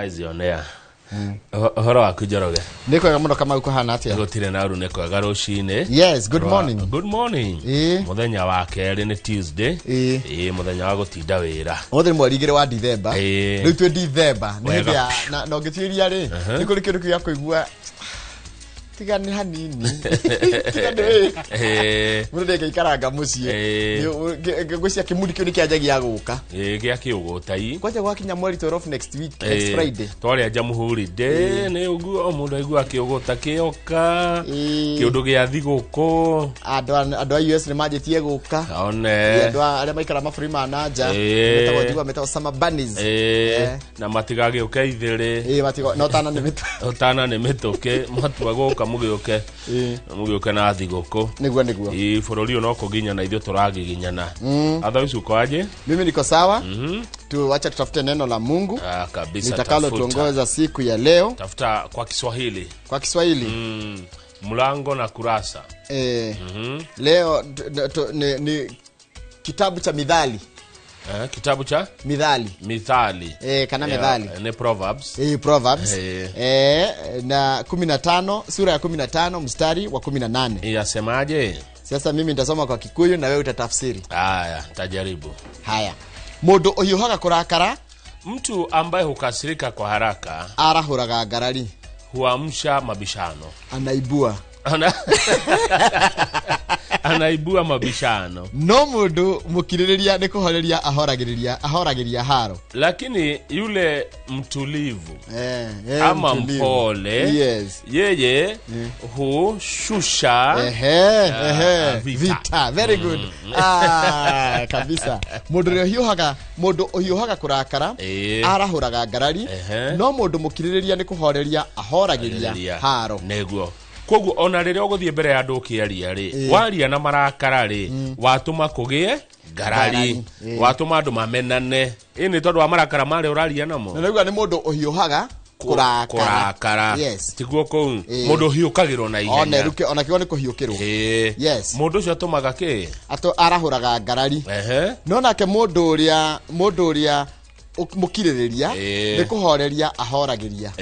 ndazionea horo waku Njoroge niko kwega muno kama uko hana atia gutire na ru ne kwega rucine. Yes, good morning. Good morning. Muthenya wa keri ni Tuesday. Muthenya wa gutinda wira. Muthenya mweri igire wa December. Riu twi December ni hindi ya na ngitiria ri ni kuri kindu kia kuigua tigani hanini tigani muthenya gaikaranga mucie ngwĩcia kimudi kĩu nĩ kĩanjagia gũka gĩa kĩũgũtai kwanja gwakinya mweri 12 next week next Friday twarĩa jamhuri day nĩ ũguo mũndũ aigua kĩũgũta kĩoka kĩũndũ gĩa thigũkũ andũ a US nĩ manjĩtie gũka one andũ arĩa maikara mabũrũri ma nanja metagwo summer bunnies na matigagĩũke ithĩrĩ matigo no tana nĩ mĩtũkĩ matua gũka mugĩũke na thigũkũ niguo bũrũri ũno kũginya na ithuĩ tũragiginyana otherwise uko aje? Mimi niko sawa. Tuacha tutafute neno la Mungu kabisa litakalo tuongoza siku ya leo. Tafuta kwa Kiswahili mlango na kurasa. Leo ni kitabu cha Mithali. Kitabu cha Mithali. Kana Mithali. Ni Proverbs. Proverbs. Na 15, sura ya 15 mstari wa 18. Yasemaje? Sasa mimi nitasoma kwa Kikuyu na wewe utatafsiri. Haya, tajaribu. Haya. Mundu ohiuhaga kurakara, mtu ambaye hukasirika kwa haraka, arahuraga ngarari, huamsha mabishano. Anaibua mabishano. No mundu mukiririria ni kuhoreria ahoragiria haro. Lakini yule mtulivu ama mpole, yeye hushusha vita. Very good. Kabisa. Mundu ohiuhaga kurakara, arahuraga ngarari. No mundu mukiririria ni kuhoreria ahoragiria haro. Neguo. Koguo ona rĩrĩa ũgũthiĩ mbere ya andũ ũkĩaria rĩ waria na marakara rĩ watũma kũgĩe ngarari watũma andũ mamenane nĩ tondũ wa marakara marĩa ũraria namo na rĩu nĩ mũndũ ũhiũhaga kurakara. Yes. Tiguo kũu mũndũ ũhiũkagĩrwo na ihenya ona kĩo nĩ kũhiũkĩrwo. Yes. Mũndũ ũcio atũmaga kĩ arahũraga ngarari. No nake mũndũ ũrĩa mukiririria ni kuhoreria ahoragiria.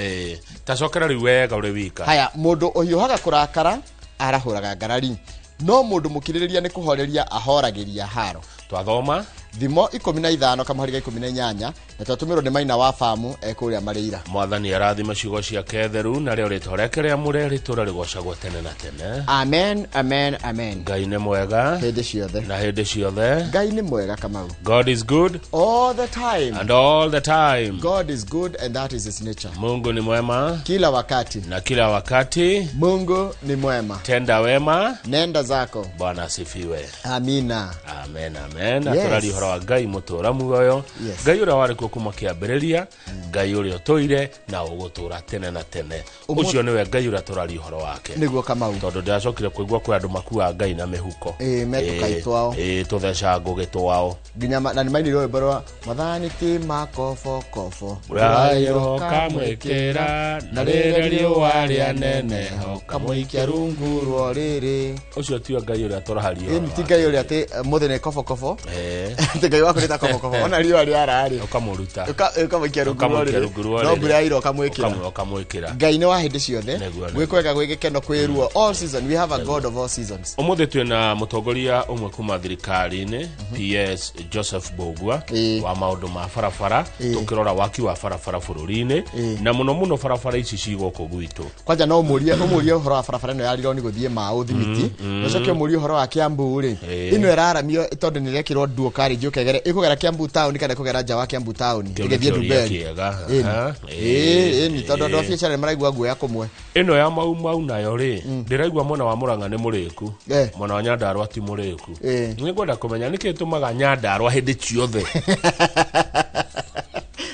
Tacokera riu wega uri wika. Haya, mundu ohiuhaga kurakara arahuraga ngarari. No mundu mukiririria ni kuhoreria ahoragiria haro. Twathoma Thimo 15 kamahariga 18 na tatumirwo ni Maina wa famu ekuria Marĩira. Mwathani arathima ciugo cia ketheru na rĩo rĩtũrekerea mũre rĩtũra rĩgocagwo tene na tene. Amen, amen, amen. Ngai nĩ mwega hĩndĩ ciothe. Na hĩndĩ ciothe Ngai nĩ mwega Kamau. God is good all the time. And all the time. God is good and that is his nature. Mungu ni mwema kila wakati. Na kila wakati Mungu ni mwema. Tenda wema, nenda zako. Bwana asifiwe. Amina. Amen, amen. Aturari horo wa Ngai mutura muoyo. Ngai ura wari kuma kiambĩrĩria, Ngai uri otoire na ugutura tene na tene. Ucio niwe Ngai ura turari horo wake. Niguo Kamau. Tondu ndacokire kuigua kwa andu makua Ngai na mihuko. Metukaitwao. Tutheca ngugi twao. Nginya na ni maini rwĩmbo mathani ti makofo kofo. Urayo kamwekera na rĩrĩ riũa rĩa nene ho kamũikia rungu rwo rĩrĩ. Ucio ti Ngai ura tũraharia. Ti Ngai ura ati muthene kofo kofo. Ngai wako nita kofo kofo. Ona riũa rĩararĩ. Ukamuruta. Ukamũikia rungu rwo. No mbura iro kamwekera. Ngai ni wa hĩndĩ ciothe. Gwĩkwega gwĩgĩkeno kwĩruo all season. We have a God of all seasons. Umuthi twina mutongoria umwe kuma thirikari-inĩ PS Joseph Bogua wa maundu ma barabara tukirora waki wa barabara bũrũri-inĩ na muno barabara ici cigoko gwitũ. Kwanja no umurie uhoro wa barabara ĩno yarirwo ni guthie Mau Thimiti. Ucoke umurie uhoro wa Kiambu ri. Ino ĩraramio tondu nĩ rekirwo nduokari njukegere ikugera Kiambu town kana ikugera nja wa Kiambu town igithie Nduberi. Ni tondu ndo biacara maraigua guoya kumwe. Ino ya Mau nayo ri ndiraigua mwana wa Murang'a nĩ mũrĩku. Mwana wa Nyandarua ti mũrĩku. Nĩ ngwenda kũmenya nĩkĩ tumaga Nyandarua hĩndĩ ciothe.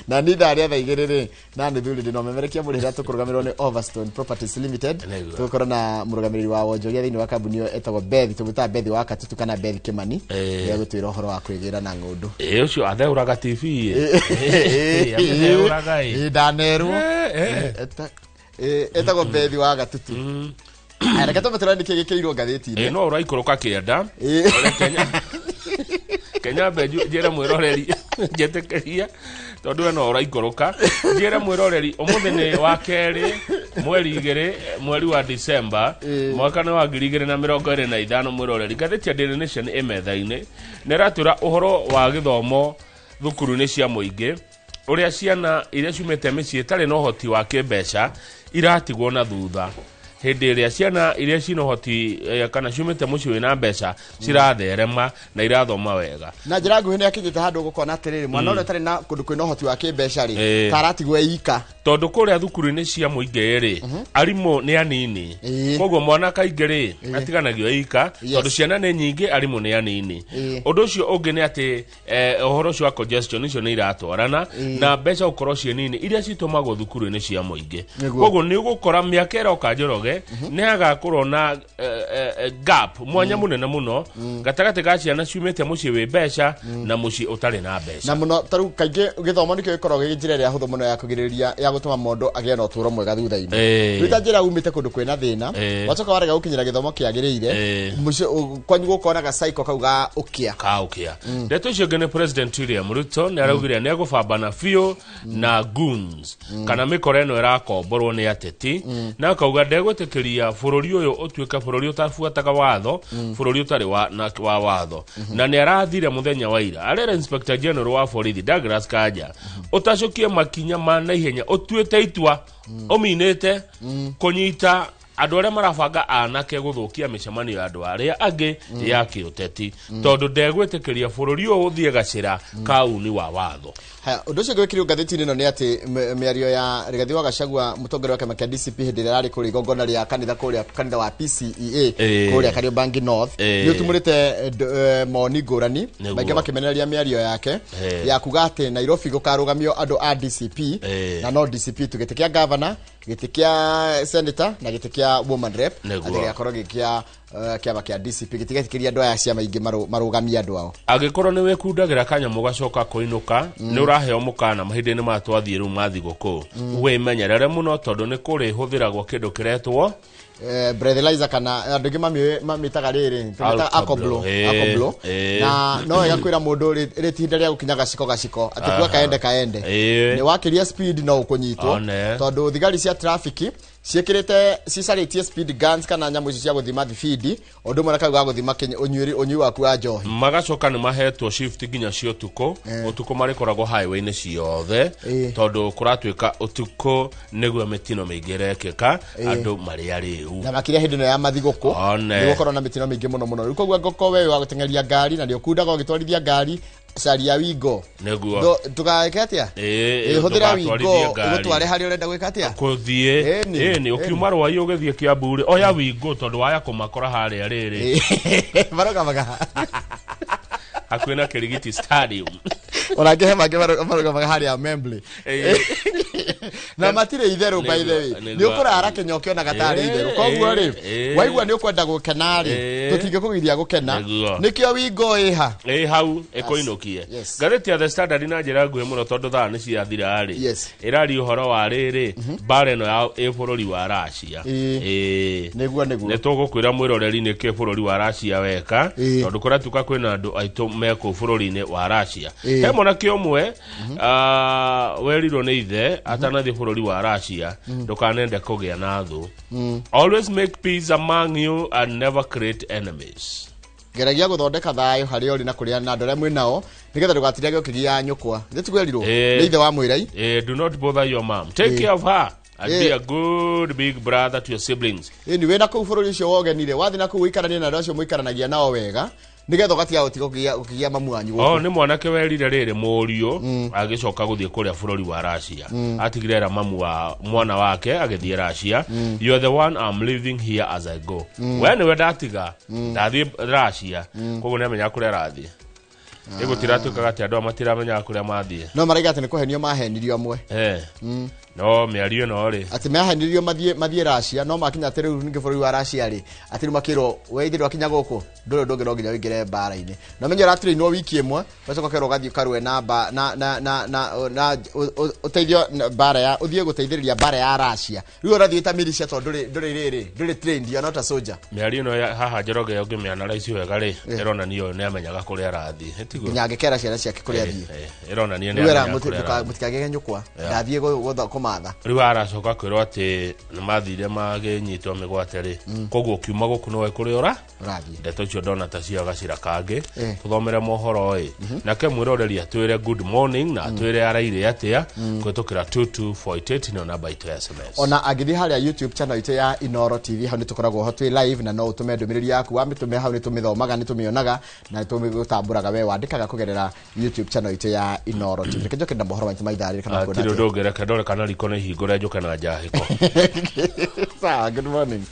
Na nida aria thaigiriri na nithuri ndino memerekia murira tukurugamirwo ni Overstone Properties Limited. Tukora na murugamiriri wa wonjoria thiini wa kambuni yo etagwo Beth tuguta Beth wa Katutu kana Beth Kimani ya gutwira uhoro wa kwigira na ng'undu. Ucio atheuraga TV atheuraga ndaneru etagwo Beth wa Gatutu. Areka tumetura nikigikirwo ngatheti-ini. No uraikũrũka kĩenda. Kenya Benju jera mwĩroreri. njetekeria tondu no uraikoroka njira mwiroreri umuthene wa keri mweri 2 mweri wa December mwaka wa 2025 mwiroreri gatheti ya Daily Nation emethaine neratura uhoro wa githomo thukuru-ini cia muingi uria ciana iria ciumite micii itari no hoti wa kimbeca iratigwo na thutha hindi iria ciana iria cina hoti kana ciumite mucii wina mbeca ciratherema na irathoma wega na njira nguhi ni akinyite handu gukona atiriri mwana uria tari na kundu kwina hoti wa kimbeca ri taratigwo ika tondu kuria thukuru-ini cia muingi ri arimu ni anini koguo mwana kaingi ri atiganagio ika tondu ciana ni nyingi arimu ni anini undu ucio ungi ni ati uhoro cio wa congestion icio ni iratwarana na mbeca ukorwo cie nini iria citumagwo thukuru-ini cia muingi koguo ni ugukora miaka iroka njoroge ni agakorwo na gap mwanya munene muno gatagati ga ciana ciumite mucii wi mbeca na mucii utari na mbeca na muno taru kaingi githomo nikio gikorwo gigijira ria huthu muno ya kugiriria ya gutuma mondo agie na uturo mwega thutha-ini ruta njira umite kundu kwina thina wacoka warega gukinyira githomo kiagirire kwanyu gukona ga cycle kauga ukia ndeto icio ngene President William Ruto ni araugire ni agubambana fio na goons kana mikore eno irakomborwo ni ateti na akauga ndegwitikiria bururi uyu utuika bururi utafuataga watho bururi utari wa watho na ni arathire muthenya wa ira arera Inspector General wa borithi Douglas Kanja utacokie makinya ma naihenya utuite itua uminite kunyita andu aria marabanga anake guthukia micemanio ya andu aria angi ya kiuteti tondu ndegwitikiria bururi uyu uthie gacira kauni wa watho. Haya undu ucio gwikirwo gatheti-ini no ni ati miario ya Rigathi wa Gachagua mutongoria wa kama kia DCP hindi ria ari kuri igongona ria kanitha wa PCEA kuria Kariobangi North ni utumurite moni ngurani maingi makimenereria miario yake ya kuga ati Nairobi gukarugamio andu a DCP na no DCP tu giti kia governor giti kia senator na giti kia woman rep ati giakorwo gikia kiama kia DCP gitigethikiria andu aya ciama ingi marugamia andu ao agikorwo ni wekundagira kanya mugacoka kuinuka ni uraheo mukana mahindi-ini matwathie ru mathiguku wimenyerere muno tondu ni kuri huthiragwo kindu kiretwo breathalyzer kana andu ingi mamitaga riri tumita akoblo na no igakwira mundu ritinda ria gukinya gaciko ati kwa kaende ni wakiria speed no ukunyitwo tondu thigari cia traffic ciekirite cisaritie speed guns kana nyamu icio cia guthima thibidi undu mwana kauga guthima unyui waku wa njohi magacoka ni mahetwo shift nginya cio utuko marikoragwo highway-ini ciothe tondu kuratuika utuko niguo mitino meigerekeka andu mari ari na makiria hindi no ya mathiguku ni gukorwo na mitino mingi muno riu koguo ngoko wewe wa gutengeria ngari na ndio kundaga ugitwarithia ngari caria wingo neguo tugake atia huthira wingo gutware hari urenda gwika atia kuthie ni ukiuma rwai ugithie Kiambu ri oya wingo tondu waya kumakora haria riri maroga akwina Kirigiti Stadium orangehe maroga haria Membley na matire itheru by the way ni ukurara Kenya na gatari itheru koguo ri waigua ni ukwenda gukena ri tutinge kugithia gukena nikio wingo iha hau ekoinokie gatheti ya The Standard na njira nguhe muno tondu thaa ni ciathira ri irari uhoro wa riri bare eno ya bururi wa Russia niguo ne tugukwira mwiroreri ni ke bururi wa Russia weka tondu kuria tuka kwina andu aitu meko bururi-ini wa Russia he mona kiomwe werirwo ni ithe atanathi bururi wa Russia ndukanende kugia na thu always make peace among you and never create enemies geragia guthondeka thayo hari ori na kuria na andu aria mwinao nigetha ndugatirage ukigia nyukwa nditugwerirwo ni ithe wa mwirai do not bother your mom, take care of her and be a good big brother to your siblings. Ni wena ku bururi ucio wogenire wathi na ku wikarania na andu acio muikaranagia nao wega nigetha ugatia utiga ukigia mamu wanyu ni mwanake werire riri murio agicoka guthie kuria bururi wa Russia atigirera mamu wa mwana wake agithie Russia you are the one I'm living here as I go when we datiga ndathi Russia koguo ne menya kuria rathi igutira tukaga ati andu amatira menya kuria mathie no maraiga ati ni kuhenio mahenirio amwe no miario no ri ati mahenirio mathie Russia no makinya ati riu ninge bururi wa Russia ri ati makiro weithirwo akinya guku ndoro ndonge no nginya wingire mbara-ini na menye ratri no wiki imwe bacoka kero gathie karwe na uteithio mbara ya uthie guteithiriria mbara ya Russia riu rathie ta militia to nduri trained ya not a soldier miari no haha Njoroge yoge me analyze wega ri erona niyo ne amenyaga kuria arathi hetigo nyangekera ciana ciake kuria athie erona niyo ne amenyaga mutikagege nyukwa ndathie gutha kumatha riu aracoka kwirwo ati mathire magenyitwo migwate ri koguo kiuma guku no kuriora rathie ndeto cio ndona ta cia gacira kange tuthomere mohoro na ke mwiroreria twire good morning na twire araire atia kwitukira 2248 no namba itu ya SMS ona agithi haria YouTube channel itu ya Inoro TV hau nitukoragwo ho twi live na no utume ndumiriri yaku wa mitume hau nitumithomaga nitumionaga na nitumigutamburaga we wandikaga kugerera YouTube channel itu ya Inoro TV kejo kenda mohoro maitha maithari kana kuna tiro ndogere kadore kana riko ni hingore njoka na njahiko sawa good morning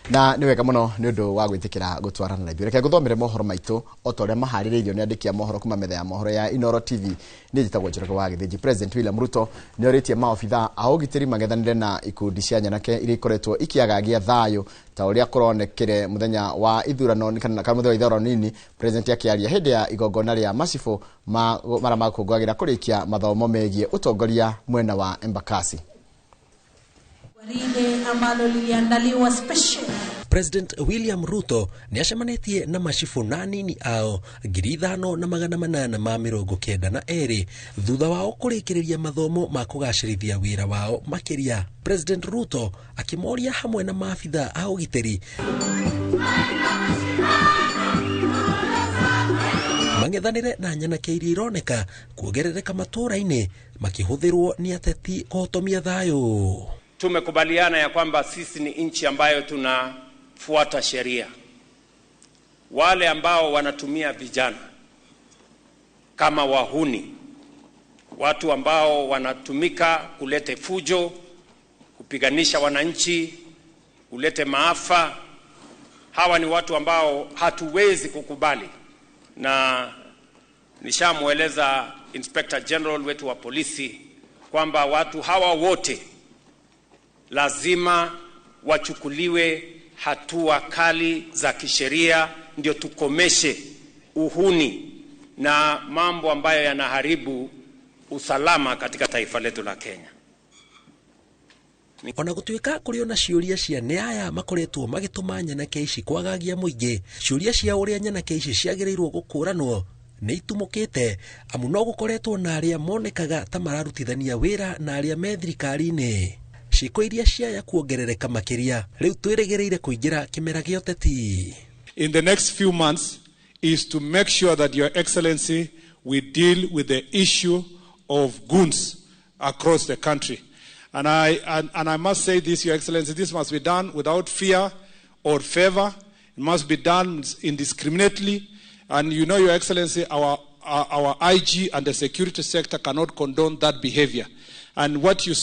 na ni wega muno ni undu wa gwitikira gutwarana na ithuĩ reke guthomere mohoro maitu otoria maharĩrĩirio ni andiki a mohoro kuma metha ya mohoro ya Inoro TV ni njitagwo Njoroge wa Githĩnji. President William Ruto ni oritie maobitha a ugitĩri magethanire na ikundi cia nyanake iria ikoretwo ikiagagia thayo ta uria kuronekire muthenya wa ithurano kana muthenya wa ithurano nini. President akiaria hindi ya igongona ria macibo mara makungwagira kurikia mathomo megie utongoria mwena wa Embakasi. Ambalo liliandaliwa special. President William Ruto ni acemanetie na macibu na nini ao 5,892 thutha wao kurikiriria mathomo ma kugacirithia wira wao makiria. President Ruto akimoria hamwe na maafitha a ugiteri mangethanire na nyanake iria ironeka kuongerereka matura-ini makihuthirwo ni ateti kuhotomia thayo. Tumekubaliana ya kwamba sisi ni nchi ambayo tunafuata sheria. Wale ambao wanatumia vijana kama wahuni, watu ambao wanatumika kulete fujo, kupiganisha wananchi, kulete maafa, hawa ni watu ambao hatuwezi kukubali. Na nishamueleza Inspector General wetu wa polisi kwamba watu hawa wote lazima wachukuliwe hatua kali za kisheria, ndio tukomeshe uhuni na mambo ambayo yanaharibu usalama katika taifa letu la Kenya. Ona gutuika kuri na ciuria cia ne aya makoretwo magituma nyanake ici kwagagia muingi, ciuria cia uria nyanake ici ciagirirwo gukuranwo ni itumukite amu no gukoretwo na aria monekaga ta mararutithania wira na aria me thirikari-ini. Ciiko iria ciaya kuongerereka makiria riu twirigereire kuingira kimera gya uteti. In the next few months is to make sure that Your Excellency we deal with the issue of goons across the country. And I must say this, Your Excellency, this must be done without fear or favor. It must be done indiscriminately. And you know, Your Excellency, our IG and the security sector cannot condone that behavior. And what we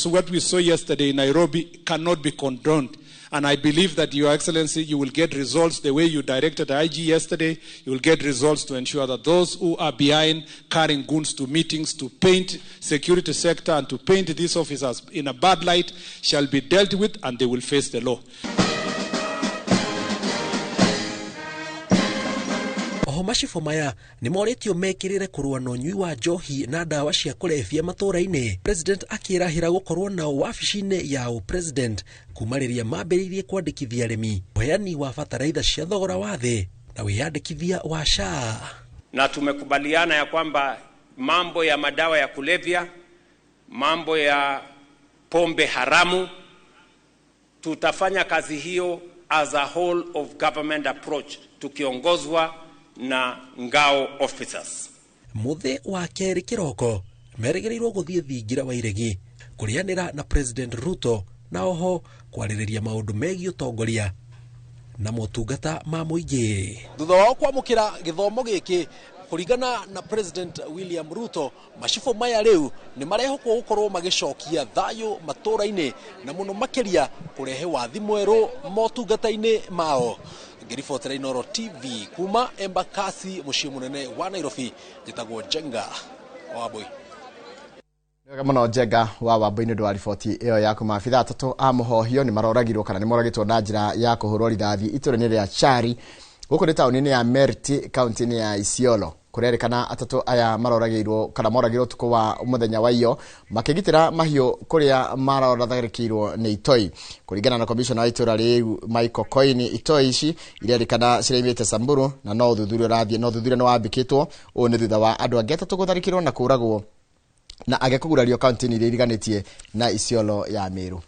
saw yesterday in Nairobi cannot be condoned. And I believe that, Your Excellency, you will get results the way you directed IG yesterday. You will get results to ensure that those who are behind carrying goons to meetings to paint security sector and to paint these officers in a bad light shall be dealt with, and they will face the law. Macibo maya ni moretio mekirire kurua na unyui wa njohi na dawa cia kulevya matura-ini. President akirahira gukorwo na wabici-ini ya president kumariria mambiririe kwandikithia arimi, uheani wa bataraitha cia thogora wa thi na wiyandikithia wa SHA. Na tumekubaliana ya kwamba mambo ya madawa ya kulevya, mambo ya pombe haramu, tutafanya kazi hiyo as a whole of government approach tukiongozwa na ngao officers. Muthe wa keri kiroko meregereirwo guthie thingira wa iregi kurianira na President Ruto na oho kwaririria maundu megi utongoria na motungata ma muingi. Thutha wao kwamukira githomo giki kuringana na President William Ruto, macibo maya riu ni marehokwo gukorwo magicokia thayo matura-ini na muno makiria kurehe wathi mweru motungata-ini mao. ngiribotera Inoro TV kuma Embakasi muciĩ munene wa Nairobi njĩtagwo Jenga Wambui. Kama no Jenga wa Wambui nĩ ndwa riboti ĩyo ya kuma abitha atatũ a mũhohio nĩ maroragirwo kana nĩ moragĩtwo na njĩra ya kũhũrwo rithathi itũũra-inĩ rĩa Chari gũkũ nĩ taũni-inĩ ya Merti kaunti-inĩ ya Isiolo. Kurerikana atatũ aya maroragirwo kana moragirwo tuko wa muthenya wa iyo makigitira mahiũ kuria marorathagĩrĩkirwo nĩ itoi. Kuringana na commissioner wa itũũra rĩu Michael Koini, itoi ici irerikana ciraimĩte Samburu na no thuthuria rathie no thuthuria no wambikĩtwo ũũ nĩ thutha wa andũ angĩ atatũ gũtharĩkĩrwo na kũragwo na agekũgurario kaunti-inĩ iria iriganĩtie na Isiolo ya Meru.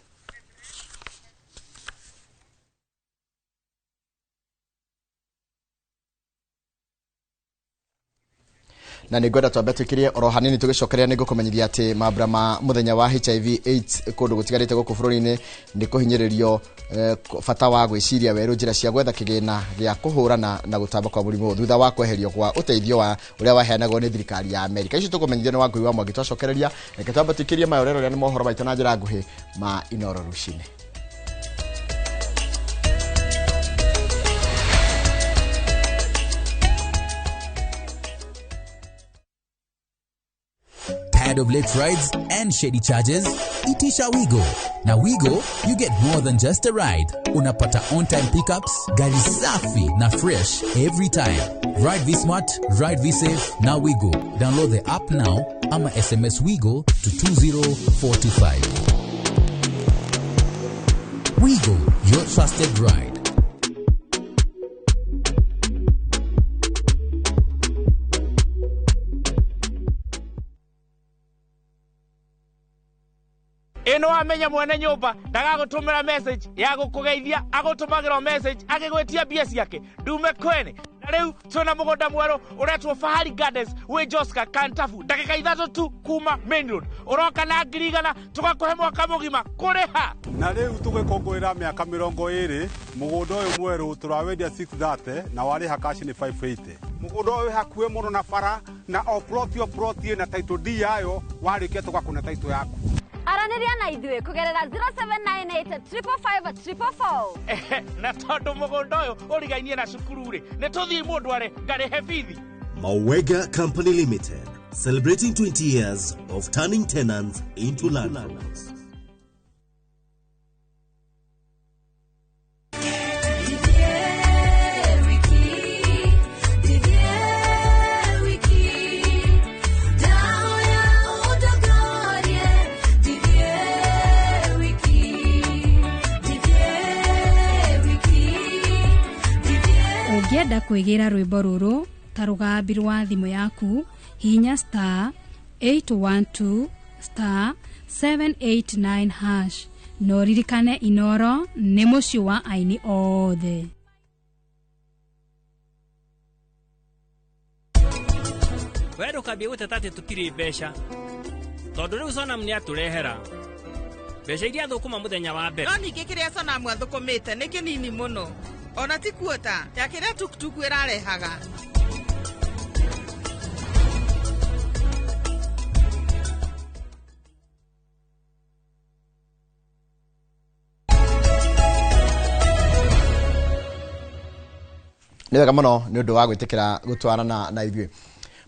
Na nĩngwenda twambe twĩkĩrie oro hanini tũgĩcokeria nĩguo kũmenyithia atĩ mambura ma muthenya wa HIV/AIDS kũndũ gũtigarĩte gũkũ bũrũri-inĩ nĩ kũhinyĩrĩrio bata wa gwĩciria werũ njĩra cia gwetha kĩgĩna gĩa kũhũrana na gũtamba kwa mũrimũ thutha wa kweherio kwa ũteithio wa ũrĩa waheanagwo nĩ thirikari ya Amerika. Ici tũkũmenyithia nĩ Wangui wa Mwangi twacokereria reke twambe twĩkĩrie mayorero rĩa nĩ mohoro maitũ na njĩra nguhĩ ma Inoro Rucinĩ. Tired of late rides and shady charges? Itisha Wigo. Na Wigo, you get more than just a ride. Unapata on-time pickups, gari safi na fresh every time. Ride V-Smart, ride V-Safe, na Wigo. Download the app now, ama SMS Wigo to 20425. Wigo, your trusted ride. Eno amenya mwene nyumba ndagagutumira message ya gukugeithia agutumagira message agigwetia bia ciake ndume kwene na riu twina mugunda mweru uretwo Fahari Gardens we Joska Kantafu ndagika 3 tu kuma main road uroka na ngirigana tugakuhe mwaka mugima kuriha na riu tugikongorera miaka 20 mugunda uyu mweru turawendia 630 na wari hakashi ni 580 mugunda uyu hakuwe muno na bara na oploti na title D yayo warikia tugakuna title yaku Araniria na idwe kugerera 0798555444. Na tondu mugunda uyu urigainie na cukuru ri ne tuthii mundu are ngarihe bithi. Mawega Company Limited, celebrating 20 years of turning tenants into landlords. Ũngĩenda kwĩgĩra rwĩmbo rũrũ ta rũgambi rwa thimũ yaku hihinya *812*789# no ririkane Inoro nĩ mũciĩ wa aini othe. Wewe ukambia gũteta atĩ tũtirĩ mbeca tondũ rĩu Sonam nĩ atũrehera mbeca iria thũkũma mũthenya wa mbere. No ningĩ kĩrĩa Sonam athũkũmĩte nĩ kĩnini mũno. Ona ti kuota ya kĩrĩa tukutuku ĩrarehaga. Nĩ wega mũno nĩ ũndũ wa gwĩtĩkĩra gũtwarana na ithuĩ.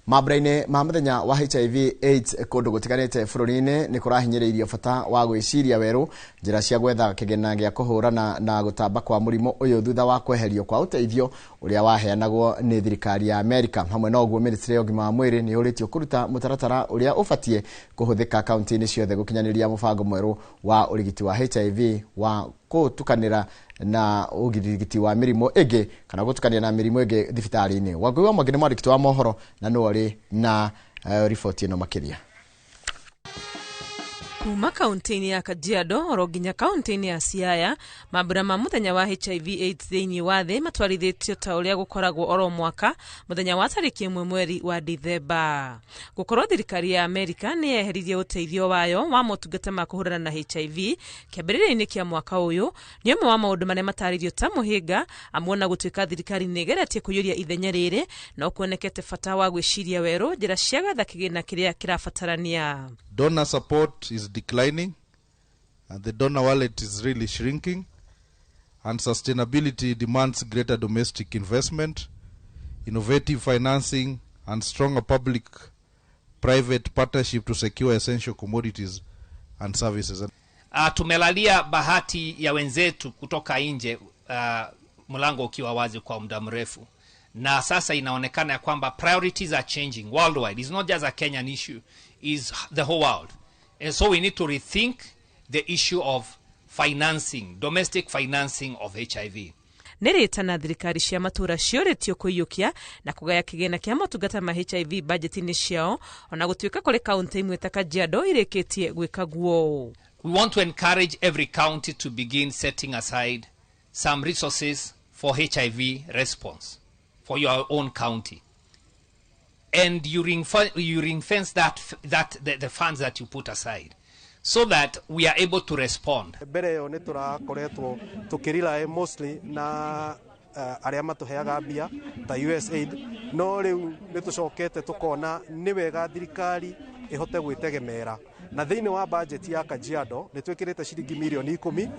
Mambura-inĩ ma mũthenya wa HIV/AIDS kũndũ gũtiganĩte bũrũri-inĩ nĩ kũrahinyĩrĩirio bata wa gwĩciria werũ njĩra cia gwetha kĩgĩna gĩa kũhũrana na gũtamba kwa mũrimũ ũyũ thutha wa kweherio kwa ũteithio ũrĩa waheanagwo nĩ thirikari ya Amerika. Hamwe na ũguo ministry ya ũgima wa mwĩrĩ nĩ yũrĩtio kũruta mũtaratara ũrĩa ũbatiĩ kũhũthĩka kaunti-inĩ ciothe gũkinyanĩria mũbango mwerũ wa ũrigiti wa HIV wa gũtukanĩra na ũgirigiti wa mĩrimũ ĩngĩ kana gũtukania na mĩrimũ ĩngĩ thibitarĩ-inĩ. Wangui wa Mwangi nĩ mwandĩki wa mohoro na nĩ ũrĩ na riboti ĩno makĩria. Kuma kaunti-inĩ ya Kajiado oro nginya kaunti-inĩ ya Siaya mambura ma muthenya wa HIV/AIDS thĩinĩ wa thĩ matwarithĩtio ta ũrĩa gũkoragwo oro mwaka muthenya wa tarĩki 1 mweri wa Dithemba. Gũkorwo thirikari ya Amerika nĩ yeheririe ũteithio wayo wa motungata ma kũhũrana na HIV kĩambĩrĩria-inĩ kĩa mwaka ũyũ nĩ ũmwe wa maũndũ marĩa mataririo ta mũhĩnga amwe na gũtuĩka thirikari nĩ ĩgeretie kũiyũria ithenya rĩrĩ no kuonekete bata wa gwĩciria werũ njĩra cia gwetha kĩgĩna kĩrĩa kĩrabatarania. Donor support is declining and the donor wallet is really shrinking, and sustainability demands greater domestic investment, innovative financing, and stronger public-private partnership to secure essential commodities and services. Tumelalia bahati ya wenzetu kutoka nje, mlango ukiwa wazi kwa muda mrefu, na sasa inaonekana ya kwamba priorities are changing worldwide. It's not just a Kenyan issue, it's the whole world. And so we need to rethink the issue of financing, domestic financing of HIV. Neretana thirikari cia matura cioretio kuiyukia na kugaya kigena kia motungata ma HIV budget-ini ciao ona gutuika kuri kaunti imwe ta Kajiado ireketie gwika guo. We want to encourage every county to begin setting aside some resources for HIV response for your own county, and you ring-fence the funds that you put aside, so that we are able to respond. Bereo ne turakoretwo tukirila mostly na aria matuheaga mbia ta USAID, no riu nitucokete tukona ni wega thirikari ihote gwitegemera, na thiini wa budget ya Kajiado nitwikirite shilingi milioni 10.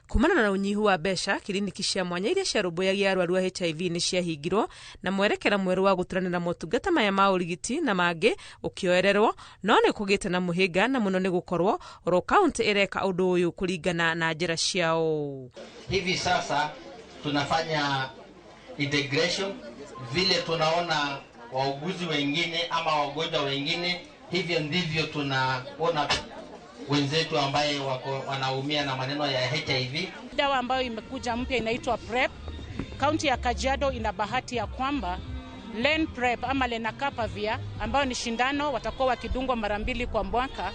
Kumana na unyihu wa besha, kiliniki cia mwanya iria ciarũmbũyagia arwaru a HIV ni ciahingirwo na mwerekera mweru wa gũturanĩra motungata maya ma ũrigiti na mangĩ ũkĩoererwo, no nĩ kũgĩte na mũhĩnga na mũno nĩ gũkorwo oro kaunti ĩreka ũndũ ũyũ kũringana na njĩra ciao. Hivi sasa tunafanya integration, vile tunaona wauguzi wengine ama wagonjwa wengine, hivyo ndivyo tunaona wenzetu ambaye wanaumia na maneno ya HIV. Dawa ambayo imekuja mpya inaitwa PrEP. Kaunti ya Kajiado ina bahati ya kwamba Len PrEP ama Lenacapavir ambayo ni shindano watakuwa wakidungwa mara 2 kwa mwaka,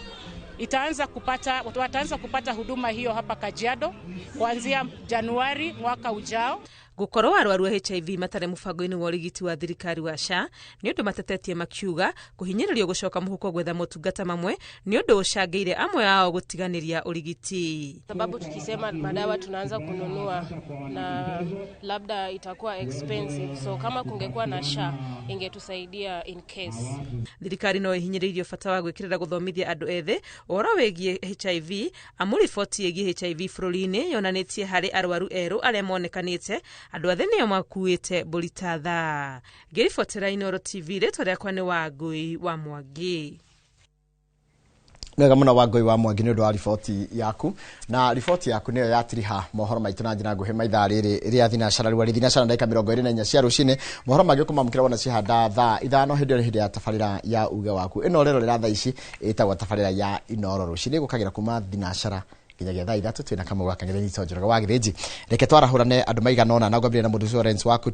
wataanza kupata huduma hiyo hapa Kajiado kuanzia Januari mwaka ujao. Gukorwo arwaru a HIV matare mubango-ini wa urigiti wa thirikari wa SHA ni undu matetetie makiuga kuhinyiririo gucoka muhuko gwetha motungata mamwe ni undu ucangeire amwe ao gutiganiria urigiti. Sababu tukisema madawa tunaanza kununua na labda itakuwa expensive, so kama kungekuwa na SHA ingetusaidia in case. Thirikari no ihinyiririo bata wa gwikirira guthomithia andu ethĩ oro wegie HIV. Amuriboti yegie HIV bũrũri-inĩ yonanĩtie harĩ arwaru erũ arĩa monekanĩte andu othe nĩo makuĩte mbũri-ta-tha. Ngĩribotera Inooro TV, rĩtwa rĩakwa nĩ Wangũi wa Mwangi. Nega mũno Wangũi wa Mwangi nĩ ũndũ wa riboti yaku, na riboti yaku nĩyo yatiriha mohoro maitũ na njĩra nguhĩ maithaa rĩrĩ rĩa thinacara rĩu thinacara ndagĩka 24 cia rũcinĩ. Mohoro mangĩ kũmamũkĩra wona cihanda thaa 5 hĩndĩ ya tabarĩra ya uge waku. Ĩno rero rĩra thaa ici ĩtagwo tabarĩra ya Inooro rũcinĩ gũkagira kuma thinacara nginyagia thaa 3 twina kamwe gwakangire ni tonjoroga wa githĩnji. Reke twarahũrane andũ maiganona na ngwambĩrĩria na mũndũ ũcio Lawrence waku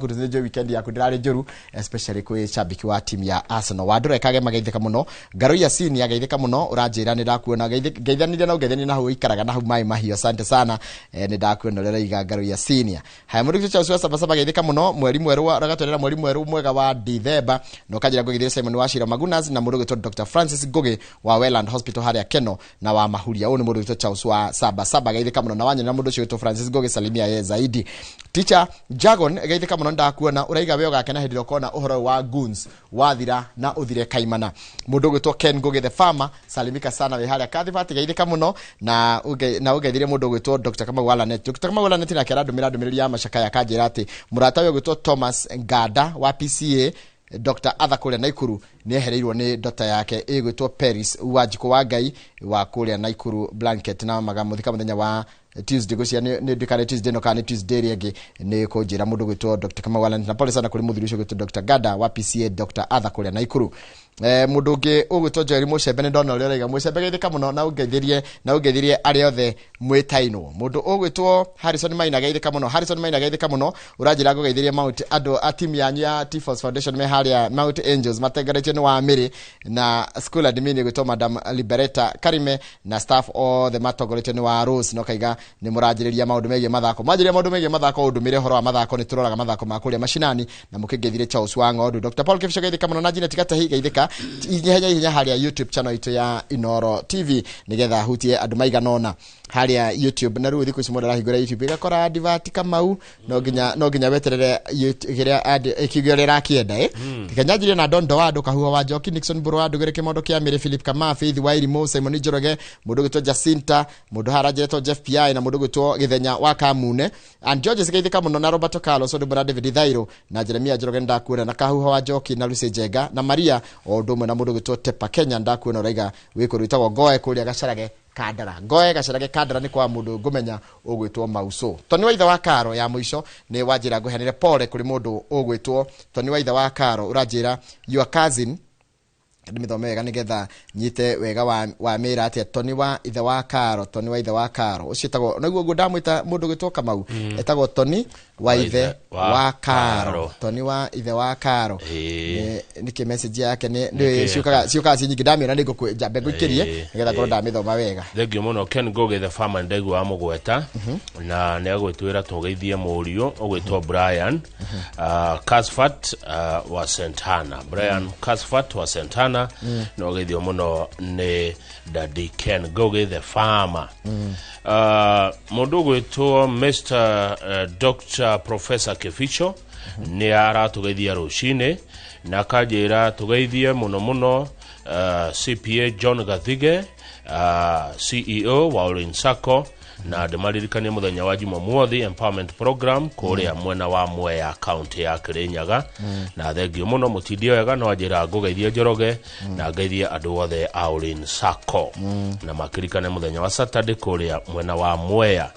nĩ weekend yaku ndirarĩ njũru, especially kwĩ shabiki wa timu ya Arsenal. Wandũra ekage mageithĩka mũno, Ngaro Yasini ageithĩka mũno, ũranjĩra nĩ ndakuona geithanire na ũgeithani na hau ikaraga na hau mai mahio. Asante sana, nĩ ndakuona rĩra iga Ngaro Yasini. Haya mũndũ ũcio Chelsea saba geithĩka mũno, mweri mwerũ ragatwerera mweri mwerũ mwega wa December, no kanjĩra ngũgithĩra Simon Wachira Magunas na mũndũ ũgĩtwo Dr. Francis Ngugi wa Welland Hospital harĩa Keno na wa Mahuria. Ũyũ nĩ mũndũ ũgĩtwo Chelsea wa saba geithĩka mũno na wanyina mũndũ ũcio ũgĩtwo Francis Ngugi salimia ye zaidi. Teacher Jagon geithĩka mũno ndakuona ũraiga weo gake na hĩndĩ ũkona ũhoro wa goons wathira na ũthire kaimana. Mũndũ ũgĩtwo Ken Ngugi the farmer salimika sana we harĩa Kathibati geithĩka mũno na ũgeithire mũndũ ũgĩtwo Dr. Kamau Alanet. Dr. Kamau Alanet na kĩra ndũmĩrĩri ya macaka ya kanjĩra atĩ mũrata ũyũ ũgĩtwo Thomas Ngada wa PCA Dr. Atha kũrĩa Naikuru nĩ ehereirwo nĩ dota yake ĩgwĩtwo Paris Wanjikũ wa Ngai wa kũrĩa Naikuru blanket na magamuthika mũthenya wa Tuesday gucia nĩ ndikare Tuesday no kana Tuesday rĩngĩ nĩ kũnjĩra mũndũ gwĩtwo Dr. Kamau Alanet na pole sana kũrĩ mũthuri ũcio gwĩtwo Dr. Gada wa PCA Dr. Atha kũrĩa Naikuru. Mũndũ ũngĩ ũgwĩtwo Jerry Mũcembe nĩ ndona ũrĩa ũraiga Mũcembe geithĩka mũno na ũgeithirie arĩa othe mwĩtainwo. Mũndũ ũgwĩtwo Harrison Maina geithĩka mũno, ũranjĩra ngũgeithirie Mount andũ a timu yanyu ya Tifos Foundation me harĩa Mount Angels matengeretio nĩ wa Mĩrĩ na school admin gwĩtwo Madam Libereta Karime na staff othe matongoretio nĩ wa Rose no kaiga nĩ mũranjĩrĩria maũndũ megiĩ mathako. Manjĩrĩria maũndũ megiĩ mathako ũndũmĩre ũhoro wa mathako nĩ tũroraga mathako ma kũrĩa mashinani na mũkĩngeithire Charles Wang'ondu. Dr. Paul Kipchoge geithĩka mũno na Janet Gatahi geithĩka Jega ihenya haria YouTube channel itu ya Inoro TV nigetha hutie andu maiganona haria YouTube na ruthi kucimora rahigura YouTube igakora advert Kamau no ginya weterere giria ad ikigorera kienda tikanyajirie na Dondo Wado Kahuwa wa Joki Nixon Buru Wado gereke mondo kia Mire Philip Kama Faith Wairi Mo Simon Joroge mudu gitwa Jacinta mudu harajeto Jeff PI na mudu gitwa Githenya wa Kamune and George Sikaithika muno na Roberto Carlos so Dubra David Thairo na Jeremia Joroge ndakuona na Kahuwa wa Joki na Lucy Jega na Maria Odumwe na mudu gitwa Tepa Kenya ndakuona raiga wiko rwitagwo Goe kuria gacarage Kadara Goe gacarage Kadara ni kwa mudu gumenya ugwitwo Mauso Toni wa itha wa Karo ya muico ni wajira guhenire pole kuri mudu ugwitwo Toni wa itha wa Karo urajira your cousin ndimithome wega nigetha nyite wega wa mira ati Toni wa itha wa Karo Toni wa itha wa Karo ucitagwo naguo ngundamwita mundu gitwo Kamau etagwo Toni wa ithe wa Karo Toni wa ithe wa Karo niki message yake ni ciukaga nyingi ndamira ni ngukujambe ngukirie nigetha korwo ndamithoma wega thegio muno Ken Goge the farmer ndegu wa mugweta na ne agwitwira tugeithie murio ogwitwo Brian Casfat wa Santana Brian Casfat wa Santana no geithio muno ne Daddy Ken Goge the farmer mundu gwitwo Mr Dr Professor Keficho ni ara tugeithia rucine na kajira tugeithie muno CPA John Gathige CEO wa Olin Sacco na ndemaririkania muthenya wa Jumamothi empowerment program kuria mwena wa Mwea county ya Kirinyaga na thengio muno mutindie wega no ajira ngugeithia Njoroge na ngeithia andu othe a Olin Sacco na makirikane muthenya wa Saturday kuria mwena wa Mwea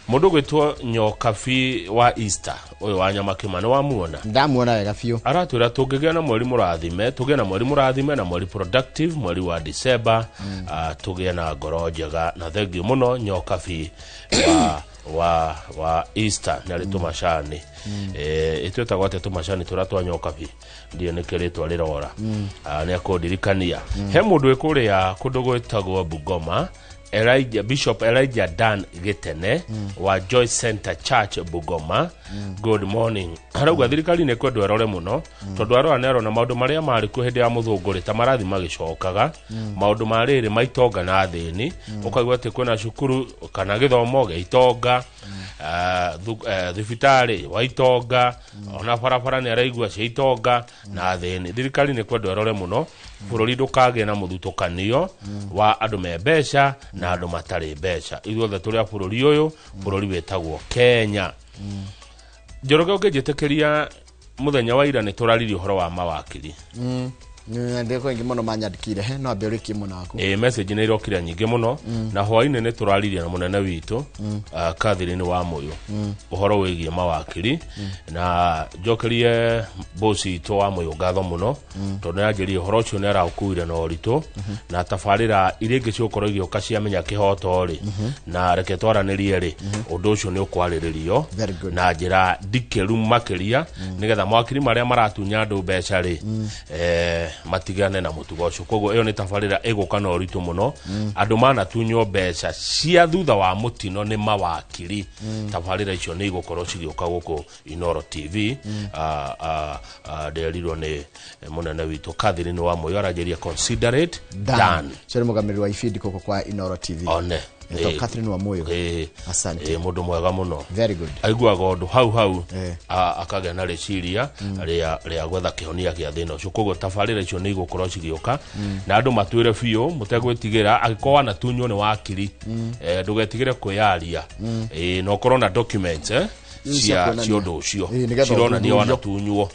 mundu gwitwo Nyokabi wa Easter uyu wa Nyamakima ni wa muona ndamuona wega biu aratwira tungigea na mweri murathime tugea na mweri murathime na mweri productive mweri wa December tugea na ngoro njega na thengio muno Nyokabi wa Easter na ritumashani itwetagwo ate tumashani turatwa Nyokabi ndio nekeretwa rirora ni akodirikania he mundu ekuria kundu gwetagwo Bungoma Bishop Elijah Dan Gitene wa Joy Center Church Bungoma good morning arauga thirikari ne kwendwa rore muno tondu arora nero na maundu maria mari ku hindi ya muthunguri ta marathi magicokaga maundu mariri maitonga na thini ukagwa ati kwena cukuru kana githomo geitonga thibitari wa itonga ona barabara ni araigua cia itonga na thini thirikari ne kwendwa rore muno bururi ndukage na muthutukanio wa andu me mbeca na andu matari mbeca ithuothe turi a bururi uyu bururi wetagwo Kenya Njoroge ukijitekeria muthenya wa ira ni turariri uhoro wa mawakili ndeko ingi muno manyandikire no aberiki muno aku message ni irokira nyingi muno na hwaine ni turariria na munene witu Catherine wa Moyo uhoro wigie mawakili na jokerie bosi to wa Moyo ngatho muno tondu yajirie uhoro cio nera ukuire na orito na tafarira iringi cio korogio kaciamenya kihoto ri na reke twaranirie ri undu ucio ni ukwariririo na njira ndikeru makiria nigetha mawakili maria maratunya andu mbeca ri matigane na mutugo ucio koguo iyo ni tafarira iguka na uritu muno andu mana tunyo mbeca cia thutha wa mutino ni mawakili tafarira icio ni igukorwo cigioka guku Inoro TV nderirwo ni munene witu Catherine wa Moyo arajeria considerate Dan chere mugamiriri wa ifidi koko kwa Inoro TV one Catherine wa Moyo asante mundu mwega muno very good aigua gondo hau akagea na reciria ria gwetha kihonia kia thina ucio koguo tafarira icio ni igukorwo cigioka na andu matwire biu mutegwitigira agikwa na tunyo ni wakiri ndugetigire kuyaria no corona documents cia undu ucio cirona ni wana tunyuo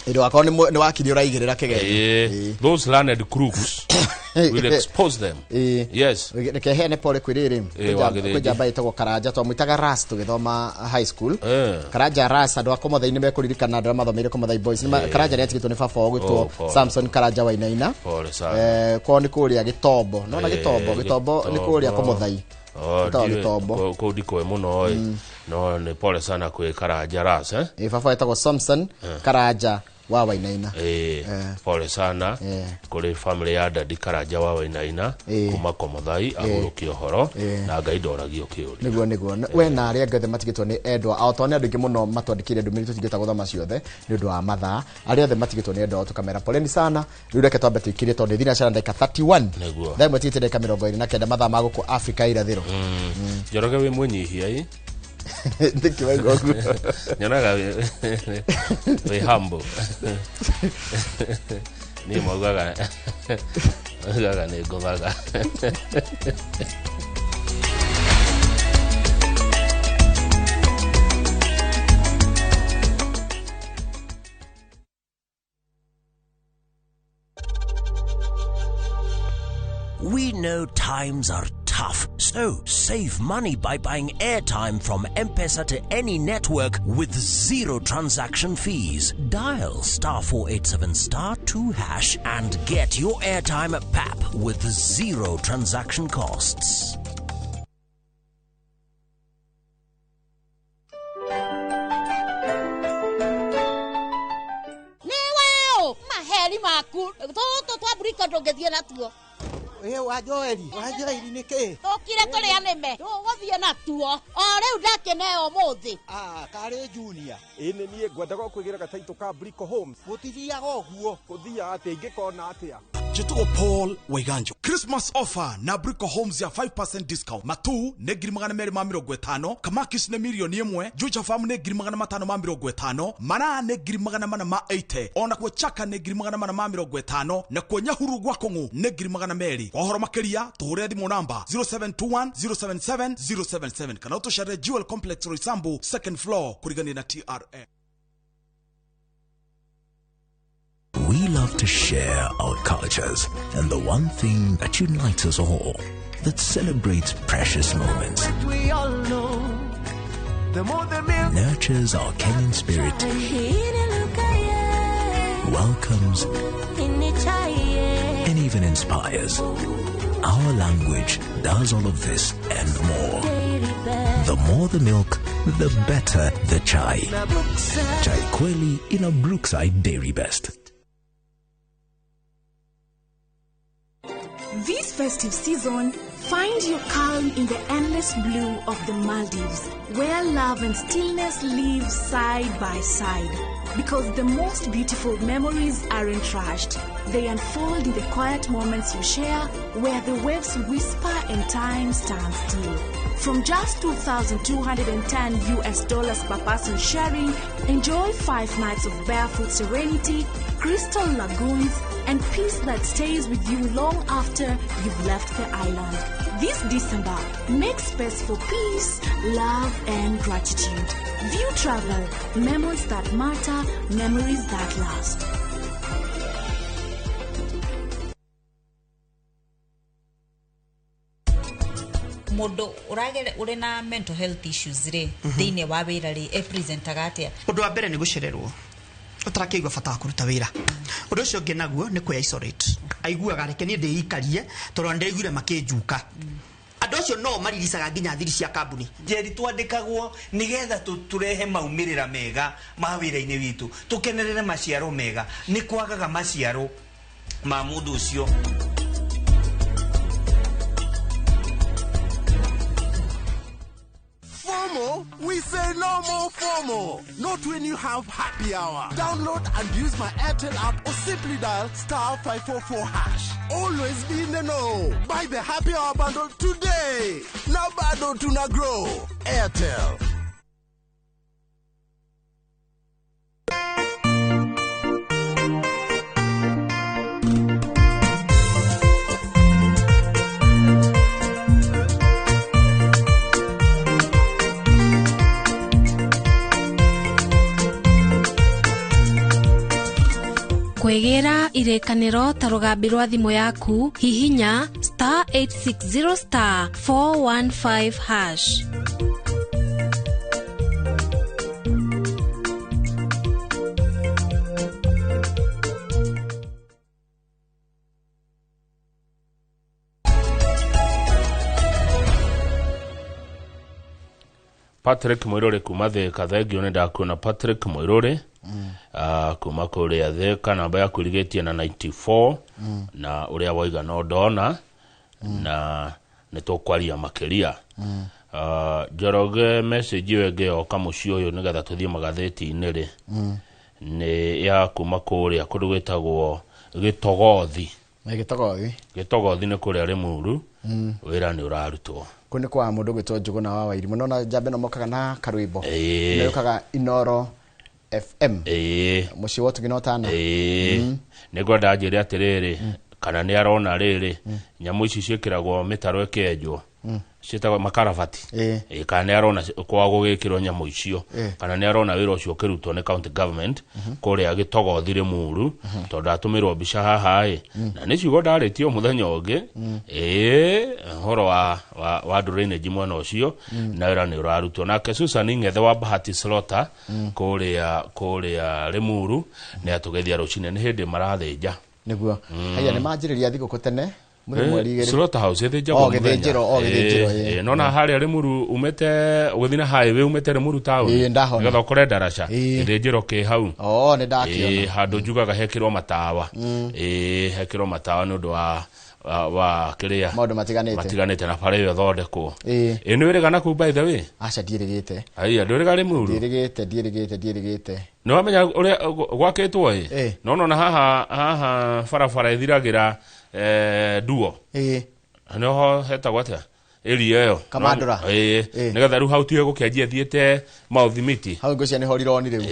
ndo akao ni wakiri uraigirira kigeni those learned crooks will expose them yes nekehene pole kwiriri kujamba itagwo Karanja twamwitaga Ras tugithoma high school Karanja Ras andu akomothaini mekuririkana andu mathomeire Komothai boys Karanja ni atigitwo ni baba ogwitwo Samson Karanja wa Inaina kwa ni kuria Gitombo no na Gitombo ni kuria Komothai ko diko muno no ni pole sana kwe Karanja Ras baba itagwo Samson Karanja wa Wainaina. Pole sana kuri family ya Dadi Karanja wa Wainaina kuma Komuthai agurukio horo na Ngai ndoragio kiuri. Niguo we na aria ngothe matigitwo ni endwa aotone andu ingi muno matwandikire ndumiri tutingita guthoma ciothe ni undu wa mathaa aria othe matigitwo ni endwa tukamera poleni sana riu reke twambe tuikirie tondu thina cara ndeka 31 thaimu tite ndeka 29 mathaa ma guku Africa irathiro. Njoroge we munyihia i ndiki wa gogu nyonaga we humble ni mogaga ni govaga. We know times are tough, so save money by buying airtime from M-Pesa to any network with zero transaction fees. Dial *487*2# and get your airtime PAP with zero transaction costs. Maheri maku, toto twaburika ndongethie natuo. wa Joeli niki tukire kuria nime tuguthie natuo o riu ndakeneo muthi kari junior ine nie ngwendaga kwigira gataito ka Brico Homes gutithiaga oguo kuthia ati ingikona atia Jitugo Paul Waiganjo. Christmas offer na Brico Homes ya 5% discount. Matu ne girimagana mere mamiro gwetano. Kamakis ne milioni yemwe. Juja famu ne girimagana matano mamiro gwetano. Mana ne girimagana mana ma 80. Ona kwe chaka ne girimagana mana mamiro gwetano. Na kwe nyahuru gwakongu ne girimagana meri. Kwa horo makeria, tuhore di monamba 0721 077 077. Kanauto share Jewel Complex Roysambu, second floor, kurigani na TRA. We love to share our cultures, and the one thing that unites us all, that celebrates precious moments, we all know, the more the milk, nurtures our Kenyan spirit, welcomes, and even inspires. Our language does all of this and more. The more the milk, the better the chai. Chai Kweli in a Brookside Dairy Best. This festive season, find your calm in the endless blue of the Maldives, where love and stillness live side by side. Because the most beautiful memories aren't rushed. They unfold in the quiet moments you share, where the waves whisper and time stands still. From just $2,210 per person sharing, enjoy 5 nights of barefoot serenity, crystal lagoons, and peace that stays with you long after you've left the island. This December, make space for peace, love, and gratitude. View Travel, memories that matter, memories that last. Modo uragere uri na mental health issues re thiine wa wira ri e presentaga atia undu wa mbere ni gucererwo utarakeigwa bata kuruta wira undu ucio ngi naguo ni ku isolate aiguaga reke ni ndeikarie tondu ndeiguire makinjuka andu acio no mariricaga nginya thiri cia kambuni njeri twandikagwo nigetha turehe maumirira mega ma wira-ini witu tukenerere maciaro mega ni kwagaga maciaro ma mundu ucio. FOMO, we say no more FOMO. Not when you have happy hour. Download and use my Airtel app or simply dial *544#. Always be in the know. Buy the happy hour bundle today. Now bado tuna grow. Airtel. Kwegera irekaniro ta rugambi rwa thimu yaku hihinya *860*415#. Patrick Moirore kuma Thika thengio ni ndakuona Patrick Moirore kuma kuria Thika namba ya kurigetie na 94 na uria waiga no ndona na nitokwaria makiria Njoroge message wenge o kamucio uyu nigetha tuthie magatheti-ini ri ni ya kuma kuria kundu gwitagwo Gitogothi. Gitogothi ni kuria Limuru wira ni urarutwo kuni kwa mundu gwitwo Njuguna wa Wairimu nona Njambe no mokaga na karwimbo na yokaga Inoro FM muci wotu ginotana ni gwenda njire atiriri kana ni arona riri nyamu ici ciikiragwo mitaro ekenjwo citagwo makarabati kana ni arona kwa gugikirwo nyamu icio kana ni arona wira ucio kirutwo ni county government kuria Gitogothi Limuru tondu atumirwo mbica haha na ni ciugo ndaritio muthenya ungi horo wa drainage mwana ucio na wira ni urarutwo nake Susan Ng'ethe wa Bahati Slaughter kuria Limuru ni atugethia rucine ni hindi marathinja niguo haya ni manjiriria thiguku tene Slaughterhouse ethejagwo githejero nona haria Limuru umete uthina highway umete Limuru town ngetha ukore ndaraca githejero ki hau ni ndakiona handu njugaga hekirwo matawa hekirwo matawa nundu wa kiria maundu matiganite na pare yo thondekwo ni wirigana ku by the way acha ndirigite aya nduriga Limuru ndirigite no amenya uria gwakitwo no na haha farafara ithiragira duo no heta gwata area yo kamandura nigetha ru hau tiwe gukenjia thiete mauthimiti hau ngocia ni horiro ni riu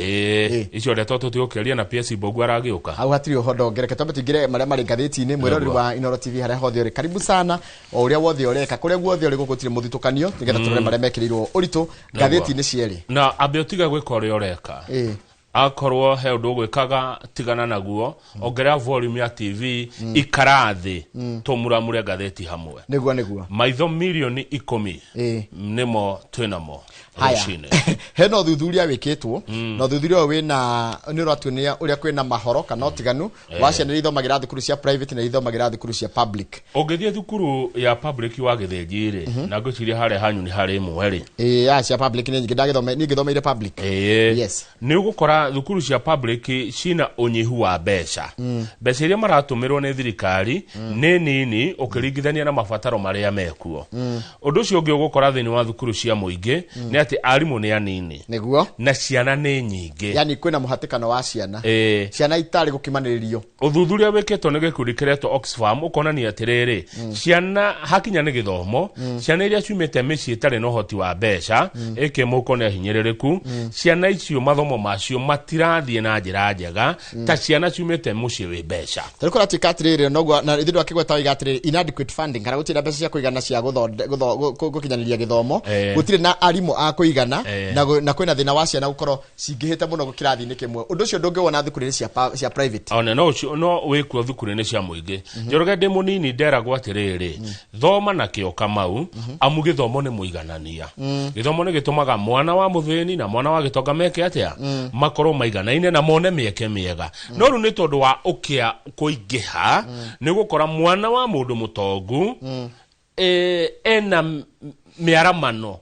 icio ndeto tutiokeria na PS Bogu aragiuka hau hatiri uhondo ngereke tombe tigire maria mari ngatheti-ini mwirori wa Inoro TV haria hothe uri karibu sana o uria wothe ureka kuria guothe uri gugutire muthitukanio nigetha turore maria mekirirwo uritu ngatheti-ini cieri na ambe utiga gwika uria ureka akorwo he undu gwikaga tigana naguo ongerera volume ya TV ikarathi tumuramure ngatheti hamwe niguo maitho milioni 10 nimo twinamo rucine he no thuthuria wikitwo no thuthuria wina ni uratunia uria kwina mahoro kana otiganu waciana ithomagira thukuru cia private na ithomagira thukuru cia public ongethie thukuru ya public wa githenjire na ngociria haria hanyu ni hari imwe ya cia public ni ngithomeire public yes ni ugukora thukuru cia public cina unyihu wa mbeca mbeca iria maratumirwo ni thirikari ni nini ukiringithania na mabataro maria mekuo undu ucio ungi ugukora thini wa thukuru cia muingi ni ati arimu ni anini niguo na ciana ni nyingi yani kwina muhatikano wa ciana ciana itari gukimaniririo uthuthuria wiketwo ni gikundi kiretwo Oxfam ukonania atiriri ciana hakinya ni githomo ciana iria ciumite micii itari no hoti wa mbeca ikimuko ni hinyiririku ciana icio mathomo macio matirathie na njira njega ta ciana ciumite mucii wi mbeca tarikora tikatiriri nogwa na ithindo akigweta igatiriri inadequate funding kana gutira mbeca cia kuigana cia gukinyaniria githomo gutire na arimu kuigana na kwina thina wa ciana gukorwo cingihite muno gukirathi-ini kimwe undu ucio ndungiwona thukuru-ini cia private ona no wikuo thukuru-ini cia muingi Njoroge ndi munini nderagwo atiriri thoma na kio Kamau amu githomo ni muiganania githomo ni gitumaga mwana wa muthini na mwana wa gitonga meke atia makorwo maiganaine na mone mieke miega no ru ni tondu wa ukia kuingiha ni gukora mwana wa mundu mutongu ena miaramano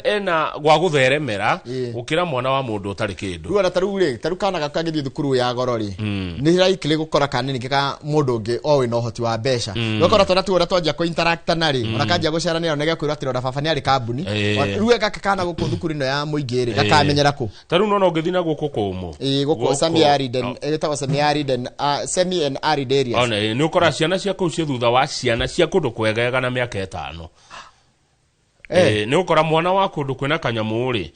ena gwa gutheremera ukira mwana wa mundu utari kindu ruo na taru kana gakagithie thukuru ya gorori ni raikile gukora kanini ka mundu ungi o we no hoti wa mbeca gukora tona tu ora twanjia ku interact nari ona kanjia gucerania ona gakwiru atira ora baba ni ari kambuni ruo gaka kana guku thukuru ino ya muingiri gakamenyera ku taru no ngithina guku kumu guku semi arid eta semi arid semi and arid areas ona ni ukora ciana cia ku cia thutha wa ciana cia kundu kwegega na miaka 5 ni ukora mwana wa kundu kwina kanyamuri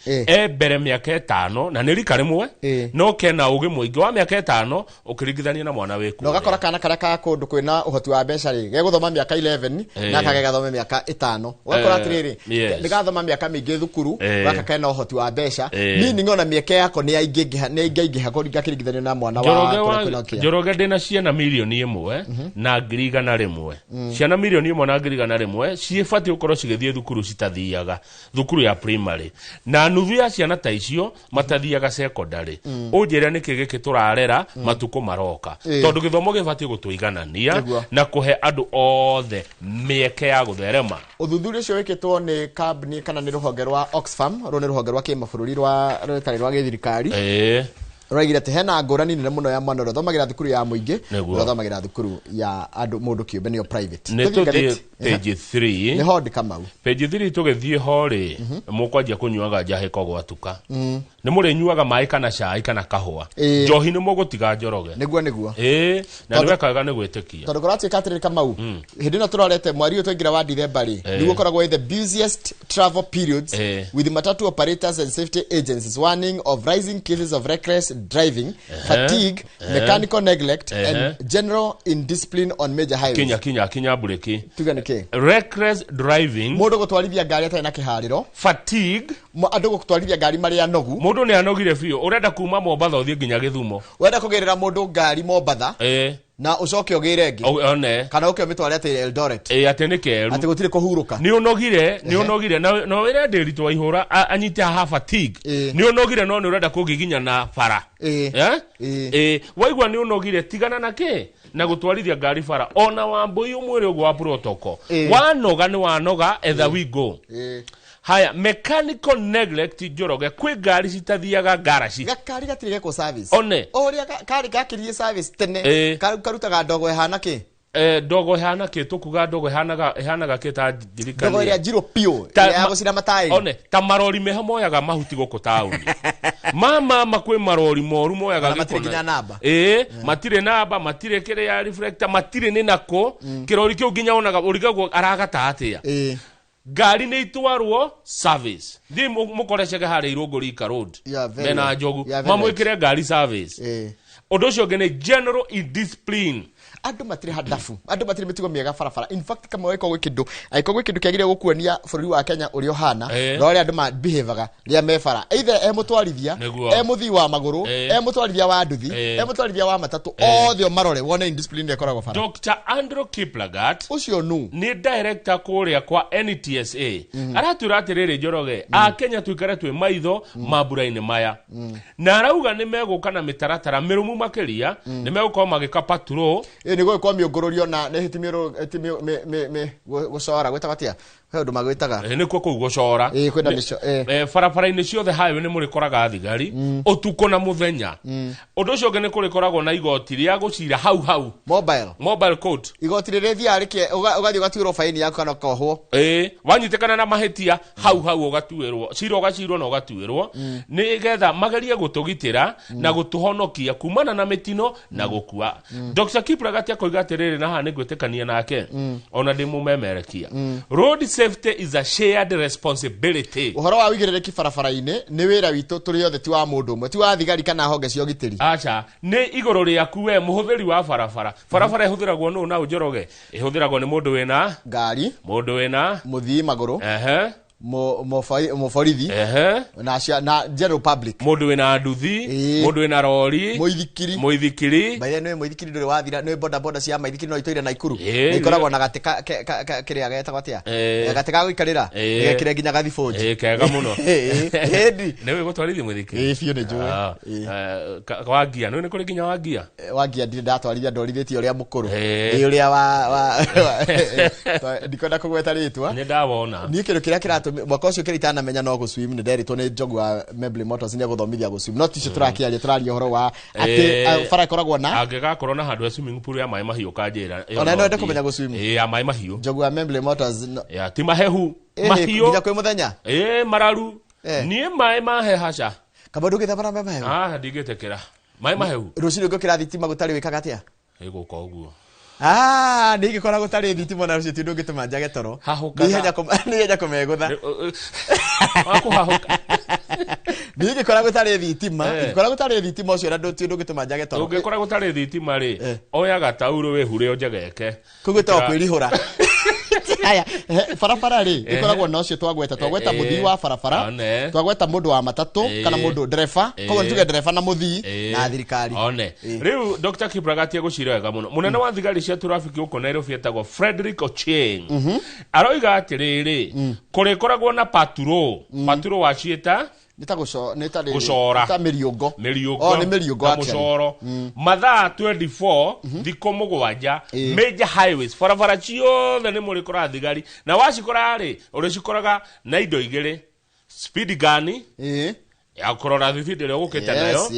mbere miaka 5 na ni rika rimwe no kena ugi muingi wa miaka 5 ukiringithania na mwana weku no gakora kana karia ka kundu kwina uhoti wa mbeca ri geguthoma miaka 11 na kagagathoma miaka 5 wakora atiriri ndigathoma miaka mingi thukuru gaka kana uhoti wa mbeca meaning ona miaka yako ni aingiha kuringithania na mwana wa Njoroge ndina ciana milioni 1 na ngiri 100 ciana milioni 1 na ngiri 100 ciifati ukorwo cigithie thukuru tathiaga thukuru ya primary na nuthu ya ciana ta icio matathiaga secondary unjira niki giki turarera matuko maroka tondu githomo gibati gutuiganania na kuhe andu othe mieke ya gutherema uthuthuria ucio wikitwo ni company kana ni ruhonge rwa Oxfam ro ni ruhonge rwa kimabũrũri rwa rutari rwa githirikari Roigire te hena ngorani nene muno ya mwana ro thomagira thukuru ya muingi ro thomagira thukuru ya andu mundu kiumbe nio private. Ne to page 3 ne hodi kamau page 3 tugethie hori mukwanjia kunyuaga njahe kogwatuka ne muri nyuaga mai kana cai kana kahua njohi ne mugutiga njoroge niguo na niwekaga ne gwitikia tondu korati katiriri kamau hindi na turorete mwari uyu twingira wa December niguo koragwo the busiest travel periods with matatu operators and safety agencies warning of rising cases of reckless driving, fatigue, mechanical neglect and general indiscipline on major highways. Kinya bureki. Tuganike. Reckless driving. Mundu gutwarithia ngari atari na kihariro. Fatigue. Andu gutwarithia ngari mari anogu. Mundu ni anogire biu. Urenda kuma Mombatha uthie nginya Githumo. Urenda kugerera mundu ngari Mombatha. Na ucoke ogire ngi. One. Kana uke mitware ati Eldoret. Atenikeru. Ati gutire kuhuruka. Ni unogire na wira ndirito ihura anyite ha fatigue. Ni unogire no ni urenda kugiginya na bara. Waigwa ni unogire tigana na ke na gutwarithia ngari bara ona wambui umwire ugo wa protocol. Wanoga ni wanoga either we go. Haya, mechanical neglect njoroge kwi ngari citathiaga garaci gakari gatirige ko service one oria kari gakirie service tene karutaga ndogo ehana ki ndogo ehana ki tukuga ndogo ehanaga ki ta dirikani ndogo ya zero pio ya gusira matai one ta marori meha moyaga mahuti goko tauni mama kwi marori moru moyaga gikona matire namba matire kire ya reflector matire ni nako kirori kyo ginya onaga urigagwo aragata atia gari ni itwarwo service ndi mukorecege hari irogorika road mena jogu mamwikire gari service odocio gene general indiscipline andu matire hadafu andu matire mitigo miega farafara in fact kama weko gwikindu aiko gwikindu kiagire gukuonia bururi wa Kenya urio hana no ri andu ma behaviorga ria mefara either mutwarithia muthi wa maguru mutwarithia wa nduthi mutwarithia wa matatu othe marore wona indiscipline ekoragwo fara Dr. Andrew Kiplagat ucio nu ni director kuria kwa NTSA aratura atiriri njoroge a Kenya tuikare twi maitho mabura-ini maya na arauga ni megukana mitaratara mirumu makiria ni megukoma magika patrol ni gwe kwa miongororio na nehitimiro me gocora gwetabatia ndu magwitaga ni kwa kugocora kwenda mico farafara-ini ciothe highway ni muri koraga thigari utuko na muthenya undu ucio ngene kuri koragwo na igoti ria gucira hau mobile court igoti ria thiarike ugathi ugatuirwo faini yako kana kohwo wanyitekana na mahetia hau ugatuirwo cira ugacirwo na ugatuirwo ni getha magerie gutugitira na gutuhonokia kumana na mitino na gukua Dr. Kiplagat akoiga atiriri na ha ni gwitekania nake ona ndimumemerekia road safety is a shared responsibility uhoro wa wigirereki farafara-ini ni wira witu turi othe ti wa mundu umwe ti wa thigari kana honge cio gitiri acha ni igoro riaku we muhuthiri wa farafara ihuthiragwo no na njoroge ihuthiragwo ni mundu wina ngari mundu wina muthii maguru moforithi na general public mundu wina nduthi mundu wina rori muithikiri baile no muithikiri nduri wathira no boda cia maithikiri no itoire na ikuru ikoragwo na gateka kiria geta gwatia gateka guikarira gekire nginya gathiboji kega muno hendi newe gutwarithia muithikiri bio ni njue wagia no ni kuri nginya wagia ndire ndatwarithia ndorithitio uria mukuru uria wa ndikwenda kugweta ritwa ni ndawona ni kindu kiria kiratu mwaka ucio kiritana menya no guswim ni nderitwo ni jogu wa Membley Motors ni guthomithia guswim no ticio turakiaria turaria horo wa ati fara koragwo na angigakorwo na handu swimming pool ya mai mahiu kanjira ona no ende kumenya guswim ya mai mahiu jogu wa Membley Motors ya ti mahehu mahiu nginya kwi muthenya mararu nie mai mahe haca kabandu githabara mai mahehu ndigetekera mai mahehu rucini ngukira thitima gutari wikaga atia iguka uguo ni gikora gutari thitima na rucio ti ndu gituma njage toro ni henya kumegutha wakuhahuka ni gikora gutari thitima gikora gutari thitima ucio na ndu ti ndu gituma njage toro ungikora gutari thitima ri oyaga tauro wehure onjegeke kugwita kwirihura aya farafara ri ikoragwo na ucio twagweta muthii wa farafara twagweta mundu wa matatu kana mundu driver koguo tuge driver na muthii na thirikari riu Dr. Kiplagat gucira wega muno munene wa thigari cia traffic uko Nairobi etagwo Frederick Ochieng aroiga atiriri kuri koragwo na patrol wacieta gucora miriungo ni miriungo mucoro mathaa 24 thiko mugwanja major highways farafara ciothe ni muri kora thigari na wacikora ri uricikoraga na indo igiri speed gun ya kurora thibindi ĩrĩa ũgũkĩte nayo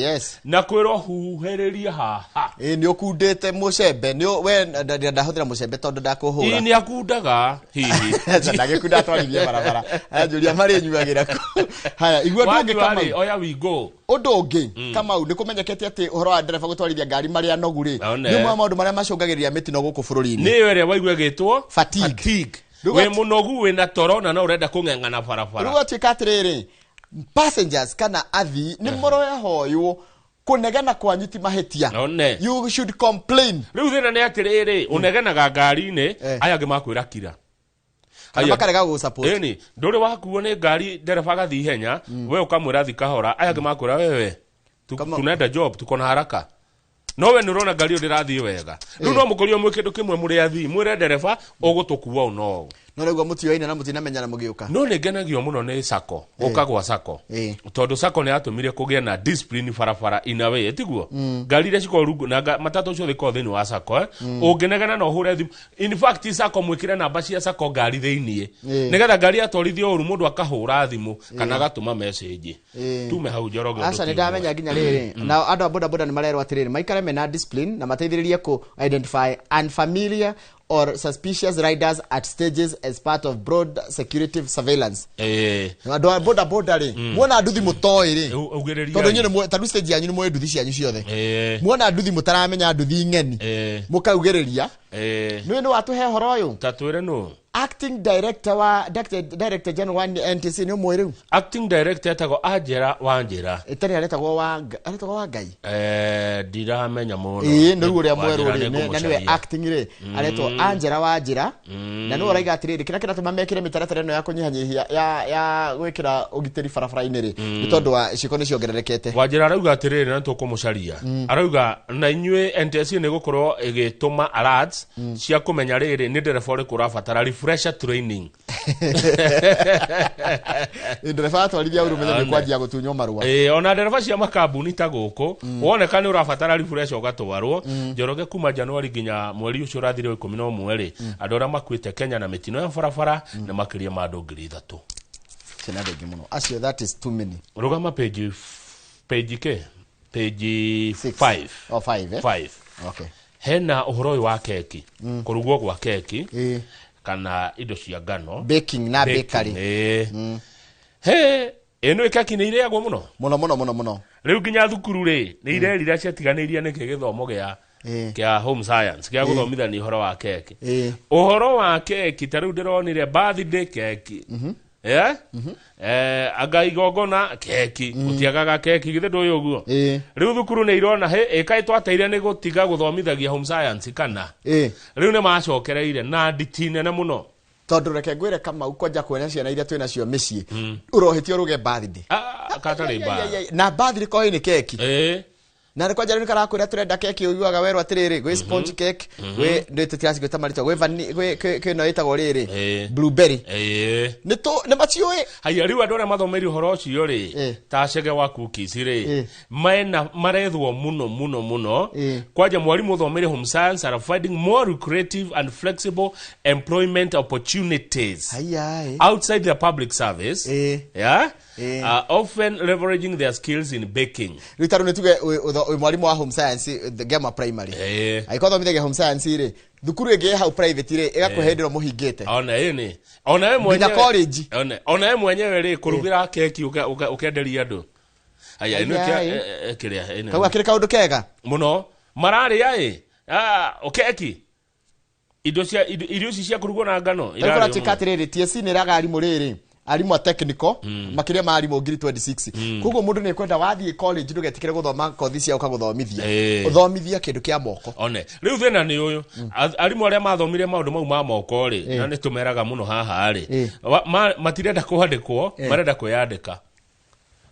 na kwĩrwo huhĩrĩria haha nĩ ũkundĩte mũcembe we ndahũthĩra mũcembe tondũ ndakũhũra nĩ akundaga hihi ndagĩkunda atwarithie barabara anjũria marĩ nyuagĩra ku haya igua ndũngĩ Kamau oya wingo ũndũ ũngĩ Kamau nĩ kũmenyekete atĩ ũhoro wa ndereba gũtwarithia ngari marĩ anogu rĩ nĩ ũmwe wa maũndũ marĩa macũngagĩrĩria mĩtino gũkũ bũrũri-inĩ nĩyo ĩrĩa waigua ĩgĩtwo fatigue we mũnogu wĩna toro na no ũrenda kũng'eng'ana barabara rĩu atuĩka atĩrĩrĩ passengers kana athii nĩ mũroyahoywo kunegena kwanyu ti mahetia you should complain riu thina ni atiriri unegenaga ngari-ini aya angĩ makwĩra kira makarega gũ support ni ndũrĩ wakuo nĩ ngari ndereba gathi ihenya we ukamwĩra thi kahora aya angĩ makwĩra wewe tunaenda job tuko na haraka no we nĩũrona ngari ĩyo ndĩrathiĩ wega rĩu no mũkorio mwĩ kĩndũ kĩmwe mũrĩ athii mwĩre ndereba ũgũtũkua no rĩu mũtioine na mũtinamenyana mũgĩũka no nĩ ngenagio mũno nĩ sako ũka gwa sako tondũ sako nĩ atũmire kũgĩa na discipline barabara in a way tiguo ngari iria cikorwo rungu na matatũ ciothe ikorwo thĩinĩ wa sako ũngĩnegena na ũhũre thimũ in fact sako mwĩkĩre namba cia sako ngari thĩinĩ nĩgetha ngari atwarithio ũru mũndũ akahũra thimũ kana agatũma message tume hau Njoroge aca nĩ ndamenya nginya rĩrĩ na andũ a bodaboda nĩ marerwo atĩrĩrĩ maikare mena discipline na mateithĩrĩrie ku identify unfamiliar or suspicious riders at stages as part of broad security surveillance. Andũ a bodaboda rĩ muona nduthi mũtoĩ rĩ tondũ nyine tandũ stage yanyu nĩ mwe nduthi cianyu ciothe muona nduthi mũtaramenya nduthi ng'eni mũkaugĩrĩria nĩ watũhe horo ũyũ tatwĩre no acting director wa director general wa NTC nĩ ũmwe rĩu acting director etagwo Angela Wanjĩra etari aretagwo wa Ngai ndiramenya mũno nĩ rĩu ũrĩa mwerũ rĩ na nĩwe acting rĩ aretwo Angela Wanjĩra na nĩ ũraiga atĩrĩrĩ kĩrĩa kĩratũma mekĩre mĩtaratara ĩno ya kũnyihanyihia ya gwĩkĩra ũgitĩri barabara-inĩ rĩ nĩ tondũ wa ciĩko nĩ ciongererekete Wanjĩra arauga atĩrĩrĩ na tũkũmũcaria arauga na inyuĩ NTC nĩ gũkorwo ĩgĩtũma alerts cia kũmenya rĩrĩ nĩ ndereba ũrĩkũ ũrabatara refresher training ndereba atwarithia ũru menya nĩ kwanjia gũtunywo marũa ona ndereba cia makambuni ta gũkũ woneka nĩ ũrabatara refresher ũgatwarwo Njoroge kuma Januari nginya mweri ũcio ũrathire 11 rĩ andũ arĩa makuĩte Kenya na mĩtino ya barabara nĩ makĩria ma andũ 3,000 cena ndĩngĩ mũno acio that is too many rũgama page ke page 5 oh 5 okay hena ũhoro wa keki kũrugwo gwa keki kana indo cia ngano baking na bakery eno keki nĩ irĩagwo mũno rĩu nginya thukuru rĩ nĩ irerira ciatiganĩirie nĩkĩ gĩthomo kĩa home science kĩa gũthomithania ũhoro wa keki ũhoro wa keki ta rĩu ndĩronire birthday keki anga igongona keki gũtiagaga keki githĩ ndũĩ ũguo rĩu thukuru nĩ irona ĩkaĩ twateire nĩ gũtiga gũthomithagia home science kana rĩu nĩ macokereire na nditi nene mũno tondũ reke ngwĩre Kamau kwanja kuona ciana iria twĩ nacio mĩciĩ ũrohĩtio ruge birthday katarĩ mbara na birthday koĩ nĩ keki na nĩ kwanja nĩ karakwĩra tũrenda keki ũiguaga werwo atĩrĩrĩ gwĩ sponge cake gwĩ nĩ tũtiracigwĩta marĩtwa gwĩ kwĩno ĩtagwo rĩrĩ blueberry nĩ maciũĩ haya rĩu andũ arĩa mathomeire ũhoro ũcio rĩ ta Chege wa cookies rĩ marethwo mũno kwanja mwarimũ ũthomeire home science are finding more lucrative and flexible employment opportunities outside the public service often leveraging their skills in baking ritaru nituge mwalimu wa home science Gema primary aikothomithia home science rĩ thukuru ĩngĩ hau private rĩ ĩgakũhendera mũhingĩte ona we mwenyewe college ona we mwenyewe rĩ kũrugĩra keki ũkenderia andũ aya ino kĩrĩa kau akĩrĩ kaũndũ kega mũno mararĩa keki irio ici cia kũrugwo na ngano irarĩ atĩrĩrĩ TSC nĩ ĩraga arimũ rĩrĩ arimũ a technical makĩria ma arimũ 26 koguo mũndũ nĩ kwenda wathiĩ college ndũgetikĩre gũthoma kothi cia ũkagũthomithia ũthomithia kĩndũ kĩa moko rĩu thĩna nĩ ũyũ arimũ arĩa mathomire maũndũ mau ma moko rĩ na nĩ tũmeraga mũno haha rĩ matirenda kwandĩkwo marenda kwĩyandĩka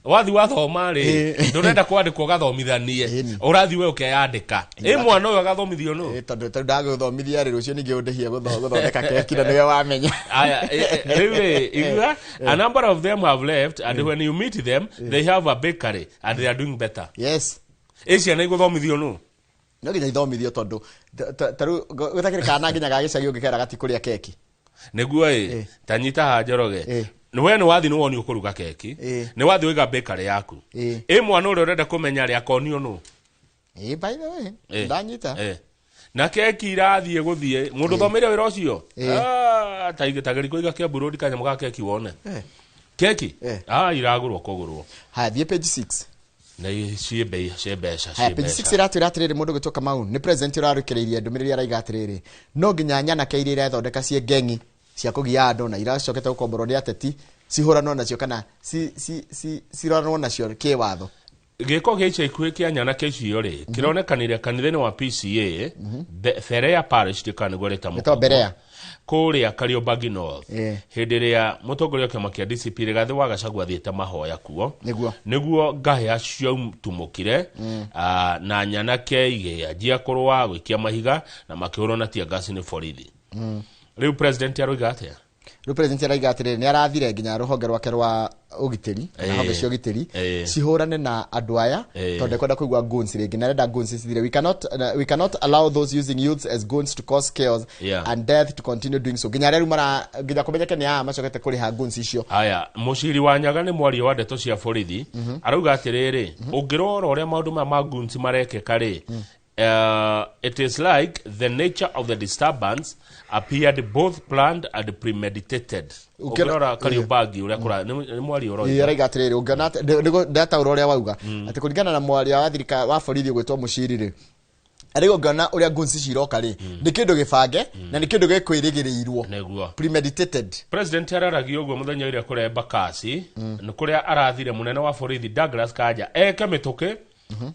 wathi wathoma rĩ ndũrenda kwandĩkwo gathomithanie ũrathi we ũkeyandĩka mwana ũyũ agathomithio no tondũ ndagũthomithia rĩ rũcio ningĩ ũndĩhia gũthondeka keki na nĩwe wamenya rĩu rĩ a number of them have left and when you meet them they have a bakery and they are doing better ciana igũthomithio no no nginya ithomithio tondũ tarĩu gũtakĩrĩ kana nginya gagĩcagi ũngĩkera gati kũrĩa keki nĩguo tanyita ha Njoroge we nĩ wathi nĩ woni ũkũruga keki nĩ wathi ũiga bakery yaku mwana ũrĩa ũrenda kũmenya rĩa konio nũ by the way ndanyita na keki irathiĩ gũthiĩ mũndũ thomeire wĩra ũcio tagĩri kũiga Kiambu Road kanyamũ ga keki wone keki iragũrwo kũgũrwo haya thiĩ page 6 na ciembe page 6 iratwĩra atĩrĩrĩ mũndũ gĩtwo Kamau nĩ president ũrarũkĩrĩirie ndũmĩrĩri araiga atĩrĩrĩ no nginya nyanake iria irathondeka cie ngeng'i cia kũgia andũ na iracokete gũkomborwo nĩ ateti cihũranwo nacio kana ciroranwo nacio kĩwatho gĩko gĩcha ikuhĩ kĩa nyanake icio rĩ kĩronekanire kanitha-inĩ wa PCA Berea Parish nĩguo rĩtamũkwo kũrĩa Kariobangi North hĩndĩ ĩrĩa mũtongoria kĩama kĩa DCP Rigathĩ wa Gachagua athiĩte mahoya kuo nĩguo ngahĩ acio tumũkire na nyanake igĩanjia kũrũa gũikia mahiga na makĩhũrwo na tia gas nĩ borithi rĩu president aroiga atĩa rĩu president araiga atĩrĩrĩ nĩ arathire nginya rũhonge rwake rwa ũgitĩri na honge cia ũgitĩri cihũrane na andũ aya tondũ kwenda kũigua goons rĩngĩ na renda goons cithire we cannot allow those using youths as goons to cause chaos and death to continue doing so nginya rĩu nginya kũmenyeke nĩ macokete kũrĩha goons icio haya mũciri wa Nyaga nĩ mwaria wa ndeto cia borithi arauga atĩrĩrĩ ũngĩrora ũrĩa maũndũ ma goons marekeka rĩ it is like the nature of the disturbance appeared both planned and premeditated. Ukirora Kariobangi uria kura ni mwari oroi. Yaraiga atiriri ungana data uria wauga ati kuringana na mwari wa thirika wa borithi gwetwo mucirire. Arigo ngana uria gunsi ciroka ri ni kindu gibange na ni kindu gikwirigiriirwo premeditated. President araragi uguo muthenya ira kuremba kasi ni kuria arathire munene wa borithi Douglas Kanja eke mituke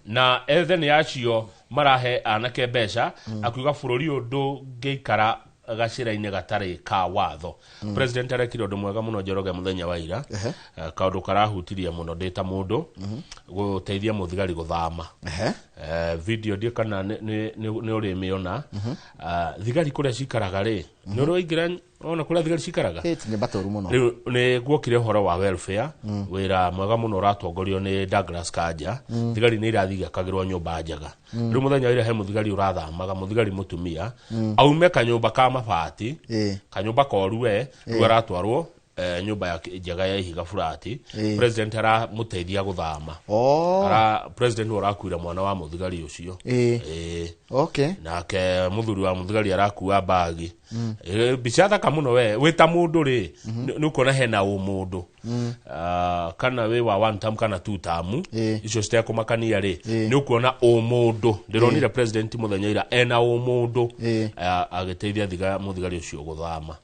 na ethe ni acio marahe anake mbeca akuga bururi undu ngeikara gacira-inĩ gatarĩ ka watho. President arekire ũndũ mwega mũno Njoroge mũthenya wa ira kaũndũ karahutirie mũno ndĩta mũndũ gũteithia mũthigari gũthama video ndĩ kana nĩ ũrĩ mĩona thigari kũrĩa cikaraga rĩ nĩ ũrũingĩra ona kũrĩa thigari cikaraga nĩ batoru mũno nĩ guokire ũhoro wa welfare wĩra mwega mũno ũratongorio nĩ Douglas Kanja thigari nĩ irathigakagĩrwo nyũmba njega rĩu mũthenya ira he mũthigari ũrathamaga mũthigari mũtumia aume kanyũmba ka mabati kanyũmba koru we rĩu aratwarwo nyũmba ya njega ya ihiga furati president aramuteithia guthama president ũrakuira mwana wa mũthigari ũcio okay nake mũthuri wa mũthigari arakuua bagi bica thaka mũno we wita mũndũ rĩ nĩũkuona hena ũmũndũ kana we wa one term kana two term icio citekũmakania rĩ nĩũkuona ũmũndũ ndĩronire president mũthenya ira ena ũmũndũ agĩteithia mũthigari ũcio gũthama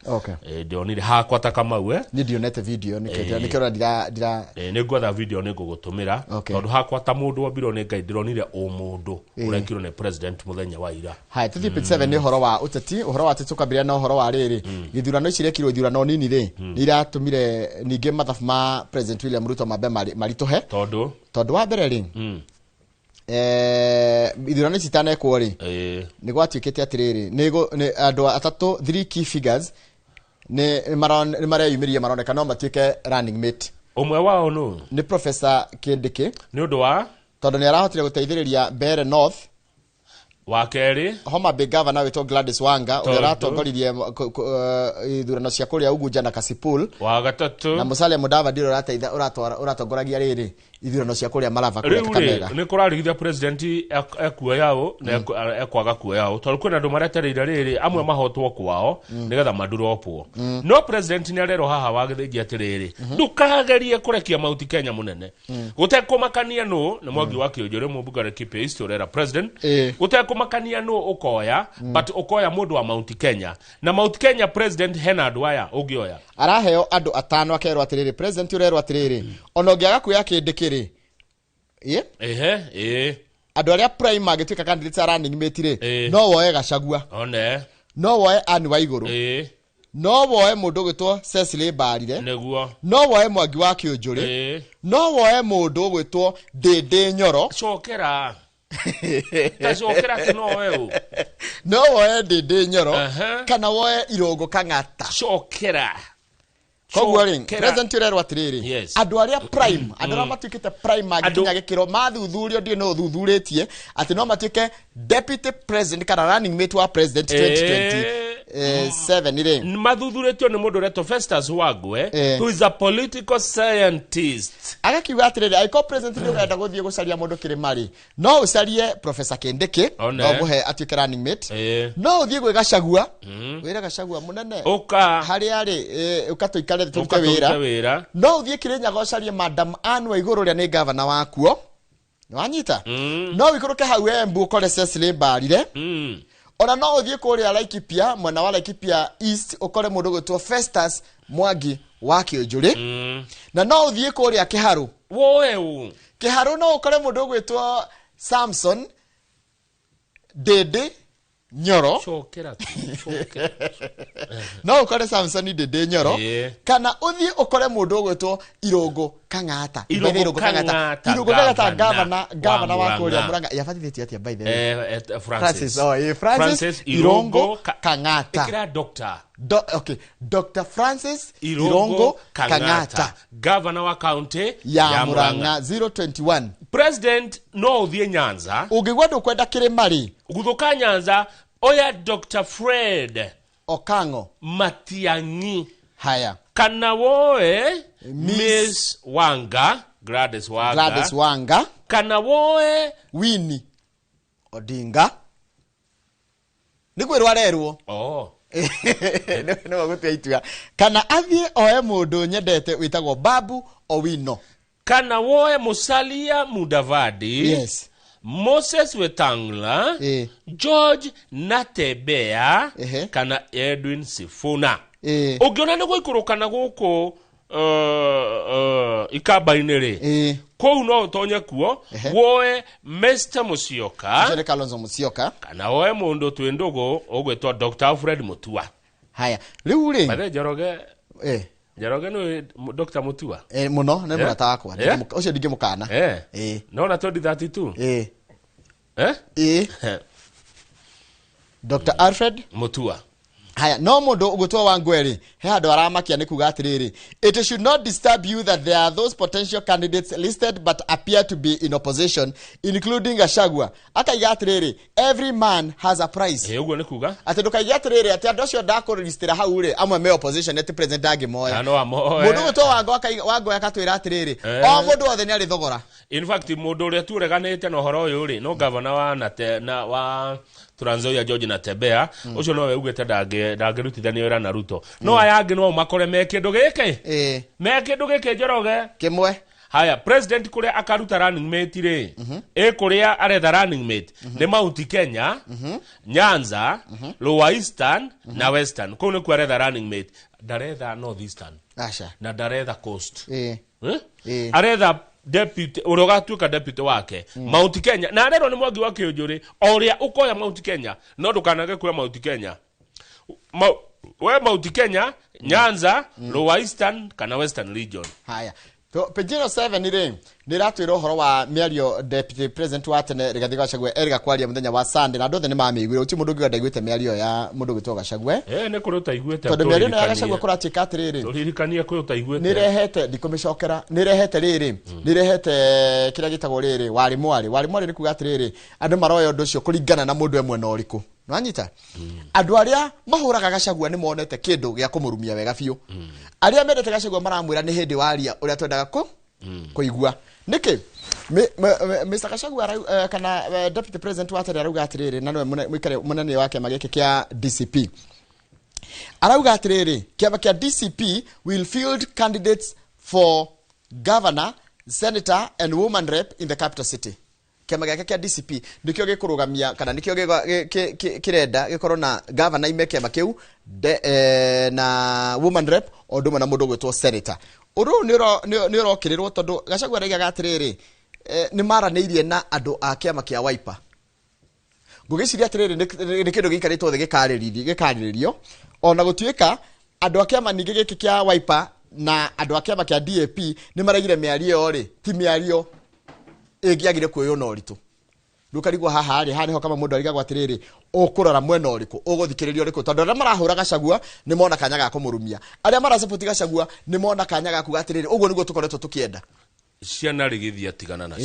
ndĩronire hakwa ta Kamau nĩ ndionete video nĩkĩora ndira nĩngwetha video nĩngũgũtũmĩra tondũ hakwa ta mũndũ wa biro nĩ Ngai ndĩronire ũmũndũ ũrekirwo nĩ president mũthenya wa ira. Hai 37 nĩ ũhoro wa ũteti ũhoro wa tũkambĩrĩria na ũhoro wa rĩrĩ gĩthurano ici rekirwo ithurano nini rĩ nĩ iratũmire ningĩ mathabu ma president William Ruto mabe maritũhe tondũ wa mbere rĩ ithurano ici itanekwo rĩ nĩ gwatuĩkĩte atĩrĩrĩ nĩ andũ atatũ 3 key figures nĩ mareyumĩria maroneka no matuĩke running mate. Ũmwe wao no nĩ Professor Kindiki nĩ ũndũ wa tondũ nĩ arahotire gũteithĩrĩria Mbeere North wa kerĩ Homa Bay governor wetwo Gladys Wanga ũrĩa aratongoririe ithurano cia kũrĩa Ugunja na Kasipul wa gatatũ na Musalia Mudavadi ũratongoragia rĩrĩ ithurano cia kũrĩa Malava kũrĩa Kakamega nĩ kũrarigithia president ekuoyao na ekwaga kuoyao tondũ kwĩna andũ maretereire rĩrĩ amwe mahotwo kwao nĩgetha manduropwo no president nĩ arero haha wa gĩthĩngi atĩrĩrĩ ndukagerie kũrekia Mount Kenya mũnene gũtekũmakania nũ nĩ Mwangi wa Kĩũnjũrĩ mũmbunge Kipe East ũrera president gũtekũmakania nũ ũkoya but ũkoya mũndũ wa Mount Kenya na Mount Kenya president hena andũ aya ũngĩoya araheo andũ atano akerwo atĩrĩrĩ president ũrerwo atĩrĩrĩ ona ũngĩaga kuoya Kindiki andũ arĩa prime magĩtuĩka candidates a running mate rĩ no woe Gachagua no woe Anne Waigũrũ no woe mũndũ gwĩtwo Cecily Mbarire no woe Mwangi wa Kĩũnjũrĩ no woe mũndũ gwĩtwo Ndĩndĩ Nyoro cokera no woe Ndĩndĩ Nyoro kana woe Irũngũ Kang'ata cokera koguo rĩ president ũrerwo atĩrĩrĩ andũ arĩa prime andũ arĩa matuĩkĩte prime magikinya gĩkĩro mathuthurio ndio no thuthurĩtie atĩ no matuĩke deputy president kana running mate wa president 2020 7 ire mathuthuretio ni mundu reto Festus Wagwe who is a political scientist. Agakiuga atiriri aiko president ni urenda guthie gucaria mundu kirimari no ucarie Professor Kindiki no muhe atuike running mate no uthie gwe Gachagua wira Gachagua munene uka hari ari ukatoikare tuke wira no uthie Kirinyaga ucarie Madam Anne Waiguru ria ni governor wakuo wanyita no wikuruke hau Embu ukore Cecily Mbarire ona no uthie kuria Laikipia mwena wa Laikipia East ukore mundu gwitwo Festus Mwangi wa Kionjuri na no uthie kuria Kiharu woe Kiharu no ukore mundu gwitwo Samson Dede Nyoro chokera no ukore Samson Dede Nyoro kana uthie ukore mundu gwitwo Irungu Kang'ata Irungu Kang'ata governor wa kuria Murang'a yafatithitio atia by the way Francis Irungu Kang'ata ikira doctor okay Dr. Francis Irungu Kang'ata governor wa county ya Murang'a 021 president no uthie Nyanza ungigwa ndukwenda Kirimari guthuka Nyanza oya Dr. Fred Okango Matiang'i haya kana woe Miss Wanga Gladys Wanga kana woe Winnie Odinga nikwirwa arerwo no guteitwa kana athie oe mundu nyendete witagwo Babu Owino kana woe Musalia Mudavadi Moses Wetangula George Natembea kana Edwin Sifuna ugiona ni guikurukana guku ikaba-ini ri kou no utonye kuo woe Mr. Musyoka Kalonzo Musyoka kana woe mundu twindugu ugwitwa Dr. Alfred Mutua haya riu ri bathe Njoroge no Dr. Mutua muno ne murata wakwa ucio ndingi mukana no na 2032 Dr. Alfred Mutua haya no mundu ugutwa Wangweri he handu aramakia ni kuga atiriri it should not disturb you that there are those potential candidates listed but appear to be in opposition including Gachagua akaiga atiriri every man has a price uguo ni kuga ati ndukaiga atiriri ati andu acio ndakuristira hau ri amwe me opposition ati president agi moya mundu ugutwa Wangwe akatwira atiriri o mundu othe ni ari thogora in fact mundu uria tureganite no horo uyu ri no governor wa Trans Nzoia George Natembea ucio no we ugete ndangirutithania wira na Ruto no ayangi no makore me kindu giki Njoroge kimwe haya president kuria akaruta running mate ri kuria aretha running mate ni Mount Kenya Nyanza Lower Eastern na Western ko ni ku aretha running mate daretha North Eastern na daretha Coast aretha deputy urogatuka deputy wake Mount Kenya na rero ni Mwangi wa Kionjuri oria ukoya Mount Kenya no ndukanage kuya Mount Kenya we Mount Kenya Nyanza Lower Eastern kana Western region haya pejino 7 ire niratwira horo wa miario deputy president wa tene Rigathi Gachagua eriga kwaria muthenya wa Sunday na ndothe ni mamigwire uti mundu ngwenda igwite miario ya mundu gwitwa Gachagua ni kuruta igwite tondu miario ya Gachagua kuratika atiriri turirikanie kuruta igwite nirehete ndikomicokera nirehete riri nirehete kira gitagwo riri wari mwari ni kuga atiriri andu maroyo undu ucio kuringana na mundu emwe na uriku nwanyita andu aria mahuraga Gachagua ni monete kindu gya kumurumia wega biu aria mendete Gachagua maramwira ni hindi waria uria twendaga kuigua niki Mr. Gachagua kana deputy president wa tare arauga atiriri na no mwikare munene wake mageke kia DCP arauga atiriri kiama kia DCP will field candidates for governor, senator and woman rep in the capital city. Kiama gake kia DCP ndikio gikurugamia kana ndikio kirenda gikorwo na governor ime kiama kiu na woman rep oduma na mundu gwitwo senator. Uru ni rokirirwo tondu Gachagua raiga atiriri ni maraniirie na andu a kiama kia Wiper. Ngugiciria atiriri ni kindu gikaritwo the gikaririo ona gutuika andu a kiama ningi giki kia Wiper na andu a kiama kia DAP ni maraigire miario ri ti miario ingiagire kuyo no ritu ndukarigwa haha ri hariho kama mundu arigagwa atiriri ukurora mwena uriku uguthikiririo riku tondu aria marahura Gachagua ni mona kanya ga kumurumia aria marasupport Gachagua ni mona kanya ga kuga atiriri uguo niguo tukoretwo tukienda ciana rigithia tigana na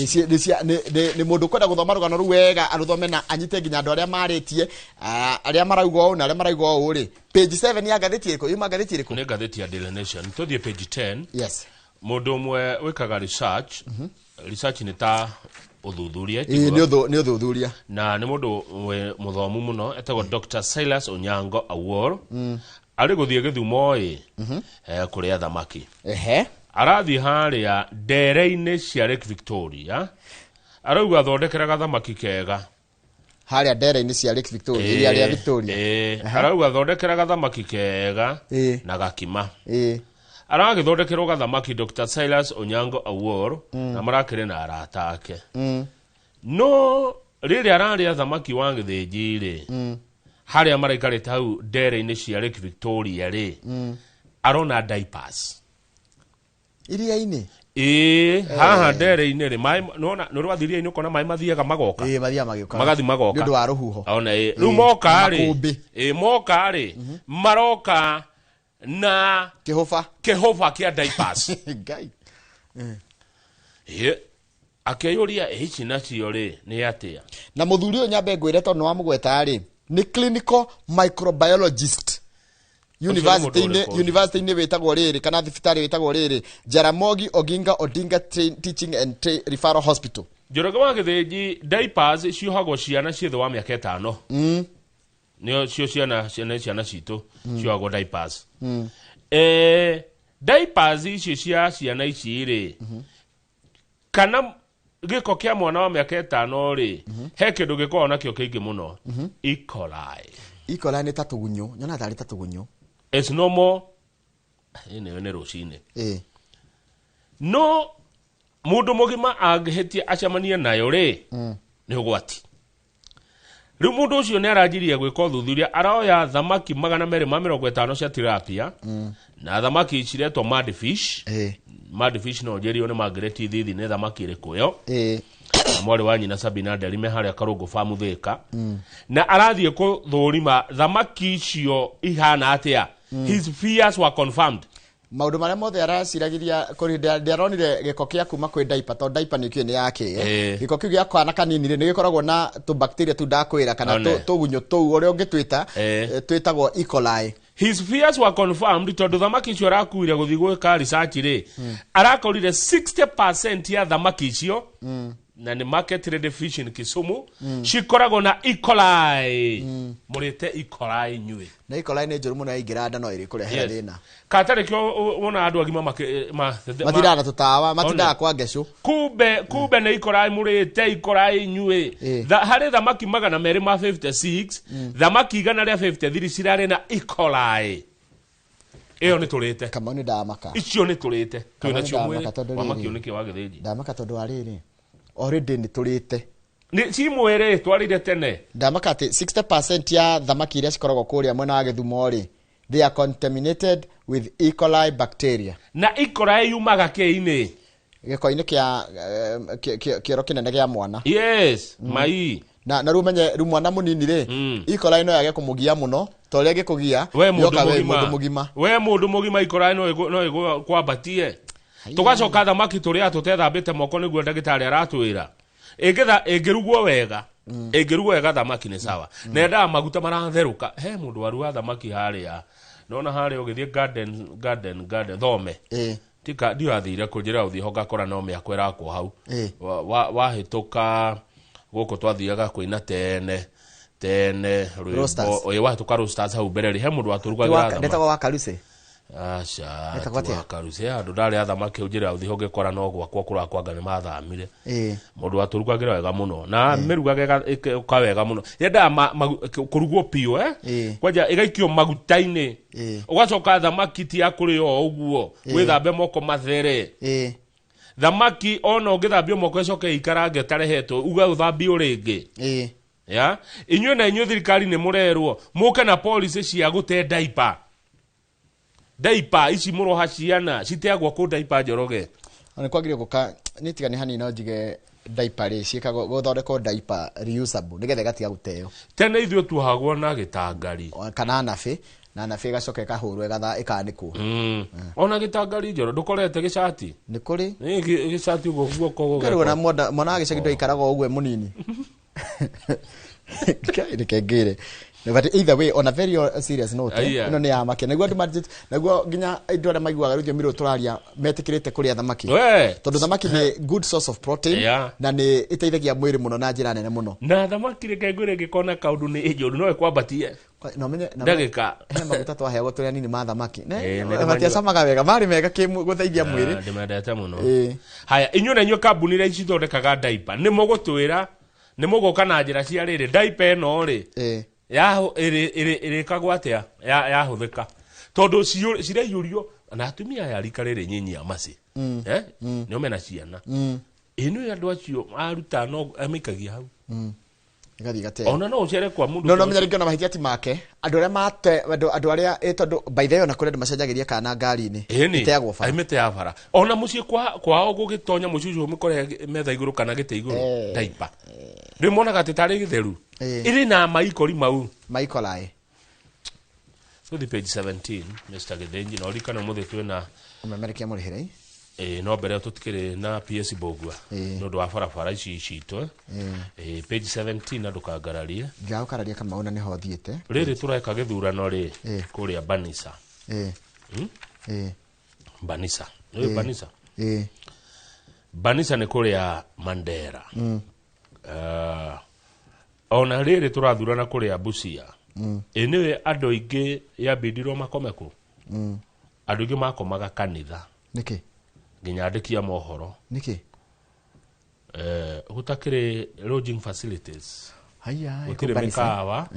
ni mundu kwenda guthoma rugano ru wega aruthome na anyite nginya andu aria maritie aria marauga o na aria marauga o ri page 7 ya gatheti iko yuma gatheti iko ni gatheti ya Daily Nation tuthie page 10 yes mundu mwe wikaga research research ni ta uthuthuria ni uthuthuria na ni mundu muthomu muno etagwo Dr. Silas Onyango Awuor ari guthie githumo kuria thamaki arathi haria ndere-ini cia Lake Victoria arauga thondekeraga thamaki kega haria ndere-ini cia Lake Victoria iria ria Victoria arauga thondekeraga thamaki kega na gakima aragithondekerwo gathamaki Dr. Silas Onyango Awuor na marakire na arata ake no riri araria thamaki wa githinjiri haria maraikarite hau ndere-ini cia Lake Victoria ri arona diapers iria-ini haha ndere-ini ri mai nona no rwathiria ini ukona mai mathiaga magoka mathia magioka magathi magoka ndu wa ruhuho ona ru moka ri moka ri maroka na kehofa kia diapers gai akeyuria ici nacio ri ni atia na muthuri uyu nyambe ngwire tondu wa mugweta ri ni clinical microbiologist university ni wetagwo riri kana thibitari wetagwo riri Jaramogi Oginga Odinga Teaching and Referral Hospital Njoroge wa githinji diapers ciohagwo ciana ciethe wa miaka 5 nio cio ciana citu ciohagwo diapers diapers icio cia ciana ici ri kana giko kia mwana wa miaka 5 ri he kindu gikoo nakio kiingi muno E. coli ni tatugunyo nyona tari tatugunyo it's normal ene rucine no mundu mugima angĩhĩtia acamanie nayo ri ni ugwati riu mundu ucio ni aranjirie gwika uthuthuria aroya thamaki 250 cia tilapia na thamaki ciretwo madfish no jerio ni Margaret Thithi ni thamaki iriku yo mwari wa nyina Sabina Nderime haria Karungu farm Thika na arathie kuthurima thamaki icio ihana atia his fears were confirmed maundu maria mothe araciragiria kurinda ndaronire giko kia kuma kwi diaper to diaper ni kiene yake giko kiu gia kwana kanini ni gikoragwo na tu bacteria tu ndakwira kana tugunyo tu uria ungitwita twitagwo E. coli his fears were confirmed tondu thamaki icio arakuire guthi gwika research ri arakorire 60% ya thamaki icio na ni market ready fish in Kisumu cikoragwo na E. coli murite E. coli nyue na E. coli ni njuru muno ingiranda no iri kurehera thina katare kyo wona andu agima matirana tutawa matinda kwa ngesho kube na E. coli murite E. coli nyue hari thamaki 256 thamaki 153 cirare na E. coli iyo ni turite kama ni ndamaka icio ni turite twina cio mwe wa makioneke wa githinji ndamaka tondu ariri already ni turite ni cimwere twarire tene ndamaka ati 60% ya thamaki iria cikoragwo kuria mwena wa Githumo ri they are contaminated with E. coli bacteria na E. coli yumaga ke-ini giko-ini kiero kinene gia mwana mai na rumenye mwana munini ri E. coli no yage kumugia muno to ria gikugia yoka we mundu mugima E. coli no kwambatie tugacoka thamaki turia tutethambite moko niguo ndagitari aratwira ingirugwo wega thamaki ni sawa nenda maguta maratheruka he mundu waru thamaki haria nona haria ugithie garden thome tika ndio athire kujira uthi hoga kora no miako irakwo hau wahituka guko twathiaga kuina tene rwimbo wahituka roasters hau mbere he mundu waturugagira thamaki ndetagwo wa Karuse karuse andu ndari athamaki ujira uthi hoge kora no gwakwa kurakwaga ni mathamire mundu aturugagira wega muno na mirugage ukawega muno yenda kurugwo pio kwaja igaikio magutaini ugacoka thamaki ti akurio uguo withambe moko mathere thamaki ona ungithambio moko icoke ikarange tarehetwo uga uthambio ringi ya inywe na inywe thirikari ni murerwo muke na policy cia gute diaper ici muroha ciana citeagwo ku diaper Njoroge ani kwagirio guka nitigani hanini njige diaper ri ciikago guthondekwo diaper reusable nigetha gatiga guteo tene ithuĩ tuohagwo na gĩtangari kana nabe na nabe gacoke kahurwe gatha ikanikwo ona gitangari njoro ndukorete gicati ni kuri gicati ugo guoko kero na mwana agicagi ndo ikaraga ogwe munini kai kengire. But either way, on a very serious note, ino ni amake naguo andu marjit naguo ginya indo ara maiguaga rutio miro turaria metikirite kuria thamaki tondu thamaki ni good source of protein na ni iteithagia mwiri muno na njira nene muno na thamaki reke ngure gikona kaundu ni ijoru no kwambatie no menye ndagika he maguta twaheagwo turia nini ma thamaki ne matia camaga wega mari mega guteithia mwiri ndimendete muno haya inyu na inyu kambuni ria icithondekaga diaper ni mugutwira ni mugoka na njira cia riri diaper no ri ya ere kagwa atia ya huthika tondu cireiyurio na atumia ya rika riri nyinyi amasi ni mena ciana inu andu acio aruta no amikagia hau igathi gate ona no ucere kwa mundu no menya ringi na mahiti ati make andu aria mate andu aria tondu by the way ona kure macenjagiria kana ngari ni iteagwo bara aimete ya bara ona mucie kwao gugitonya mucucu mukore metha iguru kana gite iguru diaper rimona gati tari githeru iri na maikori mau maikolai so the page 17 Mr. Gedenji no rikana muthe twena Amerika murihire no mbere tutikire na PS Bogwa no ndo afara ici cito page 17 na ndukangararie ngao kararia kama una ni hothiete riri tureka githurano ri kuria Banisa Banisa no Banisa Banisa ni kuria Mandera ona riri turathurana kuria Busia eniwe andu ingi yabindirwo makomeku andu ingi makomaga kanitha niki nginyandikia mohoro niki gutakire lodging facilities haya gutire mikawa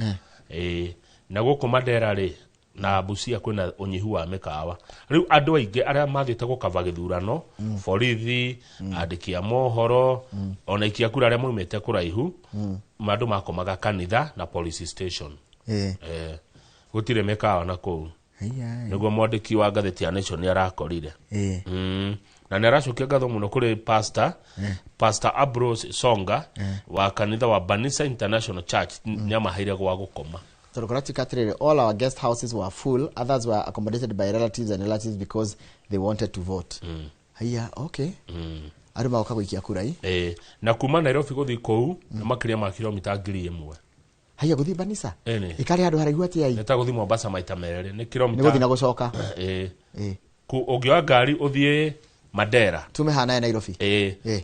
na guku Mandera ri na Busia kwina unyihu wa mikawa riu andu aingi aria mathite gukava githurano borithi andikia mohoro ona ikia kura aria moimete kuraihu mandu makomaga kanitha na police station gutire mikawa na kou niguo mwandiki wa ngatheti ya Nation arakorire na naracokia ngatho muno kuri pastor Ambrose Songa wa kanitha wa Banisa International Church nyamahaire gwa gukoma. So correctly, all our guest houses were full. Others were accommodated by relatives and relatives because they wanted to vote. Haya, okay. Aruma wakaguikia kura hii. Na kuma Nairobi guthi kou na makiria ma kilomita 1,000. Haya guthi Banisa. Ikari handu haraihu atia hii. Neta guthi Mombasa maita merere ni kilomita. Ni guthi na gucoka. Ku ogioa ngari uthie Mandera. Tumehana Nairobi.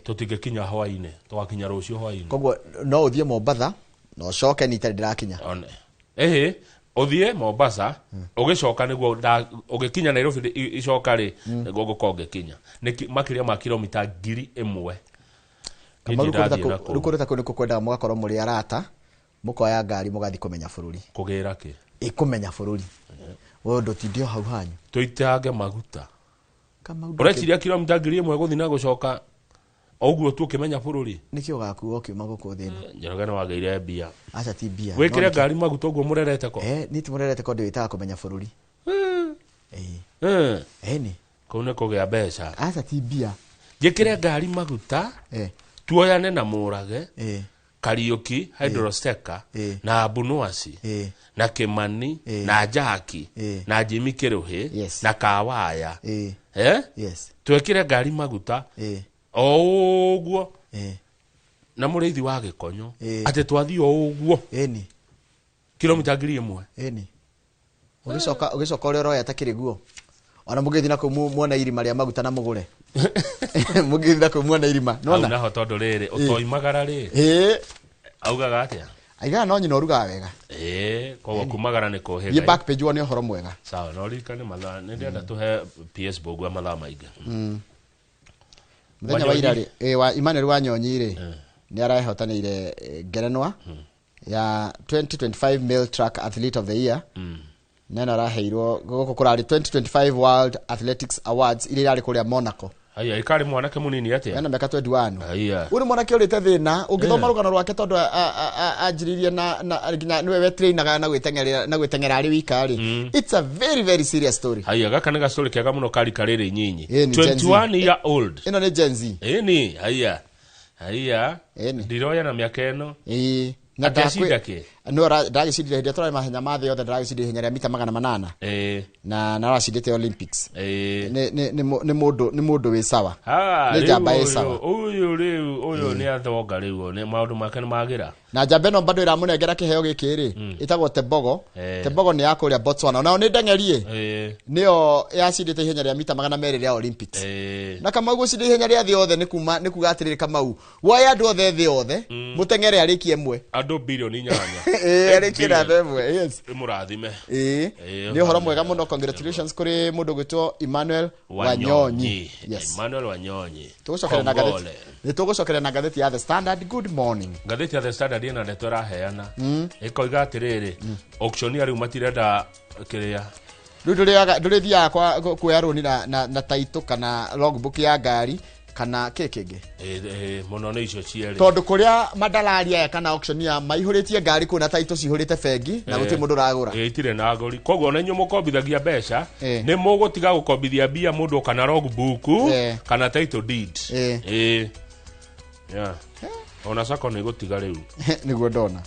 Tutingekinya hwaine. Twakinya rucio hwaine. Koguo no uthie Mombasa no coke ni tari ndirakinya. Uthie Mombasa ugicoka niguo ugikinya Nairobi icoka ri niguo gukonge kinya ni makiria ma kilomita 1,000 rukureta ko niko kwenda mugakorwo muri arata mukoya ngari mugathi kumenya bururi kugira ki ikumenya bururi wo ndo tindio hau hanyu tuitange maguta ureciria kilomita 1,000 guthi na gucoka oguo tu kimenya bururi nikio gakuo kiuma guku thina njorogana wageire bia acha ti bia wekire ngari maguta oguo murerete ko ni ti murerete ko ndio itaga kumenya bururi ni kone kugia mbeca acha ti bia ngikire ngari maguta tuoyane na Murage Kariuki Hydrosteka na Abunuasi na Kimani na Jaki na Jimmy Kiruhi na Kawaya twekire ngari maguta oguo na mureithi wa Gikonyo ate twathi oguo kilomita 1,000 ugicoka uri roya takiri guo ona mugithi na ku muona irima ria maguta na mugure mugithi na ku muona irima nona na hotondo riri utoimagara ri augaga atia aiga no nyina oruga wega kwa kumagara ni ko hega ye back page one horo mwega sawa no rikane matha ni ndenda tuhe PS Bogwa matha maingi muthenya wa irari wa Emmanuel Wanyonyi ri ni arahotanire ngerenwa ya 2025 male track athlete of the year nena raheirwo goko kurari 2025 World Athletics Awards ile yari kuria Monaco. Haya ikari mwanake munini atia yana miaka 21 haya uri mwanake urite thina ungithoma rugano rwake tondu ajiririe na niwe we trainaga na gwitengera ari wikari it's a very very serious story. Haya gaka ni ga story kiaga muno kari karire nyinyi 21 year old ino ni Gen Z ni haya ndiroya na miaka eno na no ndagicindire hindi tore mahenya mathe yothe ndagicindire ihenya rĩa mita 800 na naracindite Olympics ni mundu wi sawa ni jamba ĩ sawa uyu ni athonga riu ni maundu make ni magira na jamba no bado iramunengera kiheo giki ri itagwo Tebogo ni yakuria Botswana nao ni ndengerie nio yacindite ihenya rĩa mita 200 rĩa Olympics na kama uguo cindire ihenya rĩa thĩ yothe ni kuga atiriri Kamau woya andu othe thĩ yothe mutengere ariki emwe andu bilioni 8 ariki na emwe yes murathime ni horo mwega muno congratulations kuri mundu gwitwo Emmanuel Wanyonyi yes Emmanuel Wanyonyi tugucokera na gatheti ya The Standard. Good morning. Gatheti ya The Standard ina ndeto raheana ikoiga atiriri auctioneer riu matirenda kiria nduri thia kwa roni na taito kana logbook ya ngari kana kekege muno ni icio ciere tondu kuria madalaria kana auctioneer maihuritie ngari kuna taito cihurite bengi na guti mundu ragura itire na aguri koguo na nyumo kombithagia mbeca ni mugutiga gukombithia bia mundu kana logbook kana title deed yeah ona sako ni gutiga riu niguo ndona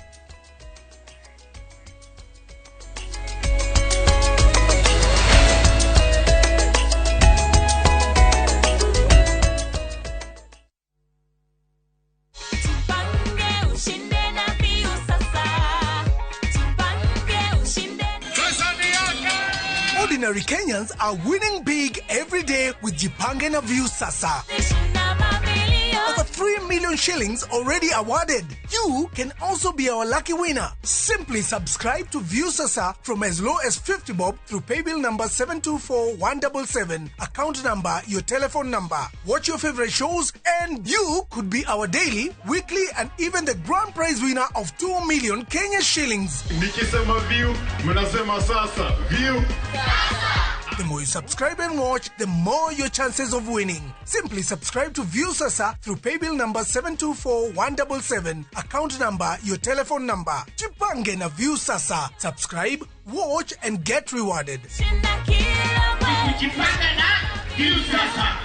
Ordinary Kenyans are winning big every day with Jipange na View Sasa. Over 3 million shillings already awarded. You can also be our lucky winner. Simply subscribe to View Sasa from as low as 50 bob through paybill number 724-177, account number, your telephone number. Watch your favorite shows and you could be our daily, weekly and even the grand prize winner of 2 million Kenya shillings. Nikisema View, mnasema Sasa. View Sasa. The more you subscribe and watch, the more your chances of winning. Simply subscribe to View Sasa through paybill number 724-177, account number, your telephone number. Jipange na View Sasa. Subscribe, watch and get rewarded. Jipange na View Sasa.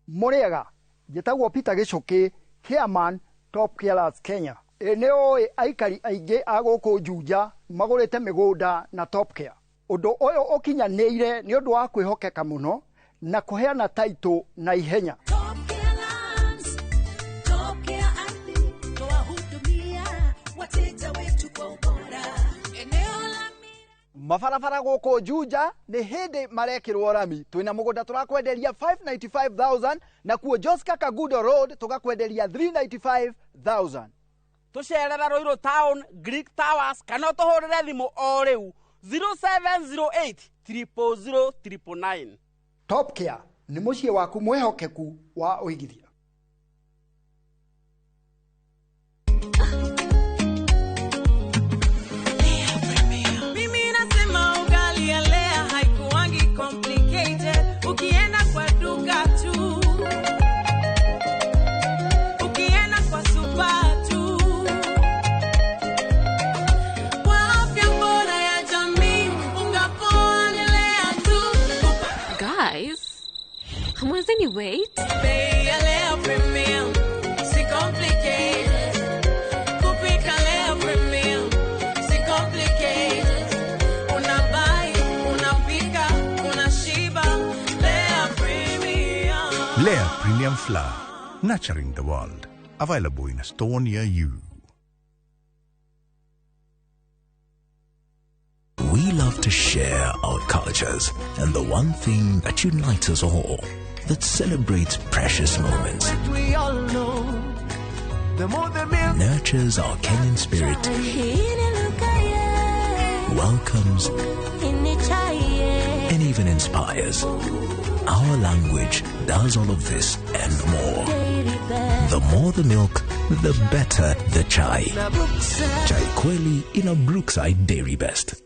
Muriega, jetagwo Peter Gichuki, chairman Top Carers Kenya. Eneo aikari aige agoko Juja magurite migunda na Top Care. Undu uyu ukinyanire ni undu wa kwihokeka muno na kuheana title na ihenya. Mafarafara goko Juja ni hindi marekirwo rami. Twina mugunda turakwenderia 595,000 na kuo Joska Kagudo Road tugakwenderia 395,000. Tucerera Roiro Town, Greek Towers, kana tuhurire thimu o riu 0708 000 999. Top Care ni mucie waku mwehokeku wa uigithia. Hamwezeni wait? Lea Premium Flour, nurturing the world. Available in a store near you. We love to share our cultures, and the one thing that unites us all, that celebrates precious moments, we all know, the more the milk, nurtures our Kenyan spirit, welcomes, and even inspires. Our language does all of this and more. The more the milk, the better the chai. Chai Kweli in a Brookside Dairy Best.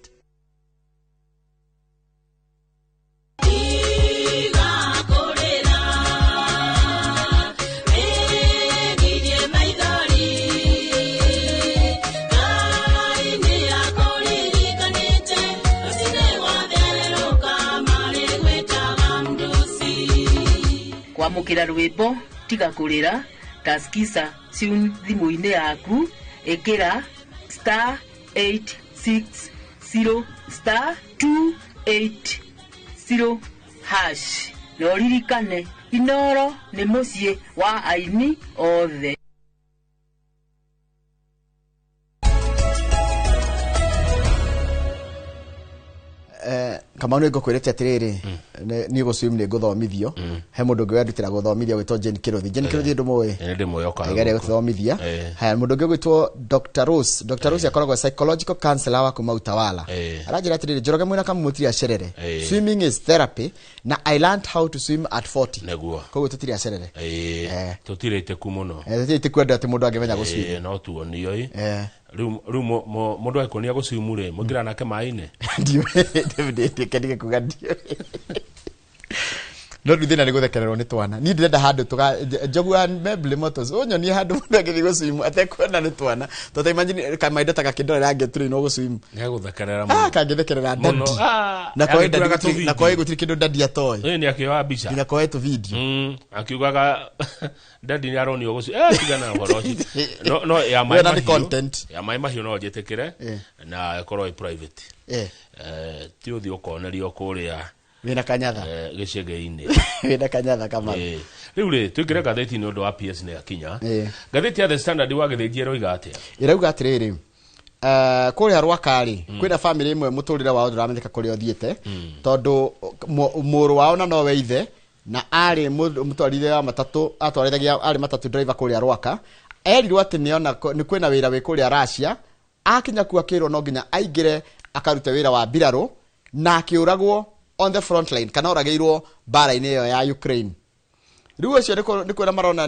kwamukira rwimbo tiga kurira taskiza tune thimu-ini yaku ekira *860 *280 hash no ririkane Inoro nĩ mũciĩ wa aini othe. Kama nĩ ngũkwĩrĩte atĩrĩrĩ nĩ gũswim nĩ ngũthomithio he mũndũ ũngĩ wendutĩra gũthomithia gwĩtwo Jane Kirothi. Jane Kirothi ndũmũĩ? Ndĩmũĩ gũthomithia. Haya mũndũ ũngĩ gwĩtwo Dr. Rose. Dr. Rose akoragwo psychological counselor wa kuma Utawala. Aranjĩra atĩrĩrĩ Njoroge mwĩna kamũtiri acerere. Swimming is therapy na I learned how to swim at 40. Neguo. Koguo tũtirĩ acerere. Tũtirĩte ku mũno. Tũtirĩte ku andũ atĩ mũndũ angĩmenya gũswim. No tuonio Rĩu mũndũ akuonia gũswimu rĩ mũngira nake maĩ-inĩ. Kendige kuga ndio. No nduthina nĩ gũthekererwo nĩ twana. Ni ndĩrenda handũ Njogua Meble Motors ũnyonie handũ mũndũ angĩthiĩ gũswimu atekuona nĩ twana. Tota imagine kama indo takakindora angetũrĩ no gũswimu. Nĩ gũthekerera mũno. Kangĩthekerera dadi. Na kwa hiyo gũtirĩ kĩndũ dadi atoĩ. Nĩ akĩoya mbica. Nginya kwa tu video. Akiugaga dadi nĩ aronio gũswimu. Tigana ũhoro ũcio. No ya maĩ content. Ya maĩ mahiũ no njetekere na ĩkorwo private. Ti ũthiĩ ũkonerio kũrĩa wĩna kanyatha gĩcege-inĩ wĩna kanyatha kama rĩu rĩ twĩkĩre ngathĩti nĩ ũndũ wa PS nĩ akinya ngathĩti ya The Standard wagĩthĩnjie roiga atĩa ĩrauga atĩrĩrĩ kũrĩa Rwaka-rĩ kwĩna family ĩmwe mũtũrĩre wao ndũramenyeka kũrĩa ũthiĩte tondũ mũrũ wao na nowe ithe na arĩ mũtwarithia wa matatũ atwarithagia arĩ matatũ driver kũrĩa Rwaka erirwo atĩ nĩ kwĩna wĩra wĩ kũrĩa Russia akinya kuo akĩrwo no nginya aingĩre akaruta wĩra wa mbirarũ na akĩũragwo on the front line kana oragĩirwo bara-inĩ ĩyo ya Ukraine. Rĩu ũcio nĩ kwĩra marona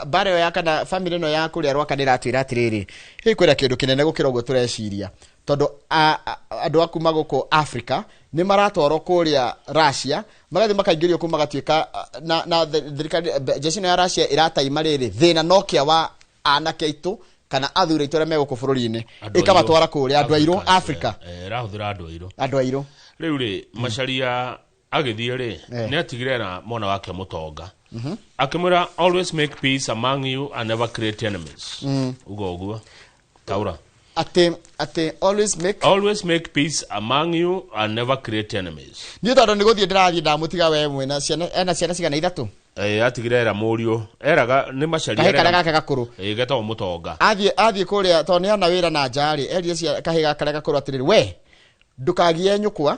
bara ĩyo ya kana family ĩno ya kũrĩa Rwaka nĩratwĩra atĩrĩrĩ kwĩna kĩndũ kĩnene gũkĩra ũguo tũreciria tondũ andũ aku magũkũ Africa nĩ maratwarwo kũrĩa Russia magathiĩ makaingĩrio kuo magatuĩka na thirikari jeshi ya Russia ĩrataima rĩrĩ thĩna no kĩa wa anake aitũ kana athuri aitũ arĩa megũkũ bũrũri-inĩ ĩkamatwara kũrĩa andũ airũ Africa ĩrahũthĩra andũ airũ rĩu rĩ Macharia agĩthiĩ rĩ nĩ atigire na mwana wake Mũtonga akĩmwĩra always make peace among you and never create enemies uguo taura ati always make peace among you and never create enemies niĩ tondũ nĩ gũthiĩ ndĩrathiĩ ndamũtiga we mwena ciana cigana ithatũ atigire era mũriũ eraga nĩ Macharia kahĩka gake gakũrũ getagwo Mũtonga athiĩ kũrĩa tondũ nĩ ana wĩra na njarĩ erie kahĩka karĩa gakũrũ atĩrĩrĩ we ndukagie nyũkwa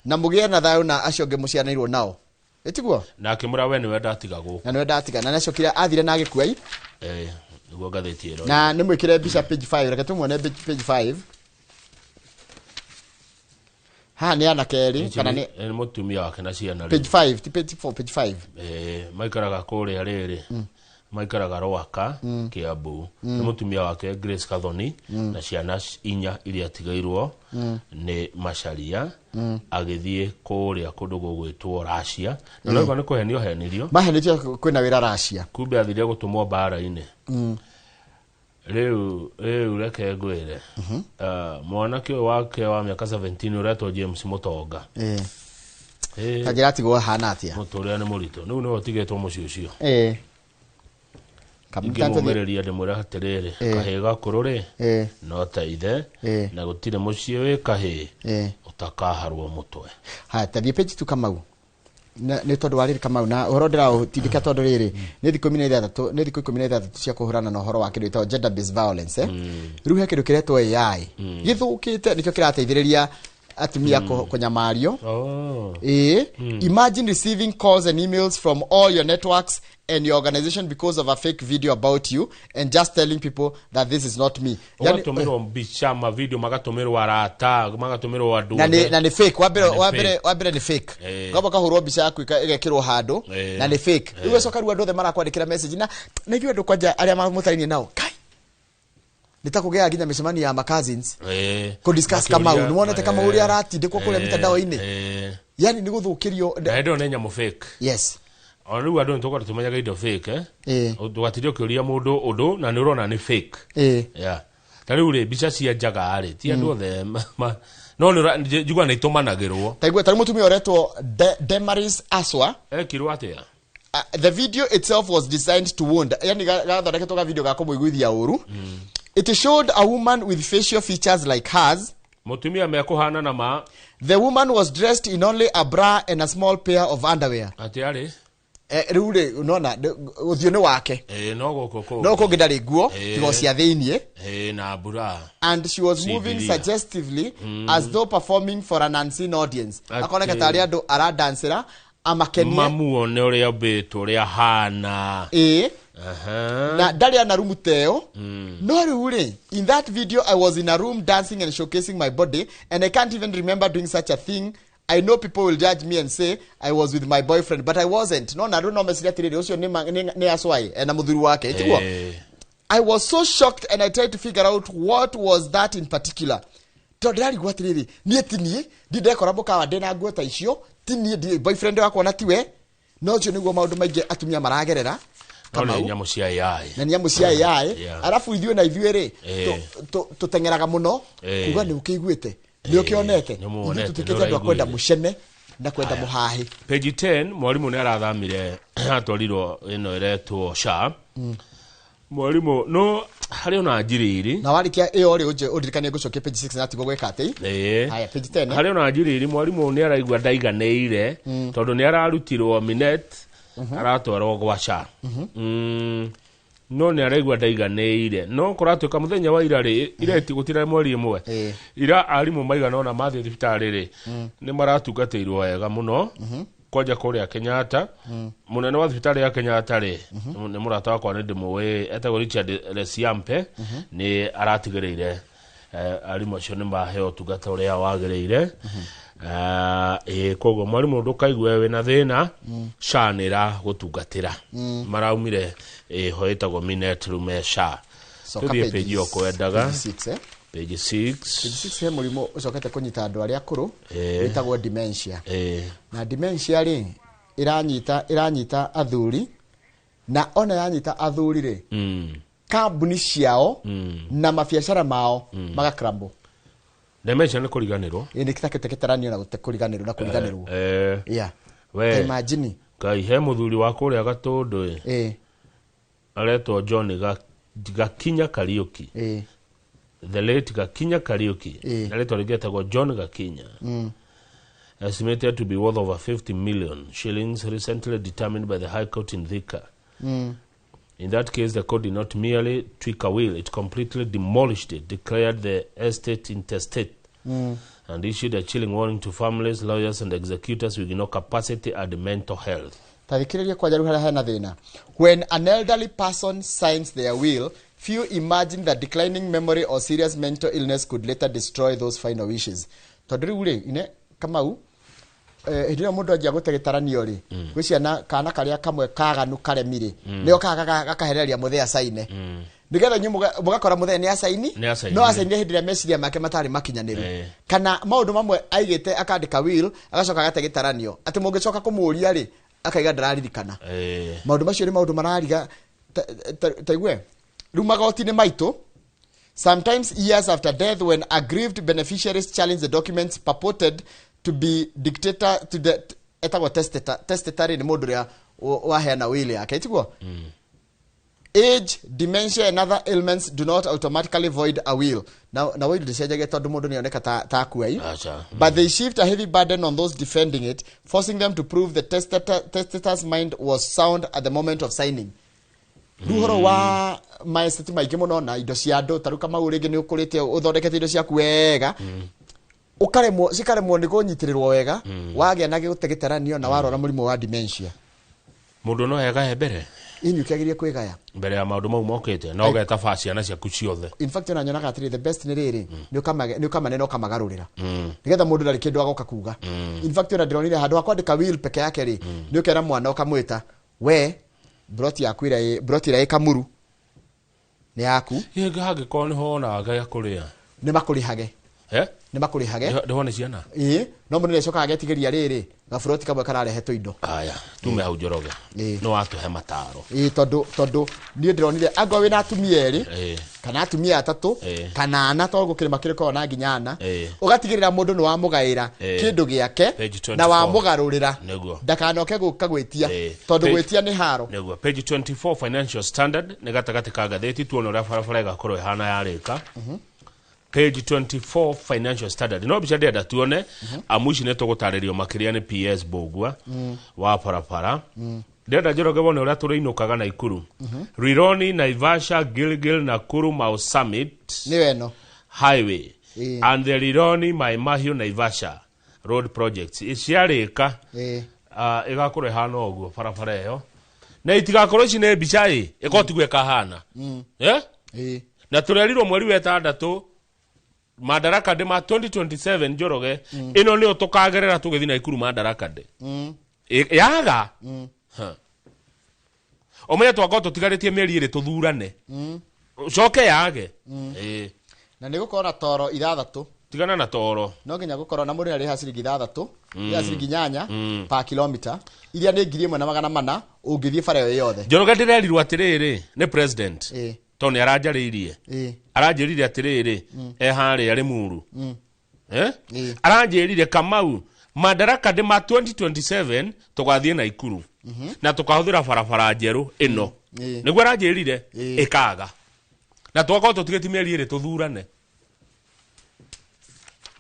na mũgĩe na thayũ na acio angĩ mũcianairwo nao ĩtiguo na akĩmũra we nĩwe ndatiga gũkũ na nĩwe ndatiga na nĩacokire athire na agĩkuai nĩguo ngathĩti ĩro na nĩ mwĩkĩre mbica page 5 reke tũmuone page 5 ha nĩ ana kerĩ kana nĩ mũtumia wake na ciana page 5 ti page 4 page 5 maikaraga kũrĩa rĩrĩ maikaraga Rwaka Kiambu nĩ mũtumia wake Grace Kathoni na ciana inya iria atigairwo nĩ Macharia agĩthiĩ kũrĩa kũndũ gũgwĩtwo Russia na no nĩ kũhenio henirio mahenĩtio kwĩna wĩra Russia kumbe athire gũtũmwo bara-inĩ rĩu reke ngwĩre mwanake ũyũ wake wa mĩaka 17 ũretwo James Mũtonga kanjĩra atigwo hana atĩa mũtũrĩre nĩ mũritũ rĩu nĩwe ũtigĩtwo mũciĩ ũcio ingĩmũmĩrĩria ndĩmwĩra atĩrĩrĩ kahĩ gakũrũ rĩ no ta ithe na gũtirĩ mũciĩ wĩ kahĩ ũtakaharwo mũtwe haya tathiĩ page 2 Kamau nĩ tondũ wa rĩrĩ Kamau na ũhoro ndĩraũtindĩka tondũ rĩrĩ nĩ thikũ 16 cia kũhũrana na ũhoro wa kĩndũ gĩtagwo gender based violence rĩu he kĩndũ kĩretwo AI gĩthũkĩte nĩkĩo kĩrateithĩrĩria atumia kũnyamario imagine receiving calls and emails from all your networks and your organization because of a fake video about you and just telling people that this is not me magatumĩrwo mbica ma video magatumĩrwo arata magatumĩrwo andũ na nĩ fake wambere nĩ fake ngamba kahũrwo mbica yaku igekĩrwo handũ na nĩ fake rĩu ũcoka rĩu andũ othe marakwandĩkĩra message na nĩguo andũ kwanja arĩa mamũtarainie nao kai nitakugea nginya mĩcemanio ya cousins ko discuss Kamau nĩ wonete kama ũrĩa aratindĩkwo kũrĩa mitandao-inĩ yani nĩ gũthũkĩrio na ndo nenya mu fake yes o rĩu andũ nĩtũkorwo tũmenyaga indo fake tũgatirio kĩũria mũndũ ũndũ na nĩ ũrona nĩ fake ta rĩu rĩ mbica cia njaga rĩ ti andũ othe no njigua nĩ itumanagĩrwo taigua ta mũtumia ũretwo Demaris Aswa ekirwo atĩa the video itself was designed to wound. Yani gathondeketwo ga video ga kumuiguithia uru. It showed a woman with facial features like hers. Mutumia mekuhana na ma. The woman was dressed in only a bra and a small pair of underwear. Atiari? Rure unaona uthione wake. No goko. No ko ngidari guo tigo cia thiinie. Na bra. And she was moving suggestively as though performing for an unseen audience. Akoneka tari andu ara dancera amakenie. Mamuone uria beto uria hana. Na ndari ana room teo. No rure. In that video I was in a room dancing and showcasing my body and I can't even remember doing such a thing. I know people will judge me and say I was with my boyfriend, but I wasn't. No, I don't know mesiri atiri ucio ni aswai na muthuri wake. Itiguo. I was so shocked and I tried to figure out what was that in particular. Tondari gwatiriri nie tinie ndidekora boka wade na guota icio tinie di boyfriend wako na tiwe no ucio niguo maundu maingi atumia maragerera kama nyamu cia yai na nyamu cia yai arafu ithuĩ na ithuĩ ri tutengeraga muno kuga ni ukiguite ni ukionete tutikete andu akwenda mucene na kwenda muhahi. Page 10 mwalimu ni arathamire atwarirwo ino iretwo SHA. Mwalimu no hari ona njiriri na warikia iyo ri udirikanie gucokia page 6 na tigo gweka ati haya page 10 hari ona njiriri mwalimu ni araigwa ndaiganeire tondu ni ararutirwo Minet aratwarwo gwa SHA. No ni araigwa ndaiganeire no kuratuka muthenya wa ira ri ireti gutira mweri imwe ira arimu maigana ona mathi thibitari ri ni maratugateirwo wega muno koja kuria Kenyatta munene wa thibitari ya Kenyatta ri ni murata wakwa ni ndimuwe etagwo Richard Lesiampe ni aratigereire arimu acio ni maheo tugata uria wagereire. Kogo mwalimu ndukaigwe we na thina shanira gutungatira maraumire hoetagwo Minet rume SHA. Tuthie page yo kwendaga page 6 he murimo ucokete kunyita andu aria akuru witagwo dementia. Na dementia ri iranyita athuri na ona yanyita athuri ri kambuni ciao na mabiacara mao magakrambo. Dementia ni kuriganirwo ni kitaketeketeranio na kuriganirwo na kuriganirwo we imagine kai he muthuri wa kuria gatundu aretwo John Gakinya Kariuki the late Gakinya Kariuki aretwo rigetagwo John Gakinya estimated to be worth over 50 million shillings recently determined by the High Court in Thika. In that case, the court did not merely tweak a will, it completely demolished it, declared the estate intestate, and issued a chilling warning to families, lawyers, and executors with no capacity and mental health. When an elderly person signs their will, few imagine that declining memory or serious mental illness could later destroy those final wishes. Kamau hidira mundu ajia gutegetaranio ri gwiciana kana karia kamwe kaganu karemire nio gakahereria muthea saine nigetha nyu mugakora muthea ni asaini no asaini hidira meciria make matari makinyaniru kana maundu mamwe aigite akandika will agacoka gategetaranio ati mungicoka kumuria ri akaiga ndararirikana maundu macio ni maundu marariga taigwe rumagoti ni maitu. Sometimes years after death, when aggrieved beneficiaries challenge the documents purported to be dictator to the etago testator ni mundu ria waheana will yake itiguo. Age, dementia and other ailments do not automatically void a will. Now will decision tondu mundu ni oneka ta kuai, but they shift a heavy burden on those defending it, forcing them to prove the testator's mind was sound at the moment of signing. Ruhoro wa maestati maige muno na indo cia andu taruka maurege ni ukurite uthondekete indo cia kuwega ukaremwo cikaremwo ni kunyitirirwo wega wagĩa na gutegeteranio na warora murimu wa dementia. Mundu no yega mbere inyu kiagirie kwigaya mbere ya maundu mau mokete no geta facia na ciaku ciothe. In fact na nyonaga atiri the best ni riri ni ukamane no kamagarurira nigetha mundu ndari kindu agoka kuga. In fact na ndironire handu akwandika will peke yake ri ni ukera mwana ukamwita we broti yakwira broti ira ikamuru ni yaku yega hage koni hona aga yakuria ni makurihage nĩ makũrĩhage ndĩwone ciana no mũndũ nĩacokaga agetigeria rĩrĩ gaburoti kamwe kararehetwo indo aya tume hau Njoroge no watũhe mataro tondũ niĩ ndĩronire angwa wĩna atumia erĩ kana atumia atatũ kana ana to gũkĩrĩma kĩrĩkorwo na nginya ana ũgatigĩrĩra mũndũ nĩ wamũgaĩra kĩndũ gĩake na wamũgarũrĩra ndakanoke gũka gwĩtia tondũ gwĩtia nĩ haro nĩguo page 24 financial standard nĩ gatagatĩ ka ngathĩti tuone ũrĩa barabara ĩgakorwo ĩhana yarĩka page 24 financial standard no bicha ndenda tuone amuici nĩ tũgũtarĩrio makĩria nĩ PS Bogwa wa parapara ndenda Njoroge wone ũrĩa tũrĩinũkaga Naikuru Rironi Naivasha Gilgil Nakuru Mau Summit nĩweno highway and the Rironi Mai Mahiu Naivasha road projects iciarĩka ĩgakorwo ĩhana ũguo barabara ĩyo na itigakorwo ici nĩ bicha ĩkotigwe kahana na tũrerirwo mweri wa 6 Madaraka de ma 2027 Njoroge ino nĩyo tũkagerera tũgĩthiĩ Naikuru Madaraka de yaga omenye twakorwo tũtigarĩtie mĩeri ĩrĩ tũthurane coke yage na nĩ gũkorwo na toro 6 tigana na toro no nginya gũkorwo na mũndũ arĩha ciringi 6 ya ciringi 8 pa kilomita iria nĩ 1,400 ũngĩthiĩ bara ĩyo yothe Njoroge ndĩrerirwo atĩrĩrĩ nĩ president toni aranjarĩirie aranjĩrire atĩrĩrĩ harĩa Limuru aranjĩrire Kamau Madaraka de ma 2027 tũgathiĩ Naikuru na tũkahũthĩra barabara njerũ ĩno nĩguo aranjĩrire ĩkaga na twakorwo tũtigĩti mĩeri ĩrĩ tũthurane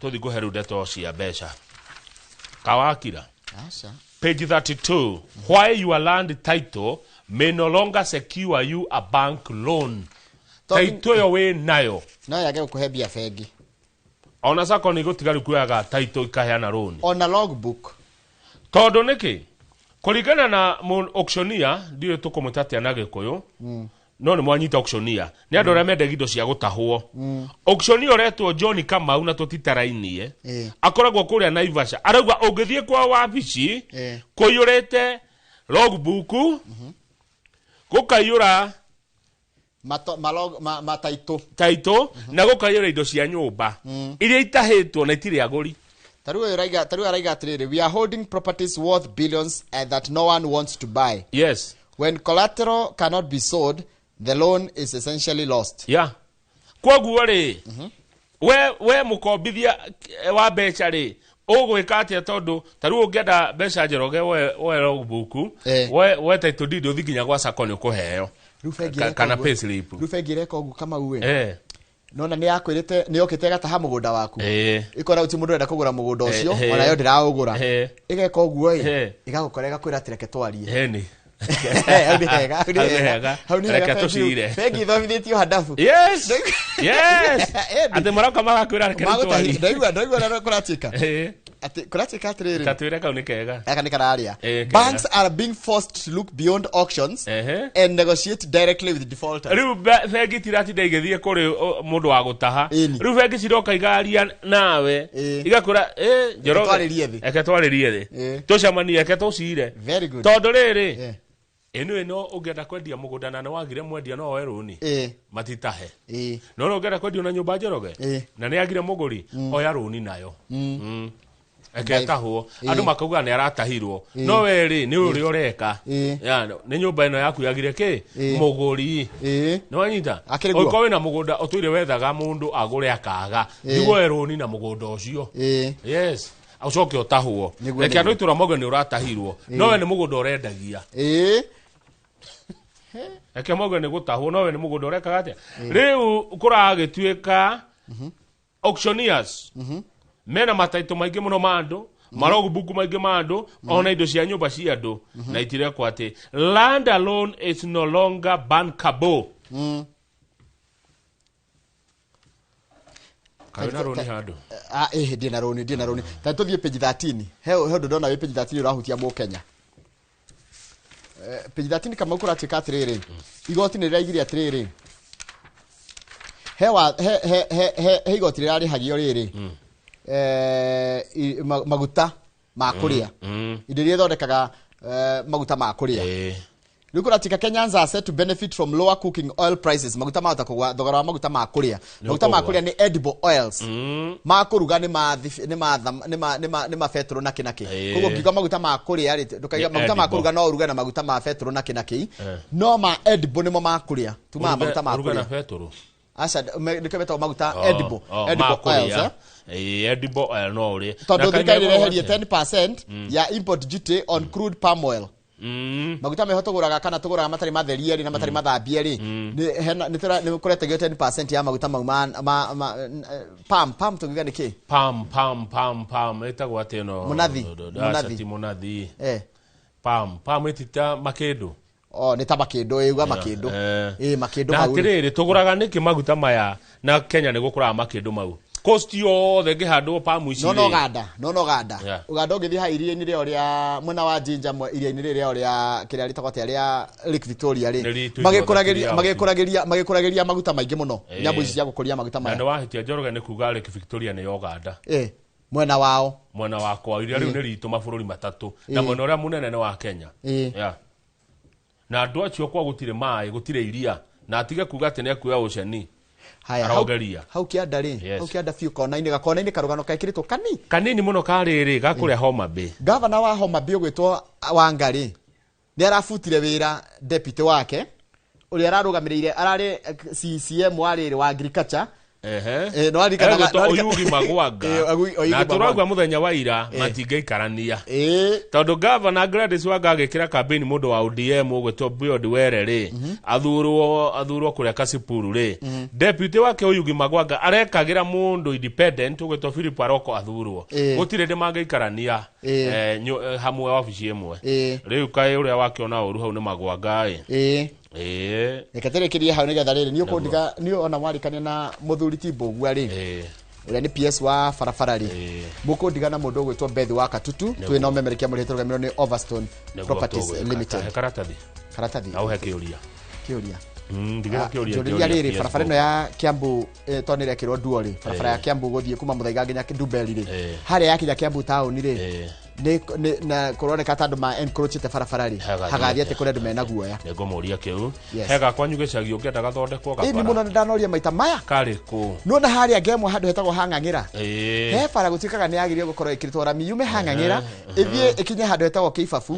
tũthi kũhe ndeto cia mbeca kawakira page 32 why your land title may no longer secure you a bank loan title yo we nayo na yage gũkũhe bia bengi ona sako nĩ gũtigaru kuoyaga title ikaheana loan on a logbook tondũ nĩkĩ kũringana na auctioneer ndiyo tũkũmũtatia na Gĩkũyũ no nĩ mwanyita auctioneer nĩ andũ arĩa mendagia indo cia gũtahwo auctioneer ũretwo John Kamau na tũtitarainie akoragwo kũrĩa Naivasha arauga ũngĩthiĩ kwa wabici kũiyũrĩte logbook gũkaiyũra taito na gũkaiyũra indo cia nyũmba iria itahĩtwo na itirĩ agũri Taru araiga atĩrĩrĩ we are holding properties worth billions and that no one wants to buy. Yes. When collateral cannot be sold, the loan is essentially lost. Yeah. Kwoguo rĩ we mũkombithia wa mbeca rĩ ũgwĩka atĩa tondũ taru ũngĩenda mbeca Njoroge we logbook we title deed ũthi nginya gwa sako nĩ ũkũheo kana pay slip rũbengire koguo kama uwe nona nĩ yakwĩrĩte nĩ okĩte gataha mũgũnda waku ikora uti mũndũ enda kũgũra mũgũnda ũcio ona yo ndĩraũgũra igeka ũguo igagũkorega kwĩra atĩ reke twarie nĩ hau nĩ reke tũcire bengi thomithĩtio hadafu yes atĩ maroka magakwĩra reke twarie ndaigua na kũratika ati kuratika atiriri tatwire kau ni kega aka ni kararia banks are being forced to look beyond auctions and negotiate directly with defaulters riu bengi tirati ndaigithie kuri mundu wa gutaha riu bengi ciroka igaria nawe igakura Njoroge eke twaririe thi tucamanie eke tucire tondu riri eno ũngĩenda kwendia mũgũnda na wagire mwendia no oe rũni matitahe no ũngĩenda kwendia na nyũmba Njoroge na nĩ agire mũgũri oya rũni nayo eketahwo andũ makauga nĩ aratahirwo no we rĩ nĩ ũrĩa ũreka nĩ nyũmba ĩno yaku yagire kĩ mũgũri nĩ wanyita ũko wĩna mũgũnda ũtũire wethaga mũndũ agũre akaga nĩguo rũni na mũgũnda ũcio yes ucoke ũtahwo reke andũ itũra moge nĩ ũratahirwo no we nĩ mũgũnda ũrendagia eke moge nĩ gũtahwo no we nĩ mũgũnda ũrekaga atĩa rĩu kũragĩtuĩka auctioneers mena mataito maingĩ mũno ma andũ marogbuku maingĩ ma andũ ona indo cia nyũmba cia andũ na itirekwo atĩ land alone is no longer bankable kana roni handũ ndina roni ta tũthiĩ page 13 he ndona we page 13 ũrahutia mũ Kenya page 13 kama ũkũratuĩka atĩrĩrĩ igoti nĩ rĩraigire atĩrĩrĩ he igoti rĩrarĩhagio rĩrĩ maguta ma kũrĩa indo iria ithondekaga maguta ma kũrĩa Lucratica Kenyans are set to benefit from lower cooking oil prices. Maguta ma thogora wa maguta ma kuria. Maguta ma kuria ni edible oils. Ma kuruga ni ma petrol na kinaki. Kogo giga maguta ma kuria ri ndukaiga maguta ma kuruga no uruga na maguta ma petrol na kinaki. No ma edible ni mo ma kuria. Tuma maguta ma kuria. Uruga na petrol. Asa ndikabeta maguta edible oils. Edible oil no uri. Todo ndikaireherie 10% ya import duty on crude palm oil. Maguta meho tuguraga kana tuguraga matari matherie ri na matari mathambie ri ni kurete 10% ya maguta palm tugiga niki palm etagwa ateno munathi palm etita makedo ni tabakedo igwa makedo makedo na tiriri tuguraga niki maguta maya na Kenya ni gukura makedo mau cost yo the gihando palm ici no ganda uganda ugithi ha iria-ini ria uria mwena wa Jinja iria-ini ria uria kiria ritagwo ria Lake Victoria ri magikurageria maguta maingi muno nyamu ici cia gukuria maguta maya na wahitia Njoroge ni kuga Lake Victoria ni Uganda mwena wako iria riu ni ritu mabururi matatu na mwena uria munene ni wa Kenya na andu acio kwa gutire mai gutire iria na atige kuga ati ni akuya uceni haya hau kianda ri hau kianda fiu kona-ini karugano kaikirito kanini muno kariri gakuria Homa Bay. Governor wa Homa Bay gwitwo Wangari ni arafutire wira deputy wake uri ararugamirire arari CCM wariri wa agriculture no arikana Oyugi Magwanga na turagwa muthenya wa ira matingaikarania tondu Governor Gladys Wanga agikira campaign mundu wa ODM ugwetwo Beyond Were ri athurwo kuria Kasipuru ri deputy wake Oyugi Magwanga arekagira mundu independent ugwetwo Philip Aroko athurwo gutire ndi mangaikarania hamwe office imwe riu kai uria wakiona uru hau ni Magwanga nikaterekeria hau nigetha riri ni ukundiga ni ona warikania na muthuri Timbugua ri uria ni PS wa farafara ri mukundiga na mundu gwitwo Beth wa Katutu twina umemerekia muri turugamiro ni Overstone Properties Limited karatathi au hekiuria ndiga kiuria riri farafara no ya Kiambu tonire kirwo duori farafara ya Kiambu guthie kuma muthaiga nginya Ndumberi ri haria yakinya Kiambu town ri na kuroneka tandu ma encroachite farafarari hagathia te kure ndume na guoya nego muria kiu hega kwanyu gicagi ungienda gathondekwo gakora ni muno ndanoria maita maya kari ku nona haria ngemo handu hetagwo hangangira he fara gutikaga ni agirio gukorwo ikiritwo rami yume hangangira ithie ikinye handu hetagwo Kiibabu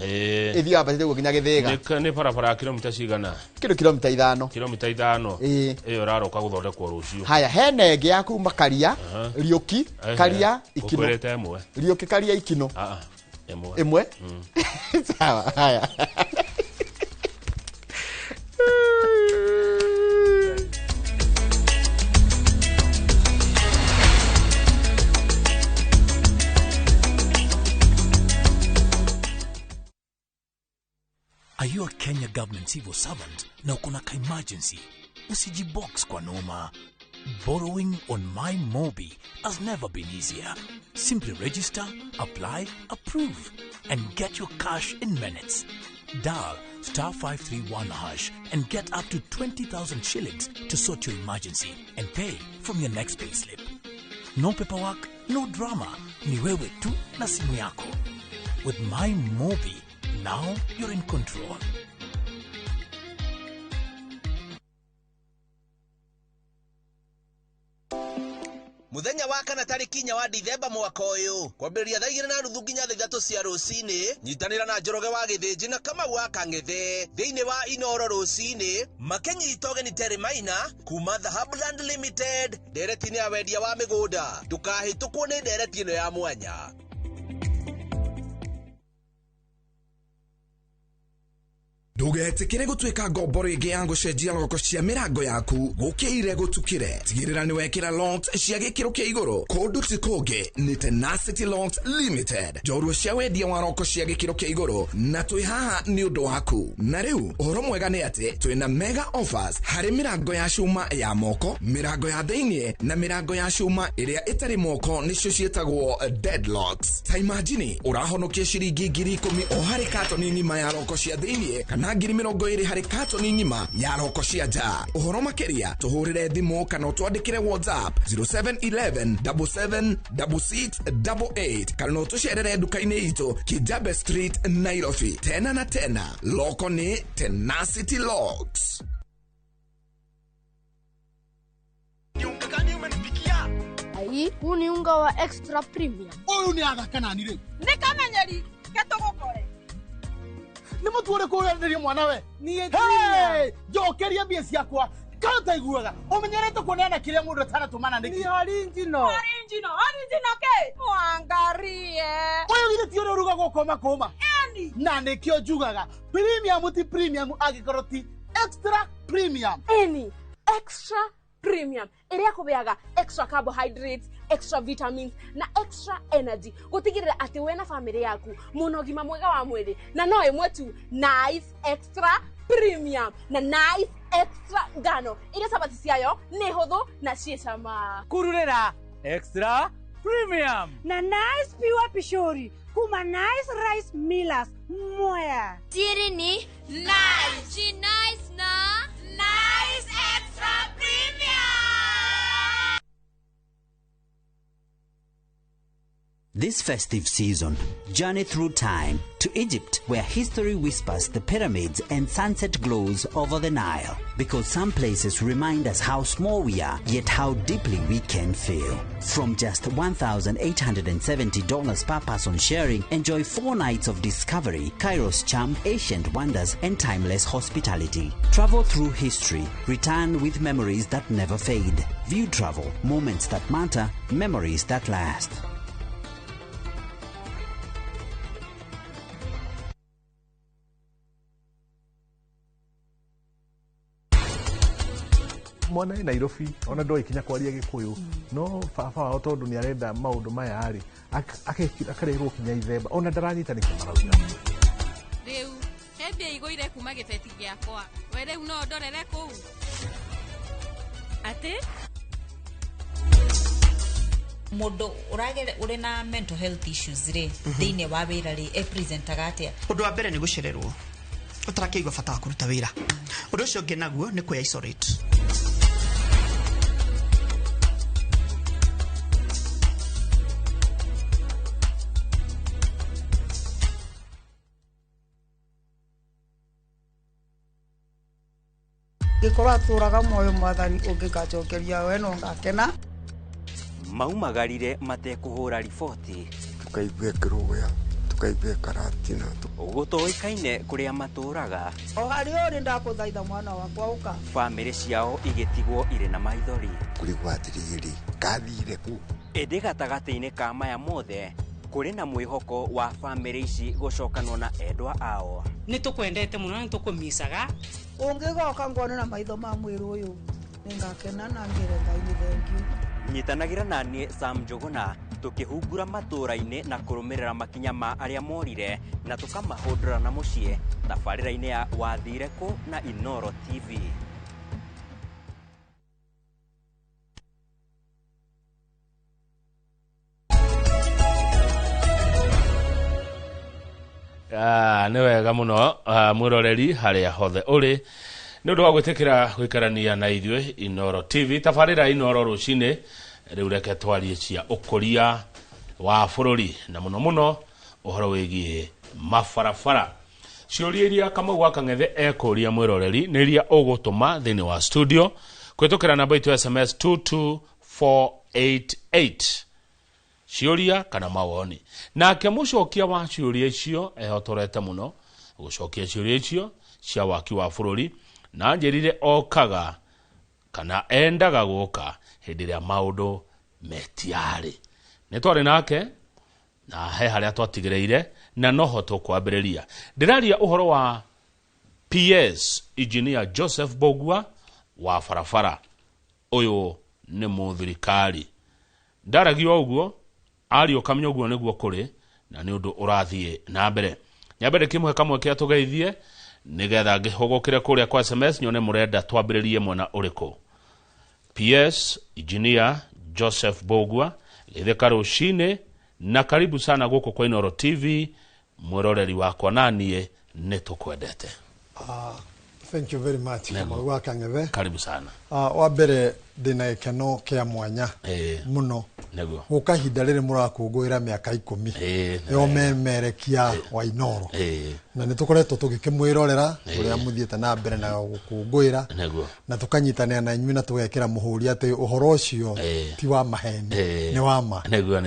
ithie abatite gukinya Githiga ni farafara kilomita cigana kilomita 5 kilomita 5 iyo raroka guthondekwo rucio haya hene nge ya kuma Karia Riuki Karia Ikino Riuki Karia Ikino Emwe? Sawa, haya. Are you a Kenya government civil servant na uko na emergency? Usijibox kwa noma. Borrowing on MyMobi has never been easier. Simply register, apply, approve, and get your cash in minutes. Dial *531# and get up to 20,000 shillings to sort your emergency and pay from your next payslip. No paperwork, no drama. Ni wewe tu na simu yako. With MyMobi, now you're in control. Muthenya wa kana tariki 4 wa Dithemba mwaka uyu kwambiria thaa 2:30 nginya thaa 3 cia rucini nyitanira na Njoroge wa Githĩnji na Kamau wa Kang'ethe thiini wa Inoro rucini makenyita ũgeni Terry Maina kuma Dhahabland Limited ndereti-inĩ ya wendia wa mĩgũnda ndũkahĩtũkwo nĩ ndereti ĩno ya mwanya. Ndugetikire gutwika ngombo ringi ya gucenjia loko cia mirango yaku gukire gutukire tigirira ni wekira loans cia gikiro kia iguru kundu tikungi ni Tenacity Loans Limited jorua cia wendia wa loko cia gikiro kia iguru na twi haha ni undu waku na riu uhoro mwega ni ati twina mega offers hari mirango ya cuma ya moko mirango ya theinie na mirango ya cuma iria itari moko nicio cietagwo deadlocks ta imagine urahonokia ciringi 10,000 o hari katoni ngima ya loko cia theinie kana na 20 harĩ katoni ng'ima ya roko cia nja. Ũhoro makĩria tũhũrĩre thimũ kana ũtwandĩkĩre WhatsApp 0711 776688 kana ũtũcerere nduka-inĩ itũ Kijabe Street, Nairobi. Tena na tena, loko ni Tenacity Locks. Ai, huu ni unga wa extra premium. Huyu ni agaka nani rĩu? Nĩ kamenyeri ketũgũkore. Nĩ mũtuore kũrĩa mwanawe. Niĩ hey, njokeria mbia ciakwa. Kata iguaga. Ũmenyerete kuonana kĩrĩa mũndũ ataratũmana nĩkĩ? Ni original ke? Mwangarie. Ũyũ githĩ ti ũrĩa ũrugagwo koma. Eni. Na nĩkĩo njugaga. Premium ti premium angĩkorwo ti extra premium. Eni, extra premium. Ĩrĩa kũbeaga extra carbohydrates, extra vitamins na extra energy. Gũtigĩrĩra atĩ we na family yaku mũno gima mwega wa mwĩrĩ. Na no ĩmwe tu nice extra premium na nice extra ngano. Ĩrĩa sabati ciayo nĩ hũthũ na ciĩcama. Kururĩra extra premium na nice pure pishori kuma nice rice millers moya. Siri ni nice na nice extra premium. This festive season, journey through time to Egypt, where history whispers the pyramids and sunset glows over the Nile. Because some places remind us how small we are, yet how deeply we can feel. From just $1,870 per person sharing, enjoy 4 nights of discovery, Cairo's charm, ancient wonders, and timeless hospitality. Travel through history, return with memories that never fade. View travel, moments that matter, memories that last. Mwana ĩ Nairobi ona ndoi kinya kwaria Gĩkũyũ no baba wao tondu ni arenda maundu maya ari akarerwo kinya ithemba ona ndaranyita ni kamarauga riu hebia igoire kuma gĩbeti gĩakwa we riu no ndorere kũu ati mundu uri na mental health issues ri thiine wa wira ri representaga atia. Undu wa mbere ni gucererwo utarakĩigua bata wa kũruta wĩra. Undu ũcio ũngĩ naguo ni kwĩ isolate. Gĩkorwo atũraga muoyo mwathani ũngĩkacokeria we no ngakena. Maumagarire matekuhũra riboti tukaigue kĩrũya tukaigue karatina gũtoĩkaine kũrĩa matũraga O harĩ ũrĩ ndakũthaitha mwana wakwa ũka. Famĩrĩ ciao igĩtigwo irĩ na maithori kũrigwo atĩrĩrĩ gathire kũ ĩndĩ gatagatĩ-inĩ ka maya mothe kũrĩ na mwĩhoko wa famĩrĩ ici gũcokanwo na endwa ao. Nĩtũkwendete mũno nĩtũkũmicaga Ũngĩgoka ngone na maitho ma mwĩrĩ ũyũ nĩngakena na ngĩre Ngai nĩ thengiũ. Nyitanagĩra na niĩ Sam Njũgũna tukĩhungura matũra-inĩ na kũrũmĩrĩra makinya ma arĩa morire na tũkamahũndũra na mũciĩ thabarĩra-inĩ ya Wathire Kũ na Inoro TV. Nĩ wega mũno mwĩroreri harĩa hothe ũrĩ nĩ ũndũ wa gwĩtĩkĩra gũikarania na ithuĩ Inoro TV tabarĩra Inoro rũcinĩ rĩu reke twarie cia ũkũria wa bũrũri na mũno mũno ũhoro wĩgiĩ mabarabara. Ciũria iria Kamau wa Kang'ethe ekũria mwĩroreri nĩ iria ũgũtũma thĩinĩ wa studio kũhĩtũkĩra namba itũ SMS 22488 ciũria kana mawoni. Nake mũcokia wa ciũria icio ehotorete mũno gũcokia ciũria icio cia waki wa bũrũri na njĩrire okaga kana endaga gũka hĩndĩ ĩrĩa maũndũ metiarĩ. Nĩ twarĩ nake na he harĩa twatigĩrĩire na noho tũkwambĩrĩria. Ndĩraria ũhoro wa PS Engineer Joseph Bogua wa barabara. Ũyũ nĩ mũthirikari. Ndaragio ũguo ario kamenya ũguo nĩguo kũrĩ na nĩ ũndũ ũrathiĩ na mbere. Nyambere kĩmwe kamwe kĩa tũgeithie nĩgetha ngĩhũgũkĩre kũrĩa kwa SMS nyone mũrenda twambĩrĩrie mwena ũrĩkũ. PS Engineer Joseph Bogua gĩtheka rũcinĩ na karibu sana gũkũ kwa Inoro TV mwĩroreri wakwa na niĩ nĩ tũkwendete. Thank you very much. Kamau Kang'ethe. Karibu sana. Wa mbere ndina ikeno kia mwanya muno. Neguo. Guka hinda riri murakungwira miaka 10. Yo memerekia wa Inoro. Na nitukoretwo tugikimwirorera uria muthiete na mbere na gukungwira. Neguo. Na tukanyitanira na inyuĩ na tugekira muhuri ati uhoro ucio ti wa maheni ni wa ma. Neguo.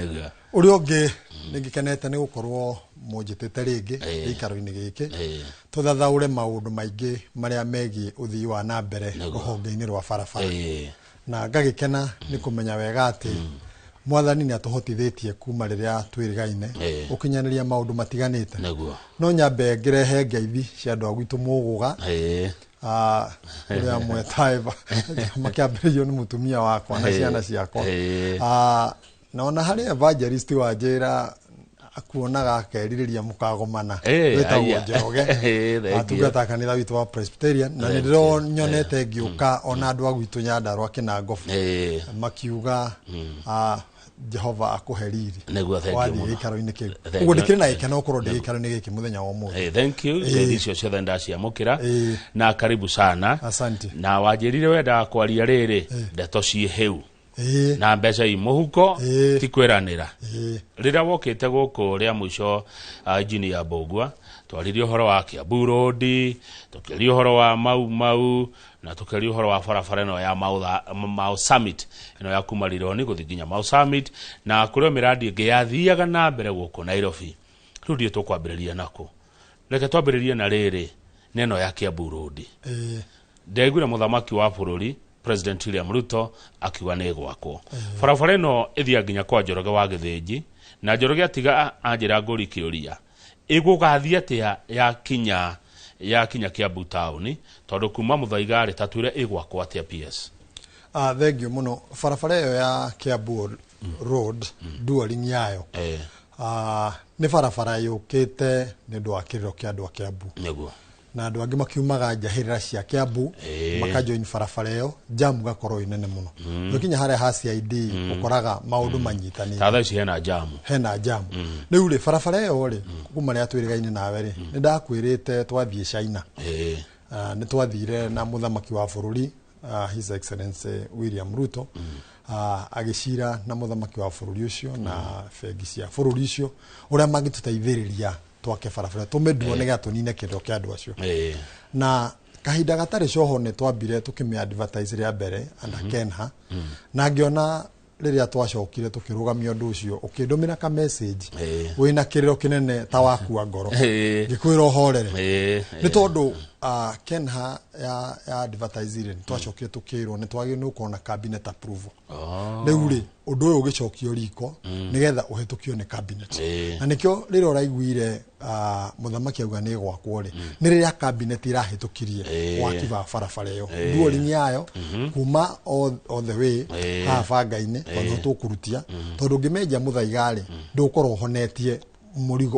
Uria ungi ningikenete ni gukorwo munjitite ringi ikaro-ini giki tuthathaure maundu maingi maria megie uthii wa na mbere ruhonge-ini rwa barabara na ngagikena ni kumenya wega ati mwathani ni atuhotithitie kuma riria twirigaine ukinyaniria maundu matiganite no nyambe ngirehe ngeithi cia andu agwitu muguga uria mwetaiva makiambiririo ni mutumia wakwa na ciana ciakwa naona hari evangelist wa njira akuonaga akeririria mukagomana wetagwo Njoroge atungata kanitha witu wa Presbyterian na ndiro nyonete ngiuka ona andu agwitu Nyandarua Kinangofu makiuga Jehova akuheriri wathi gikaro-ini kiu ugo ndikire na ikeno ukorwo ndigikaro-ini giki muthenya wa muthi. Thank you icio ciothe ndaciamukira na karibu sana. Asante. Na wanjirire wenda kwaria riri ndeto ci heu na mbeca imuhuko ti kwiranira rira wokite guku ria muico engineer Mbugua twaririo horo wa Kiambu Road tukirio horo wa Mau na tukirio horo wa barabara no ya Mau Summit ino ya kuma Rironi guthi nginya Mau Summit na kurio miradi ingi yathiaga na mbere guku Nairobi riu ndi tukwambiriria nako reke twambiririe na riri neno ya Kiambu Road ndegwira muthamaki wa bururi President William Ruto akiuga ni gwakwo barabara ino ithia nginya kwa Njoroge wa Githinji na Njoroge atiga anjira nguri kiuria igugathia atia ya kinya Kiambu town tondu kuma Muthaiga ri tatwire igwakwo atia PS. Thank you muno. Barabara iyo ya Kiambu Road dualing yayo ni barabara yukite ni ndu wa kiriro kia andu a Kiambu neguo na andu angi makiumaga njahirira cia Kiambu makajoin barabara iyo jamu gakorwo inene muno nginya haria hasi ID ukoraga maundu manyitanire tatha ici hena jamu riu ri barabara iyo ri kuma ria twirigaine nawe ri ni ndakwirite twathie China ni twathire na muthamaki wa bururi His Excellency William Ruto agicira na muthamaki wa bururi ucio na fegi cia bururi ucio uria magituteithiriria twake barabara tumeduo niga tunine kindo kia andu acio na kahinda gatari coho ne twambire tukime advertise ria mbere ana Kenha na ngiona riria twacokire tukirugamia undu ucio ukindumira ka message wina kiriro kinene ta wakua ngoro gikwira horere ni tondu Kenha ya advertise ire twacokire tukirwo ni twagi no kona cabinet approval riu ri undu uyu ugicokio riko nigetha uhetukio ni cabinet na nikyo riro uraiguire muthamaki auga ni gwakwo ri ni riria cabinet irahetukirie wakiva barabara iyo duoling yayo kuma all the way banga-ini tondu tukurutia tondu ngimenja Muthaiga ri ndukorwo honetie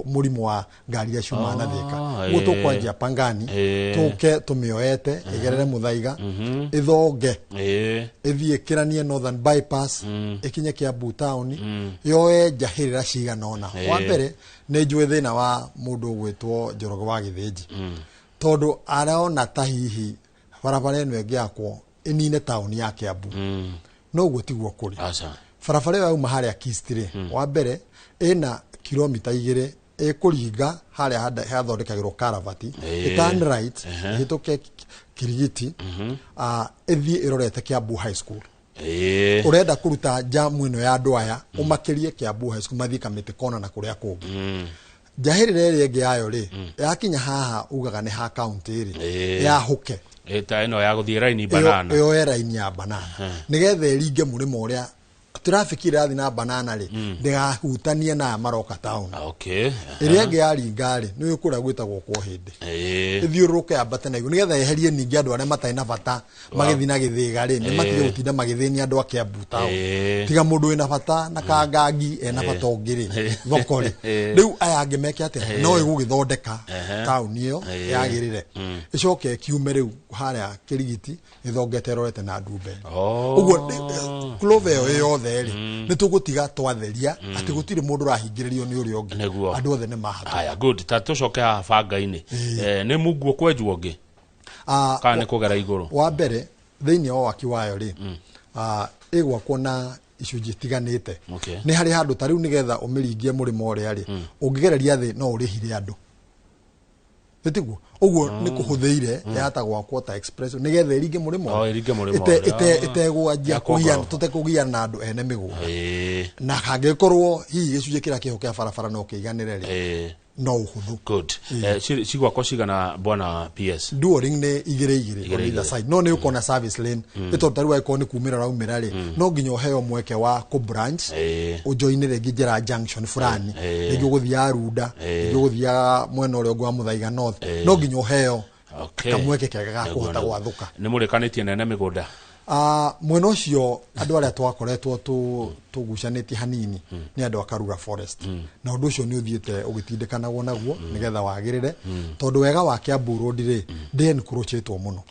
murimu wa ngari ya cuma na thika gutu kwanjia Pangani tuke tumioete igerere Muthaiga ithonge ithie kiranie Northern Bypass ikinye Kiambu town yoe njahirira ciganona wa mbere ni njue thina wa mundu gwitwo Njoroge wa Githinji tondu araona ta hihi barabara eno engiakwo inine town ya Kiambu no gutiguo kuri barabara ya uma haria Kistire wa mbere ina kilomita 2 ekuringa haria hathondekagirwo karavati turn right hituke Kirigiti ithie irorete Kiambu High School urenda kuruta jamu ino ya andu aya umakirie Kiambu High School mathika miti kona na kuria kungi njahirire iri engi yayo ri yakinya haha ugaga ni ha county iri ya huke eta ino ya guthie raini banana yo raini ya banana nigetha iringe murimo uria traffic irathi na banana ri ndigahutanie na maroka town iria ngi ya ringari ni ukura gwitagwo kwa hindi ithiuruke abate na nigetha eherie ningi andu aria matai na bata magithi na Githiga ri ni matige gutinda magithini andu a Kiambu town tiga mundu ina bata na kangangi ena bata ungiri thokori riu aya angi meke ati no igugithondeka town iyo yagirire icoke kiume riu haria Kirigiti ithongete rorete na Ndumbe uguo clove yo ni tugutiga twatheria ati gutire mundu rahingiririo ni uri ongi andu othe ni mahatu aya good tatucoke ha banga-ini ni mungu kwenjwo ngi kana kugera iguru wa mbere thiini o waki wayo ri igwa kuona icunji tiganite ni hari handu tariu nigetha umiringie murimo uria ri ungigereria thi no urihire andu Etiguo uguo ni kuhuthiire yatagwa quota express nigetha iringe murimo itegwanjia kugiana tutekugiana na andu ene migunda na kangikorwo hihi gicunji kira kiho kia barabara no kiiganire ri no uhuthu good sigwa ko cigana bwana PS duoring ne igire on either side no ne ukona service lane itotaru wa ikoni kumira raumira ri no nginyo heo mweke wa ku branch ujoinire ngijera junction fulani ngi guthia Runda ngi guthia mwena uri ogwa Muthaiga North no nginyo heo kamweke kega ga kuhota gwathuka ni murekanitie nene migunda mwena ucio andu aria twakoretwo tugucanĩtie hanini ni andu akarura forest na undu ucio ni uthiite ugitindikanago naguo nigetha wagirire tondu wega wa Kiambu Road ri den kurochetwo muno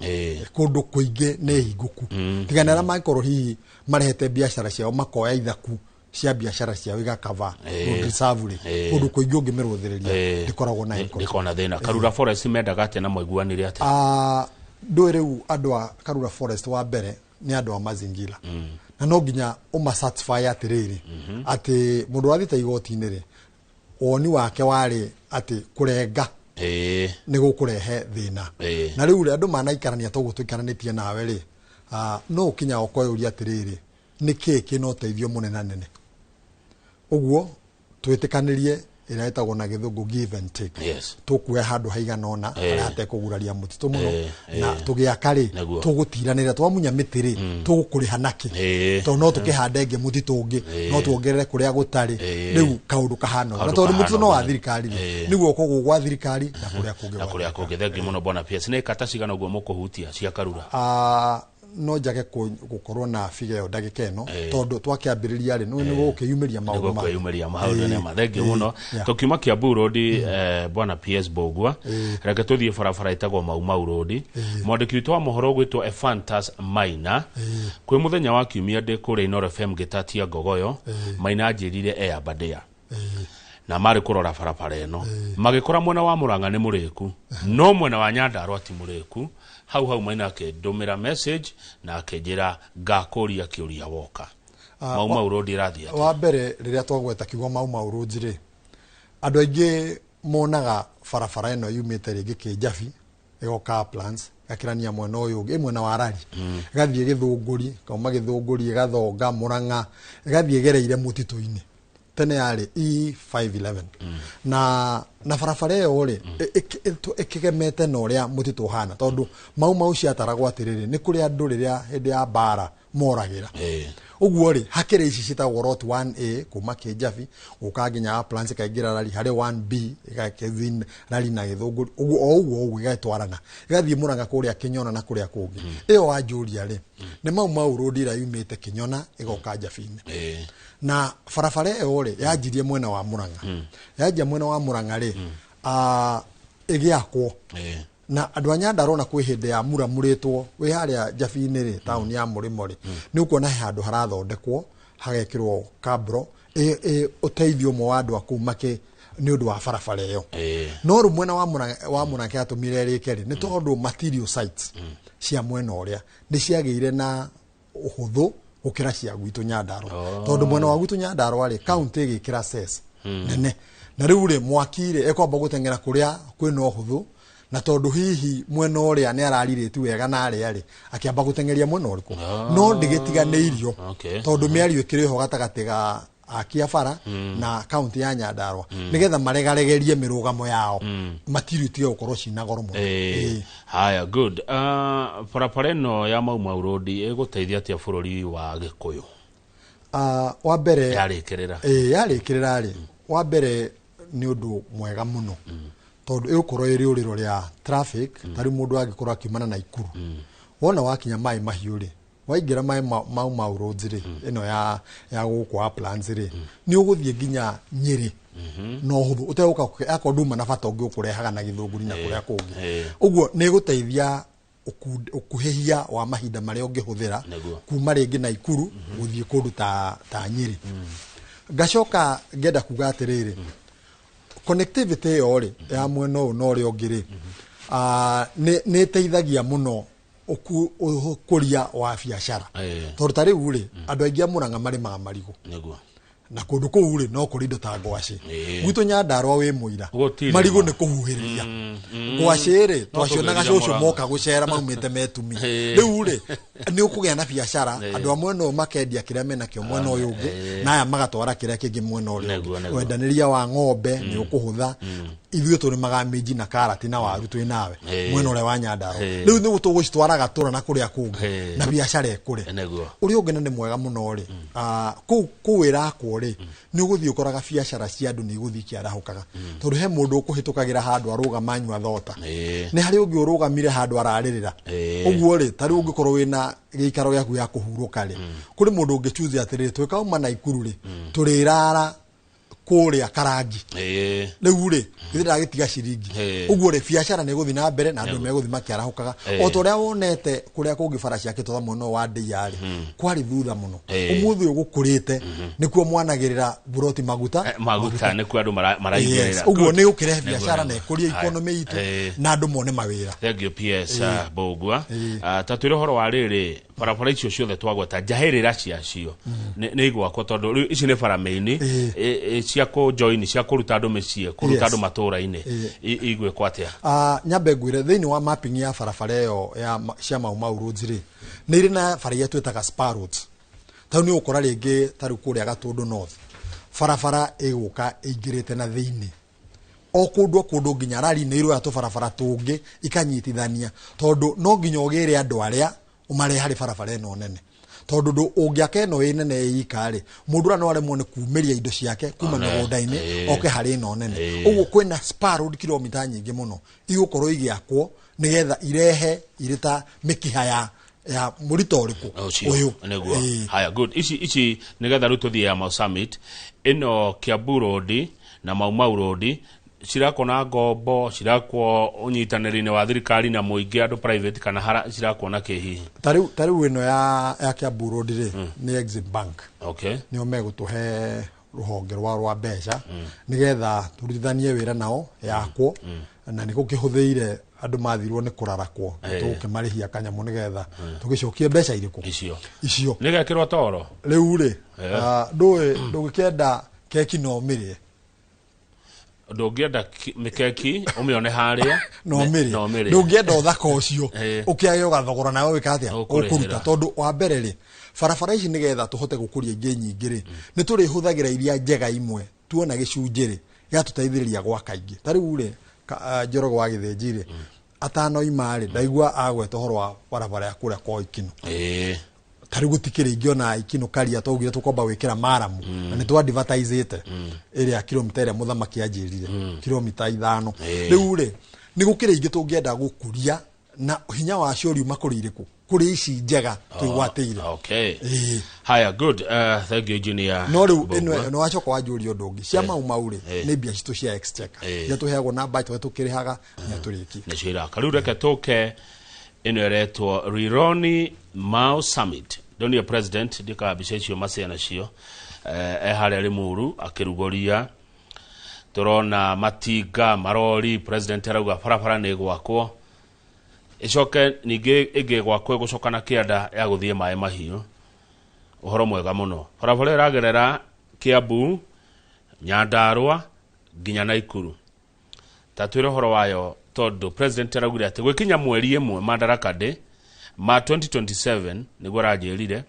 kundu kuingi ni hinguku tiganera maikoro hihi marehete biashara ciao makoya ithaku cia biashara ciao igakava reserve ri kundu kuingi ungimiruthireria ndikoragwo na ndikona thina Karura forest mendaga ate na mwaiguanire ate ndwiriu andu a Karura forest wa mbere ni andu a mazingira na no nginya uma satisfy atiriri ati mundu wathita igoti-ini ri woni wake wari ati kurenga ni gukurehe thina na riu ri andu manaikarania tugutwikaranitie nawe ri no kinya okoyuria atiriri niki kino teithio munene nene uguo twitikanirie ira etagwo na githungu give and take tukuya handu haigana ona arate kuguraria mutitu muno na tugiakari tugutiranira twamunya mitiri tugukuriha naki to no tukihande nge mutitu ungi no tuongerere kuria gutari riu kaundu kahano na tondu mutitu no wa thirikari niguo kogu gwa thirikari na kuria kungi thengi muno bona PS ne kata cigana uguo mukuhutia cia Karura no njage gukorwo na figa yo ndagika eno tondu twakiambiriria ri no gukiyumiria maundu ne mathengi muno tukiuma Kiambu Road bwana PS Bogwa reke tuthie barabara itagwo Mau Road mwandiki witwa mohoro gwitwo Ephantus Maina kwi muthenya wa kiumia ndi kuri Inoro FM gitatia ngogoyo Maina njirire Airbadia na mari kurora barabara eno magikora mwena wa Murang'a ni muriku no mwena wa Nyandarua ti muriku hau Maina akedumira message na akenjira ngakuria kiuria woka Mau Road irathia wa mbere riria twagweta kiugo Mau Road ri andu aingi monaga barabara eno yumite ringi Kinjabi igoka plans akirania mwena uyu ungi mwena wa Rari gathie Githunguri kauma Githunguri gathonga Murang'a gathie gereire mutitu-ini tene yari E511 na barabara yo ri ikigemete no ria mutitu hana tondu Mau ciataragwo atiriri ni kuri andu riria hindi ya bara moragira uguo ri hakire ici citagwo Lot 1A kuma Kinjabi guka nginya plans kaingira Rari hari 1B igakethina Rari na Githunguri uguo igatwarana igathie Murang'a kuria Kinyona na kuria kungi iyo wanjuria ri ni Mau Road ira yumite Kinyona igoka Njabini na barabara yo ri yanjirie mwena wa Murang'a yajia mwena wa Murang'a ri igiakwo na andu a Nyandarua na kwi hindi ya muramuritwo wi haria Njabini ri town ya Murimo ri ni ukuona handu harathondekwo hagekirwo kabro uteithio mo wa andu akumake ni undu wa barabara iyo no ru mwena wa Murang'a atumire rike ri ni tondu material sites cia mwena uria ni ciagire na uhuthu ukira cia gwitu Nyandarua tondu mwena wa gwitu Nyandarua ri county igikira cess nene na riu ri mwakire ekwamba gutengera kuria kwina uhuthu na tondu hihi mwena uria ni araririti wega na aria ri akiamba gutengeria mwena uriku no ndigitiganeirio tondu miario ikiriho gatagati ga akia bara na county ya Nyandarua nigetha maregaregerie mirugamo yao matirio tiga gukorwo cina goro muno haya good barabara no ya Mau Road iguteithia atia bururi wa Gikuyu wa mbere yarikirira ri wa mbere ni undu mwega muno tondu igukorwo iri uriro ria traffic tari mundu agikorwo akiumana na Ikuru wona wakinya mai mahiu ri waingira mai Mau Road ri ino ya gukwa plans ri ni uguthie nginya Nyeri no huthu uteguka akonduma na bata ungi ukurehaga na Githunguri na kuria kungi uguo ni guteithia ukuhehia wa mahinda maria ungihuthira kuma ringi na Ikuru guthie kundu ta Nyeri gacoka ngenda kuga atiriri connectivity yo ri ya mwena no ri ongiri nä teithagia må no ũkũria wa biacara tondũ ta rĩu rĩ andũ aingĩ a Mũrang'a marĩmaga marigũ na kũndũ kũu rĩ no kũrĩ indo ta ngwacĩ gwitũ Nyandarua wĩ mũira marigũ nĩ kũhuhĩrĩria ngwacĩ rĩ twacionaga cũcũ moka gũcera maumĩte metumi rĩu rĩ nĩ ũkũgĩa na biacara andũ a mwena ũyũ makendia kĩrĩa menakĩo mwena ũyũ ũngĩ naya magatwara kĩrĩa kĩngĩ mwena ũrĩa ũngĩ wendanĩria wa ng'ombe nĩ ũkũhũtha ithuĩ tũrĩmaga minji na karati na waru twĩ nawe mwena ũrĩa wa Nyandarua rĩu nĩ tũgũcitwara Gatũra na kũrĩa kũngĩ na biacara ĩkũre ũrĩa ũngĩ nĩ mwega mũno rĩ kũu ĩrakwo rĩ nĩ ũgũthiĩ ũkoraga biacara cia andũ nĩ igũthiĩ ikĩarahũkaga tondũ he mũndũ ũkũhĩtũkagĩra handũ arũgama anyua thota nĩ harĩ ũngĩ ũrũgamire handũ ararĩrĩra ũguo rĩ tarĩ ũngĩkorwo wĩna gĩikaro gĩaku gĩa kũhurũka rĩ kũrĩ mũndũ ũngĩ choose atĩrĩrĩ twĩkauma Naikuru rĩ tũrĩrara kũrĩa Karangi rĩu rĩ ndagĩtiga ciringi ũguo rĩ biacara nĩ gũthiĩ na mbere na andũ megũthiĩ makĩarahũkaga o ta ũrĩa wonete kũrĩa kũngĩ bara ciake twa mũno wa Ndĩya rĩ kwarĩ thutha mũno ũmũthĩ ũgũkũrĩte nĩkuo mwanagĩrĩra buroti maguta nĩkuo andũ maraingĩrĩra ũguo nĩ ũkĩrehe biacara na ĩkũrie ikonomi itũ na andũ mone mawĩra thank you PS Mbũgua ta twĩre ũhoro wa rĩrĩ barabara icio ciothe twagweta njahĩrĩra ciacio nĩ igwakwo tondũ ici nĩ bara main cia kũjoin cia kũruta andũ mĩciĩ kũruta andũ matũũra-inĩ igwĩkwo atĩa nyambe ngwĩre thĩinĩ wa mapping ya barabara ĩyo ya cia Mau roads rĩ nĩ irĩ na bara iria twĩtaga spar roads tau nĩ ũkora rĩngĩ tarĩ kũrĩa Gatũndũ north barabara ĩgũka ĩingĩrĩte na thĩinĩ o kũndũ nginya rari-inĩ iroya tũbarabara tũngĩ ikanyitithania tondũ no nginya ũgĩre andũ arĩa ũmarehe harĩ barabara ĩno nene tondũ ũngĩaka ĩno ĩ nene ĩikarĩ mũndũ ũrĩa no aremwo nĩ kumĩria indo ciake kuma mĩgũnda-inĩ oke harĩ ĩno nene ũguo kwĩna spar road kilomita nyingĩ mũno igũkorwo igĩakwo nĩgetha irehe irĩ ta mĩkiha ya mũrito ũrĩkũ ũyũ haya good ici nĩgetha rĩu tũthiĩ ya Mau Summit ĩno Kiambu Road na Mau Road cirakwo na ngombo cirakwo unyitanĩri-inĩ wa thirikari na mũingĩ andũ private kana cirakwo na kĩhihi tarĩu ĩno ya Kiambu Road rĩ nĩ Exim Bank nĩo megũtũhe rũhonge rwa mbeca nĩgetha tũrutithanie wĩra nao yakwo na nĩ gũkĩhũthĩire andũ mathirwo nĩ kũrarakwo tũgũkĩmarĩhia kanyamũ nĩgetha tũgĩcokie mbeca irĩkũ icio nĩgekĩrwo toro rĩu rĩ ndũgĩkĩenda keki no mĩrĩe ndũngĩenda mĩkeki ũmĩone harĩa no mĩrĩ ndũngĩenda ũthaka ũcio ũkĩage ũgathogora nawe wĩka atĩa ũkũruta tondũ wa mbere rĩ barabara ici nĩgetha tũhote gũkũria ingĩ nyingĩ rĩ nĩ tũrĩhũthagĩra iria njega imwe tuona gĩcunjĩ rĩ gĩatũteithĩrĩria gwaka ingĩ ta rĩu rĩ Njoroge wa Gĩthĩnji rĩ atanoima rĩ ndaigua agweta ũhoro wa barabara ya kũrĩa kwa Ikino tarĩ gũtikĩrĩ ingĩona Ikino karia twaugire tũkomba gwĩkĩra Maramu na nĩ twa-advertise-ĩte ĩrĩa kilomita ĩrĩa mũthamaki anjĩrire kilomita 5 rĩu rĩ nĩ gũkĩrĩ ingĩ tũngĩenda gũkũria na hinya wacio ũriuma kũrĩ irĩkũ kũrĩ ici njega twĩgwatĩire haya good thank you Junior no rĩu ĩno wacoka wanjũria ũndũ ũngĩ cia Mau rĩ nĩ mbia citũ cia exchequer iria tũheagwo na budget tũkĩrĩhaga na tũrĩki nĩcio iraka rĩu reke tũke ĩno ĩretwo Rironi Mau Summit Donio President ndika mbica icio macena cio harĩa Limuru akĩrugoria tũrona matinga marori president arauga barabara nĩ gwakwo icoke ningĩ ĩngĩ gwakwo gũcoka na kĩanda ya gũthiĩ maĩ mahiũ ũhoro mwega mũno barabara ĩragerera Kiambu Nyandarua nginya Naikuru ta twĩre ũhoro wayo tondũ president araugire atĩ gwĩkinya mweri ĩmwe Madaraka Day ma 2027 nĩguo aranjĩrire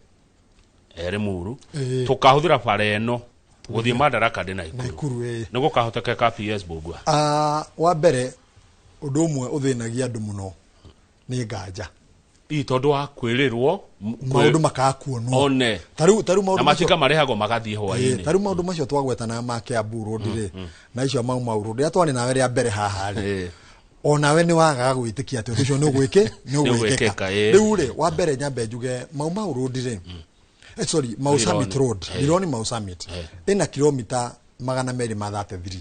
Limuru tukahũthĩra bara ĩno gũthiĩ Madaraka Day Naikuru nĩguo kahotekeka PS Mbũgua wa mbere ũndũ ũmwe ũthĩnagia andũ mũno nĩ nganja tondũ wa kwĩrĩrwo maũndũ makakuonwo one tarĩu maũndũ na matika marehagwo magathiĩ hwaĩ-inĩ tarĩu maũndũ macio twagwetana ma Kiambu Road rĩ na icio Mau Road rĩa twarĩ nawe rĩa mbere haha rĩ onawe nĩ wagaga gwĩtĩkia atĩ ũndũ ũcio nĩ ũgwĩkĩka rĩu rĩ wa mbere nyambe njuge Mau Road rĩ Mau Summit Road Rironi Mau Summit ĩna kilomita 233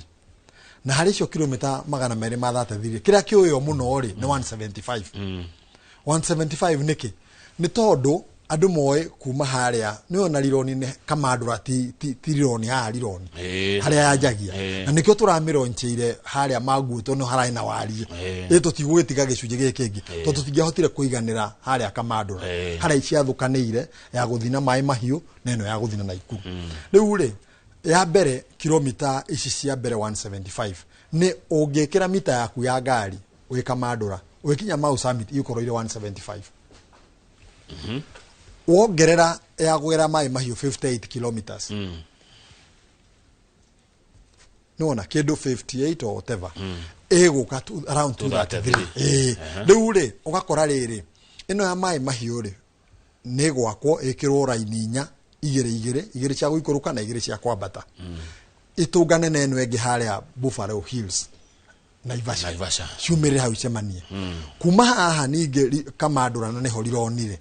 na harĩ icio kilomita 233 kĩrĩa kĩoyo mũno rĩ nĩ 175 175 nĩkĩ nĩ tondũ andu moe kuma haria ni ona lironi ne Kamandura ti lironi ha lironi haria yajagia na nikio turamironcheire haria maguto no harai na wari tutigwitiga gicunje giki kingi to tutingihotire kuiganira haria Kamandura haria ciathukaneire ya guthina mai mahiu neno ya guthina na Ikuru riu ri ya mbere kilomita ici cia mbere 175 ni ungikira mita yaku ya ngari wi Kamandura wikinya Mau Summit ikoroire 175 wongerera ya gwera mai mahiu 58 kilometers nona kindu 58 or whatever eguka around 233 riu ri ugakora riri ino ya mai mahiu ri ni gwakwo ikirwo raini inya igire cia guikuruka na igire cia kwambata itungane na eno enge haria Buffalo Hills Naivasha ciumire hau cemanie kuma haha ninge Kamandura na neho lironire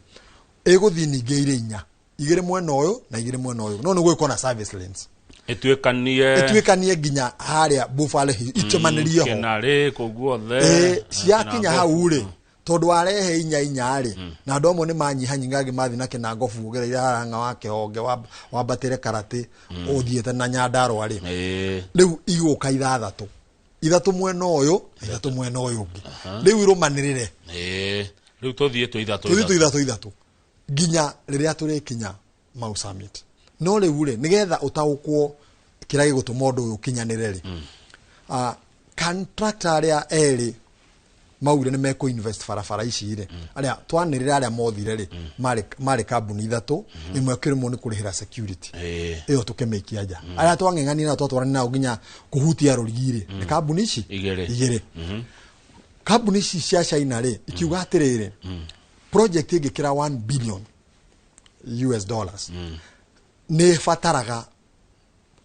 eguthi ninge ire inya igire mwena uyu na igire mwena uyu no niguo ikona service lanes etwekanie ginya haria Buffalo Hills icemanirie ho kenare koguothe ciakinya hau ri tondu arehe inya ri na andu amwe ni manyiha nyingagi mathi na kinango bugereire haranga wake honge wambatire karate uthiete na Nyandarua ri riu iguka ithatu mwena uyu ithatu mwena uyu ungi riu irumanirire riu tuthietwo ithatu ginya riria turikinya Mau Summit no riu ri nigetha utaukwo kira gigutuma undu uyu kinyanire ri contractor aria eri maure ni meko invest farafara ici ire aria twanirira aria mothire ri mari kambuni ithatu imwe kirimo ni kurihira security iyo tukemekia nja aria twangeng'ani na twatwarani na uginya kuhutia rorigire ni kambuni ici igire kambuni ici cia China ri ikiuga atiriri project igikira 1 billion US dollars ni fataraga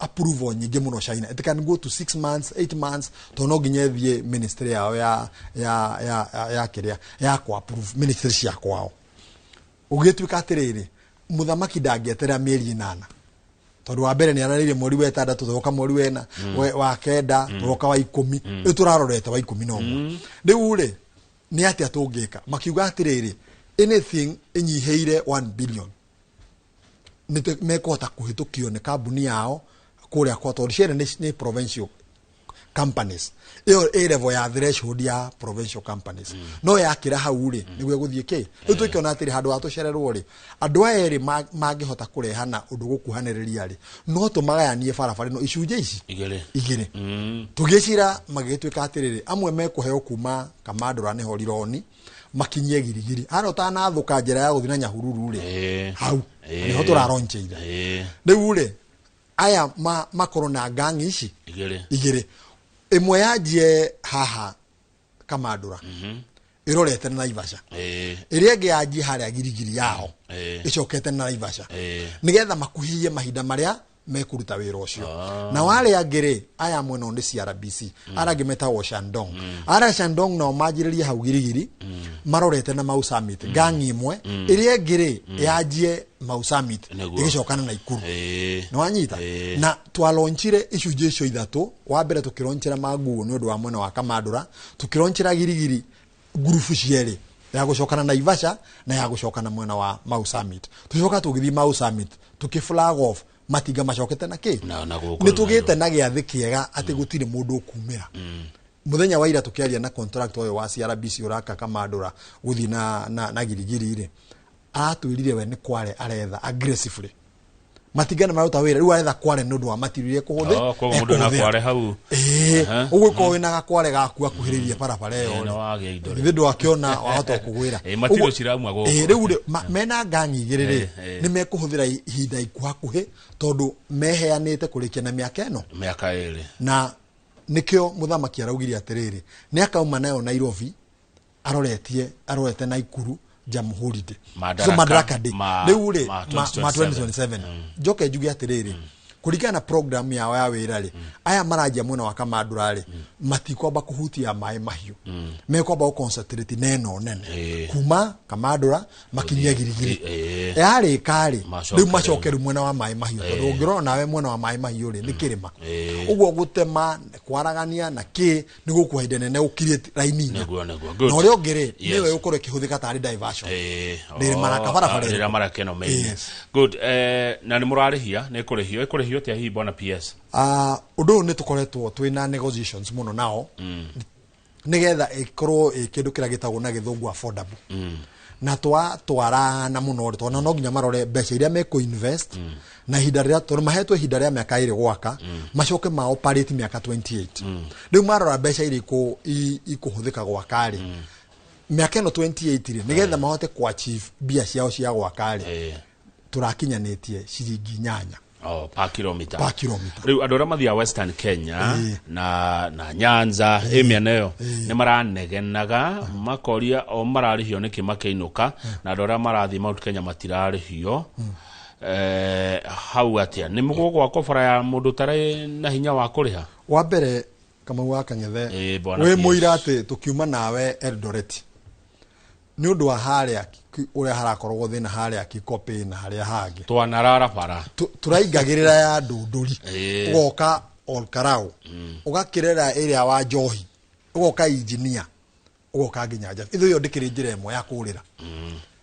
approval nyingi muno China. It can go to 6 months, 8 months to no ginye thie ministry yao ya kiria ya ku approve ministry cia kwao. Ugituika atiriri muthamaki ndangieterera mieri 8 tondu wa mbere ni anarire mweri wa 6 tuzoka mweri wa 9 tuzoka wa 10 iturarorete wa 11 riu ri ni ati atungika makiuga atiriri anything inyiheire 1 billion nite mekota kuhitukio ni kambuni yao kuria kwa tondu ciene ni provincial companies iyo level ya threshold ya provincial companies no yakira hau ri niguo guthie ki itwikiona atiri handu atucererwo ri andu aeri mangihota kurehana undu gukuhaniriria ri no tumagayanie barabara no icunje ici igire tugicira magitwika atiriri amwe mekuheo kuma Kamandura neho lironi makinyie girigiri hano tana thuka njira ya guthina Nyahururu ri hau niho turaroncheire riu ri aya makoro na gang ici igire imwe yajie haha Kamandura irorete na Naivasha iria ngi yajie haria girigiri yao icokete na Naivasha nigetha makuhie mahinda maria mekuruta wira ucio na wale agire aya mweno ndi CRBC aragi metawo Shandong ara Shandong no majiriria hau girigiri marorete na Mau Summit gang imwe iria ngire yajie Mau Summit igicokana na Ikuru no anyita na twalonchire icunje icio ithatu wa mbere tukironchira maguo ni undu wa mwena wa Kamandura tukironchira girigiri gurufu ciere ya gucokana na Naivasha na ya gucokana mwena wa Mau Summit tucoka tugithi Mau Summit tukiflag off matiga macokete na ki ni tugite na giathi kiega ati gutire mundu ukumira muthenya wa ira tukiaria na contract oyo wa CRBC uraka Kamandura guthi na girigiri ire atwirire we ni kware aretha aggressively matigana maruta wira riu aretha kware nundu wa matiririe kuhuthi mundu na kware hau uguo ko wina gakware gaku akuhiririe barabara yo ndu akiona wahota kugwira matirio ciramwa go riu mena gangi igiriri ni mekuhuthira ihinda ikuhakuhi tondu meheanite kurikia na miaka iri na nikio muthamaki araugiri atiriri ni akauma nayo Nairobi arorete na Ikuru Jamhuri Day so Madaraka Day riu ri ma 2027 joke jugi atiriri kurigana na program yao ya wira ri aya marajia mwena wa Kamandura ri matikwamba kuhutia mai mahiu mekwamba go concentrate neno nene kuma Kamandura makinyia girigiri yari kari riu macokeru mwena wa mai mahiu tondu ngirona nawe mwena wa mai mahiu ri ni kirima uguo gutema kwaragania na ki ni gukuhaide nene ukirite raini no uri ongere niwe ukore kihuthika tari diversion ni marakabara rira marakeno me good na ni murarihia ni kurihio tia hi bona PS undu ni tukoretwo twina negotiations muno nao nigetha ikorwo kindu kira gitagwo na githungu affordable na twara na muno twana no nginya marore mbeca iria meko invest na hinda ria tondu mahetwo hinda ria miaka iri gwaka macoke ma operate miaka 28 riu marora mbeca iria ikuhuthika gwaka ri miaka no 28 ri nigetha mahote ku achieve bia ciao cia gwaka ri turakinyanetie ciringi 8 per kilometer. Riu andora mathia Western Kenya na Nyanza emianeyo ni maranegenaga makoria o mararihio niki makeinuka na andora marathi Mount Kenya matirarihio hau atia ni mugogwa kobara ya mundu tare na hinya wa kuriha wa mbere kama waka ngethe we muira ati tukiuma nawe Eldoret ni undu wa haria uria harakorwo thina haria Kikopi na haria hangi twanarara para turaingagirira ya ndunduri ugoka Olkarau ugakirera area wa Njohi ugoka engineer ugoka nginya ithu yo ndikiri njira imwe ya kurira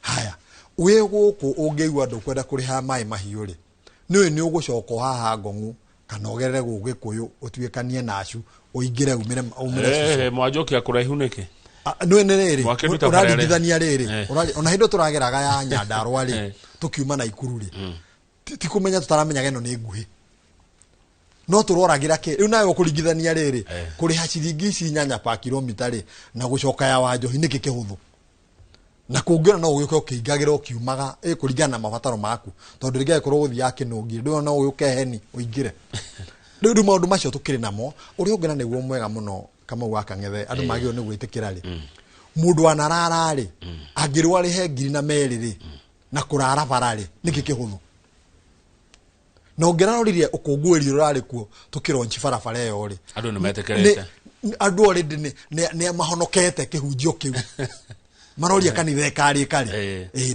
haya we guku ungeigwa ndukwenda kuriha mai mahiu ri ni ugucoka haha Ngongu kana ogerere gugikuyu utuikanie nacu uingire umire mwajokia kuraihu niki no nerere urarigithania riri ona hindo turageraga ya Nyandarua ri tukiuma na Ikuru ri ti kumenya tutaramenya geno ni nguhi no turoragira ke riu nayo kurigithania riri kuri haciringi ici 8 per kilometer ri na gucoka ya Wanjohi niki kihuthu na kungira no uyoke ukiingagira ukiumaga kuringana na mabataro maku tondu rigae korwo guthia kinungi ndio no uyoke heni uingire riu maundu macio tukiri namo uri ungena niguo mwega muno kama waka ngethe andu magio ni gwitikira ri mundu anarara ri agirwa ri he ngiri na meri ri na kurara bara ri niki kihuthu no ngeraroririe ukungwiri urari kuo tukironchi barabara yo ri andu ni metekerete andu already ni mahonokete kihunjio kiu maroria kanithe kari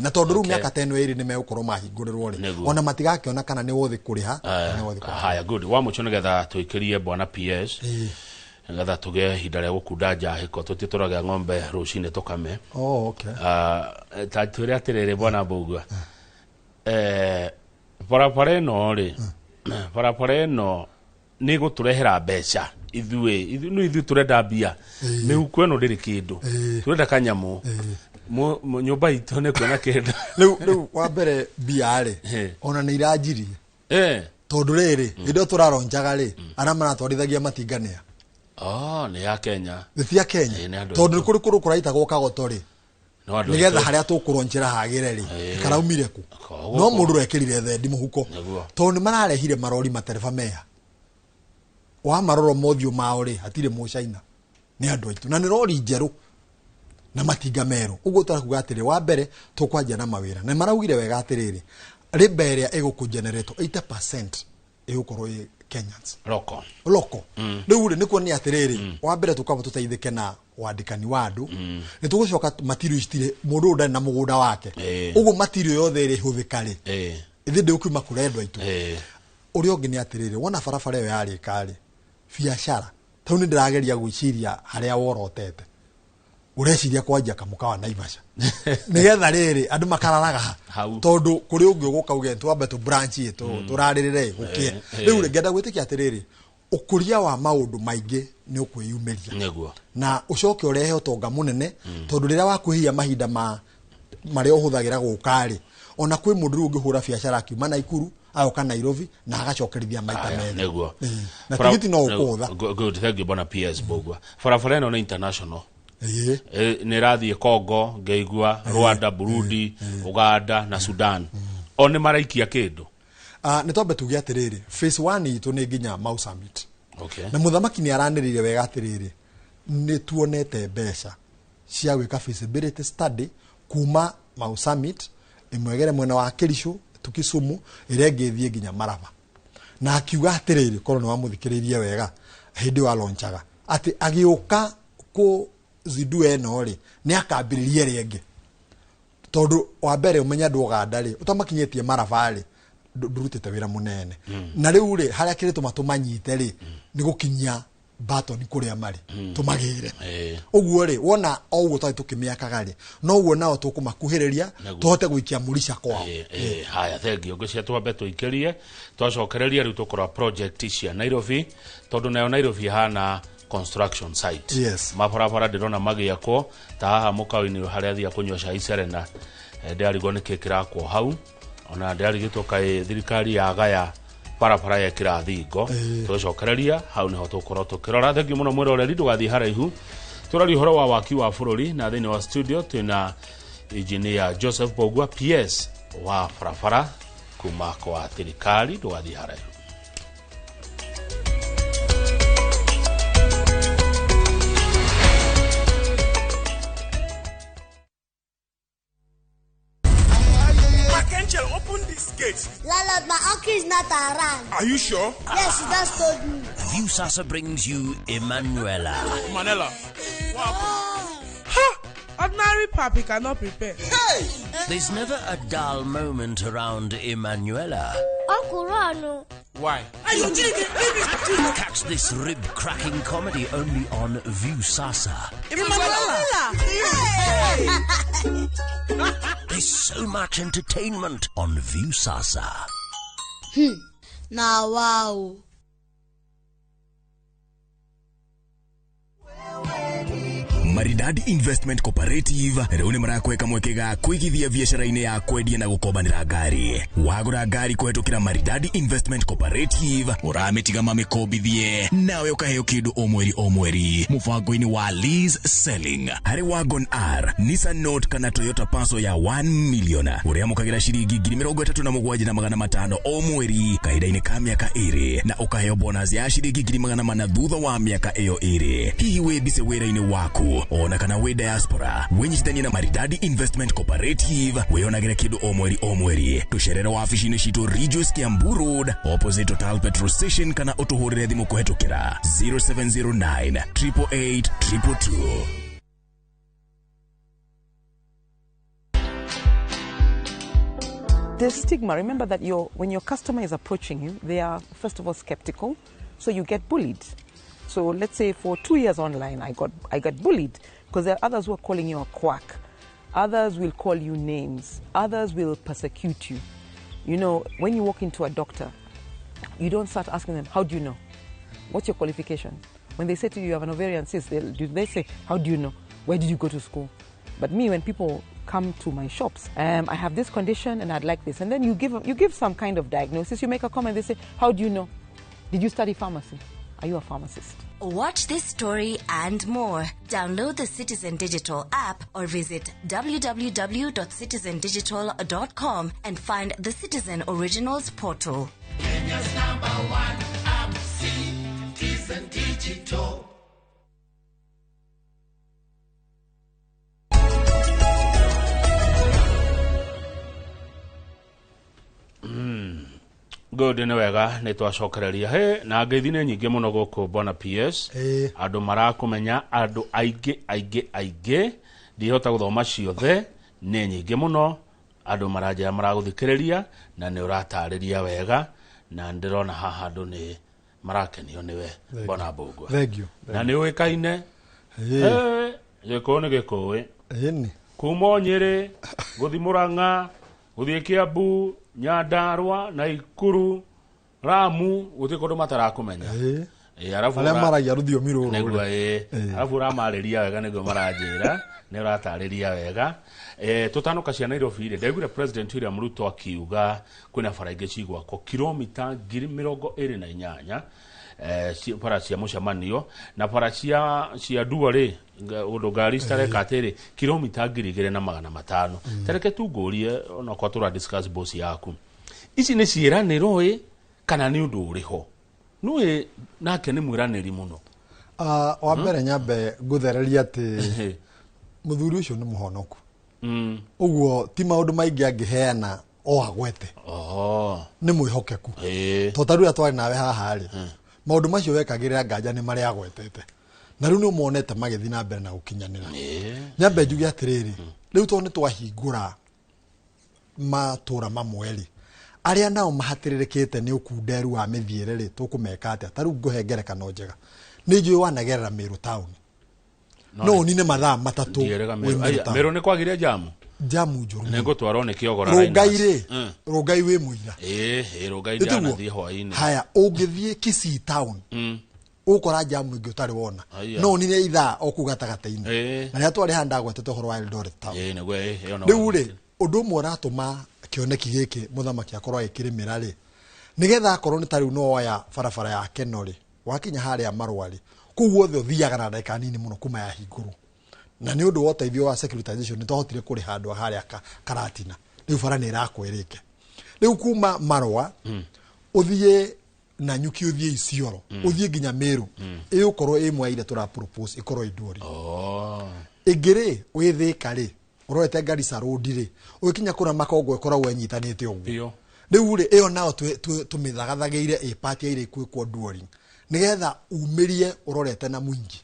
na tondu ru miaka 10 iri ni megukorwo mahingurirwo ri ona matigakiona kana ni wothi kuriha ni wothi kuriha haya good wa mucho nigetha tuikirie bwana PS nigetha tuge hinda ria gukunda njahiko tutituraga ng'ombe rucine tukame okay ta turia atiriri bwana Mbugua barabara ino ni guturehera mbeca ithui turenda mbia mihuko ino ndiri kindu turenda kanyamu nyumba itu ne kwena kindu riu wa mbere mbia ri ona ni iranjirie tondu riri indo turaronjaga ri ara maratwarithagia matingania ni ya Kenya thi ya Kenya tondu kuri kuraitagwo kagoto ri nigetha haria tukuronjera hagire ri karaumire ku no mundu rekirire thendi muhuko tondu mararehire marori matereba meha wa maroro mothio mao ri hatire mucaina ni andu aitu na ni rori njeru na matinga meru uguo tarakuga atiri wa mbere tukwanjia na mawira na maraugire wega atiriri riba iria iguku generate 80% igukorwo Kenyans loko riu ri nikuo ni atiriri wa mbere tukaba tutaithike na wandikani wa andu ni tugucoka material istire mundu ndani na mugunda wake uguo material yothe iri huthikari ithi ndi ukuma kurendwa itu uri ongi ni atiriri wona barabara yo yari kari biashara tau ni ndirageria gwiciria haria worotete ureciria kwanjia kamuka wa Naivasha nigetha riri andu makararaga tondu kuri ungi uguka uge twambe tu branch itu turaririre gukia riu ngenda gwitikia atiriri ukuria wa maundu maingi ni ukwiyumiria na ucoke urehe utonga munene tondu riria wakuhia mahinda maria uhuthagira gukari ona kwi mundu ungi hura biashara akiuma na Ikuru aoka Nairobi na agacokerithia maita mene na tigiti no ukutha good thank you bwana PS Mbugua barabara ino ni international ni rathie Congo ngeigua Rwanda Burundi Uganda na Sudan one maraikia kindu ni tombe tugia atiriri phase 1 itu ni nginya Mau Summit na muthamaki ni aranirire wega atiriri ni tuonete mbeca cia gwika feasibility study kuma Mau Summit imwegere mwena wa Kirishu tukisumu irengethie nginya Maraba na akiuga atiriri korwo no amuthikiririe wega hindi wa launchaga ati agiuka ku zidu eno ri ni akambiririe ringi tondu wa mbere umenya nduganda ri utamakinyetie marabari ndurutite wira munene na riu ri haria kirito matumanyite ri ni gukinyia baton kuria mari tumagire uguo ri wona oguo twai tukimiakaga ri no uguo nao tukumakuhiriria tuhote guikia murisha kwao haya thengio ngĩcia twambe tũikĩrie twacokereria rĩu tũkora project cia Nairobi tondu nayo Nairobi hana construction site mabarabara ndirona magĩakwo ta haha mũkawa-inĩ harĩa thia kũnyua cai Serena ndarigwo nĩ kĩkĩrakwo hau ona ndarigĩtwo kaĩ thirikari ya gaya barabara ya kirathingo tũcokereria hau niho tũkorwo tũkĩrora thengio mũno mwĩroreri ndũgathiĩ haraihu tũrari ũhoro wa waki wa bũrũri na thĩinĩ wa studio twĩna engineer Joseph Bogwa PS wa barabara kuma kwa thirikari ndũgathiĩ haraihu. Angel, open this gate. Lala, my uncle is not around. Are you sure? Yes, he just told me. Viusasa brings you Emanuela. Manela. Ha! Ordinary papi cannot prepare. Hey! There's never a dull moment around Emanuela. Uncle Rano. Why? Catch this rib-cracking comedy only on Viusasa. Emanuela! There's so much entertainment on Viusasa. Now, wow. Maridadi Investment Cooperative rĩu nĩ marakweka mwekega kwĩgithia biacara-inĩ ya kwendia na gũkombanĩra ngari. Wagũra ngari kũhetũkĩra Maridadi Investment Cooperative ũramĩtiga mamĩkombithie nawe ũkaheo kĩndũ o mweri mũbango-inĩ wa lease selling. Harĩ Wagon R, Nissan Note kana Toyota Passo ya 1 million ũrĩamũkagĩra ciringi 37,500 o mweri kahinda-inĩ ka mĩaka 2 na ũkaheo bonus ya ciringi 400,000 thutha wa mĩaka ĩyo 2. Hihi wĩmbice wĩra-inĩ waku ona kana we diaspora wenyitithanie na Maridadi Investment Cooperative weyonagĩre kĩndũ o mweri tucerere wabici-inĩ citũ Regius Kiambu Road opposite Total Petrol Station kana ũtũhũrĩre thimũ kũhetũkĩra 0709 888 222. There's stigma. Remember that when your customer is approaching you, they are first of all skeptical, so you get bullied. So let's say for 2 years online, I got bullied because there are others who are calling you a quack. Others will call you names. Others will persecute you. You know, when you walk into a doctor, you don't start asking them, how do you know? What's your qualification? When they say to you, you have an ovarian cyst, they say, how do you know? Where did you go to school? But me, when people come to my shops, I have this condition and I'd like this. And then you give some kind of diagnosis, you make a comment, they say, how do you know? Did you study pharmacy? Are you a pharmacist? Watch this story and more. Download the Citizen Digital app or visit www.citizendigital.com and find the Citizen Originals portal. Kenya's #1 app, Citizen Digital. Good nĩ wega nĩ twacokereria na ngeithi nĩ nyingĩ mũno gũkũ bona PS andũ marakũmenya andũ aingĩ ndihota gũthoma ciothe nĩ nyingĩ mũno andũ marajaya maragũthikĩrĩria na nĩ ũratarĩria wega na ndĩrona haha andũ nĩ marakenio nĩwe bona Bogwa na nĩ ũĩkaine gĩkũyũ nĩ gĩkũyũ kuma Nyĩrĩ gũthiĩ Mũrang'a gũthiĩ Kiambu Nyandarua Naikuru Ramu gũthiĩ kũndũ matarakũmenya arabu arĩa maragia rũthiomi rũrũ nĩguo arabu ũramarĩria wega nĩguo maranjĩra nĩ ũratarĩria wega tũtanuka cia Nairobi rĩ ndaiguire President William Ruto akiuga kwĩna bara ingĩ cigwakwo kilomita 28,000 para cia mũcemanio na para cia ndua rĩ ũndũ ngari citareka atĩrĩ kilomita 2,500 tareke tungũrie ona kwa tũra discuss boss yaku ici nĩ ciĩranĩro ĩ kana nĩ ũndũ ũrĩho nũĩ nake nĩ mwĩranĩri mũno wa mbere nyambe ngũthereria atĩ mũthuri ũcio nĩ mũhonoku ũguo ti maũndũ maingĩ angĩheana o agwete nĩ mwĩhokeku to ta rĩu atwari nawe haha rĩ maũndũ macio wekagĩrĩra nganja nĩ marĩa agwetete na rĩu nĩ monete magĩthiĩ na mbere na gũkinyanĩra nyambe njuge atĩrĩrĩ rĩu to nĩ twahingũra matũra mamwe rĩ arĩa nao mahatĩrĩrĩkĩte nĩ ũkunderu wa mĩthiĩre rĩ tũkũmeka atĩa ta rĩu ngũhe ngerekano njega nĩ njũĩ wanagerera Meru town no nine mathaa matatũ Meru nĩ kwagire jamu njũru nĩ ngũtwarwo nĩ kĩogora Rongai wĩ mũira Rongai ndanathiĩ hwaĩ-inĩ haya ũngĩthiĩ Kisii town ũkora jamu ingĩ ũtarĩ wona no nine ithaa oku gatagatĩ-inĩ na rĩrĩa twarĩ handa agwetete ũhoro wa Eldoret town rĩu rĩ ũndũ ũmwe ũratũma kĩoneki gĩkĩ mũthamaki akorwo agĩkĩrĩmĩra rĩ nĩgetha akorwo nĩ ta rĩu no oya barabara ya Keno rĩ wakinya harĩa Marũa rĩ kũu wothe ũthiaga na ndagĩka nini mũno kuma yahingũrwo na nĩ ũndũ wa ũteithio wa securitization nĩ twahotire kũrĩ handũ harĩa Karatina rĩu bara nĩ ĩrakwĩrĩke rĩu kuma Marũa ũthiĩ na Nyuki ũthiĩ Isiolo ũthiĩ nginya Meru ĩgũkorwo ĩmwe ire tũra propose ĩkorwo Idori ĩngĩrĩ wĩthĩka rĩ ũrorete Garissa Road rĩ ũkinya kũra Makongo ĩkoragwo ĩnyitanĩte ũguo rĩu rĩ ĩyo nao tũmĩthagathagĩire ĩpati ĩrĩ kwĩkwo duoring nĩgetha umĩrie ũrorete na mũingĩ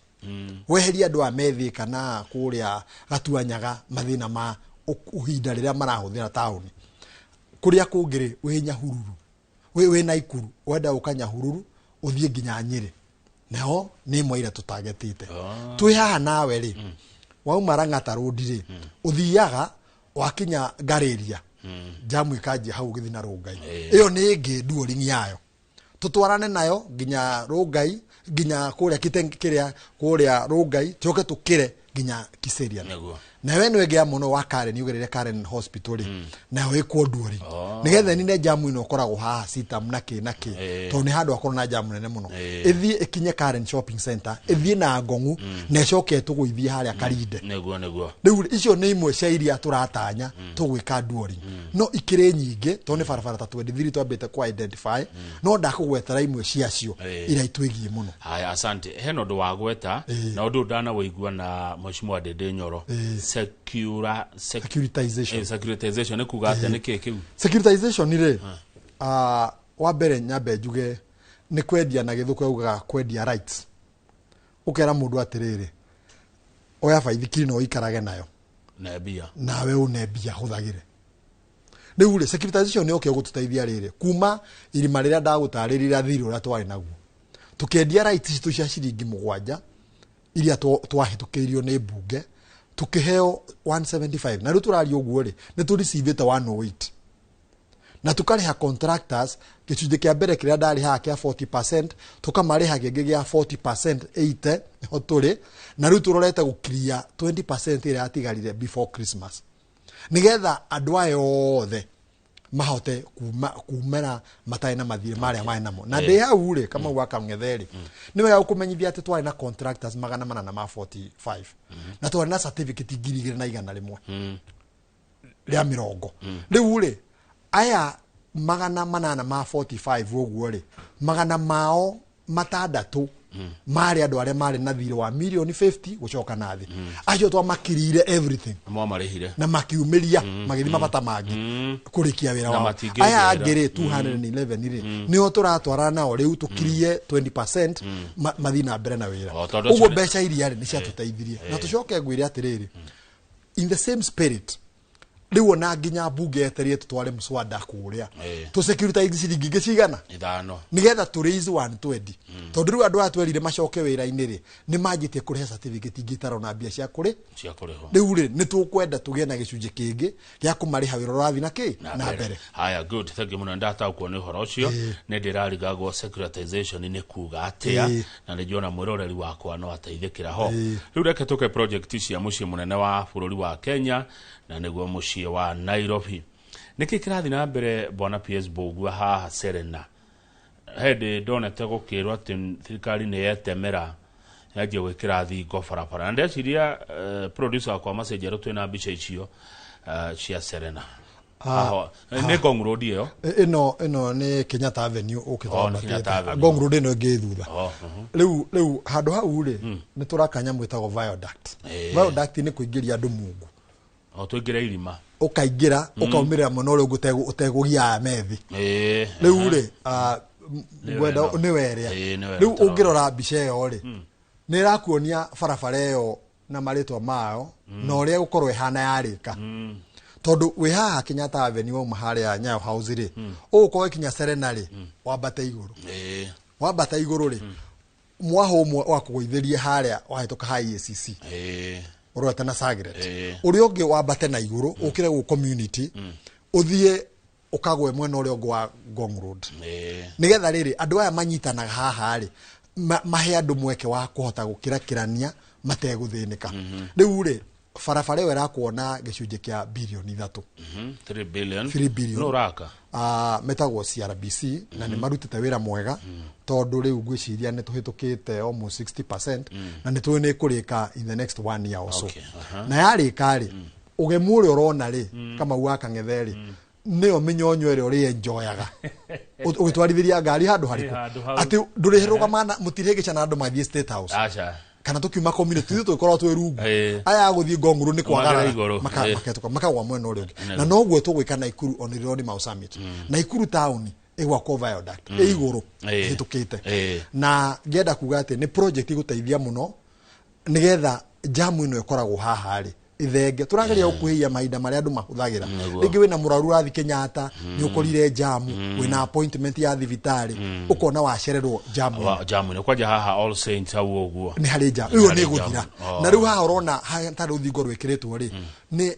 weheria andũ a methĩka na kũrĩa Gatuanyaga mathĩna ma uhinda rĩrĩa marahũthĩra taũni kũrĩa kũngĩrĩ wĩ Nyahururu wĩ Naikuru wenda ũkanyahururu ũthiĩ nginya Nyĩrĩ naho nĩ mwaire tũtagetĩte twĩ haha nawe rĩ wauma Lang'ata Road rĩ ũthiaga wakinya Ngareria jamu ĩkanjia hau gĩthi na Rongai ĩyo nĩ ĩngĩ duoring yayo tutwarane nayo nginya Rongai nginya kũrĩa kĩrĩa kũrĩa Rongai tũke tũkire nginya Kiseria na we nĩ wegea mũno wa Karen ugerere Karen hospital na we ĩkwo duoring nĩgetha nine jamu ino koragwo haha Sitam na kĩ to nĩ handũ akorwo na jamu nene mũno ĩthiĩ ĩkinye Karen shopping center ĩthiĩ na Ngong'u na ĩcoke tũgũithie harĩa Karinde rĩu icio nĩ imwe cia iria tũratanya tũgwĩka duoring no ikĩrĩ nyingĩ to nĩ barabara ta 23 twambĩte kwa identify no ndakũgwetera imwe ciacio ira itwĩgie mũno haya asante heno ũndũ wa gweta na ũndũ ndanawĩigua na Mheshimiwa Ndindi Nyoro securitization nĩ kuga atĩ nĩ kĩĩ kĩu securitization rĩ wa mbere nyambe njuge nĩ kwendia na gĩthũkũ augaga kwendia rights ũkera mũndũ atĩrĩrĩ oya baithikiri no ikarage nayo nawe une mbia hũthagĩre rĩu rĩ securitization nĩ okĩo gũtũteithia rĩrĩ kuma irima rĩrĩa ndagũtarĩrĩra thirĩ ũrĩa twarĩ naguo tũkendia rights citũ cia ciringi 7 iria twahĩtũkĩirio nĩ mbunge tukiheo 175 na rĩu tũraria ũguo rĩ nĩ tũricivĩte 108 na tukarĩha contractors gĩcunjĩ kĩa mbere kĩrĩa ndarĩhaga kĩa 40% tukamarĩha kĩngĩ gĩa 40% 80 ho tũrĩ na rĩu tũrorete gũkiria 20% ĩrĩa yatigarire before Christmas nĩgetha andũ aya othe mahote kumera matarĩ na mathirĩ marĩa maĩ namo na ndĩ hau rĩ kama waka ng'etheri nĩ wega gũkũmenyithia atĩ twarĩ na contractors 445 na twarĩ na certificate 2,100 rĩa mĩrongo rĩu rĩ aya 445 ũguo rĩ magana mao matandatũ marĩ andũ arĩa marĩ na thirĩ wa $150,000 gũcoka na thĩ acio twamakirire everything na makiumĩria magĩthi mabata mangĩ kũrĩkia wĩra wao aya angĩ 211 rĩ nĩo tũratwara nao rĩu tũkirie 20% mathi na mbere na wĩra ũguo mbeca iria rĩ nĩ ciatũteithirie na tũcoke ngwĩre atĩrĩrĩ in the same spirit rĩu ona nginya mbunge yeterie tũtware mswada kũrĩa tũsecuritize ciringi ingĩ cigana nĩgetha tũraise 120 tondũ rĩu andũ atwerire macoke wĩra-inĩ rĩ nĩ manjĩtie kũrĩha certificate ingĩ itarĩ na mbia cia kũrĩho rĩu rĩ nĩ tũkwenda tũgĩe na gĩcunjĩ kĩngĩ gĩa kũmarĩha wĩra ũrathiĩ na kĩ na mbere haya good thank you mũno ndataũkwo nĩ ũhoro ũcio nĩ ndĩrarigagwo securitization nĩ kuga atĩa na nĩnjona mwĩroreri wakwa no ateithĩkĩra ho rĩu reke tũke project cia mũciĩ mũnene wa bũrũri wa Kenya na nĩguo mũciĩ wa Nairobi nĩkĩ kĩrathiĩ na mbere bwana PS Mbũgua haha Serena hĩndĩ ndonete gũkĩrwo atĩ thirikari nĩ yetemera yanjia gwĩkĩra thingo barabara na ndeciria producer wakwa macenjerwo twĩna mbica icio cia Serena nĩ Ngong Road ĩyo ĩno nĩ Kenyatta Avenue ũkĩthoma Ngong Road ĩno ĩngĩ thutha rĩu handũ hau rĩ nĩ tũrakanya mwĩtagwo viaduct viaduct nĩ kũingĩria andũ mungu o tuingira irima ukaingira ukaumirira muno uri utegugia methi riu ri gwenda ni weria riu ungirora mbica iyo ri ni rakuonia barabara iyo na maritwa mao na uria gukorwo ihana yarika tondu wi haha Kenyatta Avenue uma haria Nyayo House ri uko ikinya Serena ri wambate iguru wambata iguru ri mwaho umwe wa kugoitheria haria wahituka ha EACC urota na Sagret uri ungi wambate na iguru ukire gu community uthie ukagwe mwena uri ungi wa Ngong Road nigetha riri andu aya manyitanaga haha ri mahe andu mweke wa kuhota gukirakirania mateguthinika riu ri barabara ĩyo ĩrakuona gĩcunjĩ kĩa bilioni 3 3 billion no raka metagwo CRBC na nĩ marutĩte wĩra mwega tondũ rĩu ngwĩciria nĩ tũhĩtũkĩte almost 60% na nĩ tũĩ nĩ kũrĩka in the next 1 year or so na yarĩka rĩ ũgemu ũrĩa ũrona rĩ kama wa Kang'ethe rĩ nĩyo mĩnyonyo ĩrĩa ũrĩ enjoyaga ũgĩtwarithiria ngari handũ harĩkũ atĩ ndũrĩhĩrũgamana mũtirĩgĩcana andũ mathiĩ State House kana tukiuma community tu tukorwo twi rungu aya guthii Ngong Road ni kwagara maketoka makagwa mwena uri na noguo tugwika Naikuru on road Mau Summit Naikuru town igwa ko viaduct iguru hitukite na ngenda kuga ati ni project iguteithia muno nigetha jamu ino ikoragwo haha ri ithenge turageria ukuhia mahinda maria andu mahuthagira ringi wina muraru rathi Kenyatta ni ukorire jamu wina appointment ya thibitari ukona wacererwo jamu ni kwaja haha All Saints au uguo ni hari jamu iyo ni guthira na riu haha urona ta ruthingo rwekiretwo ri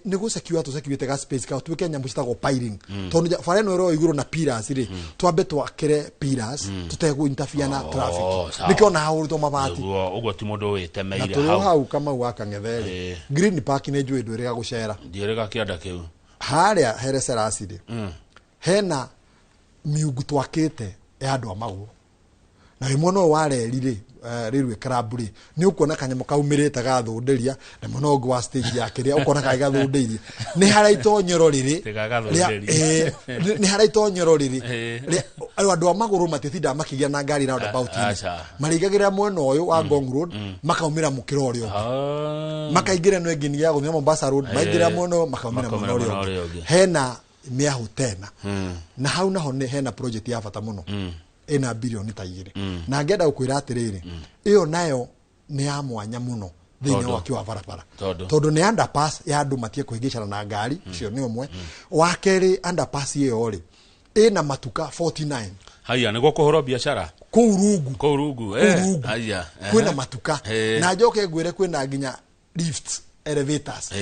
ni gusekiwa tusekiwite ga space ka tuike nyambu citagwo piling tondu fareno ro iguru na pillars ri twambe twakire pillars tutegu interfere na traffic nikiona haurito mabati uguo ti mundu witemeire hau kama wa Kang'ethe ri Green Park ne njui ndwirega gucera ndirega kianda kiu haria Haile acid hena miugu twakite ya andu amagu na wimono wareri ri rirwe club ri ni ukona kanyamo kaumirite gathunderia na mono wa stage ya kiria ukona kai gathunderia ni haraito nyoro riri ni haraito nyoro riri andu amaguru matitinda makigia na ngari round about marigagira mwena uyu wa Ngong Road makaumira mukiro urio makaingira no engine ya guthia Mombasa Road maingira mwena makaumira mwena urio hena miahu tena na hau naho ni hena project ya bata muno ina bilioni ta igiri na ngenda gukwira atiriri iyo nayo ni ya mwanya muno thini wa kiwa barabara tondu ni underpass ya andu matie kuhigicana na ngari cio ni umwe wa keri underpass iyo ri ina matuka 49 haya niguo kuhoro biashara kurugu haya kwina matuka na njoke ngwire kwina nginya lifts elevators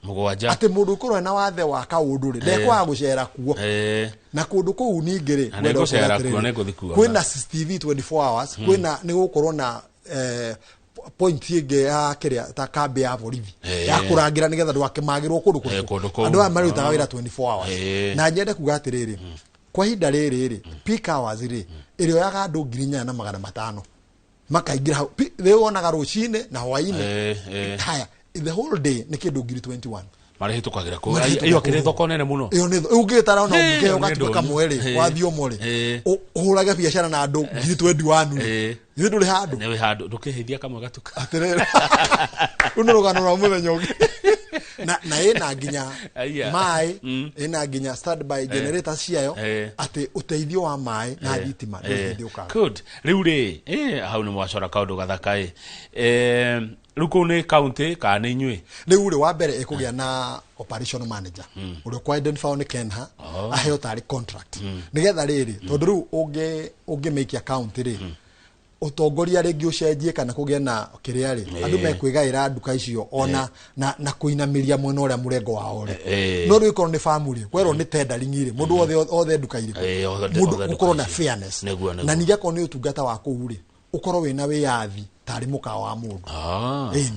mugwanja ati mundu kurwe na wathe wa kaundu ri ndekwa gucera kuo na kundu kuu ningire gucera kuo ne guthikuo kwina CCTV 24 hours kwina ni gukorwo na point ige ya kiria ta kambi ya borithi ya kurangira nigetha ndwakimagirwo kundu kundu andu aya marutaga wira 24 hours na nyende kuga atiriri kwa hinda riri peak hours ri irio yaga andu 4,500 makaingira they wonaga rucine na hwaine haya the whole day ni kindu 21 mari hitukagira ko iyo kire thoko nene muno iyo ni ugitara ona ungike ugatuka mweri wathio muri uhurage biashara na andu 21 ni nduri handu ni handu ndukihithia kamwe gatuka atirira unurugano rwa muthenya ungi na ina nginya mai ina nginya standby generators ciayo ati uteithio wa mai na thitima ndithioka good riu ri hau ni mwacora kaundu gathaka ruko ni county ka ni nywe riu ri wa mbere ikugia na operation manager uri kwa identify ni Kenha aheo tari contract nigetha riri tondu riu unge make account ri utongoria ringi ucenjie kana kugia na kiria ri andu mekwigaira nduka icio ona na kuinamiria mwena uria murengo wao ri no riu ni family kwero ni tendering ri mundu othe nduka iri mundu ukorwo na fairness na ninge ko ni utungata wa kuuri ukorwo wina wiyathi tari muka wa mundu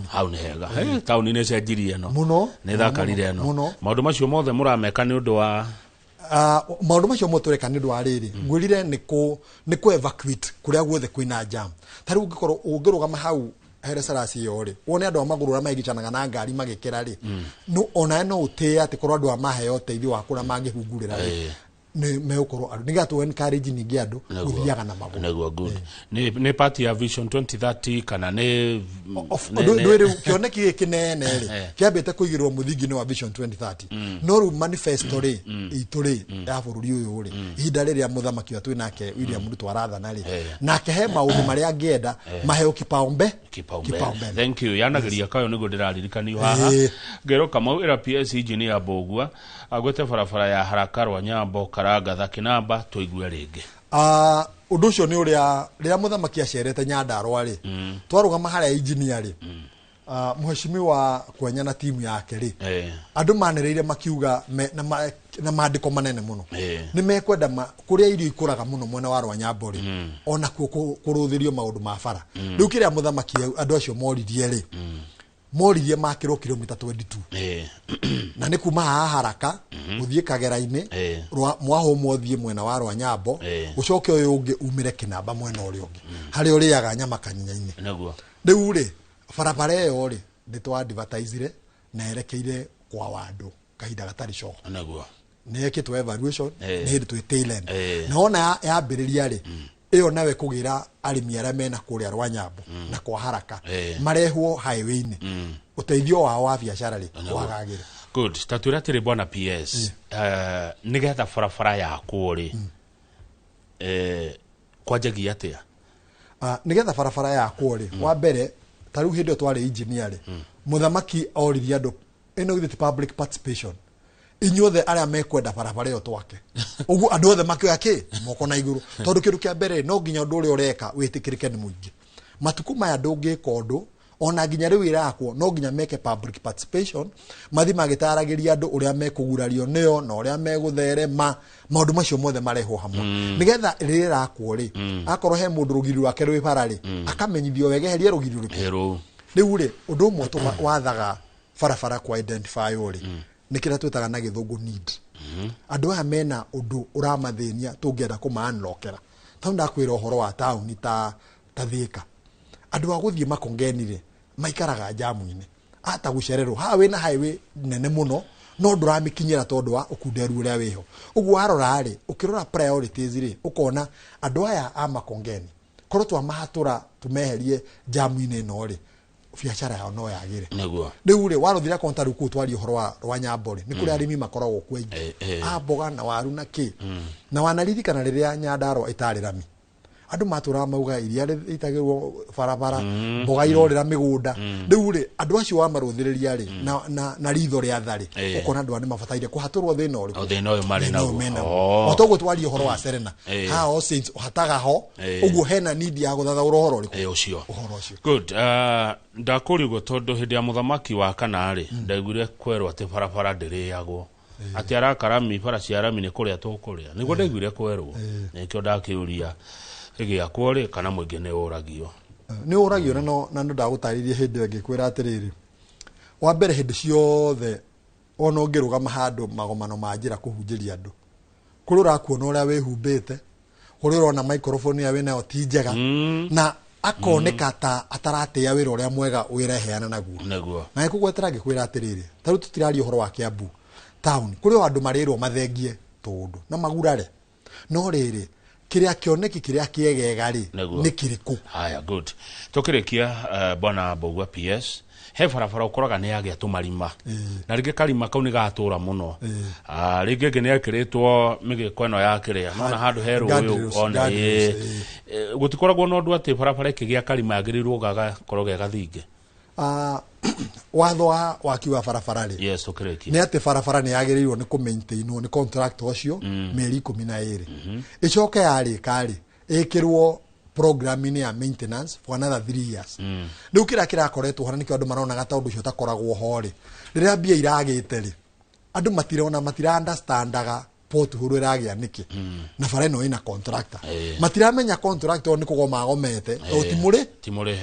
hau ni hega town ni cenjirie no muno ni thakarire no maundu macio mothe murameka ni undu wa maundu macio motureka ni ndwa riri ngwirire ni ku evacuate kuria guothe kwina jam tari ungikorwo ungirugama hau Haile Selassie yori wone andu amaguru ra maigicanaga na ngari magikira ri no ona no utia ati korwo andu amaheo teithio wa kura mangihungurira ri ne meukoro adu niga to encourage ningi adu guthiaga na maguru naguo good ne party ya vision 2030 kana ne ndwere kioneki kinene ri kiambete kuigirwo muthingi wa vision 2030 no ru manifesto ri ituri ya bururi uyu ri ihinda riria muthamaki wa twinake William Ruto arathana ri nake he maundu maria angienda maheo kipaumbele. Thank you yanagiria kayo nigo ndiraririkanio haha ngero Kamau era PS engineer Bogua agwete barabara ya haraka rwa Nyambo Karanga Thakinamba tuigue ringi undu ucio ni uria riria muthamaki acerete Nyandarua ri twarugama haria engineer ri mheshimiwa kwenya na timu yake ri andu manereire makiuga na maandiko manene muno ni mekwenda kuria irio ikuraga muno mwena wa Rwanyambo ri ona kuruthirio maundu ma bara riu kiria muthamaki andu acio moririe ri moririe makiro kilomita 22 na ni kuma haraka uthie Kagera-ini mwaho mwothie mwena wa Rwanyambo ucoke uyu ungi umire Kinamba mwena uri ungi hari uriaga nyama kanyinya-ini naguo riu ri barabara iyo ri nditwa advertise na erekeire kwa wandu kahinda gatari coko naguo ni ekitwe evaluation ni hindi twi tailend naona yambiriria ri iyo nawe kugira arimi aria mena kuria Rwanyambo na kwa haraka marehwo highway-ini uteithio wao wa biashara ri wagagira good tatwira tiri bwana PS nigetha barabara yaku ri kwajagia atia nigetha barabara yaku ri wa mbere tariu hindi twari engineer ri muthamaki oririe andu ino with public participation inyuothe aria mekwenda barabara iyo twake ugu andu othe makioya ki moko na iguru tondu kindu kia mbere no nginya undu uri ureka witikirike ni muingi matuku maya ndungika undu ona nginya riu irakwo no nginya meke public participation mathi magitaragiria andu uria mekugurario nio na uria megutherema maundu macio mothe marehwo hamwe nigetha rirakwo ri akorwo he mundu rugiri rwake rwi bara ri akamenyithio wegeherie rugiri rwake riu ri undu umwe wathaga barabara kwa identify uri nikira twitaga na githungu need andu aya mena undu uramathenia tungienda kumaanlokera tondu ndakwira uhoro wa town ta Thika andu aguthie makongenire maikaraga jamu-ini ata gucererwo ha wina highway nene muno no nduramikinyira tondu wa ukunderu uria wiho ugu arora ri ukirora priorities ri ukona andu aya amakongeni korwo twa mahatura tumeherie jamu-ini no ri biashara yao no yagire naguo riu ri waruthira kontaru ku twari uhoro wa Rwanyambo ri ni kuri arimi makoragwo kwengi mboga na waru na ki na wanaririkana riria Nyandarua itari rami andu matura mauga iria itagirwo barabara mboga irorera migunda riu ri andu acio wa maruthiriria ri na ritho ria thari ukona andu ani mabataire kuhaturwo thina uri thina uyu mari naguo otogo twari uhoro wa Serena ha o since hataga ho uguo hena need ya guthathaura uhoro uri ucio good ndakurigo tondu hindi ya muthamaki wa kana ri ndaiguire kwerwo ati barabara ndiriagwo ati arakarami bara cia rami ni kuria tukuria niguo ndaiguire kwerwo nikio ndakiuria igia kwore kana mwingi ni uragio na ndo ndagutaririe hindi ngikwira atiriri wa mbere hindi ciothe ona ngirugama handu magomano ma njira kuhunjiria andu kurura kuona uria wihumbite kurira ona microphone ya wina oti njega na akoneka ta ataratia wira uria mwega wireheana naguo na ikugwetera ngikwira atiriri taru tutirari uhoro wa Kiambu town kuri andu marirwo mathengie tundu na magurare no riri kiria kioneki kiria kiegega ri ni kiriku haya good tukirikia bwana Bogua PS he barabara ukoraga ni yagia tumarima na ringi karima kau ni gatura muno ringi ngi ni akiritwo migiko eno yakiria nona handu heru uyu ona gutikoragwo no ndu ati barabara ikigia karima yagirirwo gaga koroge gathinge watho wa kiwa barabara ri yes tukirikia ni ati barabara ni yagirirwo ni ku maintain ni contract ucio meri 12 icoke yari kari ikirwo programming ya maintenance for another 3 years riu kira koretwo hana nikio andu marona gata undu ucio takoragwo hori riria bia iragite ri andu matira understandaga pothole iragia niki na bara ino ina contractor matiramenya contractor ni kugomagomete timure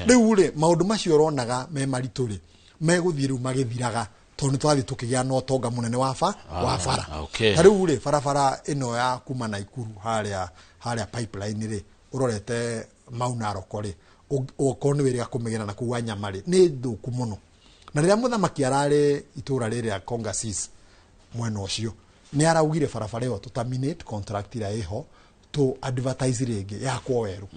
riu ri maundu macio ronaga me marituri meguthie riu magithiraga tondu twathi tukigia no tonga munene wa bara riu ri barabara ino ya kuma na Ikuru haria pipeline ri urorete mauna rokore ukoni wiriga kumegera na kuwa nyamari ni thuku muno na riria muthamaki arare itura riri ya Congasis mwena ucio ni araugire barabara ĩyo to terminate contract ĩrĩa ĩho to advertise rĩngĩ ya kwa weru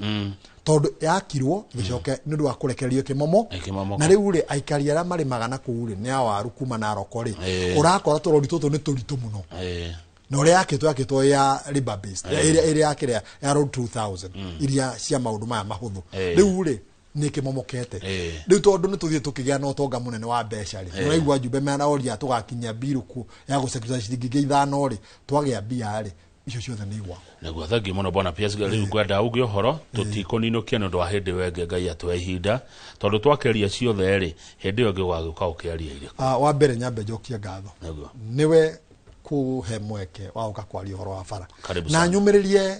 tondu yakirwo gicoke nĩ ndũ wa kũrekererio kĩmomo na rĩu rĩ aikari arĩa marĩ magana kũu rĩ nĩ awaru kuma na roko rĩ ũrakora tũrori tũtũ nĩ tũritũ mũno na ũrĩa yakĩtwo ya river based ĩrĩa yakĩrĩa ya road 2000 iria cia maũndũ maya mahũthũ rĩu rĩ nĩ kĩmomokete rĩu tondũ nĩ tũthiĩ tũkĩgĩa na ũtonga mũnene wa mbeca rĩ ũraigua Njumbe mena oria tũgakinyia biruku ya gũcekiza ciringi 5 rĩ twagĩa mbia rĩ icio ciothe nĩ igwa naguo thangi muno bwana PS rĩu ngwenda uge ũhoro tũtikũninũkia nĩ ũndũ wa hĩndĩ wenge Ngai atwe ihinda tondũ twakeria ciothe rĩ hĩndĩ ĩyo ngĩgũka ũkĩaria irĩ wa mbere nyambe njokie ngatho niwe kuhe mweke wa uka kwaria ũhoro wa bara na nyumĩrĩrie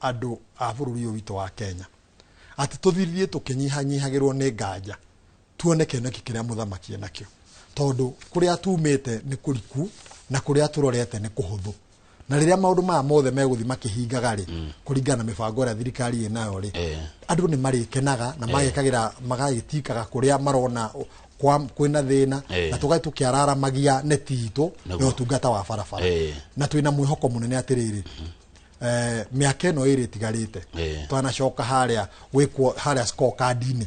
andũ a bũrũri ũyũ witũ wa Kenya ati tuthirie tũkĩnyihanyihagĩrwo nĩ nganja tuoneke nĩkĩ kĩrĩa mũthamaki enakĩo tondu kuria tumite ni kuriku na kuria turorete ni kuhuthu na riria maundu maya mothe meguthi makihingaga ri kuringana na mibango ya thirikari inayo ri andu ni marikenaga na magekagira magagitikaga kuria marona kwina thina na tugai tukiararamagia neti itu yo tungata wa barabara na twina mwihoko munene atiriri miaka ĩno ĩrĩ tigarĩte twanacoka harĩa gwĩkwo harĩa scorecard-inĩ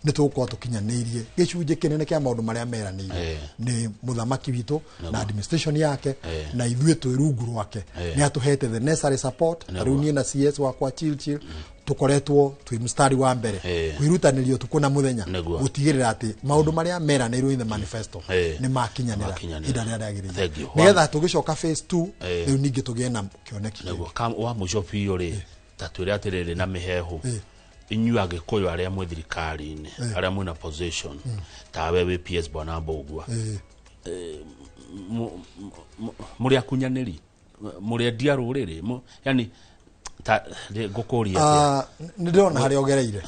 nĩ tũgũkorwo tũkinyanĩirie gĩcunjĩ kĩnene kĩa maũndũ marĩa meranĩire nĩ mũthamaki witũ na administration yake na ithuĩ twĩ rungu rwake nĩ atũhete the necessary support na rĩu niĩ na CS wakwa Chilchil tukoretwo twi mstari wa mbere kwirutanĩrio tuko na muthenya gutigirira ati maundu maria meranĩirwo in the manifesto ni makinyanira hinda rĩrĩa rĩagĩrĩire nigetha tũgicoka phase 2 rĩu ningĩ tũgĩe na kĩoneki wa mũico biũ rĩ ta twĩre atĩrĩrĩ na mĩhehu inyuĩ Agĩkũyũ arĩa mwĩ thirikari-inĩ arĩa mwĩ na position tawe wĩ PS bwana Mbũgua mũrĩ akunyanĩri mũrĩ endia rũrĩrĩ yani ta ngukuria ndona harĩa ogereire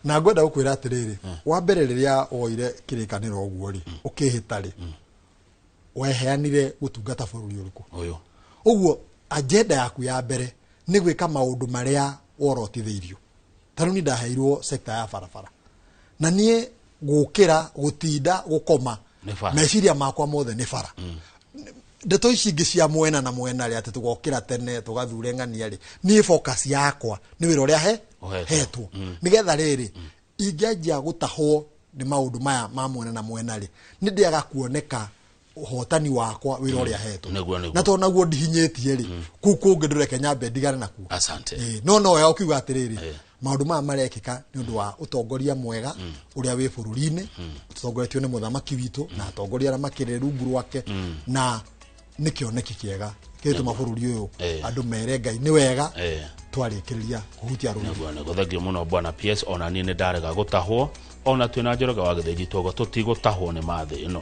na ngwenda gukwira atiriri wa mbere riria oire kirikaniro uguo ri ukihita ri weheanire gutungata bũrũri ũrĩkũ uguo agenda yaku ya mbere ni gwika maundu maria worotithĩirio tarũ ni ndaheirwo sector ya barabara na nie gukira gutinda gukoma meciria makwa mothe ni bara ndeto ici ingĩ cia mwena na mwena rĩ ati tugokira tene tugathure ng'ania rĩ ni focus yakwa ni wĩra ũrĩa hetwo nigetha rĩrĩ ingĩanjia gũtahwo ni maundu maya ma mwena na mwena rĩ ni ndiaga kuoneka uhotani wakwa wĩra ũrĩa hetwo na to naguo ndihinyĩtie rĩ kũngĩ ndũreke nyambe ndigane nakuo asante no ya ukiuga atirĩrĩ maundu maya marekĩka ni ũndũ wa utongoria mwega ũrĩa wĩ bũrũri-inĩ utongoretio ni mũthamaki witũ na atongoria arĩa makĩrĩ rungu rwake na nikioneki kiega gituma bũrũri ũyũ andũ mere Ngai ni wega twarĩkĩrĩria kuhutia rũrĩrĩ gũthengio mũno bwana PS ona niĩ nĩ ndarega gũtahwo ona twĩna Njoroge wa Gĩthĩnji togo tũtigũtahwo nĩ mathĩ ĩno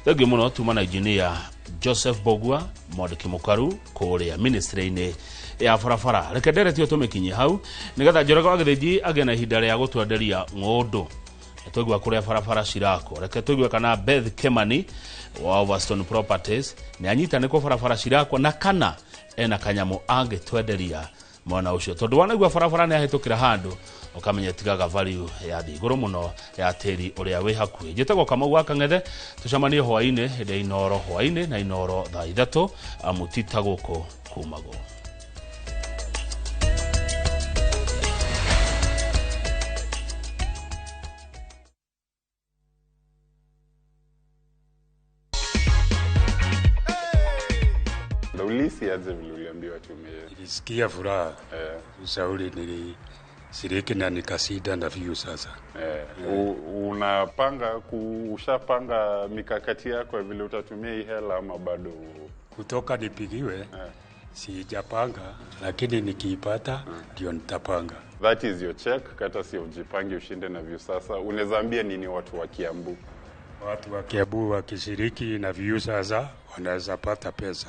thengio mũno tuma na engineer Joseph Bogua mwandĩki mũkaru kũrĩa ministry-inĩ ya barabara reke nderetio tũmĩkinyie hau nĩgetha Njoroge wa Gĩthĩnji agĩe na ihinda rĩa gũtwenderia ng'ũndũ tũigua kũrĩa barabara cirako reke tũigua kana Beth Kemani wa Overstone Properties ni anyita nĩ kũ barabara cirako na kana ena kanyamũ angĩtwenderia mwana ũcio tondũ wanaigua barabara nĩ ahĩtũkĩra handũ ukamenya tigaga value ya thigũrũ mũno ya tĩri ũrĩa wĩ hakuhĩ njĩtagwo Kamau wa Kang'ethe tũcemanie hwaĩ-inĩ hĩndĩ Inoro hwaĩ-inĩ na Inoro thaa 3 amũtita gũkũ kumago Ulisi aje vile uliambiwa tume. Nilisikia furaha. Ushauri nilishiriki na nikashinda na view sasa. Unapanga ushapanga mikakati yako vile utatumia hii hela ama bado kutoka nipigiwe? Sijapanga lakini nikiipata ndio nitapanga. That is your check, kata si ujipange ushinde na view sasa. Unaweza ambia nini watu wa Kiambu? Watu wa Kiambu wakishiriki na view sasa wanaweza pata pesa.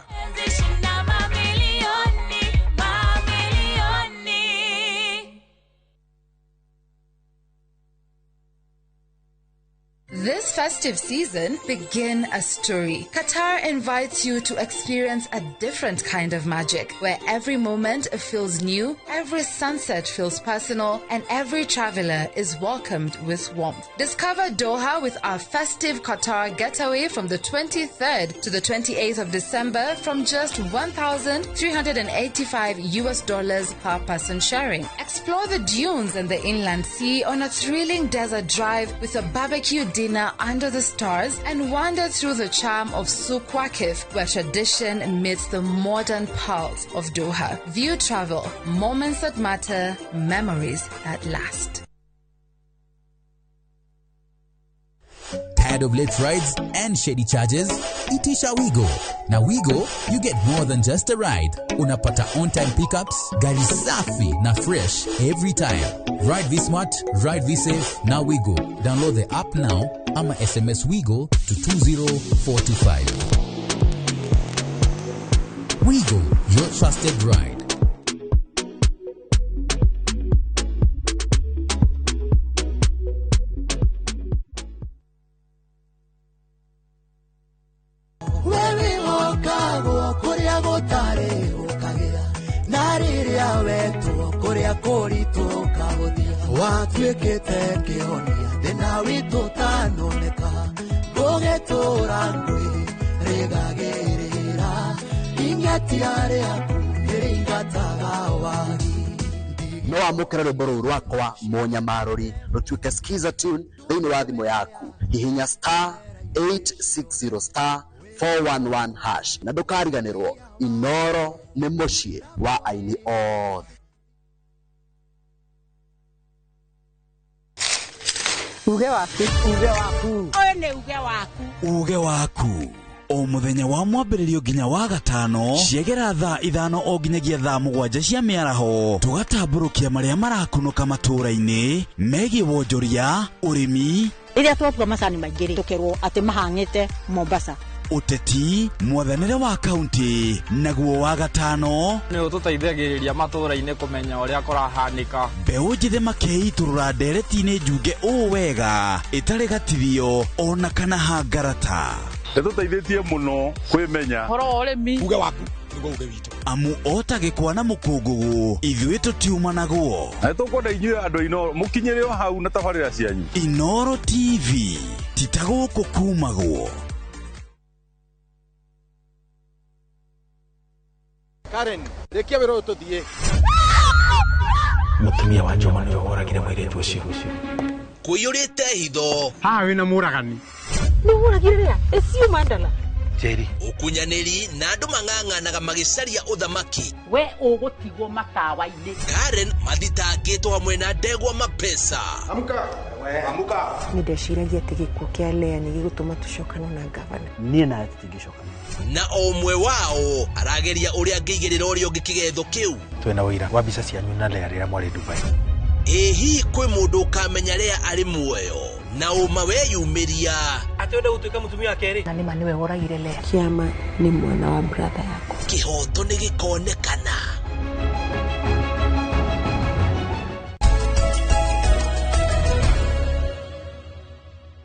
This festive season, begin a story. Qatar invites you to experience a different kind of magic, where every moment feels new, every sunset feels personal, and every traveler is welcomed with warmth. Discover Doha with our festive Qatar getaway from the 23rd to the 28th of December from just $1,385 per person sharing. Explore the dunes and the inland sea on a thrilling desert drive with a barbecue dinner under the stars and wander through the charm of Souq Waqif, where tradition meets the modern pearls of Doha. View travel, moments that matter, memories that last. Tired of late rides and shady charges? Itisha Wigo. Na Wigo, you get more than just a ride. Unapata on-time pickups, gari safi na fresh every time. Ride V-Smart, ride V-Safe, na Wigo. Download the app now, ama SMS Wigo to 20425. Wigo, your trusted ride. Watuekete kihonia thina witu tanoneka gugetura ngwi rigagirira ingetiare aku iringataga wagi no amukira rwimbo ruru rwakwa munyamarori rutuike skiza tune thiini wa thimu yaku hihinya *860 *411 hash na ndukariganirwo Inoro ni mucii wa aini othe. Uge waku. Oyo ne uge waku. Uge waku. O muthenya wa mwambĩrĩrio nginya wa gatano ciegera thaa 5 o nginyagia thaa 7 cia mĩaraho tugatambũrũkia marĩa marakunũka matũũra-inĩ megiĩ wonjoria ũrĩmi rĩrĩa twapua macani maingĩ tukerwo atĩ mahang'ĩte Mombasa uteti mwathanĩre wa kaunti naguo wa gatano nĩ ũtũteithagĩrĩria matũũra-inĩ kũmenya ũrĩa kũrahanĩka mbeũ njĩthĩ makeiturũra ndereti-inĩ njunge ũũ wega ĩtarĩ gatithio ona kana hangarata nĩtũteithĩtie mũno kwĩmenya horo ũrĩmi uge waku nĩguo uge witũ amu otagĩkwa na mũkũngũgũ ithuĩ tũtiuma naguo na nĩtũkwenda inyuĩ andũ Inoro mũkinyĩre o hau na tabarĩra cianyu Inoro TV titagũkũ kumagwo. Karen, rekia wĩra ũyũ tũthiĩ. Mũtumia wa Joma nĩwe woragire mũirĩtu ũcio. Kũiyũrĩte hitho. Haha wĩna mũragani. Nĩ mũragire rĩa? Ĩcio Mandala. Jerry. Ũkunyanĩri na andũ mang'ang'anaga magĩcaria ũthamaki. We ũgũtigwo matawa-inĩ. Karen mathitangĩtwo hamwe na Ndegwa Mapesa. Amuka. Amuka. Nĩndeciragia atĩ gĩkuũ kĩa Lea nĩ gĩgũtũma tũcokane na gavana. Niĩ nawe tũtingĩcokana. Na o ũmwe wao arageria ũrĩa angĩigĩrĩra ũrĩa ũngĩ kĩgetho kĩu. Twĩna ũira wa mbica cianyu na Lea rĩrĩa mwarĩ Dubai. Hihi kwĩ mũndũ ũkamenya Lea arĩ muoyo na ũma weyumĩria atĩenda gũtuĩka mũtumia wa kerĩ na nĩma nĩwe woragire Lea. Kĩama nĩ mwana wa brother yako. Kĩhoto nĩ gĩkonekana.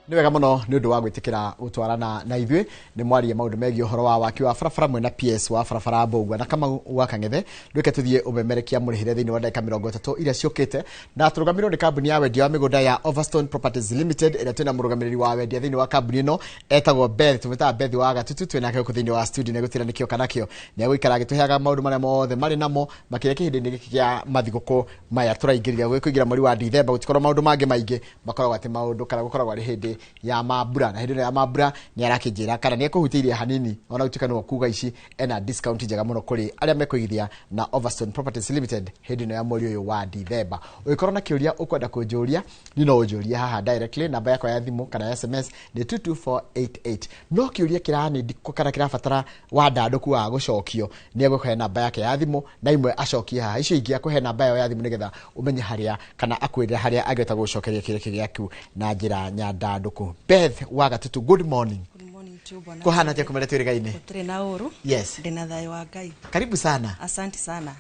Nĩ wega mũno nĩ ũndũ wa gwĩtĩkĩra gũtwarana na ithuĩ nĩ mwaria maũndũ megiĩ ũhoro wa waki wa barabara mwena PS wa barabara Mbũgua na kama wa Kang'ethe ndwĩke tũthiĩ ũmemerekia mũrĩhĩre thĩinĩ wa ndagĩka 30 iria ciũkĩte na tũrũgamĩrĩrwo nĩ kambuni ya wendia wa mĩgũnda ya Overstone Properties Limited ĩrĩa twĩna mũrũgamĩrĩri wa wendia thĩinĩ wa kambuni ĩno etagwo Beth tũmĩtaga Beth wa Gatutu twĩnake gũkũ thĩinĩ wa studio nĩgũtira nĩkĩo kanakĩo nĩagũikara agĩtũheaga maũndũ marĩa mothe marĩ namo makĩria kĩhĩndĩ-inĩ gĩkĩ kĩa mathigũkũ maya tũraingĩrĩra gwĩkũingĩra mweri wa Dithemba gũtikorwo maũndũ mangĩ maingĩ makoragwo atĩ maũndũ kana gũkoragwo arĩ hĩndĩ ya mambura na hĩndĩ ya mambura nĩ arakĩnjĩra kana nĩ ekũhutĩirie hanini ona gũtuĩka no kuga ici ena discount njega mũno kũrĩ arĩa mekũigithia na Overstone Properties Limited hĩndĩ ĩno ya mweri ũyũ wa Dithemba. Ũngĩkorwo na kĩũria ũkwenda kũnjũria ni no ũnjũrie haha directly namba yakwa ya thimũ kana ya SMS nĩ 22488 no kĩũria kĩrani kana kĩrabatara wandandũku wa gũcokio nĩ egũkũhe namba yake ya thimũ na imwe acokie haha icio ingĩ akũhe namba ya thimũ nĩgetha ũmenye harĩa kana akwĩrĩra harĩa angĩhota gũcokeria kĩrĩa gĩaku na njĩra nyandandũku. Beth wa Gatutu, good morning. Good morning. Kuhana atia kumele tuirigaine? Turi na uru. Yes. Ndina thayo wa Ngai. Karibu sana. Asante sana.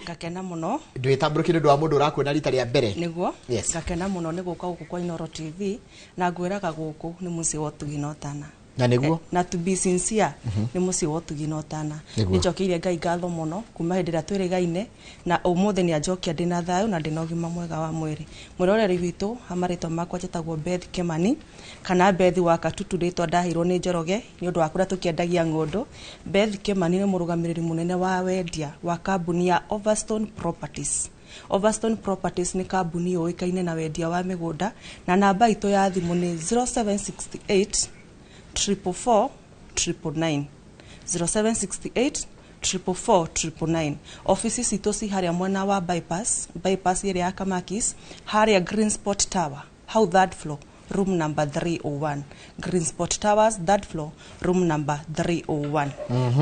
Ngakena muno. Ndwitambũrũkire ndu wa mundu urakwona rita ria mbere. Niguo. Yes. Ngakena muno ni guka guku kwa Inoro TV na ngwiraga guku ni muci wa Tugina Otana. Na niguo. Na to be sincere ni muci wa Tugina Otana. Ni njokeire Ngai ngatho muno kuma hindi ria twirigaine na umuthi ni anjokia ndina thayo na ndina ũgima mwega wa mwiri. Mwiroreri witu hamaritwa makwa jetagwo Beth Kimani kana Beth wa Katutu ritwa ndahirwo ni Njoroge ni undu wa kuria tukiendagia ng'ondo. Beth Kimani ni murugamiriri munene wa wendia wa kambuni ya Overstone Properties. Overstone Properties ni kambuni yoikaine na wendia wa migunda na namba itu ya thimu ni 0768 444 999 0768 444 ofisi cito ci haria mwena wa bypass area ya Kamakis haria Green Spot Tower how third floor room number 301 Green Spot Towers third floor room number 301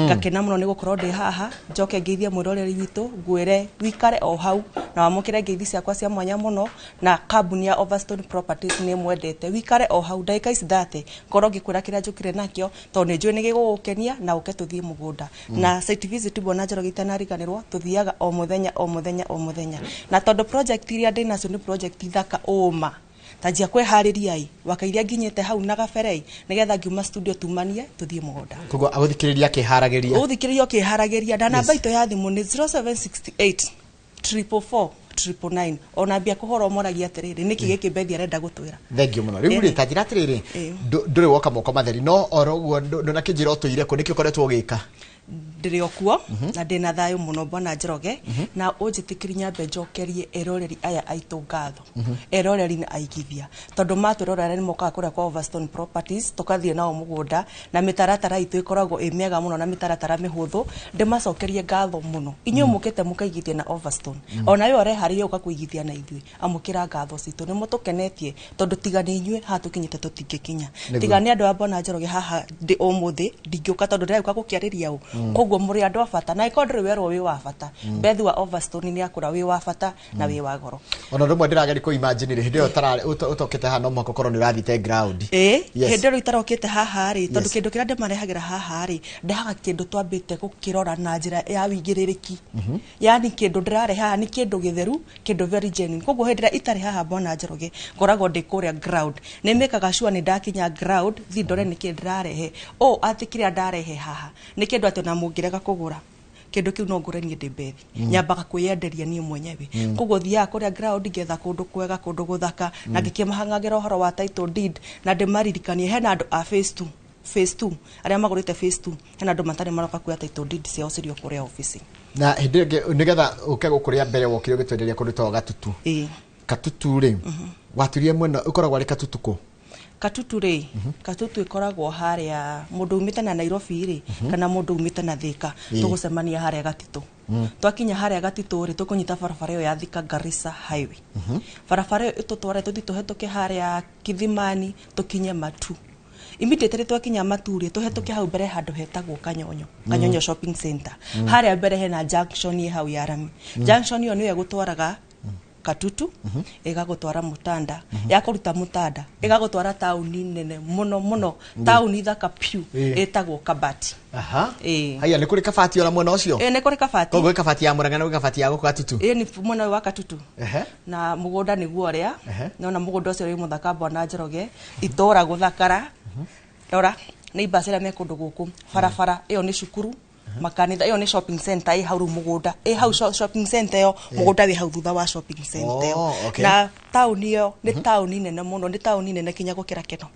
Gakena muno ni gukorwo ndi haha njoke ngeithia mwiroreri witu ngwire wikare o hau na wamukire ngeithi ciakwa cia mwanya muno na kambuni ya Overstone Properties ni mwendete wikare o hau ndaika ici 30 korwo ngikwira kiria njukire nakio to ni njui ni gigugukenia na uke tuthie mugunda na site visit bona Njoroge itanariganirwo tuthiaga o muthenya na tondu project iria ndina cio ni project thaka uma tajia kwehariria wakairia nginyete hau na gaberei nigetha ngiuma studio tumanie tuthie mugunda kogo aguthikiriria kiharageria uthikiririo kiharageria na namba ito ya thimu ni 0768 444 999 ona bia kuhoro moragia atiriri niki giki Bethi arenda gutwira thank you muno riu ri tajira atiriri nduri woka moko matheri no oroguo ndona kinjira utuire ko niki ukoretwo gika ndiri okuo na ndina thayo muno Bwana Njoroge na unjitikiri nyambe njokerie eroreri aya aitu ngatho eroreri na aigithia tondu matwirorera ni moka kuria kwa Overstone Properties tukathie nao mugunda na mitaratara itu ikoragwo imiega muno na mitaratara mihuthu ndimacokerie ngatho muno inyu mukite mukaigithia na Overstone ona yo reharirie ukakuigithia na ithui amukira ngatho citu ni mutukenetie tondu tigani inyue hatukinyite tutingikinya tigani andu a Bwana Njoroge haha ndi umuthi ndingiuka tondu ndira uka gukiariria u koguo muri andu afata na ikondre wero wi wa bata Beth wa Overstone ni akura wi wa bata na wi wa goro ona rumwe ndirageri ko imagine hindi yo tarari utokete hano mwako korwo ni rathite ground hindi ro itarokete haha ri tondu kindu kira ndemarehagira haha ri ndahaga kindu twambite gukirora na njira ya wigiririki yani kindu ndirare haha ni kindu githeru kindu very genuine koguo hindi itari haha Bwana Njoroge ngorago ndikuria ground ni mekaga sure ni ndakinya ground thindore ni kindu ndirarehe atikire ndarehe haha ni kindu atona mungirega kugura kindu kiu no ngurenie ndi Beth nyambaga kwiyenderia nie mwenyewe koguo thia kuria ground getha kundu kwega kundu guthaka na ngikimahangagira uhoro wa title deed na ndimaririkanie hena andu a phase 2 aria magurite phase 2 hena andu matari maroka kuya title deed ciao cirio kuria office na hindi nigetha uke gukuria mbere wokire gitwenderia kundu to Gatutu Katutu ri waturie mwena ukoragwo ari Katutu ko Katutu ri Katutu ikoragwo haria mundu umite na Nairobi ri kana mundu umite na Thika tugucemania haria Gatitu twakinya haria Gatitu ri tukunyita barabara yo ya Thika Garissa highway barabara yo itutware tuthi tuhetuke haria Kithimani tukinye Matu immediately twakinya Matu ri tuhetuke hau mbere handu hetagwo Kanyonyo shopping center haria mbere hena junction ye hau ya Rami junction yo niyo gutwaraga Katutu igagutwara Mutanda yakuruta Mutanda igagutwara tauni nene muno tauni thaka piu etagwo Kabati haya ni kuri Kabati ona mwena ucio ni kuri Kabati koguo Kabati ya Murang'a na Kabati ya Gatutu ni mwena wa Katutu na mugunda ni guoria na mugunda ucio ri muthaka Bwana Njoroge itora guthakara rora ni basira me kundu guku farafara iyo ni cukuru makanitha iyo ni shopping center hau mugunda hau shopping center yo mugunda wi hau thutha wa shopping center na tauni yo ni tauni nene muno ni tauni nene kinya gukira keno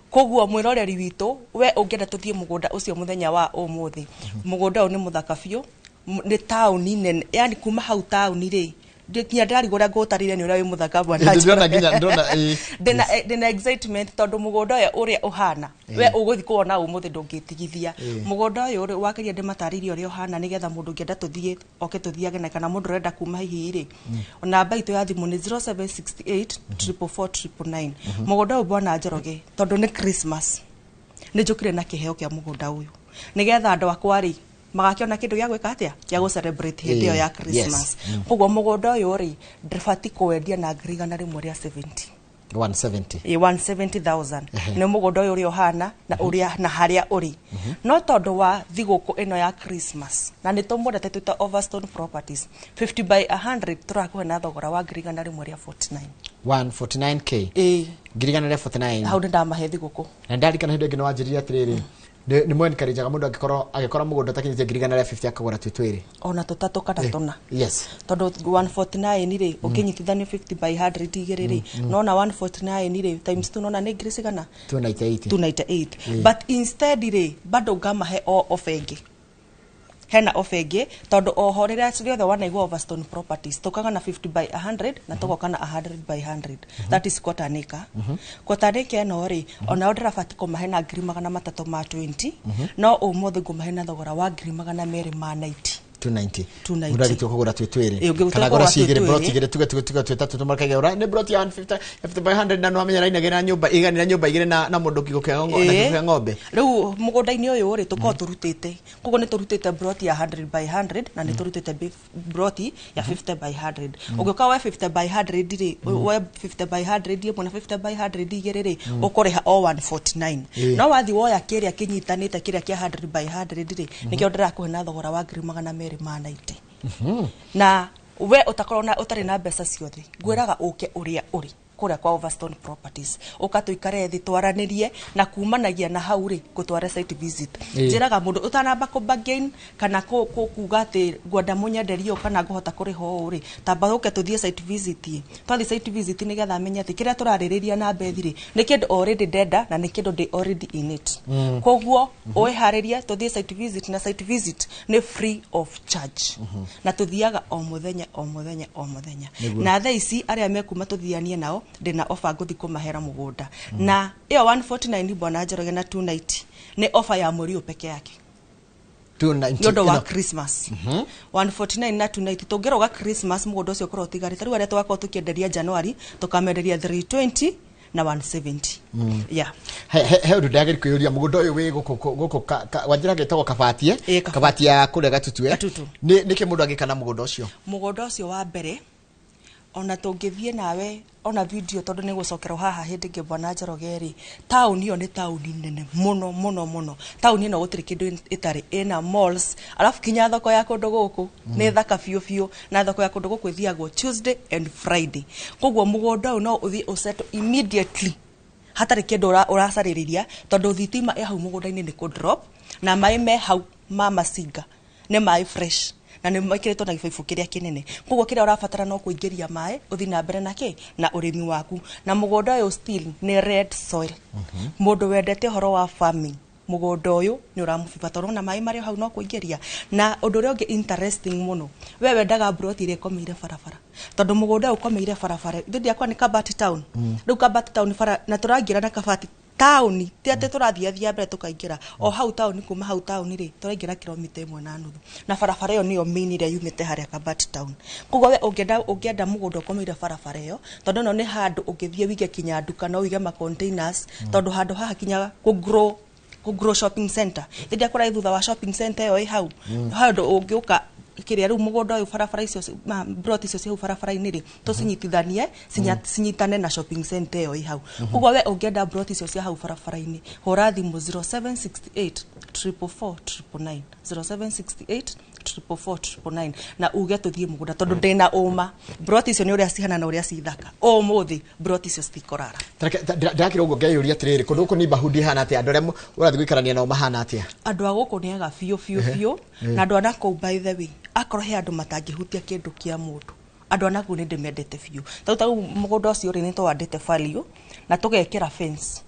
koguo mwiroreri witu we ungenda tuthie mugunda ucio muthenya wa umuthi mugunda ni muthaka biu ni tauni nene yani kuma hau tauni ri nginya ndarigura ngutarire ni uria wi muthaka Bwana ndona nginya ndona ndina excitement tondu mugunda uyu uria uhana we uguthi kuona umuthi ndungitigithia mugunda uyu uri wakiria ndimataririe uria uhana nigetha mundu ngienda tuthie oke tuthiage na kana mundu renda kuma hihi ri namba itu ya thimu ni 0768 444 999 mugunda uyu Bwana Njoroge tondu ni Christmas ni njukire na kiheo kia mugunda uyu nigetha andu akwa ri magakiona kindu gya gwika atia gya go celebrate hindi yo ya Christmas koguo mugunda uyu ri ndibati kwendia na ngirigana rimwe ria 70 170 170,000 nä må gå nda å yå å rä a å hana na harä a å rä no tondå wa thigå kå ä no ya Christmas na nä tå mwendete twä ta Overstone Properties 50 by 100 tå rakå he na thogora wa ngirigana rä mwe rä a 149k ngirigana rä a 49 hau nä ndamahe thigå kå na ndarikana hä ndä ä ngä nä wanjä rä atä rä rä nä mwenkarinjaga må ndå agäkorwo må gå ndå takinyä ngirigana rä a 50 akagå ra twä twä rä ona tå tatå kana tå na yes tondå 149 rä å kä nyitithanio 50 by 100 igä rä rä nona 149 rä times 2 nona nä ngirä cigana 298 but instead rä bado ngamahe o ofa ĩngĩ hena ofa ĩngĩ tondũ oho rĩrĩa ciothe wanaigua Overstone Properties tũkaga na 50 by 100 na tũgoka na 100 by 100 that is quarter acre quarter acre ĩno rĩ ona ndĩrabati kũmahe na ngiri 320 no ũmũthĩ ngũmahe na thogora wa ngiri 290 290 uragitwo kugura twitwiri kana gora cigire broti igire tuga twitatu tumarkage ura ni broti ya 50 by 100 na no amenyera inagira nyumba iganira nyumba igire na mundu kigo kia ng'ombe riu mugunda-ini uyu ri tuko turutite kugo ni turutite broti ya 100 by 100 na ni turutite broti ya 50 by 100 ugiuka wa 50 by 100 ri wa 50 by 100 ri mona 50 by 100 igire ri ukuriha o 149 no wathi woya kiria kinyitanite kiria kia 100 by 100 ri nikio ndirakuhe na thogora wa ngiri 290 na we utakorona utari na mbeca ciothe ngwiraga uke uria uri kuria kwa Overstone Properties ukatuikare thi twaranirie na kumanagia na hau ri gutwara site visit njiraga mundu utanamba ku bargain kana kuga ati ngwenda munyenderio kana nguhota kuriho uri tamba uke tuthie site visit twathi site visit ni getha menya ati kiria turaririria na mbethi ri ni kindu already deda na ni kindu they already in it koguo oihariria tuthie site visit na site visit ni free of charge na tuthiaga o muthenya na thaa ici aria mekuma tuthianie nao ndina offer nguthi kumahera mugunda na iyo 149 bwana Njoroge na 290 ni offer ya mweri peke yake 290 yodo wa Christmas 149 na 290 tungeroga Christmas mugunda ucio korwo tigari taru aria twakwa tukienderia January tukamenderia 320 na 170 yeah he undu ndageri kwiyuria mugunda uyu wi guku wanjira gitagwo kabati ya kuria gatutue ni ke mundu agikana mugunda ucio wa mbere ona tungithie nawe ona video tondu ni gucokera haha hindi nge bwana Njoroge ri town iyo ni town nene muno town ino gutiri kindu itari ina malls alafu kinya thoko ya kundu guku ni thaka fiu na thoko ya kundu guku ithiagwo Tuesday and Friday koguo mugunda no uthi useto immediately hatari kindu uracariria tondu thitima ya hau mugunda-ini ni ku drop na mai me hau masinga ne mai fresh na ni makiretwo na gibaibu kiria kinene koguo kiria urabatara no kuingiria mai uthi na mbere nake na urimi waku na mugunda uyu still ni red soil mundu wendete horo wa farming mugunda uyu ni uramubibata na mai mario hau no kuingiria na undu uria ungi interesting muno we wendaga broti ire komeire barabara tondu mugunda ukomeire barabara thindi yakwa ni Kabati town riu Kabati town na turangira na Kabati town ti ate turathiathia mbere tukaingira o hau town kuma hau town ri turaingira kilomita 1.5 na barabara iyo niyo main ire yumite haria Kabati town kugo we ungienda mugunda ukomeire barabara iyo tondu no ni handu ungithie wige kinya nduka no wige ma containers tondu handu haha kinya ku grow shopping center thindi akora thutha wa shopping center iyo hau handu ungiuka kiria ru mugunda uyu barabara icio broti icio cia barabara-ini ri tucinyitithanie cinyitane na shopping center iyo hau kugo we ungienda broti icio cia hau barabara-ini hura thimu 0768 444 0768 444 na uge tuthie mugunda tondu ndina uma broti icio ni uria cihana na uria cithaka o muthi broti icio citikorara ndakira ugo ngeyuria atiriri kundu ku ni bahudi hana atia andu aria urathi gwikarania nao mahana atia andu aguku ni aga fiu na andu anako by the way akoro he andu matangihutia kindu kia mundu andu anaku ni ndimendete fiu tau mugunda ucio ri ni twandite value na tugekira fence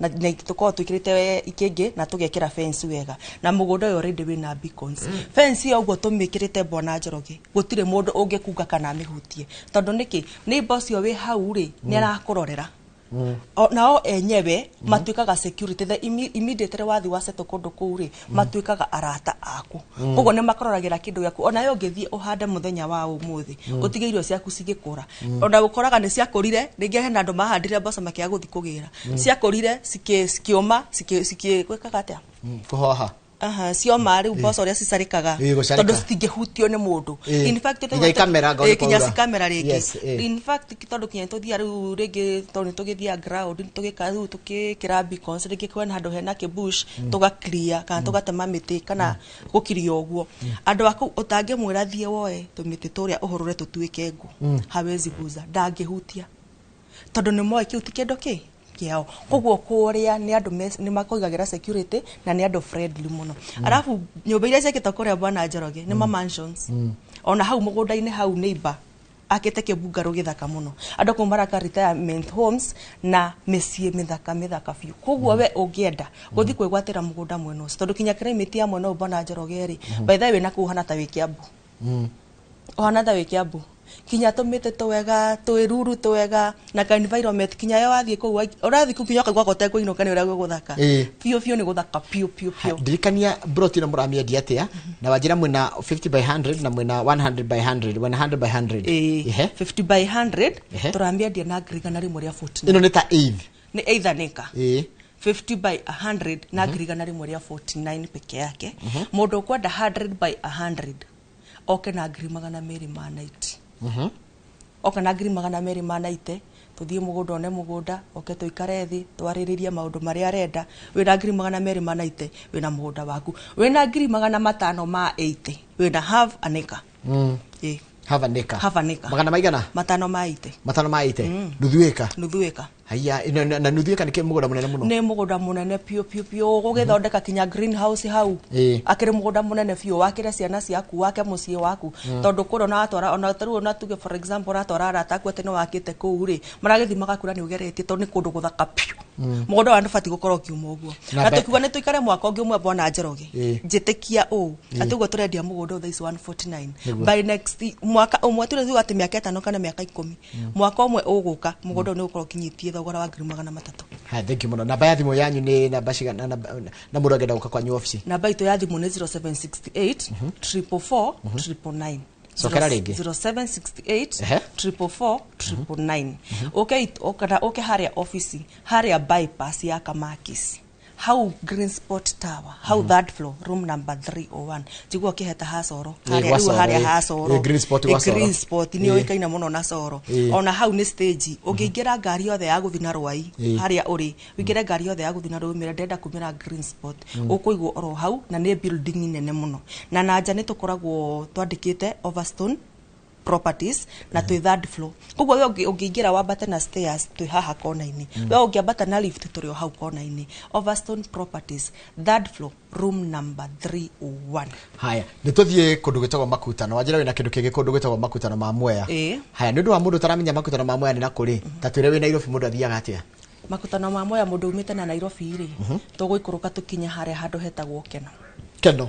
na tuko twikirite ikingi na tugekira fence wega na mugunda uyu already wina beacons fence iyo ugo tumikirite bwana Njoroge gutire mundu ungekuga kana mihutie tondu niki ni boss yo wi hau ri ni arakurorera nao enyewe matuikaga security the immediately wathi waseto kundu kuu ri matuikaga arata aku koguo ni makororagira kindu yaku ona yo ngithie uhande muthenya wa umuthi utige irio ciaku cigikura ona gukoraga ni ciakurire ringi hena andu mahandire mboco makia guthi kugira ciakurire sikioma gwikaga atia kuhoha aha cio mari mboco ria cicarikaga tondu citingihutio ni mundu in fact kinya kamera ringi in fact tondu kinya tuthia riu ringi tondu tugithia ground tugikariu tukikira beacons ringi kwena handu hena kibush tuga clear kana tugatema miti kana gukiria uguo andu aku utangimwira thie woe tumiti turia uhurure tutuike ngu hawezi guza ndangihutia tondu ni moe kiu tikindo ki kiao koguo kuria ni andu ni makoigagira security na ni andu friendly muno alafu nyumba iria ciakita kuria bwana Njoroge ni mansions ona hau mugunda-ini hau neighbor akite kibungaro githaka muno andu kumara ka retirement homes na micie mithaka fiu koguo we ungienda guthi kwigwatira mugunda mweno tondu kinya climate ya mweno bwana Njoroge ri by the way na kuhana ta wikiambu ohana ta wikiambu kinya tumite twega twiruru twega na ka environment kinya yo wathie ku urathi ku kinya kwa kote kuino kani ura guthaka pio ni guthaka pio dirikania broti na muramia diatia na wajira mwena 50 by 100 na mwena 100 by 100 100 by 100 50 by 100 turambia dia na grigana rimwe ria 49 ino ni ta eighth ni either nika 50 by 100 na grigana rimwe ria 49 peke yake mundu kwenda 100 by 100 oke na ngiri magana meri ma 90 oka na ngiri magana meri ma 90 tuthie mugunda one mugunda oke tuikare thi twariririe maundu maria arenda wina ngiri magana meri ma 90 wina mugunda waku wina ngiri magana matano ma 80 wina half an acre have a nika magana maigana matano ma 80 nuthu eka haya na nuthu eka ni mugunda munene muno ni mugunda munene pio gugithondeka kinya greenhouse hau akire mugunda munene pio wakire ciana ciaku wake mucie waku tondu kuro na atwara ona taru ona tuge for example atwara arata kwete no wakite kuu ri maragithi magakura ni ugeretie tondu ni kundu guthaka pio mugunda wa ndubati gukorwo kiuma uguo na tukiuga ni tuikare mwaka ungi umwe bwana Njoroge njitikia ati uguo turendia mugunda thaici 149 by next mwaka umwe turethu ati miaka 5 kana miaka 10 mwaka umwe uguka mugunda ni ukorwo kinyitie thogora wa ngiri magana 3 ha thank you muno namba ya thimu yanyu ni namba cigana na mundu agenda guka kwanyu office namba itu ya thimu ni 0768 444 999 sokera ringi 0768 444 999 okay okay haria office haria bypass ya Kamakis how Green Spot Tower how that floor room number 301 jigwa kiheta hasoro haria hasoro Green Spot ni oikaina muno na soro ona how ni stage ungiingira ngari yothe ya guthina rwai haria uri wingire ngari yothe ya guthina rumira ndenda kumira Green Spot ukuigwo oro hau na ni building nene muno na nanja ni tukoragwo twandikite Overstone Properties na twi third floor koguo we ungiingira wambate na stairs twi haha kona-ini we ungiambata na lift turi hau kona-ini Overstone Properties third floor room number 301 haya nituthie kundu gitagwo makutano wajira wina kindu kingi kundu gitagwo makutano ma Mwea haya nundu wa mundu taramenya makutano ma Mwea ni nakuri ta twire wina Nairobi mundu athiaga atia makutano ma Mwea mundu umite na Nairobi ri tuguikuruka tukinya haria handu hetagwo Keno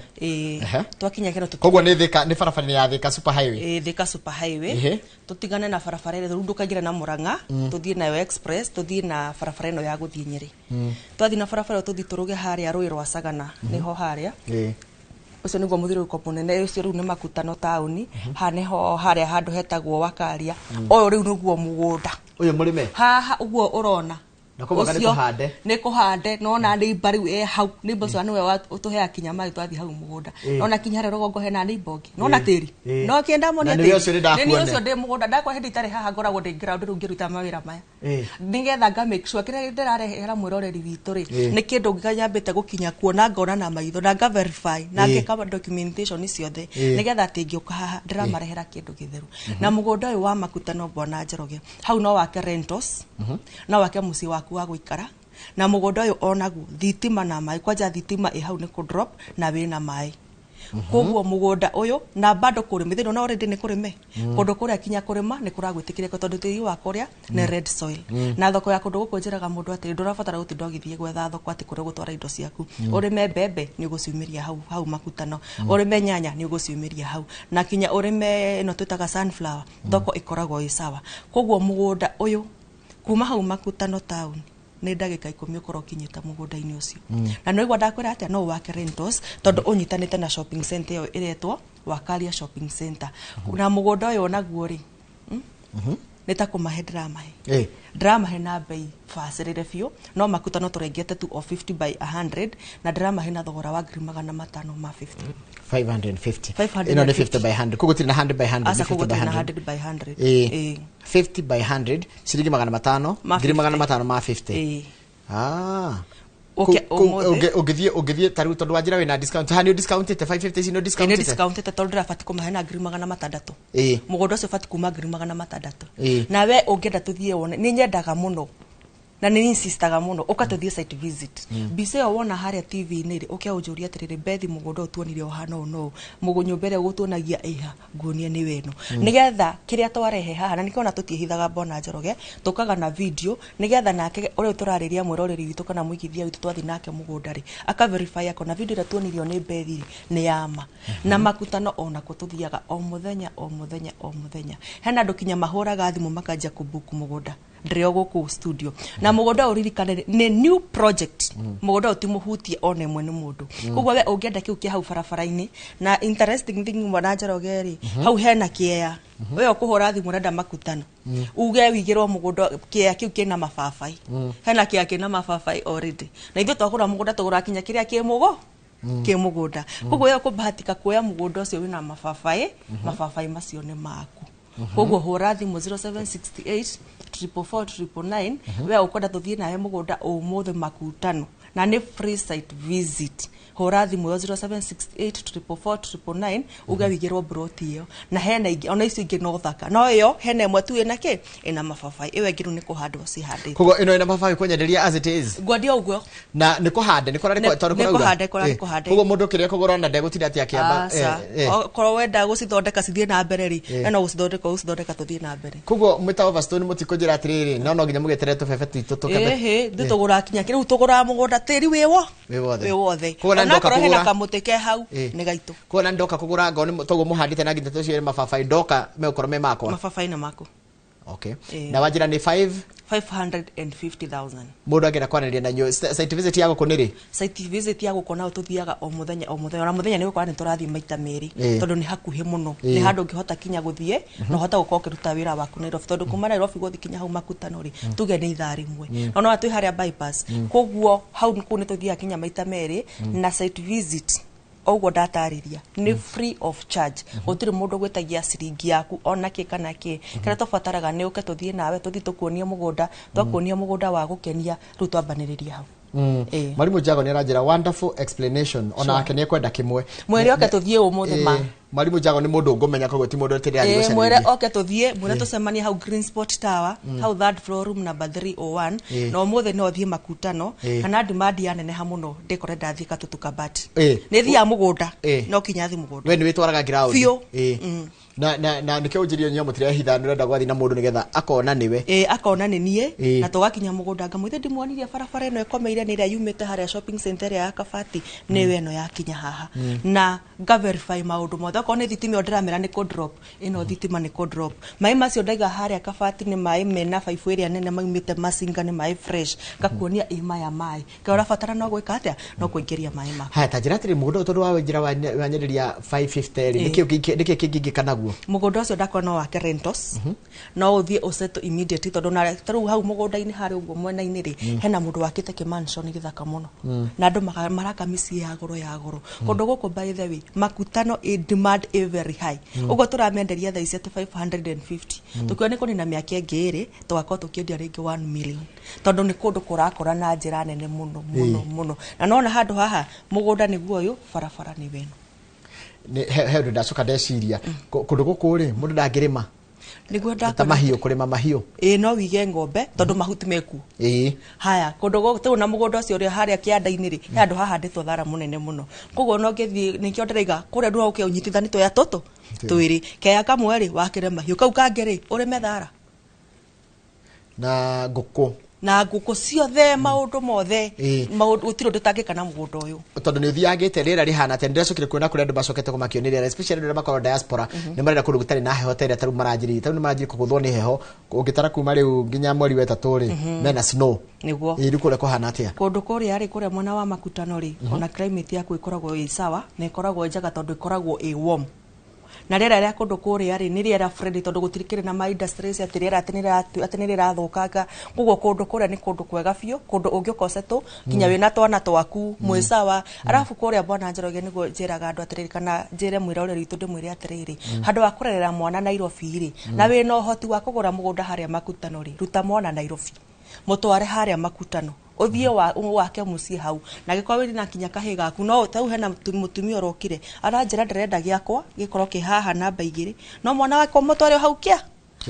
twakinya Keno koguo ni thika ni barabara ya Thika Super Highway Thika Super Highway tutigane na barabara ile rundukagira na Murang'a tuthie nayo express tuthie na barabara ino ya guthie Nyeri twathi na barabara tuthie turuge haria Rui rwa Sagana niho haria ucio niguo muthiruko munene ucio riu ni makutano tauni haneho haria handu hetagwo Wakaria uyu riu niguo mugunda uyu murime haha uguo urona nakubaga ni kuhande no na ni bari hau ni boso anu we utuhea kinya mari twathi hau mugunda no na kinya rero gongo hena ni bogi no na tiri no kienda moni ati ni ucio ndi mugunda ndakwa hindi tari haha ngoragwo ndi ground ru ngiruta mawira maya ningetha nga make sure kire ndirarehera mwiroreri witu ri ni kindu nganyambite gukinya kuona ngona na maitho na nga verify na ngeka documentation ciothe nigetha ati ngioka haha ndiramarehera kindu githeru na mugunda uyu wa makutano bwana Njoroge hau no wake rentals na wake musi waku wa guikara na mugunda uyu onagu thitima na mai kwanja thitima hau ni ku drop na wina mai koguo mugunda uyu na bado kurime thino na already ni kurime kundu kuria kinya kurima ni kuragwitikire ko tondu tiri wa kuria ni red soil na thoko ya kundu gukunjiraga mundu ati ndurabatara gutinda githie gwetha thoko ati kuria gutwara indo ciaku urime bebe ni uguciumiria hau makutano urime nyanya ni uguciumiria hau na kinya urime ino twitaga sunflower thoko ikoragwo isawa koguo mugunda uyu kuma hau makutano town ni ndagika 10 ukoro kinyita mugunda-ini ucio na no igwa ndakwira atia no wake rentals tondu unyitanite na shopping center iyo iretwo Wakaria shopping center na mugunda uyu onaguo ri nitakumahe dramahe dramahe na bei facirire biũ no makutano tũrengete tu of 50 by 100 na dramahe na thogora wa 550 550 ino ni 50 by 100 kuguti na 100 by 100 asa kuguti na 100 by 100 50 by 100 shilingi 500 500 ma 50 Ugithie taru tondu wajira wina discount hani discount ite 550 sino discount ite discount ite tondu rafati kumahe na 600 mugondo ucio fati kuma 600 na we ungenda tuthie wone ni nyendaga muno na ni insistaga muno ukatuthie site visit bise wona haria TV ni ri ukia ujuria atiriri bethi mugondo tuonire ohana no mugunyu mbere gutuonagia iha nguonie ni weno nigetha kiria twarehe haha na nikiona tutihithaga Bona Njoroge tukaga na video nigetha nake uri turariria mwiroreri witu kana muigithia witu twathi nake mugunda ri aka verify yako na video ira tuonirio ni bethi ni yama na makutano ona kututhiaga o muthenya hena ndukinya mahuraga thimu makanja kubuku mugunda ndrio guku studio na mugondo uririkane ni new project mugondo utimuhutie one mwene mundu kugwa we ungienda kiu kia hau barabara-ini na interesting thing Bona Njoroge ri hau hena kiea we ukuhura thimu renda makutano uge wigirwo mugondo kiea kiu kina mababai hena kiea kina mababai already na ithu twagura mugondo tugura kinya kiria ki mugo ke mugunda kugwa we ukubahatika kuoya mugondo ucio wina mababai macio ni maku kugwa hura thimu 0768 444 we ukwenda tuthie nawe mugunda umuthi makutano na ni free site visit hura thimu 0768 444 ugawigirwo broti iyo na hena ingi ona icio ingi no thaka no iyo hena imwe tu ina ki ina mababai iwe ngiru ni kuhandwo si handite kugo ino ina mababai kwenyenderia as it is ngwadia uguo na ni kuhande ni kora tondu kuhande kugo mundu kiria kugura na ndegutinda ati akiamba korwo wenda gucithondeka cithie na mbere ri eno gucithondeka tuthie na mbere kugo mwita Overstone mutikujira atiriri no nginya mugetere tubebe twitu tukebe nditugura kinya kiru tugura mugunda tiri wiwo wothe na ndoka kugura kamuteke hau ni gaitu kuona ndoka kugura ngo ni togo muhandite na nginya tucio mababai ndoka mekoro me makwa mababai na mako okay na wajira ni 550,000 mundu agera kwaniria na nyo site visit yago kuniri site visit yago kona ututhiaga o muthenya na muthenya ni gukora ni turathi maita meri tondu ni hakuhi muno ni handu ngihota kinya guthie no hota gukoka ruta wira waku Nairobi tondu kuma Nairobi guthi kinya hau makutano ri tuge ni ithaa rimwe no no atu haria bypass koguo hau ni tuthia kinya maita meri na site visit ogwo datariria ni free of charge gutiri mundu gwetagia ciringi yaku ona ki kana ki kira tofataraga ni uke tuthie nawe tuthi tukuonia mugunda twakuonia mugunda wa gukenia ru twambaniriria hau Mwalimu Jago ni aranjira wonderful explanation ona ake ni kwenda kimwe mwere oke tuthie umuthi ma Mwalimu Jago ni mundu ngumenya koguo ti mundu tiri ari gocania mwere oke tuthie mwere tucemania hau Green Spot Tower hau third floor room number 301 no umuthi no thie makutano kana demand ya nene ha muno ndikore ndathie katutukabati ni thia mugunda no kinya thi mugunda we ni witwaraga ground na nikio njirio nyo mutire hithano renda gwathi na mundu nigetha akona niwe akona ni nie na tugakinya mugunda ngamwithe ndimuonirie barabara ino ikomeire ni ria yumite haria shopping center ya Kabati niwe eno yakinya haha na ga verify maundu mothe ko ni thitimi ondiramera ni ko drop ino thitima ni ko drop mai macio ndaiga haria Kabati ni mai mena faifu area nene maumite Masinga ni mai fresh gakuonia imaya mai ka urabatara no gwika atia no kuingiria mai mako ha tajira tiri mundu tondu wa wenjira wa nyenderia 550 nikio kingi kanaguo mugunda ucio ndakona wake rentals no uthie useto immediately tondu na taru hau mugunda-ini hari uguo mwena-ini ri hena mundu wakite ki mansion githaka muno na andu maraka misi ya goro kundu guku by the way makutano demand very high ugo turamenderia thaa ici 550 tukio ni kuni na miaka ingiri tugakora tukiondia ringi 1 million tondu ni kundu kurakora na njira nene muno na nona handu haha mugunda niguo uyu barabara ni wenu ni he ndacoka ndeciria kundu guku ri mundu ndangirima niguo ndakora mahiu kurima mahiu no wige ngombe tondu mahuti meku haya kundu guku na mugunda ucio ri haria kianda-ini ri handu haha nditwo thara munene muno koguo no ngithie nikio ndiraiga kuria ndu uke unyitithanitwo ya toto twiri keya kamwe ri wakire mahiu kau kangiri urime thara na nguku na nguku ciothe maundu mothe maundu utiro ndutangika na mugunda uyu tondu ni uthiagite rira rihana te ndecokire kuona kuria andu macokete kumakionera especially rira makoro diaspora ni marenda kundu gutari na heho tere taru maranjiri taru maranjiri kuguthwo ni heho ungitara kuma riu nginya mweri wa 3 ri mena snow niguo iri kuria kuhana atia kundu kuria ari kuria mwena wa makutano ri ona climate yaku ikoragwo i sawa na ikoragwo njaga tondu ikoragwo i warm na rĩera rĩa kũndũ kũrĩa rĩ nĩ rĩera friendly tondũ gũtirikĩrĩ na industries atĩ rĩera atĩ nĩ rĩrathũkanga koguo kũndũ kũrĩa nĩ kũndũ kwega biũ kũndũ ũngĩũkosetwo kinya wĩna twana twaku mwĩ sawa arabu kũrĩa Bwana Njoroge nĩguo njĩraga andũ atĩrĩrĩ kana njĩre mwĩroreri witũ ndĩmwĩre atĩrĩrĩ handũ wa kũrerera mwana Nairobi rĩ na wĩna ũhoti wa kũgũra mũgũnda harĩa Makutano rĩ ruta mwana Nairobi mũtware harĩa Makutano uthie wake muciĩ hau na gĩkorwo wĩna kinya kahĩ gaku no tau hena mũtumia ũrokire aranjĩra nderenda gĩakwa gĩkorwo kĩ haha namba 2 no mwana wake mũtware hau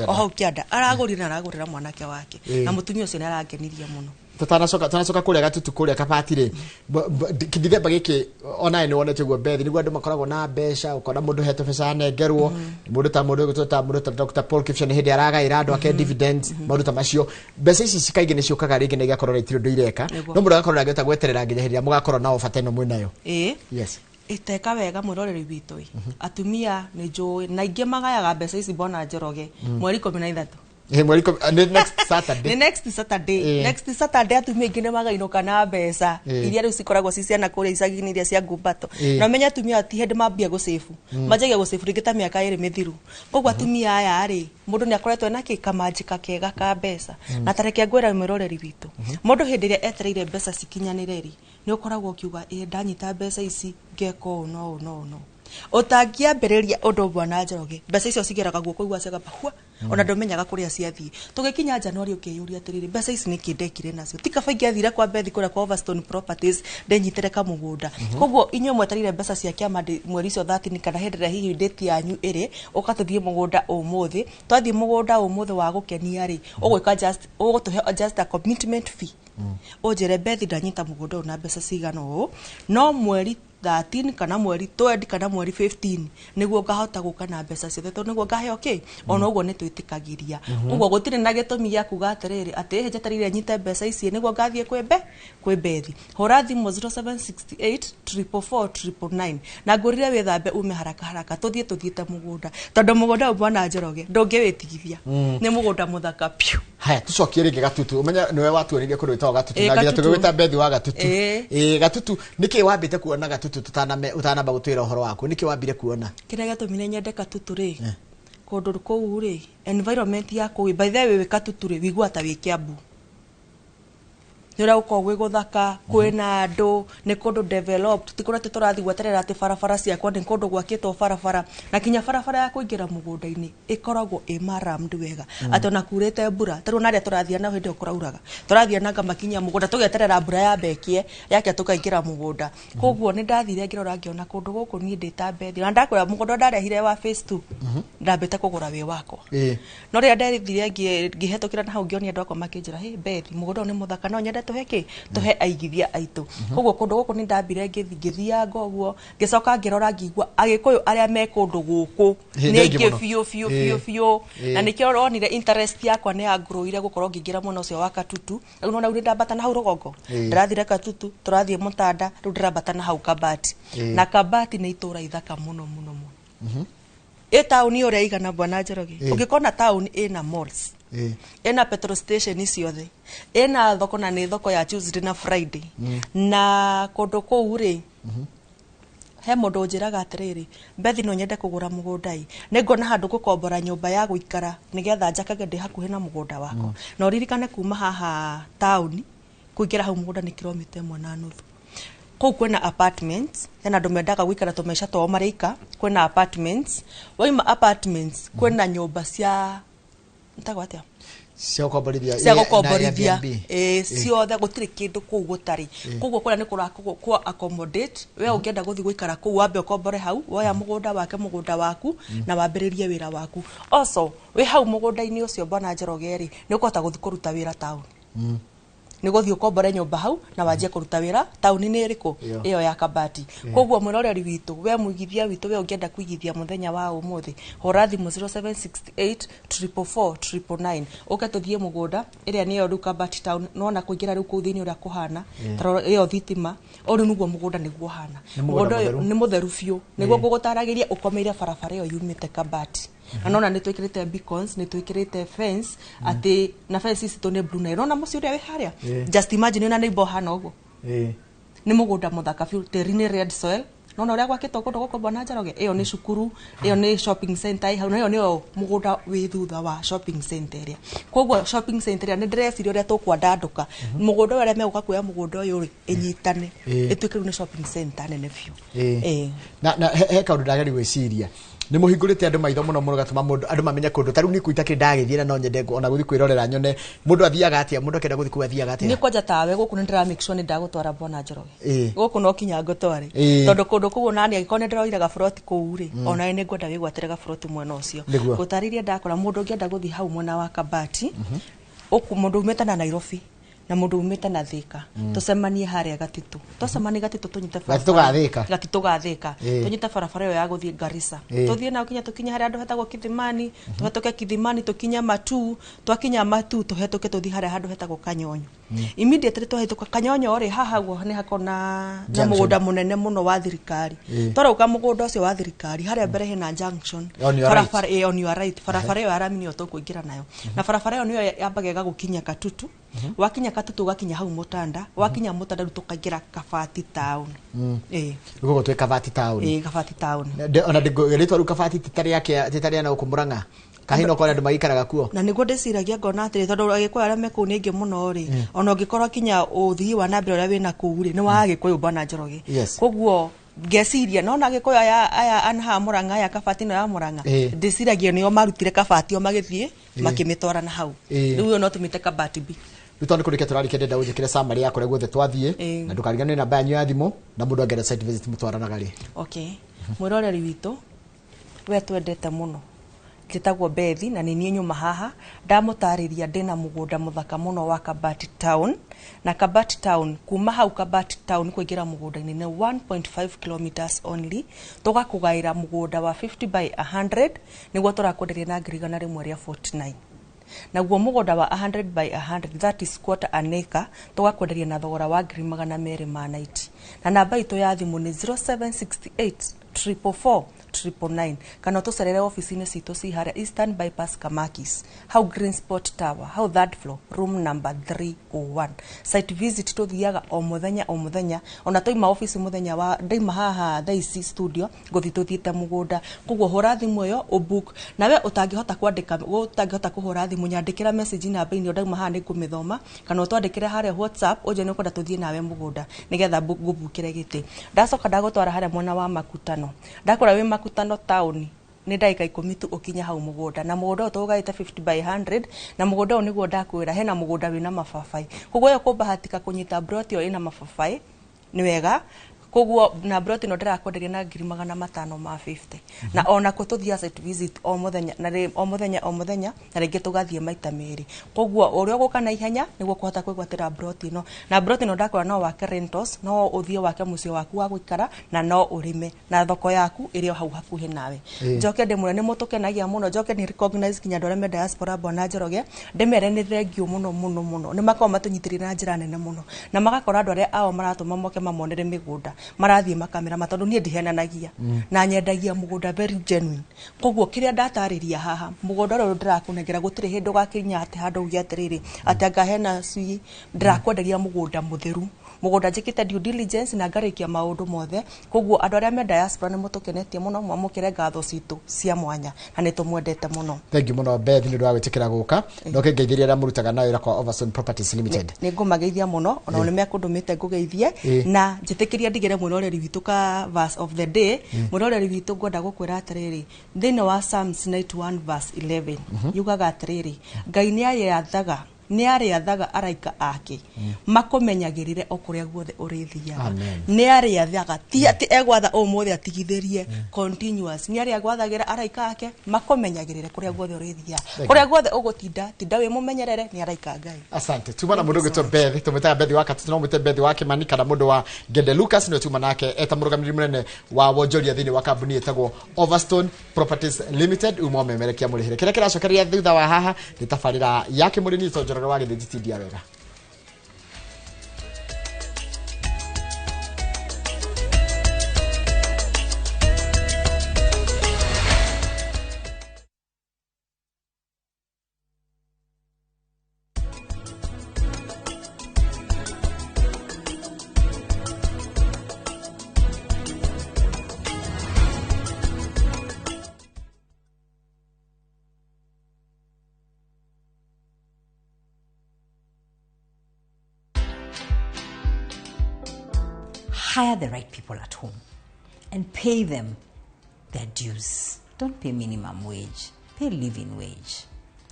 hau kĩanda aragũrĩra mwanake wake na mũtumia ũcio nĩ arangenirie mũno tutanacoka kuria gatutu kuria kabatire kithithemba giki ona ni wonete guo bethi niguo andu makoragwo na mbeca ukona mundu heto mbeca nengerwo mundu ta Dr. Paul Kipshan hindi aragaira andu ake dividends maundu ta macio mbeca ici cikaige ni ciukaga ringi na igakorwo itiro ndireka no mundu agakorwo agĩota gweterera nginya hindi mugakorwo na offer teno mwinayo yes iteka wega mwiroreri witũ atumia ni njũĩ na ingĩ magayaga mbeca ici Bwana Njoroge mweri 13 next Saturday atumia ingĩ nĩ magainũka na mbeca iria rĩu cikoragwo ci ciana kũrĩa icagi-inĩ iria cia ngumbato na menya atumia ti hĩndĩ mambia gũcebu manjagia gũcebu rĩngĩ ta mĩaka 2 mĩthiru koguo atumia aya rĩ mũndũ nĩ akoretwo na kamanjika kega ka mbeca na tareke ngwĩra mwĩroreri witũ mũndũ hĩndĩ ĩrĩa etereire mbeca cikinyanĩre rĩ nĩ ũkoragwo ũkiuga ndanyita mbeca ici ngeko no utangiambĩrĩria ũndũ Bwana Njoroge mbeca icio cigeraga guoko igwa cigapahua ona ndũmenyaga kũrĩa ciathiĩ tũgĩkinya January ũkĩyũria atĩrĩrĩ mbeca ici nĩ kĩndekire nacio tikaba ingĩathire kwa Bethi kũrĩa kwa Overstone Properties ndenyitĩre kamũgũnda koguo inyuĩ mweterire mbeca cia kĩama mweri icio 13 kana hĩndĩ ĩrĩa hihi date yanyu ĩrĩ ũkatũthiĩ mũgũnda ũmũthĩ twathiĩ mũgũnda ũmũthĩ wa gũkenia rĩ ũgũtũhe just a commitment fee ũnjĩre Bethi ndanyita mũgũnda ũyũ na mbeca cigana ũũ no mweri 13 kana mweri 20 kana mweri 15 niguo ngahota gũka na mbeca ciothe tondũ niguo ngaheo ona ũguo nĩ twĩtĩkagĩria ũguo gũtirĩ na gĩtũmi gĩa kuga atĩrĩrĩ atĩ njetereire nyite mbeca ici niguo ngathiĩ kwĩ Bethi hũra thimũ 0768444999 na ngũrire wĩthambe ume haraka tũthiĩte mũgũnda tondũ mũgũnda ũyũ Bwana Njoroge ndũngĩwĩtigithia nĩ mũgũnda mũthaka piũ haya tucokie rĩngĩ Gatutu umenya nĩwe watuonirie kũrĩ wĩtagwo Gatutu na nginya tũgĩwĩta Bethi wa Gatutu Gatutu nĩkĩ wambĩte kuona Gatutu utanamba gutwira uhoro wako niki wambire kuona kira gatumine nyende Gatutu ri kundu kuu ri environment yako by the way Gatutu ri wigua ta wi Kiambu nira uko gwe guthaka kwina andu ni kundu developed tikura turathi gweterera ati barabara ciakwa ni kundu gwakitwo barabara na kinya barabara ya kuingira mugunda-ini ikoragwo marammed wega ati ona kurite mbura taru naria turathia na hindi okurauraga turathia na ngamakinya mugunda tugeterera mbura ya bekie yake tukaingira mugunda koguo ni ndathire ngirora ngiona kundu guku ni ndita Bethi na ndakwira mugunda ndarehire wa phase 2 ndambete kugura wi wakwa no ria ndarithire ngihetukira na hau ngionia andu akwa makinjira Bethi mugunda ni muthaka no nyende tuhe aigithia aitu koguo kundu guku ni ndambire ngithia ngoguo ngicoka ngirora ngigua agikuyu aria me kundu guku ni ngifio na nikio ronire interest yakwa ni agroire gukorwo ngingira muno ucio wa Gatutu no na uri ndambata na hau rugongo ndirathire Gatutu turathie Mutanda ru ndirambata na hau Kabati na Kabati ni itura ithaka muno tauni uria igana Bwana Njoroge ungikona tauni ina malls ena petrol station ciothe ena thoko na ni thoko ya Tuesday na Friday na kundu kuu ri he mundu njiraga atiriri Bethi no nyende kugura mugunda ningona handu gukombora nyumba ya guikara nigetha njakage ndi hakuhi na mugunda wako no ririkane kuma haha tauni kuingira hau mugunda ni kilomita 1.5 kou kwena apartments hena andu mendaga guikara tumaisha twao marika kwena apartments waima apartments kwena nyumba cia ntagwatia cia gukomborithia ciothe gutiri kindu kuu gutari koguo kwena ni kurakwo accommodate we ungienda guthi guikara kuu wambe ukombore hau woya mugunda waku na wambiririe wira waku also we hau mugunda-ini ucio Bwana Njoroge ri ni ukota guthi kuruta wira town ni guthi ukombore nyumba hau na wanjie kuruta wira tauni-ini iriku iyo ya Kabati koguo mwiroreri witu we muigithia witu we ungienda kuigithia muthenya wa umuthi hura thimu 0768444999 ukatuthie mugunda iria niyo ru Kabati town nona kuingira ru kuu thiini uria kuhana taro iyo thitima uri nuguo mugunda niguo hana mugunda ni mutheru fiu niguo gugutaragiria ukomeire barabara iyo yumite Kabati anona ni twikirite beacons ni twikirite fence ati na fence ici tone blue na irona muci uria wi haria just imagine na neighbor hana ugo ni mugunda muthaka fiu teri ni red soil nona uria gwakitwo kundu guku Bwana Njoroge iyo ni cukuru iyo ni shopping center hau nayo niyo mugunda wi thutha wa shopping center iria koguo shopping center iria ni ndreciria uria tukwandanduka mugunda uria meguka kuya mugunda uyu ri inyitane ituike ni shopping center nene biu na he kaundu ndageri gwiciria ni muhingurite andu maitho muno muno gatuma mundu andu mamenye kundu taru ni kuita kindagithie na no nyende ona guthi kwirorera nyone mundu athiaga atia mundu akenda guthi kuathiaga atia ni kwanja tawe guku ni ndira make sure ni ndagutwara Bwana Njoroge guku no kinya ngutware tondu kundu kugu nani agikone ndiroira ga froti kuu ri ona ni ngwenda wigwatire ga froti mwena ucio gutariria ndakora mundu ngienda guthi hau mwena wa Kabati uku mundu umeta na Nairobi na mundu umeta na Thika tucemanie haria Gatitu tucemanie Gatitu tunyite Gatitu gathika tunyite barabara yo ya guthie Garissa tuthie na kinya tukinya haria andu hetagwo Kithimani tuhetoke Kithimani tukinya Matu twakinya Matu tuhetoke tuthi haria andu hetagwo Kanyonyo immediately tuhetoka Kanyonyo ri haha guo ni hakona na mugunda munene muno wa thirikari toroka mugunda ucio wa thirikari haria mbere hena junction barabara on your right barabara yo arami ni tukuingira nayo na barabara yo niyo yambagega gukinya Katutu wakinya Katutu gakinya hau Mutanda wakinya Mutanda tukaingira Kabati town gugo twe Kabati town Kabati town ona ndigitwa ru Kabati titaria na ukumuranga kahino kwa andu magikaraga kuo na niguo ndiciragia ngona atiri tondu agikwa aria meku ni ingi muno ri ona ngikorwa kinya uthii wa nambere uria wina kuu ri ni wa agikwa Bwana Njoroge koguo ngeciria no na gikoyo aya anha Muranga ya Kabati no ya Muranga ndiciragia nio marutire Kabati o magithie makimitwara na hau riu no tumite Kabati B Bitoni kurike turari kende ndauje kire summary yako regwo twathie na ndukarigane na banyu ya thimu na mundu angera site visit mutwarana gari mwiroreri witu we twendete muno kitagwo Bethi na ni niĩ nyuma haha ndamutariria ndina mugunda muthaka muno wa Kabati town na Kabati town kuma hau Kabati town kuingira mugunda-ini ni 1.5 kilometers only tugakugaira mugunda wa 50 by 100 niguo turakwenderia na ngirigana rimwe ria 49 naguo mugunda wa 100 by 100 that is quarter an acre tugakwenderia na thogora wa 290 na namba itu ya thimu ni 0768 444 999 kana tucerere office-ini citu ci haria Eastern Bypass Kamakis hau Green Spot Tower hau third floor room number 301 site visit tuthiaga o muthenya ona toima office muthenya wa ndaima haha thaici studio guthi tuthiite mugunda koguo hura thimu yo book nawe utangihota kwandika utangihota kuhura thimu nyandikira message namba-ini ndaima haha ni kumithoma kana utwandikire haria WhatsApp uje ni kwenda tuthie nawe mugunda nigetha ngubukire giti ndacoka ndagutwara haria mwena wa Makutano ndakora we Makutano town ni ndaika 10 tu ukinya hau mugunda na mugunda utugaite 50 by 100 na mugunda u niguo ndakwira hena mugunda wina mababai koguo yo kubahatika kunyita broti yo ina mababai ni wega koguo na broti no ndirakwenderia na 550 na ona kututhia site visit o muthenya na ringi tugathie maita meri koguo uria guka na ihenya niguo kuhota kwigwatira broti no na broti no ndakora no wake rentals no uthie wake mucio waku wa guikara na no urime na thoko yaku irio hau hakuhi nawe njoke ndimure ni mutukenagia muno njoke ni recognize kinya ndore me diaspora Bwana Njoroge ndimere ni thengio muno ni makao matunyitiri na njira nene muno na magakora andu aria ao maratuma moke mamonere migunda marathie makamera matondu nie ndihenanagia na nyendagia mugunda very genuine koguo kiria ndatariria haha mugunda ro ndirakunengera gutire hindu gakinya ati handu ugi atiriri ati ngahena sui ndirakwenderia mugunda mutheru mugunda njikite due diligence na ngarikia maundu mothe koguo andu aria me diaspora ni mutukenetie muno mwamukire ngatho citu cia mwanya na ni tumwendete muno thank you muno Beth ni ndwa gwitikira guka ndoke ngeithiria ra murutaga nayo kwa Overstone Properties Limited ni ngumageithia muno ona ni mekundumite ngugeithie na njitikiria ndigire mwiroreri witu ka verse of the day mwiroreri witu ngwenda gukwira atiriri thini wa Psalms 91 verse 11 yugaga atiriri Ngai ni ariathaga araika ake makumenyagirire okuria guothe urithiaga ni ariathaga ti ati egwatha umuthi atigithirie continuous ni ariagwathagira araika ake makumenyagirire kuria guothe urithiaga kuria guothe ugutinda wi mumenyerere ni araika Ngai asante tumana mundu gito Beth tumeta Beth waka tunomete Beth wake manika na mundu wa Gede Lucas no tuma nake eta murugamiri munene wa wonjoria thini wa kambuni etagwo Overstone Properties Limited umo memerekia murihire kira kiracokeria thutha wa haha ni tafarira yake murini tonjoro wage thitidia wega hire the right people at home and pay them their dues. Don't pay minimum wage, pay living wage.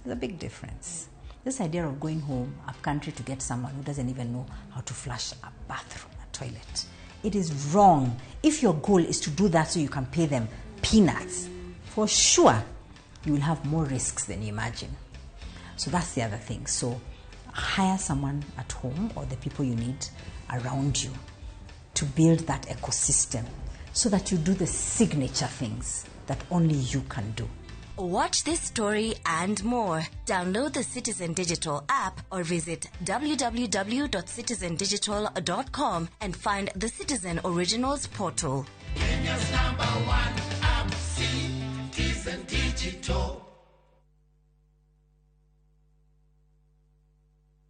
There's a big difference. This idea of going home up country to get someone who doesn't even know how to flush a bathroom, a toilet, it is wrong. If your goal is to do that so you can pay them peanuts, for sure you will have more risks than you imagine. So that's the other thing. So hire someone at home or the people you need around you to build that ecosystem so that you do the signature things that only you can do. Watch this story and more. Download the Citizen Digital app or visit www.citizendigital.com and find the Citizen Originals portal. Kenya's #1 app, Citizen Digital.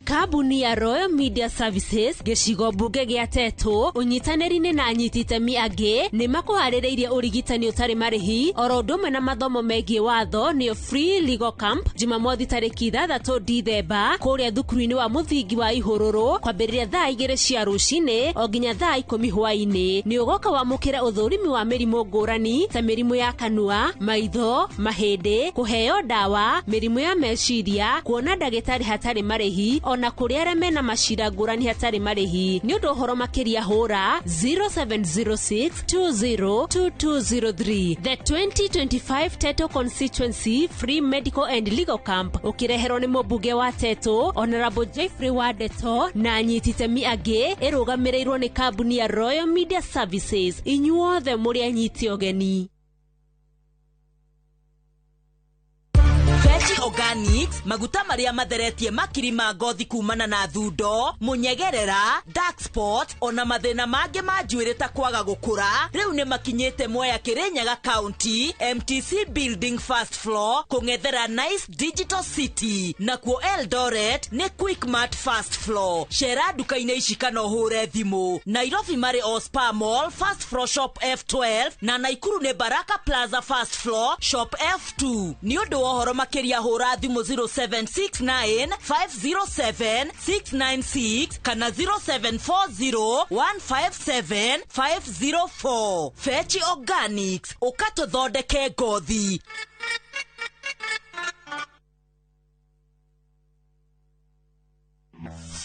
Kabuni ya Royal Media Services gĩcigo mbunge gĩa Tetu ũnyitanĩri-inĩ na anyiti itemi angĩ nĩ makũharĩrĩirie ũrigitani ũtarĩ marĩhi oro ũndũ ũmwe na mathomo megiĩ watho nĩyo Free Legal Camp Jumamothi tarĩki 6 Dithemba kũrĩa thukuru-inĩ wa mũthingi wa Ihũrũrũ kwambĩrĩria thaa 2 cia rũcinĩ o nginya thaa 10 hwaĩ-inĩ. Nĩ ũgoka wamũkĩre ũthũrimi wa mĩrimũ ngũrani ta mĩrimũ ya kanua, maitho, mahĩndĩ, kũheo ndawa, mĩrimũ ya meciria, kuona ndagĩtarĩ hatarĩ marĩhi na kũrĩa arĩa mena macira ngũrani hatarĩ marĩhi. Nĩ ũndũ ũhoro makĩria hũra 0706202203. The 2025 Tetu Constituency Free Medical and Legal Camp ũkĩreherwo nĩ mũmbunge wa Tetu Honorable Jeffrey Wadeto na anyiti itemi angĩ ĩrũgamĩrĩirwo nĩ kambuni ya Royal Media Services. Inyuothe mũrĩ anyiti ũgeni. Veggie Organics, maguta maria matheretie makiri ma ngothi kumana na thundo, munyegerera, dark spot, ona mathina mangĩ ma njuĩrĩ ta kwaga gũkũra. Rĩu nĩ makinyĩte Mwea Kirinyaga County, MTC Building First Floor, kũng'ethera Nice Digital City. Nakuo Eldoret nĩ Quickmart First Floor. Cera duka-inĩ ici kana ũhũre thimũ. Nairobi marĩ Ospa Mall, First Floor Shop F12, na Naikuru nĩ Baraka Plaza First Floor, Shop F2. Nĩ ũndũ wa ũhoro makĩria hũra thimũ 0769507696 kana 0740157504. Veggie Organics, ũkatũthondeke ngothi.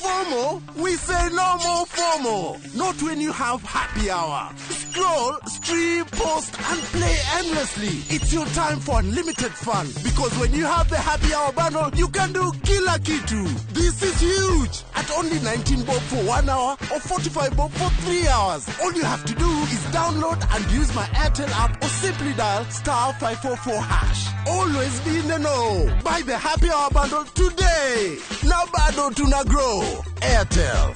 FOMO? We say no more FOMO. Not when you have happy hour. Scroll, stream, post, and play endlessly. It's your time for unlimited fun. Because when you have the happy hour bundle, you can do kila kitu. This is huge. At only 19 bob for 1 hour or 45 bob for 3 hours. All you have to do is download and use my Airtel app or simply dial *544#. Always be in the know. Buy the happy hour bundle today. Now bado tuna grow. Airtel.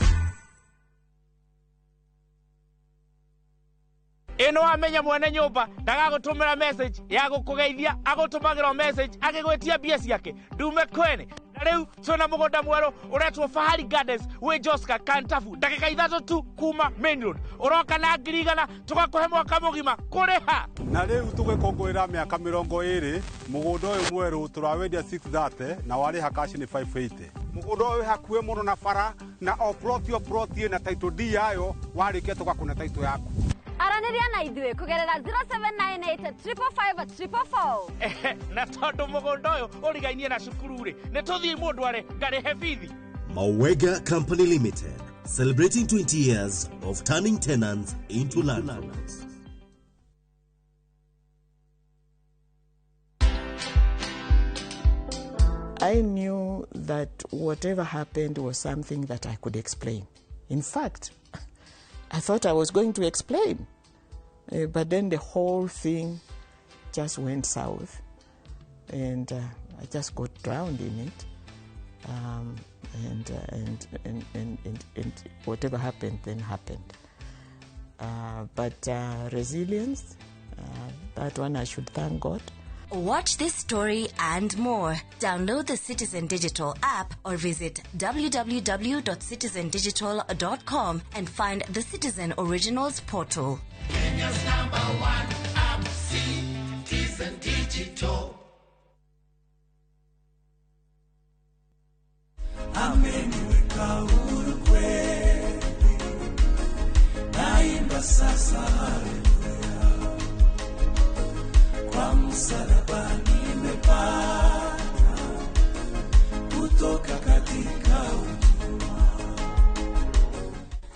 Ino amenya mwene nyumba ndagagutumira message ya gukugeithia agutumagira message agigwetia bia ciake ndume kwene riu twina mugunda mweru uretwo Fahari Gardens we Joska Kantafu ndagika 3 tu kuma main road uroka na ngirigana tugakuhe mwaka mugima kuriha na riu tugikongorera miaka 20 mugunda uyu mweru turawendia 630 na wari hakashi ni 580 mugunda uyu hakuwe muno na bara na oprotio na title D yayo warikia tugakuna title yaku Araniria na ithuĩ kugerera 0798555444. Na tondu mugunda uyu urigainie na cukuru-ri ni tuthii mundware ngarihe bithi. Mawega Company Limited, celebrating 20 years of turning tenants into landlords. I knew that whatever happened was something that I could explain. In fact, I thought I was going to explain, but then the whole thing just went south, and I just got drowned in it, and whatever happened then happened. But resilience, that one I should thank God. Watch this story and more. Download the Citizen Digital app or visit www.citizendigital.com and find the Citizen Originals portal. Kenya's #1 app, Citizen Digital. Ameniweka huru kweli,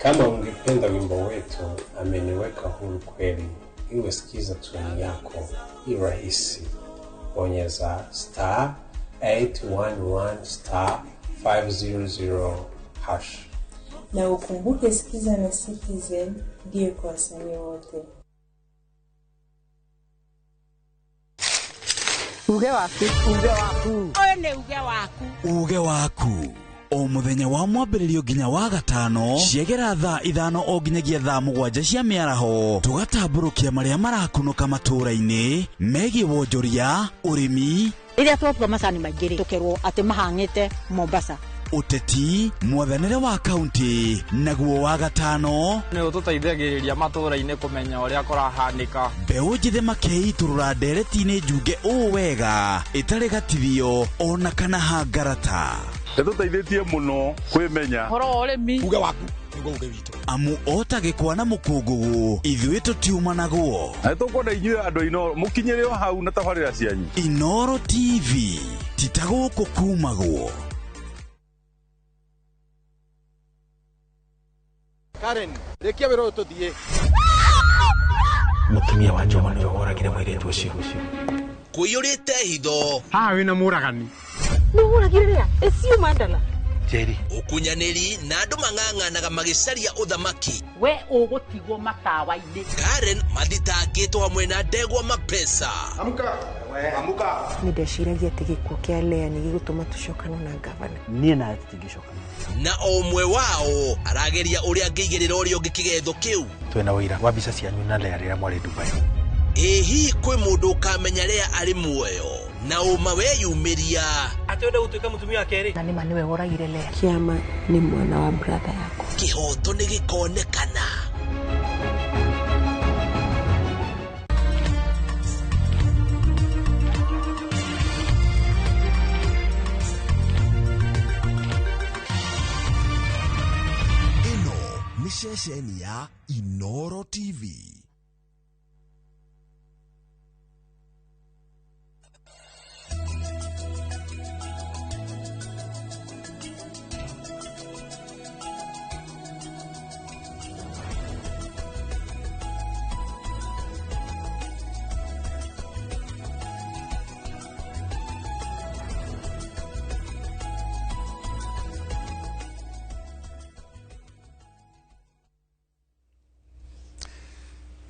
Kama ungependa wimbo wetu ameniweka huru kweli, iwe sikiza tuni yako, ni rahisi. Bonyeza *811*500# na ukumbuke sikiza na Citizen ndiyo kwa wasanii wote. Uge waku. One uge waku. Uge waku. O muthenya wa mwambĩrĩrio nginya wa gatano ciegera thaa 5 o nginyagia thaa 7 cia mĩaraho tugatambũrũkia marĩa marakunũka matũũra-inĩ megiĩ wonjoria ũrĩmi rĩrĩa twatua macani maingĩ tũkerwo atĩ mahang'ĩte Mombasa uteti mwathanĩre wa kaunti naguo wa gatano nĩ ũtũteithagĩrĩria matũũra-inĩ kũmenya ũrĩa kũrahanĩka mbeũ njĩthĩ makeitũrũra ndereti-inĩ njunge ũũ wega ĩtarĩ gatithio ona kana hangarata Nĩtũteithĩtie mũno kwĩmenya horo ũrĩmi uge waku nĩguo uge witũ amu otagĩkwa na mũkũngũgũ ithuĩ tũtiumanaguo na nĩtũkwenda inyuĩ andũ Inoro mũkinyĩre o hau na tabarĩra cianyu Inoro TV titagũkũ kumagwo. Karen, rekia wĩra ũyũ tũthiĩ. Mũtumia wa Joma nĩ oragire mũirĩtu ũcio. Kũiyũrĩte hitho. Haha wĩna mũragani. Nĩũragire rĩa? Ĩcio Mandala. Jerry. Ũkunyanĩri na andũ mang'ang'anaga magĩcaria ũthamaki. We ũgũtigwo matawa-inĩ. Karen mathitangĩtwo hamwe na Ndegwa Mapesa. Amuka. Amuka. Nĩndeciragia atĩ gĩkuũ kĩa Lea nĩ gĩgũtũma tũcokane na gavana. Niĩ nawe tũtingĩcokana. Na o ũmwe wao arageria ũrĩa angĩigĩrĩra ũrĩa ũngĩ kĩgetho kĩu. Twĩna ũira wa mbica cianyu na Lea rĩrĩa mwarĩ Dubai. Hihi kwĩ mũndũ ũkamenya Lea arĩ muoyo na ũma weyumĩria atĩ ũrenda gũtuĩka mũtumia wa kerĩ. Na nĩma nĩwe ũragire Lea. Kĩama nĩ mwana wa brother yako. Kĩhoto nĩ gĩkonekana. Ĩno nĩ ceceni ya Inoro TV.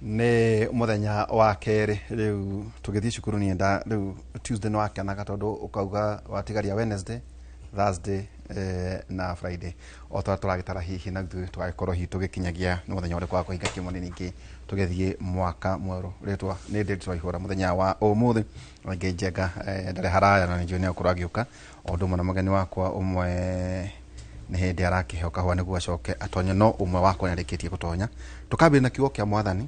Nĩ mũthenya wa kerĩ rĩu tũgĩthiĩ cukuru niĩ rĩu Tuesday nĩ wakenaga tondũ ũkauga watigaria Wednesday, Thursday na Friday o tũragĩtara hihi na ithuĩ tũgagĩkorwo hihi tũgĩkinyagia nĩ mũthenya ũrĩkũ wa kũhinga kĩmwe ningĩ tũgĩthiĩ mwaka mwerũ rĩtwa nĩ ndĩ twaihũra mũthenya wa ũmũthĩ Wangĩ Njenga ndarĩ haraya na nĩnjũĩ nĩ akorwo agĩũka o ũndũ ũmwe na mũgeni wakwa ũmwe nĩ hĩndĩ arakĩheo kahũa nĩguo acoke atonye no ũmwe wakwa nĩ arĩkĩtie gũtonya tũkambĩrĩria na kiugo kĩa Mwathani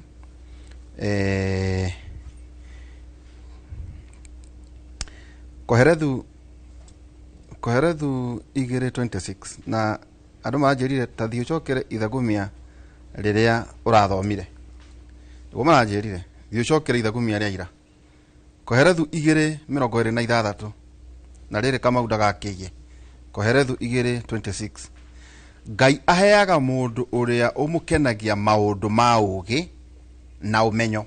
Koherethu 2:26 na andũ maranjĩrire ta thiĩ ũcokere ithagumia rĩrĩa ũrathomire nĩguo maranjĩrire thiĩ ũcokere ithagumia rĩa ira Koherethu 2:26 na rĩrĩ Kamau ndagakĩiye Koherethu 2:26 Ngai aheaga mũndũ ũrĩa ũmũkenagia maũndũ ma ũũgĩ na ũmenyo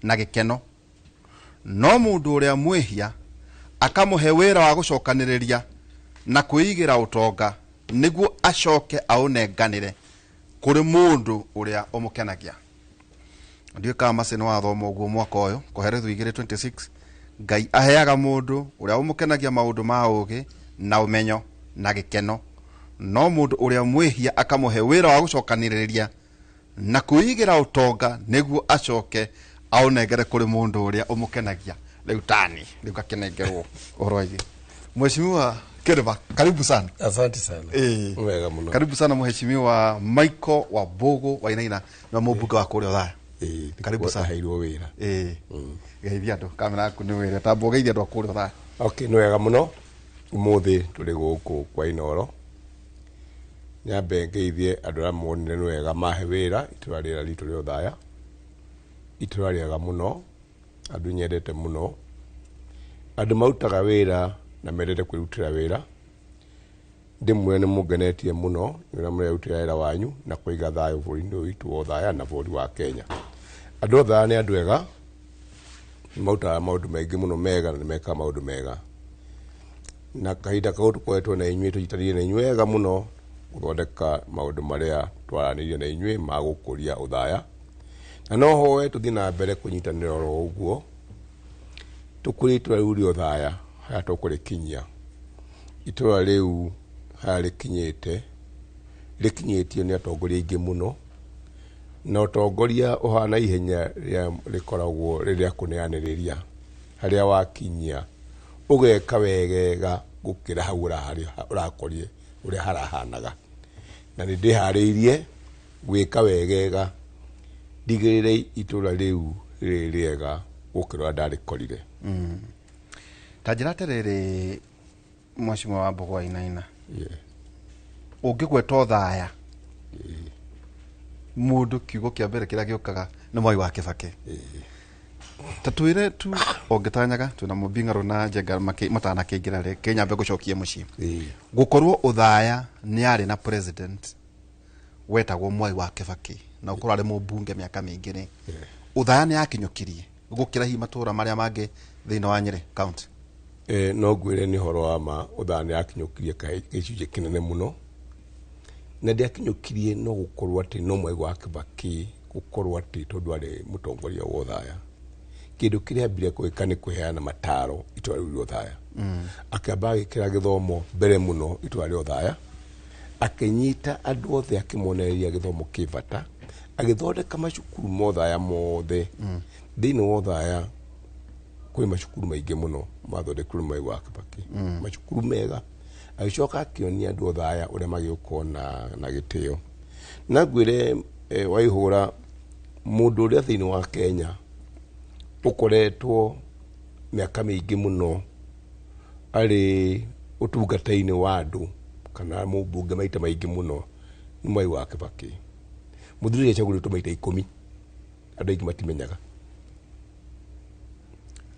na gĩkeno no mũndũ ũrĩa mwĩhia akamũhe wĩra wa gũcokanĩrĩria na kwĩigĩra ũtonga nĩguo acoke aũnenganĩre kũrĩ mũndũ ũrĩa ũmũkenagia ndiũĩ kana Mase nĩ wathoma ũguo mwaka ũyũ Koherethu 2:26 Ngai aheaga mũndũ ũrĩa ũmũkenagia maũndũ ma ũũgĩ na ũmenyo na gĩkeno no mũndũ ũrĩa mwĩhia akamũhe wĩra wa gũcokanĩrĩria na kwĩigĩra ũtonga nĩguo acoke aũnengere kũrĩ mũndũ ũrĩa ũmũkenagia rĩu tani rĩu gakenengerwo ũhoro ĩgiĩ Mheshimiwa Kereva, karibu sana. Asante sana. Mwega muno. Karibu sana Mheshimiwa Michael Wambugu Wainaina na mũmbunge wa kũrĩa Othaya. Karibu sana. Hairwo wĩra. Geithia andũ kamera yaku nĩ wĩra tambo geithia andũ a kũrĩa Othaya. Okay, nĩ wega muno. Ũmũthĩ tũrĩ gũkũ kwa Inoro. Nyambe ngeithie andũ arĩa monire nĩ wega mahe wĩra itũra rĩrĩa ritũ rĩa Othaya. Itũra rĩega muno. Andũ nyendete muno. Andũ marutaga wĩra na mendete kwĩrutĩra wĩra ndimwe nĩ mũngenetie mũno nĩ mũrutĩra wĩra wanyu na kũiga thayũ bũrũri-inĩ witũ wa Othaya na bũrũri wa Kenya. Andũ Othaya nĩ andũ ega, marutaga maũndũ maingĩ mũno mega na nĩ mekaga maũndũ mega. Na kahinda kau tũkoretwo na inyuĩ tũnyitanĩire na inyuĩ wega mũno gũthondeka maũndũ marĩa twaranĩirie na inyuĩ ma gũkũria Othaya. Na no hoe tũthiĩ na mbere kũnyitanĩra oro ũguo tũkũrie itũra rĩu rĩa Othaya harĩa tũkũrĩkinyia. Itũra rĩu harĩa rĩkinyĩtio nĩ atongoria aingĩ mũno, na ũtongoria ũhana ihenya rĩa rĩkoragwo rĩrĩa kũneanĩrĩria harĩa wakinyia ũgeka wegega gũkĩra hau ũrakorire ũrĩa harahanaga. Na nĩ ndĩharĩirie gwĩka wegega ndigĩrĩre itũra rĩu rĩrĩ rĩega gũkĩra ũrĩa ndarĩkorire. Ta njĩra atĩrĩrĩ Mheshimiwa Wambũgũ Wainaina, ũngĩgweta Othaya mũndũ kiugo kĩa mbere kĩrĩa gĩũkaga nĩ Mwai wa Kĩbakĩ. Ta twĩre tu ũngĩtanyaga twĩna Mũbing'aro na Njenga matanakĩingĩra rĩ Kenya mbe gũcokia mũciĩ. Gũkorwo Othaya nĩ arĩ na president wetagwo Mwai wa Kĩbakĩ na ũkorwo arĩ mũmbunge mĩaka mĩingĩ rĩ, Othaya nĩ yakinyũkirie gũkĩra hi matũra marĩa mangĩ thĩinĩ wa Nyĩrĩ county. No ngwĩre nĩ ũhoro wa ma, Othaya nĩ yakinyũkirie gĩcunjĩ kĩnene mũno, na ndĩakinyũkirie no gũkorwo atĩ no Mwai wa Kĩbakĩ gũkorwo atĩ tondũ arĩ mũtongoria wa Othaya. Kĩndũ kĩrĩa ambire gwĩka nĩ kũheana mataro itũra rĩu rĩa Othaya. Akĩamba agĩkĩra gĩthomo mbere mũno itũra rĩa Othaya, akĩnyita andũ othe akĩmonereria gĩthomo kĩ bata, agĩthondeka macukuru ma Othaya mothe. Thĩinĩ wa Othaya kwĩ macukuru maingĩ mũno mathondekirwo nĩ Mwai wa Kĩbakĩ, macukuru mega. Agĩcoka akĩonia andũ Othaya ũrĩa magĩũkorwo na gĩtĩo. Na ngwĩre Waihũra, mũndũ ũrĩa thĩinĩ wa Kenya ũkoretwo mĩaka mĩingĩ mũno arĩ ũtungata-inĩ wa andũ kana mũmbunge maita maingĩ mũno nĩ Mwai wa Kĩbakĩ. Mũthuri acagũrĩtwo maita 10, andũ aingĩ matimenyaga.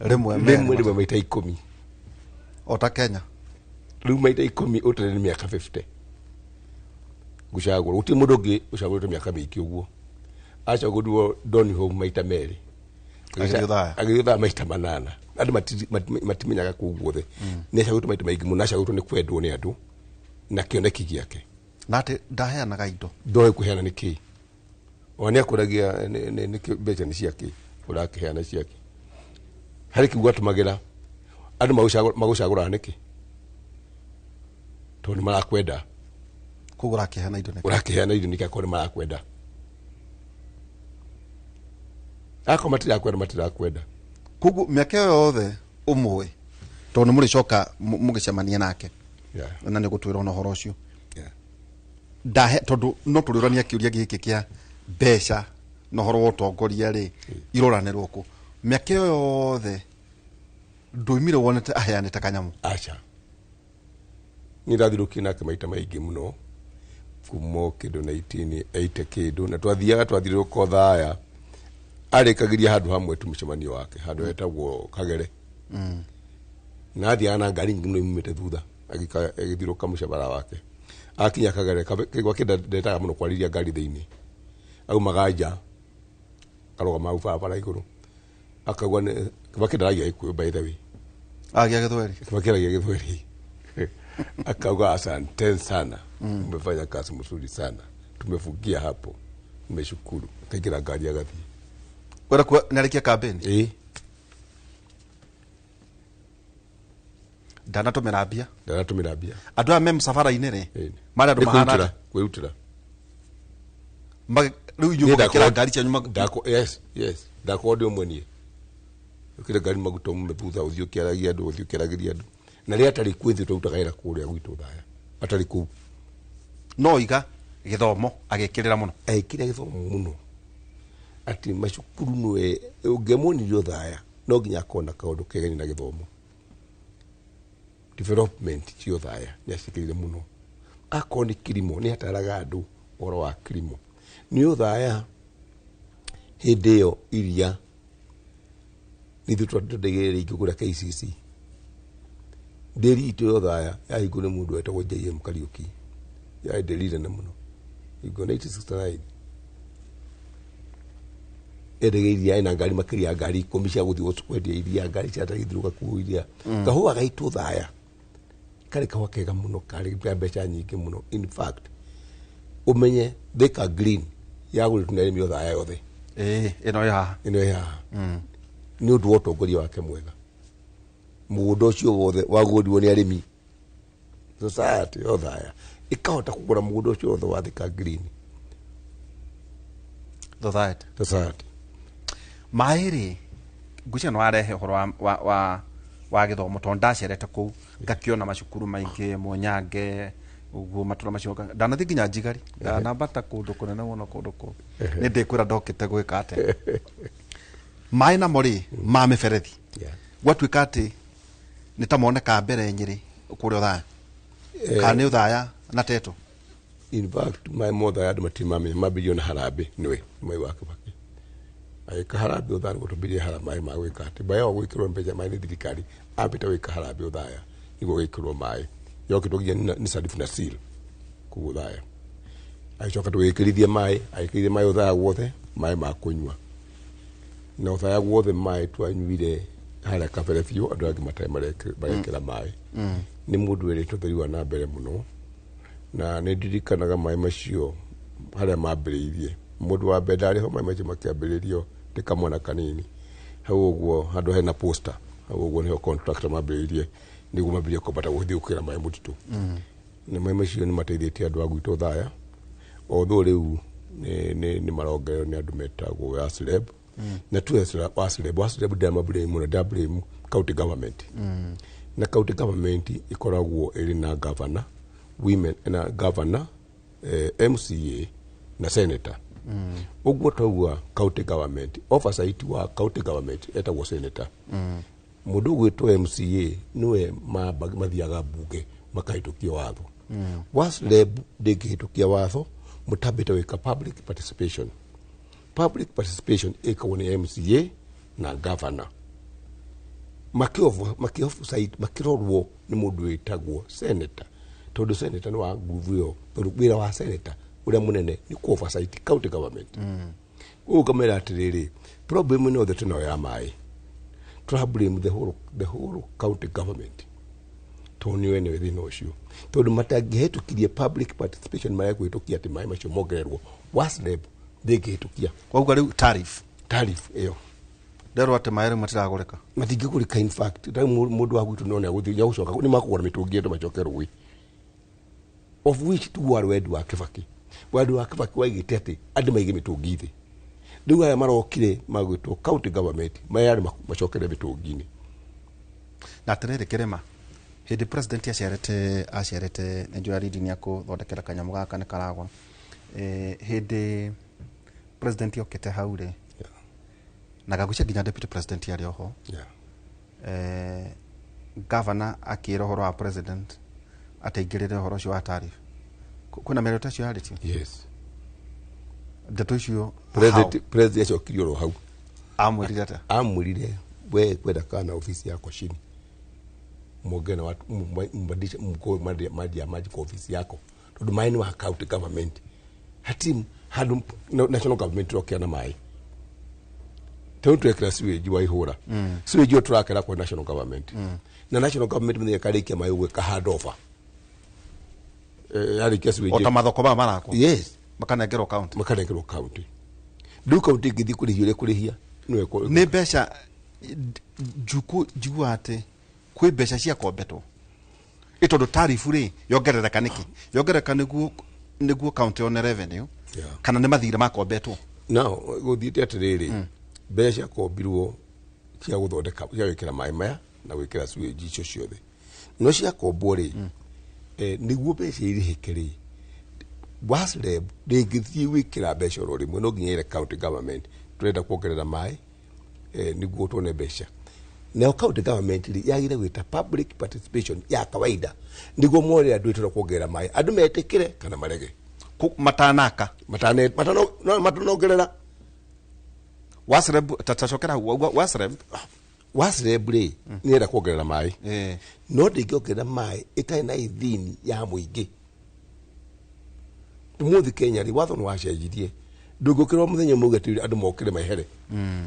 Rĩmwe maita 10 ota Kenya rĩu maita 10 ũtarĩ nĩ mĩaka 50 gũcagũrwo. Gũtirĩ mũndũ ũngĩ ũcagũrĩtwo mĩaka mĩingĩ ũguo. Acagũrirwo Donholm maita 2, agĩthiĩ maita 8. Andũ matimenyaga kũu guothe. Nĩ acagũrĩtwo maita maingĩ mũno, acagũrĩtwo nĩ kwendwo nĩ andũ na kĩoneki gĩake. Na atĩ ndaheanaga indo. Ndoĩ kũheana nĩkĩ? O nĩ akũragia nĩ mbeca nĩ ciake ũrakĩheana ciake. Harĩ kiugo atũmagĩra andũ magũcagũra nĩkĩ? Tondũ marakwenda. Koguo ũrakĩheana indo nĩkĩ? Ũrakĩheana indo nĩkĩ akorwo marakwenda. Ako matirakwenda. Koguo mĩaka yothe ũmwe tondũ mũrĩcoka mũgĩcemania nake. Na nĩ gũtwĩra ona ũhoro ũcio. Ndahe tondũ no tũrĩũrania kĩũria gĩkĩ kĩa mbeca na ũhoro wa ũtongoria rĩ iroranĩrwo kũ. Mĩaka yothe ndoimire wonete aheanĩte kanyamũ. Acha. Nĩ ndathirũkie nake maita maingĩ mũno kuma kĩndũ 1980 kĩndũ, na twathiũrũrũka Othaya arĩkagĩria handũ hamwe tu mũcemanio wake, handũ hetagwo Kagere. Na athiaga na ngari nyingĩ mũno imumĩte thutha agĩthiũrũrũka mũcabara wake. Akinya Kagere kĩgwa kĩndetaga mũno kwarĩria ngari thĩinĩ. Aumaga nja karũgama hau barabara igũrũ. Akagwa Kĩbakĩ ndaragia Gĩkũyũ by the way. Agia Gĩthweri. Kĩbakĩ aragia Gĩthweri. Akauga asante sana. Umefanya kazi mzuri sana. Tumefugia hapo. Nimeshukuru. Akaingira ngari agathii. Wera kwa narikia kampeni? Ndanatumĩra mbia. Andũ aya me mũsafara-inĩ rĩ marĩ andũ mahana kwĩrutĩra. Rĩu inyuĩ mũgĩkĩra ngari cianyu yes ndakorwo ndĩ ũmwe niĩ. Ũkĩra ngari maguta mume thutha ũthiĩ ũkĩaragia andũ. Na rĩrĩa atarĩ kuo ithuĩ tũrutaga wĩra kũrĩa gwitũ Othaya. Atarĩ kũu. No iga gĩthomo agĩkĩrĩra mũno. Agĩkĩrĩra gĩthomo mũno. Atĩ macukuru nĩwe ũngĩmuonirie Othaya no nginya akona kaũndũ kegeni na gĩthomo. Development cia Othaya nĩ acikĩrĩire mũno. Akorwo nĩ kilimo nĩ ataraga andũ ũhoro wa kilimo. Nĩ Othaya hĩndĩ ĩyo iria nĩ ithuĩ twatũndegere ingĩgũra KCC. nderi ito yo thaya ya igone mundu etagwo JM Kariuki ya delire na muno igone 1969 edegeria ina ngari makiri ya ngari komisha guthi gutwendia iria ngari chata ithiruka kuiria kahua gaitu thaya kari kahua kega muno kari mbeca nyingi muno. In fact umenye Thika Green ya guri tunere mio thaya yothe ino ya ni undu wa utongoria wake mwega. Mugundo ucio wothe wagurirwo ni arimi society yo thaya ikahota kugura mugundo ucio wothe wa Thika Green society mairi gucia no arehe horo wa githomo to ndacerete ku ngakiona macukuru maingi Munyange uguo matura macio ndanathi nginya Njigari nambata kundu kunene muno kundu ku ni ndikwira ndokite gwika ate mai na mori ma miberethi gwatuika ati nitamoneka mbere Nyeri kurio thaya kana uthaya na Teto. In fact my mother had matimame mabiliona harambe niwe mai wake baki ai kaharambe uthaya gutubirie harambe mai gwika ati bayo gwikirwo mbeja mai ni thirikari ambita wika harambe uthaya nigo gwikirwo mai yokitogia ni sadifu na seal kuguthaya aicoka twikirithia mai aikirithia mai uthaya guothe mai ma kunywa na uthaya guothe mai twanyuire hala kabere fiyo andu angi matai marekera mai ni mundu eretwo theri wa na mbere muno na ni ndirikanaga mai macio hala mambiriirie mundu wa mbere ariho mai macio makiambiririo ndikamwana kanini hau uguo handu hena poster hau uguo niho contractor mambiriirie niguo mambirie kubata guthii ukira mai mutitu na mai macio ni mateithĩtie andu agwitwo thaya although riu ni marongererwo ni andu metagwo Wasleb na tu Wasleb damabure muno double county government na county government ikoragwo iri na governor women na governor MCA na senator uguo twaugua county government oversight wa county government etagwo senator mundu gwitwo MCA niwe mathiaga bunge makahitukia watho Wasleb ndingihitukia watho mutambite wika public participation ikawo ni MCA na governor makiofu site makirorwo ni mundu witagwo senator tondu senator ni wa nguvu yo tondu wira wa senator uria munene ni ku oversight county government ukamera atiriri problem ni othe tuno ya mai to blame the whole county government toni wene within ocio tondu matangihitukirie public participation mara gwitukia ati mai macio mongererwo Wasleb ndingihitukia kwa riu tariff iyo ndero ati maere matiragurika matingigurika. In fact mundu wa gwitu none guthia gucoka ni makugura mitungi ndo macokerwo of which tu war wedu wa Kibaki waigite ati andu maige mitungi ithi riu aya marokire magwitwo county government mayari macokere mitungini na tiriri kirema hindi president acerete njura ridini ya kuthondekera kanyamu gaka ni karagwa hindi president okete haure na gagucia nginya deputy president yari oho governor akira horo wa president ateingirire horo cio wa tariff kuna merota cio hariti yes ndeto icio president acokirio ro hau amwirire ata amwirire we kwenda kana ofisi yako chini mogena watu mbadisha mko maji kwa ofisi yako tondu maini wa county government hatim hadu national government rokiana mai tondu ekra sewage wa ihura sewage otrakera kwa national government na national government mwenye karikia mai we kahadofa yari sewage otamathoko ba marako yes makanengero county du county githi kurihia ni besha juku ate kwi besha cia kombetwo itondu tariff ri yongerereka niki yongerereka niguo county on revenue kana ni mathire makombetwo now guthiite atiriri besha kombirwo cia guthondeka cia gwikira mai maya na gwikira sewage icio ciothe no cia kombwo ri niguo besha irihikiri Wasleb ndingithie gwikira besha ro rimwe no nginya ile county government turenda kuongerera mai niguo tuone besha na county government yagire gwita public participation ya kawaida niguo mwore andu itira kuongerera mai andu metikire kana marege matanaka matano ongerera Wasleb tatacokera Wasleb wacerebre nĩenda kuongerera maĩ no ndĩngĩongerera maĩ ĩtarĩ na ithini ya mũingĩ. Ũmũthĩ Kenya rĩ watho nĩ wacenjirie ndũngĩũkĩra mũthenya ũmwe atĩrĩrĩ andũ mokĩre mehere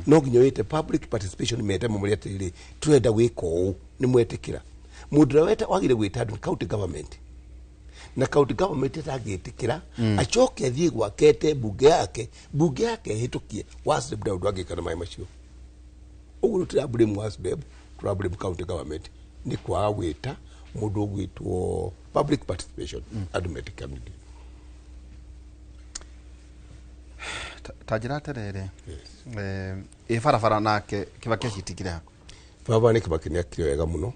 no nginya wĩte public participation mete mũmũrĩ atĩrĩrĩ twenda gwĩka ũũ nĩ mwetĩkĩra mũndũ ũrĩa weta wagĩrĩire gwĩta andũ county government na county government ĩtangĩtĩkĩra acoke athiĩ gwakete bunge yake ĩhĩtũkie wacerebre ũndũ angĩka na maĩ macio. Ũguo tũrablame wacerebre tũrablame county government nĩ kwaga gwĩta mũndũ ũgwĩtwo public participation andũ metĩkanĩrie. Tajira terere barabara nake Kibaki citikire hako barabara ni Kibaki ni akire wega muno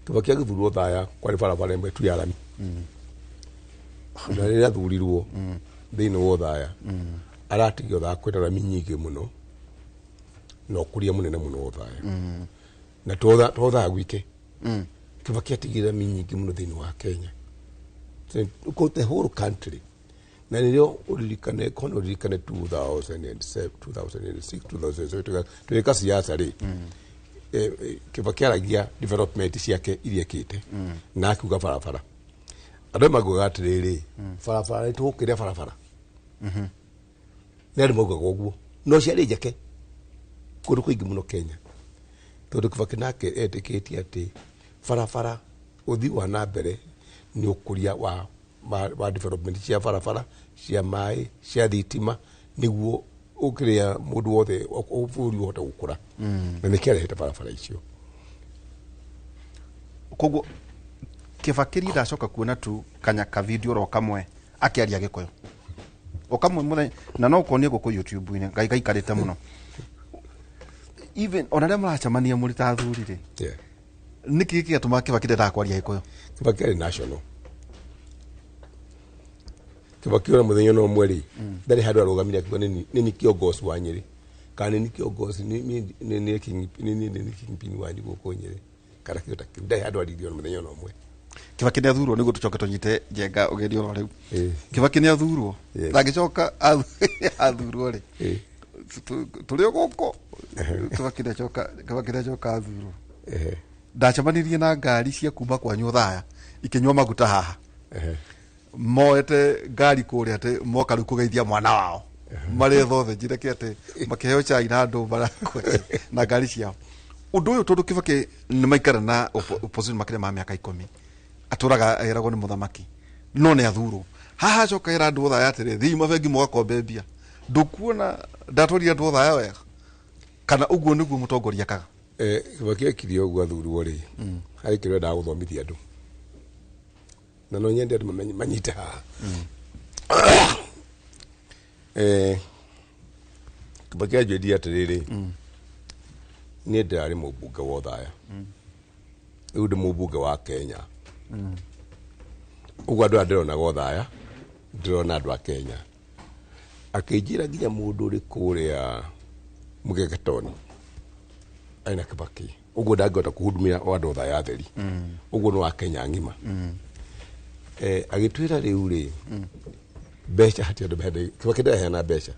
Kibaki agithurwo thaya kwari barabara imwe tu ya lami na rĩrĩa athurirwo thĩinĩ wa thaya aratigio thaa kwenda lami nyingĩ muno na ũkũria mũnene muno thaya na totha gwike Kibaki atigire lami nyingĩ muno thĩinĩ wa Kenya so the whole country na nĩrĩo ũririkane 2007 2006 2007 twĩka siasa rĩ Kibaki aragia development ciake iria kĩte na akiuga barabara andũ maguga atĩrĩrĩ barabara itũkĩre barabara nĩ andũ maugaga ũguo no ciarĩ njake kũndũ kũingĩ mũno Kenya tondũ Kibaki nake etĩkĩtie atĩ barabara ũthii wa na mbere nĩ ũkũria wa development cia barabara cia maĩ cia thitima nĩguo ũkĩrĩa mũndũ wothe bũrũri wote gũkũra na nĩ kĩarehete barabara icio. Koguo Kibaki ndacoka kuona tu kanyaka video ro kamwe akĩaria Gĩkũyũ o kamwe mũthenya na no ũkonie gũkũ YouTube-inĩ gaikarĩte mũno even ona rĩrĩa mũracemania mũrĩ ta athuri rĩ nĩkĩ gĩatũma Kibaki ndakwaria Gĩkũyũ? Kibaki arĩ national Kibaki ona mũthenya no mweri ndarĩ handũ arũgamire akiuga nĩ kiongozi wa Nyeri kana nĩ kiongozi nĩ kingpin wa gũkũ Nyeri kana kĩota ndarĩ handũ aririo mũthenya no mweri. Kibaki nĩ athurwo nĩguo tũcoke tũnyite njenga ũgerio no rĩu Kibaki nĩ athurwo ndangĩcoka athurwo rĩ tũrĩ gũkũ Kibaki ndacoka athurwo ndacemanirie na ngari cia kuma kwanyu thaya ikinywa maguta haha moete ngari kũrĩa atĩ moka rĩu kũgeithia mwana wao marĩ thothe njireke atĩ makĩheo chai na andũ barakwe na ngari ciao. Ũndũ ũyũ tondũ Kibaki nĩ maikara na opposition makĩrĩa ma mĩaka 10 atũraga eragwo nĩ mũthamaki no nĩ athurwo haha cokera andũ thaya atĩrĩ thiĩ mabengi mũgakombe mbia ndũkuona ndatũria andũ thaya wega kana ũguo nĩguo mũtongoria kaga. Kibaki ekire ũguo athurwo rĩ harĩ kĩrĩa ndagũthomithia andũ na no nyende andũ manyite haha Kibaki anjĩrire atĩrĩrĩ niĩ ndarĩ mũmbunge wa thaya rĩu ndĩ mũmbunge wa Kenya ũguo andũ ndĩronaga thaya ndĩrona andũ a Kenya akĩnjĩra nginya mũndũ ũrĩ kũrĩa Mũgegetoni aina Kibaki ũguo ndangĩhota kũhudumia andũ thaya theri ũguo nĩ wa Kenya ng'ima agĩtwĩra rĩu rĩ mbeca hati andũ behende Kibaki ndaheana mbeca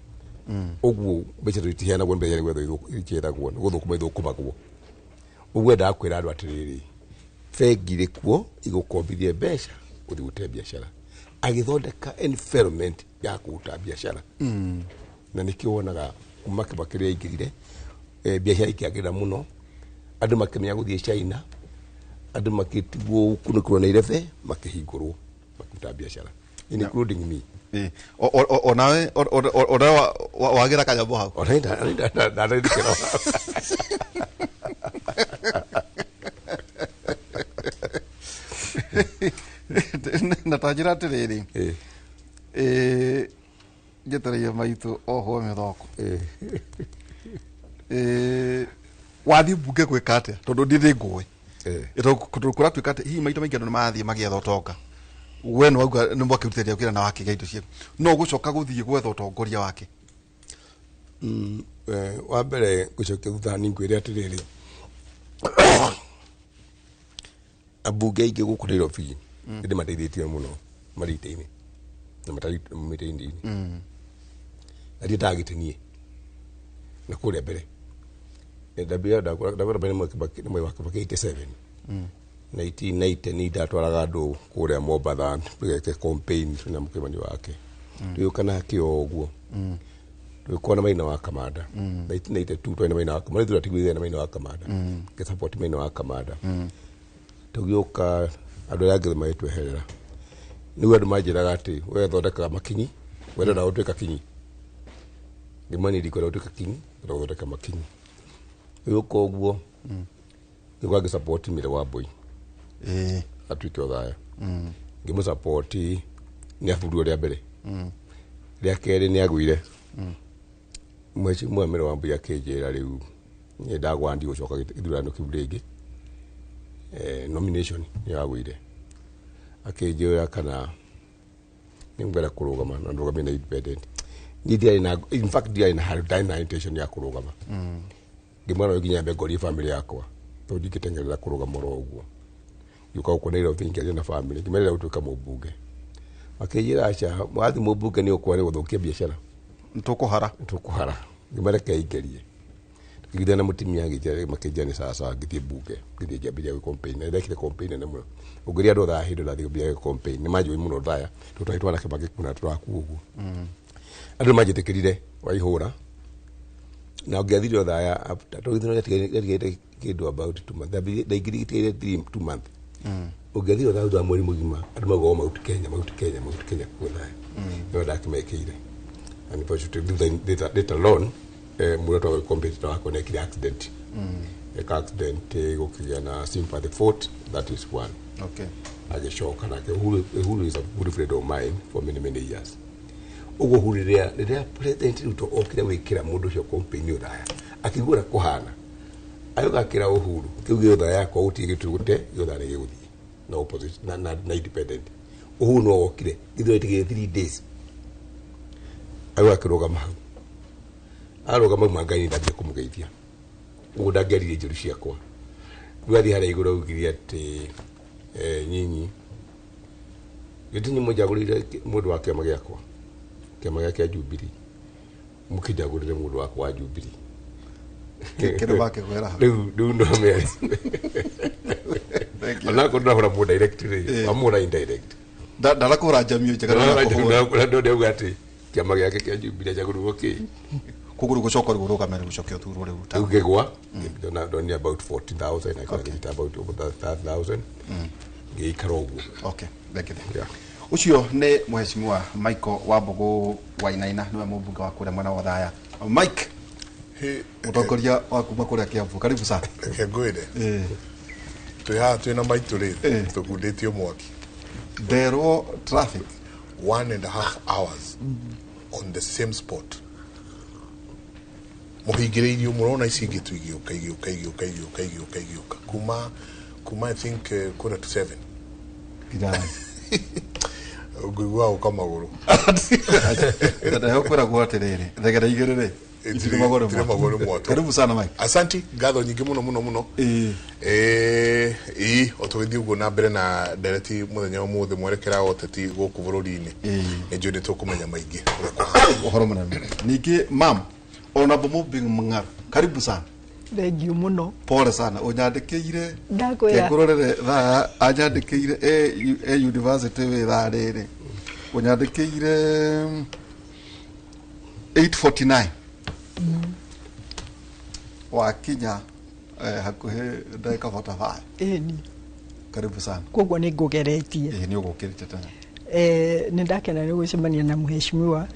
ũguo mbeca tũtiheanagwo mbeca nĩguo ikiethagwo nĩ gũthũkũma ithũkũmagwo ũguo ndakwĩra andũ atĩrĩrĩ bengi rĩ kuo igũkombithie mbeca ũthiĩ gũte biacara agĩthondeka environment ya kũruta biacara na nĩkĩo wonaga kuma Kibaki rĩrĩa aingĩrire biacara ikĩagĩra mũno andũ makĩmenya gũthiĩ China andũ makĩtigwo kunũkũrwo na irebe makĩhingũrwo makuta biacara including me. Onawe wagira kanyambo hau ndarĩndĩkĩra na tajira atĩrĩrĩ njetereire maitũ oho mĩthoko wathiĩ mbunge gwĩka atĩa tondũ ndithĩ ngũĩ kũratuĩka atĩ hihi maitũ maingĩ andũ nĩmathiĩ magĩetha ũtonga we nĩ wauga nĩ mwakĩrutĩria wĩra na wakĩgĩa indo ciaku no gũcoka gũthiĩ gwetha ũtongoria wake. Wa mbere gũcokia thutha nĩngwĩre atĩrĩrĩ ambunge aingĩ gũkũ Nairobi nĩndĩmateithĩtie mũno marĩte-inĩ na mĩtĩ-inĩ na ndiĩ ndagĩtenie na kũrĩa mbere ndabira bene mwai wa Kibaki 87 1990 ni ndatwaraga andu kuria Mombatha tugeke campaign na mukimani wake tuyukana kio uguo tukona maina wa kamanda 1992 twena maina wa kamanda turatigwithia na maina wa kamanda ke support maina wa kamanda tugioka andu yange maitweherera niwe andu manjiraga ati we thondekaga makinyi we na utweka kinyi ngimani ndikora utweka kinyi thondeka makinyi yuko uguo niguo agi support mire wa boy atuike othaya ngimu support ni afudu ria mbere ria keri ni agwire mwechi mwamire wa boy akinjira riu ni ndagwandi gucoka githurano kiu ringi nomination ni agwire akinjira kana ningwera kurugama na ndugama na independent ni dia ina in fact dia ina hard intention ya kurugama ngimwana uginya mbegori family yakwa to dikitengerera kurugama ro uguo yuka ukona iro thinki na family kimerera utuka mubunge akijira acha mwathi mubunge ni ukware guthukia biashara ntukuhara ngimara kaigerie tukigithana mutimia gijare makijani sasa ngithie bunge ngithie jambia ku campaign na ndekire campaign na muno ugiria ndo tha hindo na thigobia campaign ni majui muno thaya tutwaitwa na Kibaki kuna turaku uguo andu majitikirire waihura na ngiathire thaya after tugithino yatigite kindu about 2 months ndaigirigitire 2 months ugiathire thaya mweri mugima andu mago mautu Kenya ku thaya no ndakimekire and for to do that alone muroto wa competitor wako na kile accident accident gokinya na sympathy fort that is one agishoka na hulu is a good friend of mine for many years ugo huriria rira president Ruto okire wikira mundu cio campaign uthaya akigura kuhana ayo gakira uhuru kiuge uthaya kwa utige tugute yothare giguthi na opposition na independent uhuru no okire ithuĩ tige 3 days ayo akirugama hau arugama mangani ndabia kumugeithia ugo ndangĩarire njũru ciakwa gwathi harĩa igũrũ augirie atĩ nyinyi gĩtinyi mũnjagũrĩire mũndũ wa kĩama gĩakwa kĩa Jubilee mukijagũrĩre mũndũ wakwa wa Jubilee kĩrĩ wake kwera rĩu ndo mere ona kũndũra hũra mũndũ direct rĩ amũra indirect ndarakũra jamio njega ndo ndeuga atĩ kĩama gĩake kĩa Jubilee ajagũrĩrwo kĩ kuguru gucoka rugamere gucokio thuro riu ta ugegwa ndoni about 40,000 I can't about over 30,000 ngeikara uguo thank you ucio ni mheshimiwa Michael Wambugu Wainaina niwe mubunge wa kule mwana wa Thaya Mike utongoria wa kuma kule Kiambu karibu sana ngwire twina maitu ri tugunditio mwaki there were traffic 1.5 hours on the same spot muhingiririo murona ici ngitwigioka kuma I think 7:15 ngigwa ukamaguru ndio kwera gwaterere thegera igirire magoro mwato karibu sana Mike asanti ngatho nyingi muno otugithii uguo na mbere na ndereti muthenya umuthi mwerekera oteti guku bururi-ini ni njui ni tukumenya maingi uhoro munene ningi mam ona bomubi mng'aro karibu sana thengiu muno pole sana unyandikiire ndakwira kengurorere tha anyandikiire university we tha riri unyandikiire 8:49 wakinya hakuhe ndeka 45 ni karibu sana koguo ni ngugeretie ni ugukirite tena ni ndakena ni gucemania na mheshimiwa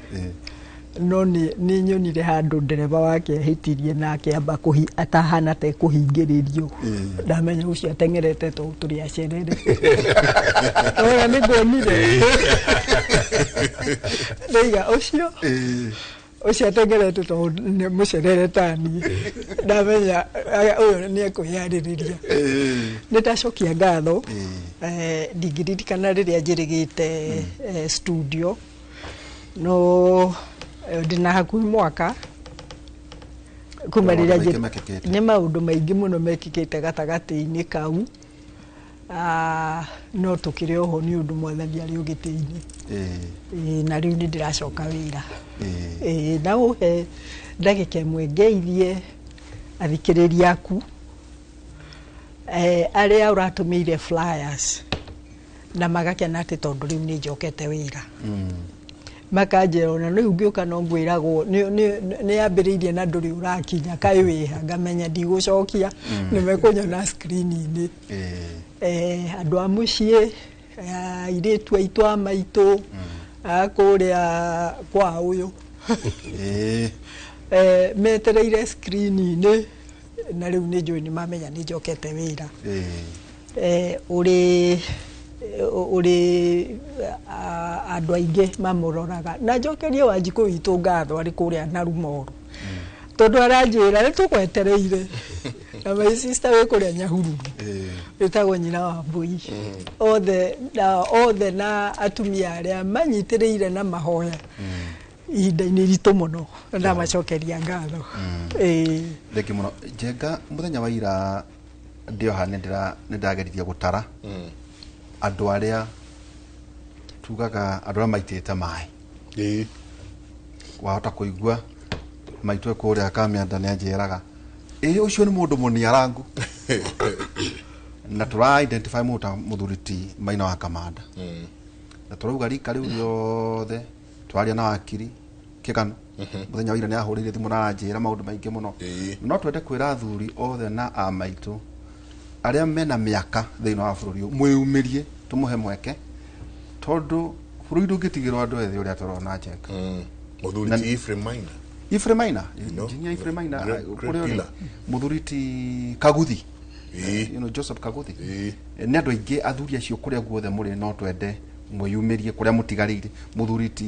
no ni nyonire handu ndereba wake hitirie nake amba atahana te kuhingiririo ndamenya ucio atengerete to turi acerere oya ni ngonire ndaiga ucio atengerete to ni mucerere tani ndamenya uyu ni ekuyaririria nitacokia ngatho ndigirikana riria njirigite studio no ndina hakuhi mwaka kumarira ni maundu maingi muno mekikite gatagati-ini kau no tukire oho ni undu mwathani ari ugiti-ini na riu ni ndiracoka wira na uhe ndagika imwe ngeithie athikiriria aku aria uratumire flyers na magakena ati tondu riu ni njokete wira makanjira ona riu ngioka no ngwiragwo ni ambiriirie na nduri urakinya kai wiha ngamenya ndigucokia ni mekunyona screen-ini andu a mucii iritu aitu a maitu akuria kwa uyu metereire screen-ini na riu ni njui ni mamenya ni njokete wira uri andu aingi mamuroraga na njokerie Wanjiku witu ngatho ari kuria na Rumoru tondu aranjira ni tukwetereire na my sister we kuria Nyahururu itagwo nyina wa Mbui othe na atumia aria manyitiriire na mahoya ihinda-ini ritu muno na macokeria ngatho Thengio muno Njenga muthenya wa ira ndioha ndageririe gutara andu aria tugaga andu aria maitite mai wahota kuigua maitwe kuria Kamianda ni anjiraga ucio ni mundu muniarangu na tura identify muthuriti Maina wa Kamanda na turauga rika riu riothe twaria na wakiri Kigano muthenya wa ira ni ahurire thimu na anjira maundu maingi muno no twende kwira athuri othe na amaitu aria mena miaka thiini wa bururi mwiyumirie tumuhe mweke tondu bururi ndungitigirwo andu ethi uria turona Njenga muthuriti Ephraim Maina Engineer Ephraim Maina muthuriti Kaguthi Joseph Kaguthi ni andu aingi athuri acio kuria guothe muri no twende mwiyumirie kuria mutigarire muthuriti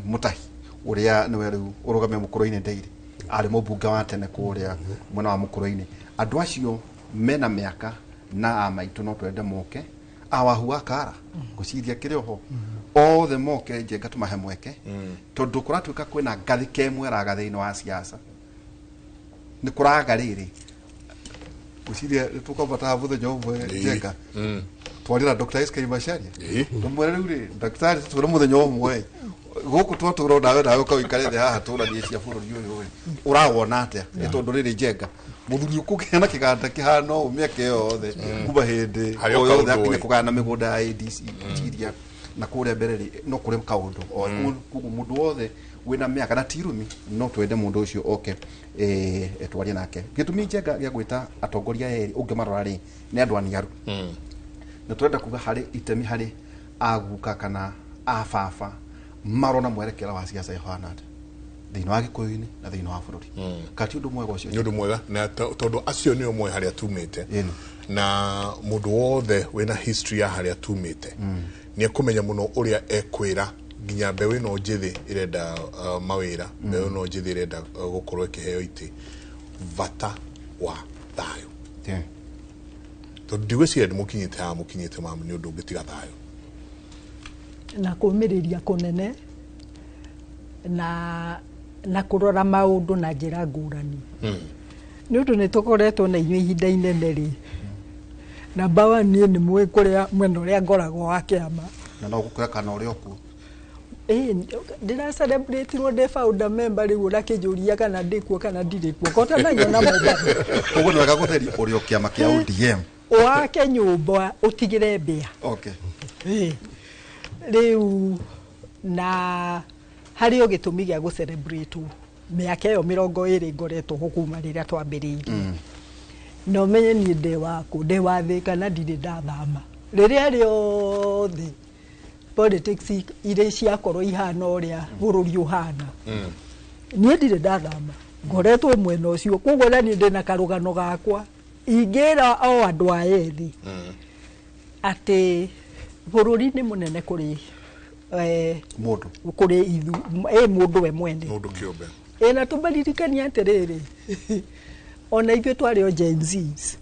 Mutahi uria niwe riu urugame Mukuru-ini Ndeire ari mubunge wa tene kuria mwena wa Mukuru-ini andu acio mena miaka na amaitu no twende moke awahua kara guciria kirioho othe moke Njenga tumahe mweke tondu kuratuika kwina ngathi kemwe raga thiini wa siasa ni kuraga riri guciria tukobata muthenya umwe Njenga twarira Dr. SK Macharia tumwere riu ri daktari turi muthenya umwe guku twaturo nawe ukawikare the haha turanie cia bururi uyu urawona atia ni tondu riri Njenga muthuri ukugena kiganda kihano umiake yothe kuba hindi oyothe akinye kugana migunda ya ADC tiria na kuria mbere no kuri kaundu kugu mundu wothe wina miaka na tirumi no twende mundu ucio oke twarie nake gitumi Njenga gya gwita atongoria eri ungimarora ri ni andu aniaru na twenda kuga hari itemi hari aguka kana afafa marona mwerekera wa siasa ihana thiini wa Gikuyu-ini na thiini wa bururi kati undu mwega ucio ni undu mwega na tondu acio ni omwe haria tumite na mundu wothe wina history ya haria tumite ni akumenya muno uria ekwira nginya mbeũ ino njithi irenda mawira mbeũ ino njithi irenda gukorwo ikiheo iti vata wa thayo tondu ndigwiciria mukinyite mamu ni undu ungitiga thayo na kumiriria kunene na kurora maundu na njira ngurani ni undu ni tukoretwo na inyu ihinda inene ri na bawa ni mwe kuria mwena uria ngoragwo wa kiama na no gukura kana uria oku ndira celebrate ro de founder member ri ura kijuria kana ndikuo kana ndirikuo kota na nyona mobile ugo ni wega gutheri urio kiama kia ODM wake nyumba utigire mbia riu na hari o gitumi gya gu celebrate miaka yo 20 ngoretwo hukuma riria twambiriirie no menye ni de wako de wathe kana ndire ndathama riria riothe politics ire ciakorwo ihana uria bururi uhana ni ndire ndathama ngoretwo mwena ucio kugo na ni ndina karugano gakwa ingira o andu ayethi ati bururi ni munene kuri mundu kuri ithu mundu we mwene mundu kiumbe na tubaririkania atiriri ona ithuĩ twarĩ o Gen Zs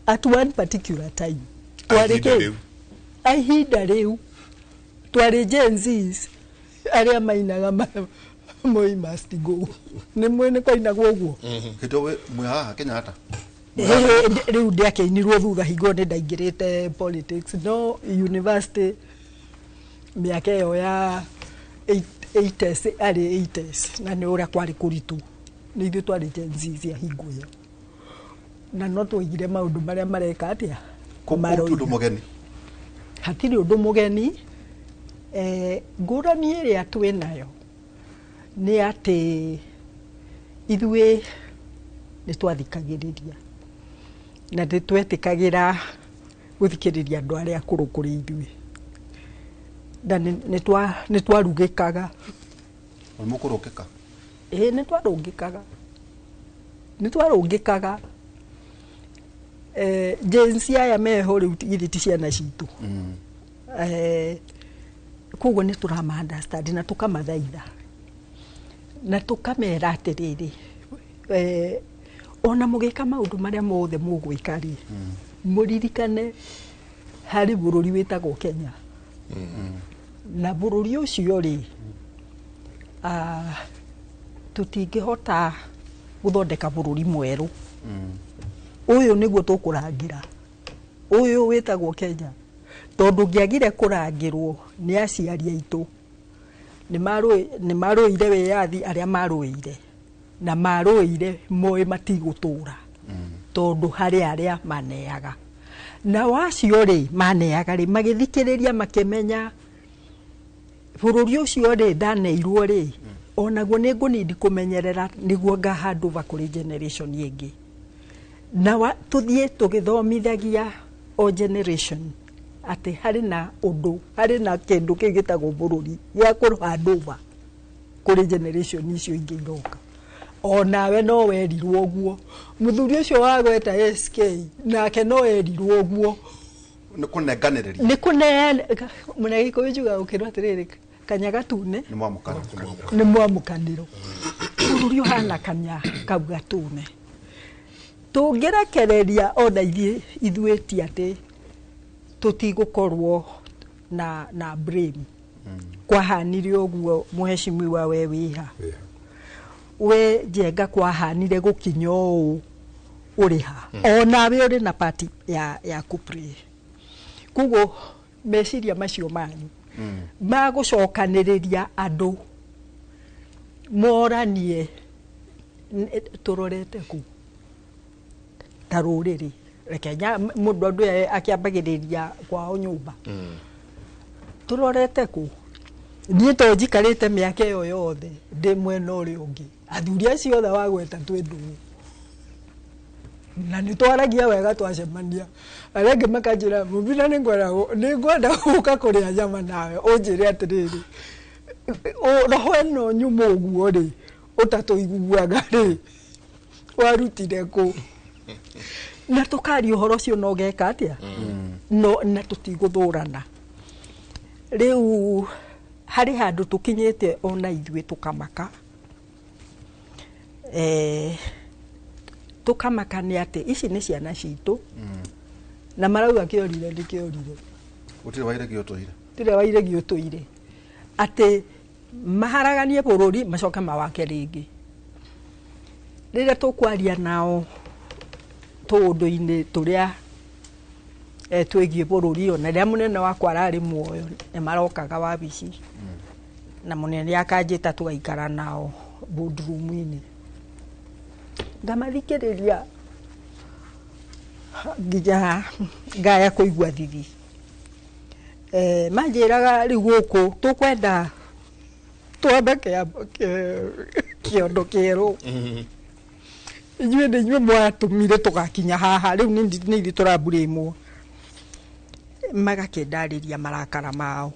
at one particular time twarĩ ihinda rĩu twarĩ Gen Zs arĩa mainaga Moi must go nĩ mwene kwainagwo ũguo kĩtwe mwe haha Kenyatta rĩu ndiakĩinirwo thutha hingo nĩ ndaingĩrĩte politics no university mĩaka ĩyo ya 80s arĩ 80s na nĩ ũrĩa kwarĩ kũritũ nĩ ithuĩ twarĩ Gen Z cia hingo ĩyo na no tũigire maũndũ marĩa mareka atĩa ũndũ mũgeni hatirĩ ũndũ mũgeni ngũrani ĩrĩa twĩnayo nĩ atĩ ithuĩ nĩ twathikagĩrĩria na nĩ twetĩkagĩra gũthikĩrĩria andũ arĩa akũrũ kũrĩ ithuĩ na nĩ twarugĩkaga mũkũrũkĩka nĩ twarũngĩkaga jensi aya meho rĩu githĩ ti ciana citũ koguo nĩ tũrama-understand na tũkamathaitha na tũkamera atĩrĩrĩ ona mũgĩka maũndũ marĩa mothe mũgwĩka rĩ mũririkane harĩ bũrũri wĩtagwo Kenya na bũrũri ũcio rĩ tũtingĩhota gũthondeka bũrũri mwerũ ũyũ nĩguo tũkũrangĩra ũyũ wĩtagwo Kenya tondũ ngĩagire kũrangĩrwo nĩ aciari aitũ nĩ marũire wĩyathi arĩa marũire na marũire moĩ matigũtũra tondũ harĩ arĩa maneaga na wacio rĩ maneaga rĩ magĩthikĩrĩria makĩmenya bũrũri ũcio rĩ ndaneirwo rĩ onaguo nĩ ngũnindi kũmenyerera nĩguo ngahandover kũrĩ generation ĩngĩ na tũthiĩ tũgĩthomithagia o generation atĩ harĩ na ũndũ harĩ na kĩndũ kĩu gĩtagwo bũrũri gĩa kũhandover kũrĩ generation icio ingĩ iroka onawe no werirwo ũguo mũthuri ũcio wagweta SK nake no erirwo ũguo nĩ kũnenganĩrĩria mũna Gĩkũyũ njuga ũkĩrwo atĩrĩrĩ kanya gatune nĩ mwamũkanĩro bũrũri ũhana kanya kau gatune tũngĩrekereria ona ithuĩ ti atĩ tũtigũkorwo na blame kwahanire ũguo mũheshimiwa we wĩha we Njenga kwahanire gũkinya ũũ ũrĩ ha onawe ũrĩ na party ya kupray koguo meciria macio manyu magũcokanĩrĩria andũ moranie tũrorete ku ta rũrĩrĩ rekenya mũndũ andũ akĩambagĩrĩria kwao nyũmba tũrorete ku niĩ to njikarĩte mĩaka ĩyo yothe ndĩ mwena ũrĩa ũngĩ athuri acio othe wagweta twendũ na nĩ twaragia wega twacemania arĩa angĩ makanjĩra mũbira nĩngwenda gũka kũrĩa nyama nawe ũnjĩre atĩrĩrĩ roho ĩno nyũmũ ũguo rĩ ũtatũiguaga rĩ warutire kũ na tũkaria ũhoro ũcio no geka atĩa na tũtigũthũrana rĩu harĩ handũ tũkinyĩte ona ithuĩ tũkamaka tũkamaka nĩ atĩ ici nĩ ciana citũ na marauga kĩorire nĩ kĩorire gũtirĩ wairegi ũtũire atĩ maharaganie bũrũri macoke mawake rĩngĩ rĩrĩa tũkwaria nao tũũndũ-inĩ tũrĩa twĩgiĩ bũrũri ona rĩrĩa mũnene wakwa ararĩ muoyo nĩ marokaga wabici na mũnene akanjĩta tũgaikara nao boardroom-inĩ ngamathikĩrĩria nginya ngaya kũigua thithi manjĩraga rĩu gũkũ tũkwenda twambe kĩondo kĩerũ inyuĩ nĩ inyuĩ mwatũmire tũgakinya haha rĩu nĩ ithuĩ tũramburĩmwo magakĩndarĩria marakara mao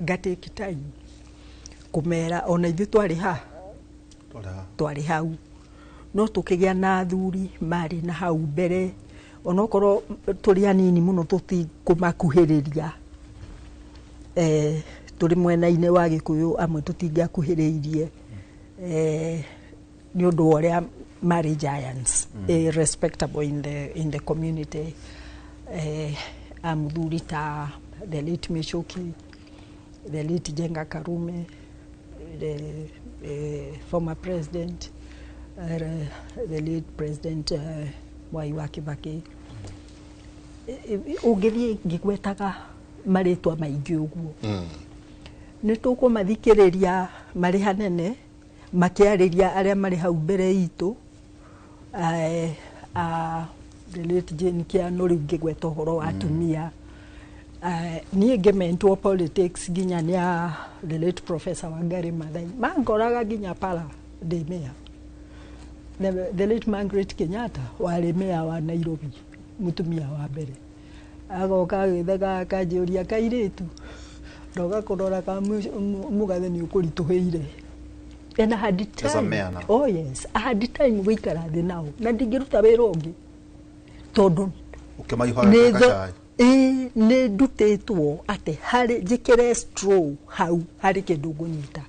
ngatake time kũmera ona ithuĩ twarĩ hau no tũkĩgĩa na athuri marĩ na hau mbere onokorwo tũrĩ anini mũno tũtikũmakuhĩrĩria tũrĩ mwena-inĩ wa Gĩkũyũ amwe tũtingĩakuhĩrĩirie nĩ ũndũ wa ũrĩa marĩ giants respectable in the community amũthuri ta the late Michoki, the late Njenga Karume, the former president, the late president Mwai wa Kibaki. Ũngĩthiĩ ngĩgwetaga marĩtwa maingĩ ũguo nĩ tũkũmathikĩrĩria marĩ hanene makiarĩria arĩa marĩ hau mbere itũ the late Jane Kiano rĩu ngĩgweta ũhoro wa atumia niĩ ngĩmentwo politics nginya nĩ a the late Professor Wangari Maathai mangoraga nginya para ndĩ mea the late Margaret Kenyatta warĩ mea wa Nairobi mutumia wa mbere agoka agĩthega akanjũria kairĩtu ndoga kũrora ka mũgathe nĩ ũkũritũhĩire and I had time. Oh yes, I had time gũikara thĩ nao na ndingĩruta wĩra ũngĩ tondũ nĩ ndutĩtwo atĩ harĩ njĩkĩre straw hau harĩ kĩndũ ngũnyita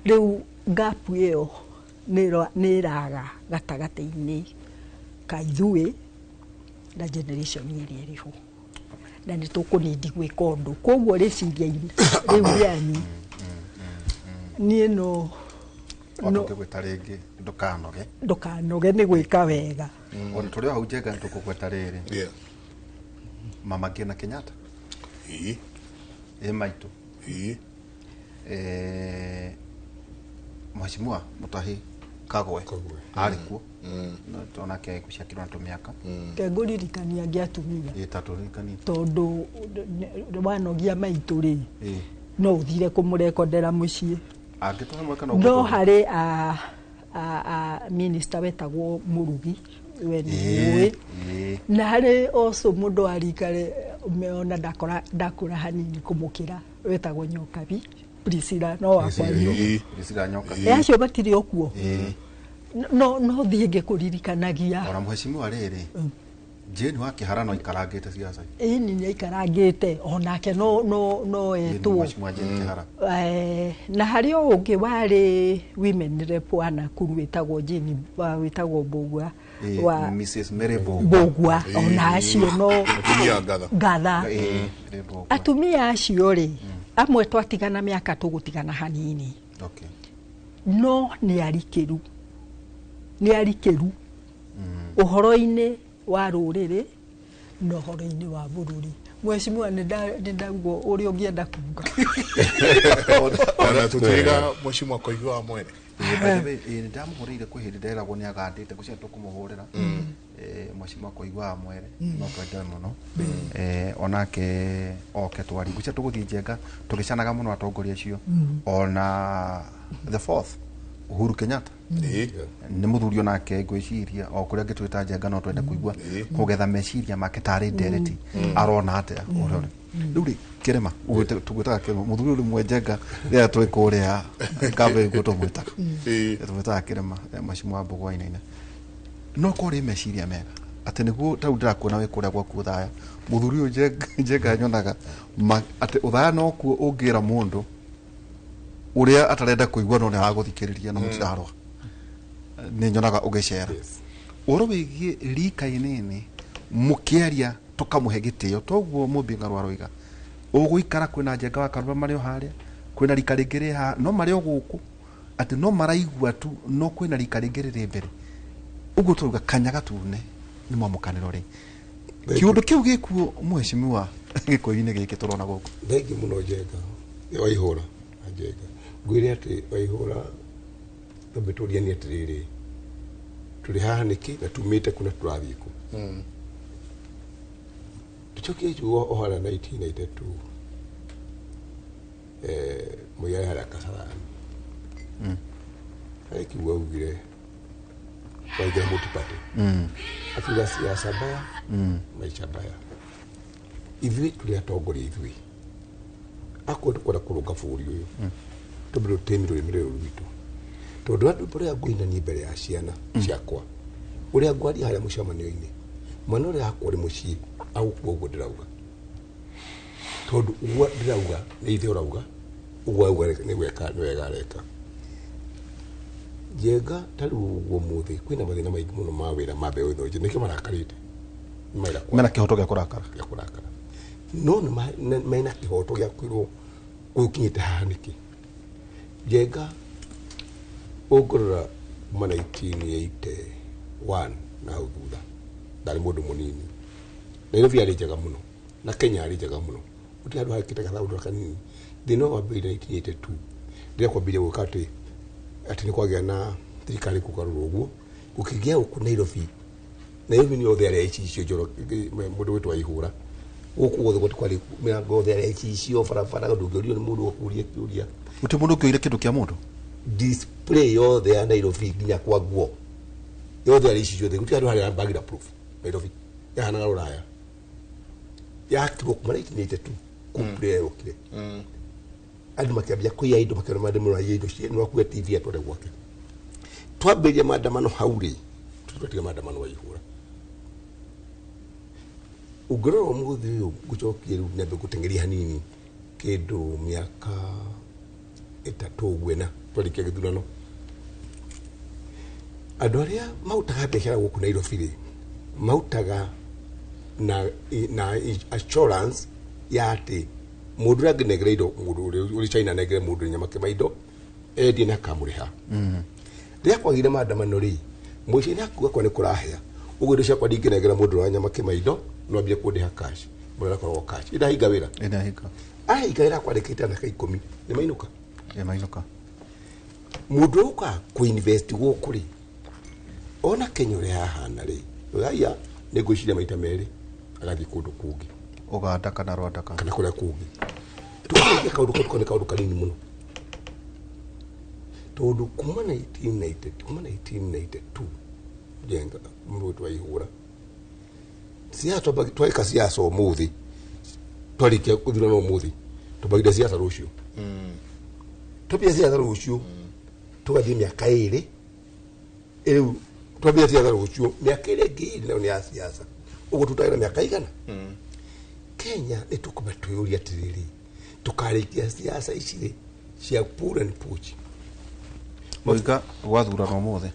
rĩu gap ĩyo nĩ ĩraga gatagatĩ-inĩ ka ithuĩ na generation ĩrĩa ĩrĩho na nĩ tũkũnindi gwĩka ũndũ koguo rĩciria-inĩ rĩu rĩanyu niĩ no ngĩgwĩta rĩngĩ ndũkanoge nĩ gwĩka wega ona tũrĩ hau Njenga nĩ tũkũgweta rĩrĩ Mama Ngina Kenyatta maitũ Mheshimiwa Mutahi Kagwe arĩ kuo onake gũciakĩrwo na tũmĩaka ngũririkania ngĩatumia tondũ wanogia maitũ rĩ no ũthire kũmũrekondera mũciĩ no harĩ minister wetagwo Mũrugi we nĩ na harĩ also mũndũ arikare umeona ndakũra hanini kũmũkĩra wetagwo Nyokabi Priscilla no wakwario Priscilla Nyokabi acio batirĩ okuo no thiĩ ngĩkũririkanagia ona Mheshimiwa rĩrĩ Jane wa Kĩhara no ikarangĩte siasa nĩ ikarangĩte onake no etwo na harĩ o ũngĩ warĩ women rep wa Nakuru wĩtagwo Jane wĩtagwo Mbũgua wa Mrs Mary Mbũgua ona acio no gatha atumia acio rĩ amwe twatigana mĩaka tũgũtigana hanini no nĩ arikĩru ũhoro-inĩ wa rũrĩrĩ na ũhoro-inĩ wa bũrũri Mheshimiwa nĩ ndaugwo ũrĩa ũngĩenda kuga ona tũtiga Mheshimiwa Koigu mwene nĩ ndamũhũrĩire kwĩ hĩndĩ nderagwo nĩ agandĩte gũcia tũkũmũhũrĩra Mheshimiwa Koigu mwere no twende mũno onake oke twari gũcia tũgũthiĩ Njenga tũgĩcanaga mũno atongoria acio ona the fourth Uhuru Kenyatta nĩ mũthuri onake ngwĩciria o kũrĩa ngĩtwĩta Njenga no twende kũigua kũgetha meciria make tarĩ ndereti arona atĩa ũhoro rĩu rĩ Kĩrĩma tũgwĩtaga Kĩrĩma mũthuri ũrĩ mwe Njenga rĩrĩa twĩ kũrĩa kambe tũmwĩtaga twĩtaga Kĩrĩma Mheshimiwa Mbũgua Wainaina no kũrĩ meciria mega atĩ nĩguo tarĩu ndĩrakuona wĩ kũrĩa gwaku ũthaya mũthuri ũyũ Njenga nyonaga atĩ ũthaya no kuo ũngĩra mũndũ ũrĩa atarenda kũigua no nĩ aragũthikĩrĩria na mũtirarwa nĩ nyonaga ũgĩcera ũhoro wĩgiĩ rika inini mũkĩaria tũkamũhe gĩtĩo toguo Mũmbinga Rwaroiga ũgũikara kwĩna Njenga wa Karũra marĩ o harĩa kwĩna rika rĩngĩ rĩ haha no marĩ o gũkũ atĩ no maraigua tu no kwĩna rika rĩngĩ rĩrĩ mbere ũguo tũruga kanya gatune nĩ mwamũkanĩro rĩ kĩũndũ kĩu gĩkuo Mheshimiwa gĩkũyũ-inĩ gĩkĩ tũrona gũkũ thengi mũno Njenga Waihũra Njenga ngwĩre atĩ Waihũra tũmbĩtũrianie atĩrĩrĩ tũrĩ haha nĩkĩ na tumĩte kuna tũrathiĩ kũ tũcokie njugo o harĩa 1992 Mũigai harĩa Kasarani harĩ kiugo augire waingira Multiparty akiuga siasa mbaya maisha mbaya ithuĩ tũrĩ atongoria ithuĩ akwo tũkwenda kũrũnga bũrũri ũyũ tondũ tũtĩmi rũrĩmĩ rũrũ rwitũ tondũ andũ ũrĩa ngũinanie mbere ya ciana ciakwa ũrĩa ngwaria harĩa mũcemanio-inĩ mwana ũrĩa akwa rĩ mũciĩ agũkua ũguo ndĩrauga tondũ ũguo ndĩrauga nĩ ithe ũrauga ũguo nĩ gweka nĩ wega areka Njenga tarĩu ũguo mũthĩ kwĩna mathĩna maingĩ mũno ma wĩra ma mbeũ njĩthĩ nĩkĩo marakarĩte mena kĩhoto gĩa kũrakara no mena kĩhoto gĩa kwĩrwo gũkinyĩte haha nĩkĩ Njenga ũngũrora kuma 1981 na hau thutha ndarĩ mũndũ mũnini Nairobi arĩ njega mũno na Kenya arĩ njega mũno gũtirĩ handũ hakĩte gathaũndũ kanini thĩna wambĩrĩire 1982 rĩrĩa kwambĩrĩire gwĩka atĩ ati ni kwagĩa na thirikari kugarũra ũguo gũkĩgĩa gũkũ Nairobi ni othe arĩa icio njoro mũndũ witũ Waihũra gũkũ guothe gũtikwari mĩrango othe arĩa icio barabara ndũngĩũrio nĩ mũndũ ũkũria kĩũria gũtĩ mũndũ ũkĩoire kĩndũ kĩa mũndũ display yothe ya Nairobi nginya kwa nguo yothe arĩa icio ciothe gũtirĩ andũ harĩa bagira proof Nairobi yahanaga Rũraya yakirwo kuma 1982 kumple okire andũ makĩambia kũiya indo makĩona maandamano ya indo cia nĩwakuua TV atware gwake twambĩrĩria maandamano haurĩ tũtiga maandamano Waihũra ũngĩrora mũthĩ ũyũ gũcokia rĩu nyambe gũteng'eria hanini kĩndũ mĩaka 3 gwena twarikia gĩthurano andũ arĩa mautaga biacara gũkũ Nairobi mautaga na assurance ya atĩ mũndũ ũrĩa angĩnengera indo mũndũ ũrĩ China nengere mũndũ nyama kĩmaindo endie na kamũrĩha rĩrĩa kwagire maandamano rĩ mũico-inĩ akuga kwa nĩ kũrahĩa ũguo indo ciakwa ndingĩnengera mũndũ wa nyama kĩmaindo no ambie kũndĩha cash mũndũ arakorwo cash ndahinga wĩra ahinga wĩra kwandĩkĩte na 10 nĩ mainũka mũndũ ũka kũ-invest gũkũ rĩ ona Kenya ũrĩa hahana rĩ raiya nĩ ngwĩciria maita merĩ agathiĩ kũndũ kũngĩ Uganda kana Rwanda kana kũrĩa kũngĩ tũkĩrĩkia kaũndũ kanini mũno tondũ kuma 1992 jenga mũndũ witũ Waihũra siasa twaika siasa ũmũthĩ twarikia gũthurana ũmũthĩ tũbagire siasa rũciũ tũbia siasa rũciũ tũgathiĩ mĩaka 2 rĩu twambia siasa rũciũ mĩaka 2 ĩngĩ nayo nĩ ya siasa ũguo tũtagĩra mĩaka igana Kenya nĩ tũkũba twĩyũria atĩrĩrĩ tũkarĩkia siasa ici cia pura ni puchi Moika gwathurana ũmũthĩ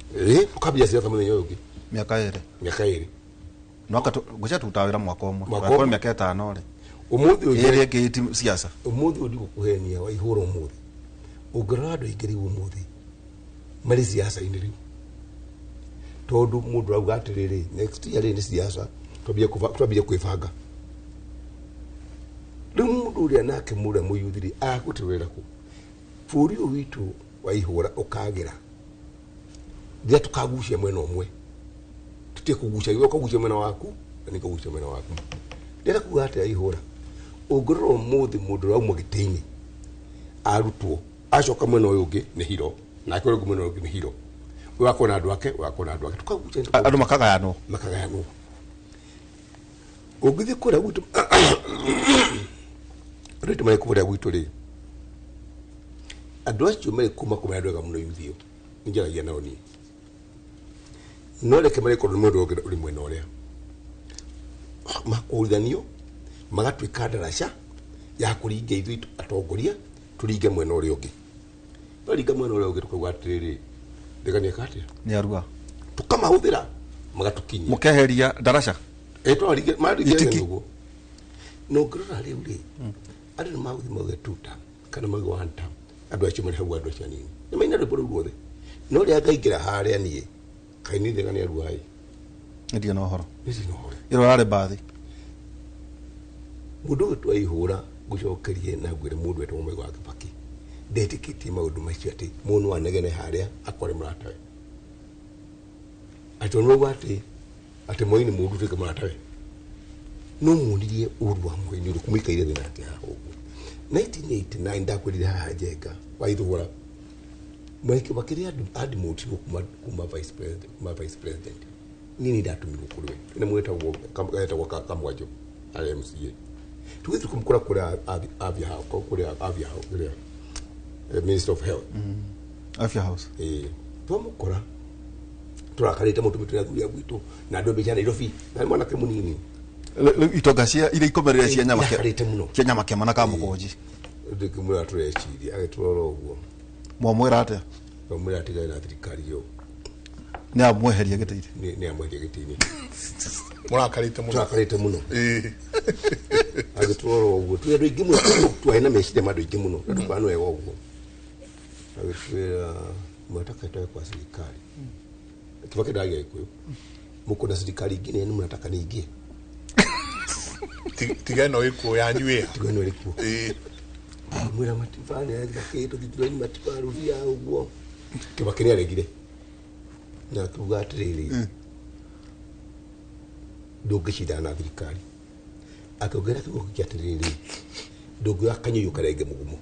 ũkambia siasa mũthenya ũyũ ũngĩ mĩaka 2 no gũcia tutawĩra mwaka ũmwe kwa mĩaka 5 rĩ ũmũthĩ ũyũ ĩrĩ siasa ũmũthĩ ũyũ ndikũkũhenia Waihũra ũmũthĩ ũngĩrora andũ aingĩ rĩu ũmũthĩ marĩ siasa-inĩ rĩu tondũ mũndũ auga atĩrĩrĩ next year nĩ siasa twambie kwĩbanga rĩu mũndũ ũrĩa nake mũrĩa mũyuthi rĩ agũtĩrĩra kũ bũrũri ũyũ witũ Waihũra ũkagĩra rĩrĩa tũkagucia mwena ũmwe tũtikũgucia gĩko kũgucia mwena waku na nĩkũgucia mwena waku rĩrĩa kuga atĩ Waihũra ũngĩrora ũmũthĩ mũndũ ũrauma gĩtĩ-inĩ arutwo acoka mwena ũyũ ũngĩ nĩ hiro na akĩrwo mwena ũyũ ũngĩ nĩ hiro wako na andũ ake tukagucia andũ makagayanwo ũngĩthĩ kũrĩa gwitũ rĩtũ marĩ kũrĩa gwitũ rĩ andũ acio marĩ kuma andũ ega mũno yuthio njaragia nao niĩ no reke marĩ korwo mũndũ ũrĩ mwena ũrĩa makũrithanio magatuĩka ndaraca ya kũringa ithuĩ atongoria tũringe mwena ũrĩa ũngĩ tũringa mwena ũrĩa ũngĩ tũkauga atĩrĩrĩ ndegania katia nĩ arua tukamahũthĩra magatukinyia mũkeheria ndaraca twaringe maringe ũguo no ngĩrora rĩu rĩ andũ nĩ magũthiĩ mauge tuta kana mauge wanta andũ acio marĩ hau andũ acio anini nĩ maina rwĩmbo rũu ruothe no rĩrĩa ngaingĩra harĩa niĩ kaĩ nĩ ndegania ruai ndirĩ na ũhoro ĩrorarĩ mbathi mũndũ ũyũ Waihũra ngũcokerie na ngwĩre mũndũ wetwo Mwai wa Kĩbakĩ ndetĩkĩtie maũndũ macio atĩ mũndũ anegene harĩa akore mũratawe atonwo atĩ Mwai nĩ mũndũ ũtuĩke mũratawe no mũnirie ũru wa Mwai nĩ ũrĩkũ mũikaire thĩ nake haha ũguo 1989 ndakwĩrire haha Njenga Waihũra Mwai Kĩbakĩ rĩrĩa andimotirwo kuma vice president nini ndatumirwo kũrĩ we nĩ mwĩtagwo Kamwanjũ arĩ MCA tugĩthiĩ kũmũkora kũrĩa Minister of Health Afya House twamũkora tũrakarĩte mũtumĩtũ na thuria gwitũ na andũ mbeca Nairobi na mwanake mũnini itonga cia iria ikomerere cia nyama cia nyama kĩama na kamũkũnji ndĩkĩmwĩra tũreciria agĩtũrora ũguo mwamwĩra atĩa mwamwĩra atigane na thirikari yo nĩ amweheria gĩtĩ-inĩ nĩ amweheria gĩtĩ-inĩ mũrakarĩte mũno agĩtũrora ũguo twĩ andũ aingĩ mũno twahena meciria ma andũ aingĩ mũno na tũkana wega ũguo agĩtwĩra mwataka itoe kwa serikali Kĩbakĩ ndagia Gĩkũyũ mũkũna serikali ingĩ nĩ mnataka niingie tiga ĩno ĩkuo yanyu ĩha tiga ĩno ĩkuo mwĩra matibane ya Kĩbakĩ tũthitũrani matibaruria ũguo Kibaki ni aregire na kuga atiriri ndũngĩcindana na thirikari akauga tugo atiriri ndũngĩ akanyo karenge mugumo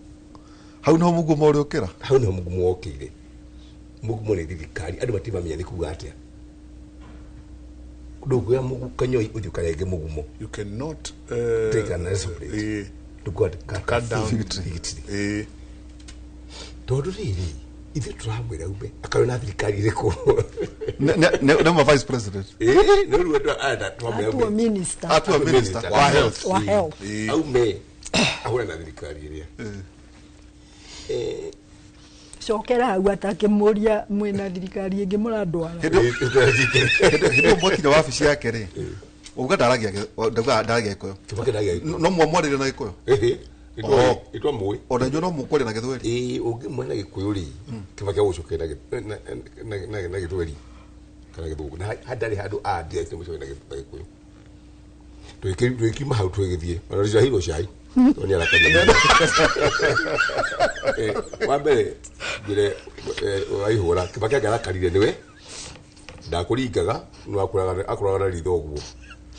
hau no mugumo ũrĩa ũkĩra hau no mugumo ũkĩire mugumo nĩ thirikari andũ matimamenya nĩ kuga atĩa ndũngĩ ya mugu kanyo ũthiũ karenge mugumo you cannot take an responsibility to God cut down victory tondũ rĩrĩ ithe turamwĩra umbe akawena thirikari irĩkũ nĩ vice president no ruo anda Atua minister wa health aume ahura na thirikari iria cokera hau atakĩmũria mwĩna thirikari ĩngĩ mũrandwara hĩndĩ mwakire wabici yake rĩ uga ndaragia gĩkũyũ no mwamwarĩria na gĩkũyũ itwa mwe ona nyo no mukwere na gĩthweri ũngĩmwe na gĩkũyũ rĩ Kibaki gũcokera na gĩthweri kana gĩthũngũ na hadarĩ handũ andia mũcokera na gĩkũyũ twĩkima hau twĩgĩthiĩ ona rĩcahirwo cai toni arakanya wambere ngire waihũra Kibaki angĩarakarire nĩwe ndakũringaga no akũraga na ritho ũguo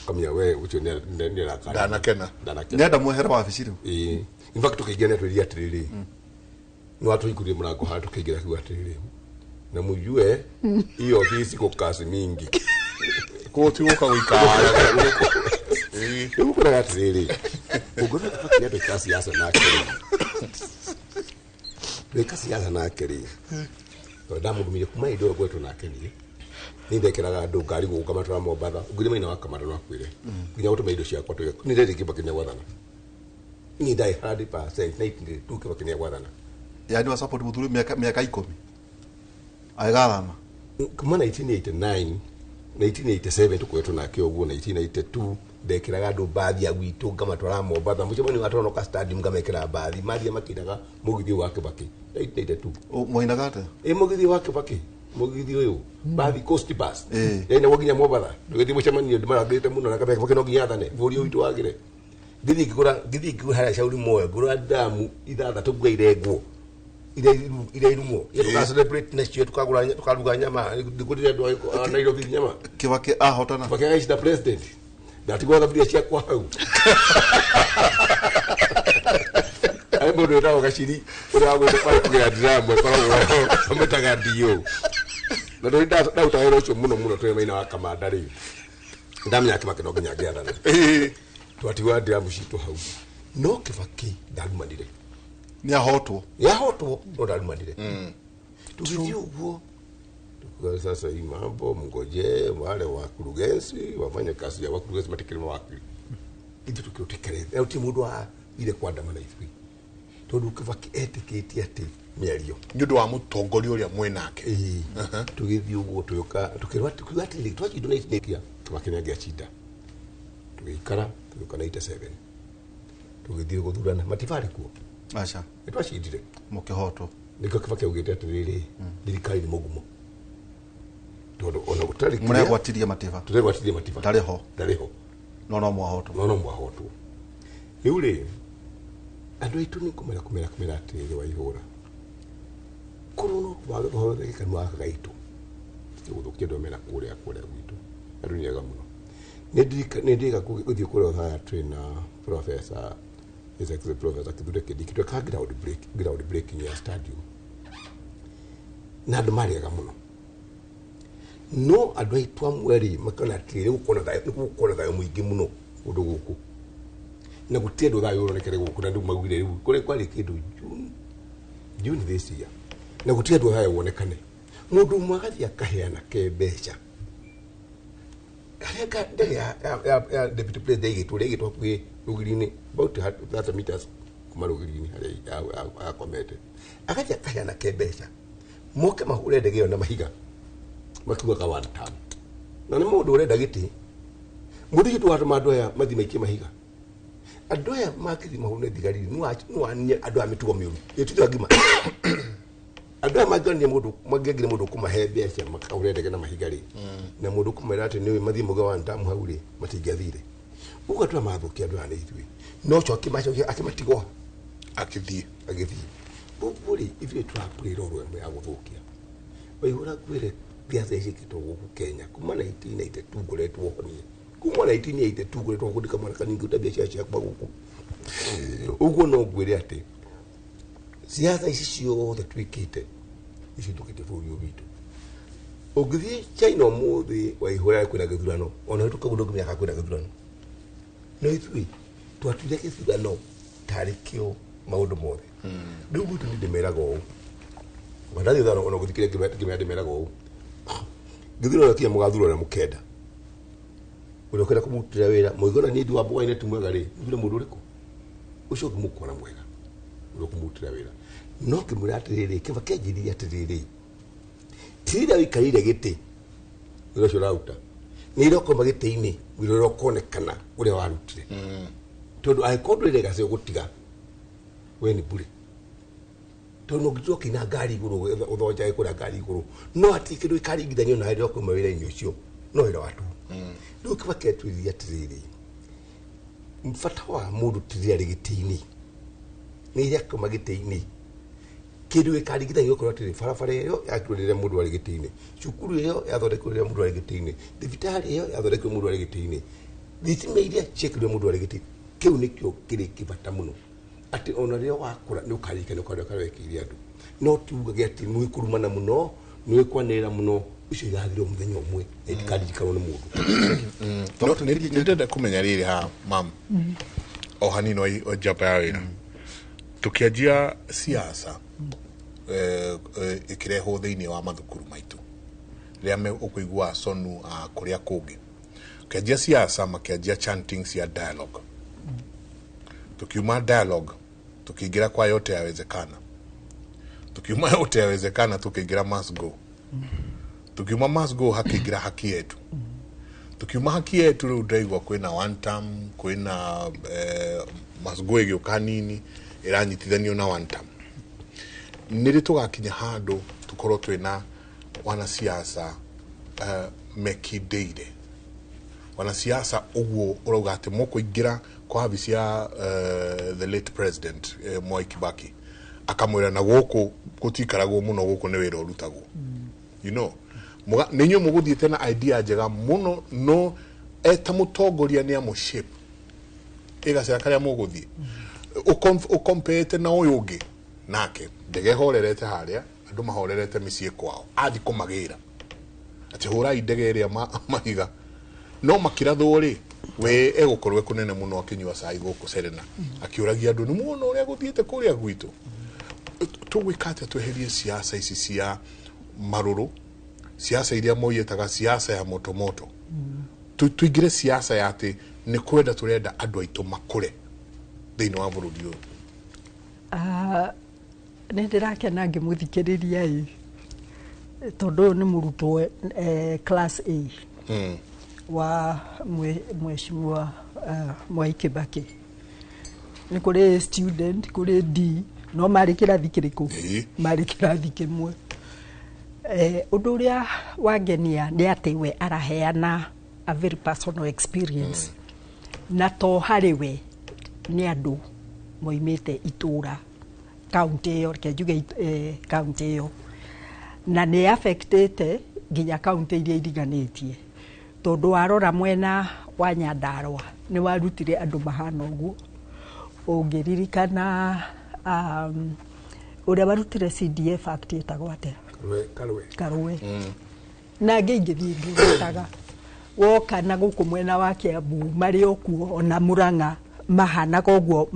kamia we ucio nĩ arakanya ndanakena nenda mwehera wabici rĩu in fact tukĩingĩra twĩria atirĩrĩ no atuikurie mũrango haha tukĩingĩra kiuga atirĩrĩ na mujue hiyo ofisi iko kazi mingi koti uka guikara ukora atirĩrĩ ugona Kibaki ndio kazi yasa nake kazi yasa nake rĩ ndamũgumire kuma indo gwetu nake ni ndekeraga andũ ngari gũka matwara Mombatha ngire maina wa kamara no akwire nginya gũtũma indo ciakwa twĩ ni ndĩ Kibaki nĩ gwathana ni ndai 100% na itinĩ tu Kibaki nĩ gwathana yani wa support muthuri miaka 10 aigathama kuma 1989 1987 tukwetwo nake ũguo 1992 ndekeraga andũ bathi ya gwitũ ngamatwara Mombatha mũcemanio watoroka stadium ngamekera bathi mathia makinaga mũgithi wa Kibaki 1992 moinaga ate mũgithi wa Kibaki mugithi uyu bathi coast bus ene woginya Mombatha ndugithi mucemanio ndimaragite muno na Kibaki no giyathane buri uyu twagire ngithi ngura harĩa Shauri Moyo ngura damu ithathatũ ngwairengwo ire irumo yetuka celebrate next year tukaruga nyama ndikutire andũ a Nairobi nyama Kibaki ahotana Kibaki is the president ndatigwa thaburia ciakwa hau ai mũndũ ũtagwo Gaciri ũrĩa wagũĩte kũgĩra ndiramu akoragwo amũtaga ndio na ndagũtagĩra ũcio mũno twĩ maina wa kamanda rĩ ndamenya Kibaki no nginya angĩathana twatigwa ndiramu citũ hau no Kibaki ndarumanire nĩ ahotwo no ndarumanire tugĩthiĩ ũguo tukiwa sasa hii mambo mngoje wale wakurugenzi wafanye kazi ya wakurugenzi matikiri mawakili itu tukiotekeleza leo timu ndo ile kwandamana hivi tondu Kibaki etikĩtie ati mĩario nĩ ũndũ wa mũtongoria ũrĩa mwenake tugĩthiĩ ũguo tukiuga ati twacinda na itinĩkia Kibaki nĩangĩacinda tũgĩikara tũgĩũka 97 tũgĩthiĩ gũthurana matibarĩ kuo acha nĩtwacindire mũkĩhotwo nĩkĩo Kibaki augĩte atĩrĩrĩ thirikari nĩ mũgumo tondu ona gũtarĩ mũregwatirie matiba ndarĩho no mwahotwo rĩu rĩ andũ aitũ nĩ kũmera atĩrĩrĩ Waihũra korwo no wagĩthorere kanua gaitũ gũthũkia andũ mena kũrĩa gwitũ andũ nĩ ega mũno nĩ ndiga gũthiĩ kũrĩa haya twĩna professor His Excellency Professor Kithure Kindiki tweka ground breaking ya stadium na andũ marĩ ega mũno no andũ aitũ amwe rĩ makana atĩrĩrĩ gũkona thayũ mũingĩ mũno ũndũ gũkũ na gũtirĩ andũ thayũ ũronekere gũkũ na andũ maugire rĩu kũrĩ kwarĩ kĩndũ June this year na gũtirĩ andũ thayũ wonekane mũndũ ũmwe agathiĩ akaheana kembeca ndege ya deputy president ĩgĩtwo hakuhĩ rũgiri-inĩ about 30 meters kuma rũgiri-inĩ harĩa akomete agathiĩ akaheana kembeca moke mahũre ndege ĩyo na mahiga makiugaga one time na nĩ mũndũ ũrenda gĩtĩ mũndũ gĩtũ watũma andũ aya mathiĩ maikie mahiga andũ aya makĩthiĩ mahũre thigari nĩwaniĩ andũ a mĩtugo mĩũru ĩtuĩte ngima andũ aya mangĩangire mũndũ kũmahe mbeca makahũre ndege na mahiga rĩ na mũndũ kũmera atĩ nĩwe mathiĩ mũge one time hau rĩ matingĩathire ũguo andũ aya mathũkia andũ aya nĩ ithuĩ no co akĩmatigwo agĩthiĩ ũguo rĩ ithuĩ tũrapũrĩra oro ĩmwe ya gũthũkia waihura kwire thiasa ici kitwo guku Kenya kuma 1982 ngoretwo honie kuma 1982 ngoretwo kundika mwana kaningi utabia cia kwa guku uguo no ngwire ati siasa ici ciothe twikite ici tukite bũrũri ũyũ witũ ũngĩthiĩ China ũmũthĩ waihũra kwĩna gĩthurano ona tukagũndũ ngĩmĩaka kwĩna gĩthurano no ithuĩ twatuire gĩthurano tarĩ kĩo maũndũ mothe rĩu gwitũ nĩ ndĩmeraga ũũ wandathi thano ona gũthikĩre ngĩmeraga ũũ gĩthurano kia mũgathurwo na mũkenda ũrĩa ũkenda kũmũrutĩra wĩra mũigana nĩ ndi wa mboga-inĩ ti mwega rĩ thure mũndũ ũrĩkũ ũcio ũngĩmũkora mwega ũrĩa kũmũrutĩra wĩra no kĩmwĩra atĩrĩrĩ Kibaki anjĩrire atĩrĩrĩ tirira wĩikarĩire gĩtĩ wĩra ũcio ũraruta nĩ irokoma gĩtĩ-inĩ wĩra ũrĩa ũkonekana ũrĩa warutire tondũ angĩkorwo ndũrĩ legacy ũgũtiga we nĩ bure tondũ ũngĩtua kĩna ngari igũrũ ũthonja gĩkũra ngari igũrũ no atĩ kĩndũ gĩkaringithanio na hĩndĩ ũkauma wĩra-inĩ ũcio no wĩra watu rĩu Kibaki atwĩrire atĩrĩrĩ bata wa mũndũ tirira rĩ gĩtĩ-inĩ nĩ iria koma gĩtĩ-inĩ kĩndũ gĩkaringithanio ũkorwo atĩrĩ barabara ĩyo yakĩrũrĩre mũndũ arĩ gĩtĩ-inĩ cukuru ĩyo yathondekirwo mũndũ arĩ gĩtĩ-inĩ thibitarĩ ĩyo yathondekirwo mũndũ arĩ gĩtĩ-inĩ thitima iria ciekĩrwo mũndũ arĩ gĩtĩ kĩu nĩkĩo kĩrĩ kĩbata mũno atĩ ona rĩrĩa wakũra nĩ ũkaririkana ũkarĩa ũkarekĩire andũ no tugage atĩ nĩ kurumana mũno nĩ kwanĩrĩra mũno ũcio igathirwo mũthenya ũmwe na itikarikanwo nĩ mũndũ nĩ ndenda kũmenya rĩrĩ ha mam o hanini o jamba ya wĩra tukianjia siasa ikirehwo thĩinĩ wa mathukuru maitũ rĩrĩa ũkũigua sonu kũrĩa kũngĩ ukianjia siasa makianjia chanting cia dialogue tukiuma dialogue tukiingira kwa yote yawezekana tukiuma yote yawezekana tukiingira must go tukiuma must go hakiingira haki yetu tukiuma haki yetu rĩu ndaigua kwĩna one term kwĩna must go ĩgĩũka nini ĩranyitithanio na one term nĩrĩ tũgakinya handũ tukorwo twĩna wanasiasa mekideire wanasiasa ũguo ũrauga atĩ mũkũingĩra kwa wabici ya the late president Mwai Kibaki akamwĩra na gũkũ gũtikaragwo mũno gũkũ nĩ wĩra ũrutagwo you know nĩ inyuĩ mũgũthiĩte na idea njega mũno no eta mũtongoria nĩ amũ shape ĩgacĩra karĩa mũgũthiĩ ũkompeete na ũyũ ũngĩ nake ndege horerete harĩa andũ mahorerete mĩciĩ kwao athi kũmagĩra atĩ hũrai ndege ĩrĩa mahiga no makirathwo rĩ we egũkorwo kũnene mũno akĩnyua cai gũkũ Serena akĩũragia andũ nĩ muona ũrĩa gũthiĩte kũrĩa gwitũ tũgwĩka atĩa tweherie siasa ici cia marũrũ siasa iria moyetaga siasa ya motomoto tuingire siasa ya atĩ nĩ kwenda tũrenda andũ aitũ makũre thĩinĩ wa bũrũri ũyũ nĩ ndĩrakena ngĩmũthikĩrĩria tondũ ũyũ nĩ mũrutwo class A wa mheshimiwa Mwai Kibaki nĩ kũrĩ student kũrĩ D no marĩ kĩrathi kĩrĩkũ marĩ kĩrathi kĩmwe ũndũ ũrĩa wangenia nĩ atĩ we araheana a very personal experience na to harĩ we nĩ andũ moimĩte itũra kaunti ĩyo reke njuge kaunti ĩyo na nĩ affectĩte nginya kaunti iria iriganĩtie tondũ warora mwena wa Nyandarua nĩ warutire andũ mahana ũguo ũngĩririkana ũrĩa warutire CDF act ĩtagwo atĩa Karũe na angĩ ingĩthiĩ ngĩrutaga woka na gũkũ mwena wa Kiambu marĩ okuo ona Murang'a mahanaga ũguo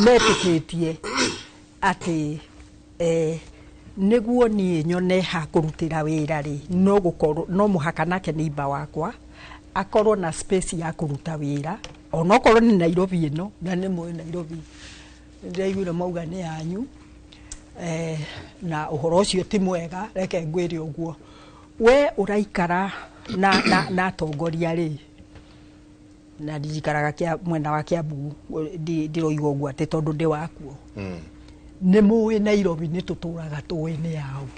metĩkĩtie atĩ nĩguo niĩ nyone ha kũrutĩra wĩra rĩ no gũkorwo no mũhaka nake nĩimba wakwa akorwo na space ya kũruta wĩra onokorwo nĩ Nairobi ĩno na nĩ mũĩ Nairobi ndĩraiguire mauga nĩ yanyu na ũhoro ũcio ti mwega reke ngwĩre ũguo we ũraikara na atongoria rĩ na ndikaraga mwena wa Kiambu ndiroiga ũguo atĩ tondũ ndĩ wakuo nĩ mũĩ Nairobi nĩ tũtũraga tũĩ nĩ yao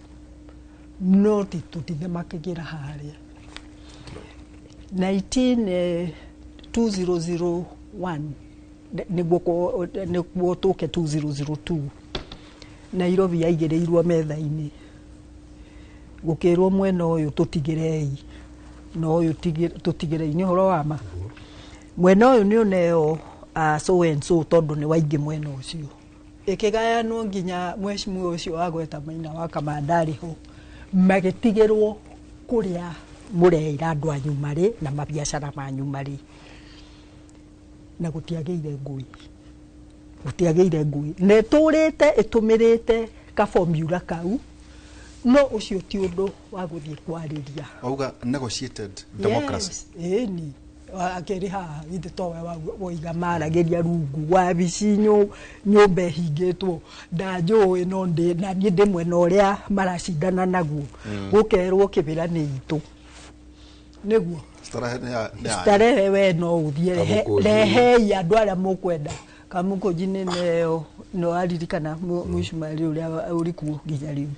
no ti tũtithe makĩgĩra harĩa 2001 nĩguo tũke 2002 Nairobi yaigĩrĩirwo metha-inĩ gukirwo mwena uyu tutigirei no uyu tutigirei ni horo wa ma mwena uyu ni uneo so and so tondu ni waingi mwena ucio ikigayano nginya mweshimwe ucio wagweta Maina wa Kamandari ho magitigirwo kuria mureira andu anyu mari na mabiacara manyu mari na gutiageire ngui neturite itumirite ka formula kau no ucio ti undu wa guthie kwariria auga negotiated democracy ni akeri ha inde towe wa iga marageria rungu wa bicinyo nyombe hingitwo ndajo ino ndi na ni ndimwe no ria maracindana naguo gukerwo kibira ni itu neguo starehe we no uthie rehe ya ndwara mukwenda kamuko jine neo no aririkana mwishumari uria uriku nginya riu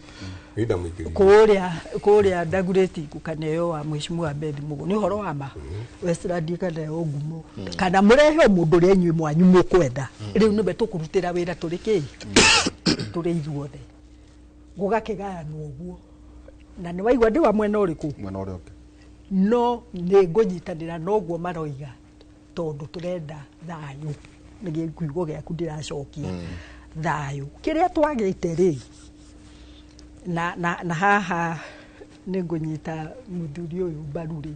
ida mwikiri kuria ndagureti kukaneo wa mwishimwa wa Beth Mugo ni horo wa ma Westland kana ogumo kana murehe mundu ri enywe mwanyu mukwenda riu nibe tukurutira wira turiki turi ithuothe gugakigaya no guo na ni waigwa ndi wa mwena uriku no ni ngunyitanira no guo maroiga tondu turenda thayu nigi kuigo giaku ndiracokia thayu kiria twagite ri na haha ningunyita muthuri uyu mbaruri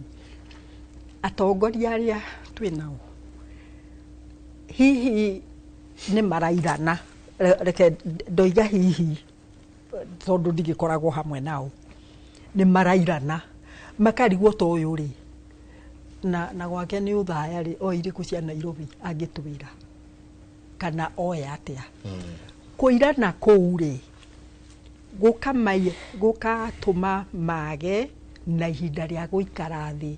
atongoria aria twinao hihi ni marairana reke ndoiga hihi tondu ndigikoragwo hamwe nao ni marairana makarigwo to uyu ri na gwake ni uthaya ri o iriku cia Nairobi angitwira kana oya atia kuirana kuu ri gukatuma mage na ihinda ria guikara thi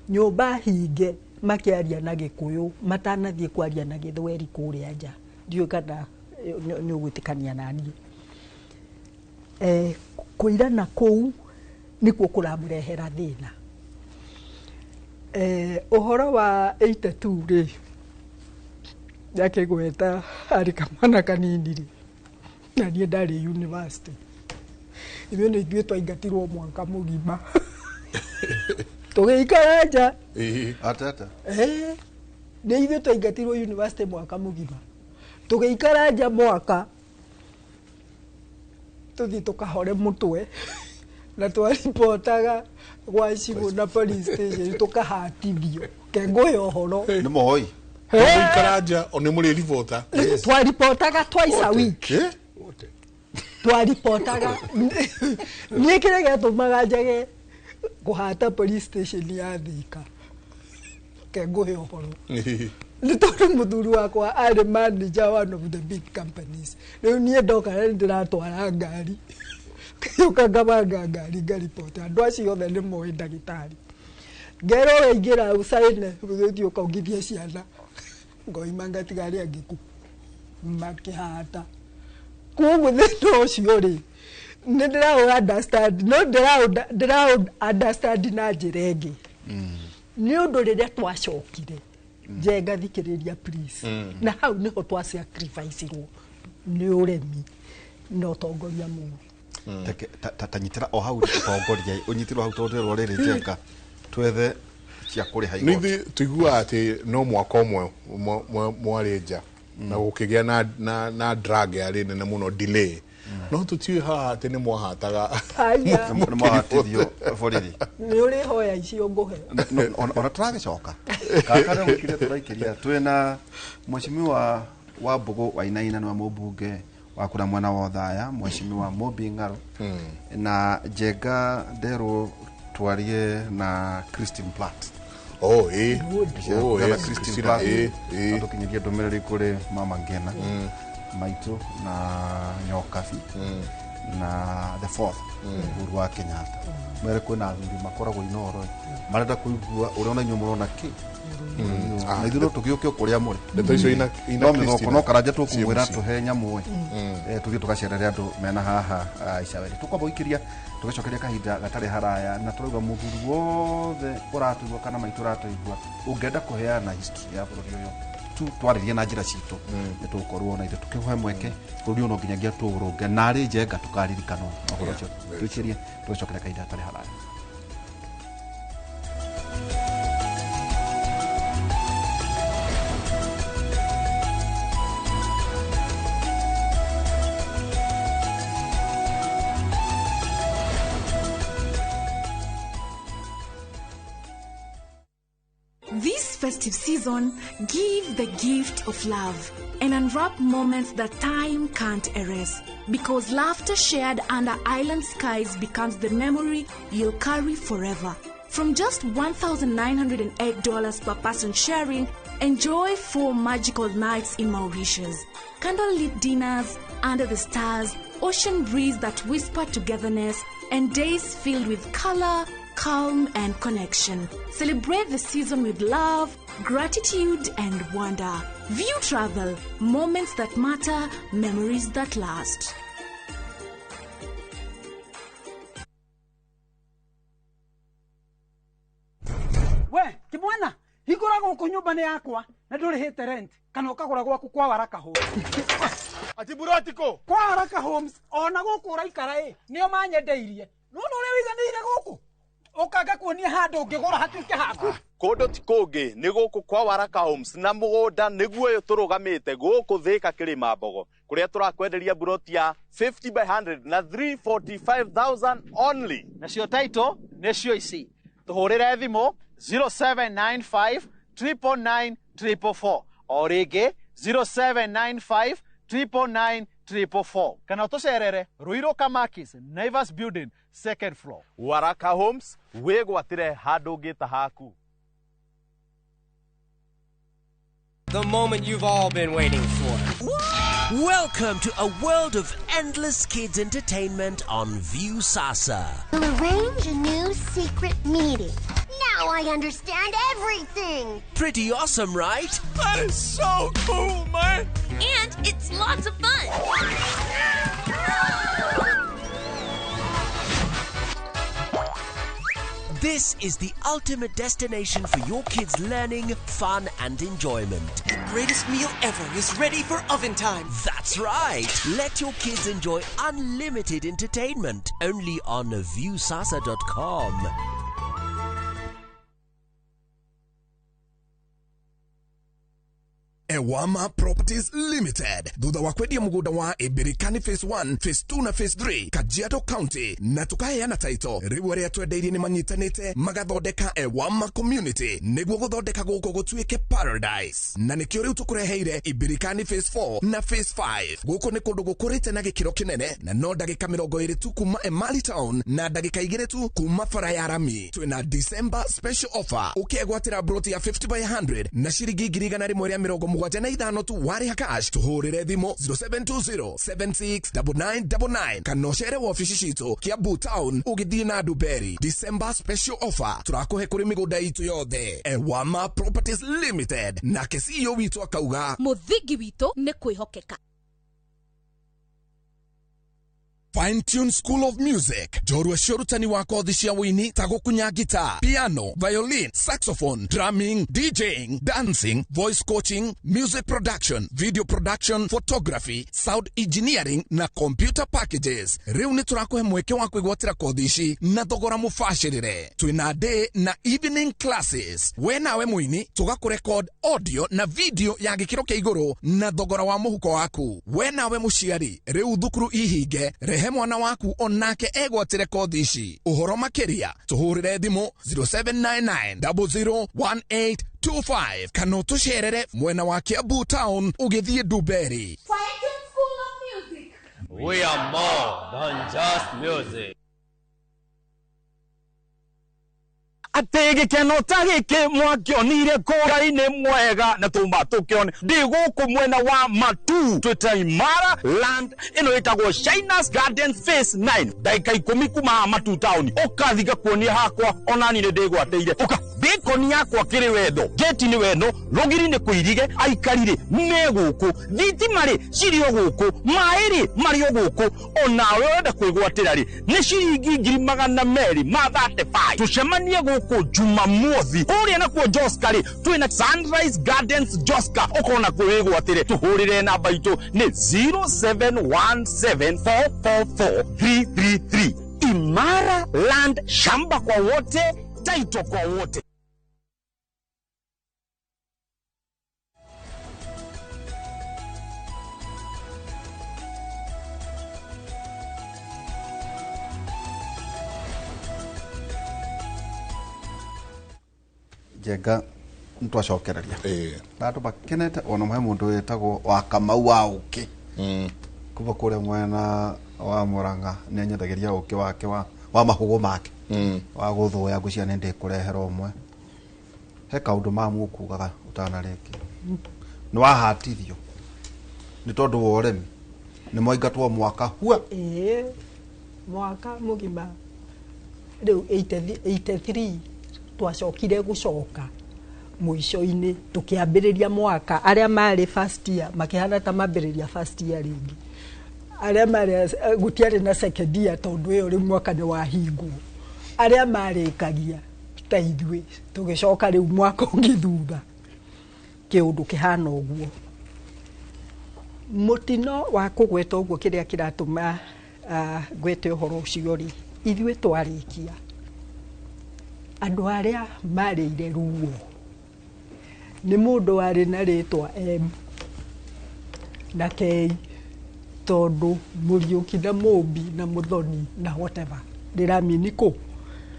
nyumba hinge makiaria na Gikuyu matanathie kwaria na Githweri kuria nja ndiyo kana ni ugutikania nani kuirana kuu nikuo kuramurehera thina uhoro wa 82 ri yake gweta ari kamana kanini ri na nie ndari university ibyo ni ithuĩ twaingatirwo mwaka mugima tugiikara nja atata ni ithuĩ twaingatirwo university mwaka mugima tugiikara nja mwaka tuthi tukahore mutwe na twaripotaga gwa cibu na police station tukahatithio kengoyo horo ni moi tugiikara nja oni muri reporter twaripotaga twice a week twaripotaga ni kire gatumaga njage kuhata police station ya Thika kengoyo horo ni tondu muthuri wakwa ari manager one of the big companies riu nie ndoka ndiratwara ngari ukagabanga ngari ngaripota andu acio othe ni moi ndagitari ngero ingira usaine uthi ukaugithia ciana ngoima ngatigari angiku makihata kuguo thino ucio ri ni ndira understand no ndira understand na njira ingi ni undu riria twacokire njenga thikiriria please na hau niho twa sacrifice ro ni uremi no tongoria mu tanyitira o hau utongoria unyitirwo hau tonderwo riri njenga twethe cia kuri haigo nithi tuigua ati no mwaka omwe mwari nja na gukigia na drag yari nene muno delay no tutiwe haha ati ni mwahataga mwahatithio boriri ni uri hoya icio nguhe ona turagicoka kakare gukire turaikiria twina mheshimiwa wa Mbugu Wainaina ni mubunge wa kura mwana wa Thaya mheshimiwa Mobi Ngaro na Njenga Nderu twarie na Christine Platt Christine Platt atukinyiria ndumiriri kuri mama Ngena maitu na Nyokabi na the fourth Uhuru wa Kenyatta mere kwina athuri makoragwo inoro marenda kuigua uriona nyumo rona ki na ithuĩ tũgĩũke kũrĩa mũrĩ ndeto icio ina Christine no karanja tũkũmwĩra tũhe nyamũ tũthiĩ tũgacerere andũ mena haha icaweri tũkwamba gũikĩria tũgacokeria kahinda gatarĩ haraya na tũrauga mũthuri wothe ũratũigua kana maitũ ũratũigua ũngĩenda kũheana history ya bũrũri ũyũ tu twaririe na njira citu ni tukorwo na ite tukihoe mweke bũrũri ono nginyagia tũrũnge narĩ njenga tukaririkano ũhoro ũcio twĩcirie twĩcokere kahinda hatarĩ haraya. This festive season, give the gift of love and unwrap moments that time can't erase. Because laughter shared under island skies becomes the memory you'll carry forever. From just $1,908 per person sharing, enjoy 4 magical nights in Mauritius. Candlelit dinners under the stars, ocean breeze that whisper togetherness, and days filled with color, calm and connection. Celebrate the season with love, gratitude and wonder. View Travel, moments that matter, memories that last. We, Kimwana, hikora gũkũ nyũmba-inĩ yakwa na ndũrĩhĩte rent kana ũkagũra gwaku kwa Waraka Homes. Ati burotiko Kwa Waraka Homes ona gũkũ ũraikara nĩo manyendeirie. Nũũ ũrĩa wĩiganĩire gũkũ? Ũkanga kuonia handũ ũngĩgũra hatuĩke haku. Kũndũ ti kũngĩ nĩ gũkũ kwa Waraka Homes na mũgũnda nĩguo ũyũ tũrũgamĩte gũkũ Thĩka Kĩrĩma Mbogo kũrĩa tũrakwenderia buroti ya 50 by 100 na 345,000 only. Nacio title nĩcio ici. Tũhũrĩre thimũ 0795 999 444 o rĩngĩ 0795 999 444 kana ũtũcerere Ruiru Kamakis Naivas Building second floor. Waraka Homes wĩgwatĩre handũ ũngĩta haku. The moment you've all been waiting for. Welcome to a world of endless kids entertainment on View Sasa. We'll arrange a new secret meeting. Now I understand everything. Pretty awesome, right? That is so cool, man. And it's lots of fun. This is the ultimate destination for your kids' learning, fun, and enjoyment. The greatest meal ever is ready for oven time. That's right. Let your kids enjoy unlimited entertainment only on viewsasa.com. Ewama Properties Limited. Thutha wa kwendia mugunda wa Ibirikani Phase 1, Phase 2 na Phase 3 Kajiado County na tukaheana title riu aria twendeirie ni manyitanite magathondeka Ewama Community niguo guthondeka guku gutuike paradise na nikio riu tukureheire Ibirikani Phase 4 na Phase 5 guku ni kundu gukurite na gikiro kinene na no ndagika 20 tu kuma Emali Town na ndagika 2 tu kuma Fara ya Rami. Twina December special offer ukegwatira broti ya 50 by 100 na shiringi 1,150 mugwanja ithano tu wari hakash tuhurire thimo 0720769999 kana ucere wa ofici citu Kiambu Town ugithie na Duberi. December special offer turakuhe kuri migunda itu yothe. Ewama Properties Limited na CEO witu akauga muthingi witu ni kwihokeka. Fine Tune School of Music. Jorua shorutani wa kothi cia wini ta gukunya guitar, piano, violin, saxophone, drumming, DJing, dancing, voice coaching, music production, video production, photography, sound engineering na computer packages. Riu ni turakuhe mweke wa kwigwatira kothi ici na thogora mubashirire. Twina day na evening classes. We nawe mwini tugakurecord audio na video ya gikiro kia iguru na thogora wa muhuko waku. We nawe muciari riu thukuru ihinge rehe mwana waku onake egwatire kothi ici. Uhoro makiria tuhurire thimu 0799001825 kana tucerere mwena wa Kiambu Town ugithie Duberi. Fine Tune School of Music. We are more than just music. Ate gikeno ta giki mwakionire kũra-inĩ mwega na tuma tũkĩone ndĩ gũkũ mwena wa Matu twĩta Imara land ĩno ĩtagwo Shinas Garden Phase 9 ndagĩka 10 kuma Matu town ũkathiga kuonia hakwa onani nĩ ndĩgwatĩire ũka bĩkoni yakwa kĩrĩ wendo geti nĩ wendo rũgiri nĩ kũirige aikarire me gũkũ thitima rĩ cirĩ o gũkũ maĩ rĩ marĩ o gũkũ onawe wenda kwĩgwatĩra rĩ nĩ ciringi 200,000 ma 35 tũcemanie gũkũ guku Jumamothi uria na kuo Joska ri twina Sunrise Gardens Joska ukona kuwigwo atire tuhurire namba itu ni 0717444333 Imara Land, shamba kwa wote, title kwa wote. Jega mtu acokereria bandu bakenete ona mwe mundu wetagwo wa Kamau wa uki kuva kuria mwena wa Muranga ni anyethagiria uki wake wa mahugo make wa guthuya ngucia ni ndi kurehera umwe he kaundu mamu kugaga utanareki ni wahatithio ni tondu wa uremi ni moingatwo mwaka hua mwaka mugima riu 83 twacokire gucoka mwisho-ini tukiambiriria mwaka aria mari first year makihana ta mambiriria first year ringi aria mari gutiari na second year tondu iyo ri mwaka ni wahingwo aria marikagia ta ithwe tugicoka riu mwaka ungithutha kiundu kihana uguo mutino wa kugweta uguo kiria kiratuma gwete uhoro ucio ri ithwe twarikia andu aria marire ruo ni mundu ari na ritwa M na K tondu Muriuki na Mumbi na Muthoni na whatever ndirami niko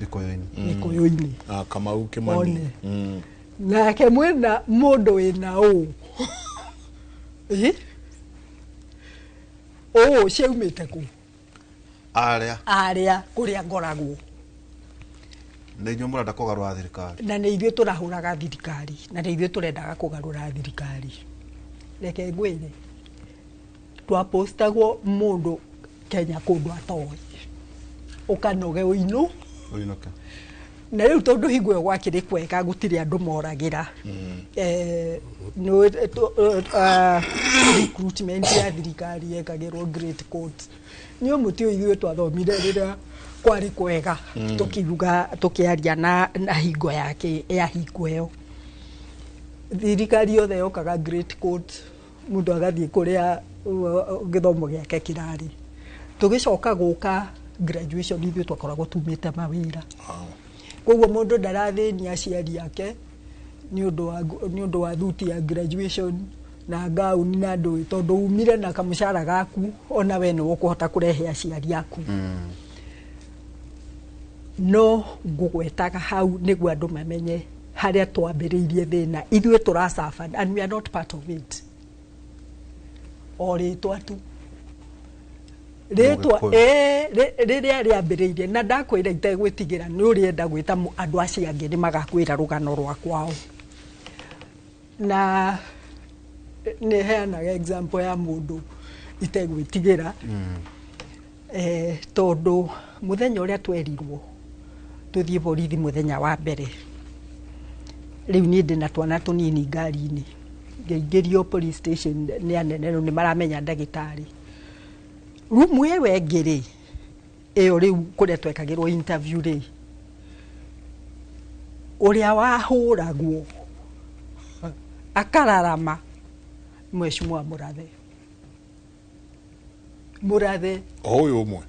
Gikuyu-ini Kamau Kimani nake mwena mundu wina u ciaumite ku aria kuria ngoragwo na inyo murenda kugarura thirikari na ni ithuĩ turahuraga thirikari na ni ithuĩ turendaga kugarura thirikari reke ngwire twapostagwo mundu Kenya kundu atoi ukanoge uinu na riu tondu hingo ĩyo gwakĩrĩ kwega gũtirĩ andũ moragira no recruitment ya thirikari yekagĩrwo great court nĩ mũtĩ ithuĩ twathomire rĩrĩa kwari kwega tukiruga tukiaria na hingo yake ya hingo ĩyo thirikari yothe yokaga great court mundu agathie kuria githomo giake kirari tugicoka guka graduation ithuĩ twakoragwo tumĩte mawĩra koguo mundu ndarathĩnia aciari yake ni undu wa thuti ya graduation na gauni na ndũĩ tondu umire na kamucara gaku ona we nĩ ũkũhota kurehe aciari yaku no ngũgwetaga hau nĩguo andũ mamenye harĩa twambĩrĩirie thĩna ithuĩ tũrasuffer and we are not part of it o rĩtwa tu rĩtwa rĩrĩa rĩambĩrĩirie na ndakwĩra itegwĩtigĩra nĩ ũrĩenda gwĩta andũ acio angĩ nĩ magakwĩra rũgano rwa kwao na nĩ heanaga example ya mũndũ itegwĩtigĩra tondu muthenya ũrĩa twerirwo tuthie borithi muthenya wa mbere riu ni ndina twana tunini ngari-ini ngĩingĩrio police station nĩ anene nĩ maramenya ndagĩtarĩ rumu ĩyo ĩngĩ ĩyo riu kũrĩa twekagĩrwo interview rĩ ũrĩa wahũragwo akararama Mheshimiwa Murathe uyu umwe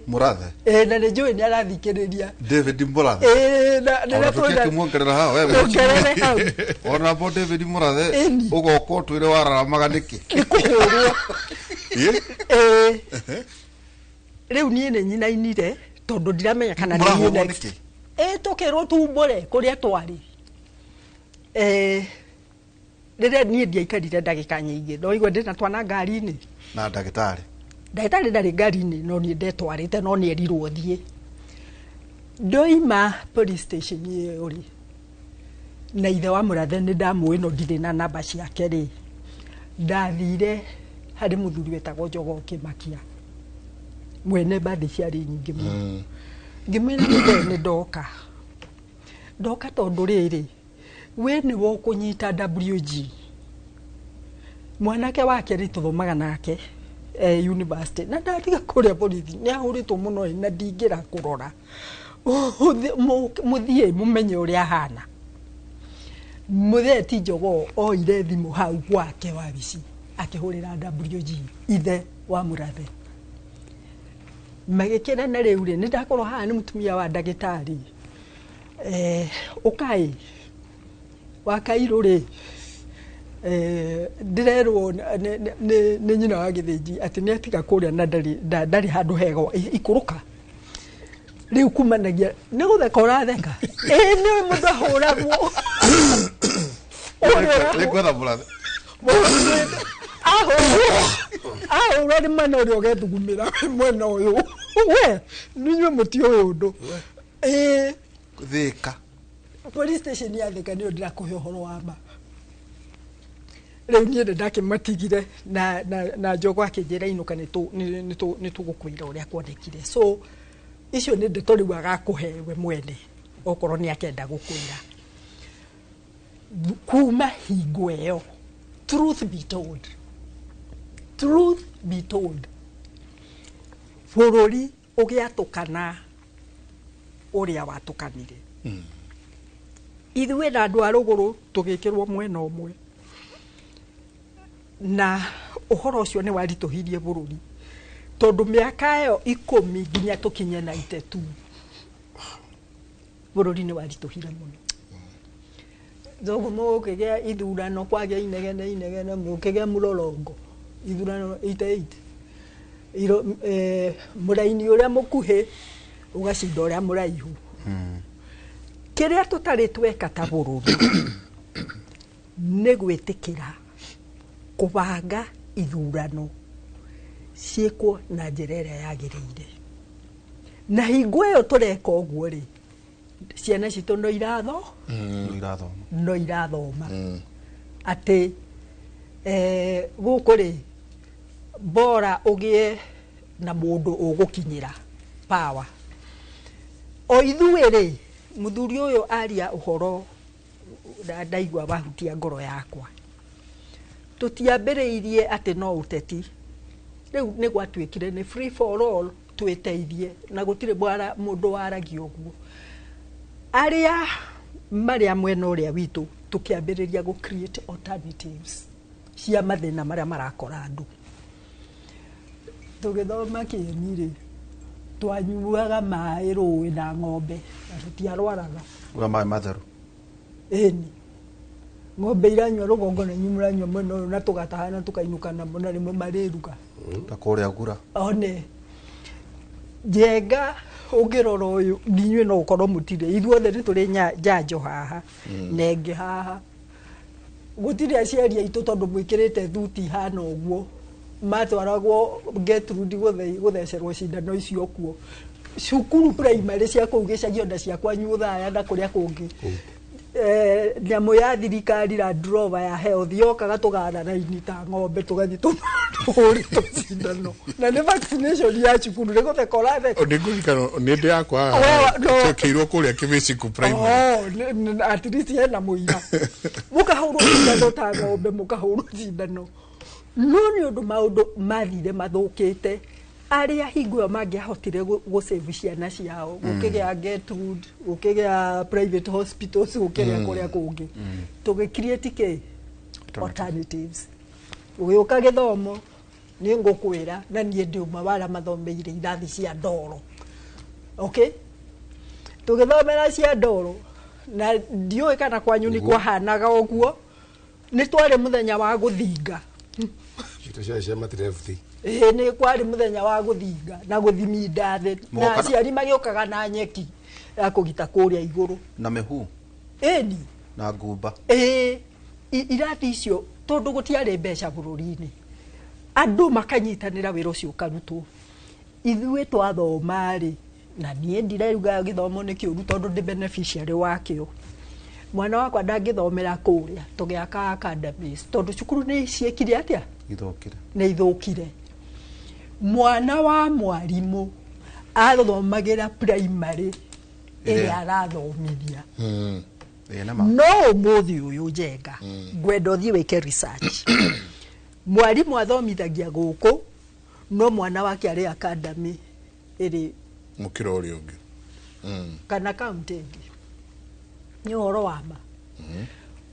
Murathe na nĩ njũĩ nĩ arathikĩrĩria David Murathe na twĩna kĩmuongerera haha wewe ona bo David Murathe ũgoka ũtwĩre wararamaga nĩkĩ kũhũrwo rĩu niĩ nĩ nyinainire tondu ndiramenya kana nĩ next tũkĩrwo tumbũre kũrĩa twarĩ rĩrĩa niĩ ndiaikarire ndagĩka nyingĩ ndoigua ndĩna twana ngari-inĩ na ndagĩtarĩ ndarĩ ngari-inĩ no niĩ ndetwarĩte no nĩ erirwo thiĩ ndoima police station ĩyo rĩ na ithe wa Murathe nĩ ndamũĩ no ndirĩ na namba ciake rĩ ndathire harĩ mũthuri wetagwo Njogo Kĩmakia mwene mbathi ciarĩ nyingĩ mũno ngĩmwĩra nĩ ndoka tondu rĩrĩ we nĩ wo kũnyita WG mwanake wake rĩ tuthomaga nake university na ndathiga kũrĩa borithi nĩ ahũrĩtwo mũno na ndingĩra kũrora muthie mumenye uria hana mutheti Njogo oire thimu hau gwake wabici akihurira WG ithe wa Murathe magikira na riu ri nindakorwo haha ni mutumia wa ndagitari ukai Wakairũ ri ndirerwo ni nyina wa Githinji ati ni atiga kuria na ndari handu hego ikuruka riu kumanagia ni gutheka uratheka ni mundu ahuragwo Recuerda Murathe ahura ni mana uria ugethugumira mwena uyu we ninywe mutio undu thika police station ya thika ni ndirakuhe uhoro wa ma riu nie ndakimatigire na Njogo akinjira inuka ni tugukwira uria kwandikire so icio ni ndeto riu agakuhewe mwene okorwo ni akenda gukwira kuma hingo ĩyo truth be told bũrũri ũgĩatukana ũrĩa watukanire ithuĩ na andũ a rũgũrũ tũgĩkĩrwo mwena ũmwe na ũhoro ũcio nĩ waritũhirie bũrũri tondũ mĩaka ĩyo 10 nginya tũkinye 92 bũrũri nĩ waritũhire mũno Zogo mukigea ithurano kwagea inegene mukigea murorongo ithurano 88 iro muraini uria mukuhe ugacinda uria muraihu kiria tutari tweka ta bururi ni gwitikira kubanga ithurano ciekwo na njira iria yagiriire na hingo iyo tureka uguo ri ciana citu no irathoma ati gukuri bora ugie na mundu ugukinyira power o ithuĩ muthuri uyu aria uhoro ndaigua wahutia ngoro yakwa tutiambĩrĩirie ati no uteti riu ni gwatuĩkire ni free for all twĩteithie na gutire mundu waragi uguo aria maria mwena uria witu tukiambiriria go create alternatives cia mathina maria marakora andu tugithoma kinyiri twanyuaga mai rũĩ na ng'ombe tutiarwaraga mai matheru eni ng'ombe iranywa rũgongo na nyumura nywa mwena na tugatahana tukainukana mona rimwe mariruka ta kuria gura one Njenga ugirora uyu ndinywe no ukorwo mutire ithuothe ni turi njanjo haha nenge haha gutire aciari aitu tondu mwikirite thuti hana uguo matwaragwo Gertrude guthecerwo cindano icio kuo cukuru primary cia kuu gicagio nda ciakwa nyuthaya na kuria kungi nyamu ya thirikari la drover ya health yokaga tugana na inita ng'ombe tugathi tuhuri tucindano na ni vaccination ya cukuru rego te korate ondigurikano ni ndi yakwa chekirwo kuria kibisiku primary at least yana muira mukahuru cindano ta ng'ombe mukahuru cindano no ni undu maundu mathire mathukite aria hingo mangiahotire gusave ciana ciao gukigea Gertrude gukigea private hospitals gukigea kuria kungi tugicreate alternatives ugiuka githomo ni ngukwira na nie ndi uma wala mathomeire irathi cia ndoro okay tugithomera cia ndoro na ndioi kana kwanyu ni kwahanaga oguo ni twari muthenya wa guthinga cia matirefti ni kwari muthenya wa guthinga na guthimi ndathe na aciari magiokaga na nyeki ya kugita kuria iguru na mehu eni na ngumba irathi icio tondu gutiari mbeca bururi-ini andu makanyitanira wira ucio ukarutwo ithuĩ twathoma ri na nie ndirauga githomo ni kiuru tondu ndi beneficiary wakio mwana wakwa ndangithomera kuria tugiaka academies tondu cukuru ni ciekire atia ithukire mwana wa mwarimu athomagira primary ĩrĩa arathomithia no muthi uyu Njenga ngwenda uthie wike research mwarimu athomithagia guku no mwana wake ari academy iri mukiro uri ungi kana county ĩngĩ nĩ ũhoro wa ma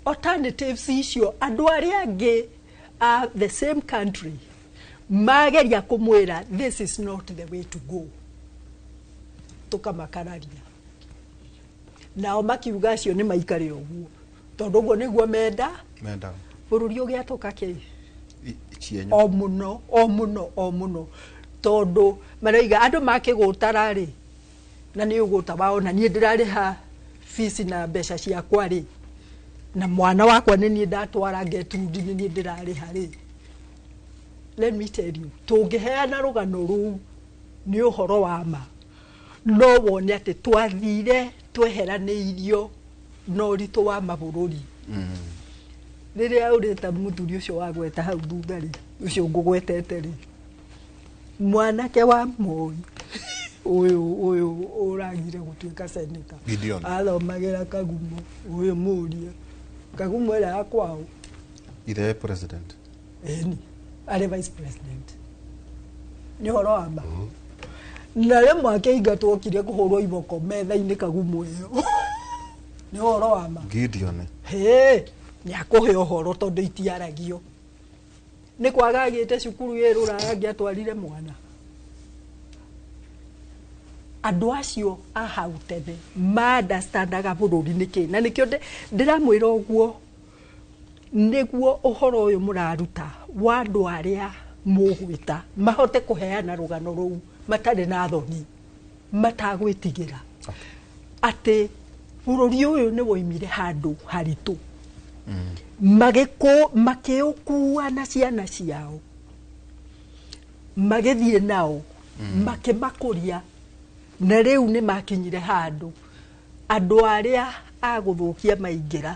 alternatives icio andũ arĩa angĩ the same country mageria kũmwĩra this is not the way to go tukamakararia nao makiuga acio nĩ maikare ũguo tondũ ũguo nĩguo menda bũrũri ũgĩatũka kĩ o mũno tondũ maraiga andũ makĩgũtara rĩ na nĩ ũgũta wao na niĩ ndĩrarĩha fees na mbeca ciakwa rĩ na mwana wakwa nĩ niĩ ndatwara Gertrude nĩ niĩ ndĩrarĩha rĩ let me tell you tũngĩheana rũgano rũu nĩ ũhoro wa ma no wone atĩ twathire tweheranĩirio na ũritũ wa mabũrũri rĩrĩa ũrĩta mũthuri ũcio wagweta hau thutha rĩ ũcio ngũgwetete rĩ mwanake wa Moi ũyũ ũragire gũtuĩka seneta athomagĩra Kagumo ũyũ mũria Kagumo ĩrĩa ya kwao ithe president eni arĩ vice president nĩ ũhoro wa ma na rĩmwe akĩingatwo kire kũhũrwo iboko metha-inĩ Kagumo ĩyo nĩ ũhoro wa ma Gideon nĩ akũhe ũhoro tondũ itiaragio nĩ kwagagĩte cukuru ĩrũra angĩatwarire mwana andũ acio a hau tene ma-understandaga bũrũri nĩkĩ na nĩkĩo ndĩramwĩra ũguo nĩguo ũhoro ũyũ mũraruta wa andũ arĩa mũgwĩta mahote kũheana rũgano rũu matarĩ na thoni matagwĩtigĩra atĩ bũrũri ũyũ nĩ woimire handũ haritũ makĩũkua na ciana ciao magĩthiĩ nao makĩmakũria na rĩu nĩ makinyire handũ andũ arĩa agũthũkia maingĩra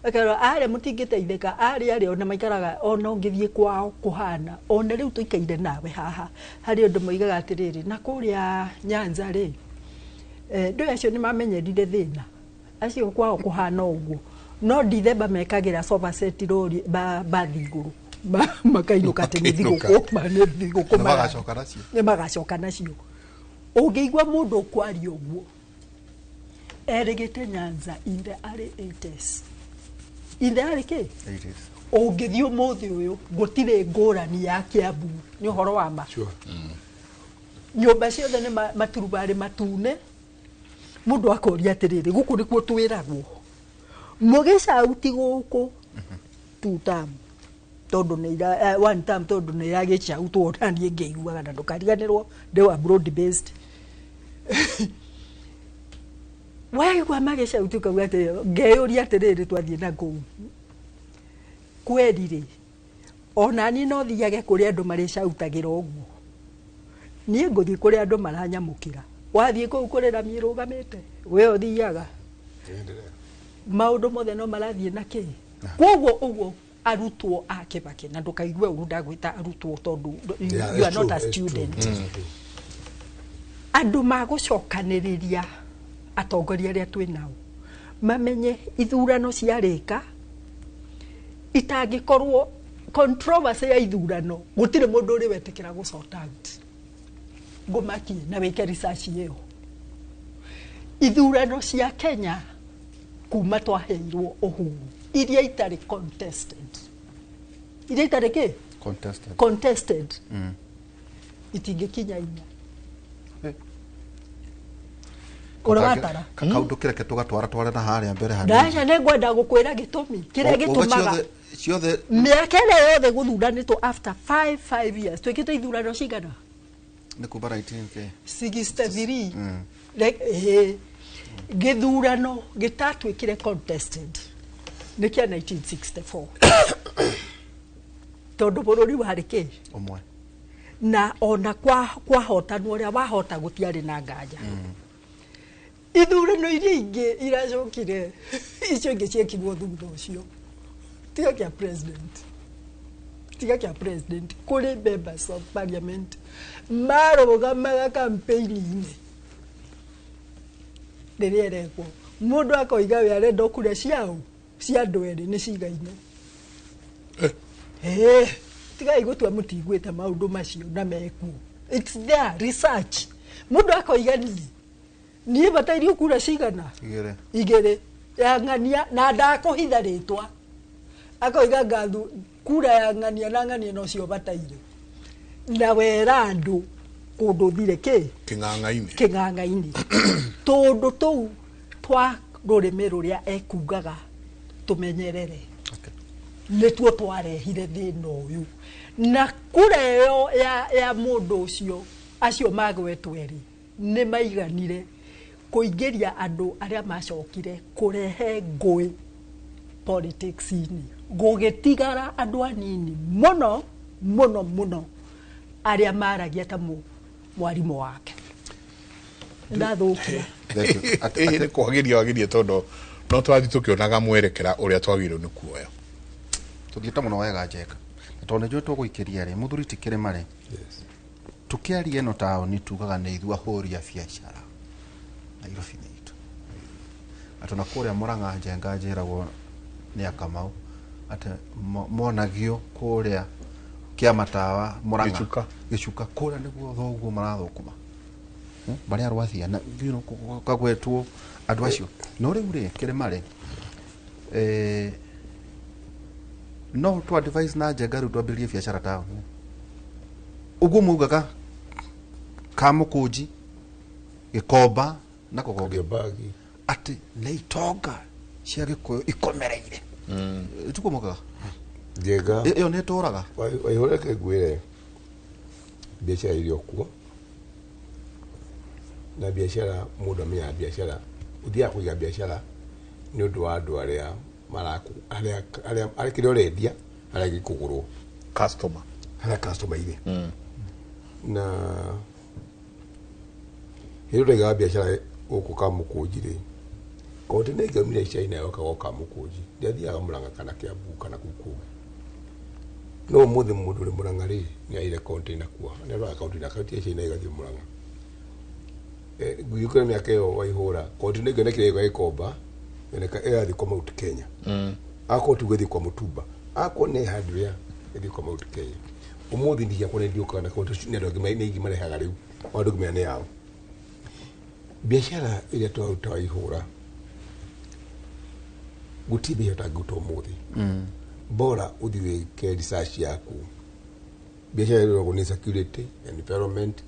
akara arĩa mũtingĩteithĩka arĩa ona maikaraga ona ũngĩthiĩ kwao kũhana ona rĩu tũikaire nawe haha harĩ ũndũ moigaga atĩrĩrĩ na kũrĩa Nyanza rĩ ndũ acio nĩ mamenyerire thĩna acio kwao kũhana ũguo no Dithemba mekagĩra sofa set rori bathi igũrũ makainũka atĩ nĩ thigũkũ nĩ magacoka nacio ũngĩigua mũndũ ũkwaria ũguo erĩgĩte Nyanza in the early 80s in the early kĩ ũngĩthiĩ ũmũthĩ ũyũ gũtirĩ ngũrani ya Kiambu nĩ ũhoro wa ma nyũmba ciothe nĩ maturubarĩ matune mũndũ akoria atĩrĩrĩ gũkũ nĩkuo twĩragwo mũgĩcauti gũkũ two term tondũ nĩ one term tondũ nĩ iragĩcautwo na niĩ ngĩiguaga na ndũkariganĩrwo ndĩ wa broad based waigua magĩcauti kauga atĩ ngeyũria atĩrĩrĩ twathiĩ na kũu kweri-rĩ ona niĩ no thiage kũrĩa andũ marĩcautagĩra ũguo niĩ ngũthiĩ kũrĩa andũ maranyamũkĩra wathiĩ kũu kũrĩra mĩrũgamĩte we ũthiaga maũndũ mothe no marathiĩ na kĩ kwoguo ũguo arutwo a Kibaki na ndũkaigua ũru ndagwĩta arutwo tondũ you are not a student andũ magũcokanĩrĩria atongoria arĩa twĩ nao mamenye ithurano ciarĩka itangĩkorwo controversy ya ithurano gũtirĩ mũndũ ũrĩ wetĩkĩra gũsort out ngũmakie na wĩke research ĩyo ithurano cia Kenya kuma twaheirwo ũhuru iria itarĩ contested iria itarĩ kĩ contested itingĩkinya inya ũragatara kaũndũ kĩreke tũgatwara na harĩa mbere harĩa ndaca nĩ ngwenda gũkwĩra gĩtũmi kĩrĩa gĩtũmaga ciothe mĩaka ĩrĩa yothe gũthuranĩtwo after 5 years twĩkĩte ithurano cigana nĩ kuma 19 63 gĩthurano gĩtatwĩkire contested nĩ kĩa 1964 tondũ bũrũri warĩ kĩ ũmwe na ona kwahotanwo ũrĩa wahota gũtiarĩ na nganja ithurano iria ingĩ iracokire icio ingĩ ciekirwo thutha ũcio tiga kĩa president kũrĩ members of parliament marũgamaga campaign-inĩ rĩrĩa rekwo mũndũ akoiga we arenda kura ciao cia andũ erĩ nĩ cigaine tiga igũtua mũtigwĩte maũndũ macio na mekuo it's there research mũndũ akoiga nini Niĩ batairio kura cigana? Igĩrĩ. Ya ng'ania na ndakũhitha rĩtwa. Akoiga ngathu kura ya ng'ania na ng'ania no cio bataire. Na wera andũ kũndũ thire kĩ? Kĩng'ang'a-inĩ. Tũndũ tũu twa rũrĩmĩ rũrĩa ekugaga tũmenyerere. Nĩtuo twarehire thĩna ũyũ. Na kura ĩyo ya mũndũ ũcio acio magwetwo erĩ nĩ maiganire kũingĩria andũ arĩa macokire kũrehe ngũĩ politics-inĩ. Gũgĩtigara andũ anini mũno mũno mũno arĩa maragia ta mwarimũ wake. Ndathũkia. Nĩ kwagĩria tondũ no twathi tũkĩonaga mwerekera ũrĩa twagĩrĩirwo nĩ kuoya. Tũthiĩte mũno wega Njenga. Tondũ nĩjũĩ tũgũikĩria rĩ mũthuri ti Kĩrĩma-rĩ. Tukiaria ĩno taũni tugaga nĩ ithuĩ ahũri a biacara. Nairobi nĩ itũ. Atona kũrĩa Mũrang'a Njenga njĩragwo nĩ Akamau atĩ monagio kũrĩa Kĩamatawa Mũrang'a Gĩcuka kũrĩa nĩguo thoguo marathũkũma. Barĩa rwathia na kagwetwo andũ acio. No rĩu rĩ Kĩrĩma-rĩ no tu advise na Njenga rĩu twambĩrĩrie biacara taũni. Uguo mugaga Kamũkũnji Gĩkomba na Kũgonge bagi ati nĩ itonga cia Gĩkũyũ ikomereire. Tuko mugaga Njenga ĩyo nĩ tũraga waihũreke ngwĩre biacara irio kuo na biacara mũndũ amenya biacara uthiaga kũiga biacara nĩ ũndũ wa andũ arĩa maraku arĩa kĩrĩa ũrendia arĩa gĩkũgũrwo customer ile na hilo ndaiga biacara gũkũ Kamũkũnji rĩ konti nĩ ngamire China yoka gũka Kamũkũnji ndathiaga Mũrang'a kana Kĩambu kana kũu no mũthĩ mũndũ ũrĩ Mũrang'a rĩ nĩ aire konti na kuo nĩ rwa konti na kauti ya China igathiĩ Mũrang'a gũikũra mĩaka ĩyo waihũra konti nĩ ngenekire Gĩkomba ngeneka ĩgathiĩ kwa Mount Kenya ako tugĩthiĩ kwa Mũtumba ako nĩ hardware ĩthiĩ kwa Mount Kenya umuthi ndiya kone ndioka na konti nĩ andũ angĩ nĩ marehaga rĩu andũ ngĩmenya nĩ yao biashara ile twa ihũra gutibe yota guto muthi bora uthiwe ke research yaku biashara ile ni security environment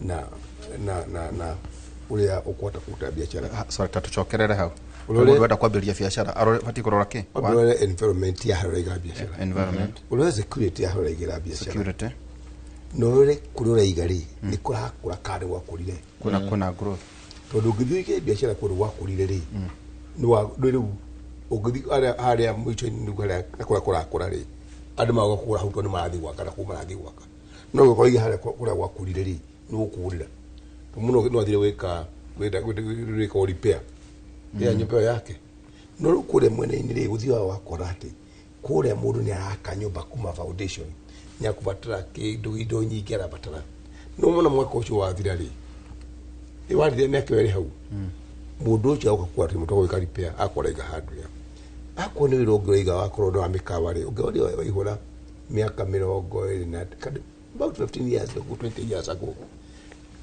na uria ukwata kuta biashara sorry tatuchokerere hau ule wenda kwambĩrĩria biashara aroti kurora ki ule environment ya haraiga biashara environment ule security ya haraiga biashara security no ule kurora igari ni kurakura kare wakurire kuna growth tondu ngithike biashara kuru wakurire ri no riu ugithi aria mwicho-ini niguo aria kura ri andu magakura hau tondu marathi gwaka na kuma rathi gwaka no gukora haria kura wakurire ri no ukurira muno no athire wika repair ya nyumba yake no rukure mwene-ini ri guthia wakora ati kuria mundu ni araka nyumba kuma foundation nyakubatara indo nyingi arabatara no muno mwaka ucio wathira ri iwarire mĩaka ĩrĩ hau mũndũ ũcio agakua atĩ mũtego wĩka repair akora iga hardware akwo nĩ wĩra ũngĩiga wakorwo ndo wa mĩkawa rĩ ũngĩoria waihũra mĩaka 20 na about 15 years ago 20 years ago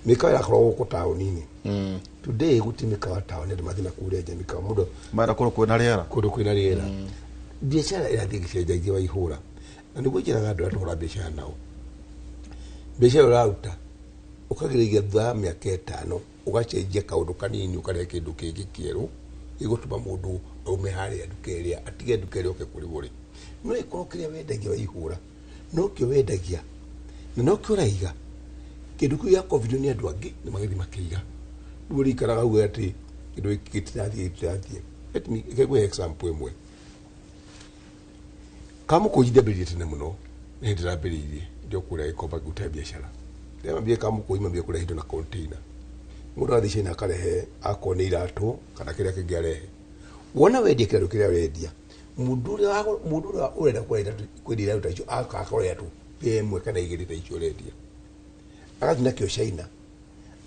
mĩkawa ĩrakorwo gũkũ taũni-inĩ today gũti mĩkawa taũni andũ mathiĩ na kũrĩa nja mĩkawa mũndũ mara kũndũ kwĩna rĩera biacara ĩrathiĩ gĩcenjagia waihũra na nĩguo njĩraga andũ arĩa tũhũra biacara nao biacara ũraruta ukagirigia thutha mĩaka 5 ugacenjia kaundu kanini ukarehe kindu kingi kieru igutuma mundu aume haria nduka ĩrĩa atige nduka ĩrĩa oke kuri buri no ikorwo kiria wendagia waihũra no kio wendagia na no kio raiga kindu kĩu ya covid ni andu angĩ ni magithi makiiga nduri ikaraga uga ati kindu gĩtirathie let me give you example imwe Kamũkũnji ndambĩrĩirie tene mũno nĩ hĩndĩ ndambĩrĩirie ndio kũrĩa Gĩkomba ngĩruta biacara mambia Kamũkũnji mambia kũrĩa indo na container mundu athi China akarehe akone iratu kana kiria kingi arehe wona wendia kindu kiria wendia mundu uria urenda kwendira iratu icio akakorwo tu pemwe kana igiri ta icio wendia agathi nakio China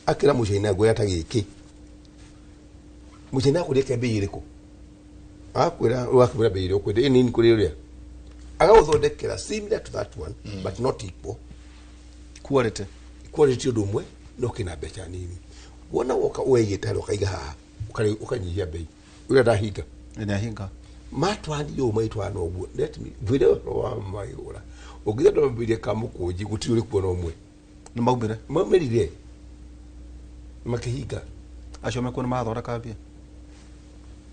akira Mũchina ngoya ta giki Mũchina kũrĩa kembe iriku akwira wakwira bei iriku kwenda nini kũrĩa uria agaguthondekera similar to that one but not equal quality undu umwe no kina becha nini wona woka wegete ukaiga haha ukanyihia bei ule ndahinga ina hinga matwani yo maitwana oguo let me vile wa mayura ugire ndo mbire kamukunji gutiri uri kuona omwe ni maumirire makihinga acio mekuona mathondeka bia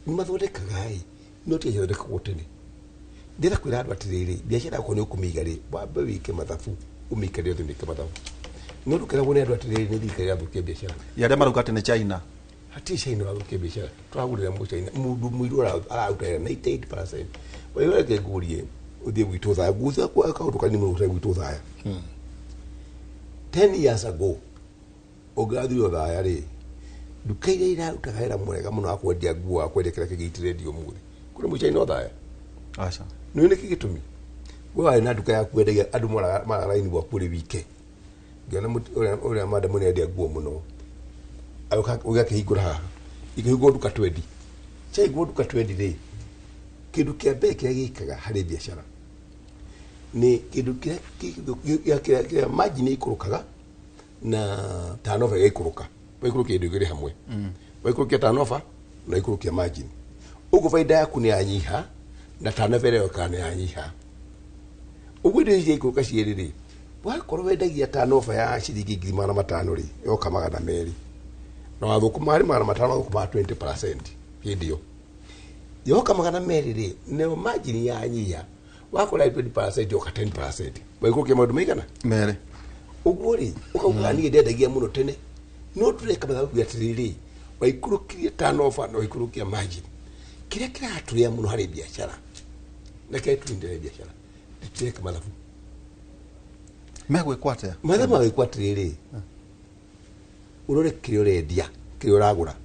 ni mathondeka gai no tie thondeka gutene ndira kwira andu atiriri biashara yako ni ukumiga ri wambe wike mathabu umikare othe ndike mathabu no rukira wone andu atiriri ni thikari athukia biashara yare maruka tene China hati China wathukia biashara twagurira mu China mundu mwiru arautera 98% wayo ke gurie uthie gwitu thaya gutha kwa akauntu kanini mu gwitu thaya 10 years ago ogathio thaya ri dukaire ira utakaira mwega muno akwendia nguo akwendekera kigitire dio muthi kuri mu China thaya acha none kigitumi wewe na duka yaku endagia andu mara line bwa kuri wike ngena ore amada mune endia nguo muno ugakihingura haha ikihingura duka 20 chai nguo duka 20 ri kindu kia mbere kia gikaga hari biashara ni kindu kia margin ikurukaga na turnover ikuruka waikurukia indu igiri hamwe waikurukia turnover na ikurukia margin ugo faida yaku ni anyiha na turnover yo kana anyiha ugo ndio ikuruka ciiriri wakorwo wendagia turnover ya ciringi 500 ri yoka 200 na wathukuma ari 500 kuma 20% hindio yoka 200 ri ne margin ya anyiha wakora 20% yoka 10% waikurukia maundu maigana mere uguri ukauga ni ndendagia muno tene no tureka bathabu atiriri waikurukia turnover na waikurukia margin kile aturia muno hari biashara na kai tuindire biashara tureka bathabu megwe kwate mathabu waikwatiriri urore kile urendia kile uragura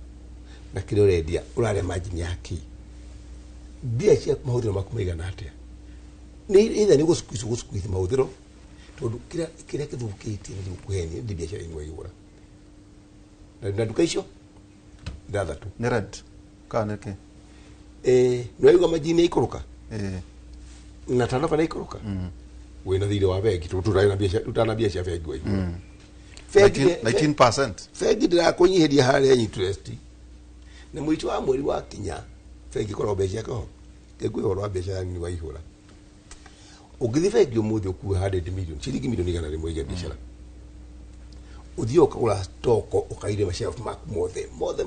na kile urendia urare margin yaki biashara mahudiro makumaigana atia ni either ni guskuithi mahudiro tondu kira kithukitie ni kuheni ndi biashara imwe igura na duka icio ndathatu ni rent kana ke no yuga majini ikuruka na tanafa na ikuruka wina thire wa bengi tutana biashara tutana biashara bengi wa igura 19% bengi ndira kunyihiria haria interest na mwito wa mweri wa kinya bengi korwo biashara ko kegwe horo wa biashara ni wa ihura ugithi bengi umuthi ukuwe 100 million ciringi milioni 100 rimwe ya biashara uthio ukagura stoko ukaire mashelf maku mothe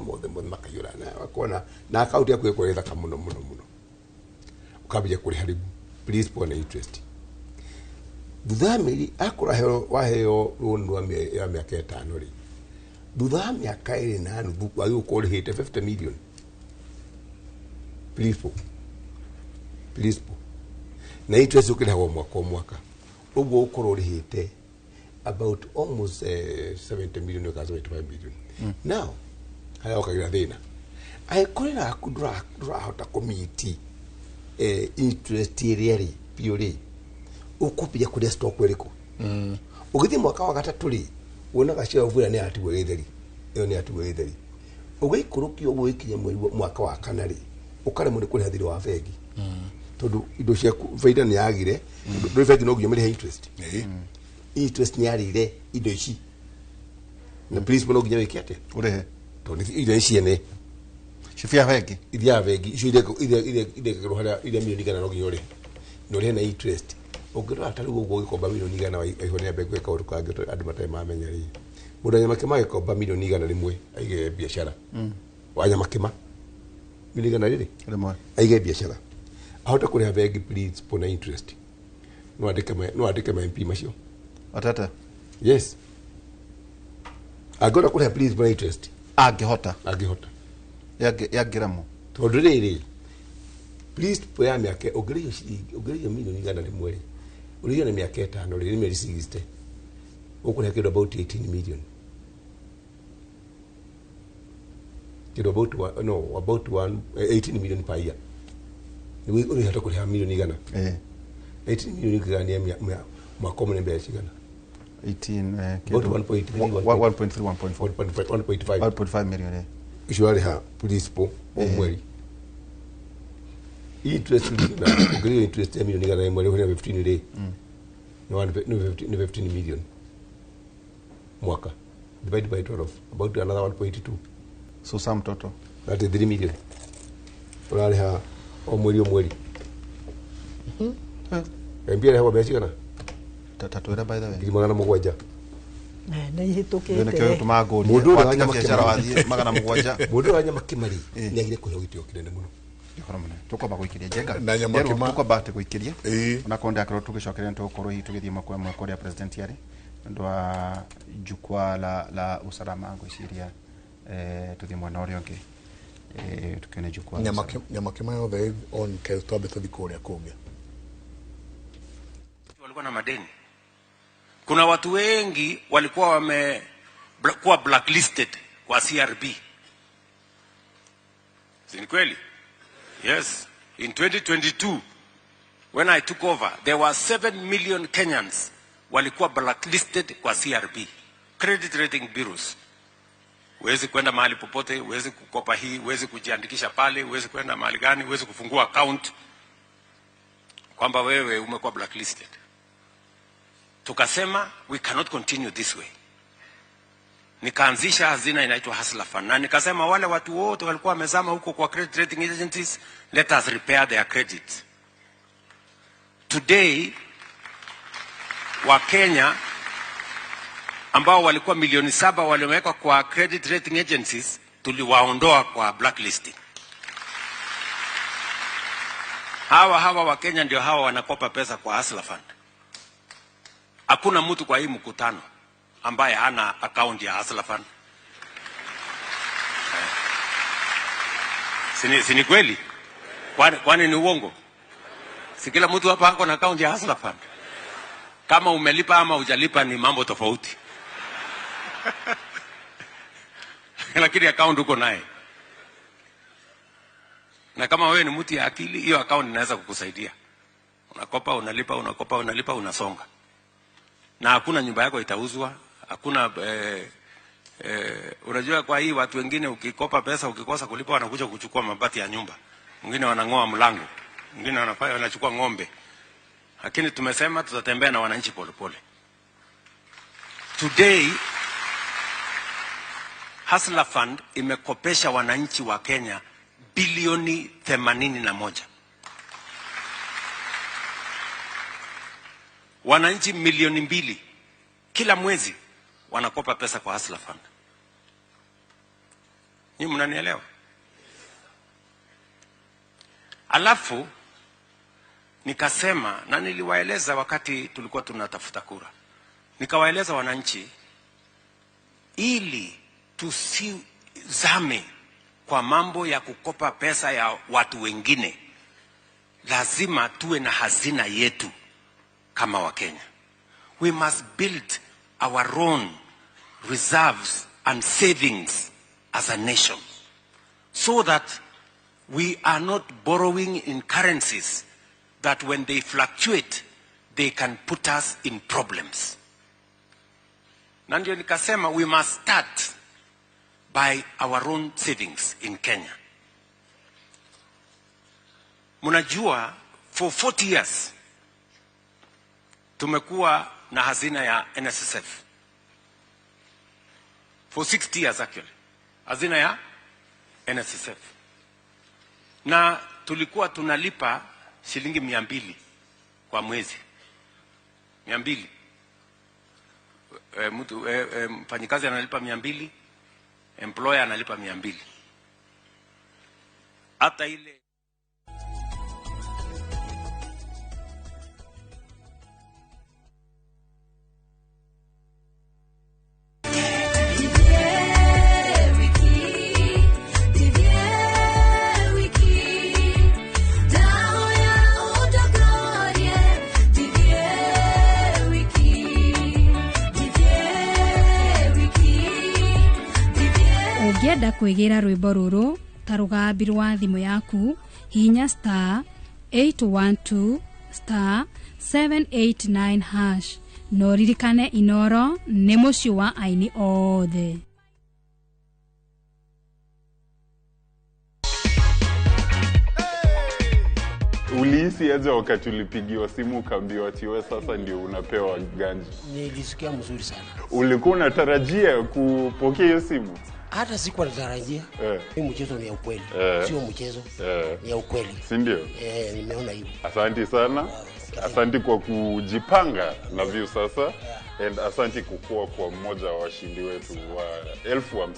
makayura na wakona na account yaku iko thaka muno ukabije kuri haribu please put na interest dudhamiri akura hero waheo loan wa ya miaka 5 ri dudhami akaire na ndu wayo kuri hite 50 million please na interest ukirihagwo mwaka uguo ukorwo rihite about almost 70 million or 75 million now haya ukagira thina aikorera akudura hota committee interest iri piori ukupija kuria stock weriko ugithi mwaka wa gatatu ri wonaga cia vura ni atiwe githeri iyo ni atiwe githeri ugiikuruki uguo ikinya mwaka wa kana ri ukare muri kuri hathiri wa bengi tondu indo cia faida ni yagire ndo bengi no ginyamire interest interest ni yarire indo ici na please no ginya wikete urehe tondu indo ici ne cifia bengi idia bengi icio ide haria ide milioni gana no ginyore no re na interest ogero atari uguo gikomba milioni gana wa ihone bengi ka uruka angeto andu matai mamenya ri mundu nyamakima gikomba milioni gana rimwe aige biashara wanya makima milioni gana riri rimwe aige biashara ahota kuria bengi please pona interest no andike ma MP macio atata yes agora kuria please pona interest agihota yagiramo tondu riri please poya miaka ogiriyo milioni gana rimwe uriyo na miaka 5 riri meri 60 ukuria kido about 18 million kido about 18 million per year ni uri hata kuria milioni gana 18 million gana makomone mbele chigana 18 about 1.5 million usually ha principal omweri interest na ogiri interest milioni gana mweri hona 15 day no 15 million mwaka Divide by 12. About another 1.2. So sum total. That is 3 million. Urariha o mweri. Mbia reha mbeca kana? Tatwira by the way. Magana mugwanja. Na ihitũkĩte. Nĩ kĩo tumagũria. Mũndũ wa nyama biacara wathiĩ magana mugwanja. Mũndũ wa nyama kimari nĩ agire kũheo gĩtĩo kĩnene mũno. Tukwamba gũikĩria Njenga. Na nyama kima tukwamba gũikĩria. Ona konde akorwo tũgĩcokeria tũkorwo hihi tũgĩthiĩ mwako kũrĩa president yarĩ. Ndio wa jukwaa la usalama ngwĩciria tuthi mwana ũrĩa ũngĩ tukione jukwaa nyama kima yothe on ke twambe tuthi kũrĩa kũngĩ. Walikuwa na madeni. Kuna watu wengi walikuwa wamekuwa blacklisted kwa CRB. Si ni kweli? Yes. In 2022 when I took over there were 7 million Kenyans walikuwa blacklisted kwa CRB, credit rating bureaus. Huwezi kwenda mahali popote, huwezi kukopa hii, huwezi kujiandikisha pale, huwezi kwenda mahali gani, huwezi kufungua account kwamba wewe umekuwa blacklisted. Tukasema we cannot continue this way. Nikaanzisha hazina inaitwa Hustler Fund, na nikasema wale watu wote walikuwa wamezama huko kwa credit rating agencies, let us repair their credit. Today wa Kenya ambao walikuwa milioni 7 waliowekwa kwa credit rating agencies tuliwaondoa kwa blacklisting. Hawa wa Kenya ndio hawa wanakopa pesa kwa Hustler Fund. Hakuna mtu kwa hii mkutano ambaye hana account ya Hustler Fund. Sini kweli? Kwani ni uongo? Si kila mtu hapa ako na account ya Hustler Fund. Kama umelipa ama hujalipa ni mambo tofauti. Lakini account uko naye. Na kama wewe ni mtu ya akili, hiyo account inaweza kukusaidia. Unakopa, unalipa, unakopa, unalipa, unasonga. Na hakuna nyumba yako itauzwa, hakuna unajua kwa hii watu wengine ukikopa pesa ukikosa kulipa wanakuja kuchukua mabati ya nyumba. Wengine wanangoa mlango. Wengine wanachukua ng'ombe. Lakini tumesema tutatembea na wananchi polepole. Today Hustler Fund imekopesha wananchi wa Kenya bilioni 81. Wananchi milioni 2 kila mwezi wanakopa pesa kwa Hustler Fund. Ni mnanielewa? Alafu nikasema na niliwaeleza wakati tulikuwa tunatafuta kura. Nikawaeleza wananchi ili tusizame kwa mambo ya kukopa pesa ya watu wengine. Lazima tuwe na hazina yetu kama wa Kenya. We must build our own reserves and savings as a nation so that we are not borrowing in currencies that when they fluctuate they can put us in problems. Na ndio nikasema we must start by our own savings in Kenya. Mnajua for 40 years tumekuwa na hazina ya NSSF. For 60 years actually. Hazina ya NSSF. Na tulikuwa tunalipa shilingi 200 kwa mwezi. 200. Mfanyikazi analipa 200, employer analipa 200. Hata ile Ũngĩenda kwĩgĩra rwĩmbo rũrũ ta rũgambi rwa thimũ yaku hihinya *812*789# no ririkane Inoro nĩ mũciĩ wa aini othe. Ulihisi aje wakati ulipigiwa simu ukaambiwa ati wewe sasa ndio unapewa ganji? Nilisikia mzuri sana. Ulikuwa unatarajia kupokea hiyo simu? Hata sikuwa natarajia. Hii mchezo ni ya ukweli. Sio mchezo. Ni ya ukweli. Si ndio? Nimeona hivyo. Asante sana. Asante kwa kujipanga na View Sasa. And asante kukua kwa mmoja wa washindi wetu wa 50,000.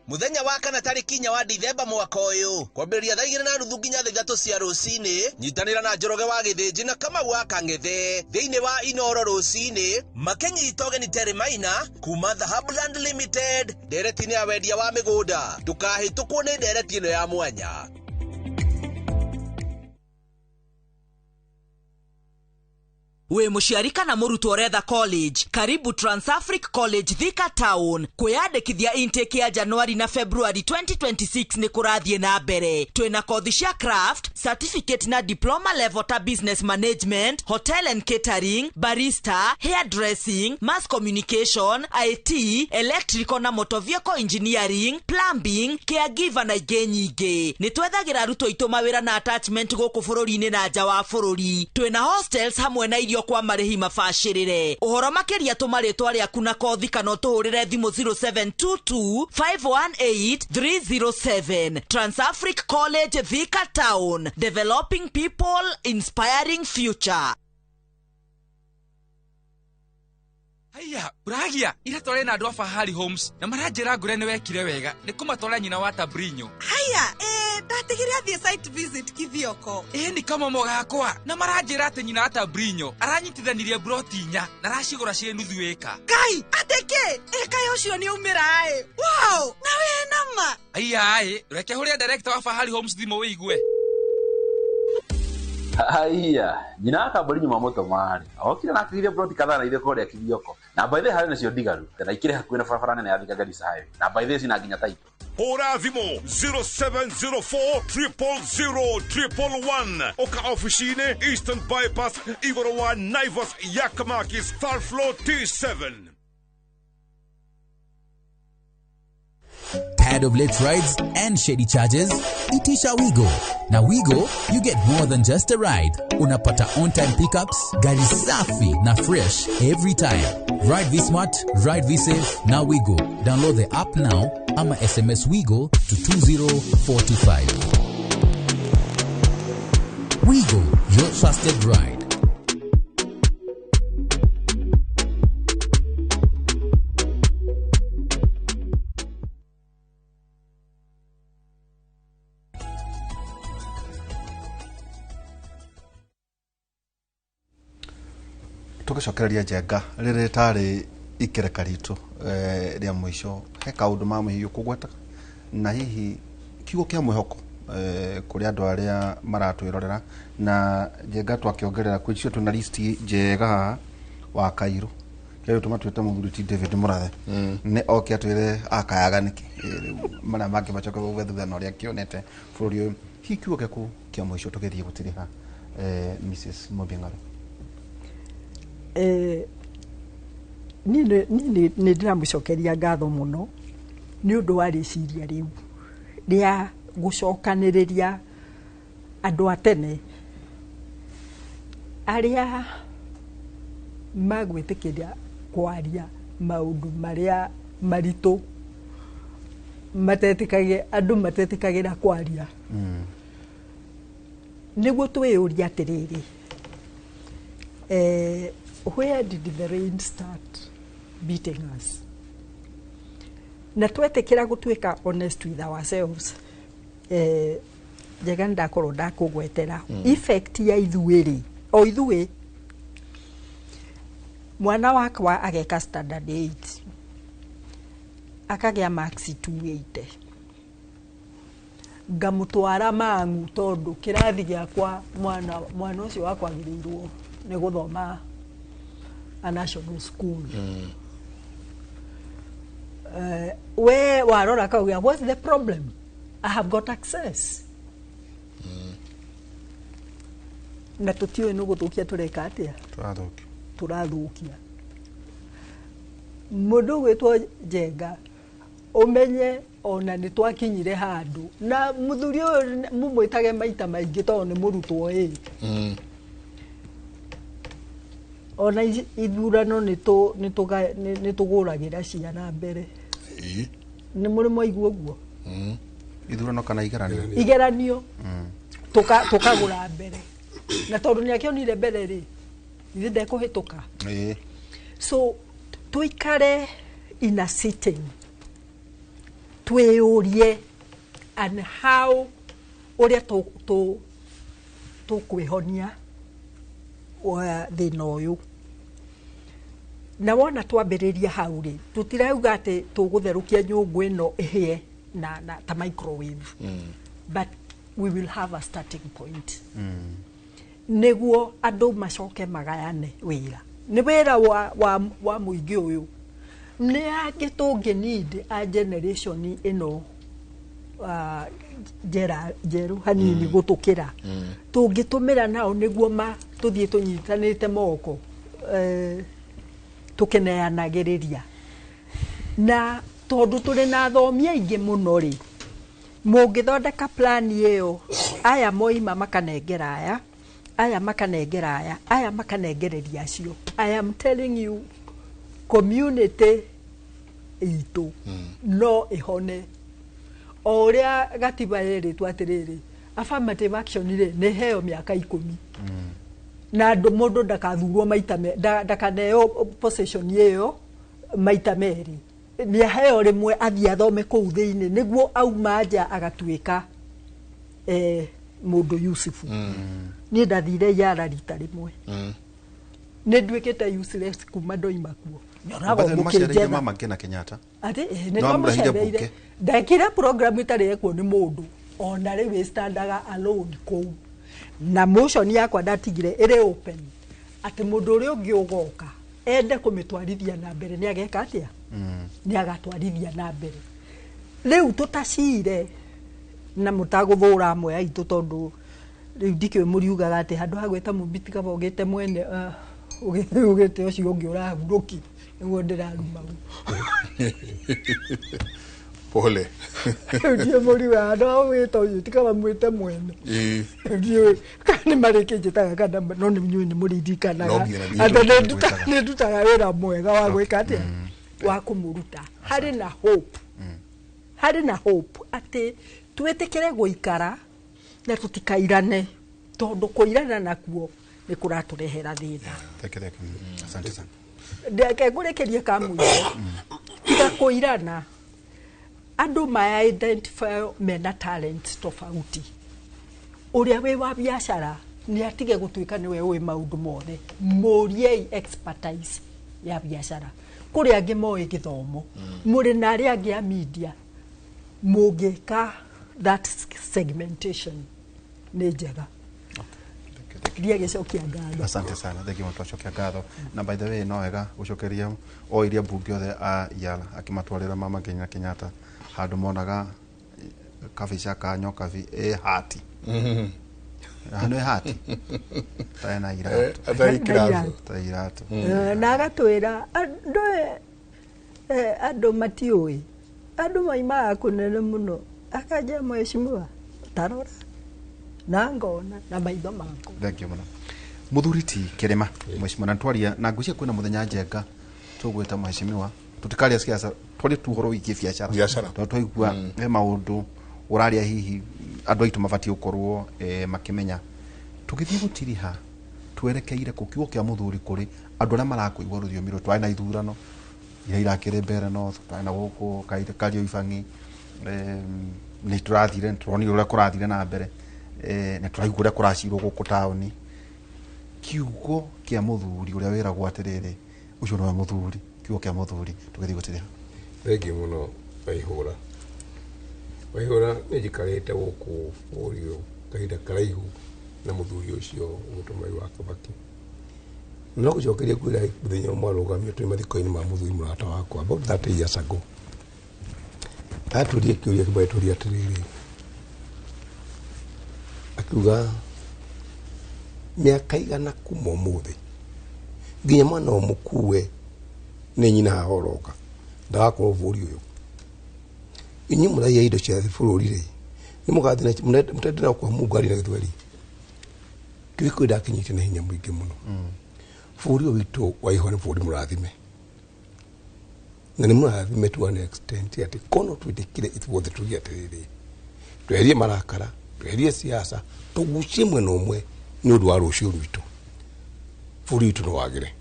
Muthenya wa kana tariki nya wa Dithemba mwaka uyu kwambĩrĩria thaa 2:30 nginya 3 cia rũcinĩ nyitanĩra na Njoroge wa Gĩthĩnji na Kamau wa Kang'ethe thĩinĩ wa Inooro rũcinĩ makenyita ũgeni Terry Maina kuma The Hubland Limited ndereti-inĩ ya wendia wa mĩgũnda ndũkahĩtũkwo nĩ ndereti ĩno ya mwanya. We mũciari kana mũrutwo ũretha college, karibu Transafric College Thika Town. Kwĩyandĩkithia intake ya January na February 2026 nĩ kũrathiĩ na mbere. Twĩna kothi cia craft, certificate na diploma level ta business management, hotel and catering, barista, hairdressing, mass communication, IT, electrical na motor vehicle engineering, plumbing, caregiver na ingĩ nyingĩ. Nĩ twethagĩra arutwo aitũ mawĩra na attachment gũkũ bũrũri-inĩ na nja wa bũrũri. Twĩna hostels hamwe na irio kwa marĩhi mabacĩrĩre. Ũhoro makĩria tũmarĩtwa rĩaku na kothi kana ũtũhũrĩre thimũ 0722 518 307. Transafric College Thika Town, developing people, inspiring future. Haya, Bragia, ira tole na andũ a Fahari Homes na maranjĩra ngũre nĩ wekire wega nĩ kũmatwara nyina wa Tabrinyo. Haya, ndatigire athiĩ site visit Kithioko. Ni kama mogakwa na maranjĩra atĩ nyina wa Tabrinyo aranyitithanirie broti 4 na aracigũra ciĩ nuthu ĩka. Kai, ateke, ĩka ũcio nĩ umĩra Wow, na we nama. Haya, reke hũrĩa director wa Fahari Homes thimũ wĩigue. Haya, nyina wa Tabrinyo mamoto mari. Okire na akire broti kadhaa na ile kore ya Kithioko. Na by the way nacio digaru. Na ikire hakuhĩ na barabara nene ya Thika Garissa Highway. Na by the way sina nginya title. Hora thimo 0704 000 Oka officine Eastern Bypass Igoro wa Naivas Yakamakis Third Floor T7. Tired of late rides and shady charges? Itisha Wigo. Now Wigo, you get more than just a ride. Unapata on-time pickups, gari safi na fresh every time. Ride V-Smart, ride V-Safe, now Wigo. Download the app now, ama SMS Wigo to 20425. Wigo, your trusted ride. Tugicokereria Njenga rĩrĩ tarĩ ikereka ritũ rĩa mũico he kaũndũ ma mũhiũ kũgweta na hihi kiugo kĩa mwĩhoko kũrĩ andũ arĩa maratwĩrorera na Njenga twakĩongerera kwĩ icio tuna list njega wa Kairũ kĩrĩa tũmatwĩte mũthuri ti David Mũrathe nĩ oke atwĩre akayaga nĩkĩ marĩa mangĩ macoka gũthutha na ũrĩa kĩonete bũrũri ũyũ hihi kiugo gĩaku kĩa mũico tũgĩthiĩ gũtiriha Mrs. Mobingaro. Nĩ ndĩramũcokeria ngatho mũno nĩ ũndũ wa rĩciria rĩu rĩa gũcokanĩrĩria andũ a tene arĩa magwĩtĩkĩria kwaria maũndũ marĩa maritũ andũ matetĩkagĩra kwaria nĩguo twĩyũria atĩrĩrĩ where did the rain start beating us? Na twetĩkĩra gũtuĩka honest with ourselves. Njenga ndakorwo ndakũgwetera effect ya ithuĩ o ithuĩ mwana wakwa ageka standard 8 akagĩa max 280 ngamũtwara Mang'u tondũ kĩrathi gĩakwa mwana ũcio wakwa agĩrĩirwo nĩ gũthoma a national school. We warora kauga, what's the problem? I have got access. na tutiwe no guthukia tureka atia turathukia mundu gwitwo Njenga umenye ona ni twakinyire handu na muthuri uyu mumwitage maita maingi to ni murutwo ona ithurano ni tuguragira ciana mbere ni muri moigwo guo ithurano kana igeranio tukagura mbere na tondu ni akionire mbere ri ni ndekuhituka so tuikare in a sitting twiyurie and how uria tukwihonia thina uyu na wona twambiriria hau ri tutirauga ati tugutherukia nyungu ino ihie na ta microwave but we will have a starting point niguo andu macoke magayane wira ni wira wa muingi uyu ni angi tungi need a generation ino jeru hanini gutukira tungitumira nao niguo tuthie tunyitanite moko tukeneanagiriria na tondu turi na thomi aingi muno ri mungithondeka plan iyo aya moima makanengera aya makanengereria acio. I am telling you community itu no ihone oria gatiba iri twatiriri affirmative action ri ne heo miaka 10 na mundu ndakathurwo maita ndakaneo possession yeyo maita meri ni heo rimwe athia thome kuu thiini niguo auma nja agatuika mundu Yusufu ni ndathire yara rita rimwe ne ndwikite useless kuma ndoima kuo nyonago mukijenga mama kena Kenyatta ati ne twamucereire ndakira program itari ekwo ni mundu ona riwe standaga alone kou na motion yakwa ndatigire ire open ati mundu uri ungi ugoka ende kumitwarithia na mbere ni ageka atia ni agatwarithia na mbere riu tutacire na mutaguthura amwe aitu tondu riu ndikwe muriugaga ati handu hagweta mubitika bogete mwene ugete ucio ungi urahuruki niguo ndiraruma pole ndio muriuga ndo wito utika mwete mwene ndio kana marike jitaga kana no ni mnyuni muririkanaga anda ne ndutaga wira mwega wa gwika ati wa kumuruta hari na hope ati twetekere guikara na tutikairane tondu kuirana nakuo ni kuraturehera thina asante sana ndeke ngurekerie kamwe tiga kuirana andu ma identify mena talent tofauti uria we wa biashara ni atige gutuika ni we we maundu mothe murie expertise ya biashara kuri angi moe githomo muri na ari angi a media mugika that segmentation ni njega ndiye gicokia ngatho asante sana thegi mutwacokia ngatho na by the way no wega gucokeria o iria mbunge othe a yala akimatwarira mama Kenyatta handu monaga kabica kanyo kabi hati hano hati taena iratu tairatu na agatwira andu matiui andu maima kunene muno akaja mheshimiwa tarora na ngona na maitho mako thank you muno muthuriti Kirima mheshimiwa ntwaria na ngucia kwina muthenya Njenga tugweta mheshimiwa tutikaria siasa twali tuhoro iki biashara twaigua he maundu uraria hihi andu aitu mabati ukorwo makimenya tugithii gutiriha twerekeire kukiuo kia muthuri kuri andu aria marakuigwa ruthiomi ru twai na ithurano irakire mbere no twai na guku kario ifangi ni turathire turoni uria kurathire na mbere ni turaigua uria kuracirwo guku taoni kiugo kia muthuri uria wiragwo atiriri ucio no muthuri kiugo kia muthuri tugithii gutiriha thengi muno Waihura ni jikarite guku urio kahinda karaihu na muthuri ucio mutumai wa Kibaki no gucokeria kwira muthenya mwarugamio twi mathiko-ini ma muthuri murata wakwa about 30 years ago aturie kiuria kibaituria atiriri akiuga miaka igana kuma umuthi nginya mwana omukue nĩ nyina ahoroka ndagakorwo bũrũri ũyũ inyi mũraiya indo cia bũrũri rĩ nĩ mũgathina mũtendera kwa Mungu arĩ na gĩthweri twĩkwenda kinyite na hinya mũingĩ mũno bũrũri ũyũ witũ wa ihwa nĩ bũrũri mũrathime na nĩ mũrathime to an extent atĩ kono twĩtĩkire ithuothe tuge atĩrĩrĩ tweherie marakara tweherie siasa tũgucie mwena ũmwe nĩ ũndũ wa rũciũ rwitũ bũrũri witũ no wagĩre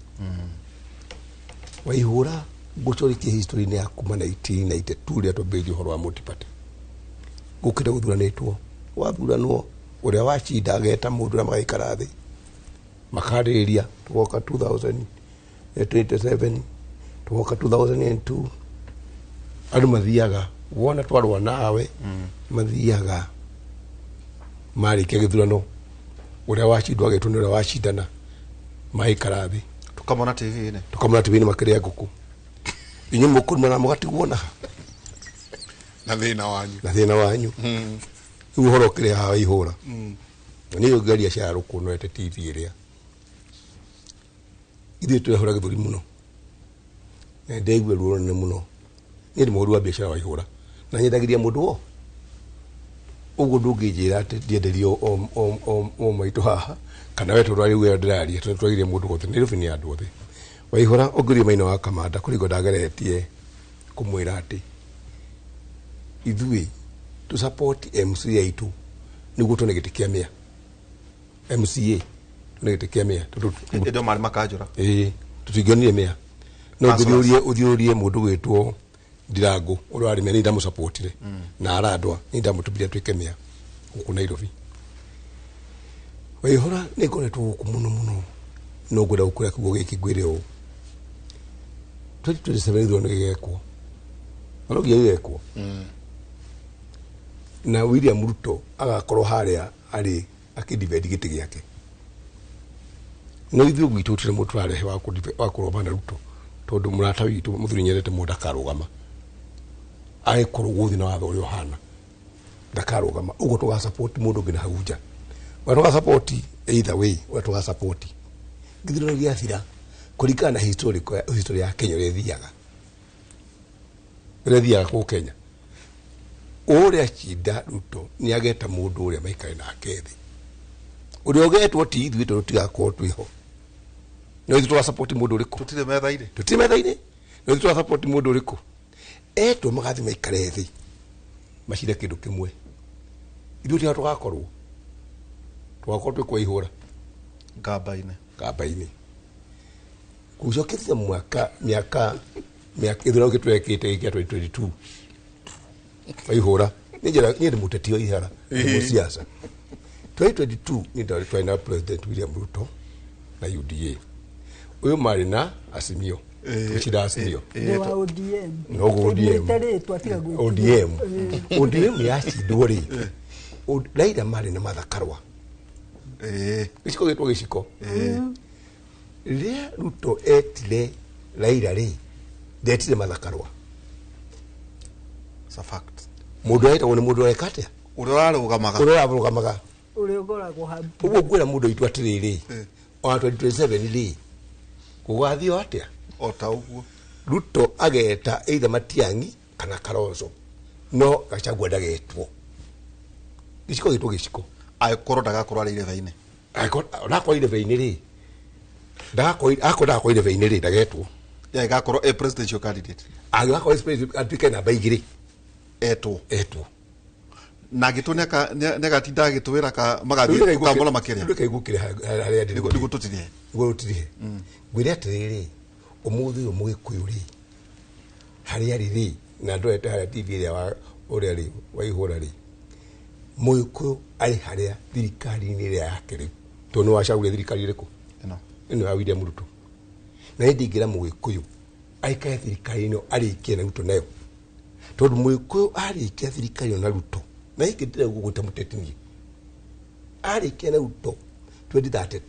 Waihũra gũcorekia history-inĩ ya kuma 1992 rĩrĩa twambĩrĩirie ũhoro wa Multiparty gũkĩra gũthuranĩtwo wathuranwo ũrĩa wacinda ageta mũndũ ũrĩa magaikara thĩ makarĩrĩria tũgoka 2027 tũgoka 2002 andũ mathiaga wona twarwa nawe mathiaga marĩkia gĩthurano ũrĩa wacindwo agetwo nĩ ũrĩa wacindana maikara thĩ tukamona TV-inĩ makĩrĩa ngũkũ inyuĩ mũkũrumana mũgatigwo na thĩna wanyu rĩu ũhoro ũkĩrĩa haha Waihũra nĩ ũngeria cia rũkũnwete TV ĩrĩa ithuĩ twehũra gĩthũri mũno na ndaigue ruo nene mũno nĩ ndĩ mũhũri wa biacara Waihũra na nyendagĩria mũndũ wo ũguo ndũngĩnjĩra atĩ ndienderio o maitũ haha kana wetu rwari uwe ndiraria twagire mundu gothe ni rubini andu othe Waihũra ũngĩria Maina wa Kamanda kũringo ndageretie kumwĩra atĩ ithuĩ tu support MCA itu nĩguo tone gĩtĩ kĩa mĩa MCA tone gĩtĩ kĩa mĩa ndio mari makajura tutingionire mĩa no ũthiũrie mũndũ gwĩtwo Ndirango ũrĩa arĩ mĩa nĩ ndamũsupportire na aradwa nĩ ndamũtũbire twĩke mĩa gũkũ Nairobi Waihũra nĩ ngoretwo gũkũ mũno no ngwenda gũkũra kiugo gĩkĩ ngwĩre ũũ 2027 ithurano gĩgekwo anogia gĩgekwo na William Ruto agakorwo harĩa arĩ akĩdivide gĩtĩ gĩake no ithuĩ gwitũ tũrĩ mũndũ tũrarehe wa kũrũgama na Ruto tondũ mũrata witũ mũthuri nyendete mũndũ akarũgama agĩkorwo gũthi na watho ũrĩa ũhana ndakarũgama ũguo tũga support mũndũ ũngĩ na hau nja watuga support either way watuga support githiro gĩa thira kũringana na history ya Kenya ĩrĩa thiaga kũ Kenya ũrĩa cinda Ruto nĩ ageta mũndũ ũrĩa maikare nake thĩ ũrĩa ũgetwo ti ithuĩ tũtigakorwo twĩho no ithuĩ tũga support mũndũ ũrĩkũ tutire metha-inĩ no ithuĩ tũga support mũndũ ũrĩkũ etwo magathi maikare thĩ macinde kĩndũ kĩmwe ithuĩ tũga tũgakorwo twakorwo twĩ Waihũra ngamba-inĩ kucokithia miaka ithurano gĩtwekĩte gĩa 2022 Waihũra nĩ ndĩ mũteti wa ihara nĩ siasa 2022 nĩ ndarĩ na President William Ruto na UDA uyu marĩ na Azimio tuchida Azimio no ODM yacindwo rĩ Raila marĩ na Martha Karua gĩciko gĩtwo gĩciko rĩrĩa Ruto etire Raila rĩ ndetire Martha Karua it's a fact mũndũ aitagwo nĩ mũndũ arekate ũrĩa arũgamaga ũrĩa ũkoragwo habu ũguo ngwĩra mũndũ aitũ atĩrĩrĩ ona 2027 rĩ gũgathio atĩa o ta ũguo Ruto ageta either Matiang'i kana Kalonzo no Gachagua ndagetwo gĩciko gĩtwo gĩciko agĩkorwo ndagakorwo arĩ irebe-inĩ ndakorwo irebe-inĩ rĩ ndakorwo irebe-inĩ rĩ ndagetwo agakorwo a presidential candidate agakorwo atuĩke namba igĩrĩ etwo na gĩtũ negatinda gĩtwĩra ka magathiĩ kũkamũra makĩria ndũkaigũkĩre harĩa ndĩ nĩguo tũtirihe ngwĩre atĩrĩrĩ ũmũthĩ ũyũ Mũgĩkũyũ rĩ harĩa rĩ na ndorete harĩa TV ĩrĩa ũrĩa rĩ Waihũra rĩ Mũgĩkũyũ arĩ harĩa thirikari-inĩ ĩrĩa yake rĩ tondũ nĩ wacagũrire thirikari ĩrĩkũ ĩno ya William Ruto na ndingĩra Mũgĩkũyũ aikare thirikari-inĩ arĩkie na Ruto nayo tondũ Mũgĩkũyũ arĩkia thirikari na Ruto na hiki ndĩrauga gũgwĩta mũteti niĩ arĩkia na Ruto 2032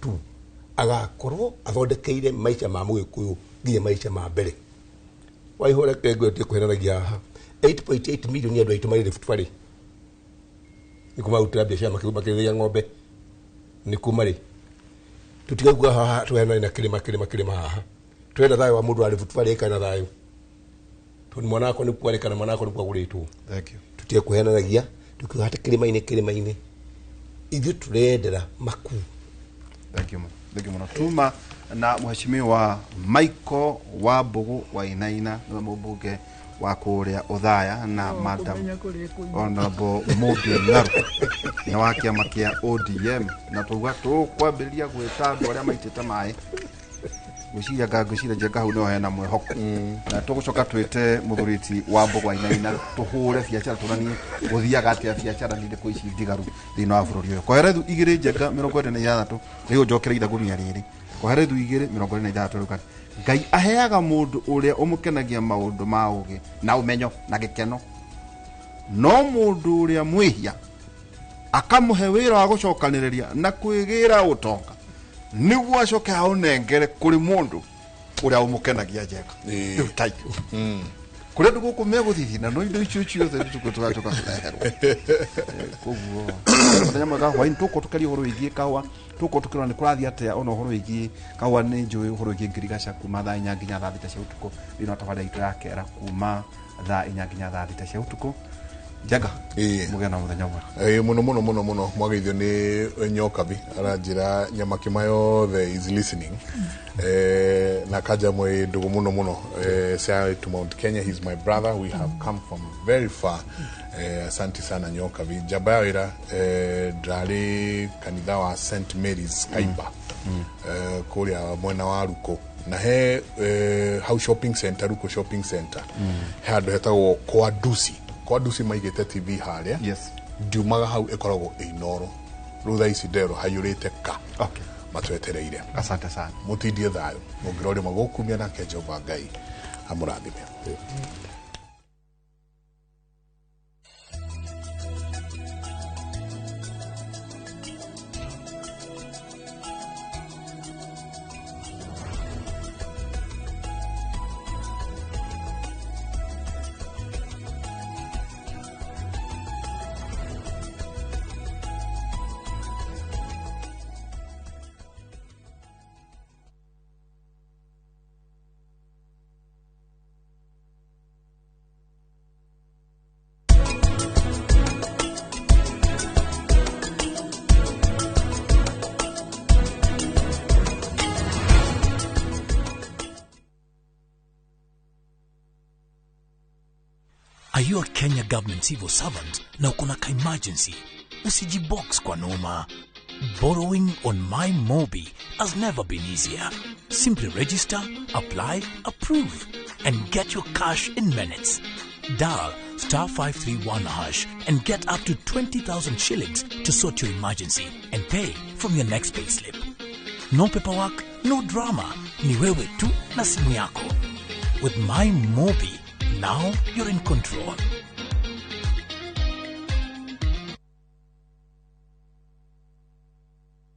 agakorwo athondekeire maica ma Mũgĩkũyũ nginya maica ma mbere Waihũra kengwetie kũhenanagia haha 8.8 million andũ aitũ marĩ Rift Valley nĩ kuma utira biacara makĩrĩithia ng'ombe nĩ kuma rĩ tutigagua haha tuhena ina kilima haha twenda thayo wa mundu alivutwarika na thayo tuni mwanako ni kwarika na mwanako ni kwaguritwo. Thank you. Tutie kuhenanagia tukiwata kilima-ini ithu turendera maku. Thank you. Tuma na mheshimiwa Michael Wambugu wa Inaina na mbunge wa kuria Uthaya na Madam Honorable Mobi Ngaru na wake amakia ODM na tuga kwambiria gwita andu aria maitite mai guciria njega hau no hena mwehoko na tugucoka twite muthuriti Wambugu wa Inaina tuhure biacara tunanie guthiaga atia biacara ni ndiku ici ndigaru thina wa bururi uyu koherethu 2 njega 26 riu njokereire gunia riri koherethu 2 26 ruka Ngai aheaga mundu uria umukenagia maundu ma ugi na umenyo na gikeno no mundu uria mwihia akamuhe wira wa gucokaniria na kwigira utonga niguo acoke aunengere kuri mundu uria umukenagia njega tai kuri ndugu kumeguthithina no indo icio ciothe tukotoka kureherwo koguo ndanyama ka hwaini tukotukaria horo igie kawa tukotukirwa ni kurathia atia ona horo igie kawa ni njui horo igie ngirigaca kuma thaa 4 nginya thaa 6 cia utuku rino tafadha itu yakera kuma thaa 4 nginya thaa 6 cia utuku jaga mugena muthenya mwa muno mwagithio ni Nyokabi aranjira nyamaki mayo the is listening na kaja mwe ndugu muno say to Mount Kenya. He's my brother. We have come from very far. Asante sana Nyokabi jabaira drali kanitha wa St Mary's Kaiba kuria mwena wa Ruko na he house shopping center Ruko shopping center hado hetagwo kwa dusi maigete TV haria yes ndiumaga hau ekoragwo inoro rutha ici ndero hayurite ka okay matwetereire. Asante sana mutindie thayo mungirori magokumia nake Jehova Ngai amurathime. Are you a Kenya government civil servant na uko na emergency? Usijibox kwa noma. Borrowing on MyMobi has never been easier. Simply register, apply, approve, and get your cash in minutes. Dial *531# and get up to 20,000 shillings to sort your emergency and pay from your next payslip. No paperwork, no drama. Ni wewe tu na simu yako. With MyMobi, now you're in control.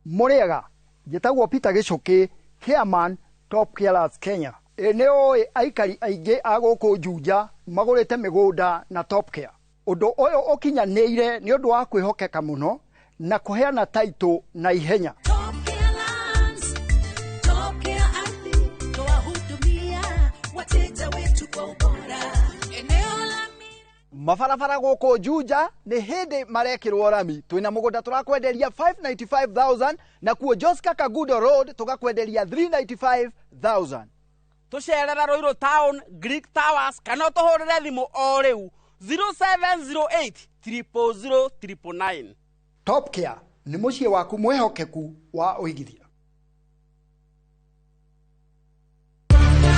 Muriega, jetagwo Peter Gichuki, Chairman Top Carers Kenya. Eneo aikari aige agoku Juja magurite migunda na Top Care. Undu uyu ukinyanire ni undu wa kwihokeka muno na kuheana title na ihenya. Mafarafara goko Juja ni hindi marekirwo rami twina mugunda turakwenderia 595,000 na kuo Joska Kagudo Road tugakwenderia 395,000. Tucerera Roiro Town Greek Towers kana tuhurire thimu o riu 0708 000 999. Top Care ni mucie waku mwehokeku wa uigithia.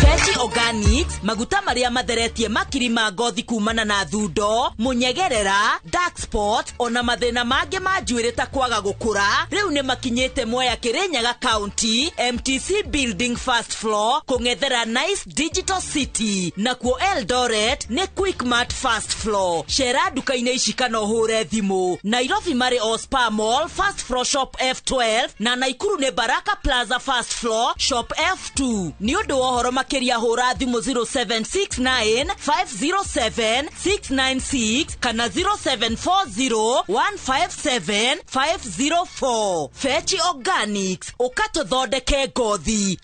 Fresh Organics, maguta maria matheretie makiri ma ngothi kumana na thundo, munyegerera, dark spot, ona mathina mange ma njuire ta kwaga gukura. Riu ni makinyete Mwea Kirinyaga County, MTC Building first floor, kungethera Nice Digital City. Na kuo Eldoret ni Quickmart first floor. Shera duka-ini ici kana uhure thimu. Nairobi mari Ospa Mall first floor shop F12 na Naikuru ni Baraka Plaza first floor shop F2. Ni undu wa horo makiria kũhũra thimũ 0769507696 kana 0740157504. Fetch Organics, ũkatũthondeke ngothi.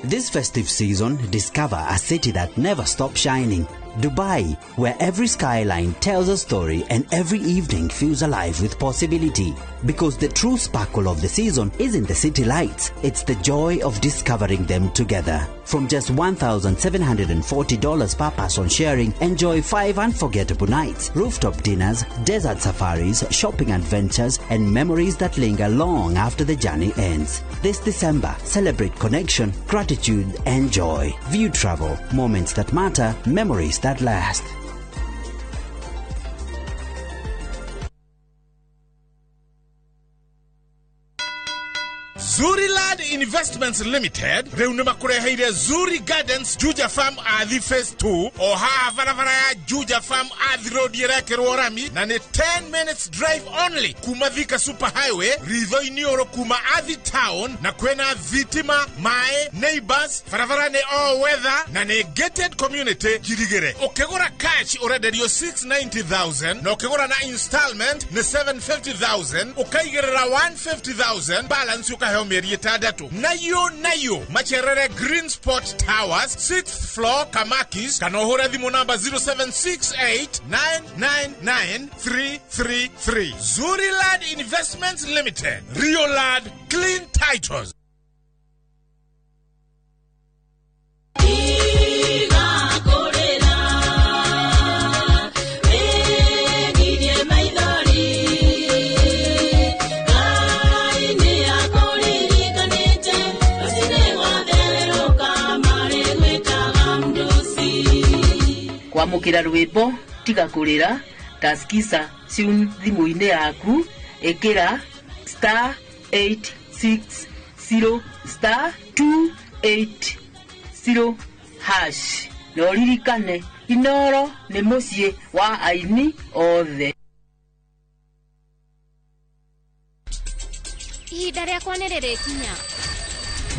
This festive season, discover a city that never stops shining. Dubai, where every skyline tells a story and every evening feels alive with possibility. Because the true sparkle of the season isn't the city lights, it's the joy of discovering them together. From just $1,740 per person sharing, enjoy 5 unforgettable nights, rooftop dinners, desert safaris, shopping adventures, and memories that linger long after the journey ends. This December, celebrate connection, gratitude, and joy. View Travel, moments that matter, memories that last. Zuriland Investments Limited reunima kureheire Zuri Gardens Juja Farm Athi Phase 2 o haa barabara ya Juja Farm Athi Road yerekerwo rami na ni 10 minutes drive only kuma Thika Super Highway ritho inioro kuma Athi Town na kwena Thitima Mae Neighbors barabara ni all weather na ni gated community Girigere. Ukigura cash urenderio 690,000 na ukigura na installment ni 750,000 ukaigerera 150,000 balance ukaheo meri etandatu. Nayo Macherere Green Spot Towers 6th floor Kamakis kanohora thimu namba 0768999333. Zuriland Investments Limited, Rio Land, clean titles. Kwamukira rwimbo tiga kurira taskisa tune thimu-ine yaku ekira *860 *280# no ririkane Inoro nĩ mũciĩ wa aini othe. Ihinda rĩakwa nĩ rĩrĩkinya.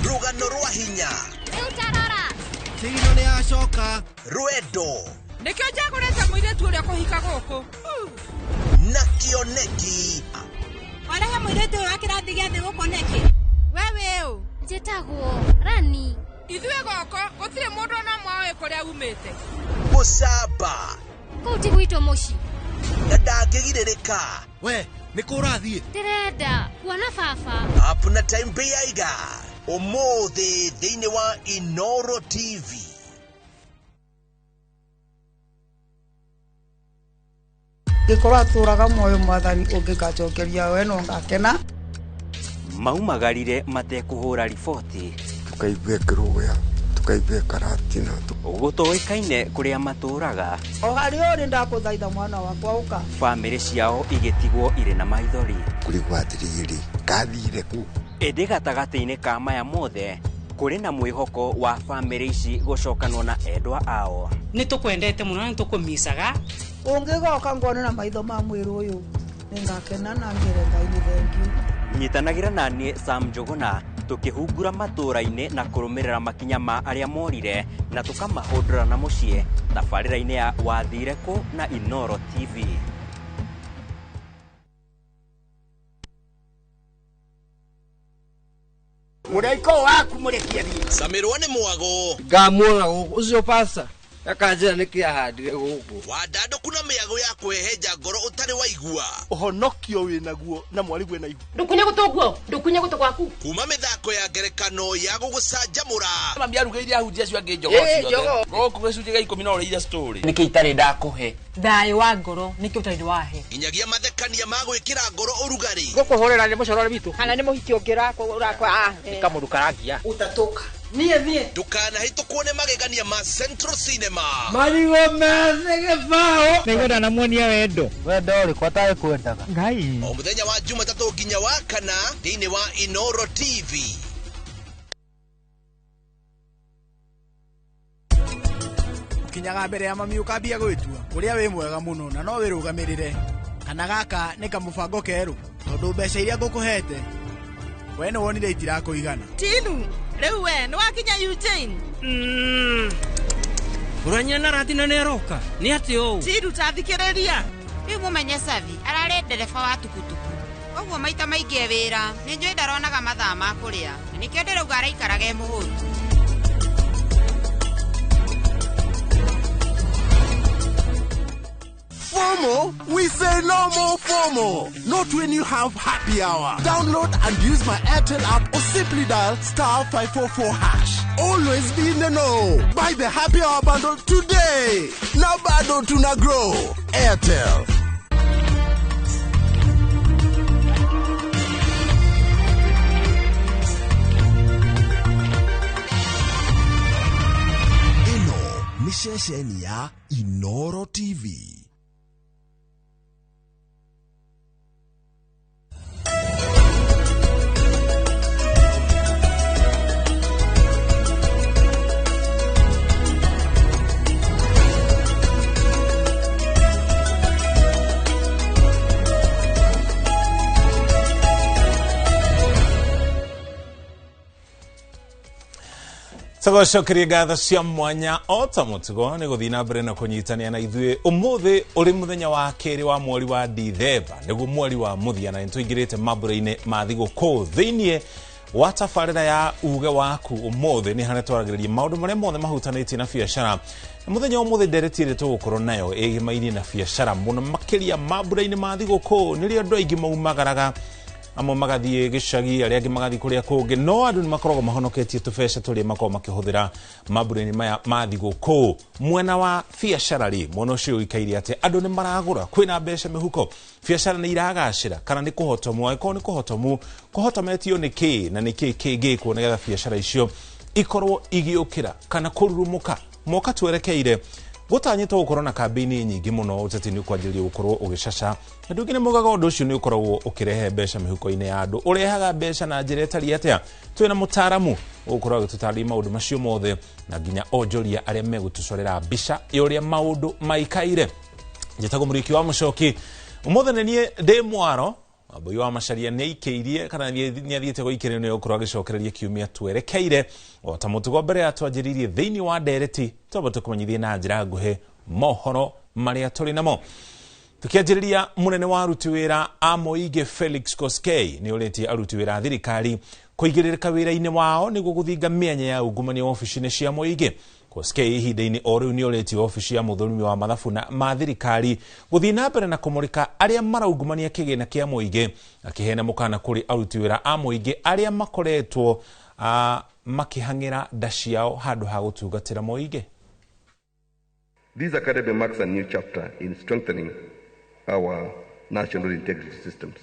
Rũgano rwa hinya. Rĩu tarora. Tigino nĩ acoka. Rwendo. Nikio njagũrĩte mũirĩtu ũrĩa kũhika gũkũ. Na kĩoneki. Warehe mũirĩtu ũyũ wa kĩrathi gĩa thĩ gũkũ nĩkĩ? Wewe ũ. Njĩtagwo Rani. Ithuĩ gũkũ gũtirĩ mũndũ ona mwaĩ kũrĩa umĩte. Mũcamba. Kũu ti gwitũ mũciĩ. Na ndangĩgirĩrĩka. We, nĩ kũ ũrathiĩ? Ndĩrenda kuona baba. Apuna time beiga. Ũmũthĩ thĩinĩ wa Inoro TV. Ngĩkorwo atũraga muoyo mwathani ũngĩkacokeria we no ngakena. Maumagarire matekũhũra riboti. Tukaigue kĩrũya, tukaigue karatina. Gũtoĩkaine kũrĩa matũraga. O harĩ ũrĩ ndakũthaitha mwana wakwa ũka. Bamĩrĩ ciao igĩtigwo irĩ na maithori. Kũrigwo atĩrĩrĩ, gathire kũ? Ĩndĩ gatagatĩ-inĩ ka maya mothe kũrĩ na mwĩhoko wa bamĩrĩ ici gũcokanwo na endwa ao. Nĩ tũkwendete mũno na nĩ tũkũmicaga. Ũngĩgoka ngone na maitho ma mwĩrĩ ũyũ nĩngakena na ngere Ngai nĩ thengiũ. Nyitanagĩra na niĩ Sam Njũgũna tũkĩhungura matũũra-inĩ na kũrũmĩrĩra makinya ma arĩa morire na tũkamahũndũra na mũciĩ thabarĩra-inĩ ya Wathire Kũ na Inoro TV. Mũraiko waku mũrekia thiĩ. Samirwa nĩ mwago. Ngamuona ũcio pasta. Akanjira niki ahandire guku. Wandandũku na mĩago ya kweheja ngoro ũtarĩ waigua. Ũhonokio wĩ naguo na mwarigu na ihu. Ndukunye gũtũguo, ndukunye gũtũ gwaku. Kuma mĩthako ya ngerekano ya gũgũcanjamũra. Mami arugĩire ahunjia cio angĩ njogo ciothe. Gũkũ gĩcunjĩ gĩa 10 no ũrĩire story. Niki itarĩ ndakũhe. Thayũ wa ngoro niki ũtarĩ wahe. Nginyagia mathekania ma gwĩkĩra ngoro ũrugarĩ. Gũkũhũrĩra nĩ mũcorore witũ. Kana nĩ mũhiki ũngĩrakwa. Nikamũrukarangia. Utatoka. Niĩ. Ndũkanahĩtũkwo nĩ magegania ma Central Cinema. Marigo methege bao. Nĩgũra na muonia wendo. Wendo ũrĩ kwa taĩ kwendaga. Ngai. O mũthenya wa Jumatatũ nginya wa Kana thĩinĩ wa Inoro TV. Kinyaga mbere ya mami ukambia gwĩtua ũrĩa wĩ mwega mũno na no wĩrũgamĩrĩre kana gaka nĩ kamũbango kerũ tondũ mbeca iria ngũkũhete we no wonire itirako igana Tinu rĩu we nĩ wakinya Eugene Uranyana ratina neroka ni ati o Tinu tathikĩrĩria rĩu mũmenye Savi ararĩ ndereba wa tukutuku koguo maita maingĩ wĩra nĩ njũĩ ndaronaga mathaa ma kũrĩa nĩkĩo ndĩrauga araikaraga e mũhũtu. FOMO? We say no more FOMO. Not when you have happy hour. Download and use my Airtel app or simply dial *544#. Always be in the know. Buy the happy hour bundle today. Now bado tuna grow. Airtel. Ino ni shesheni ya Inoro TV. Cococokeria ngatho cia mwanya ota mutugo ni guthina mbere na kunyitania na ithuĩ umuthi uri muthenya wa keri wa mweri wa Dithemba niguo mweri wa muthia na nituingirite mambura-ini ma thigũkũ thiinie wa tabarĩra ya uge waku umuthi ni hane twaragĩrĩria maũndũ marĩa mothe mahutanitie na biacara muthenya umuthi nderetire tũgũkorwo nayo ĩgĩmainie na biacara mũno makĩria mambura-ini ma thigũkũ nĩrĩo andũ aingĩ maumagaraga amwe magathie gicagi aria angi magathie kuria kungi no andu ni makoragwo mahonoketie tubeca turia makoragwo makihũthĩra mambura-ini maya ma thigũkũ mwena wa biacara ri mwena ucio ikaire ati andu ni maragũra kwina mbeca mihuko biacara ni iragacĩra kana ni kuhotomu angĩkorwo ni kuhotometio ni ki na ni ki kĩngĩkwo nĩgetha biacara icio ikorwo igĩũkĩra kana kũrurumuka moka twerekeire gutanyitwo gukorwo na kambini nyingi muno uteti ni kwanjĩrĩria gukorwo ugicaca andu ngine mugaga undu ucio ni ukoragwo ukirehe mbeca mihuko-ini ya andu urehaga mbeca na njĩra ĩtariĩ atia twina mutaramu ukorwo agĩtũtarĩria maundu macio mothe na nginya onjoria aria megũtũcorera mbica ũrĩa maundu maikaire njĩtagwo mũriki wa mũcoki ũmũthĩ nĩ niĩ ndĩ mwaro Wambui wa Macharia nĩ ikĩirie kana nĩ athiĩte gũikĩrĩrio nĩ gũkorwo agĩcokereria kiumia twerekeire o ta mũtugo mbere ya twanjĩrĩirie thĩinĩ wa ndereti twamba tũkũmenyithie na njĩra nguhĩ mohoro marĩa tũrĩ namo tukianjĩrĩria mũnene wa aruti wĩra a Mũingĩ Felix Koskei nĩ ũrĩtie aruti wĩra a thirikari kũigĩrĩrĩka wĩra-inĩ wao nĩguo gũthinga mĩanya ya ungumania ofici-inĩ cia Mũingĩ Koskei ihinda-inĩ o rĩu nĩ ũrĩtie ofici ya mũthũrimi wa mathabu ma thirikari gũthiĩ na mbere na kũmũrĩka arĩa maraungumania kĩgĩna kĩa Mũingĩ akĩheana mũkana kũrĩ aruti wĩra a Mũingĩ arĩa makoretwo makĩhang'ĩra nda ciao handũ ha gũtungatĩra Mũingĩ. This academy marks a new chapter in strengthening our national integrity systems.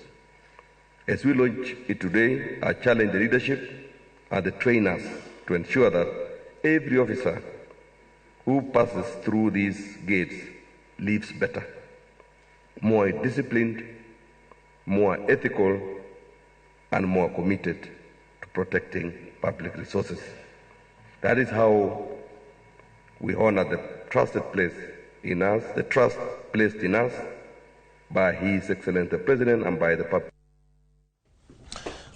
As we launch it today, I challenge the leadership and the trainers to ensure that every officer who passes through these gates lives better, more disciplined, more ethical, and more committed to protecting public resources. That is how we honor the trusted place in us, the trust placed in us by His Excellency the President and by the public.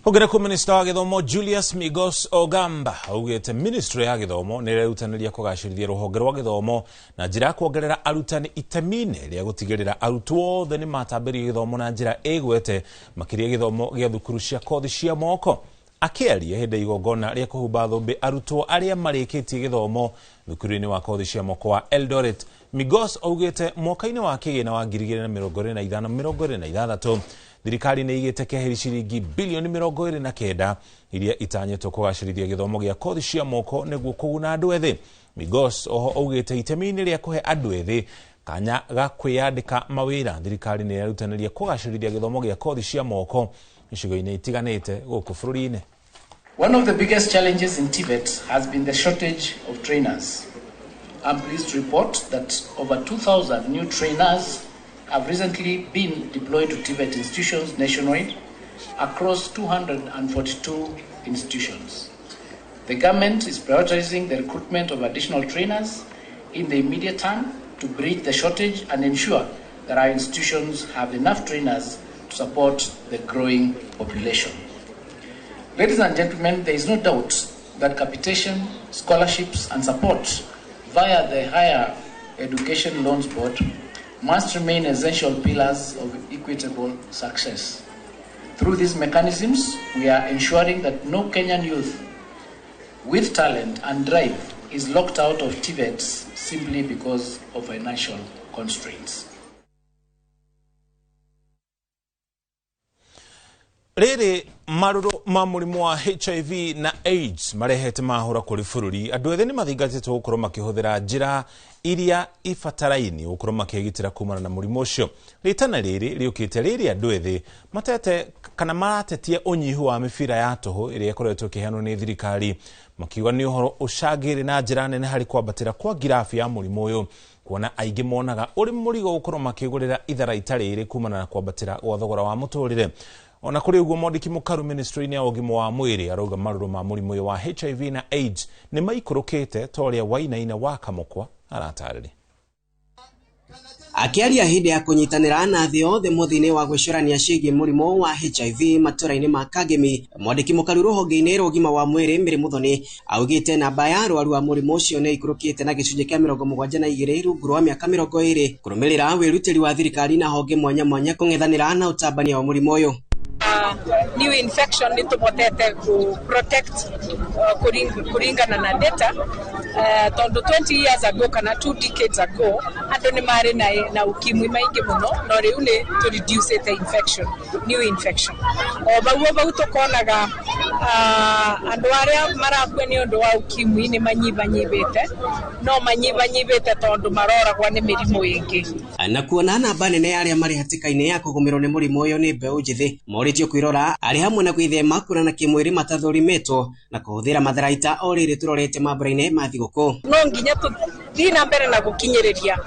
Hongera ku Minister wa Githomo Julius Migos Ogamba augite Ministry ya Githomo nĩ ĩrerutanĩria kũgacĩrithia rũhonge rwa gĩthomo na njĩra ya kuongerera arutani itemi-inĩ rĩa gũtigĩrĩra arutwo othe nĩ matambĩria gĩthomo na njĩra ĩgwete makĩria gĩthomo gĩa thukuru cia kothi cia moko akĩaria hĩndĩ igongona rĩa kũhumba thũmbĩ arutwo arĩa marĩkĩtie gĩthomo thukuru-inĩ wa kothi cia moko wa Eldoret. Migos augite mwaka-inĩ wa kĩgĩna wa 2025-2026 thirikari nĩ igĩte keheri ciringi bilioni 29 iria itanyĩtwo kũgacĩrithia gĩthomo gĩa kothi cia moko nĩguo kũguna andũ ethĩ. Migos oho augĩte itemi-inĩ rĩa kũhe andũ ethĩ kanya ga kwĩyandĩka mawĩra thirikari nĩ ĩrerutanĩria kũgacĩrithia gĩthomo gĩa kothi cia moko icigo-inĩ itiganĩte gũkũ bũrũri-inĩ. One of the biggest challenges in TVET has been the shortage of trainers. I'm pleased to report that over 2,000 new trainers have recently been deployed to TVET institutions nationwide across 242 institutions. The government is prioritizing the recruitment of additional trainers in the immediate term to bridge the shortage and ensure that our institutions have enough trainers to support the growing population. Ladies and gentlemen, there is no doubt that capitation, scholarships, and support via the Higher Education Loans Board must remain essential pillars of equitable success. Through these mechanisms, we are ensuring that no Kenyan youth with talent and drive is locked out of TVET simply because of financial constraints. Riri maruru ma murimu wa HIV na AIDS marehete mahura kuri bururi andu ethĩ ni mathingatĩtwo gũkorwo makĩhũthĩra njĩra iria ifataraini gũkorwo makĩgitĩra kumana na mũrimũ ũcio. Ritana rĩrĩ rĩũkĩte rĩrĩ andu ethĩ matete kana maratetia ũnyihu wa mĩbira ya tũhũ ĩrĩa ĩkoretwo ĩkĩheanwo nĩ thirikari makiuga nĩ ũhoro ũcangĩrĩ na njĩra nene harĩ kwambatĩra kwa ngirabu ya mũrimũ ũyũ kuona aingĩ monaga ũrĩ mũrigo gũkorwo makĩgũrĩra itharaita rĩrĩ kumana na kwambatĩra gwa thogora wa mũtũrĩre. Ona kuri uguo Mwandiki Mũkaru ministry-inĩ ya ũgima wa mwĩrĩ arauga marũrũ ma mũrimũ ũyũ wa HIV na AIDS nĩ maikũrũkĩte ta ũrĩa Wainaina wa Kamũkwa aratarĩria. Akiaria hĩndĩ ya kũnyitanĩra na thĩ yothe mũthĩ-inĩ wa gwĩcũrania ciĩgiĩ mũrimũ wa HIV matũra-inĩ ma Kangemi, Mwandiki Mũkaru rũhonge-inĩ rwa ũgima wa mwĩrĩ Mary Muthoni augĩte namba ya arwaru a mũrimũ ũcio nĩ ikũrũkĩte na gĩcunjĩ kĩa 72 rungu rwa mĩaka 20 kũrũmĩrĩra wĩrutĩri wa thirikari na honge mwanya mwanya kũng'ethanĩra na ũtambania wa mũrimũ ũyũ. New infection ni tubotete ku protect kuringana na data tondu 20 years ago kana 2 decades ago andu ni mari na ukimwi maingi muno no riu ni to reduce the infection new infection bau tukonaga andu aria marakwe ni undu wa ukimwi ni manyibanyibite no manyibanyibite tondu maroragwa ni mirimu ingi na kuona namba nene ya aria mari hatikaine ya kugumirwo ni murimu uyu ni mbeũ njithi moritio kwirora ari hamwe na gwithema kurana kimwiri matathurimetwo na kuhuthira matharaita o riri turorete mambura-ini ma thigũkũ no nginya tuthii na mbere na gukinyereria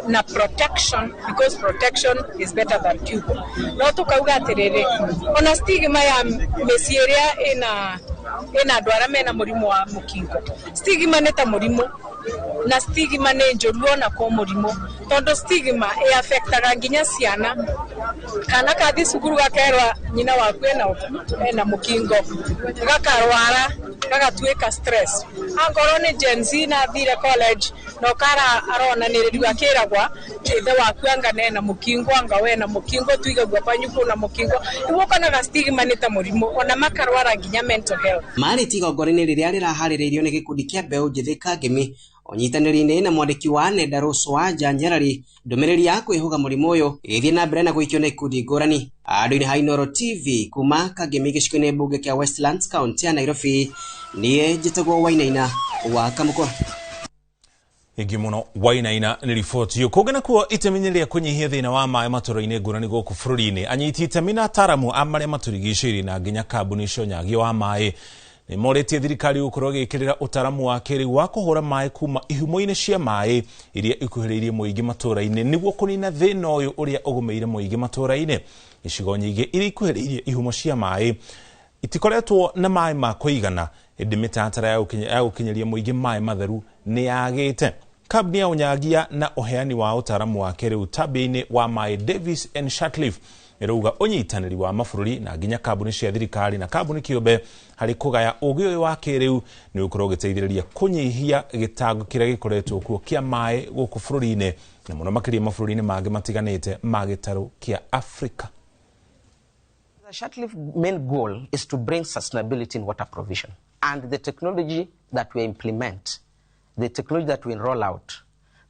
na protection because protection is better than cure no tukauga atiriri ona stigma ya mĩciĩ ĩrĩa ina andu aria mena mũrimũ wa mũkingo stigma nĩ ta mũrimũ na stigma nĩ njũru ona kwa mũrimũ tondu stigma affectaga nginya ciana kana kathi cukuru gakerwa nyina waku ena mũkingo gakarwara gagatuĩka stress angorwo nĩ Gen Z na thire college no kara arona nĩ rĩu akĩragwa ithe waku anga nena mũkingo anga wena mũkingo tuigagua panyuku na mũkingo nĩguo kana stigma nĩ ta mũrimũ ona makarwara nginya mental health mari tigongora-inĩ rĩrĩa rĩraharĩrĩirio nĩ gĩkundi kĩa mbeũ njĩthĩ Kangemi onyitanĩri-inĩ na mwandĩki wa nenda Rose wa Njanjarari ndũmĩrĩri ya kwĩhuga mũrimũ ũyũ ĩgĩthiĩ na mbere na gũikio na ikundi ngũrani andũ-inĩ ha Inooro TV kuma Kangemi gĩcigo-inĩ mbunge kĩa Westlands County ya Nairobi niĩ njĩtagwo Wainaina wa Kamũkwa. Ingi muno Wainaina ni riboti yo kugena kuo itemenyeria kunyihia thina wa maĩ matũra-inĩ ngũrani gũkũ bũrũri-inĩ anyiti itemi na ataramu a marĩa matũrigicĩirie na nginya kambuni cia ũnyagia wa maĩ nĩ moretie thirikari gũkorwo gĩkĩrĩra ũtaramu wa kĩrĩu wa kũhũra maĩ kuma ihumo-inĩ cia maĩ iria ikuhĩrĩirie mũingĩ matũra-inĩ nĩguo kũnina thĩna ũyũ ũrĩa ũgũmĩire mũingĩ matũra-inĩ. Icigo nyingĩ iria ikuhĩrĩirie ihumo cia maĩ itikoretwo na maĩ ma kũigana ĩndĩ mĩtaratara ya gũkinyĩria mũingĩ maĩ matheru nĩ yagĩte. Kambuni ya ũnyagia na ũheani wa ũtaramu wa kĩrĩu tabia-inĩ wa maĩ Davis and Shatcliffe ĩrauga ũnyitanĩri wa mabũrũri na nginya kambuni cia thirikari na kambuni kĩũmbe harĩ kũgaya ũgĩ ũyũ wa kĩrĩu nĩ ũkorwo ũgĩteithĩrĩria kũnyihia gĩtango kĩrĩa gĩkoretwo kuo kĩa maĩ gũkũ bũrũri-inĩ na mũno makĩria mabũrũri-inĩ mangĩ matiganĩte ma gĩtarũ kĩa Afrika. The Shatcliffe main goal is to bring sustainability in water provision, and the technology that we implement, the technology that we roll out,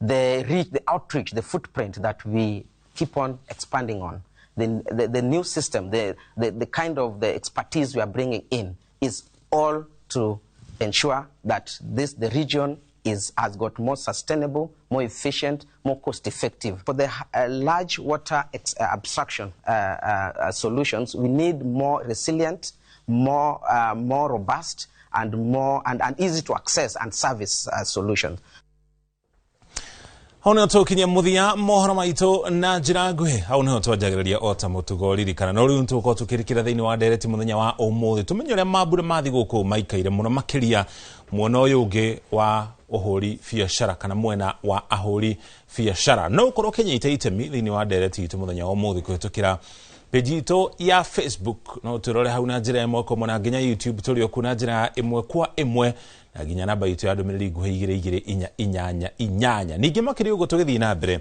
the reach, the outreach, the footprint that we keep on expanding on, the new system, the kind of the expertise we are bringing in is all to ensure that the region has got more sustainable, more efficient, more cost-effective. For the large water abstraction solutions, we need more resilient, more robust, and easy to access and service solutions. Hau nĩho tũkinyia mũthia mohoro maitũ na njĩra nguhĩ hau nĩho twanjagĩrĩria ota mũtugo ririkana no rĩu tũkorwo tũkĩrĩkĩra thĩinĩ wa ndereti mũthenya wa ũmũthĩ tũmenye ũrĩa mambura ma thigũkũ maikaire mũno makĩria mwena ũyũ ũngĩ wa ũhũri biacara kana mwena wa ahũri biacara no ũkorwo ũkĩnyita itemi thĩinĩ wa ndereti itũ mũthenya wa ũmũthĩ kũhĩtũkĩra page ito ya Facebook no turore hau na njira imwe ko mona nginya YouTube turi okuna njira imwe kwa imwe na nginya namba ito ya ndumiriri nguhe 2288 ningi makiri ugo tugithi na mbere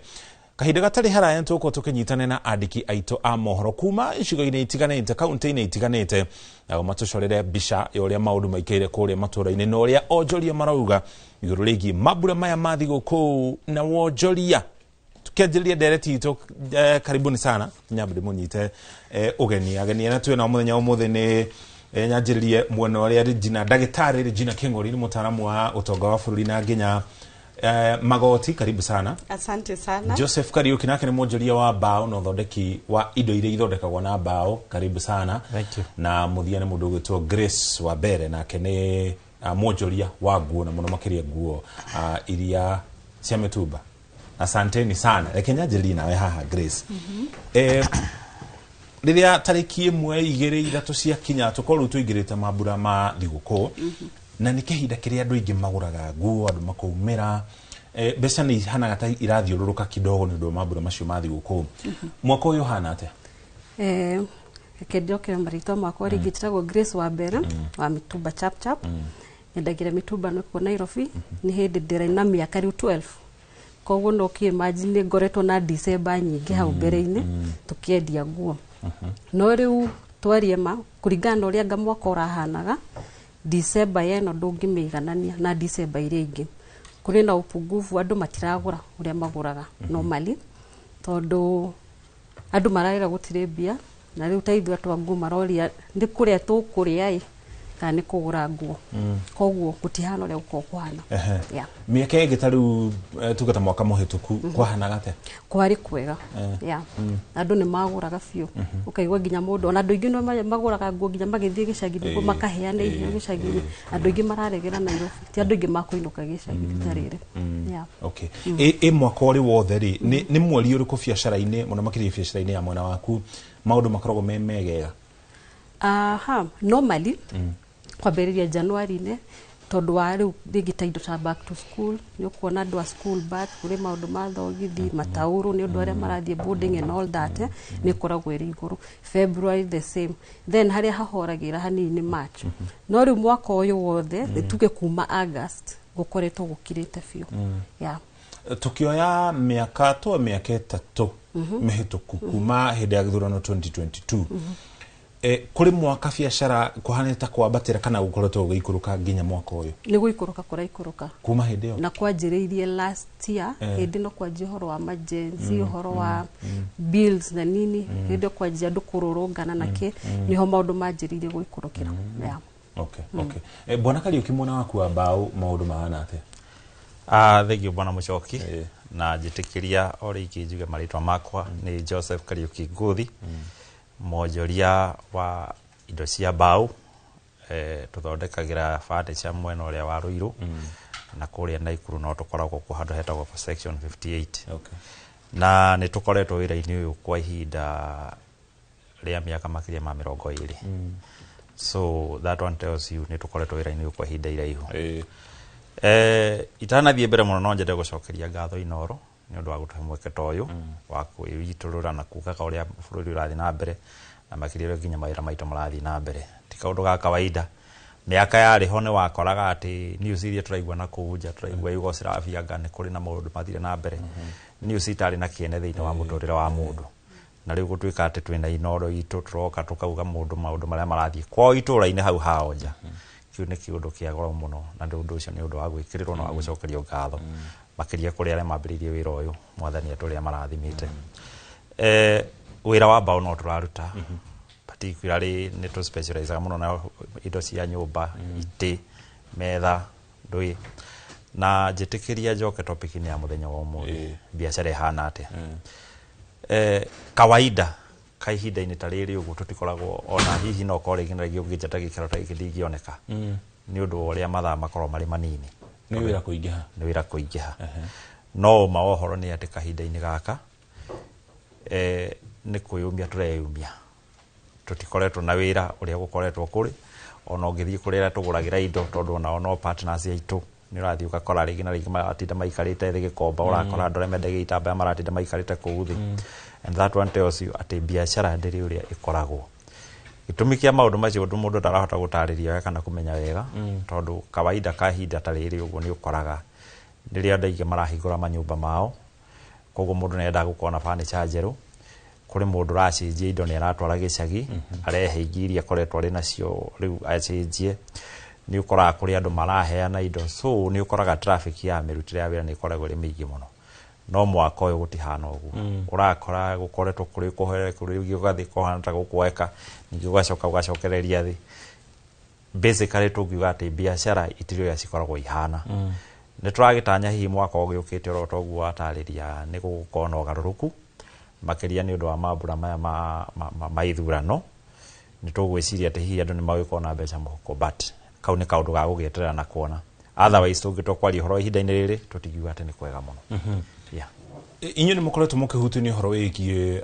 kahinda gatari haraya tuko tukinyitane na andiki aito a mohoro kuma icigo-ine itiganite kaunti-ine itiganite na matucorere bisha yoria maundu maikire kuria matura-ine no ria onjoria marauga iguru rigi mabura maya mathi guku na wonjoria tukianjiria dereti ito karibuni sana nyambe munyite ageni na tuwe na muthenya umuthi ni nyanjiririe mwena uria Regina Ndagitari Regina King'ori ni mutaaramu wa utonga wa bururi na nginya magoti, karibu sana. Asante sana. Joseph Kariuki nake ni mwonjoria wa bao na uthondeki wa indo iria ithondekagwo na bao, karibu sana. Thank you. Na muthia ni mundu gwitwo Grace Wabere nake ni mwonjoria wa nguo na muno makiria nguo iria cia mitumba. Asanteni sana. Reke nyanjiririe nawe haha Grace. Riria tariki 1 2 3 cia kinya tukorwo tuigirite mabura ma thiguku na ni kihinda kiria andu ingi maguraga nguo andu makoumira mbeca ni hana ta irathiururuka kidogo ni ndo mabura macio ma thiguku mwaka uyu hana atia kedio marito mwaka uri gitiragwo Grace Wabere wa mitumba chap chap nyendagira mitumba no ku Nairobi ni hindi ndira na miaka riu 12 koguo no ki imagine ngoretwo na December nyingi hau mbere-ine tukiendia nguo no riu twarie ma kuringana uria mwaka urahanaga December yeno ndungimiganania na December iria ingi kuri na upungufu andu matiragura uria maguraga normally tondu andu mararira gutire mbia na riu taithwa twangu maroria ndi kuria tukuria kana kugura nguo koguo gutihana uria uko kwana miaka igi tariu tugata mwaka muhituku kwahana gate kwari kwega andu ni maguraga biu ukaigwa nginya mundu ona andu ingi no maguraga nguo nginya magithie gicagi-ini makaheana iheo gicagi-ini andu ingi mararegera Nairobi ti andu ingi makuinuka gicagi tarire okay mwaka uri wothe ri ni mweri uriku biacara-ini muno makiri biacara-ini ya mwena waku maundu makoragwo memegega normally kwambĩrĩria January-ine tondu wa riu rĩngĩ indo ta back to school ni ukuona andu a school back kuri maundu ma thogithi matauru ni undu aria marathie boarding and all that ni koragwo iri iguru. February the same, then haria hahoragira hanini March no riu mwaka uyu wothe tuge kuma August gukoretwo gukirite biu tukioya miaka 3 mihituku kuma hindi ya githurano 2022 kuri mwaka biacara kuhanita kwambatira kana gukoretwo guikuruka nginya mwaka uyu ni guikuruka kuraikuruka kuma hindi yo na kwanjiriirie last year hindi no kwanjia horo wa emergency horo wa bills na nini hindi kwanjia andu kururungana nake niho maundu manjiriirie guikurukira okay bwana Kariuki mwana waku wa bao maundu mahana atia thank you bwana Muchoki na jitikiria ori ikijuga maritwa makwa ni Joseph Kariuki Nguthi mwonjoria wa indo cia mbao tuthondekagira furniture mwena uria wa Ruiru na kuria Naikuru no tukoragwo ku handu hetagwo section 58 na ni tukoretwo wira-ini uyu kwa ihinda ria miaka makiria ma 20 so that one tells you ni tukoretwo wira-ini uyu kwa ihinda iraihu itanathie mbere muno no njende gucokeria ngatho Inoro ni undu wa gutuhe mweke ta uyu wa kwiturura na kugaga uria bururi urathi na mbere na makiriro nginya mawira maitu marathi na mbere ti kaundu ga kawaida miaka yari ho ni wakoraga ati news iria turaigua na kuunja turaigua Yugoslavia ngane kuri na maundu mathire na mbere news itari na kiene thiini wa muturire wa mundu na riu gutuika ati twina Inoro itu turoka tukauga maundu maria marathi kwa itura-ini hau haonja kiu ni kiundu kia goro muno na undu ucio ni undu wa gwikirirwo na wa gucokerio ngatho makiria kuri aria mambiririe wira uyu mwathani aturia marathimite wira wa mbao no turaruta particularly ni to specialize muno na indo cia nyumba ite metha ndui na jitikiria njoke topic ni ya muthenya wa umuthi biacara ihana atia kawaida kaihinda-ini ta riri uguo tutikoragwo ona hihi no korigina gionginjata gikaro ta githigioneka ni undu uria mathaa makorwo mari manini ni wira kuingiha no maohoro ni ati kahinda-ini gaka ni kuyumia tureyumia tutikoretwo na wira uria gukoretwo kuri ona ungithie kurira tuguragira indo tondu ona no partners aitu ni urathi ukakora ringi na ringi matinda maikarite thi gikomba urakora andore mendagia itambaya maratinda maikarite kuu thi and that one tells you ati biashara ndiri uria ikoragwo gitumi kia maundu macio mundu ndarahota gutariria kana kumenya wega tondu kawaida kahinda tariri uguo ni ukoraga ndiria ndaige marahingura manyumba mao koguo mundu nenda gukona furniture njeru kuri mundu racenjie indo ni aratwara gicagi arehe ingiria koretwo ari nacio riu acenjie ni ukoraga kuri andu maraheana indo so ni ukoraga traffic ya mirutire ya wira ni ikoragwo ri mingi muno no mwaka uyu gutihana uguo urakora gukoretwo kuri kuhere kuri ugathi kohana ta gukweka ningi ugacokereria thi basically tugiuga ati biashara itirio ya cikoragwo ihana ni turagitanya hihi mwaka ugiukite ro toguo watariria ni gukona ugaruruku makiria ni undu wa mambura maya ma ithurano ni tugwiciria ati hihi andu ni magikona mbeca muhuko but kau ni kaundu ga gugieterera na kuona otherwise tungitwa kwari horo ihinda-ini riri tutigiuga ati ni kwega muno yeah. Inyu ni mukoretwo mukihutuni horo wigie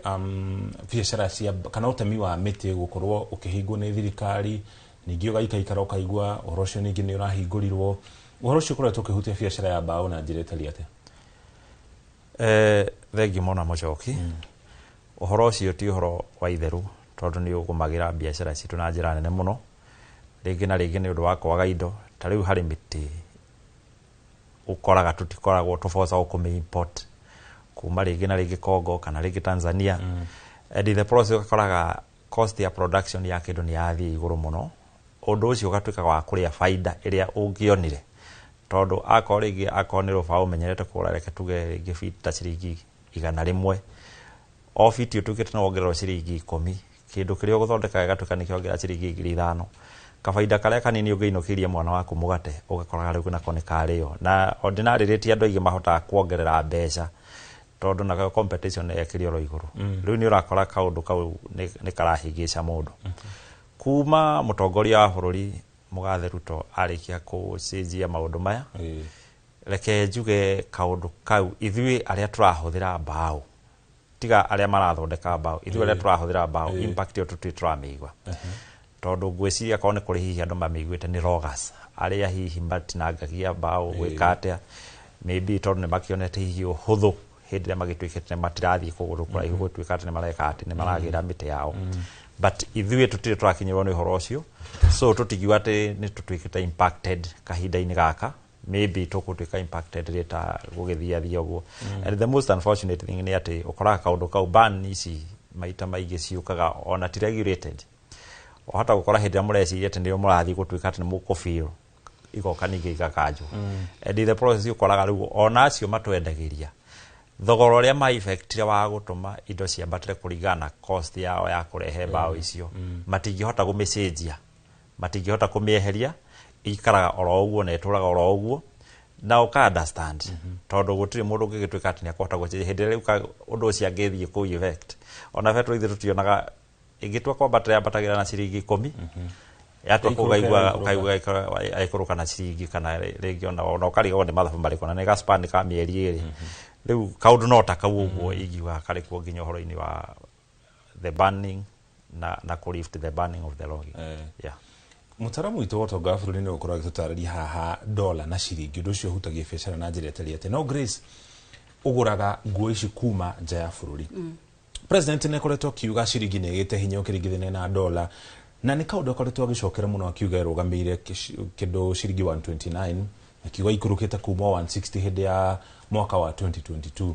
biashara cia kana utemi wa miti gukorwo ukihingwo ni thirikari ningi ugaikaikara ukaigua uhoro ucio ningi ni urahingurirwo uhoro ucio ukoretwo ukihutia biashara ya mbao na njira itari atia thengi mona mucoki uhoro ucio ti uhoro wa itheru tondu ni ugumagira biashara citu na njira nene muno ringi na ringi ni undu wa kwaga indo ta riu hari miti ukoraga tutikoragwo tuboca ukumi import kuma ringi na ringi Congo kana ringi Tanzania and the process ukoraga cost ya production ya kindu ni yathii iguru muno undu ucio ugatuika wa kuria faida iria ungionire tondu akonirwo fa umenyerete kura reke tuge ringi fit ta ciringi 100 o fit utukite na wongerero ciringi 10 kindu kiria uguthondeka gatuika ni kiongerera ciringi 5,000 kafaida kale kanini ugiinokirie mwana waku mugate ugakoraga riu na kone kario na ordinary rate andu aige mahota kuongerera mbeca tondu na competition ya kirio iguru riu ni urakora kaundu kau ni karahingica mundu kuma mutongoria wa bururi Mugathe Ruto arikia kucenjia maundu maya reke njuge kaundu kau ithui aria turahuthira mbao tiga aria marathondeka mbao ithui aria turahuthira mbao impact yo turamigwa tondu gwiciria ko ni kuri hihi andu mamiguite ni rogas aria hihi matinangagia mbao gwikatia maybe tondu ni makionete hihi uhuthu hindi magitwikite matirathie kuguru kuraihu gutwika ati ni mareka ati ni maragira miti yao but ithui tutire turakinyirwo ni horo ucio so tutigiwa ati ni tutwikite impacted kahinda-ini gaka maybe tukutwika impacted rita gugithia uguo and the most unfortunate thing ni ati ukoraga kaundu kau ban ici maita maigi ciukaga ona ti regulated hata gukora hindi amureciria ati ndio murathie gutwika ati ni mukufeel igoka ningi igakanjwo and the process ukoraga riu ona acio matwendagiria thogora uria ma effect wa gutuma indo cia batire kurigana cost yao ya kurehe bao icio matingihota gumecenjia matingihota kumieheria ikaraga oro uguo na ituraga oro uguo na uka understand tondu gutire mundu ngigitwika ati ni akota gucenjia hindi riu undu ucio angithie ku effect ona vetro ithe tutionaga igitwa kwa batire ya batagira na ciringi 10 yatwa kugaigua aikoroka na ciringi kana ringi ona ukariga ni mathabu mariko na nega span ka mieri iri riu kaundu no ta kau uguo igiwa kari ku nginya horo-ini wa the banning na ku lift the banning of the logging yeah mutaramu ito woto gafuru ni ukora gitutariria haha dola na ciringi ndu cio hutagie biashara na njira itari ate no Grace uguraga nguo ici kuma nja ya bururi president ne koretwo kiuga ciringi ne gite hinya ukiringithania na dola na ni kaundu akoretwo agicokera muno akiuga rugamire kindu ciringi 129 akiuga ikurukite kuma 160 hindi ya mwaka wa 2022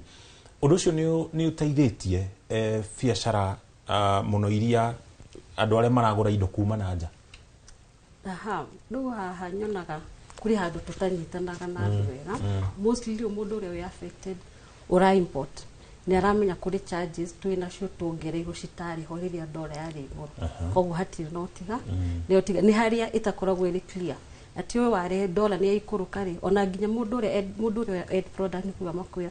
undu ucio ni uteithitie biashara muno iria andu aria maragura indo kuma na nja ndu haha nyonaga kuri handu tutanyitanaga na andu wega mostly mundu uria we affected ura import ni aramenya kuri charges twina cio tungereirwo citari ho riria dola yari iguru koguo hatiri no tiga ni haria itakoragwo iri clear ati we ware dola ni ikuruka ri ona nginya mundu uria aid product ni kuga makuya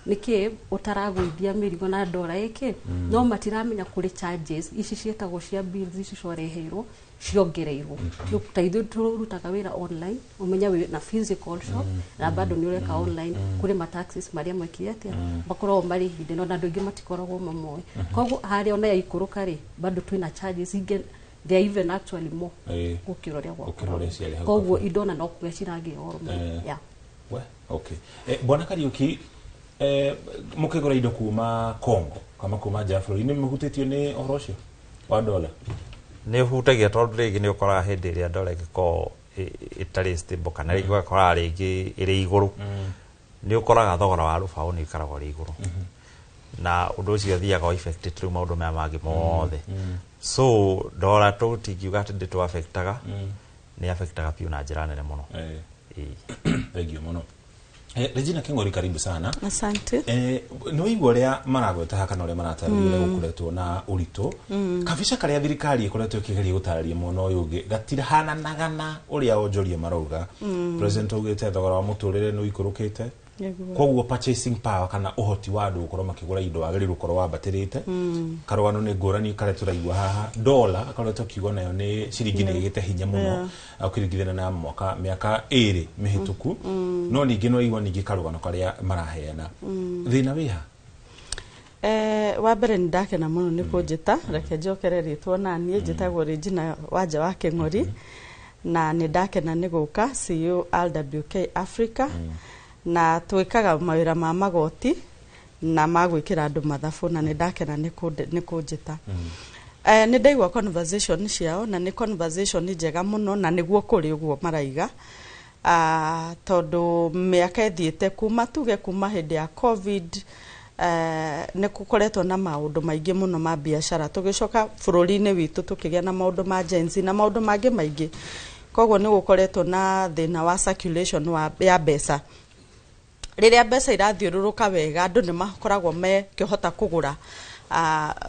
niki utaragwithia mirigo na dola iki no matiramenya kuri charges ici cietagwo cia bills ici coreheirwo ciongereirwo no taithu turutaga wira online umenya we na physical shop na bado ni ureka online kuri ma taxes maria mwekire atia bakorwo mari hinde no andu ingi matikoragwo mamwe koguo hari ona ikuruka ri bado twina charges inge they are even actually more ukiroria gwa koguo idona no kwecirage oro yeah we okay bwana Kariuki mukigura indo kuma Congo kama kuma Jafro ni muhutitio ni orosho wa dola ni hutagia tondu rigi ni ukora hindi ria dola giko itari stable kana rigi ukora rigi iri iguru ni ukoraga thogora wa rubao ni ikaragwo ri iguru na undu ucio thiaga o affected through maundu maya mangi mothe so dola to tigiuga ati nditu affectaga ni affectaga piu na njira nene muno thank you muno Regina Kingori karibu sana. Asante. No igwa ria maragweta hakana ria maratarire gukuretwo na urito. Kabisha karia thirikari ikoretwo ikigeria gutararia muno uyugi gatira hananagana uria onjorie marauga. President ugite thogora wa muturire no ikurukite. Koguo purchasing power kana uhoti wa andu gukorwo makigura indo agiriru gukorwo wabatirite. Karwano ni ngurani kare turaigwa haha dola akaretwo kiugo nayo ni ciringi ni igite hinya muno akiringithana na miaka 2 mihituku no ningi no igwa ningi karugano karia maraheana thina wiha wa mbere ndakena muno ni kunjita reke njokere ritwo nanie njitagwo Regina Wanja wa Kingori na ni ndakena ni guka CEO RWK Africa na twikaga mawira ma magoti na magwikira andu mathabu na ni ndakena ni kunjita ni ndaigwa conversation ciao na ni conversation njega muno na niguo kuri uguo maraiga tondu miaka ethiite kuma tuge kuma hindi ya covid ne kukoretwo na maundu maingi muno ma biashara tugicoka bururi-ini witu tukigia na maundu ma agency na maundu mangi maingi koguo ni gukoretwo na thina wa circulation ya mbeca riria mbeca irathiururuka wega andu ni makoragwo mekihota kugura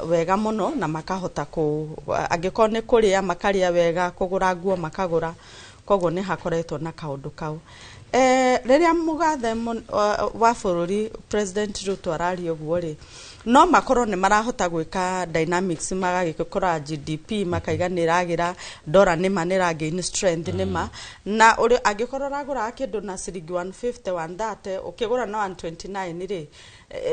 wega muno na makahota angikorwo ni kuria makaria wega kugura nguo makagura koguo ni hakoretwo na kaundu kau riria mugathe wa bururi President Ruto arario guo ri no makorwo ni marahota gwika dynamics magagikora GDP makaiganiragira dollar ni manira gain strength nima na uri angikorwo ragura kindu na ciringi 150 130 ukigura na 129 ri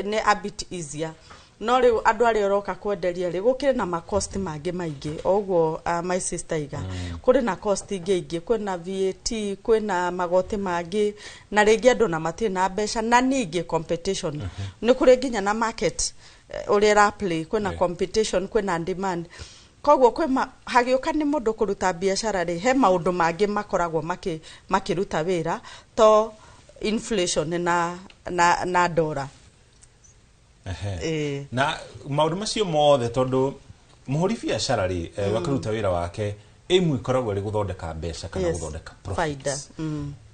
ni a bit easier no ri andu ari roka kwenderia ri gukire na ma cost mangi maingi oguo my sister iga kuri na cost ingi kwina VAT kwina magoti mangi na ringi andu na mati na mbeca na ningi competition ni kuri nginya na market uri ra play kwina competition kwina demand koguo kwima hagiuka ni mundu kuruta biashara ri he maundu mangi makoragwo makiruta wira to inflation na dollar na maundu macio mothe tondu muhuri biashara ri wakaruta wira wake imu ikoragwo ri guthondeka mbeca kana guthondeka profits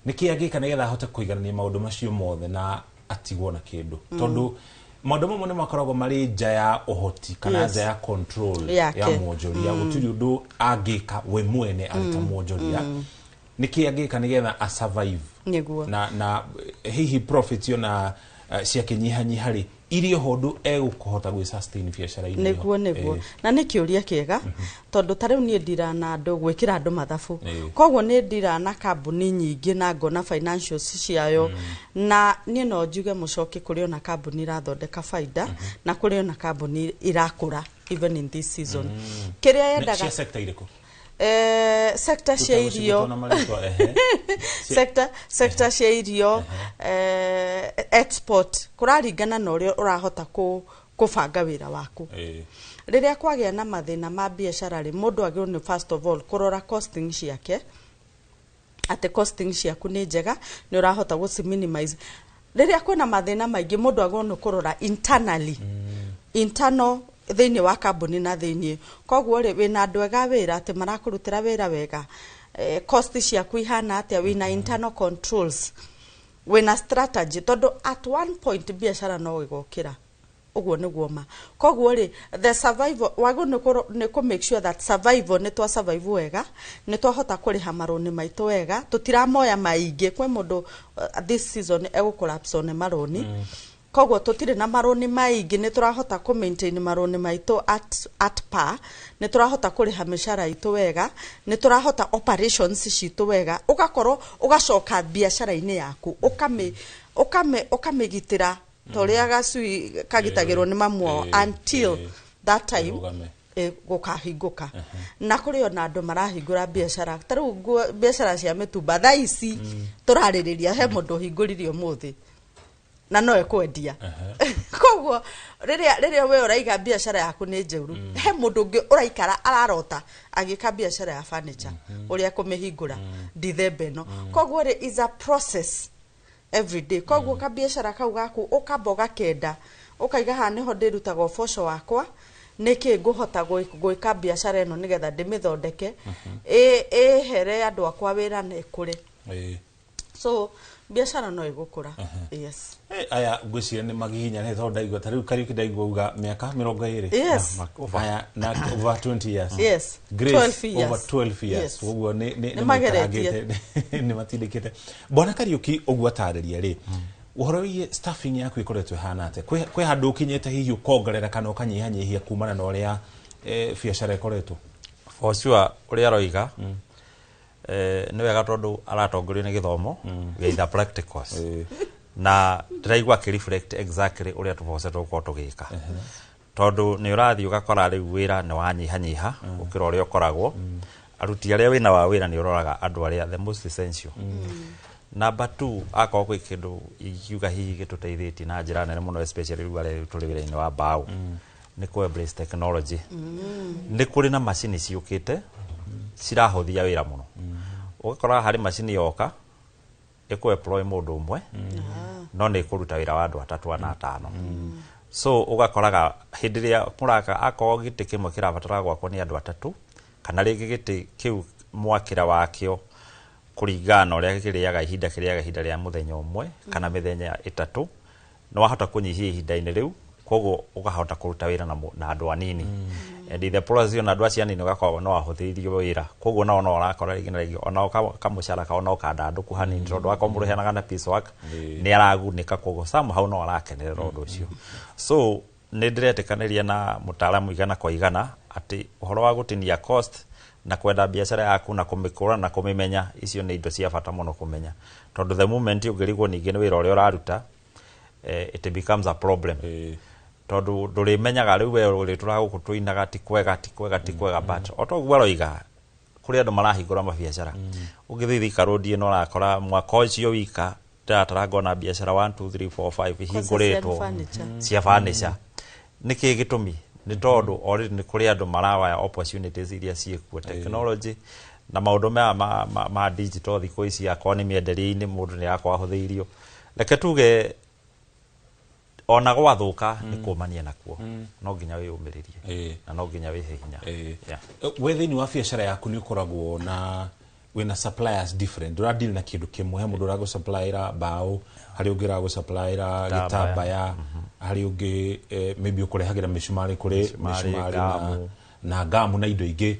niki agika nigetha hote kuiganania maundu macio mothe na atigwo na kindu tondu maundu mamwe ni makoragwo mari nja ya uhoti kana nja ya control ya mwonjoria gutiri undu agika we mwene arita mwonjoria niki agika nigetha a survive na hihi profit yo na cia kinyihanyiha ri irio hondu egukuhota gwi sustain biashara ini niguo na ni kiuria kiega tondu tariu ni ndira na andu gwikira andu mathabu koguo ni ndira na kambuni nyingi na ngona financials ciayo na ni no njuge mucoki kuri ona kambuni irathondeka faida na kuri ona kambuni irakura even in this season kiria yendaga sector iriku sector cia irio sector cia irio export kuraringana na uria urahota kubanga wira waku riria kwagia na mathina ma biashara ri mundu agirwo ni first of all kurora costing ciake ate costing ciaku ni njega ni urahota guci minimize riria kwina mathina maingi mundu agirwo ni kurora internally internal thiini wa kambuni na thiini koguo ri wina andu ega wira ati marakurutira wira wega cost ciaku ihana atia wina internal controls wina strategy tondu at one point biashara no igokira uguo niguo ma koguo ri the survival wago ni ku make sure that survival ni twa survive wega ni twahota kuriha maroni maitu wega tutiramoya maingi kwe mundu this season egukorapse ne maroni koguo tutire na maroni maingi ni turahota ku maintain maroni maitu at par ni turahota kuriha mishara itu wega ni turahota operations citu wega ugakorwo ugacoka biashara ini yaku ukamigitira toria gacui kagitagirwo ni mamuo until that time gukahinguka na kuri ona andu marahingura biashara taru biashara cia mitumba thaici turaririria he mundu hinguririo muthi na no ekwendia koguo riria we uraiga biashara yaku ni njuru he mundu ungi uraikara ararota agika biashara ya furniture uria kumihingura Dithemba no koguo ri is a process every day koguo ka biashara kau gaku ukamboga kenda ukaiga ha niho ndirutaga uboco wakwa niki nguhota gwika biashara eno nigetha ndimithondeke here andu akwa wira na ikure so biashara no igukura yes aya ngwiciria ni magihinya ne thonda igwa tariu Kariuki ndaigwa uga miaka 20 yes aya na over 20 years yes Grace 12 years over 12 years uguo ni magerete ni matindikite bona Kariuki uguo atariria ri uhoro wi staffing yaku ikoretwe hana ate kwe handu ukinyete hihi ukongerera kana ukanyihanyihia kumana na uria biashara ikoretwo for sure uria roiga ni wega tondu aratongorio ni githomo geitha practicals na ndiraigua ki reflect exactly uria tubocetwo gukorwo tugika tondu ni urathi ugakora riu wira ni wanyihanyiha ukira uria ukoragwo aruti aria wina wa wira ni uroraga andu aria the most essential number 2 akorwo kwi kindu ikiuga hihi gituteithĩtie na njĩra nene muno especially riu aria turi wira-inĩ wa mbaũ ni ku embrace technology ni kuri na macini ciukite cirahuthia wira muno ugakora hari macini yoka iku employ mundu umwe no ni kuruta wira wa andu 3 na 5 so ugakoraga hindi ria muraka akorwo giti kimwe kirabatara gwakwo ni andu 3 kana ringi giti kiu mwakira wakio kuringana uria kiriaga ihinda ria muthenya umwe kana mithenya 3 no wahota kunyihia ihinda-ini riu koguo ukahota kuruta wira na andu anini and the process na andu acio anini ugakorwo no ahuthirio wira koguo no urakora rigi ona kamucara ka ona ukandanduku hanini tondu akorwo muruheanaga na piece work ni aragunika koguo somehow no arakenerera undu ucio so ni ndiretikaniria na mutaalamu igana kwa igana ati uhoro wa gutinia cost na kwenda biashara yaku na kumikura na kumimenya icio ni indo cia bata muno kumenya tondu the moment ugirigwo ningi ni wira uria uraruta it becomes a problem tondu ndurimenyaga riu we uri turagukutuinaga ti kwega but otoguo roiga kuri andu marahingura mabiashara ugithithi rodi no rakora mwaka ucio wika ndataranga na biashara 1 2 3 4 5 hinguritwo cia furniture niki gitumi ni tondu already ni kuri andu marawaya opportunities iria ciekuo technology na maundu ma digital thiko ici akwa ni mienderia-ini mundu ni yakwa huthiirio reke tuge ona gwathuka ni kumania nakuo no nginya wiyumiririe na no nginya wihe hinya wethini wa biashara yaku ni ukoragwo na wina suppliers different dura deal na kindu kimwe he mundu urago suppliera bao hari ungira go suppliera gitambaya hari ungi maybe ukurehagira mishumari kuri mishumari na gamu na indo ingi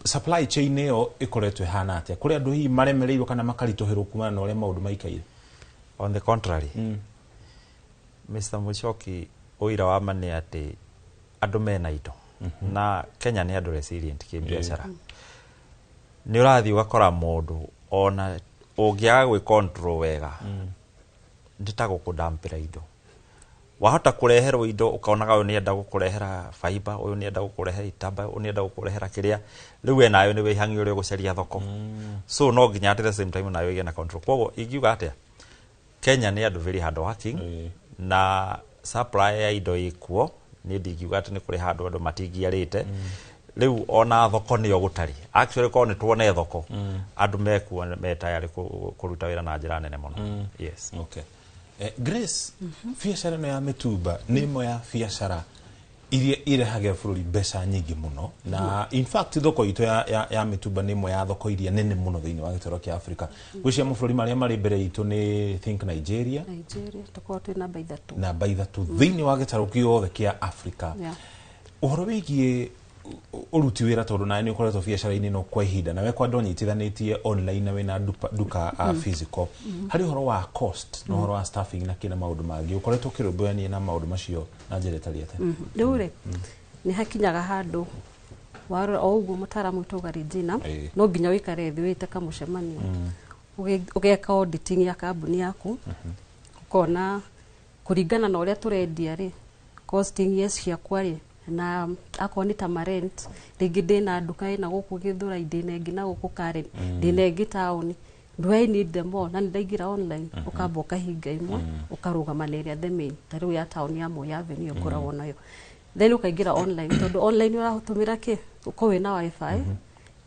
supply chain yo ikoretwe hana atia kuri andu hi maremereirwo kana makaritoherwo kumana na uria maundu maikaire on the contrary Mr. Muchoki oira wa mane ati andu mena indo na Kenya ni andu resilient ki biashara ni urathi ugakora mundu ona ungiaga gwi control wega nditago kudampira indo wahota kureherwo indo ukaonaga uyu ni enda gukurehera fiber uyu ni enda gukurehera itamba uyu ni enda gukurehera kiria riu we nayo ni we hangi uri guceria thoko so no nginya at the same time nayo igena control koguo ingiuga atia Kenya ni andu very hard working na supply ya indo ikuo ni ndingiuga ati ni kuri handu andu matingiarite riu ona thoko ni ogutari actually ko ni tuone thoko andu mekuo metayari kuruta wira na njira nene muno yes okay Grace biashara no ya mitumba ni mo ya biashara iria irehaga bururi mbeca nyingi muno na in fact thoko itu ya mitumba ni mo ya thoko iria nene muno thiini wa gitoro kia Africa gwicia maburi maria mari mbere itu ni think Nigeria tukwa twina baithatu na baithatu thiini wa gitoro kiothe kia Africa uhoro wigie uruti wira tondu na ni ukoretwo biashara-ini no kwa ihinda na we kwa ndonyitithanitie online na wina duka physical hari uhoro wa cost no uhoro wa staffing na kina maundu mangi ukoretwo kirumbuania na maundu macio na njira tariete riure ni hakinyaga handu waro o uguo mutaramu tuga Regina no nginya wikare thi wite kamucemanio ugeka auditing ya kambuni yaku ukona kuringana na uria turendia ri costing yes ciakwa ri na akoni ta rent ringi ndina nduka ina guku Githura ndina ngi na guku Karen ndina ngi town do I need them all na ndaigira online ukamba ukahinga imwe ukarugamaneria the main tariu ya town ya Moi Avenue ngoragwo nayo then ukaigira online tondu online uratumira ki uko wina wifi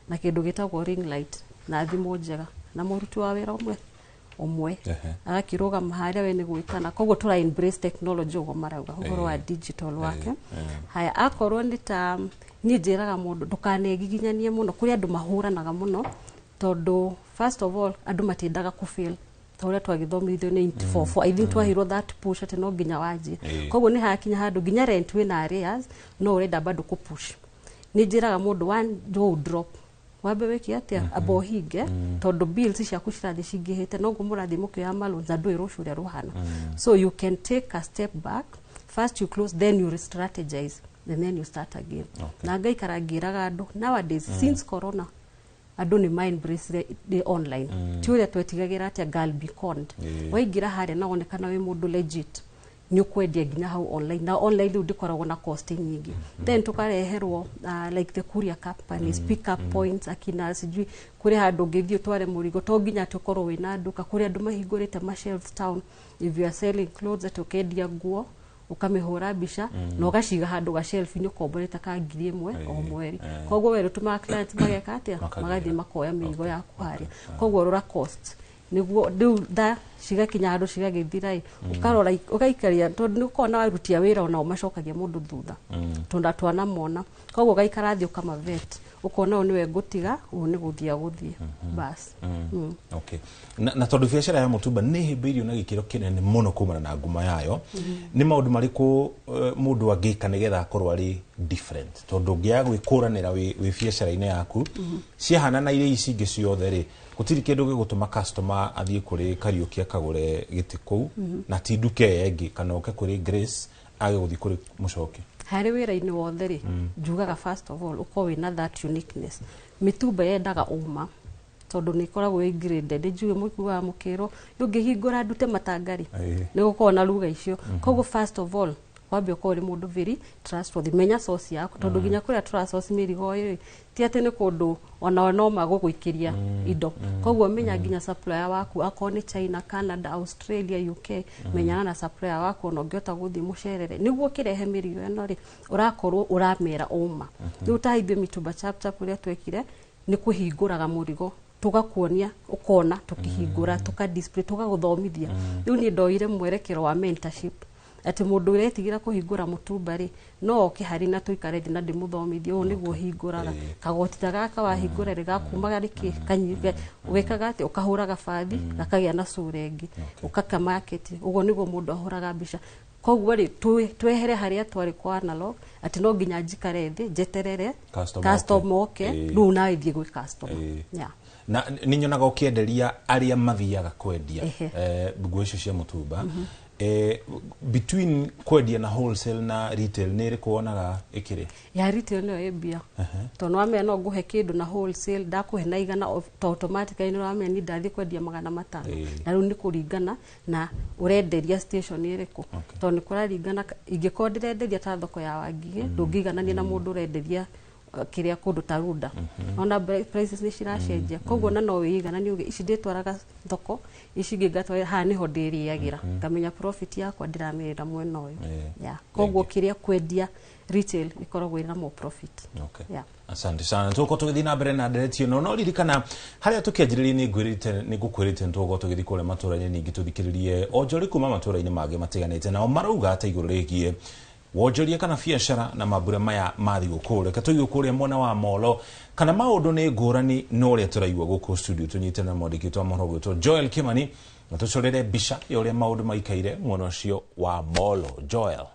na kindu gitagwo ring light na thimu njega na murutu wa wira umwe agakiruga maharia we ni gwitana koguo tura embrace technology ugo marauga uhoro wa digital wake haya akorwo ni ta ni njiraga mundu ndukanegiginyanie muno kuri andu mahuranaga muno tondu first of all andu matindaga ku feel tore twagithomithio ni 4 I think twahirwo that push ati no nginya waji koguo ni hakinya handu nginya rent we na areas no urenda bado ku push ni njiraga mundu one do drop wabe wiki atia abohinge tondu bills ciaku cirathi cingihite no ngumurathi mukio ya malu za ndu irucuria ruhana so you can take a step back first you close then you strategize and then you start again na ngai karangiraga andu nowadays since corona andu ni mind brace the online tiuria twetigagira atia girl be conned waigira hare na onekana we mundu legit ni ukwendia ginya hau online na online ndikoragwo na cost nyingi then tukareherwo like the courier companies pick up points akina sijui kuri handu ngithio tware murigo to ginya tukorwo wina nduka kuri andu mahingurite ma shelves town if you are selling clothes tukendia nguo ukamihura bisha na ugashiga handu ga shelf ni ukomboreta ka 1,000 o mweri koguo weru tuma client mageka atia magathi makoya migo yaku haria koguo rora cost niguo da shiga kinya handu shiga githirai ukarora ugaikaria tondu ukona warutia wira ona umacokagia mundu thutha tonda twana mona koguo gaikara thio kama vet ukona niwe ngutiga u ni guthia bas okay na tondu biashara ya mutumba ni himbirio na gikiro kinene muno kumana na nguma yayo ni maundu mariku mundu angika nigetha akorwo ari different tondu ngia gwikuranira wi biashara ine yaku ciahana na ile ici ingi ciothe ri gutiri kindu gigutuma customer athie kuri Kariuki akagure giti kou na ti nduke yengi kana oke kuri Grace age guthi kuri Mucoki hari wira-ini wothe ri njugaga first of all uko wina that uniqueness mitumba yendaga uma tondu ni koragwo ingredient njuge muikuga mukiro yungihingura ndute matangari ni gukorwo na ruga icio koguo first of all wabio ko ri mundu very trustworthy menya source yako tondu ginya kuria tura source mirigo iri ti ati ni kundu ona no maguguikiria indo koguo menya ginya supplier waku akoni China Canada Australia UK menyana na supplier waku no ngiota guthi mucerere niguo kirehe mirigo eno ri urakorwo uramera uma ni utaithie mitumba chapter kuria twekire ni kuhinguraga murigo tugakuonia ukona tukihingura tukadisplay tugaguthomithia riu ni ndoire mwerekero wa mentorship ati mundu uretigira kuhingura mutumba ri no oke hari na tuikare na ndimuthomithie u niguo hinguraga kagotita gaka wahingura ri gakumaga riki kanyiga ugekaga ati ukahuraga fathi gakagia na surengi ukaka market ugo niguo mundu ahuraga bisha koguo ri twehere haria twari kwa analog ati no nginya njikare thi jeterere customer oke riu nawe thie gwi customer na ninyonaga ukienderia aria mathiaga kwendia nguo icio cia mutumba between kwendia na wholesale na retail nere kuonaga ikire ya retail no ebia tono ame no nguhe kindu na wholesale ndakuhe na igana automatically no ame ni ndathi kwendia 500 na riu ni kuringana na urenderia station iriku tono ni kuraringana ingiko ndirenderia ta thoko ya Wangige ndungigana na mundu urenderia kiria kundu ta Runda ona prices ni ciracenjia koguo na no wigana ni uge ici nditwaraga thoko ici ngingatwa ha ni ho ndiriagira ngamenya profit yakwa ndiramirira mwena uyu koguo kiria kwendia retail ikoragwo ina more profit asante sana tuko tugithi na mbere na nderetio no ririkana haria tukianjiriria ni ngukwirite ntugo tugithi kule matura-ini ningi tuthikiririe onjori kuma matura-ini mage matiganite na marauga ata iguru rigie wonjoria kana biashara na mabura maya mathi gukure katuigo kure mwana wa Molo kana maundu ni ngurani no ria turaigwa guku studio tunyite na mwandiki twa mohoro gwitwo Joel Kimani na tucorere bisha ya uria maundu maikaire mwana ucio wa Molo. Joel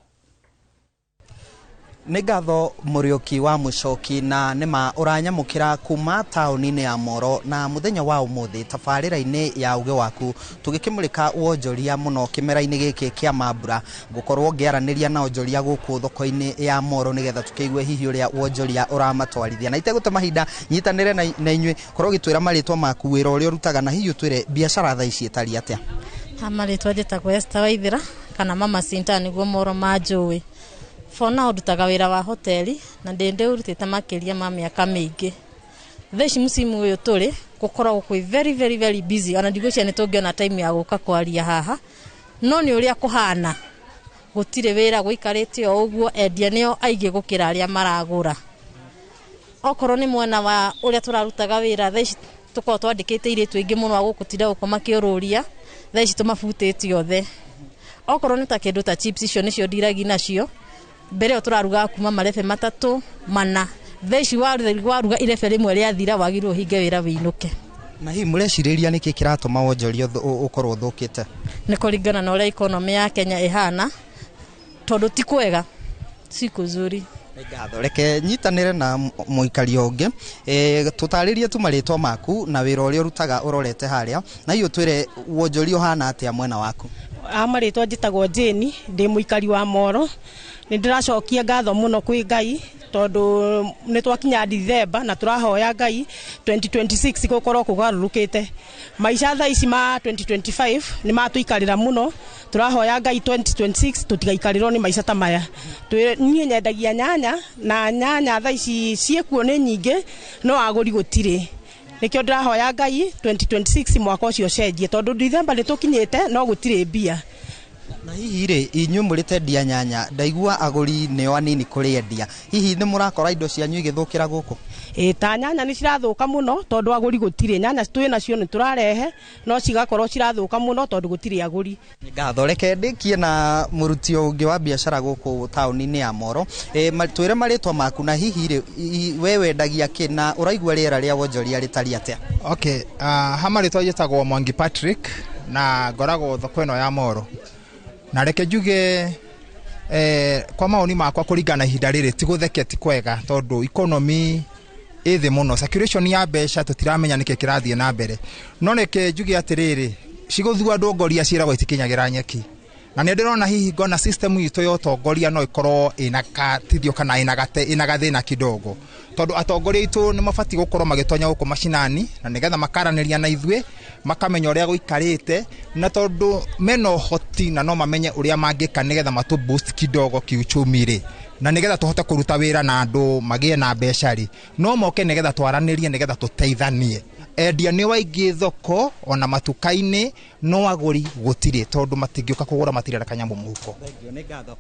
nĩ ngatho Mũriũki wa Mucoki na nĩma ũranyamũkĩra kuma taũni-inĩ ya Moro na mũthenya wa ũmũthĩ tabarĩra-inĩ ya uge waku tũgĩkĩmũrĩka wonjoria mũno kĩmera-inĩ gĩkĩ kĩa mambura ngũkorwo ngĩaranĩria na onjoria gũkũ thoko-inĩ ya Moro nĩgetha tũkĩigue hihi ũrĩa wonjoria ũramatwarithia na itegũte mahinda nyitanĩre na inyuĩ korwo gĩtwĩra marĩtwa maku wĩra ũrĩa ũrutaga na hihi ũtwĩre biacara thaa ici ĩtariĩ atĩa. Marĩtwa njĩtagwo Esther Waithĩra kana Mama Sinta nĩguo Moro manjũĩ. Fona ndutaga wira wa hoteli na ndende urutite makiria ma miaka mingi. Theci musimu uyu turi gukoragwo kwi very busy ona ndigwicia ni tungiona time ya guka kwaria haha no ni uria kuhana gutire wira guikarite o uguo endia nio aige gukira aria maragura okorwo ni mwena wa uria turarutaga wira thaici tuko twandikite iritu ingi muno agukutira ukoma kiururia thaici tumafutite othe okorwo ni ta kindu ta chips icio nicio ndiragi nacio mbere turaruga kuma marefe 3 4 thaici waruga irefe rimwe ria thira wagirwo hinge wira winuke na hii murecireria niki kiratuma wonjoria ukorwo uthukite ni kuringana na uria economy ya Kenya ihana tondu ti kwega si kuzuri ngatho reke nyitanire na muikari onge tutaririe tu maritwa maku na wira uria urutaga urorete haria na hiyo twire wonjoria hana atia mwena waku amaritwa njitagwo Jane ndi muikari wa Moro ni ndiracokia ngatho muno kwi Ngai tondu ni twakinya December na turahoya Ngai 2026 gukorwo kugarurukite maisha tha ici ma 2025 ni matuikarira muno turahoya Ngai 2026 tutigaikariro ni maisha ta maya nie nyendagia nyanya na nyanya tha ici ciekuo ni nyingi no aguri gutire nikio ndirahoya Ngai 2026 mwaka ucio cenjie tondu December ritukinyite no gutire mbia na hihi ri inyu murite ndia nyanya ndaigua aguri neo anini kuri endia hihi ni murakora indo cianyu igithukira guku ta nyanya ni cirathuka muno tondu aguri gutire nyanya twi nacio ni turarehe no cigakorwo cirathuka muno tondu gutire aguri ngatho reke ndikie na muruti ungi wa biashara guku tauni-ini ya Moro twire maritwa maku na hihi ri wewe ndagia kina uraigua riera ria wonjoria ritari atia okay hamaritwa yetagwo Mwangi Patrick na ngorago thoko ino ya Moro na reke njuge kwa maoni makwa kuringana ihinda riri ti gutheke ti kwega tondu economy ithi muno circulation ya mbeca tutiramenya niki kirathie na mbere no reke njuge atiriri ciguthua ndongoria ciiragwo itikinyagira nyeki na ni ndirona hihi ngona system yitu yo tongoria no ikorwo ina katithio kana ina gathina kidogo tondu atongoria itu ni mabati gukorwo magitonya guku mashinani na nigetha makaraniria na ithue makamenya uria guikarite na tondu meno hoti na no mamenye uria mangika nigetha matu boost kidogo kiuchumi ri na nigetha tuhote kuruta wira na andu magie na mbeca ri no moke nigetha twaranirie nigetha tuteithanie endia ni waingi thoko ona matuka-ini no aguri gutire tondu matingioka kugura matirera kanyamu muhuko thengio ni ngatho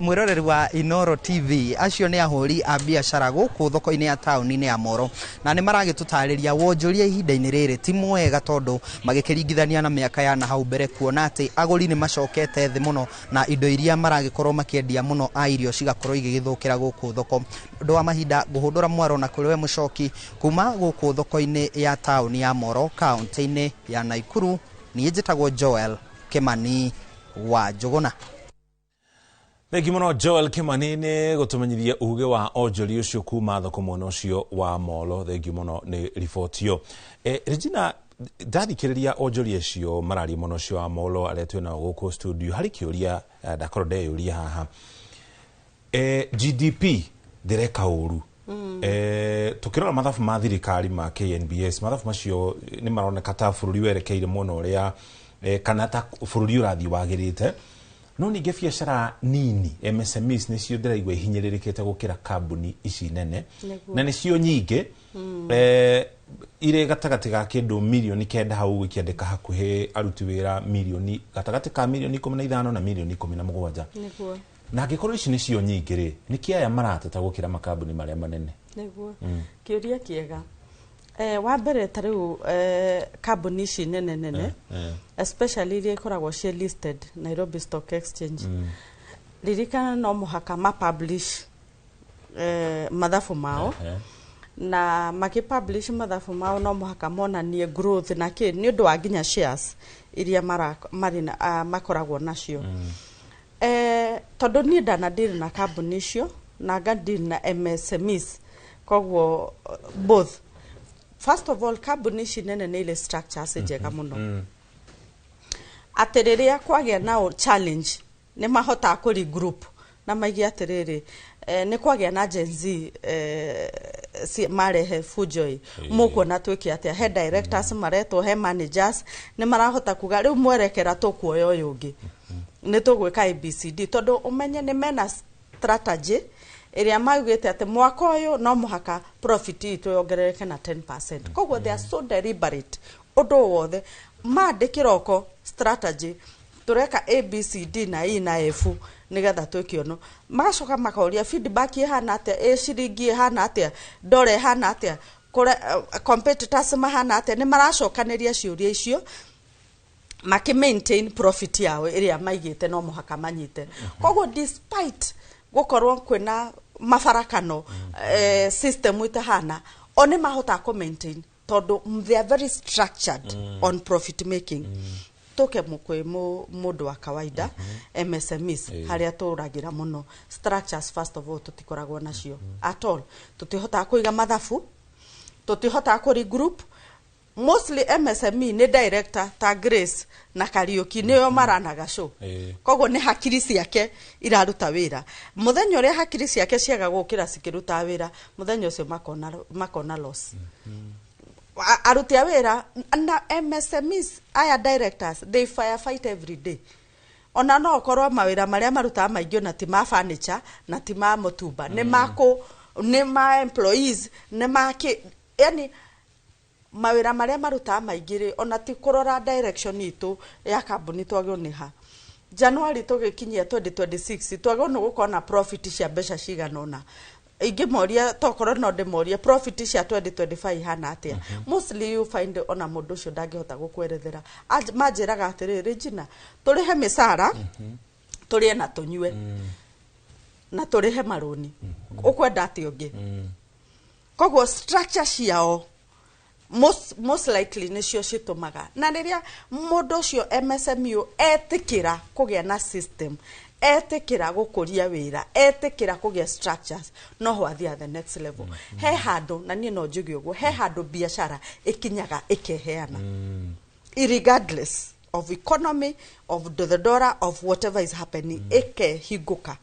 mwiroreri wa Inoro TV acio ni ahuri a biashara guku thoko-ini ya tauni-ini ya Moro na ni maragitutariria wonjoria ihinda-ini riri ti mwega tondu magikiringithania na miaka ya na hau mbere kuona ati aguri ni macokete thi muno na indo iria maragikorwo makiendia muno a irio cigakorwo igithukira guku thoko ndu wa mahinda guhundura mwaro na kuriwe mucoki kuma guku thoko-ini ya tauni ya Moro kaunti-ini ya Naikuru ni njitagwo Joel Kimani wa Njuguna. Thengi muno Joel Kimani ni gutumenyithia uge wa onjori ucio kuma thoko mwena ucio wa Molo. Thengi muno ni report yo. Regina ndathikiriria onjori acio marari muno ucio wa Molo aria twina guku studio hari kiuria ndakorwo ndeyuria haha GDP direka uru tukirora mathafu ma thirikari ma KNBS mathafu macio ni maroneka ta bururi werekeire muno uria kana ta bururi urathi wagirite no ninge biashara nini MSMEs nicio ndiraigwa ihinyiririkite gukira kambuni ici nene na nicio nyingi ire gatagati ga kindu milioni 9 hau ikiandika hakuhe aruti wira milioni gatagati ka milioni 15 na milioni 17 niguo na gikorwo ici nicio nyingi ri niki aya marateta gukira makambuni maria manene niguo kiuria kiega wa mbere tariu kambuni ici nene especially iria ikoragwo cia listed Nairobi Stock Exchange ririkana no muhaka ma publish mathafu mao na makipublish mathafu mao no muhaka monanie growth na ki ni undu wa nginya shares iria makoragwo nacio tondu ni ndana deal na kambuni icio na ga deal na MSMEs kogwo both first of all kambuni ici nene ni ile structures njega muno atiriria kwagia na challenge ni mahota kuri group na magi atiriri ni kwagia na Gen Z si marehe fujoi muko na twiki atia head directors mareto he managers ni marahota kuga riu mwerekera tukuoya uyu ungi ni tugwika ABCD tondu umenye ni mena strategy ĩrĩa maugĩte atĩ mwaka ũyũ no mũhaka profit itũ yongerereke na 10%. Koguo they are so deliberate ũndũ wothe mandĩkĩroko strategy tureka ABCD na E na F nigetha twĩkĩono magacoka makoria feedback ihana atĩa ciringi ihana atĩa ndore ihana atĩa kore competitors mahana atĩa nĩ maracokanĩria ciũria icio maki maintain profit yao ĩrĩa maigĩte no mũhaka manyite. Koguo despite gukorwo kwĩna mafarakano system itahana one mahota ku maintain tondu they are very structured on profit making. Toke mukwe mundu wa kawaida MSMEs haria turagira muno structures first of all tutikoragwo nacio at all. Tutihota kuiga mathafu, tutihota ku regroup. Mostly MSME ni director ta Grace na Kariuki niyo maranaga show. Koguo ni hakiri ciake iraruta wira. Muthenya uria hakiri ciake ciaga gukira cikiruta wira, muthenya ucio makona loss. Aruti a wira na MSMEs aya directors they firefight every day. Ona no korwa mawira maria maruta maingĩ na ti ma furniture na ti ma mutumba ni ma employees ni ma yani mawira maria maruta maingĩ ona ti kurora direction itu ya kambuni twagoniha. January tugikinyia 2026 twagona gukona profit cia mbeca ciganona. Ingi moria tokorwo no ndemoria profit cia 2025 hana atia. Mostly you find ona mundu ucio ndangihota gukwerethera. Manjiraga atiriri Regina turihe misara turie na tunywe na turihe maroni ukwenda ati ungi. Koguo structure ciao most likely nicio citumaga na riria mundu ucio MSME etikira kugia na system etikira gukuria wira etikira kugia structures no ho athia the next level. He handu na nie no njugi uguo he handu biashara ikinyaga ikeheana irregardless of economy of the dollar of whatever is happening ikehiguka.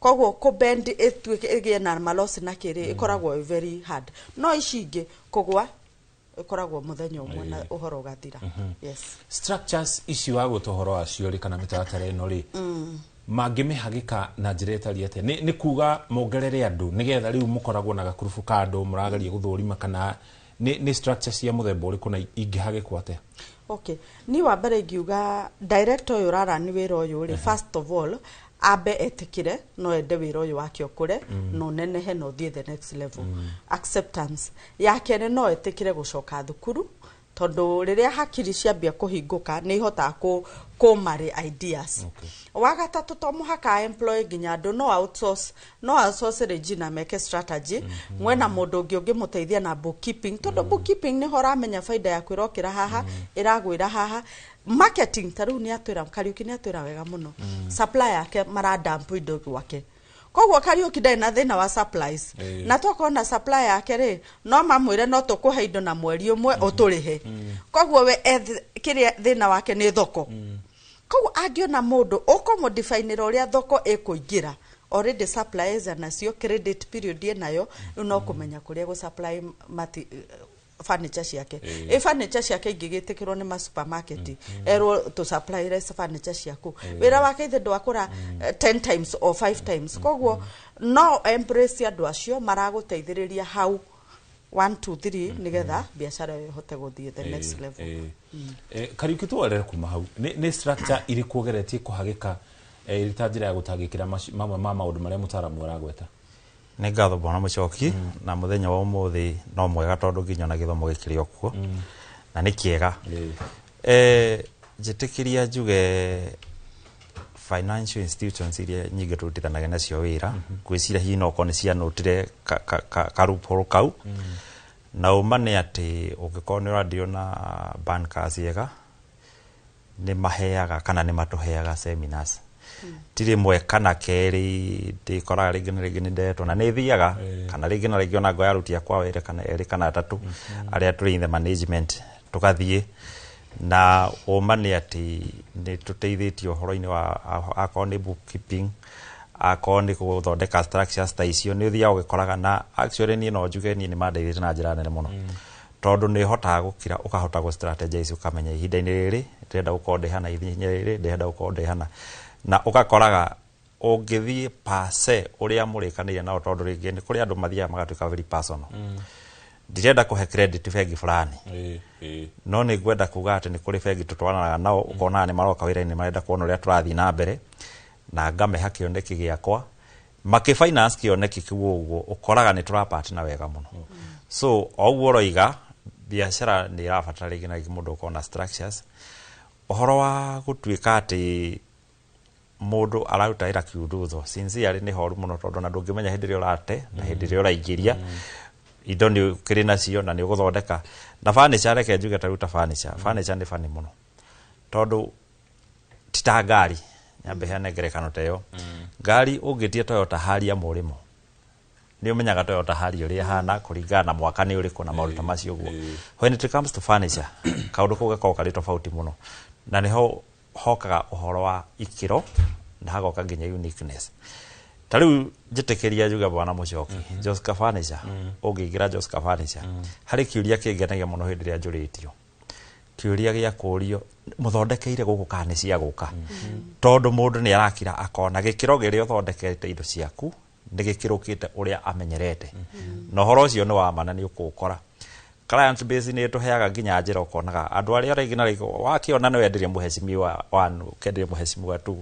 Koguo ko bend etuike na malosi na kiri ikoragwo very hard no ichinge kugwa ikoragwo muthenya umwe na uhoro gathira. Yes, structures ici wa gutohoro acio ri kana mitaratara ino ri mangimihagika na njireta riete ni kuga mongerere andu nigetha riu mukoragwo na gakurufu ka andu muragaria guthurima kana ni structures cia muthemba uriku na ingihagikwo atia? Okay, ni wa mbere ngiuga director uyu rara ni wira uyu ri first of all abe etikire no ende wira uyu wake okure no nenehe no thie the next level. Acceptance yake no etikire gucoka thukuru tondu riria hakiri ciambia kuhinguka ni ihota ku mari ideas. Wagatatu to muhaka employ ginya andu no outsource Regina meke strategy mwena mundu ungi muteithia na bookkeeping tondu bookkeeping ni hora menya faida ya kwirokira haha iragwira haha. Marketing taru ni atwira Kariuki ni atwira wega muno supply yake maradampu indo gwake. Koguo Kariuki ndai na thina wa supplies na tokona supply yake ri no mamwire no tukuhe indo na mweri umwe uturihe. Koguo we kiria thina wake ni thoko. Koguo angiona mundu uko define uria thoko ikuingira already supplies nacio credit period nayo no kumenya kuria go supply furniture ciake. Furniture ciake ingigitikirwo ni ma supermarket erwo to supply rest furniture ciaku wira wake ithe ndwakura 10 times or 5 times. Koguo no embrace andu acio maraguteithiriria hau 1 2 3 nigetha biashara ihote guthie the next level. Kariuki twarere kuma hau ni structure iri kugeretie kuhagika ritanjira ya gutagikira mamwe ma maundu maria mutaramu aragweta? Nĩ ngatho bona mucoki na muthenya wa umuthi no mwega tondu nginya na githomo gikiri okuo na ni kiega. Njitikiria njuge financial institutions iria nyingi turutithanagia nacio wira gwicira hihi no kone cia notire karuporo kau na umane ati ungikorwo ni uradio na bankers yega ni maheaga kana ni matuheaga seminars tiri mwe kana keri ndikoraga ringi ni ndeto na ni thiaga kana ringi na ringi ona ngoya ruti akwa were kana eri kana atatu aria turi in the management tugathie na umane ati ni tuteithitio horo-ini wa akoni bookkeeping akoni kuthondeka structures ta icio ni thia ugikoraga na actually ni no njuge ni mandeithite na njira nene muno tondu ni hotaga gukira ukahota go strategize ukamenya ihinda-ini riri ndenda gukorwo ndihana ithinya riri ndenda gukorwo ndihana na ugakoraga ũngĩthiĩ pase ũrĩa mũrĩkanĩire nao tondũ rĩngĩ nĩ kũrĩ andũ mathiaga magatuĩka very personal ndirenda kũhe credit bengi fulani no nĩ ngwenda kuga atĩ nĩ kũrĩ bengi tũtwaranaga nao ũkona nĩ maroka wĩra-inĩ marenda kuona ũrĩa tũrathiĩ na mbere na ngameha kĩoneki gĩakwa makĩfinance kĩoneki kĩu ũguo ũkoraga nĩ tũrapartner wega mũno so o ũguo ũroiga biacara nĩ ĩrabatara rĩngĩ na rĩngĩ mũndũ ũkorwo na structures ũhoro wa gũtuĩka atĩ mũndũ araruta wĩra kiundutho sincerely nĩ horu mũno tondũ na ndũngĩmenya hĩndĩ ĩrĩa ũrate na hĩndĩ ĩrĩa ũraingĩria indo nĩ ũkĩrĩ nacio na nĩ ũgũthondeka na furniture reke njuge ta ruta furniture nĩ fani mũno tondũ ti ta ngari nyambe heane ngerekano ta ĩyo ngari ũngĩtie Toyota Harrier mũrĩmo nĩ ũmenyaga Toyota Harrier ũrĩa hana kũringana na mwaka nĩ ũrĩkũ na maũndũ macio ũguo when it comes to furniture kaũndũ kau gakoragwo karĩ tofauti mũno na nĩho hokaga ũhoro wa ikĩro na hagoka nginya uniqueness ta rĩu njĩtĩkĩria njuge bwana Mũchoki Joska Furniture ũngĩingĩra Joska Furniture harĩ kĩũria kĩngenagia mũno hĩndĩ ĩrĩa njũrĩtio kĩũria gĩa kũũrio mũthondekeire gũkũ kana nĩ cia gũka tondũ mũndũ nĩ arakira akona gĩkĩro gĩrĩa ũthondekete indo ciaku nĩ gĩkĩrũkĩte ũrĩa amenyerete na ũhoro ũcio nĩ wa mana nĩ ũkũkora client base nĩ tũheaga nginya njĩra ũkonaga andũ arĩa rĩngĩ na rĩngĩ wakĩona nĩ wenderia mũhecimiwa 1 ũkenderia mũhecimiwa 2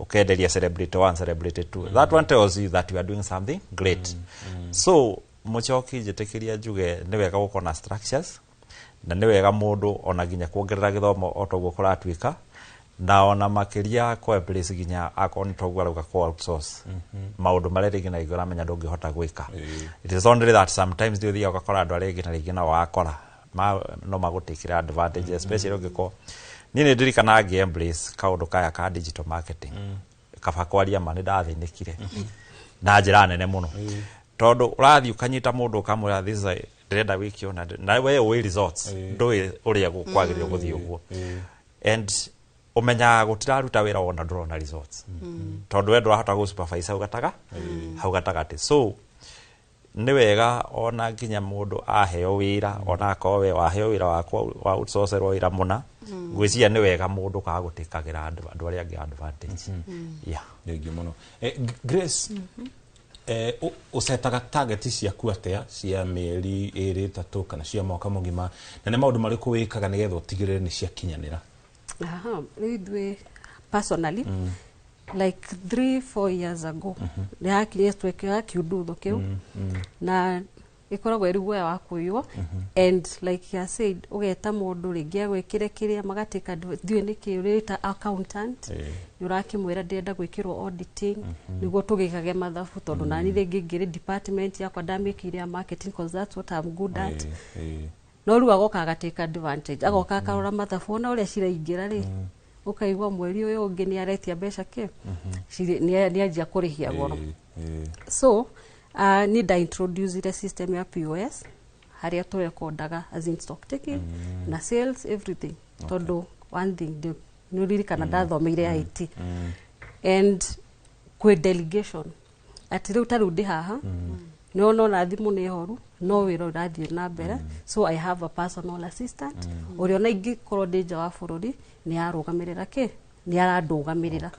ũkenderia celebrity 1 celebrity 2 that one tells you that you are doing something great so Mũchoki njĩtĩkĩria njuge nĩ wega gũkorwo na structures na nĩ wega mũndũ ona nginya kuongerera gĩthomo o toguo kũratuĩka na ona makĩria kwa place nginya akorwo nĩ toguo arauga kwa outsource maũndũ marĩa rĩngĩ na rĩngĩ ũramenya ndũngĩhota gwĩka it is only that sometimes nĩ ũthiaga ũgakora andũ arĩa rĩngĩ na rĩngĩ nao wakora no magũtĩkĩra advantage especially ũngĩkorwo niĩ nĩ ndirikana ngĩ-embrace kaũndũ kaya ka digital marketing kaba kwaria ma nĩ ndathĩnĩkire na njĩra nene mũno tondũ ũrathiĩ ũkanyita mũndũ ũkamwĩra this is ndĩrenda wĩkio na we ũĩ results ndũĩ ũrĩa kwagĩrĩirwo gũthiĩ ũguo and ũmenyaga gũtiraruta wĩra wona ndũrona results tondũ we ndũrahota gũ supervise hau gatagatĩ so nĩ wega ona nginya mũndũ aheo wĩra ona akorwo we waheo wĩra wakwa wa outsourcerwo wĩra mũna ngwĩciria nĩ wega mũndũ kaga gũtĩkagĩra andũ arĩa angĩ advantage Thengiũ mũno Grace ũsetaga target ciaku atĩa cia mĩeri 2-3 kana cia mwaka mũgima na nĩ maũndũ marĩkũ wĩkaga nĩgetha ũtigĩrĩre nĩ ciakinyanĩra Rĩu personally like 3-4 years ago nĩ hakinyire twĩkĩra kiundutho kĩu na ĩkoragwo ĩrĩ guoya wa kũiywo and like I said ũgeta mũndũ rĩngĩ agwĩkĩre kĩrĩa magatĩka ndiũĩ nĩkĩ ũrĩta accountant nĩ ũrakĩmwĩra ndĩrenda gwĩkĩrwo auditing nĩguo tũgĩkage mathabu tondũ nani rĩngĩ ngĩrĩ department yakwa ndamĩkĩire ya marketing because that's what I'm good at no rĩu agoka agatĩka advantage agoka akarora mathabu ona ũrĩa ciraingĩra rĩ ũkaigua mweri ũyũ ũngĩ nĩ aretia mbeca kĩ nĩ anjia kũrĩhia goro so nĩ ndaintroducire system ya POS harĩa tũrekondaga as in stock taking na sales everything tondũ one thing nĩ ũririkana ndathomeire IT and kwĩ delegation atĩ rĩu ta rĩu ndĩ haha nona thimũ nĩ horu no wĩra ũrathiĩ na mbere so I have a personal assistant ũrĩa ona ingĩkorwo ndĩ nja wa bũrũri nĩ arũgamĩrĩra kĩ nĩ arandũgamĩrĩra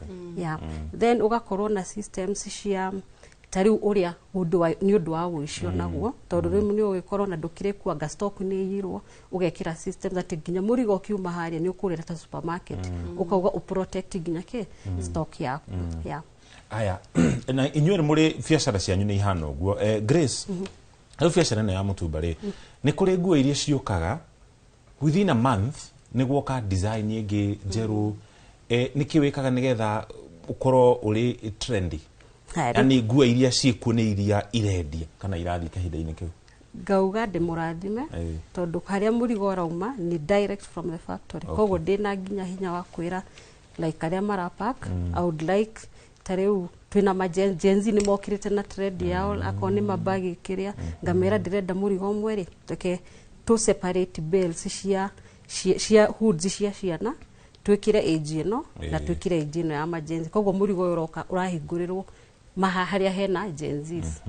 then ũgakorwo na systems cia ta rĩu ũrĩa nĩ ũndũ wa wĩcio naguo tondũ rĩu nĩ ũgĩkorwo na ndũkĩrĩ kuanga stock nĩ iyirwo ũgekĩra systems atĩ nginya mũrigo ũkiuma harĩa nĩ ũkũrĩra ta supermarket ũkauga ũprotect nginya kĩ stock yaku aya na inyuĩ nĩ mũrĩ biacara cianyu nĩ ihana ũguo Grace rĩu biacara ĩno ya mũtumba rĩ nĩ kũrĩ nguo iria ciũkaga within a month nĩ guoka design ĩngĩ njerũ nĩkĩ wĩkaga nĩgetha ũkorwo ũrĩ trendy yani nguo iria ciĩkuo nĩ iria irendia kana irathiĩ kahinda-inĩ kĩu ngauga ndĩmũrathime tondũ harĩa mũrigo ũrauma nĩ direct from the factory koguo ndĩna nginya hinya wa kwĩra like arĩa marapack I would like ta rĩu twĩna majenzi nĩ mokĩrĩte na trend yao akorwo nĩ mabagi kĩrĩa ngamera ndĩrenda mũrigo ũmwe rĩ reke to separate bells cia hoods cia ciana twĩkĩre age ĩno na twĩkĩre age ĩno ya majenzi koguo mũrigo ũyũ ũroka ũrahingũrĩrwo harĩa hena jenzis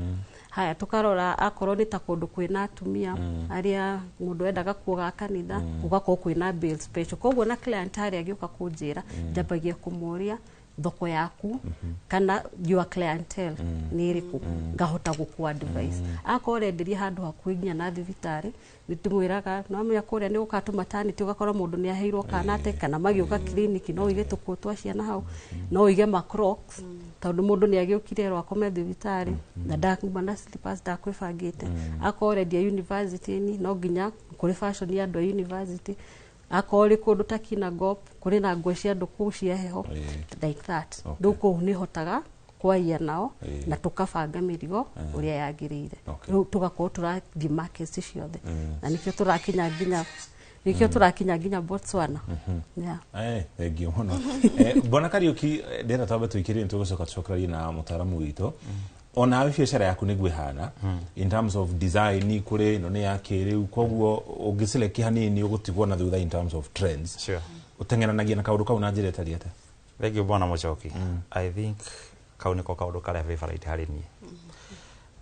haya tukarora akorwo nĩ ta kũndũ kwĩna atumia arĩa mũndũ endaga kuoga kanitha ugakorwo kwĩna bill special koguo na client harĩa agĩũka kũnjĩra njambagia kũmũria thoko yaku kana your clientele ni iriku ngahota guku advice akorenderia handu hakuhi nginya na thibitari nitimwiraga no amenya kuria ni gukatu maternity ugakora mundu ni aheirwo kanate kana magiuka clinic no ige tuku twa ciana hau no ige macrocs tondu mundu ni agiukire ro akome thibitari na ndakumba na slippers ndakwibangite akorendia university ni no nginya kuri fashion ya ndo university akori kundu takina gop kuri na nguo cia nduku cia heho like that nduku ni hotaga kwaia nao na tukabanga mirigo uria yagirire tugakorwo turathi markets ciothe na nikio turakinya nginya Botswana thank you muno Bwana Kariuki ndena twambe twikirire tugucoka tucokererie na mutaaramu witũ ona biacara yaku nĩ gwĩhana in terms of design kuri no nĩ yakĩrĩu koguo ũngĩselect hanini ũgũtigwo na thutha in terms of trends ũtengeranagia na kaũndũ kau na njĩra ĩtariĩ atĩa thank you Bwana Muchoki I think kau nĩko kaũndũ karĩa favorite harĩ niĩ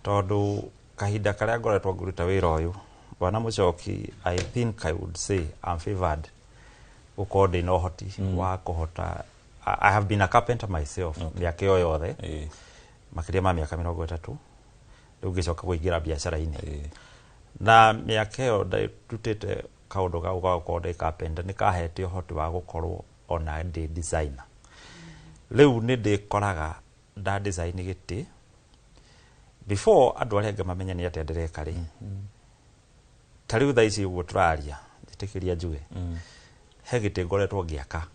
tondũ kahinda karĩa ngoretwo ngĩruta wĩra ũyũ Bwana Muchoki I think I would say I'm favored gũkorwo ndĩna ũhoti wa kũhota I have been a carpenter myself mĩaka ĩyo yothe makiria ma miaka 30 riu ngicoka kuingira biacara-ini na miaka ĩyo ndutite kaundu ga gukorwo ndi carpenter ni kahete ũhoti wa gukorwo ona ndi designer riu ni ndikoraga nda design giti before andu arĩa ngamamenya ni atĩa ndireka ri ta riu thaa ici uguo turaria njitikiria njuge he giti ngoretwo ngiaka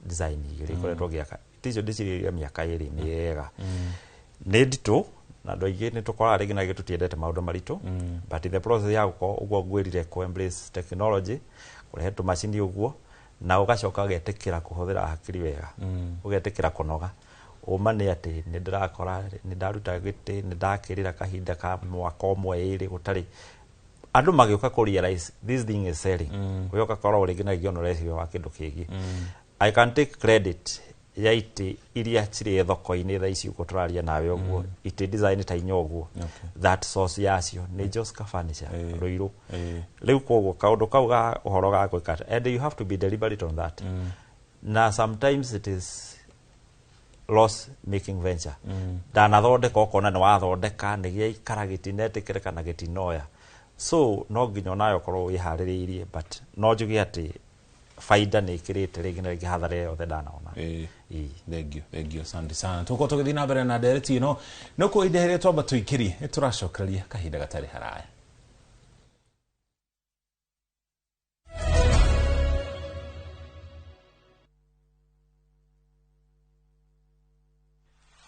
design igĩrĩ ngoretwo ngiaka ticio ndiciriria miaka ĩrĩ mĩega nĩ nditũ na andũ aingĩ nĩ tũkoraga rĩngĩ na tũtiendete maũndũ maritũ but the process ya gũkorwo ũguo ngwĩrire ku embrace technology kũrehe tũmacini ũguo na ũgacoka ũgetĩkĩra kũhũthĩra hakiri wega ũgetĩkĩra kũnoga ũma nĩ atĩ nĩ ndĩrakora nĩ ndaruta gĩtĩ nĩ ndakĩrĩra kahinda ka mwaka ũmwe ĩrĩ gũtarĩ andũ magĩũka kũ realize this thing is selling ũyoka korwo rĩngĩ na gĩono rĩcio wa kĩndũ kĩngĩ I can take credit ya iti iria ciri thoko-ini thaa ici uko turaria nawe uguo iti design ta inyoguo that source yacio ni Joska Furniture Ruiru riu koguo kaundu kau ga uhoro ga gwika and you have to be deliberate on that na sometimes it is loss making venture ndanathondeka ukona ni wathondeka ni gia ikara gitinetikirika na gitinoya so no nginya nayo korwo wihaririirie but no njuge ati faida ni ikirite rĩngĩ na rĩngĩ hathara yothe ndanaona thank you asante sana tuko tũgĩthiĩ na mbere na ndereti ĩno no kũ ihinda twamba tũikĩrie nĩ tũracokereria kahinda gatarĩ haraya.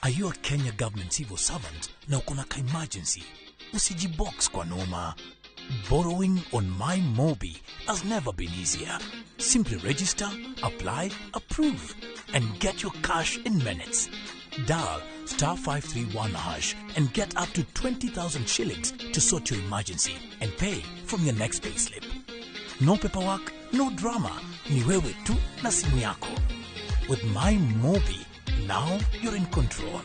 Are you a Kenya government civil servant na uko na emergency? Usijibox kwa noma. Borrowing on MyMobi has never been easier. Simply register, apply, approve, and get your cash in minutes. Dial *531# and get up to 20,000 shillings to sort your emergency and pay from your next payslip. No paperwork, no drama. Ni wewe tu na simu yako. With MyMobi, now you're in control.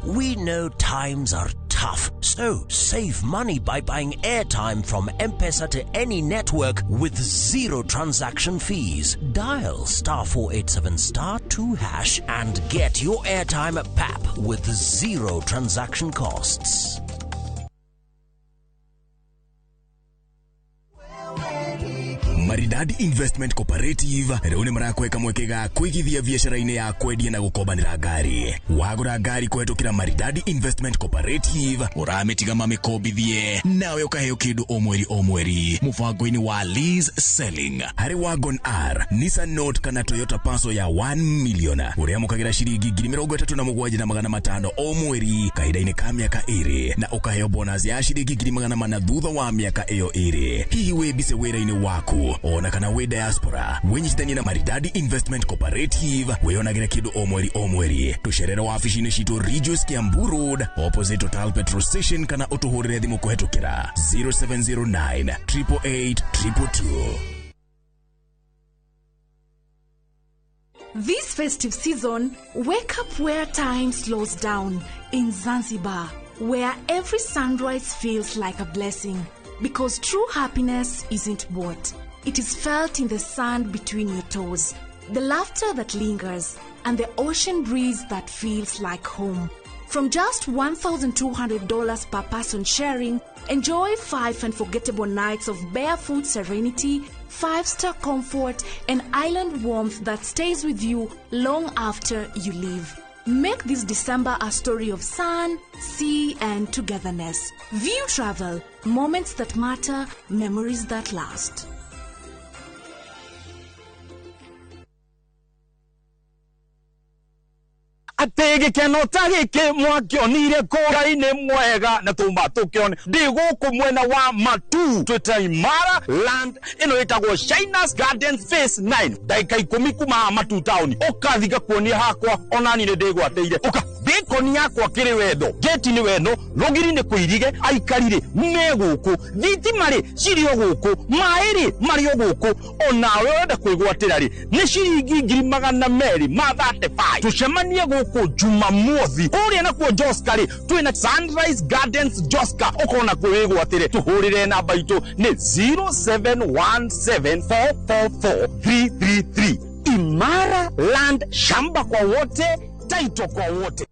We know times are tough, so save money by buying airtime from M-Pesa to any network with zero transaction fees. Dial *487*2# and get your airtime PAP with zero transaction costs. Maridadi Investment Cooperative rĩu nĩ marakweka mwekega kuigithia biacara-inĩ ya kwendia na gukombanĩra ngari. Wagũra ngari kũhetũkĩra Maridadi Investment Cooperative ũramĩtiga mamĩkombithie nawe ũkaheo kĩndũ o mweri mũbango-inĩ wa lease selling. Harĩ Wagon R, Nissan Note kana Toyota Passo ya 1 million ũrĩa mũkagĩra ciringi 37,500 o mweri kahinda-inĩ ka mĩaka 2 na ũkaheo bonus ya ciringi 400 thutha wa mĩaka ĩyo 2. Hihi wĩ bice wĩra-inĩ waku ona kana we diaspora wenyitithanie na Maridadi Investment Cooperative weyonagĩre kĩndũ o mweri tucerere wabici-inĩ citũ Regius Kiambu Road opposite Total Petrol Station kana ũtũhũrĩre thimũ kũhetũkĩra 0709 888 222. This festive season, wake up where time slows down in Zanzibar, where every sunrise feels like a blessing. Because true happiness isn't bought. It is felt in the sand between your toes, the laughter that lingers, and the ocean breeze that feels like home. From just $1,200 per person sharing, enjoy 5 unforgettable nights of barefoot serenity, 5-star comfort, and island warmth that stays with you long after you leave. Make this December a story of sun, sea, and togetherness. View Travel, moments that matter, memories that last. Atege kenota gike mwakionire kura-ini mwega na tumba tukione ndi guku mwena wa Matu twita Imara land ino itagwo Shainas Gardens Phase 9 daika 10 kuma Matu town ukathiga kuonia hakwa onani ni ndigwateire uka bikoni yakwa kiri wendo geti ni wendo rogiri ni kuirige aikarire me guku thitimari cirio guku mairi mario guku onawe wenda kwigwatira ri ni ciringi 200 ma 35 tucemanie guku Jumamothi uria na kuo Joska ri twina Sunrise Gardens Joska ukona kwigwatire tuhurire namba itu ni 0717444333 Imara land, shamba kwa wote, taito kwa wote.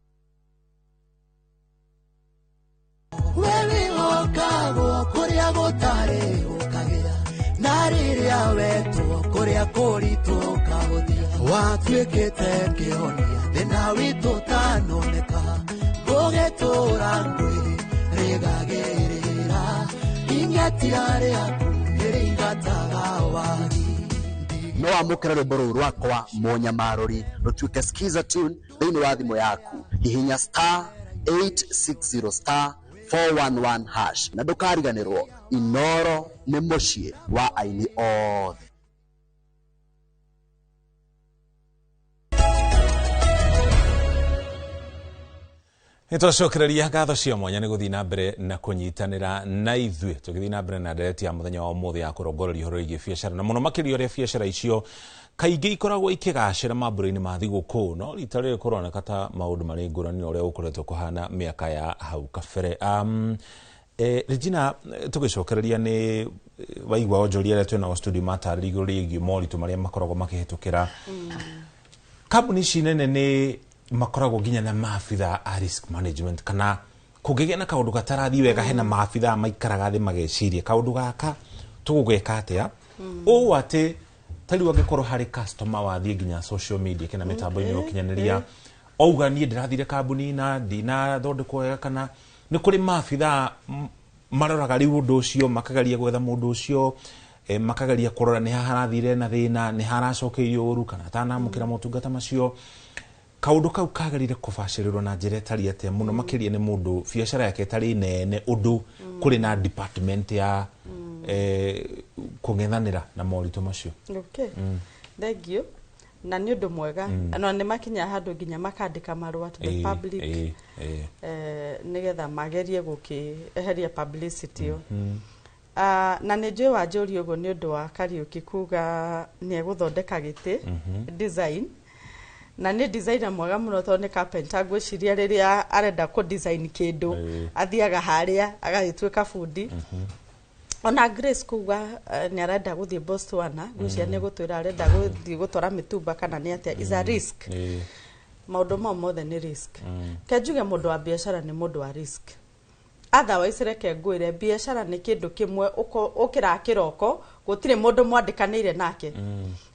Wewe wakago kuria gotare ukagea nariria wetu kuria kurito kahodia watwekete kihonia thina witu tanoneka gogetura ndwiri rigagirira ingetiare aku iringataga wagi no amukira rwimbo ruru rwakwa Monyamarori rutuke skiza tune thini wa thimu yaku hihinya *860 *411# na ndukariganirwo Inoro ni mucii wa aini othe. Nitwacokereria ngatho cia mwanya ni guthii na mbere na kunyitanira na ithue tugithii na mbere na ndereti ya muthenya wa umuthi ya kurongoreria uhoro wigi biacara na muno makiria uria biacara icio kaingi ikoragwo ikigacira mambura-ini ma thiguku no rita riri kuroneka ta maundu mari ngurani uria ukoretwo kuhana miaka ya hau kabere. Regina, tugicokereria ni waigwa onjoria aria twina studio matarĩria igũrũ rĩgiĩ moritũ marĩa makoragwo makĩhĩtũkĩra kambuni ici nene ni makoragwo nginya na maabitha a risk management kana kũngĩgĩa na kaũndũ gatarathi wega hena maabitha maikaraga thĩ mageciria kaũndũ gaka tũgwĩka atĩa ũũ atĩ tariũ angĩkorwo harĩ customer wathiĩ nginya social media kana mĩtambo-inĩ ya ũkinyanĩria auga niĩ ndĩrathire kambuni na ndinathondekwo wega kana nĩ kũrĩ maabitha maroraga rĩu ũndũ ũcio makageria gwetha mũndũ ũcio makageria kũrora nĩ harathire na thĩna nĩ haracokeirio ũru kana atanamũkĩra motungata macio kaundu kau kagarire kubacĩrĩrwo na njĩra ĩtarĩ atĩa mũno makĩria nĩ mũndũ biacara yake ĩtarĩ nene ũndũ kũrĩ na department ya kũng'ethanĩra na moritũ macio. Okay. Thank you. Na nĩ ũndũ mwega no nĩ makinya handũ nginya makandĩka marũa to the public nĩgetha magerie gũkĩeheria publicity na nĩ njũĩ wanjũria ũguo nĩ ũndũ wa Kariũki kuga nĩ egũthondeka gĩtĩ design na nĩ designer mwega mũno tondũ nĩ carpenter ngwĩciria rĩrĩa arenda ku design kĩndũ athiaga harĩa agagĩtuĩka bundi ona Grace kuga nĩ arenda gũthiĩ Botswana ngwĩciria nĩ gũtwĩra arenda gũthiĩ gũtwara mĩtumba kana nĩ atĩa is a risk maũndũ mau mothe nĩ risk kenjuge mũndũ wa biacara nĩ mũndũ wa risk otherwise reke ngwĩre biacara nĩ kĩndũ kĩmwe ũkĩra kĩroko gũtirĩ mũndũ mwandĩkanĩire nake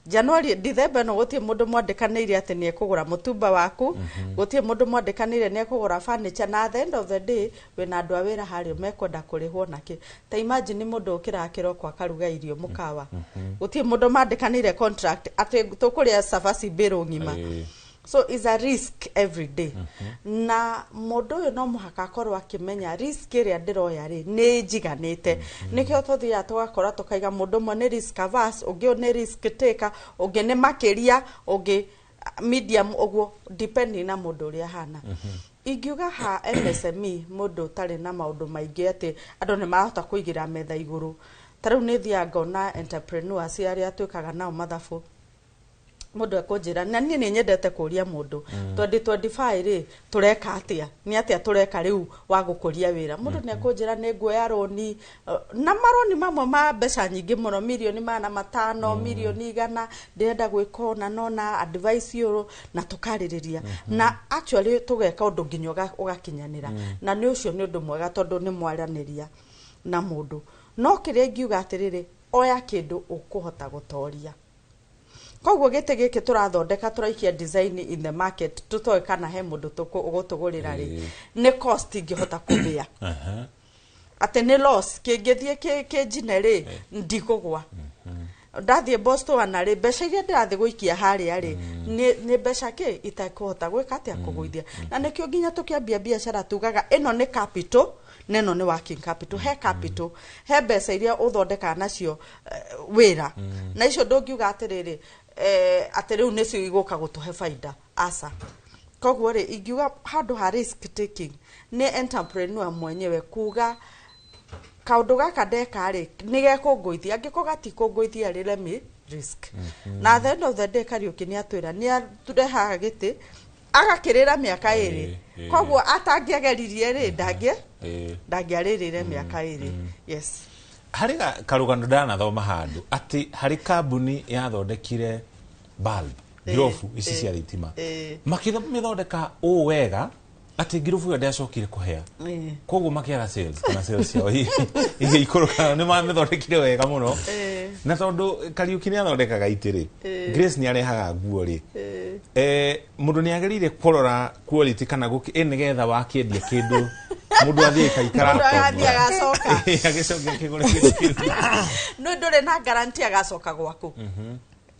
January December no gũtirĩ mũndũ mwandĩkanĩire atĩ nĩ ekũgũra mũtumba waku gũtirĩ mũndũ mwandĩkanĩire nĩ ekũgũra furniture na at the end of the day wĩna andũ a wĩra harĩa mekwenda kũrĩhwo nake ta imagine mũndũ ũkĩra kĩroko akaruga irio mũkawa gũtirĩ mũndũ mandĩkanĩire contract atĩ tũkũrĩa cabaci mbĩrũ ng'ima so is a risk every day na mũndũ ũyũ no mũhaka akorwo akĩmenya risk ĩrĩa ndĩroya rĩ nĩ njiganĩte nĩkĩo tũthiaga tũgakora tũkaiga mũndũ ũmwe nĩ risk averse ũngĩ nĩ risk taker ũngĩ nĩ makĩria ũngĩ medium ũguo depending na mũndũ ũrĩa hana ingiuga ha MSME mũndũ ũtarĩ na maũndũ maingĩ atĩ andũ nĩ marahota kũigĩra metha igũrũ ta rĩu nĩ thiaga ngona entrepreneurs arĩa twĩkaga nao mathabu mundu akunjira na niĩ nĩ nyendete kũria mundu 2025 ri tureka atia ni atia tureka riu wa gukuria wira mundu nĩ akunjira nĩ nguoya roni na maroni mamwe ma mbeca nyingĩ mũno milioni 500 milioni 100 ndĩrenda gwĩka ona nona advice yoro na tukarĩrĩria na actually tugeka ũndũ nginya ũgakinyanĩra na nĩ ũcio nĩ ũndũ mwega tondũ nĩ mwaranĩria na mundu no kĩrĩa ingiuga atĩrĩrĩ oya kĩndũ ũkũhota gũtoria koguo gĩtĩ gĩkĩ tũrathondeka tũraikia design in the market tutoe kana he mũndũ ũgũtũgũrĩra rĩ nĩ cost ingĩhota kũbĩa atĩ nĩ loss kĩngĩthiĩ kĩnjine rĩ ndikũgwa ndathie Boston ana rĩ mbeca iria ndĩrathiĩ gũikia harĩa rĩ nĩ mbeca kĩ itakũhota gwĩka atĩa kũgũithia na nĩkĩo nginya tũkĩambia biacara tugaga ĩno nĩ capital neno nĩ working capital he capital he mbeca iria ũthondeka nacio wĩra na icio ndũngiuga atĩrĩrĩ atĩ rĩu nĩcio igũka gũtũhe faida asa koguo rĩ ingiuga handũ ha risk taking nĩ entrepreneur mwenyewe kuga kaundu gaka ndeka rĩ nĩgekũngũithia angĩko gatikũngũithia rĩ let me risk na the end of the day Kariuki nĩ atwĩra nĩ aturehaga gĩtĩ agakĩrĩra mĩaka 2 koguo atangĩageririe rĩ ndangĩarĩrĩre mĩaka 2 yes hari karugano ndanathoma handu ati hari kambuni yathondekire bulb girofu ici cia thitima makithondeka o wega ati girofu yo ndacokire kuhea koguo makiaga sales kana sales yao ige ikoroka ni mamithondekire wega muno na tondu Kariuki ni athondekaga itiri Grace ni arehaga nguo ri mundu ni agerire kurora quality kana guki nigetha wakiendia kindu mundu athie kaikara agacoka kigure kindu no ndore na guarantee agacoka gwaku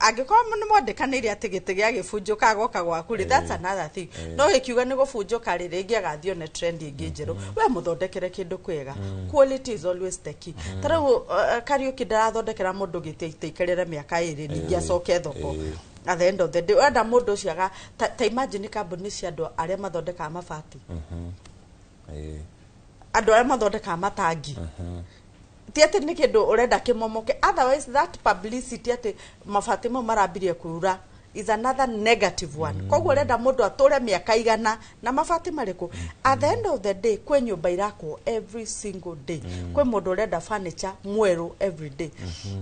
angĩkorwo nĩ mwandĩkanĩire atĩ gĩtĩ gĩa gĩbunjũka goka gwaku rĩ that's another thing no gĩkiuga nĩ gũbunjũka rĩ rĩngĩ agathio na trend ingĩ njerũ we mũthondekere kĩndũ kwega quality is always the key tarĩu Kariuki ndarathondekera mũndũ gĩtĩ itaikarĩre mĩaka 2 ningĩ acoke thoko at the end of the day wenda mũndũ ũcio aga ta imagine kambuni cia andũ arĩa mathondekaga mabati andũ arĩa mathondekaga matangi tiate nĩ kĩndũ ũrenda kĩmomoke otherwise that publicity ati mafatimo marambirie kurura is another negative one koguo urenda mũndũ atũre mĩaka 100 na mafati marĩkũ at the end of the day kwĩ nyũmba irakwo every single day kwĩ mũndũ urenda furniture mwerũ every day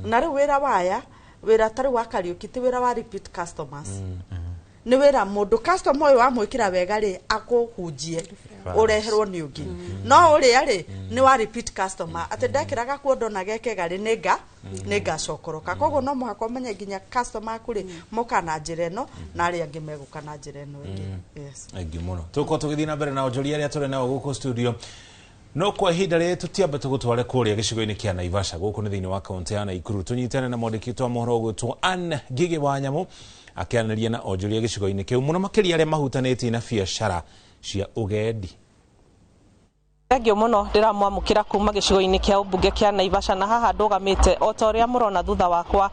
na rĩu wĩra waya wĩra tarĩ wa Kariuki ti wĩra wa repeat customers nĩ wĩra mũndũ customer ũyũ amwĩkĩra wega rĩ akũhunjie ureherwo nĩ ũngĩ no ũrĩa rĩ nĩ wa repeat customer atĩ ndekĩraga kuondo na gekega rĩ nĩga cokoroka koguo no mũhaka ũmenye nginya customer kũrĩ moka na njĩra ĩno na arĩa angĩ megũka na njĩra ĩno ĩngĩ yes aingĩ mũno tũko tũgĩthiĩ na mbere na onjoria arĩa tũrĩ nao gũkũ studio no kwa ihinda rĩrĩ tũtiambe tũgũtware kũrĩa gĩcigo-inĩ kĩa Naivasha gũkũ nĩ thĩinĩ wa kaunti ya Naikuru tũnyitane na mwandĩki wa mohoro gwĩtwo Anne Ngigi wa Nyamũ akĩanĩria na onjoria gĩcigo-inĩ kĩu mũno makĩria arĩa mahutanĩtie na biacara cia ũgendi. Thengio muno ndiramwamukira kuma gicigo-ini kia ubunge kia Naivasha na haha ndugamite o ta uria murona thutha wakwa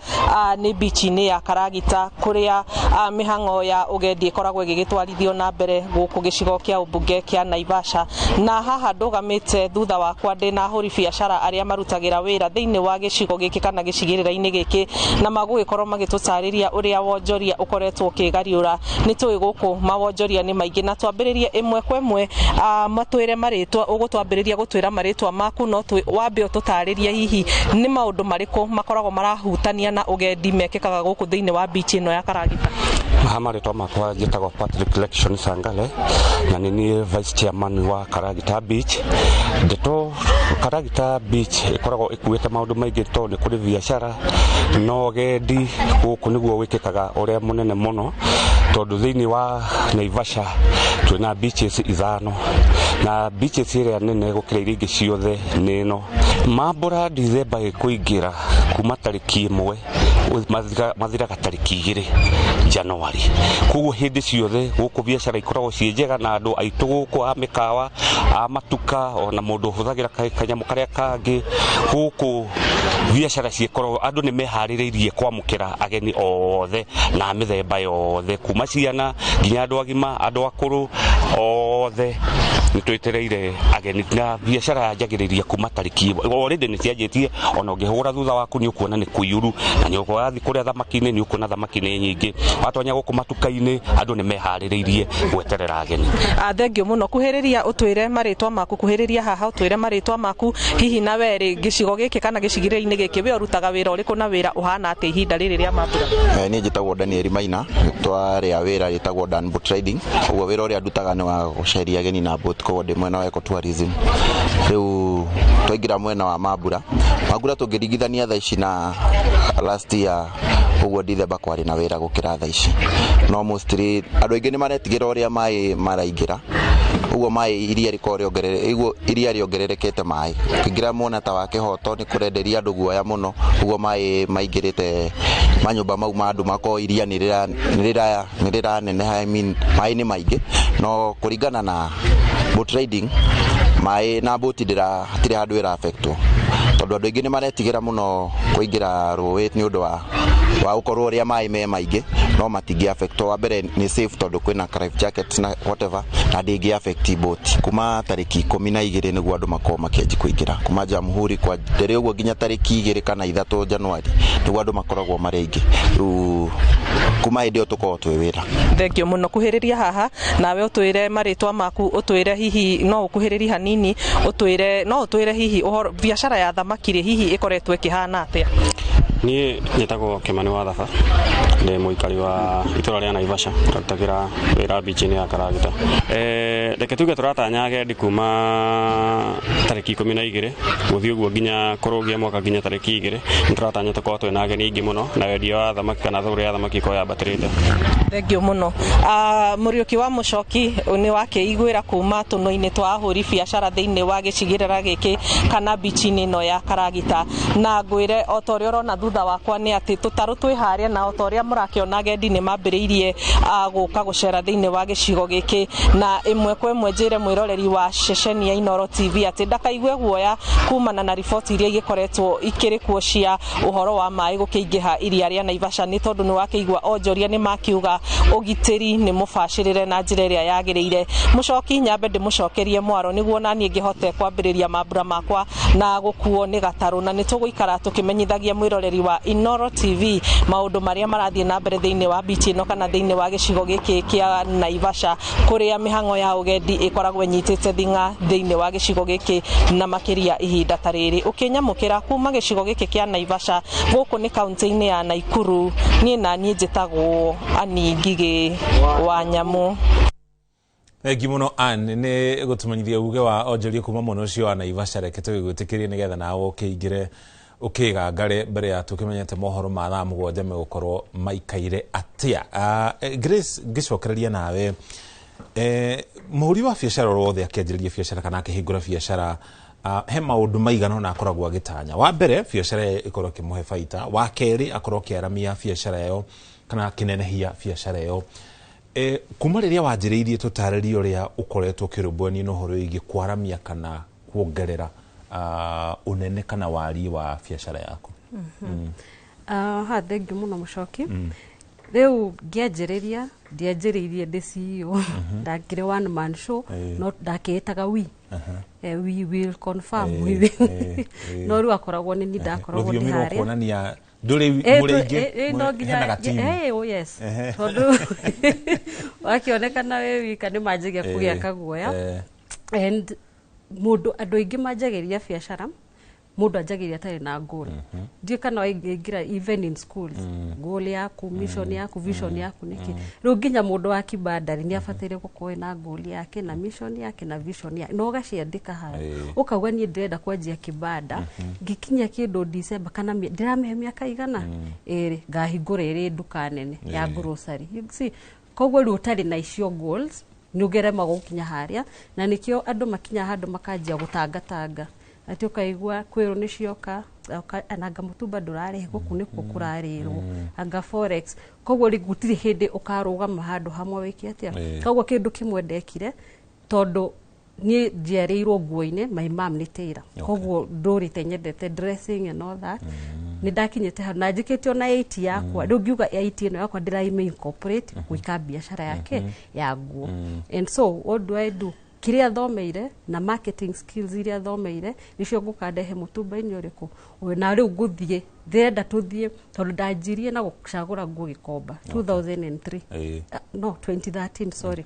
ni beach-ini ya Karagita kuria mihango ya ugendi ikoragwo igigitwarithio na mbere guku gicigo kia ubunge kia Naivasha na haha ndugamite thutha wakwa ndina ahuri biacara aria marutagira wira thiini wa gicigo giki kana gicigirira-ini giki na magugikorwo magitutariria uria wonjoria ukoretwo ukigariura ni tui guku mawonjoria ni maingi na twambiririe imwe kwa imwe matwire maritwa twambiriria gutwira maritwa maku no wambe ututariria hihi ni maundu mariku makoragwo marahutania na ugendi mekikaga guku thiini wa beach ino ya Karagita. Maritwa makwa njitagwo Patrick Election Sangale na ni vice chairman wa Karagita Beach. Ndeto Karagita Beach ikoragwo ikuite maundu maingi to ni kuri biacara no ugendi guku niguo wikikaga uria munene muno tondu thiini wa Naivasha twina beaches ithano na beaches iria nene gukira iria ingi ciothe ni no mambura December ikuingira kuma tariki 1 mathiraga tariki 2 January koguo hindi ciothe guku biacara ikoragwo cie njega na andu aitu guku a mikawa a matuka ona mundu huthagira kanyamu karia kangi guku biacara ciekorwo andu ni mehaririirie kwamukira ageni othe na mithemba yothe kuma ciana nginya andu agima andu akuru othe ni twetereire ageni na biashara yajagiriria kuma tariki already ni cianjitie ona ungihura thutha waku ni ukuona ni kuyuru na ni ukwathi kuria thamaki-ini ni ukuona thamaki-ini nyingi watonya guku matuka-ini andu ni mehaririirie gweterera ageni. Thengio muno kuhiriria utwire maritwa maku kuhiriria haha utwire maritwa maku hihi na weri gicigo giki kana gicigire-ini giki we urutaga wira uriku na wira uhana ati ihinda riri ria mambura. Ni njitagwo Daniel Maina twaria wira ritagwo Dan Boat Trading uguo wira uria ndutaga ni wa guceria ageni na boat koguo ndi mwena wa eco tourism. Riu twaingira mwena wa mambura tungirigithania thaa ici na last year uguo Dithemba kwari na wira gukira thaa ici no mostly andu aingi ni maretigira uria mai maraingira uguo mai iria riongererekete mai kingira mwona ta wa kihoto ni kurenderia andu guoya muno uguo mai maingirite manyumba mau ma andu mako iria ni rira neneha. I mean mai ni maingi no kuringana na boat trading mai na boat hatire handu ira affectwo tondu andu aingi ni maretigira muno kuingira ruwi ni undu wa ukorwo uria mai me maingi no matingi affect wa mbere ni safe tondu kwina life jackets na whatever na ndingi affect boat kuma tariki 12 niguo andu makoma makianji kuingira kuma Jamhuri kwa ndere uguo nginya tariki 2 kana 3 Januari niguo andu makoragwo mari aingi kuma hindi tukorwo twi wira. Thengio muno kuhiriria haha nawe utwire maritwa maku utwire hihi no ukuhiriria hanini utwire hihi uhoro biashara ya thamaki hihi ikoretwe ikihana atia. Ni nyetagwo Kimani wa Thaba ni muikari wa itura ria Naivasha tutagira wira beach-ini ya Karagita. Reke tuge turatanya agendi kuma tariki 12 guthii uguo nginya kurugia mwaka nginya tariki 2 turatanya tukorwo twina ageni aingi muno na wendia wa thamaki kana thogora ya thamaki ko yambatirite. Thengio muno. Muriuki wa Mucoki ni wakeiguira kuma tuno-ini twa ahuri biashara thiini wa gicigirira giki kana beach-ini no ya Karagita na ngwire otoria urona thutha wakwa ni ati tutaru twiharia na otoria murakiona agendi ni mambiriirie guka gucera thiini wa gicigo giki na imwe kwa imwe njire mwiroreri wa ceceni ya Inoro TV ati ndakaigue guoya kumana na riboti iria igikoretwo ikiri kuo cia uhoro wa mai gukiingiha iria ria Naivasha ni tondu ni wakeigua onjoria ni makiuga ugitiri ni mubashirire na njira iria yagiriire. Mucoki nyambe ndimucokerie mwaro niguo nani ngihote kwambiriria mambura makwa na gukuo ni gataru na nituguikara tukimenyithagia mwiroreri wa Inoro TV maundu maria marathie na mbere thiini wa beach ino kana thiini wa gicigo giki kia Naivasha kuria mihango ya ugendi ikoragwo nyitite thinga thiini wa gicigo giki na makiria ihinda tariri ukinyamukira kuma gicigo giki kia Naivasha guku ni kaunti-ini ya Naikuru ni nani njitagwo Ani Ngigi wa Nyamu. Thengi muno Anne ni gutumanyithia uge wa onjoria kuma muno ucio wa Naivasha reke twigwitikirie nigetha nawe ukiingire ukigangare mbere ya tukimenyete mohoro ma thaa 7 megukorwo maikaire atia. Grace ngicokereria nawe muhuri wa biashara rothe akianjiriria biashara kana akihingura biashara he maundu maigana na akoragwo agitanya. Wa mbere biashara ikorwo kimuhe baita, wa keri akorwo kiaramia biashara yo kana kinenehia biashara yo. Kuma riria wanjiriirie tutaririe uria ukoretwo kiruboni no horo igi kwaramia kana kuongerera unene kana wari wa biashara yaku. Thengio muno Mucoki. Riu ngianjiriria ndianjiriirie ndi CEO ndakire one man show no ndakitaga we will confirm no riu akoragwo ni ndakoragwo ndi haria kuonania nduri muringi hena gatimu yes tondu wakionekana we wika ni manjigia kugia kaguoya and mundu andu aingi manjagiria biashara mundu anjagiria tari na goal ndio kana waingira even in schools goal yaku mission yaku vision yaku niki riu nginya mundu wa kibandari ni afatire gukorwo na goal yake na mission yake na vision yake no gaciandika haha ukauga ni ndirenda kwanjia kibanda ngikinya kindu December kana ndiramehe miaka igana ngahingura iri nduka nene ya grocery you see koguo riu utari na icio goals nugere magukinya haria na nikio andu makinya handu makanjia gutangatanga ati ukaigua kwiru ni cioka ananga mutumba ndurare guku nikuo kurarirwo anga forex koguo rigutiri hindi ukarugama handu hamwe wiki atia koguo kindu kimwe ndekire tondu ni njiarirwo nguo-ini my mom ni tailor koguo ndurite nyendete dressing and all that ni ndakinyete hano na njikitio na 8 yakwa riu ngiuga 8 ino yakwa ndiraime incorporate gwika biashara yake ya nguo and so what do I do kiria thomeire na marketing skills iria thomeire nicio ngukandehe mutumba-ini uriku na riu nguthie ndenda tuthie tondu ndanjirie na gucagura nguo Gikomba 2003 no 2013 sorry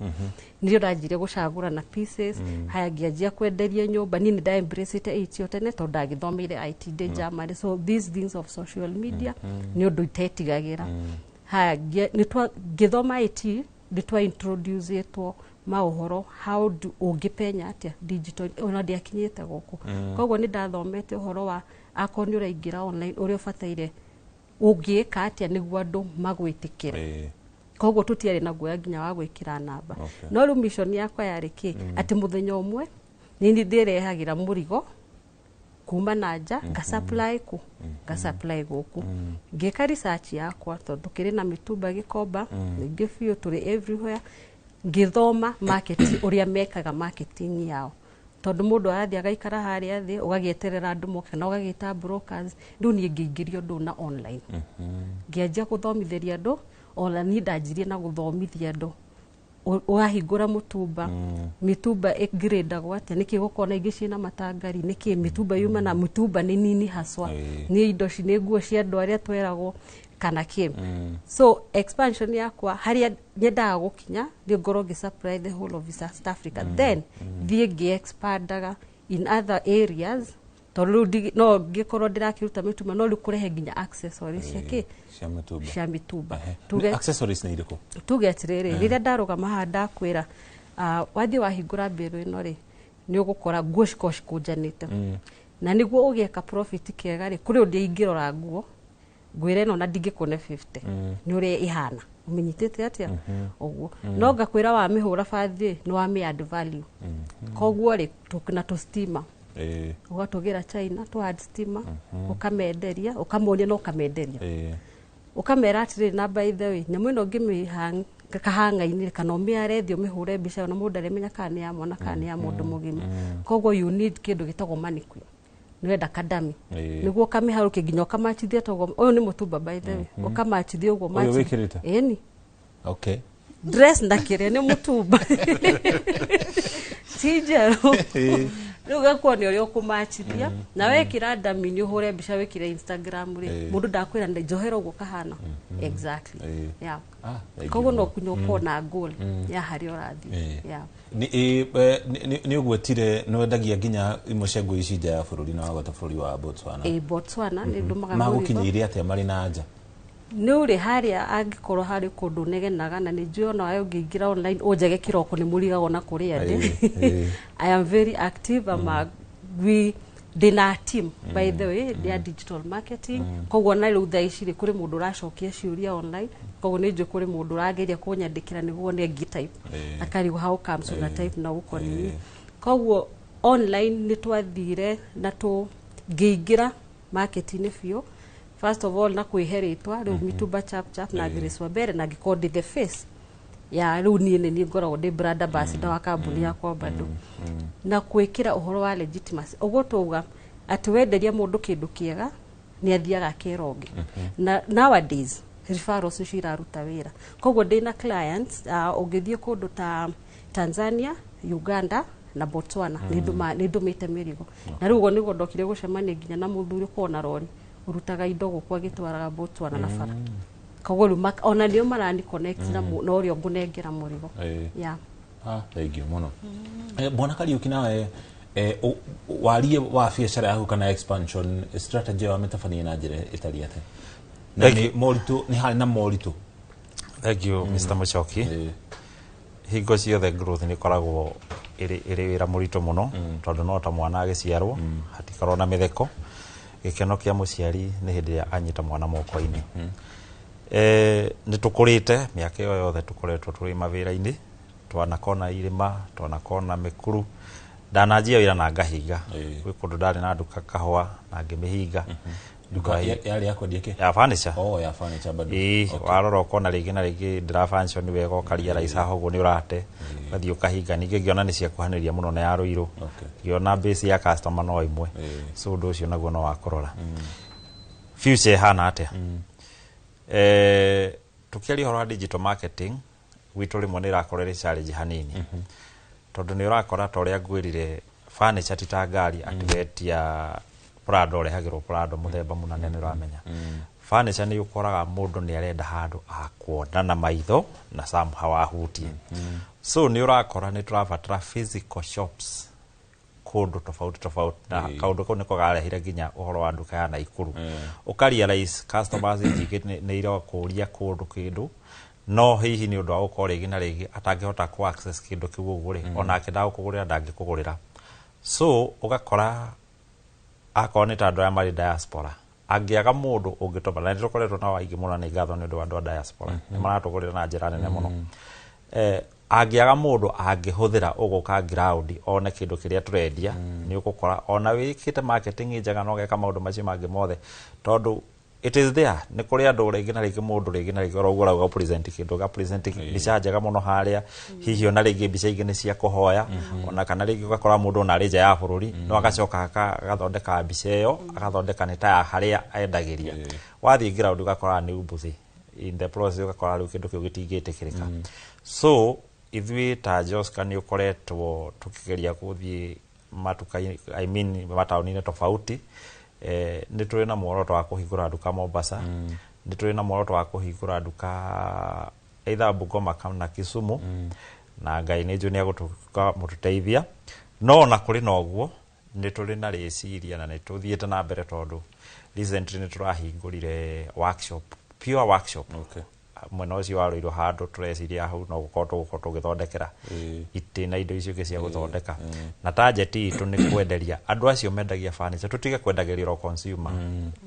nirio ndanjirie gucagura na pieces haya ngianjia kwenderia nyumba nini nda embrace ite itio tene tondu ndagithomeire IT de Germany so these things of social media ni undu itetigagira haya ngithoma IT nditwa introduce etwo mauhoro how do ungipenya atia digital ona ndiakinyete guku koguo ni ndathomete uhoro wa akoni uraingira online uri ubataire ungiika atia niguo andu magwitikire koguo tutiari na guoya nginya wa gwikira namba no ru mission yakwa yari ki ati muthenya umwe nini ndirehagira murigo kuma nanja nga supply guku ngika research yakwa tondu kiri na mitumba Gikomba ningi biu turi everywhere ngithoma market uria mekaga marketing yao tondu mundu arathi agaikara haria thi ugagieterera andu moke na ugagita brokers ndu ni ngiingirio ndu na online ngianjia guthomitheria andu ona ni ndanjirie na guthomithia andu urahingura mutumba mitumba grade gwate niki gukona ingi cina matangari niki mitumba yuma na mutumba ni nini haswa ni indo cine nguo cia andu aria tweragwo kana kim so expansion yakwa haria nyendaga gukinya ndio ngoro supply the whole of East Africa then thie expandaga in other areas tondu no ngikorwo ndirakiruta mitumba no rikurehe nginya accessories cia mitumba accessories ni iriko tugetiriri riria ndarugama haha ndakwira wathi wahingura mbiru ino ri ni ugukora nguo cikunjanite na niguo ugieka profit kega ri kuri undi ingirora nguo ngwire no na ndingikone 50 ni uri ihana umenyitete atia uguo no ngakwira wa mihura bathi no wa me add value koguo ri tukina to steamer ugatugira China to add steamer ukamenderia ukamonia no ukamenderia ukamera atiri na by the way nyamu ino ngimihanga kahanga-ini kana umiarethio mihure mbica na mundu aremenya kana ya mwana kana ya mundu mugima koguo you need kindu gitagwo mannequin niwenda kadami niguo kamiharuke nginya ukamachithia togo uyu ni mutumba by the way ukamachithia uguo machi eni okay dress ndakire ni mutumba tijero ruga kwoni uri ukumachithia na wekira dami ni uhure mbica wekira Instagram ri mundu ndakwira njohera uguo kahana exactly yeah koguo no kunyoko na goal ya hari urathi yeah ni ugwetire no ndagia nginya imucengo ici nja ya bururi na wagota bururi wa Botswana Botswana ni ndumaga magukinyire atia mari na nja ni uri haria angikorwo hari kundu negenaga na ni njui ona wayo ngingira online unjage kiroko ni murigago na kuria ndi I am very active we dina team by the way they are digital marketing koguo na riu thaiciri kuri mundu racokia ciuria online koguo ni njui kuri mundu rageria kunyandikira niguo ni ngitype akari how comes na type na uko nini koguo online ni twathire na tu ngiingira marketing biu first of all na kwiheritwa riu mitumba chap na Grace Wambere na ngikodi the face ya riu ni ngoragwo ndi brand ambassador wa kambuni yakwa bado na kwikira uhoro wa legitimacy uguo tuga ati wenderia mundu kindu kiega ni athiaga keronge na nowadays referrals ciraruta wira koguo ndina clients ungithie kundu ta Tanzania Uganda na Botswana ni ndumite mirigo na riu ugo nigo ndokire gucemania nginya na muthuri kona rori urutaga indo gukwa gitwaraga Botswana na fara koguo ona ndio marani connect na no uri ngunengera murigo yeah thank you muno bona Kariuki nawe warie wa biacara yaku kana expansion strategy wa metabania na njira itari ate na ni moritu ni hari na moritu thank you Mr. Muchoki hingo ciothe growth ni koragwo iri wira muritu muno tondu no ta mwana agiciarwo hatikorwo na mitheko gikeno kia muciari ni hindi ya anyita mwana moko-ini ni tukurite miaka yo yothe tukoretwo turi mawira-ini twanakona irima twanakona mikuru ndanajia wira na ngahinga kwi kundu ndari na nduka kahwa na ngimihinga nduka yari yako ndieke ya furniture ya furniture bado warora ukona ringi na ringi ndira function wega ukaria raisa hogo ni urate bathi ukahinga ningi ngiona ni cia kuhaniria muno na ya ruiru ngiona base ya customer no imwe so ndu ucio naguo no wakorora future hana atia tukiari horo digital marketing witu rimwe ni rakorere challenge hanini tondu ni urakora ta uria ngwirire furniture tita ngari atigetia Prado urehagirwo Prado muthemba munene ni uramenya furniture ni ukoraga mundu ni arenda handu akwona na maitho na somehow ahutie so ni urakora ni turabatara physical shops kundu tofauti na kaundu ko niko garehire ginya uhoro wa nduka ya Naikuru ukarealize customers ni iro kuria kundu kindu no hihi ni undu wa gukora rigi na rigi atangihota ku access kindu kiu ugure ona akenda kugurira ndangikugurira so ugakora akoni ta andu ya mari diaspora angiaga mundu ungitoma na nitukoretwo na waigi muno ni ngatho ni undu wa andu a diaspora ni maratugurira na njira nene muno angiaga mundu angihuthira uguka ground one kindu kiria turendia ni ukukora ona wikite marketing njega no geka maundu macio mangi mothe tondu it is there ni kuri andu rigi na rigi mundu rigi na rigi uragura ga present kindu ga present bica njega muno haria hihi ona rigi bica ingi ni cia kuhoya ona kana rigi ugakora mundu na rija ya bururi no agacoka agathondeka bica iyo agathondeka ni ta ya haria endagiria wathi ground ugakora ni ubuthi in the process ugakora riu kindu kiu gitingitikirika so ithui ta Joska ni ukoretwo tukigeria kuthii matuka I mean matauni tofauti ni turi na muoroto wa kuhingura nduka Mombasa ni turi na muoroto wa kuhingura nduka either Bungoma kana Kisumu na Ngai ni njuni agutuka mututeithia no na kuri na oguo ni turi na reciria na ni tuthiete na mbere tondu recently ni turahingurire workshop pure workshop mwena ucio waruirwo handu tureciria hau no gukorwo tugithondekera iti na indo icio cia guthondeka na target itu ni kwenderia andu acio mendagia furniture tutige kwendageria ro consumer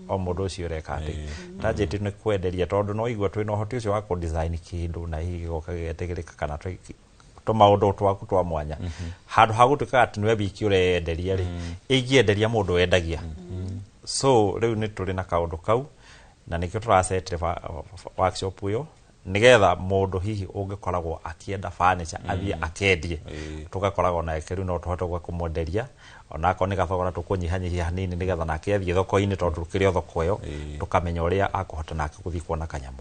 o mundu ucio reka ndi target ni kwenderia tondu no igwa twina uhoti ucio wa ku design kindu na hihi goka getegereka kana to maundu twaku twa mwanya handu hagutuka ati niwe biki urenderia ri igienderia mundu wendagia so riu ni turi na kaundu kau na nikio turasetire workshop uyo nigetha mundu hihi ungikoragwo akienda furniture athie akendie tugakoragwo na ekeru no tuhote gwa kumonderia ona ko ni gathogora tukunyihanyihia hanini nigetha nake athie thoko-ini tondu tukiri thoko iyo tukamenya uria akuhota nake kuthii kuona kanyamu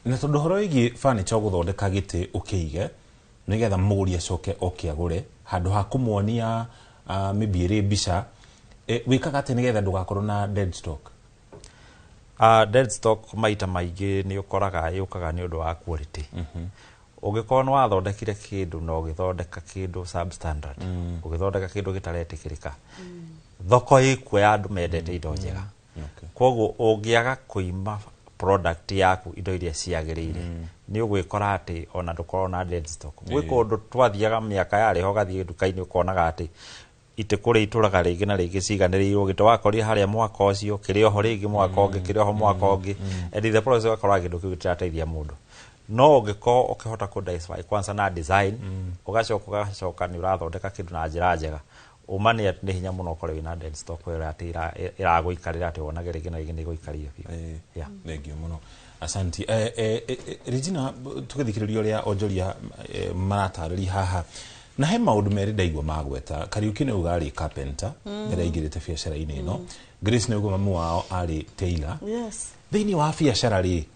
na tondu horo igi furniture guthondeka giti ukiige nigetha muguri acoke okiagure handu ha kumuonia maybe ri bica wikaga ati nigetha ndugakorwo na dead stock dead stock maita maingi ni ukoraga yukaga ni undu wa quality ugikorwo ni wathondekire kindu no githondeka kindu substandard ugithondeka kindu gitaretikirika thoko ikwe andu mendete indo njega koguo ungiaga kuima product yaku indo iria ciagirire ni ugwikora ati ona ndukorwo na dead stock gwiko undu twathiaga miaka yari ho gathie nduka-ini ukonaga ati ite kuri ituraga rigi na rigi ciganiriirwo gito wakoria haria mwaka ucio kirio ho rigi mwaka ungi kirio ho mwaka ungi and the process wakora gindu kiu gitirateithia mundu no ugiko ukihota ku diversify kwanza na design ugacoka ni urathondeka kindu na njira njega umani ati ni hinya muno ukore wina dead stock ira ati iraguikarira ati wonage rigi na rigi ni guikaria biu thengio muno asanti Regina tukithikiriria uria onjoria maratarĩria haha na he maundu meri ndaigwa magweta Kariuki ni ugari carpenter ira igirite biacara-ini ino Grace ni ugo mamu wao ari tailor thiini wa biacara ri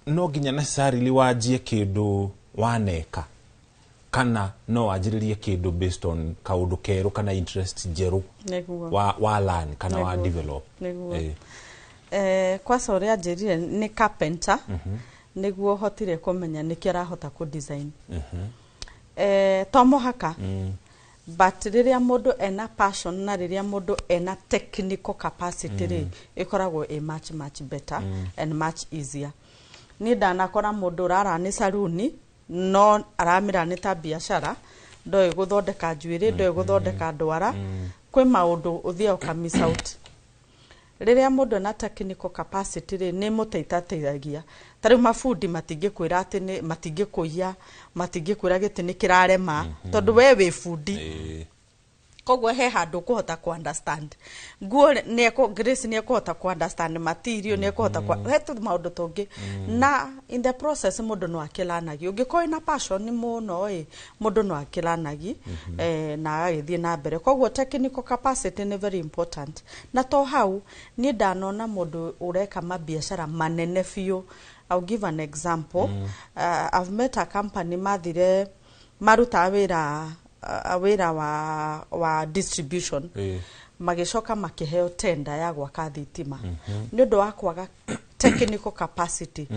no ginya necessarily wajie kindu waneka kana no ajiririe kindu based on kaundu keru kana interest jeru wa learn kana wa develop kwa sori ajirire ni carpenter niguo hotire kumenya niki arahota ku design tomo haka but riria mundu ena passion na riria mundu ena technical capacity ri ikoragwo much better and much easier ni ndanakora mundu rara ni saluni no aramira ni ta biashara ndoi guthondeka njuiri ndoi guthondeka ndwara kwi maundu uthia ukamiss out riria mundu na technical capacity ri ni muteithagia tari mafundi matingikwira ati ni matingikuia matingikwira giti ni kirarema tondu we wi fundi koguo he handu kuhota ku understand nguo ne ko Grace ne kuhota ku understand material ne kuhota ku hetu maundu tungi na in the process mundu no akilanagi ungikoi na passion muno mundu no akilanagi na agithie na mbere koguo technical capacity ni very important na to hau ni ndanona mundu ureka mabiashara manene fiu. I'll give an example. I've met a company maruta wira wa distribution magicoka makiheo tender ya gwaka thitima ni undu wa kwaga technical capacity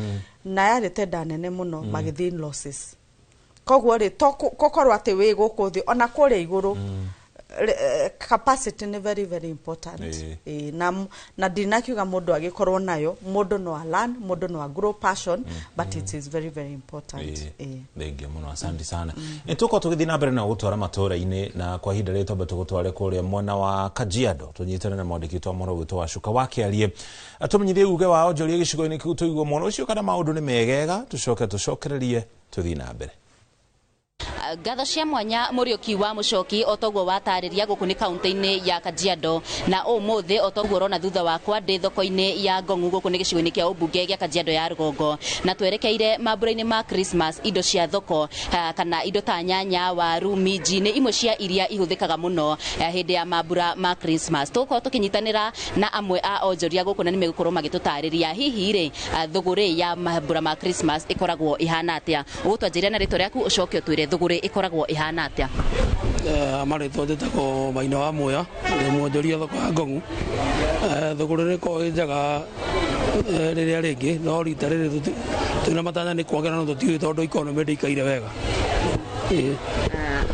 na yari tender nene muno magithii losses koguo ri kokorwo ati wi guku thi ona kuria iguru capacity is very very important na dinakiuga mundu agikorwo nayo mundu no learn mundu no grow passion but it is very very important thengia muno asante sana nituko tugithina mbere na gutwara matura-ini na kwa hinda ritu ambe tugutware kuria mwena wa Kajiado tunyitane na mwandiki twa moro gwitu wa Shuka wakiarie atumenyithie uge wa onjoria gicigo-ini kiu tuigwo mwono ucio kana maundu ni megega tucokererie tuthina mbere. Gatho cia mwanya Muriuki wa Muchoki otogwo watariria guku ni kaunti-ini ya Kajiado na umuthi otogwo rona thutha wakwa ndi thoko-ini ya Ngong'u guku ni gicigo-ini kia ubunge gia Kajiado ya Rugongo na twerekeire mambura-ini ma Christmas indo cia thoko kana indo ta nyanya waru minji ni imwe cia iria ihuthikaga muno hindi ya mambura ma Christmas tuko tukinyitanira na amwe a onjoria guku na ni megukorwo magitutariria hihi ri thuguri ya mambura ma Christmas ikoragwo ihana atia ugutwanjiria na ritwa riaku ucoke twire thuguri ikoragwo ihana atia. Amaretwo njĩtagwo Maina wa Muya nĩ mwonjoria thoko ya Ngong'u thuguri nĩkoragwo ĩ njega rĩrĩa rĩngĩ no rita rĩrĩ twĩna matanya nĩ kwongerera no tũtiũĩ tondũ ikonomi ndĩikaire wega.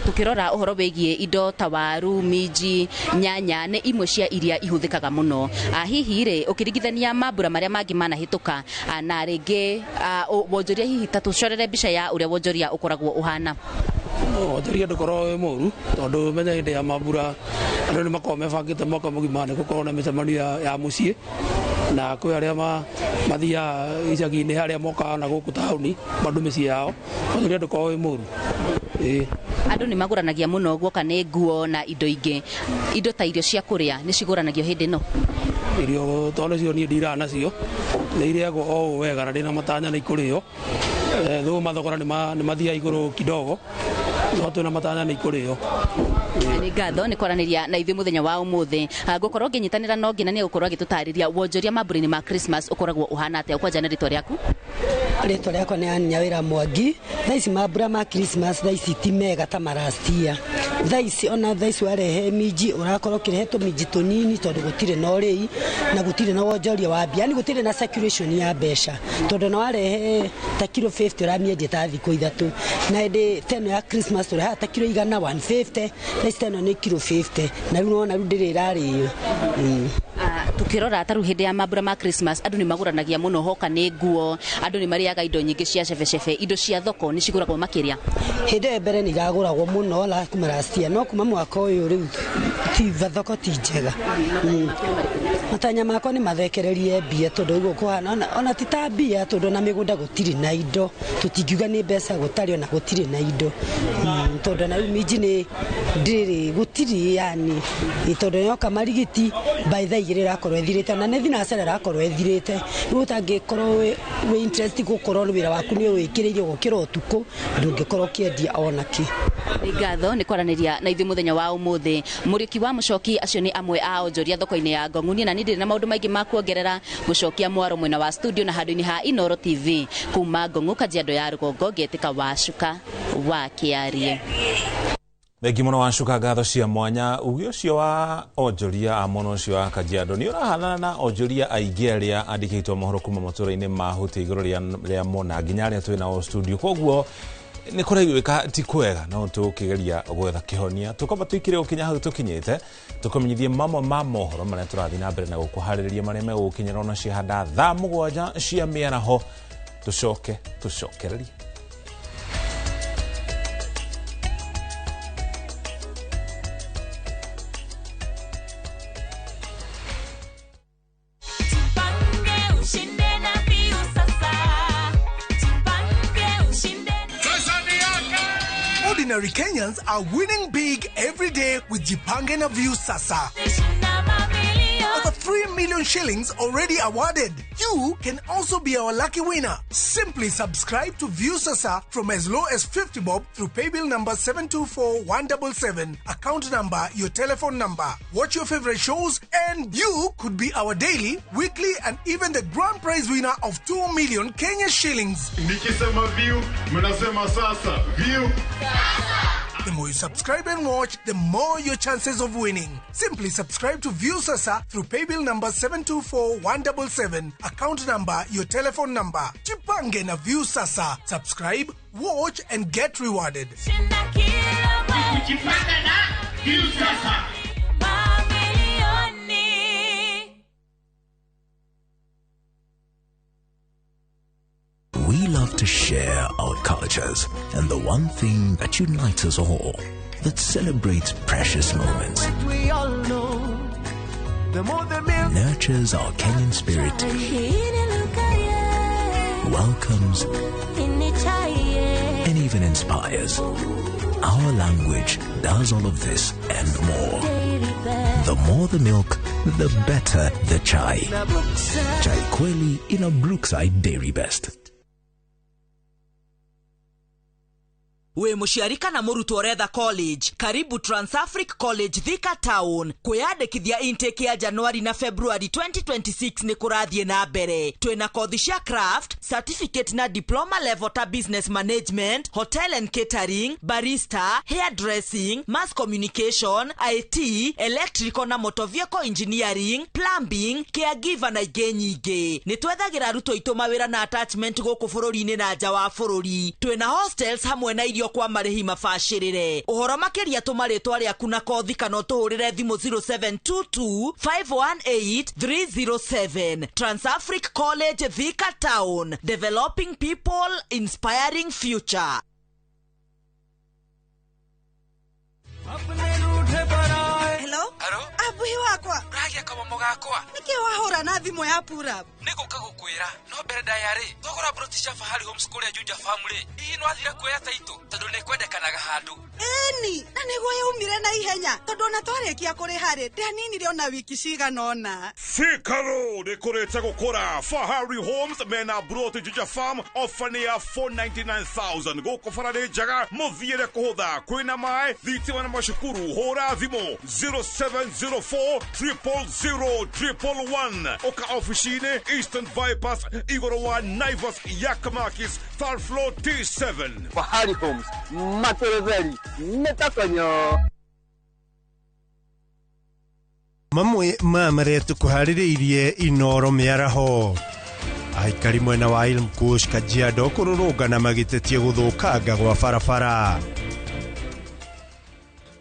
Tukirora uhoro wigie indo ta waru minji nyanya ne imwe cia iria ihuthikaga muno hihi ri ukiringithania mambura maria mangi manahituka na ringi wonjoria hihi tatucorere mbica ya uria wonjoria ukoragwo uhana. Wonjoria ndukorwo wi muru tondu menya hindi ya mambura andu ni makorwo mebangite mwaka mugima ni gukorwo na micemanio ya mucii na kwi aria mathia icagi-ini haria mokaga na guku tauni mandu micii yao wonjoria ndukorwo wi muru. Andu ni maguranagia muno guoka ni nguo na indo ingi indo ta irio cia kuria ni ciguranagio hindi no irio tondu cio ni ndira nacio ni iriagwo o wega na ndina matanya ni kurio thu mathogora ni mathia iguru kidogo no twina matanya ni kurio. Ni ngatho ni kwaraniria na ithui muthenya wa umuthi gukorwo nginyitanira no ngina ni gukorwo agitutariria wonjoria mambura-ini ma Christmas ukoragwo uhana atia kwa jana ritwa riaku. Ritwa riakwa ni Anya Wira Mwangi. Thaici mambura ma Christmas thaici ti mega ta marastia thaici ona thaici warehe minji urakorwo kirehe tuminji tunini tondu gutire na urei na gutire na wonjoria wa mbia ni gutire na circulation ya mbeca tondu na warehe ta kilo 50 uramiendia ta thiku ithatu na hindi teno ya Christmas uraha ta kilo 150 thaici teno ni kilo 50 na riu nona riu ndiri rariyo. Tukirora taru hindi ya mambura ma Christmas andu ni maguranagia muno hoka ni nguo andu ni mariaga indo nyingi cia cebecebe indo cia thoko ni ciguragwo makiria hindi mbere ni iraguragwo muno la kumarastia no kuma mwaka uyu riu ti thoko ti njega matanya makwa ni mathekererie mbia tondu iguo kuhana ona ti ta mbia tondu na migunda gutiri na indo tutingiuga ni mbeca gutari ona gutiri na indo tondu na minji ni ndiri gutiri yani tondu yoka marigiti by the igire rakorwo ethirite na nethi na cera rakorwo ethirite riu tangikorwo we interest gukorwo wira waku ni wikiriire gukira utuku ndungikorwo kiendia ona ki. Ngatho ni kwaraniria na ithui muthenya wa umuthi Muriuki wa Muchoki acio ni amwe a onjoria thoko-ini ya Ngong'u ni na ndiri na maundu maingi ma kuongerera gucokia mwaro mwena wa studio na handu-ini ha Inoro TV kuma Ngong'u Kajiado ya Rugongo ngetika wa Shuka wakiarie. Thengi muno wa Shuka ngatho cia mwanya ugi ucio wa onjoria a mono ucio wa Kajiado ni urahana na onjoria aingi aria andikitwo mohoro kuma matura-ini ma huti iguru ria mona nginya aria twina o studio koguo ni kuregwika ti kwega no tukigeria gwetha kihonia tukomba tuikire ukinya hau tukinyite tukomenyithie mamwe ma mohoro maria turathi na mbere na gukuhaririria maria megukinyira ona cihanda thaa 7 cia miaraho tucokererie. Ordinary Kenyans are winning big every day with Jipange na View Sasa. Over 3 million shillings already awarded. You can also be our lucky winner. Simply subscribe to Viewsasa from as low as 50 bob through paybill number 724177, account number, your telephone number. Watch your favorite shows and you could be our daily, weekly and even the grand prize winner of 2 million Kenya shillings. Nikisema view, mnasema sasa. View. The more you subscribe and watch, the more your chances of winning. Simply subscribe to Viewsasa through paybill number 724177, account number, your telephone number. Chipange na Viewsasa. Subscribe, watch and get rewarded. Kujipanga na Viewsasa. We love to share our cultures, and the one thing that unites us all, that celebrates precious moments, We all know the more the milk. nurtures our Kenyan spirit, welcomes, and even inspires. Our language does all of this and more. The more the milk, the better the chai. Chai Kweli in a Brookside Dairy Best. We mushiarika na murutu oretha college, karibu Transafric College Thika Town. Kwiyandikithia intake ya Januari na February 2026 ni kurathie na mbere. Twina kothi cia craft, certificate na diploma level ta business management, hotel and catering, barista, hairdressing, mass communication, IT, electrical na motor vehicle engineering, plumbing, caregiver na ingĩ nyingĩ. Ni twethagira aruto itu mawira na attachment gũkũ bũrũri-inĩ na nja wa bũrũri. Twina hostels hamwe na irio kwa marĩhi mabacĩrĩre. Ũhoro makĩria tũmarĩtwa rĩaku na kothi kana ũtũhũrĩre thimũ 0722 518 307. Transafric College Thika Town, developing people, inspiring future. Hello? Abuhi wakwa. Ragia kamomo gakwa. Niki wahora na thimo ya pura. Niko kagukwira no mbere ndayari thogora British Fahari Homeschool ya Juja family ii no athire kuoya taito tondu ni kwendekanaga handu Eni na niguo yaumire na ihenya tondu na twarikia kuri hari ndianinire ona wiki cigana ona. Sikaro ni kurete gukura Fahari Homes mena brought Juja farm ofania 499,000 goko farade jaga muthiire kuhutha kwina mai thitima na mashukuru hora thimo 0704 000 oka officine Eastern Bypass Igoro wa Naivas Yakamakis third floor T7 Fahari Homes Matereveri Metakonyo Mamwe maretu kuhaririirie inoro miaraho aikari mwena wa Ilm Kush Kajiado kururugana magitetie guthukanga gwa barabara.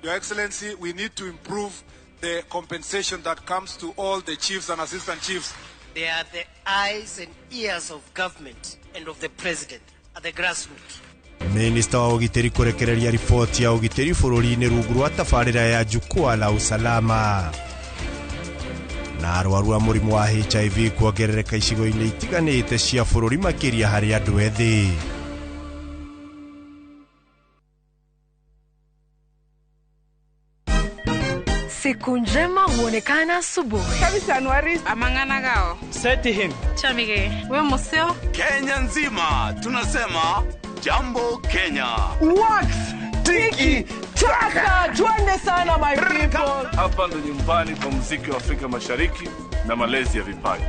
Your Excellency, we need to improve the compensation that comes to all the chiefs and assistant chiefs. They are the eyes and ears of government and of the president at the grassroots. Minister wa ugiteri kurekereria ripoti ya ugiteri bururi-ini rungu rwa tabarĩra ya jukwaa la usalama. Na arwaru a mũrimũ wa HIV kuongerereka icigo-inĩ itiganĩte cia bũrũri makĩria harĩ andũ ethĩ. Siku njema huonekana asubuhi. Kabisa Anuari amangana gao. Seti him. Chamige. We museo. Kenya nzima tunasema jambo Kenya. Wax. Tiki taka. Twende sana my people. Hapa ndo nyumbani kwa muziki wa Afrika Mashariki na malezi ya vipaji.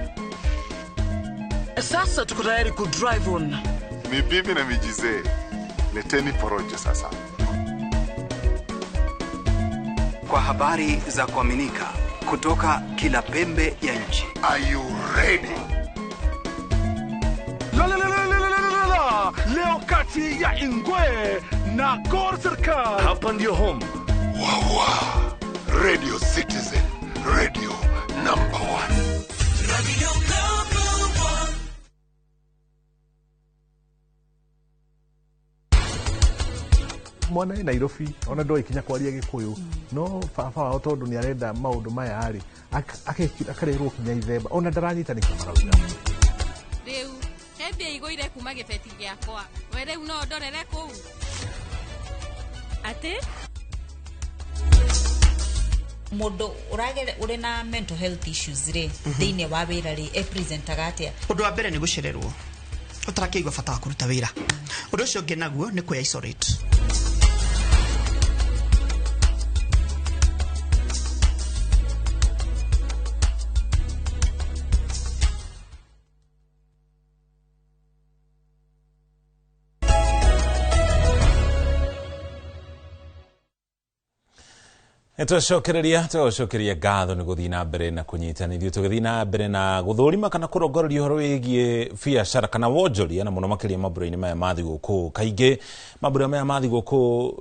Sasa tuko tayari ku drive on. Mibibi na mijize. Leteni porojo sasa. Kwa habari za kuaminika kutoka kila pembe ya nchi. Are you ready? Leo kati ya Ingwe na Gor Serikali. Hapa ndio home. Wawa. Radio Citizen. Radio number 1. Radio number 1. Mwana ĩ Nairobi ona ndoi kinya kwaria Gikuyu no baba wao tondu ni arenda maundu maya ari akarerwo kinya ithemba ona ndaranyita ni kamarauga riu hebia igoire kuma gibeti giakwa we riu no ndorere kuu ati Modo uragere uri na mental health issues re thini wa wira ri representaga atia undu wa mbere ni gucererwo utarakeigwa bata wa kuruta wira undu ucio ngi naguo ni ku isolate Tũcokereria ngatho nĩ gũthiĩ na mbere na kũnyitanithio tũgĩthiĩ na mbere na gũthũrima kana kũrongoreria ũhoro wĩgiĩ biacara kana wonjoria na mũno makĩria mambũra-inĩ maya ma thigũkũ. Kaingĩ mambũra maya ma thigũkũ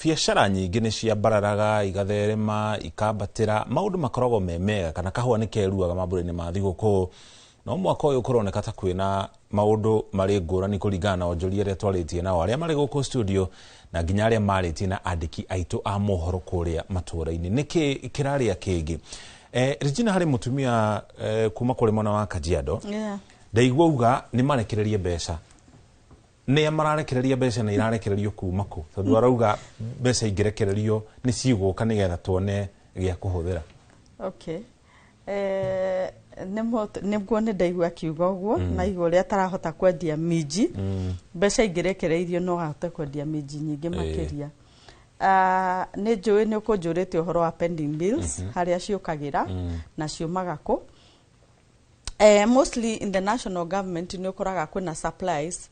biacara nyingĩ nĩ ciambararaga igatherema ikambatĩra maũndũ makoragwo me mega kana kahũa nĩ keruaga mambũra-inĩ ma thigũkũ. No mwaka ũyũ kũroneka ta kwĩna maũndũ marĩ ngũrani kũringana na wonjoria arĩa twarĩtie nao arĩa marĩ gũkũ studio na nginya arĩa marĩtie na andĩki aitũ a mohoro kũrĩa matũũra-inĩ. Nĩkĩ kĩrarĩa kĩngĩ? Regina harĩ mũtumia kuma kũrĩ mwena wa Kajiado. Ndaigua uga nĩ marekererie mbeca. Nĩ mararekereria mbeca na irarekererio kuma kũ? Tondũ arauga mbeca ingĩrekererio nĩ cigũka nĩgetha tuone gĩa kũhũthĩra. Okay. Nĩguo nĩ ndaigua kiuga ũguo na igũrũ rĩa tarahota kwendia minji mbeca ingĩrekereirio no ahote kwendia minji nyingĩ makĩria. Nĩ njũĩ nĩ ũkũnjũrĩte ũhoro wa pending bills harĩa ciũkagĩra na ciumaga kũ. Mostly in the national government nĩ ũkoraga kwĩna supplies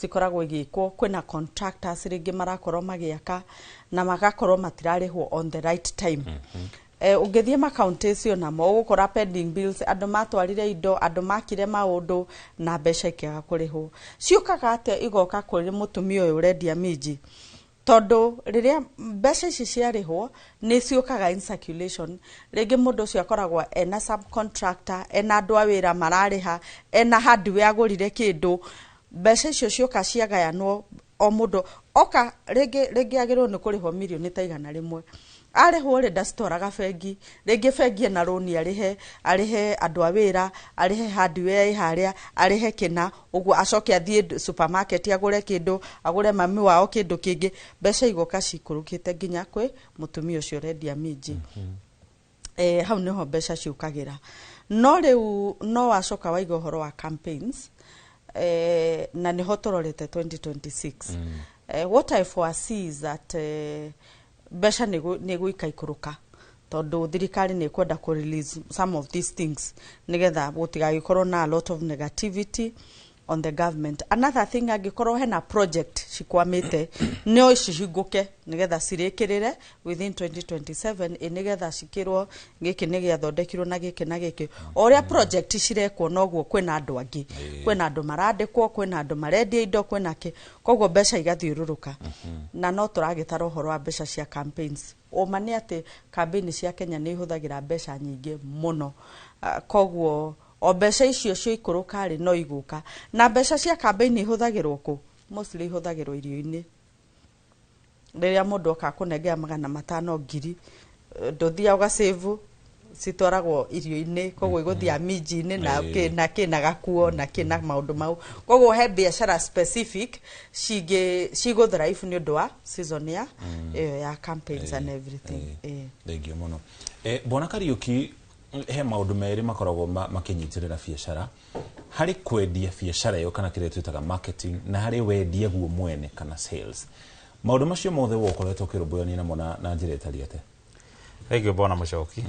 cikoragwo igĩkwo, kwĩna contractors rĩngĩ marakorwo magĩaka na magakorwo matirarĩhwo on the right time. Ungethie makaunti cio namo ugukora pending bills andu matwarire indo andu makire maundu na mbeca ikega kurihwo ciukaga ate igoka kuri mutumia uyu urendia minji tondu riria mbeca ici ciarihwo ni ciukaga in circulation ringi mundu ucio akoragwo ena subcontractor ena andu a wira marariha ena hardware agurire kindu mbeca icio ciuka ciagayanwo o mundu oka ringi agirwo ni kurihwo milioni ta igana rimwe arihwo ri ndacitoraga bengi ringi bengi na roni arihe andu a wira arihe hardware haria arihe kina uguo acoke athie supermarket agure kindu agure mami wao kindu kingi mbeca igoka cikurukite nginya kwi mutumia ucio rendia minji. Hau niho mbeca ciukagira no riu no wacoka waiga uhoro wa campaigns na niho turorete 2026. What I foresee is that mbeca nĩ gũikaikũrũka tondu thirikari nĩ kwenda kũ release some of these things nigetha gũtigagĩkorwo na a lot of negativity on the government. Another thing angĩkorwo hena project cikwamĩte no cihingũke nigetha cirĩkĩrĩre within 2027 nigetha cikirwo gĩkĩ nĩ gĩathondekirwo na gĩkĩ oria project cirekwo noguo kwĩna andũ angĩ kwĩna andũ marandĩkwo kwĩna andũ marendia indo kwĩna kĩ koguo mbeca igathiũrũrũka na no tũragĩtara ũhoro wa mbeca cia campaigns. Ũma nĩ atĩ campaign cia Kenya nĩ ihũthagĩra mbeca nyingĩ mũno koguo o mbeca icio ikũrũka rĩ no igũka na mbeca cia campaign ihũthagĩrwo kũ mostly ihũthagĩrwo irio-inĩ rĩrĩa mũndũ oka kũnengera 500,000 ndũthia ũgasave citwaragwo irio-inĩ koguo igũthia minji-inĩ na kĩna gakuo na kĩna maũndũ mau koguo he biashara specific cigũthrive nĩ ũndũ wa season ya campaigns and everything. Thengiũ mũno. Bwana Kariuki he maũndũ merĩ makoragwo makĩnyitĩrĩra biacara harĩ kwendia biacara ĩyo kana kĩrĩa twĩtaga marketing na harĩ wendia guo mwene kana sales. Maũndũ macio mothe wokoretwo ũkĩrũmbũyania namo na njĩra ĩtariĩ atĩa? Thengiũ Bwana Mũcoki.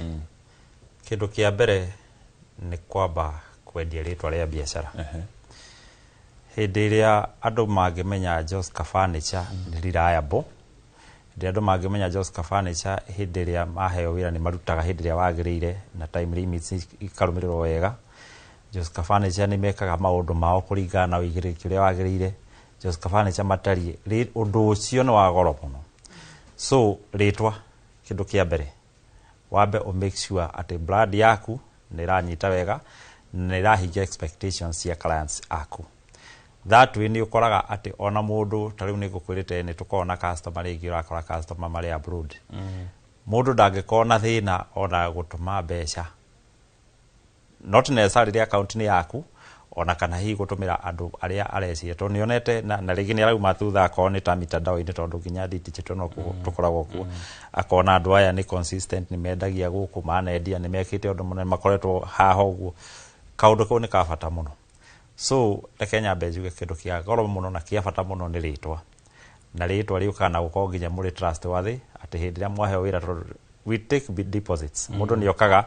Kĩndũ kĩa mbere nĩ kwamba kwendia rĩtwa rĩa biacara. Hĩndĩ ĩrĩa andũ mangĩmenya Joska Furniture nĩ reliable, hĩndĩ andũ mangĩmenya Joska Furniture hĩndĩ ĩrĩa maheo wĩra nĩ marutaga hĩndĩ ĩrĩa wagĩrĩire na time limits ikarũmĩrĩrwo wega. Joska Furniture nĩ mekaga maũndũ mao kũringana na ũigĩrĩrĩki ũrĩa wagĩrĩire. Joska Furniture matariĩ ũndũ ũcio nĩ wa goro mũno. So rĩtwa kĩndũ kĩa mbere wambe make sure atĩ brand yaku nĩ iranyita wega na irahingia expectations cia clients aku. That way nĩ ũkoraga atĩ ona mũndũ ta rĩu nĩ ngũkwĩrĩte nĩ tũkoragwo na customer rĩngĩ ũrakora customer marĩ abroad. Mũndũ ndangĩkorwo na thĩna ona gũtũma mbeca not necessarily account-inĩ yaku ona kana hihi gutumira andu aria arecia to nionete na rigi ni arauma thutha akoni ta mitandao-ini tondu nginya digital no tukoragwo kuo akona andu aya ni consistent ni mendagia guku manendia ni mekite undu munene makoretwo haha uguo kaundu kau ni ka bata muno so Kenya bejuge kindu kia goro muno na kia bata muno ni ritwa na ritwa riukana gukorwo nginya muri trust wathi ati hindi ria mwaheo wira we take deposits mundu ni okaga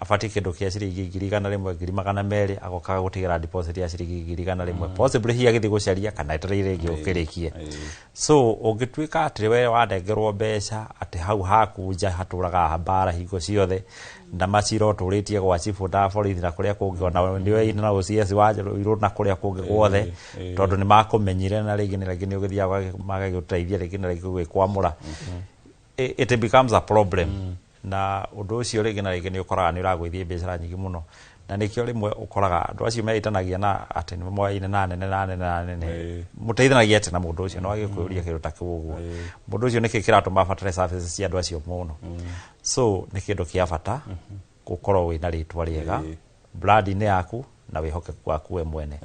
afati kindu kia ciringi 100,000 agokaga gutigira deposit ya ciringi 100,000 possibly hi agithi gucaria kana etereire ingi ukirikie so ungitwika ati we wanengerwo mbeca ati hau hakunja haturaga hambara hingo ciothe na maciro turitie gwa chifu da borithi na kuria kungi ona niwe ina na OCS waje iru na kuria kungi guothe tondu ni makumenyire na rigi ni ugithia magagiteithia rigi na rigi gwikwamura it becomes a problem na undu ucio rigi na rigi ni ukoraga ni uragwithia biashara nyingi muno na nikio rimwe ukoraga andu acio meitanagia na ati ni mwaine na nene muteithanagia ati na mundu ucio no agikuria kindu ta kiu uguo mundu ucio niki kiratuma batare services cia andu acio muno so ni kindu kia bata gukorwo wina ritwa riega brand ni yaku na wihokeku waku we mwene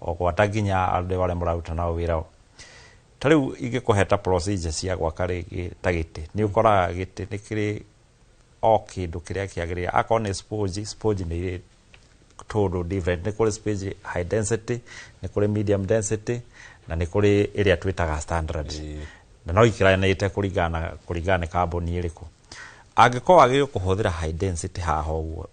ogwata nginya andu wale muraruta nao wira tariu ingikuheta procedure cia gwaka rigi tagiti ni ukoraga giti nikiri kindu kiria kiagirire akone sponge ni todo different ni kuri sponge high density ni kuri medium density na ni kuri iria twitaga standard na no ikiranite kuringana kambuni iriku angiko agire kuhuthira high density haha uguo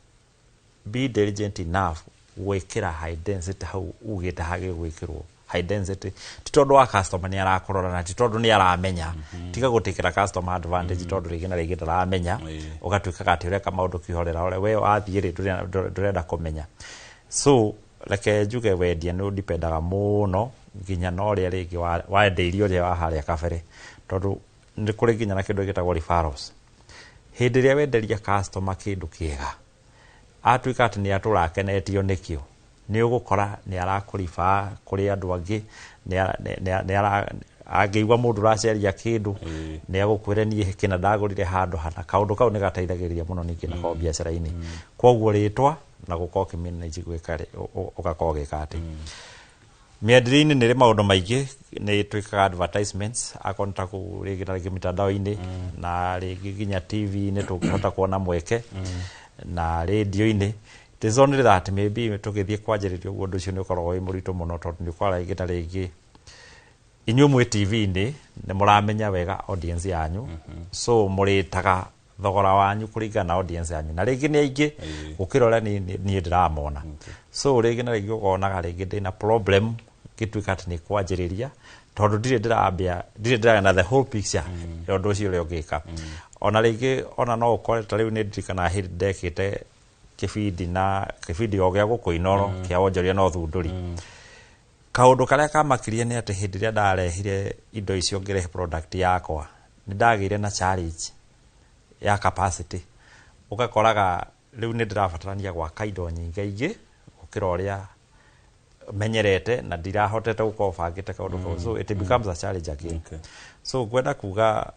be diligent enough gwikira high density hau ugite hage gwikirwo high density titondo wa customer ni arakorora na titondo ni aramenya tiga gutikira customer advantage tondu rigi na rigi aramenya ugatwika gati ureka maundu kihorera ore we athire ndurenda kumenya so like juge wendia no dipendaga muno nginya no ria rigi wa ndeirio ria wa haria kabere tondu ni kuri nginya na kindu gitagwo referrals hindi ria wenderia customer kindu kiega atwika ati ni aturakenetio nikio ni ugukora ni arakurifa kuri andu angi ni agiigwa mundu raceria kindu ni agukwire ni kina ndagurire handu hana kaundu kau ni gateithagiriria muno ningi na kwa biashara-ini koguo ritwa na gukorwo kimanage gwikare ugakorwo gikati miendereini ni maundu maingi ni twikaga advertisements akonta kurigira mitandao-ini na rigi ginya TV ni tungihota kuona mweke na radio-ini it is only that maybe tugithie kwanjiririo undu ucio ni ukoragwo wi murito muno tondu ni ukora igita ringi inyu mwe TV-ini ni muramenya wega audience yanyu so muritaga thogora wanyu kuringana na audience yanyu na ringi ni aingi ukirora ni ndiramona so ringi na ringi ukonaga ringi ndina problem gitwika ati ni kwanjiriria tondu ndire na the whole picture ya undu ucio uri ugika ona ringi ona no ukore ta riu ni ndirikana hili dekite kibindi ogea gukuinoro kia wonjoria no thunduri kaundu karia kamakirie ni ati hindi ria ndarehire indo icio ngire product yakwa ni ndagire na challenge ya capacity ugakoraga riu ni ndirabatarania gwaka indo nyingi ukira uria menyerete na ndirahotete gukorwo bangite kaundu kau so it becomes a challenge again so gwenda kuga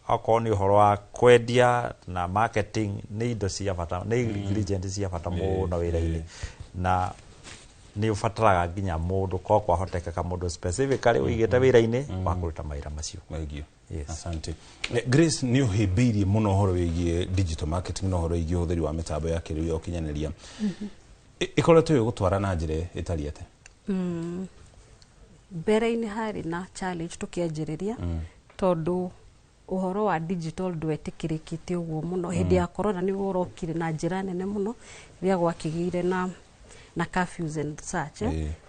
akoni uhoro wa kwendia na marketing ni indo cia bata ni ingredient cia bata muno wira-ini na ni ufataraga nginya mundu ko kwahoteka mundu specifically uigite wira-ini wa kuruta mawira macio maigio yes asante Grace ni uhibirie muno horo wigie digital marketing no horo wigie uthiri wa mitambo ya kiriu yo kinyaneria ikoretwo yo gutwara na njire itariete mbere-ini hari na challenge tukianjiriria tondu uhoro wa digital ndwetikirikite uguo muno hindi ya corona ni urokire na njira nene muno ria gwakigire na curfews and such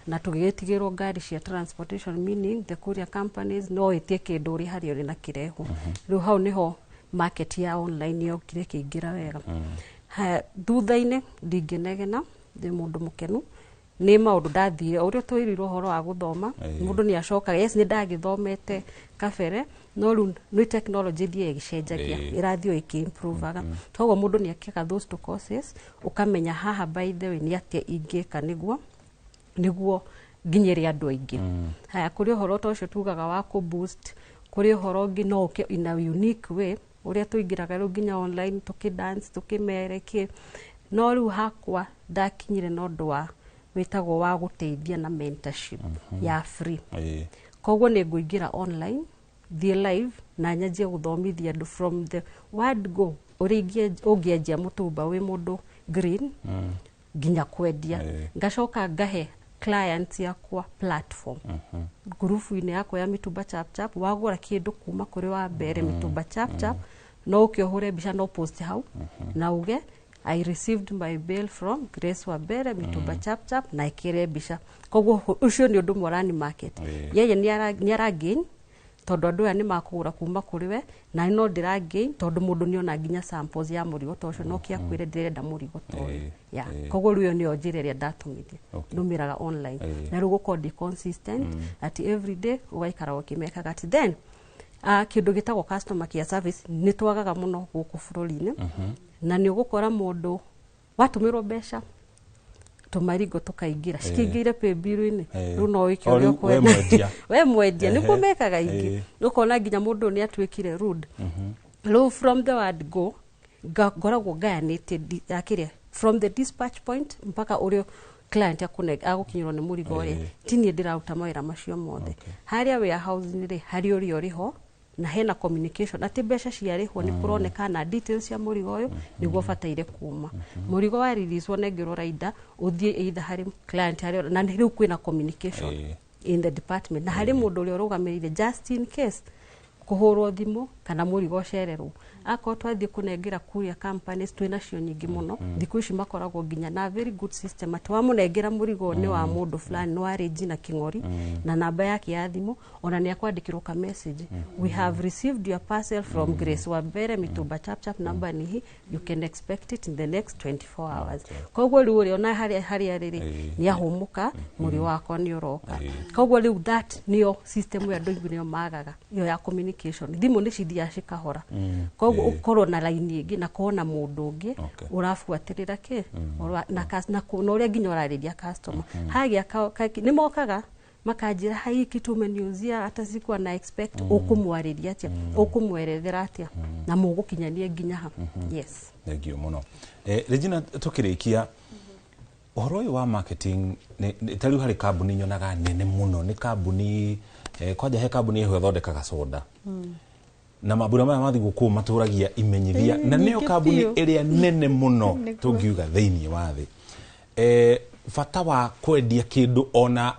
na tugitigirwo ngari cia transportation meaning the courier companies no itie kindu ri hari uri na kirehu riu hau niho market ya online yo kire kiingira wega thutha-ini ndingenegena ndi mundu mukenu ni maundu ndathire uria twirirwo horo wa guthoma mundu ni acoka yes ni ndagithomete kabere no riu ni technology thie igicenjagia irathio iki-improvaga toguo mundu ni akiaga those two courses ukamenya haha by the way ni atia ingika niguo nginyire andu aingi haya kuri horo to cio tugaga wa ku boost kuri horo ngi no in a unique way uria tuingiraga riu nginya online tukidance tukimereke no riu hakwa ndakinyire no ndu wa witagwo wa guteithia na mentorship ya free koguo nĩ ngũingĩra online thiĩ live na nyanjie gũthomithia andũ from the word go ũrĩa ũngĩenjia mũtumba wĩ mũndũ green nginya kwendia ngacoka ngahe clients yakwa platform group-inĩ yakwa ya Mitumba Chap Chap wagũra kĩndũ kuma kũrĩ wa mbere Mitumba Chap Chap no ũkĩohure mbica no post hau na uge I received my bill from Grace Wabere Mitumba Chap Chap na ikire mbica koguo ucio nĩ ũndũ morani market yeye nĩ ara gain tondu andu aya ni makugura kuma kuri we na no ndira gain tondu mundu ni ona nginya samples ya murigo tocio no kia kwire ndirenda murigo toyo ya koguo riyo ni onjireria ndatumithie ndumiraga online na rugo code consistent at every day ugaikara ukimekaga ati then kindu gitagwo customer care service ni twagaga muno guku bururi-ini na ni ugukora mundu watumirwo mbeca tumarigo tukaingira cikingire pay bill-ini riu no wiki uria kwenda we mwendia ni kumekaga ingi ukona nginya mundu ni atwikire rude low from the word go ngoragwo ngayanite akiria from the dispatch point mpaka urio client agukinyirwo ni murigo uria tini ndiraruta mawira macio mothe haria warehouse-ini ri hari urio uriho na hena communication ati mbeca ciarihwo ni kuroneka na details ya murigo uyu niguo bataire kuma murigo wa release wonegero raida uthie either hari client hari na riu kwina communication in the department na hari mundu uri urugamirire just in case kuhurwo thimu kana murigo cererwo akwa twathie kunengera kuria companies twina cio nyingi muno thiku ici makoragwo nginya na very good system ati wa munengera murigo ni wa mundu fulani no arrange na kingori na namba yake ya thimu ona ni akwandikirwo ka message we have received your parcel from Grace Wabere Mitumba Chap Chap number ni hi you can expect it in the next 24 hours koguo riu uri ona hari riri ni ahumuka muri wako ni uroka koguo riu that niyo system ya ndoigu niyo magaga iyo ya communication thimu ni cithia cikahora koguo ukorwo na line ingi na kuona mundu ungi urafuatirira ki na uria nginya urariria customer hagia ni mokaga makanjira hai kitumenyuzia hata sikuwa na expect ukumwariria atia ukumwerethera atia na mugukinyania nginya ha yes thank you muno Regina tukirikia uhoro wa marketing tariu hari kambuni nyonaga nene muno ni kambuni kwaja he kambuni iho thondekaga soda na mabura maya mathi guku maturagia imenyithia na niyo kambuni iria nene muno tungiuga thiini wa thi fata wa kwendia kindu ona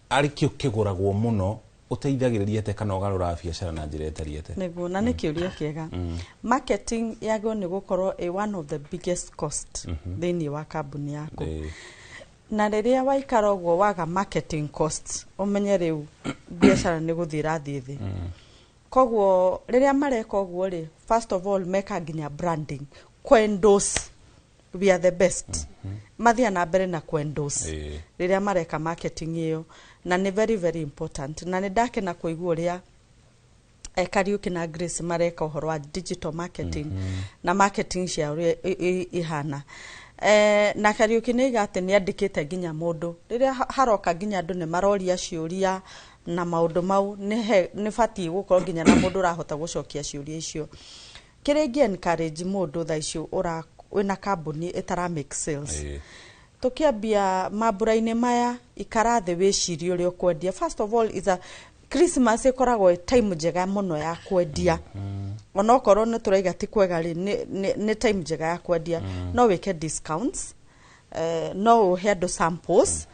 arikio kiguragwo muno uteithagiriria te kana ugarura biashara na njira etariete niguo na ni kiuria kiega marketing yago ni gukorwo one of the biggest cost thiini wa kambuni yako na riria waikarogwo waga marketing costs umenye riu biashara ni guthira thithi koguo riria mareka uguo ri first of all meka nginya branding kwendos we are the best mathia na mbere na kwendos riria mareka marketing iyo na ni very very important na ni ndake na kuigua ria Kariuki na Grace mareka uhoro wa digital marketing na marketing cia uria ihana na Kariuki ni gate ni andikite nginya mundu riria haroka nginya andu ni maroria ciuria na maundu mau ni fati gukorwo nginya na mundu rahota gucokia ciuria icio kirengi encourage mundu tha icio ura wina kambuni itara make sales tukiambia mabura-ini maya ikarathe wicirio uri kwendia first of all is a Christmas ikoragwo time njega muno ya kwendia ona okorwo ni turaiga ti kwega ri ni time njega ya kwendia no wike discounts no uhe andu samples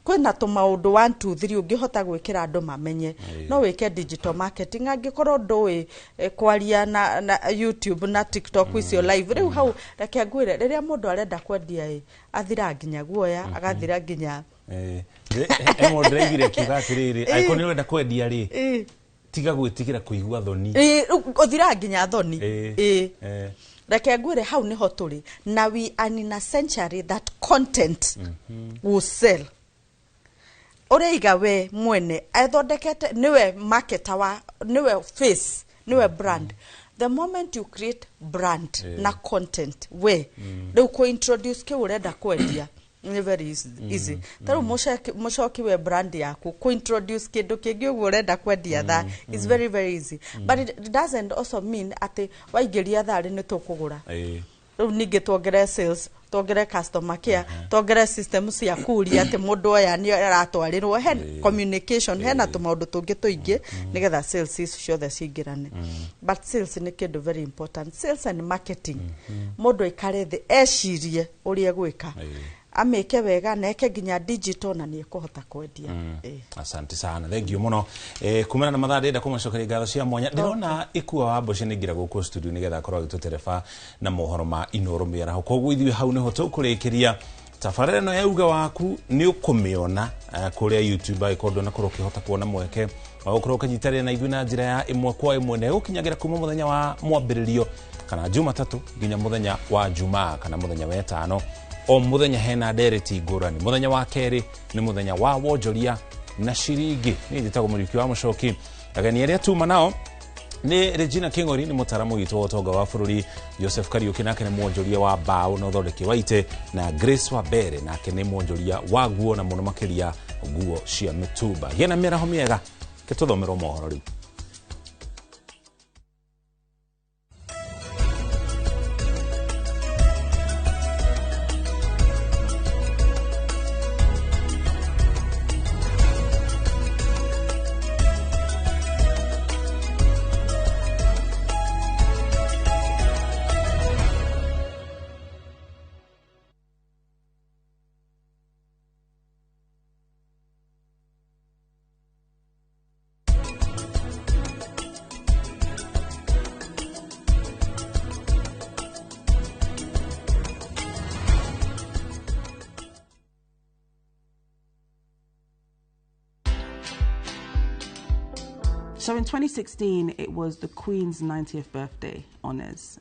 kwina tumaundu 1 2 3 ungihota gwikira andu mamenye no wike digital marketing angikorwo ndui kwaria na YouTube na TikTok icio live riu hau reke ngwire riria mundu arenda kwendia athira nginya guoya agathira nginya moderaire kigatiriri icon urenda kwendia ri tiga gwitigira kuigua thoni uthira nginya thoni reke ngwire hau niho turi na we are in a century that content will sell ureiga we mwene athondekete niwe marketer wa niwe face niwe brand the moment you create brand na content we riu ku introduce ke urenda kwendia ni very easy taru mushoki we brand yaku ku introduce kindu kingi ugu urenda kwendia that is very very easy but it doesn't also mean ati waigeria thari ni tukugura riu ningi tuongere sales tuongere customer care tuongere system cia kuria ati mundu oya ni aratwarirwo communication hena tumaundu tungi tuingi nigetha sales icio ciothe cingirane but sales ni kindu very important. Sales and marketing mundu ikare thi ecirie uria gwika ameke wega na eke ginya digital na ni ekuhota kwendia. Asante sana, thank you muno. Kumana na mathaa ndenda kumacokeria ngatho cia mwanya ndirona ikua wa mboci ningira guku studio nigetha korwo gitutereba na mohoro ma Inooro Mĩaraho koguo ithuĩ hau niho tukurikiria tabarĩra no ya uga waku ni ukumiona kuria YouTube ikondo na korwo kihota kuona mweke wa korwo kanyitarĩra na ithuĩ na njĩra ya imwe kwa imwe na gukinyagira kuma muthenya wa mwambĩrĩrio kana Jumatatu nginya muthenya wa Jumaa kana muthenya wa Gatano o muthenya hena ndereti ngũrani. Muthenya wa keri ni muthenya wa wonjoria na ciringi. Ni njitagwo Mũriũki wa Mũcoki. Ageni arĩa tuma nao ni Regina King'ori, ni mutaramu witũ wa ũtonga wa bũrũri, Joseph Kariuki nake ni mwonjoria wa mbaũ na ũthondeki wa ite, na Grace Wambere nake ni mwonjoria wa nguo na mũno makĩria nguo cia mĩtumba. Gĩa na mĩaraho mĩega gĩtũthomerwo mohoro rĩu. So in 2016, it was the Queen's 90th birthday honours.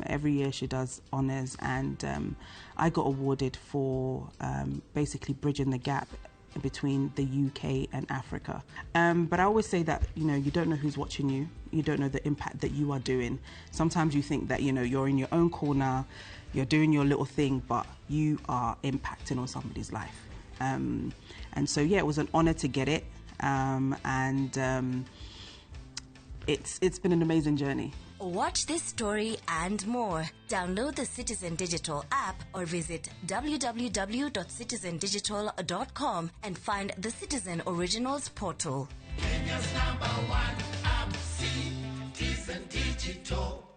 Every year she does honours, and I got awarded for basically bridging the gap between the UK and Africa. But I always say that, you know, you don't know who's watching you. You don't know the impact that you are doing. Sometimes you think that, you know, you're in your own corner, you're doing your little thing, but you are impacting on somebody's life. And so, yeah, it was an honour to get it. It's been an amazing journey. Watch this story and more. Download the Citizen Digital app or visit www.citizendigital.com and find the Citizen Originals portal. Kenya's #1 app, Citizen Digital.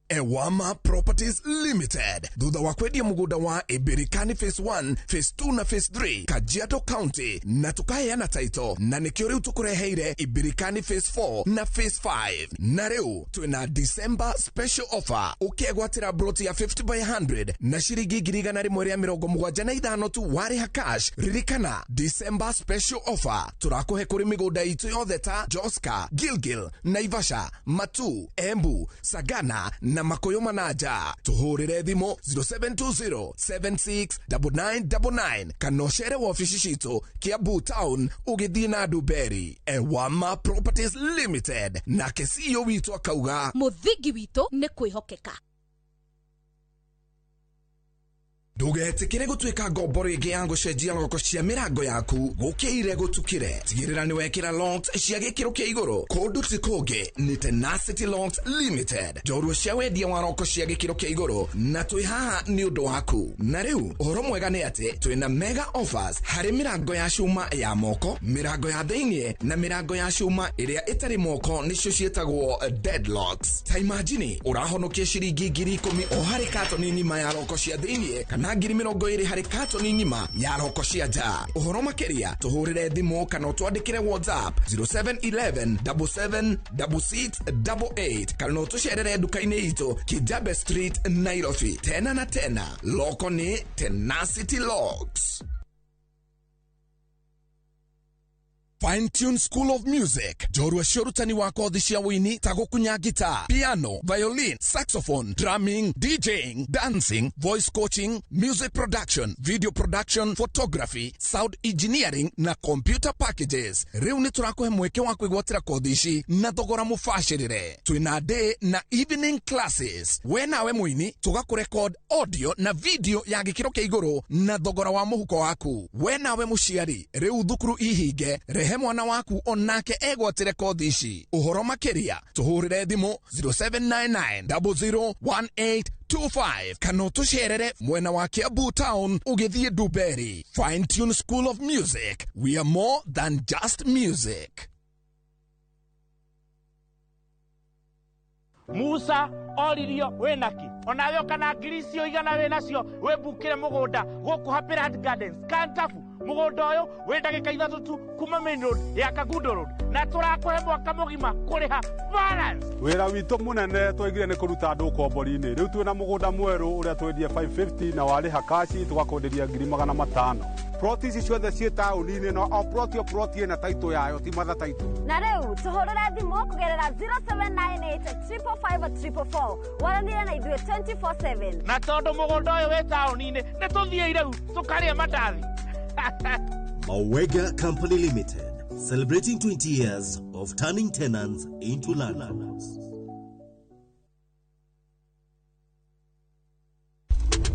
Ewama Properties Limited. Thutha wa kwendia mugunda wa Ibirikani Phase 1, Phase 2 na Phase 3 Kajiado County na tukaheana title na nikio riu tukureheire Ibirikani Phase 4 na Phase 5 na riu twina December special offer ukegwatira broti ya 50 by 100 na shiringi 175 tu wariha cash. Ririkana December special offer turakuhe kuri migunda itu yothe ta Joska, Gilgil, Naivasha, Matu, Embu, Sagana na Makoyo Manaja. Tuhurire thimo 0720769999 kanoshere wa ofisi shito Kiambu Town ugithii na Duberi. Ewama Properties Limited na kesiyo witu akauga muthigi witu ni kwihokeka. Ndugetikire gutwika ngombo ringi ya gucenjia loko cia mirango yaku gukiire gutukire. Tigirira ni wekira locks cia gikiro kia iguru. Kundu tikoge ni Tenacity Locks Limited. Jorua cia wendia wa loko cia gikiro kia iguru na twi haha ni undu waku. Na riu uhoro mwega ni ati twina mega offers hari mirango ya cuma ya moko, mirango ya theinie na mirango ya cuma iria itari moko nicio cietagwo deadlocks. Ta imagine urahonokia ciringi 10,000 o hari katoni ng'ima ya loko cia theinie kana 20,000 hari katoni ng'ima ya loko cia nja. Uhoro makiria tuhurire thimu kana twandikire WhatsApp 0711776688 kana tucerere duka-ini itu Kijabe Street, Nairobi. Tena na tena loko ni Tenacity Locks. Fine Tune School of Music. Jorua shorutani wa kothi cia wini ta gukunya guitar, piano, violin, saxophone, drumming, DJing, dancing, voice coaching, music production, video production, photography, sound engineering na computer packages. Riu ni turakuhe mweke wa kwigwatira kothi ici na thogora mubashirire. Twina day na evening classes. We nawe mwini tugakurecord audio na video ya gikiro kia iguru na thogora wa muhuko waku. We nawe muciari riu thukuru ihinge rehe mwana waku onake egwatire kothi ici. Uhoro makiria tuhurire thimu 0799001825 kana tucerere mwena wa Kiambu Town ugithie Duberi. Fine Tune School of Music, we are more than just music. Musa oririo wenaki onawe kana ngiricio igana we nacio webukire mugunda guku Happyland Gardens Kantafu. Mugunda uyu we ndagika ithatu tu kuma Main Road ya Kagundo Road na turakuhe mwaka mugima kuriha balance. Wira witu munene twegire ni kuruta andu kombori-ini. Riu twina mugunda mweru uria twendie 550 na wariha kashi tugakonderia 500,000. Proti ici ciothe ciĩ taũni-inĩ no o proti ĩna taitũ yayo ti matha taitũ. Na rĩu tũhũrĩre thimũ kũgerera 0798554444 waranĩre na ithuĩ 24/7. Na tondũ mũgũnda ũyũ wĩ taũni-inĩ nĩ tũthiĩ rĩu tũkarĩe mandathi. Mawega Company Limited, celebrating 20 years of turning tenants into landlords.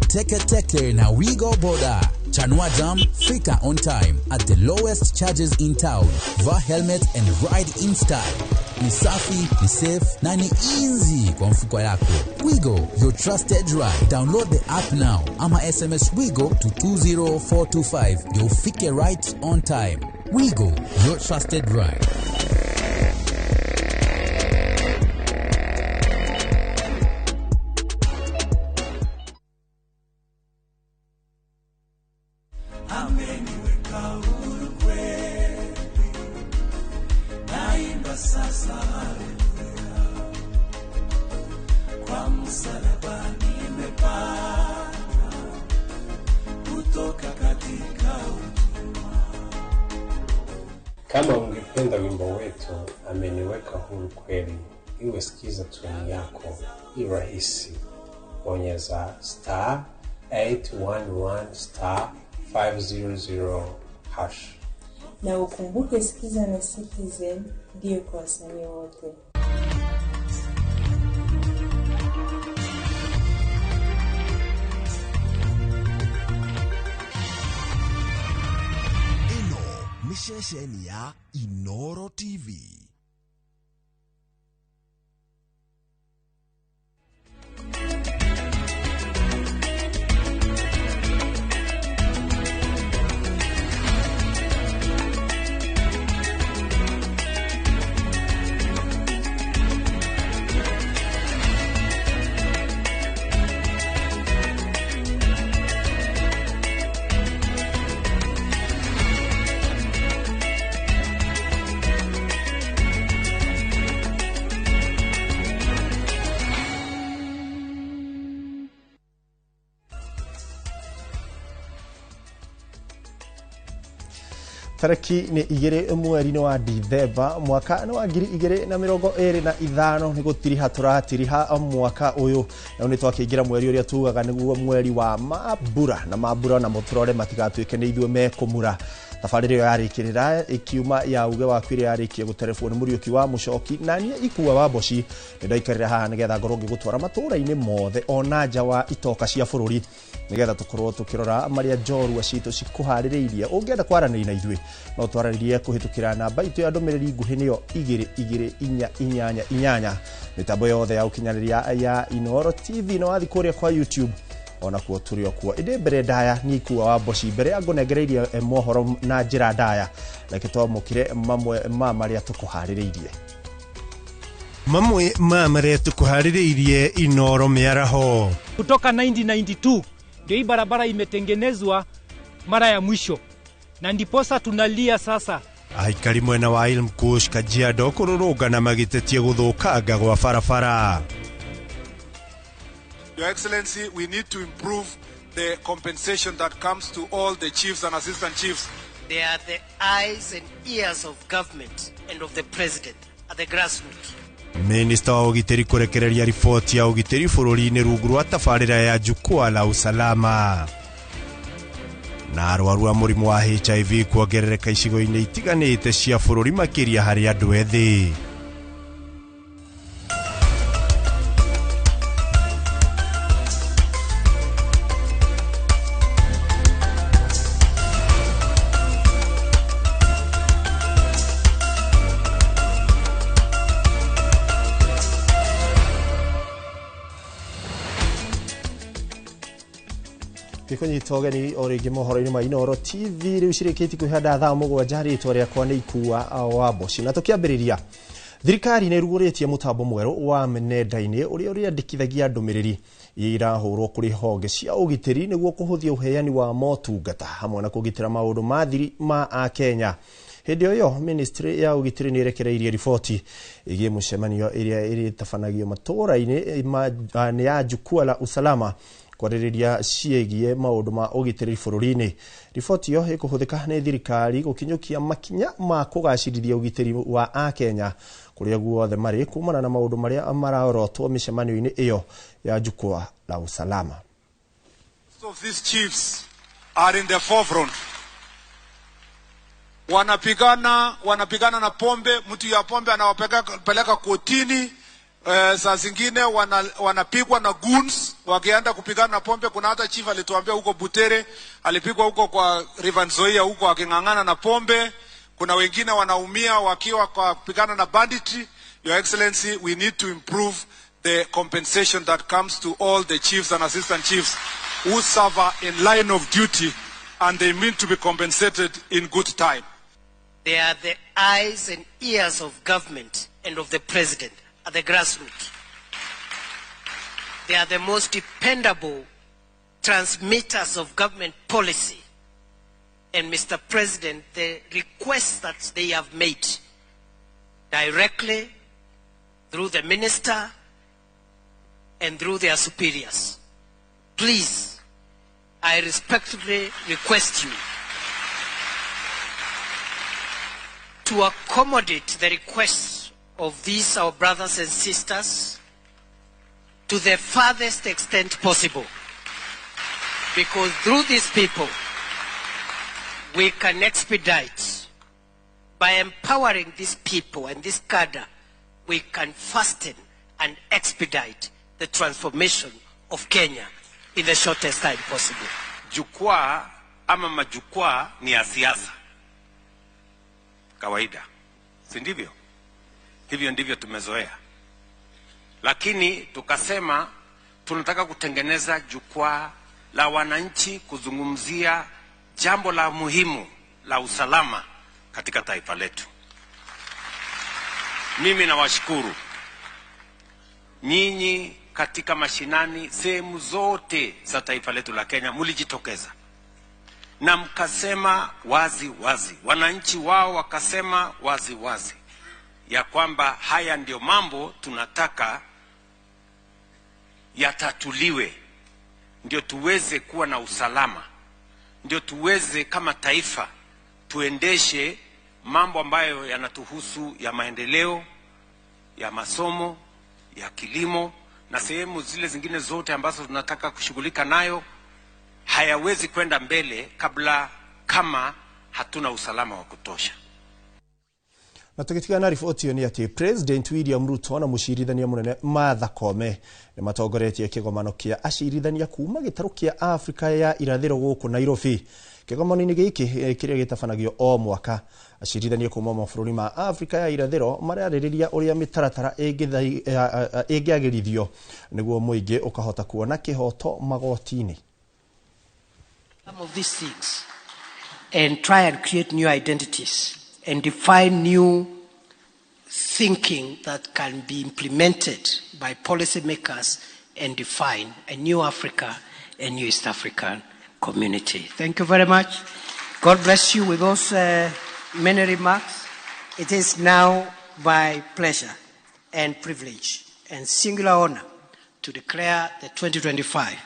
Teke na Wigo Boda. Chanua Jam, fika on time at the lowest charges in town. Va helmet and ride in style. Ni safi, ni safe, na ni easy kwa mfuko yako. Wigo, your trusted ride. Download the app now. Ama SMS Wigo to 20425. You'll fike right on time. Wigo, your trusted ride. Kama ungependa wimbo wetu ameniweka huru kweli, iwe sikiza tuni yako, irahisi. Bonyeza *811*500#. Na ukumbuke sikiza na Citizen ndio kwa wasanii wote. Mishesheni ya Inoro TV. Tariki ni igere mweri wa Dithemba mwaka ni wa 2025 ni gutiriha turatiriha mwaka uyu na ni twakigira mweri uria tugaga niguo mweri wa Mambura na Mambura na muturore matigatuike ni ithwe mekumura. Tafariri yo yarikirira ikiuma ya uge wa kwire yarikie gutelefoni Muriuki wa Mucoki na nie ikuwa wa Boci ndaikarira haha nigetha ngorongi gutwara matura-ini mothe ona nja wa itoka cia bururi nigetha tukorwo tukirora maria njorua citu cikuhaririirie. Ungienda kwaranĩria na ithwe no twararirie kuhitukira namba itu ya ndumiriri nguhi niyo 2288 mitambo yothe ya ukinyaniria ya Inoro TV no wathi kuria kwa YouTube ona kuo turio kuo inde mbere ndaya ni kuwa wa Boci mbere ya ngunengereirie mohoro na njira ndaya like twamukire mamwe ma maria tukuhaririirie. Mamwe ma maria tukuhaririirie Inoro miaraho kutoka 1992 ndio hii barabara imetengenezwa mara ya mwisho na ndiposa tunalia sasa. Aikari mwena wa Ilmkush Kajiado kururugana magitetie guthukanga gwa barabara. Your Excellency, we need to improve the compensation that comes to all the chiefs and assistant chiefs. They are the eyes and ears of government and of the president at the grassroots. Minister wa ugiteri kurekereria ripoti ya ugiteri bururi-ini rungu rwa tabarĩra ya Jukwaa la Usalama. Na arwaru a mũrimũ wa HIV kuongerereka icigo-inĩ itiganĩte cia bũrũri makĩria harĩ andũ ethĩ. tukikonyita ogeni o ringi mohoro-ini ma Inooro TV riu cirikiti kuhanda thaa mugwanja ritwa riakwa ni Ikua wa Boshi na tukiambiriria thirikari ni ruguritie mutambo mweru wa nenda-ini uria uriandikithagia ndumiriri irahurwo kuri honge cia ugitiri niguo kuhuthia uheani wa motungata hamwe na kugitira maundu ma a Kenya. Hindi yo ministry ya ugitiri ni rekereirie ripoti igie mucemanio iria iritabanagio matura-ini ni ya Jukwaa la Usalama kwaririria ciegie maundu ma ugitiri bururi-ini. Ripoti yo ikuhuthika ni thirikari gukinyukia makinya ma kugacirithia ugitiri wa a Kenya kuria guothe mari kumana na maundu maria maraorotwo micemanio-ini iyo ya Jukwaa la Usalama. Of these chiefs are in the forefront. Wanapigana na pombe, mtu ya pombe anawapeleka kotini. Saa zingine wanapigwa na goons wakienda kupigana na pombe. Kuna hata chief alituambia huko Butere alipigwa huko kwa River Nzoia huko akingangana na pombe. Kuna wengine wanaumia wakiwa kwa kupigana na banditry. Your Excellency, we need to improve the compensation that comes to all the chiefs and assistant chiefs who serve in line of duty, and they mean to be compensated in good time. They are the eyes and ears of government and of the president at the grassroots. They are the most dependable transmitters of government policy. And Mr. President, the requests that they have made directly through the minister and through their superiors, please, I respectfully request you to accommodate the requests of these our brothers and sisters to the farthest extent possible, because through these people we can expedite. By empowering these people and this cadre, we can fasten and expedite the transformation of Kenya in the shortest time possible. Jukwaa ama majukwaa ni ya siasa kawaida, si ndivyo? Hivyo ndivyo tumezoea, lakini tukasema tunataka kutengeneza jukwaa la wananchi kuzungumzia jambo la muhimu la usalama katika taifa letu. Mimi nawashukuru nyinyi katika mashinani sehemu zote za taifa letu la Kenya, mulijitokeza na mkasema wazi wazi, wananchi wao wakasema wazi wazi ya kwamba haya ndio mambo tunataka yatatuliwe, ndio tuweze kuwa na usalama, ndio tuweze kama taifa tuendeshe mambo ambayo yanatuhusu ya maendeleo, ya masomo, ya kilimo na sehemu zile zingine zote ambazo tunataka kushughulika nayo. Hayawezi kwenda mbele kama hatuna usalama wa kutosha. Na tukitigana ripoti yo ni ati President William Ruto na mucirithania munene Martha Koome ni matongoretie kigomano kia acirithania kuma gitaru kia Afrika ya irathiro guku Nairobi. Kigomano-ini giki kiria gitabanagio o mwaka, acirithania kuma mabũrũri ma Afrika ya irathiro mararĩrĩria uria mitaratara ingiagirithio niguo muingi ukahota kuona kihoto magoti-ini. Some of these things and try and create new identities and define new thinking that can be implemented by policymakers and define a new Africa, a new East African community. Thank you very much. God bless you with those many remarks. It is now my pleasure and privilege and singular honor to declare the 2025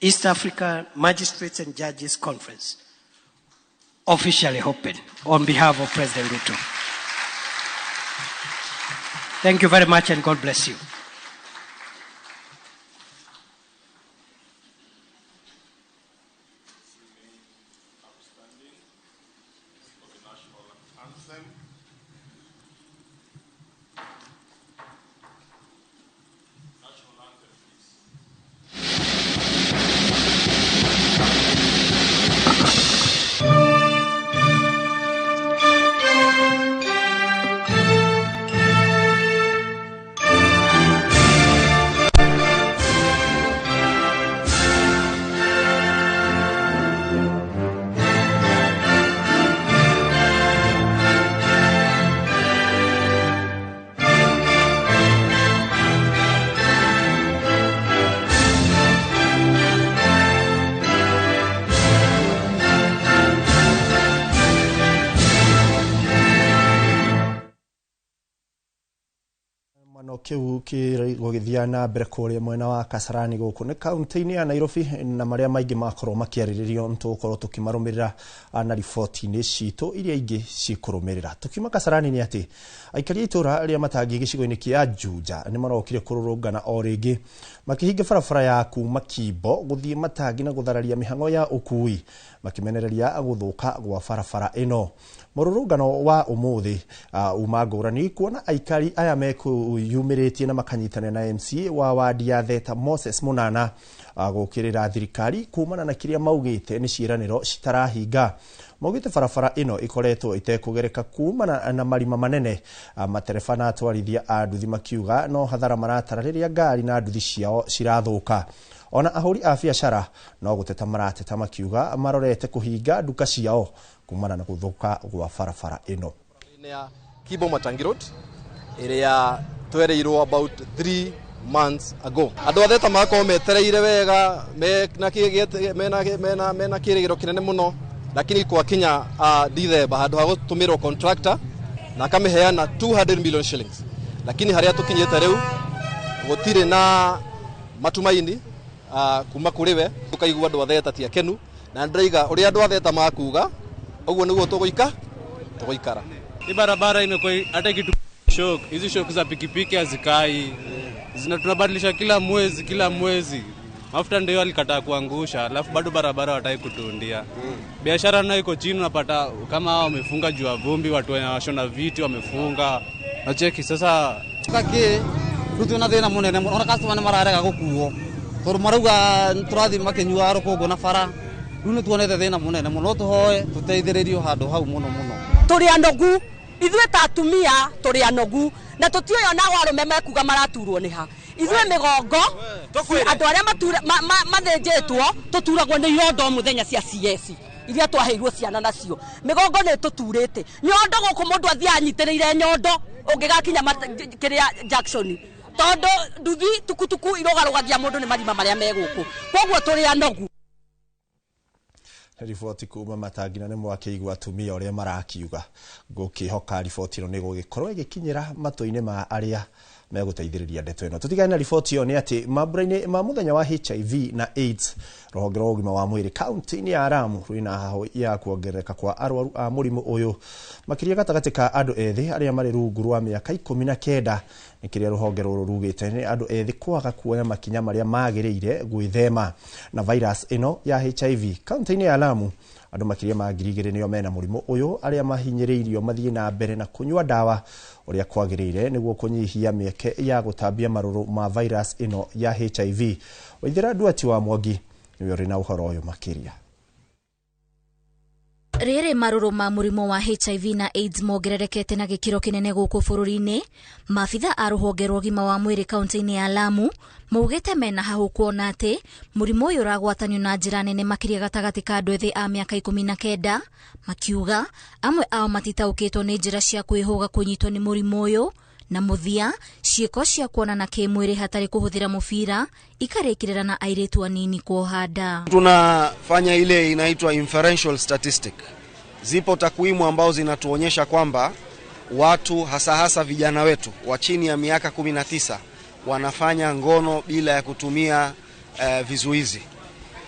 East Africa Magistrates and Judges Conference officially open on behalf of President Ruto. Thank you very much and God bless you. kiu kirigithia na mbere kuria mwena wa Kasarani guku ni kaunti-ini ya Nairobi na maria maingi makorwo makiariririo ntukorwo tukimarumirira na riboti-ini citu iria ingi cikurumirira. Tukima Kasarani ni ati aikari itura ria matangi gicigo-ini kia Juja ni marokire kururungana o ringi makihinga barabara ya kuma Kimbo guthie matangi na guthararia mihango ya ukui makimenereria guthuka gwa barabara ino. Mururungano wa umuthi umangurani kuona aikari aya mekuyumiritie na makanyitana na MCA wa wadi ya Theta Moses Munana gukirira thirikari kumana na kiria maugite ni ciiraniro citarahinga. Maugite barabara ino ikoretwo itekugereka kumana na marima manene matereba na atwarithia a nduthi makiuga no hathara maratarariria ngari na nduthi ciao cirathuka. Ona ahuri a biacara no guteta marateta makiuga marorete kuhinga duka ciao kumana na guthuka gwa barabara ino. Kibo Matangi Road area twereirwo about 3 months ago. Andu atheta mako metereire wega mena kirigiro kinene muno, lakini kwa Kenya Dithemba handu ha gutumirwo contractor na akameheana 200 million shillings, lakini haria tukinyete riu gutire na matumaini kuma kuriwe tukaigua andu atheta ti akenu na ndreiga uri andu atheta makuga uguo niguo tuguikara. Hii barabara imekuwa hata kitu shock. Hizi shock za pikipiki hazikai. Tunabadilisha kila mwezi. Mafuta ndio alikataa kuangusha, alafu bado barabara watai kutundia. Biashara nayo iko chini, unapata kama hao wamefunga juu ya vumbi, watu wanashona viti wamefunga. Nacheki sasa kake rutu na thina munene ona customer ne mararega gukuo. Tor maruga turathi makenyua rukungu na bara. Rune tuonete thina munene muno tuhoe tuteithiririo handu hau muno. Turi anogu ithuĩ ta atumia turi anogu na tutioyo na warume mekuga maraturwo ni ha ithuĩ migongo andu aria mathenjetwo tuturagwo ni nyondo muthenya cia CS iria twaheirwo ciana nacio migongo ni tuturite nyondo guku mundu athia anyitiriire nyondo ungigakinya kiria Jackson tondo nduthi tukutuku irogarugagia mundu ni marima maria meguku koguo turi anogu. Riboti kuma Matangina ni mwakeigwa atumia uria marakiuga gukihoka riboti ino ni gugikorwo igikinyira matu-ini ma aria meguteithiriria ndeto ino. Tutigane na riboti iyo ni ati mambura-ini ma muthenya wa HIV na AIDS ruhonge rwa ugima wa mwiri kaunti-ini ya Lamu rwina haho ya kuongerereka kwa arwaru a murimu uyu makiria gatagati ka andu ethi aria mari rungu rwa miaka 19 nikiria ruhonge ruru rugite ni andu ethi kwaga kuoya makinya maria magiriire gwithema na virus ino ya HIV kaunti-ini ya Lamu. Andu makiria ma 2,000 nio mena murimu uyu aria mahinyiriirio mathie na mbere na kunywa dawa uria kwagiriire niguo kunyihia mieke ya gutambia maruru ma virus ino ya HIV. Waithira Duati wa Mwangi niwe rina uhoro uyu makiria. Rere maruru ma murimo wa HIV na AIDS mongererekete na gikiro kinene guku bururi-ini. Maabitha a ruhonge rwa ugima wa mwiri kaunti-ini ya Lamu maugite mena hahu kuona ati murimo uyu uragwatanio na njira nene makiria gatagati ka andu ethi a miaka 19 makiuga amwe ao matitaukitwo ni njira cia kwihuga kunyitwo ni murimo uyu na muthia ciiko cia kuonana kimwiri hatari kuhuthira mubira ikarikirira na airetu anini kuohanda. Tunafanya ile inaitwa inferential statistic. Zipo takwimu ambazo zinatuonyesha kwamba watu hasa vijana wetu wa chini ya miaka 19 wanafanya ngono bila ya kutumia vizuizi.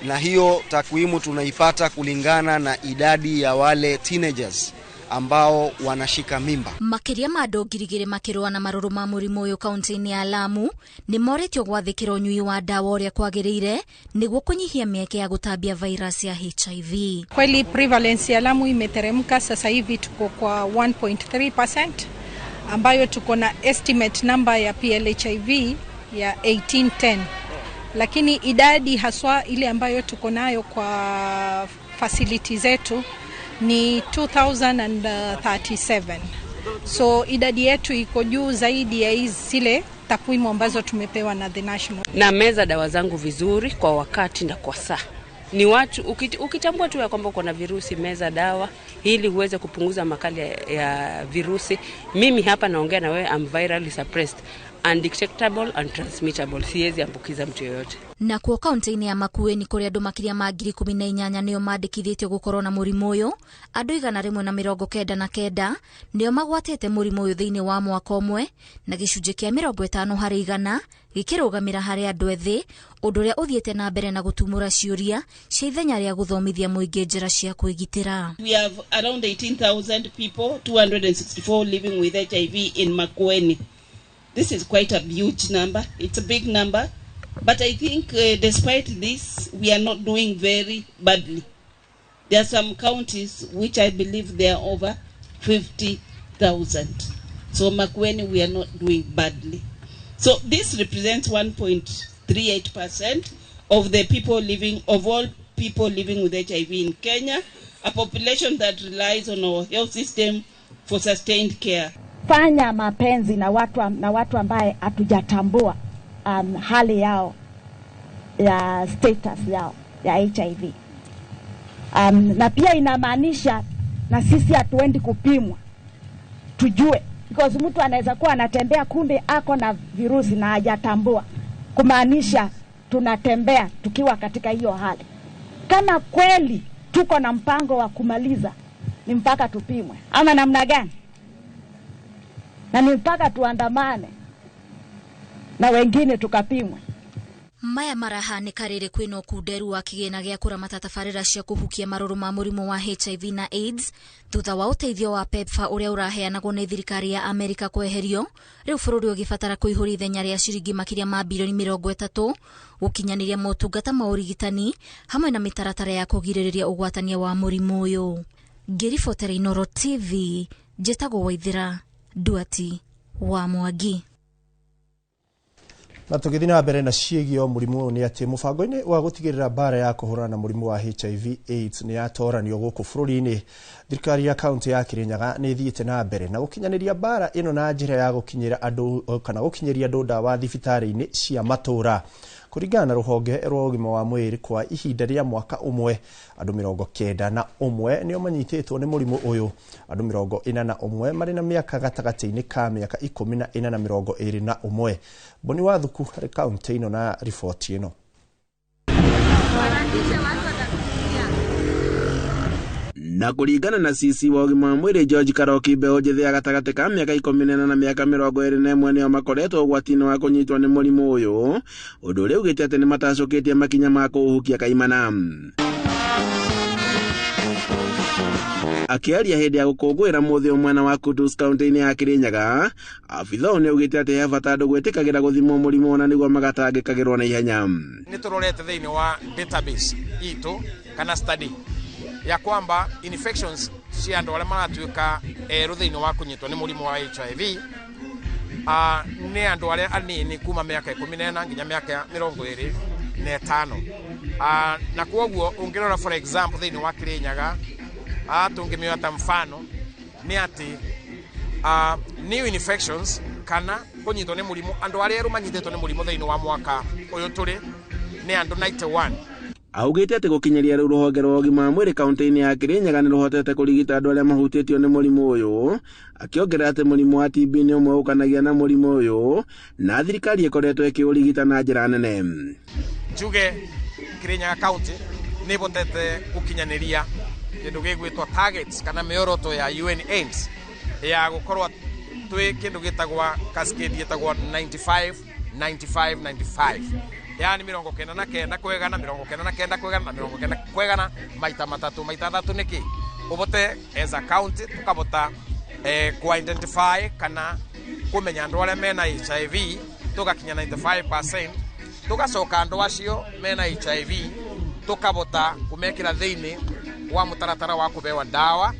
Na hiyo takwimu tunaipata kulingana na idadi ya wale teenagers ambao wanashika mimba. Makiria ma andu 2,000 makirwa na maruru ma murimu uyu kaunti-ini ya Lamu ni moretio gwathikira unyui wa dawa uria kwagiriire niguo kunyihia mieke ya gutambia virus ya HIV. Kweli prevalence ya Lamu imeteremka, sasa hivi tuko kwa 1.3% ambayo tuko na estimate number ya PLHIV ya 1810. Lakini idadi haswa ile ambayo tuko nayo kwa facility zetu ni 2037. So idadi yetu iko juu zaidi ya hizi zile takwimu ambazo tumepewa na the national. Na meza dawa zangu vizuri kwa wakati na kwa saa. Ni watu ukitambua tu ya kwamba uko na virusi, meza dawa ili uweze kupunguza makali ya virusi. Mimi hapa naongea na wewe, I'm virally suppressed. undetectable and transmittable, siwezi ambukiza mtu yoyote. Na kuo kaunti-ini ya Makueni kuria andu makiria ma 18,000 nio mandikithitio gukorwo na murimu uyu, andu 199 nio magwatite murimu uyu thiini wa mwaka umwe, na gicunji kia 50% gikirugamira hari andu ethi, undu uria uthiete na mbere na gutumura ciuria cia ithenya ria guthomithia muingi njira cia kwigitira. We have around 18,000 people, 264 living with HIV in Makueni. This is quite a huge number. It's a big number. But I think despite this, we are not doing very badly. There are some counties which I believe they are over 50,000. So Makueni, we are not doing badly. So this represents 1.38% of the people living, of all people living with HIV in Kenya, a population that relies on our health system for sustained care. Fanya mapenzi na watu ambaye hatujatambua hali yao ya status yao ya HIV. Na pia inamaanisha na sisi hatuendi kupimwa tujue, because mtu anaweza kuwa anatembea kumbe ako na virusi na hajatambua, kumaanisha tunatembea tukiwa katika hiyo hali. Kama kweli tuko na mpango wa kumaliza, ni mpaka tupimwe ama namna gani? Na ni mpaka tuandamane na wengine tukapimwe. Maya marahanĩka rĩrĩ kwĩna ũkunderu wa kĩgĩna gĩa kũramata tabarĩra cia kũhukia marũrũ ma mũrimũ wa HIV na AIDS thutha wa ũteithio wa PEPFAR ũrĩa ũraheanagwo nĩ thirikari ya Amerika kweherio, rĩu bũrũri ũgĩbatara kũihũria ithenya rĩa ciringi makĩria ma bilioni 30 gũkinyanĩria motungata ma ũrigitani hamwe na mĩtaratara ya kũgirĩrĩria ũgwatania wa mũrimũ ũyũ. Ngĩribotera Inooro TV, njĩtagwo Waithĩra Duati wa Mwangi. Na tũgĩthiĩ na mbere na ciĩgiĩ mũrimũ ũyũ nĩ atĩ mũbango-inĩ wa gũtigĩrĩra bara ya kũhũrana na mũrimũ wa HIV AIDS nĩ yatoranio gũkũ bũrũri-inĩ, thirikari ya kaunti ya Kirinyaga nĩ ĩthiĩte na mbere na gũkinyanĩria bara ĩno na njĩra ya gũkinyĩra andũ kana gũkinyĩria andũ ndawa thibitarĩ-inĩ cia matũũra. Kũringana na rũhonge rwa ũgima wa mwĩrĩ, kwa ihinda rĩa mwaka ũmwe andũ 91 nĩo manyitĩtwo nĩ mũrimũ ũyũ, andũ 41 marĩ na mĩaka gatagatĩ-inĩ ka mĩaka 14 na 21. Boni wa Thuku harĩ kaunti ĩno na riboti ĩno. Na kũringana na CC wa ũgima wa mwĩrĩ George Karoki, mbeũ njĩthĩ ya gatagatĩ ka mĩaka 14 na mĩaka 21 nĩo makoretwo ũgwati-inĩ wa kũnyitwo nĩ mũrimũ ũyũ, ũndũ ũrĩa ugĩte atĩ nĩ matacũkĩtie makinya ma kũũhukia kaimana. Akiaria hĩndĩ ya gũkũngũĩra mũthĩ mwena wa Kutus kaunti-inĩ ya Kirinyaga, abitha nĩ ugĩte atĩ he bata andũ gwĩtĩkagĩra gũthimwo mũrimũ na nĩguo magatangĩkagĩrwo na ihenya. Nĩ tũrorete thĩinĩ wa database itũ kana study ya kwamba infections cia andũ arĩa maratuĩka thĩinĩ wa kũnyitwo nĩ mũrimũ wa HIV nĩ andũ arĩa anini kuma mĩaka 14 nginya mĩaka 25. Na kwoguo ũngĩrora for example thĩinĩ wa Kirinyaga, tũngĩmĩoya ta mfano nĩ atĩ new infections kana kũnyitwo nĩ mũrimũ, andũ arĩa manyitĩtwo nĩ mũrimũ thĩinĩ wa mwaka ũyũ tũrĩ nĩ andũ 91. Augĩte atĩ gũkinyeria rĩu rũhonge rwa ũgima wa mwĩrĩ kaunti-inĩ ya Kirinyaga nĩ rũhotete kũrigita andũ arĩa mahutĩtio nĩ mũrimũ ũyũ, akĩongerera atĩ mũrimũ wa TB nĩ ũmwe ũkanagia na mũrimũ ũyũ, na thirikari ĩkoretwo ĩkĩũrigita na njĩra nene. Njuge Kirinyaga kaunti nĩ ĩhotete gũkinyanĩria kĩndũ gĩgwĩtwo targets kana mĩoroto ya UNAIDS ya gũkorwo twĩ kĩndũ gĩtagwo cascade gĩtagwo 95-95-95, yani 99 kwegana 99 kwegana 99 kwegana maita matatu nĩkĩ ũbote as a county tukabota ku-identify kana kũmenya andũ arĩa mena HIV tugakinya 95%, tugacoka andũ acio mena HIV tukabota kumekĩra thĩinĩ wa mũtaratara wa kũbewa ndawa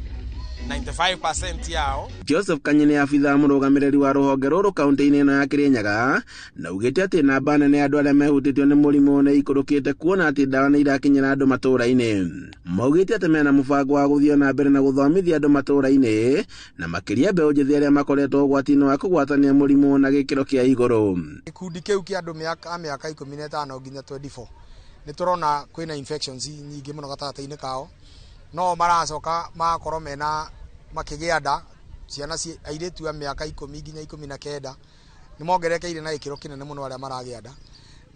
95% yao. Joseph Kanyene, abitha mũrũgamĩrĩri wa rũhonge rũrũ kaunti-inĩ ĩno ya Kirinyaga, na ugĩte atĩ namba nene ya andũ arĩa mehutĩtio nĩ mũrimũ nĩ ikũrũkĩte kuona atĩ ndawa nĩ irakinyĩra andũ matũũra-inĩ. Maugĩte atĩ mena mũbango wa gũthiĩ na mbere na gũthomithia andũ matũũra-inĩ, na makĩria mbeũ njĩthĩ arĩa makoretwo ũgwati-inĩ wa kũgwatania mũrimũ na gĩkĩro kĩa igũrũ. Gĩkundi kĩu kĩa andũ mĩaka 15 nginya 24 nĩ tũrona kwĩna infections nyingĩ mũno gatagatĩ-inĩ kao, no maracoka makorwo mena makĩgĩa nda, ciana airĩtu a mĩaka 10 nginya 19, ni mongerekeire na ikiro kinene muno aria maragianda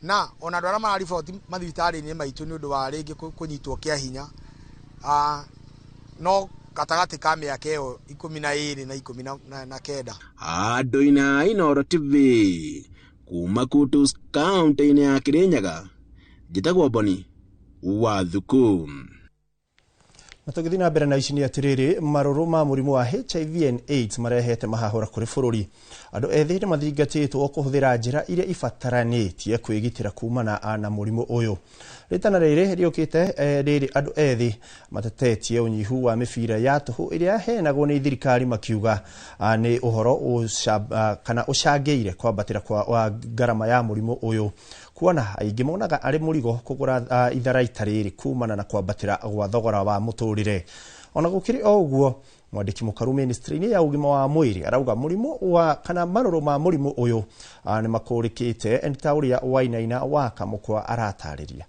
na ona andå arĩa marariboti mathibitarĩ-inĩ maitũ nĩ ũndũ wa rĩngĩ kũnyitwo kĩa hinya no gatagatĩ ka mĩaka ĩyo 12 na 19 andũ Inooro TV kuma Kutus kaunti-inĩ ya Kirinyaga njĩtagwo Boni wa Thuku. Na tũgĩthiĩ na mbere na ici nĩ atĩrĩrĩ, marũrũ ma mũrimũ wa HIV and AIDS marehete mahahũra kũrĩ bũrũri. Andũ ethĩ nĩ mathingatĩtwo kũhũthĩra njĩra iria ibataranĩtie kwĩgitĩra kumana na mũrimũ ũyũ. Rĩtana rĩrĩ rĩũkĩte rĩrĩ andũ ethĩ matetetie ũnyihu wa mĩbira ya tũhũ ĩrĩa yaheanagwo nĩ thirikari makiuga nĩ ũhoro kana ũcangĩire kwambatĩra kwa ngarama ya mũrimũ ũyũ. Kuona aingĩ monaga arĩ mũrigo kũgũra itharaita rĩrĩ kumana na kwambatĩra gwa thogora wa mũtũrĩre. Ona gũkĩrĩ o ũguo, mwandĩki mũkaru ministry-inĩ ya ũgima wa mwĩrĩ arauga mũrimũ wa kana marũrũ ma mũrimũ ũyũ nĩ makũrĩkĩte ta ũrĩa Wainaina wa Kamũkwa aratarĩria.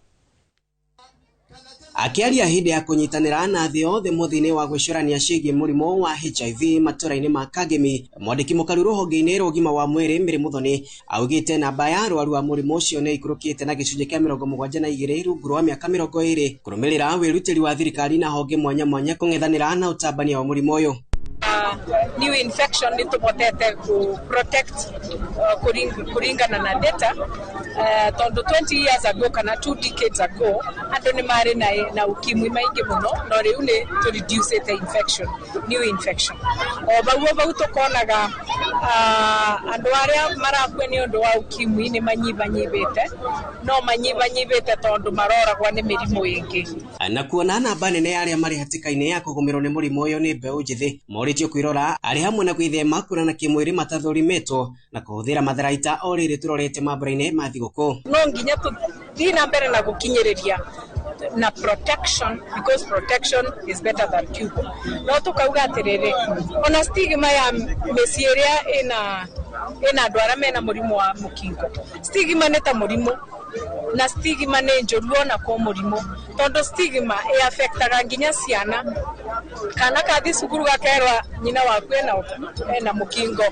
Akiaria hĩndĩ ya kũnyitanĩra na thĩ yothe mũthĩ-inĩ wa gwĩcũrania ciĩgiĩ mũrimũ wa HIV matũra-inĩ ma Kangemi, mwandĩki mũkaru rũhonge-inĩ rwa ũgima wa mwĩrĩ Mary Muthoni augĩte namba ya arwaru a mũrimũ ũcio nĩ ikũrũkĩte na gĩcunjĩ kĩa 72 rungu rwa mĩaka 20 kũrũmĩrĩra wĩrutĩri wa thirikari na honge mwanya mwanya kũng'ethanĩra na ũtambania wa mũrimũ ũyũ. New infection ni tupotete ku protect kuringana na data tondu 20 years ago kana 2 decades ago andu ni mari na ukimwi maingi muno no riu ni to reduce the infection new infection o bau tukonaga andu aria marakwe ni undu wa ukimwi ni manyibanyibite no manyibanyibite tondu maroragwa ni mirimu ingi na kuona namba nene ya aria mari hatikaine ya kugumirwo ni murimu uyu ni mbeũ njithi moritio kwirora ari hamwe na gwithema kurana kimwiri matathurimetwo na kuhuthira matharaita o riri turorete mambura-ini ma thigũkũ. No nginya tuthii na mbere na gukinyiriria na protection because protection is better than cure. No tukauga atiriri ona stigma ya mĩciĩ ĩrĩa ina andũ arĩa mena mũrimũ wa mũkingo. Stigma nĩ ta mũrimũ na stigma nĩ njũru ona kwa mũrimũ tondu stigma affectaga nginya ciana kana kathi cukuru gakerwa nyina waku ena mũkingo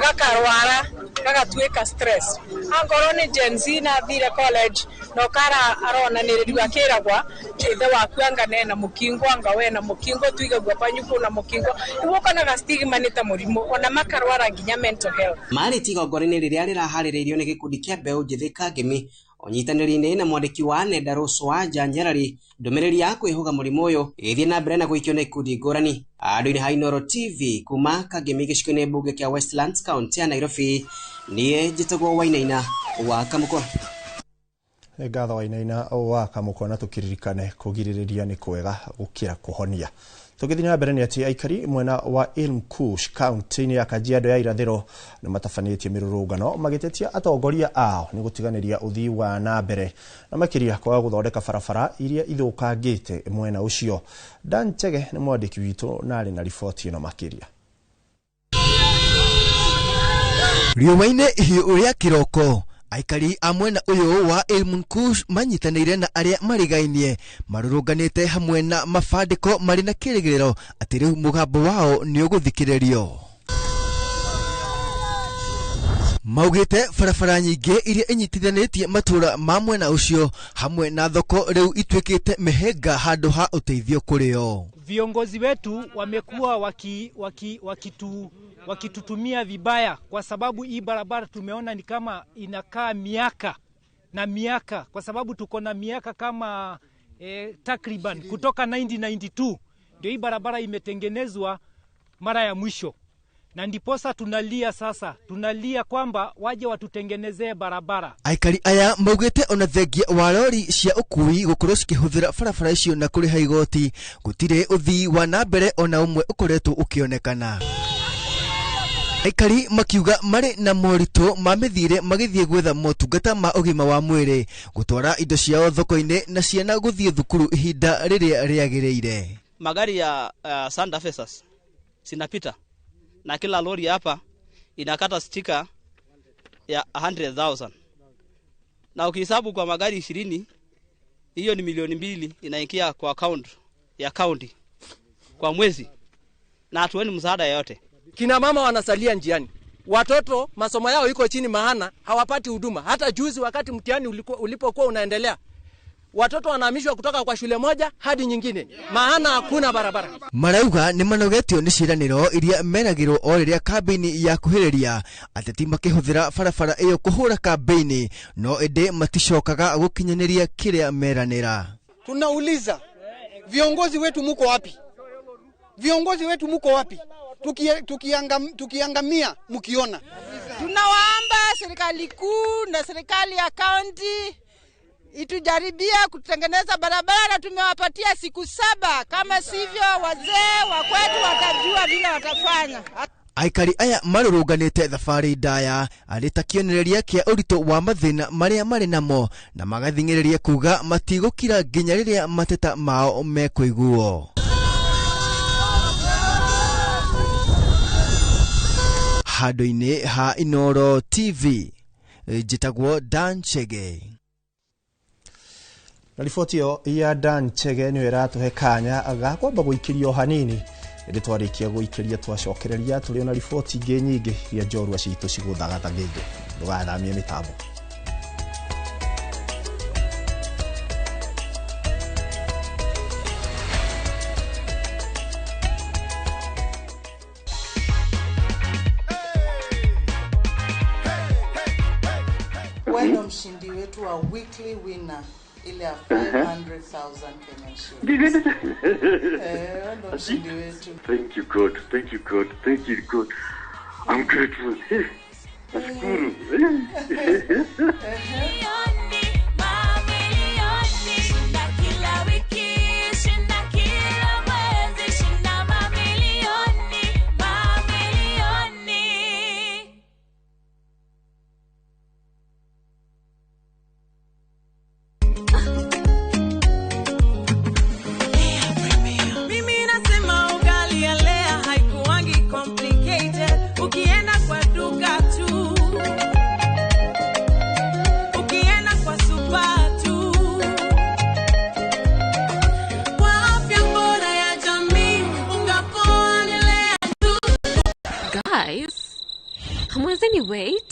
gakarwara gagatuĩka stress angorwo nĩ Gen Z na thire college no kara arona nĩrĩru akĩragwa ithe waku anga nena mũkingo anga wena mũkingo tuigagua panyuku na mũkingo iwokanaga stigma nĩ ta mũrimũ ona makarwara nginya mental health. Marĩti igongona-inĩ rĩrĩa rĩraharĩrĩirio nĩ gĩkundi kĩa mbeũ njĩthĩ Kangemi onyitanĩri-inĩ na mwandĩki wa nenda Rose Wanja Nyarari ndũmĩrĩri ya kwĩhuga mũrimũ ũyũ ĩthiĩ na mbere na gũikio na ikundi ngũrani. Andũ-inĩ ha Inooro TV kuma Kangemi gĩcigo-inĩ mbunge kĩa Westlands County ya Nairobi, niĩ njĩtagwo Wainaina wa Kamũkwa. Ngatho Wainaina wa Kamũkwa, na tũkĩririkane kũgirĩrĩria nĩ kwega gũkĩra kũhonia. Tũgĩthiĩ na mbere nĩ atĩ aikari mwena wa Elm Kush kaunti-inĩ ya Kajiado ya irathĩro nĩ matabanĩtie mĩrũrũngano magĩtetia atongoria ao nĩ gũtiganĩria ũthii wa na mbere na makĩria kwaga gũthondeka barabara iria ithũkangĩte mwena ũcio. Dan Chege nĩ mwandĩki witũ na arĩ na riboti ĩno makĩria. Riũma-inĩ ihiũ ũrĩa kĩroko aikari a mwena ũyũ wa Elm Kush manyitanĩire na arĩa marigainie marũrũnganĩte hamwe na mabandĩko marĩ na kĩrĩgĩrĩro atĩ rĩu mũgambo wao nĩ ũgũthikĩrĩrio. Maugĩte barabara nyingĩ iria inyitithanĩtie matũra ma mwena ũcio hamwe na thoko rĩu ituĩkĩte mĩhĩnga handũ ha ũteithio kũrĩo. Viongozi wetu wamekuwa wakitutumia vibaya kwa sababu hii barabara tumeona ni kama inakaa miaka na miaka, kwa sababu tuko na miaka kama takriban kutoka 1992 ndio hii barabara imetengenezwa mara ya mwisho, na ndiposa tunalia kwamba waje watutengenezee barabara. Aikari aya maugĩte ona thengia wa lori cia ũkui gũkorwo cikĩhũthĩra barabara icio na kũrĩha igoti gũtirĩ ũthii wa na mbere ona ũmwe ũkoretwo ũkĩonekana. Aikari makiuga marĩ na moritũ ma mĩthiĩre magĩthiĩ gwetha motungata ma ũgima wa mwĩrĩ, gũtwara indo ciao thoko-inĩ na ciana gũthiĩ thukuru ihinda rĩrĩa rĩagĩrĩire. Magari ya Sanda Fesas sinapita na kila lori hapa inakata stika ya 100,000 na ukihesabu kwa magari 20 hiyo ni milioni 2 inaingia kwa account ya county kwa mwezi, na hatuoni msaada yote. Kina mama wanasalia njiani, watoto masomo yao iko chini, maana hawapati huduma. Hata juzi wakati mtihani ulipokuwa unaendelea, watoto wanahamishwa kutoka kwa shule moja hadi nyingine, maana hakuna barabara. Marauga ni manogetio ni ciraniro iria meragirwo o riria kambini ya kuhiriria ateti makihuthira barabara iyo kuhura kambini, no ende maticokaga gukinyaniria kiria meranira. Tunauliza viongozi wetu muko wapi? Viongozi wetu muko wapi? Tukiangamia mkiona. Tunawaomba serikali kuu na serikali ya kaunti itujaribia kutengeneza barabara. Tumewapatia siku 7, kama sivyo wazee wa kwetu watajua vile watafanya. Aikari aya marurunganite thabari ndaya arita kionereria kia urito wa mathina maria mari namo na magathingiriria kuga matigukira nginya riria mateta mao mekuiguo. Handu-ini ha Inoro TV, njitagwo Dan Chege. Na riboti yo ya Dan Chege niyo iratuhe kanya agakwamba guikirio hanini indi twarikia guikiria twacokereria turi na riboti ingi nyingi ya njorua citu ciguthagatha ngingi ndugathamie mitambo. Wendo mshindi wetu wa weekly winner ile ya 500,000 Kenyan shillings. Wendo mshindi wetu. Thank you God, thank you God, thank you God. I'm grateful. Nashukuru. Wait.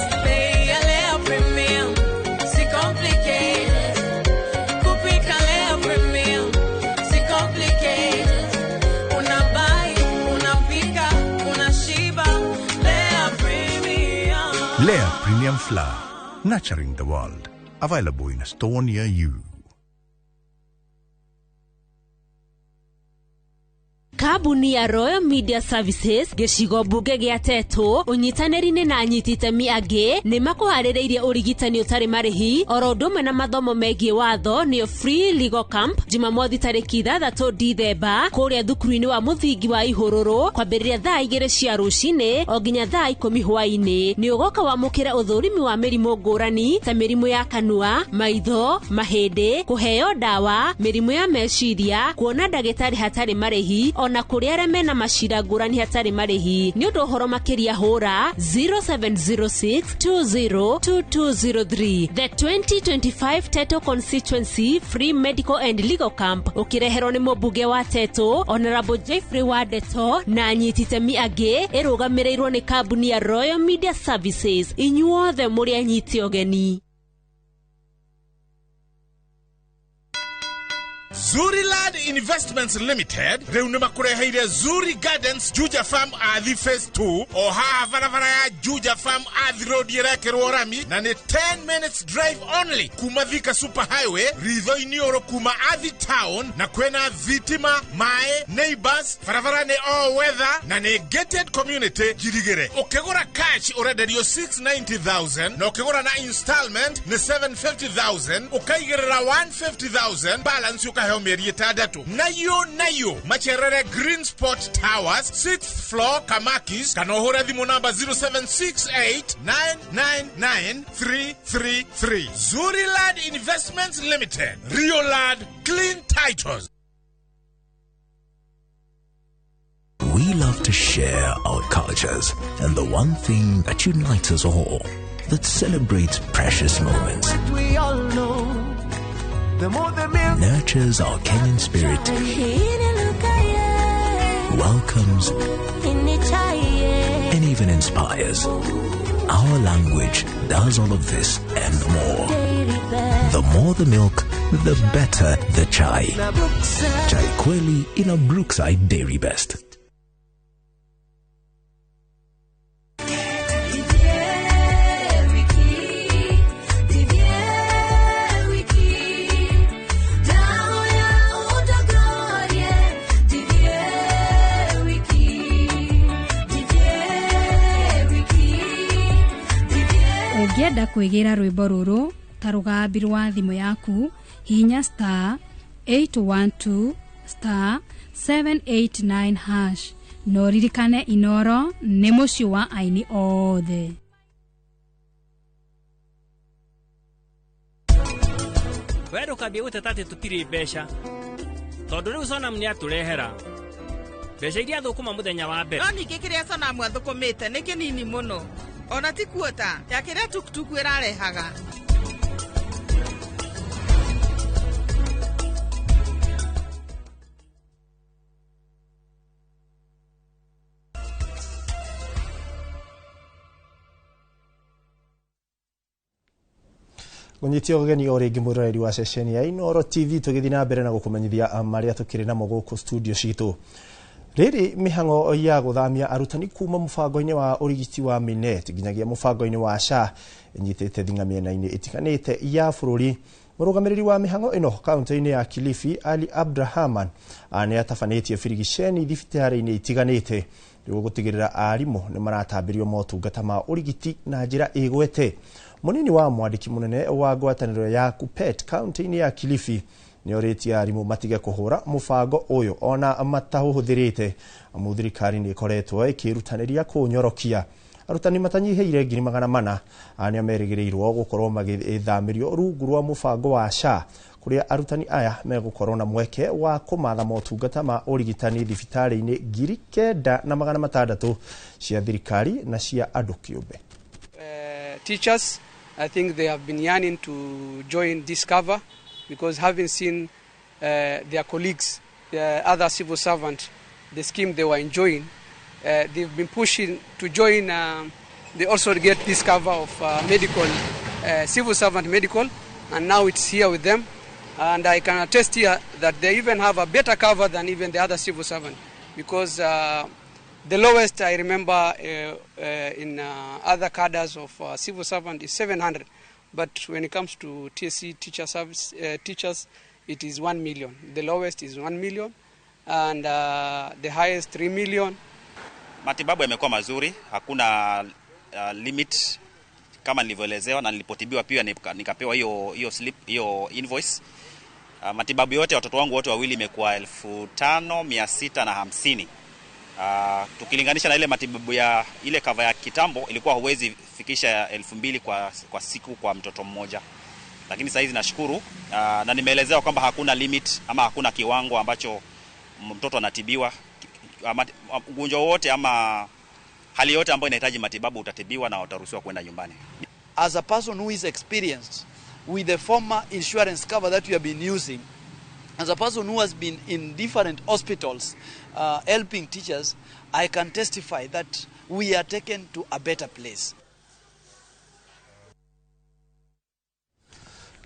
Lea Premium Flour, nurturing the world. Available in a store near you. Kabuni ya Royal Media Services gicigo mbunge gia Tetu unyitanĩri-inĩ na anyititemi angĩ nĩ makuharĩrĩirie ũrigitani ũtarĩ marĩhi oro ũndũ ũmwe na mathomo megiĩ watho nĩyo Free Legal Camp Jumamothi tarĩki 6 Dithemba kũrĩa thukuru-inĩ wa mũthingi wa Ihũrũrũ kwambĩrĩria thaa 2 cia rũcinĩ o nginya thaa 10 hwaĩ-inĩ. Nĩ ũgoka wamũkĩre ũthũrimi wa mĩrimũ ngũrani ta mĩrimũ ya kanua, maitho, mahĩndĩ, kũheo ndawa, mĩrimũ ya meciria, kuona ndagĩtarĩ hatarĩ marĩhi na kũrĩa arĩa mena macira ngũrani hatarĩ marĩhi. Nĩ ũndũ ũhoro makĩria hũra 0706202203. The 2025 Teto Constituency Free Medical and Legal Camp ũkĩreherwo nĩ mũmbunge wa Teto Honorable Jeffrey Wadeto na anyititemi angĩ ĩrũgamĩrĩirwo nĩ kambuni ya Royal Media Services. Inyuothe mũrĩ anyiti ũgeni. Zuriland Investments Limited reunima kureheire Zuri Gardens Juja Farm Athi Phase 2 o haha barabara ya Juja Farm Athi Road yerekerwo rami na ni 10 minutes drive only kuma Thika Super Highway ritho inioro kuma Athi Town na kwena thitima mae neighbors barabara ni all weather na ni gated community Girigere. Ukigura cash urenderio 690,000 na ukigura na installment ni 750,000 ukaigerera 150,000 balance ukaheo mieri itandatu. Nayo macherere Green Spot Towers 6th floor Kamakis kanohora thimu namba 0768999333. Zuriland Investments Limited, Rio Land, clean titles. We love to share our cultures, and the one thing that unites us all, that celebrates precious moments, we all know, nurtures our Kenyan spirit, welcomes and even inspires. Our language does all of this and more. The more the milk, the better the chai. Chai Kweli in a Brookside Dairy Best. Ũngĩenda kwĩgĩra rwĩmbo rũrũ ta rũgambi rwa thimũ yaku hihinya *812*789# no ririkane Inoro nĩ mũciĩ wa aini othe. Wedo kabia gũteta tũtirĩ mbeca tondũ rĩu Sonam nĩ atũrehera mbeca iria thũkũma mũthenya wa mbere. No ningĩ kĩrĩa Sonam athũkũmĩte nĩ kĩnini mũno. Ona ti kuota ya kĩrĩa tukutuku ĩrarehaga. Gũnyitio ũgeni o rĩngĩ mũroreri wa ceceni ya Inoro TV tũgĩthiĩ na mbere na gũkũmenyithia marĩa tũkĩrĩ namo gũkũ studio citũ. Rĩrĩ mĩhango ya gũthamia arutani kuma mũbango-inĩ wa ũrigiti wa Minet nginyagia mũbango-inĩ wa SHA inyitĩte thinga mĩena-inĩ ĩtiganĩte ya bũrũri. Mũrũgamĩrĩri wa mĩhango ĩno kaunti-inĩ ya Kilifi Ali Abdrahaman nĩ atabanĩtie birigiceni thibitarĩ-inĩ itiganĩte nĩguo gũtigĩrĩra arimũ nĩ maratambĩrio motungata ma ũrigiti na njĩra ĩgwete. Mũnini wa mwandĩki mũnene wa ngwatanĩro ya KUPPET kaunti-inĩ ya Kilifi nĩ orĩtie arimũ matige kũhũra mũbango ũyũ ona matahũthĩrĩte amu thirikari nĩ ĩkoretwo ĩkĩrutanĩria kũnyorokia. Arutani matanyihĩire 400 nĩ merĩgĩrĩirwo gũkorwo magĩthamĩrio rungu rwa mũbango wa SHA kũrĩa arutani aya megũkorwo na mweke wa kũmatha motungata ma ũrigitani thibitarĩ-inĩ 9,600 cia thirikari na cia andũ kĩũmbe. Teachers, I think they have been yearning to join Discover because having seen their colleagues, the other civil servants, the scheme they were enjoying, they've been pushing to join. They also get this cover of medical, civil servant medical, and now it's here with them. And I can attest here that they even have a better cover than even the other civil servant because the lowest I remember in other cadres of civil servant is 700. But when it comes to TSC teacher service teachers, it is 1 million. The lowest is 1 million and the highest 3 million. Matibabu yamekuwa mazuri, hakuna limit kama nilivyoelezewa na nilipotibiwa pia nikapewa hiyo slip, hiyo invoice. Matibabu yote watoto wangu wote wawili imekuwa 5,650. Tukilinganisha na ile matibabu ya ile cover ya kitambo ilikuwa huwezi fikisha 2,000 kwa siku kwa mtoto mmoja. Lakini sasa hizi nashukuru na nimeelezewa kwamba hakuna limit ama hakuna kiwango ambacho mtoto anatibiwa. Ugonjwa wote ama hali yote ambayo inahitaji matibabu utatibiwa na utaruhusiwa kwenda nyumbani. As a person who is experienced with the former insurance cover that we have been using, as a person who has been in different hospitals helping teachers, I can testify that we are taken to a better place.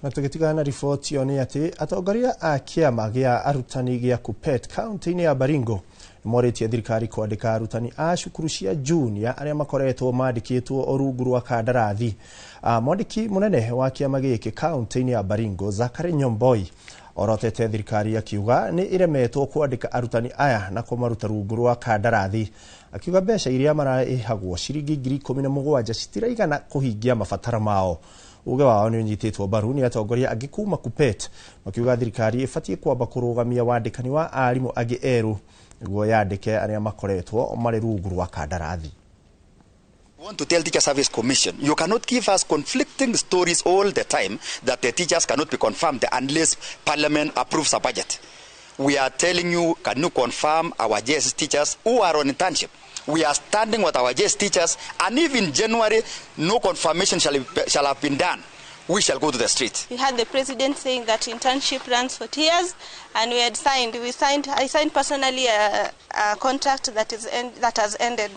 Na tukitigana na ripoti yoni ati atongoria a kĩama gĩa arutani gĩa KUPPET kaunti-inĩ ya Baringo nĩmorĩtie thirikari kwandĩka arutani a cukuru cia junior arĩa makoretwo mandĩkĩtwo rungu rwa kandarathi. Mwandĩki mũnene wa kĩama gĩkĩ kaunti-inĩ ya Baringo Zakari Nyomboi orotete thirikari akiuga nĩ iremetwo kwandĩka arutani aya na kũmaruta rungu rwa kandarathi. Akiuga mbeca iria mararĩhagwo ciringi 17,000 citiraigana kũhingia mabataro mao. Uge wao nĩ ũnyitĩtwo mbaru nĩ atongoria angĩ kuma KUPPET makiuga thirikari ĩbatiĩ kwamba kũrũgamia wandĩkani wa arimũ angĩ erũ nĩguo yandĩke arĩa makoretwo marĩ rungu rwa kandarathi. I want to tell Teacher Service Commission, you cannot give us conflicting stories all the time that the teachers cannot be confirmed unless Parliament approves a budget. We are telling you, can you confirm our JS teachers who are on internship? We are standing with our JS teachers, and if in January no confirmation shall have been done, we shall go to the street. We had the president saying that internship runs for 2 years, and I signed personally a contract that has ended.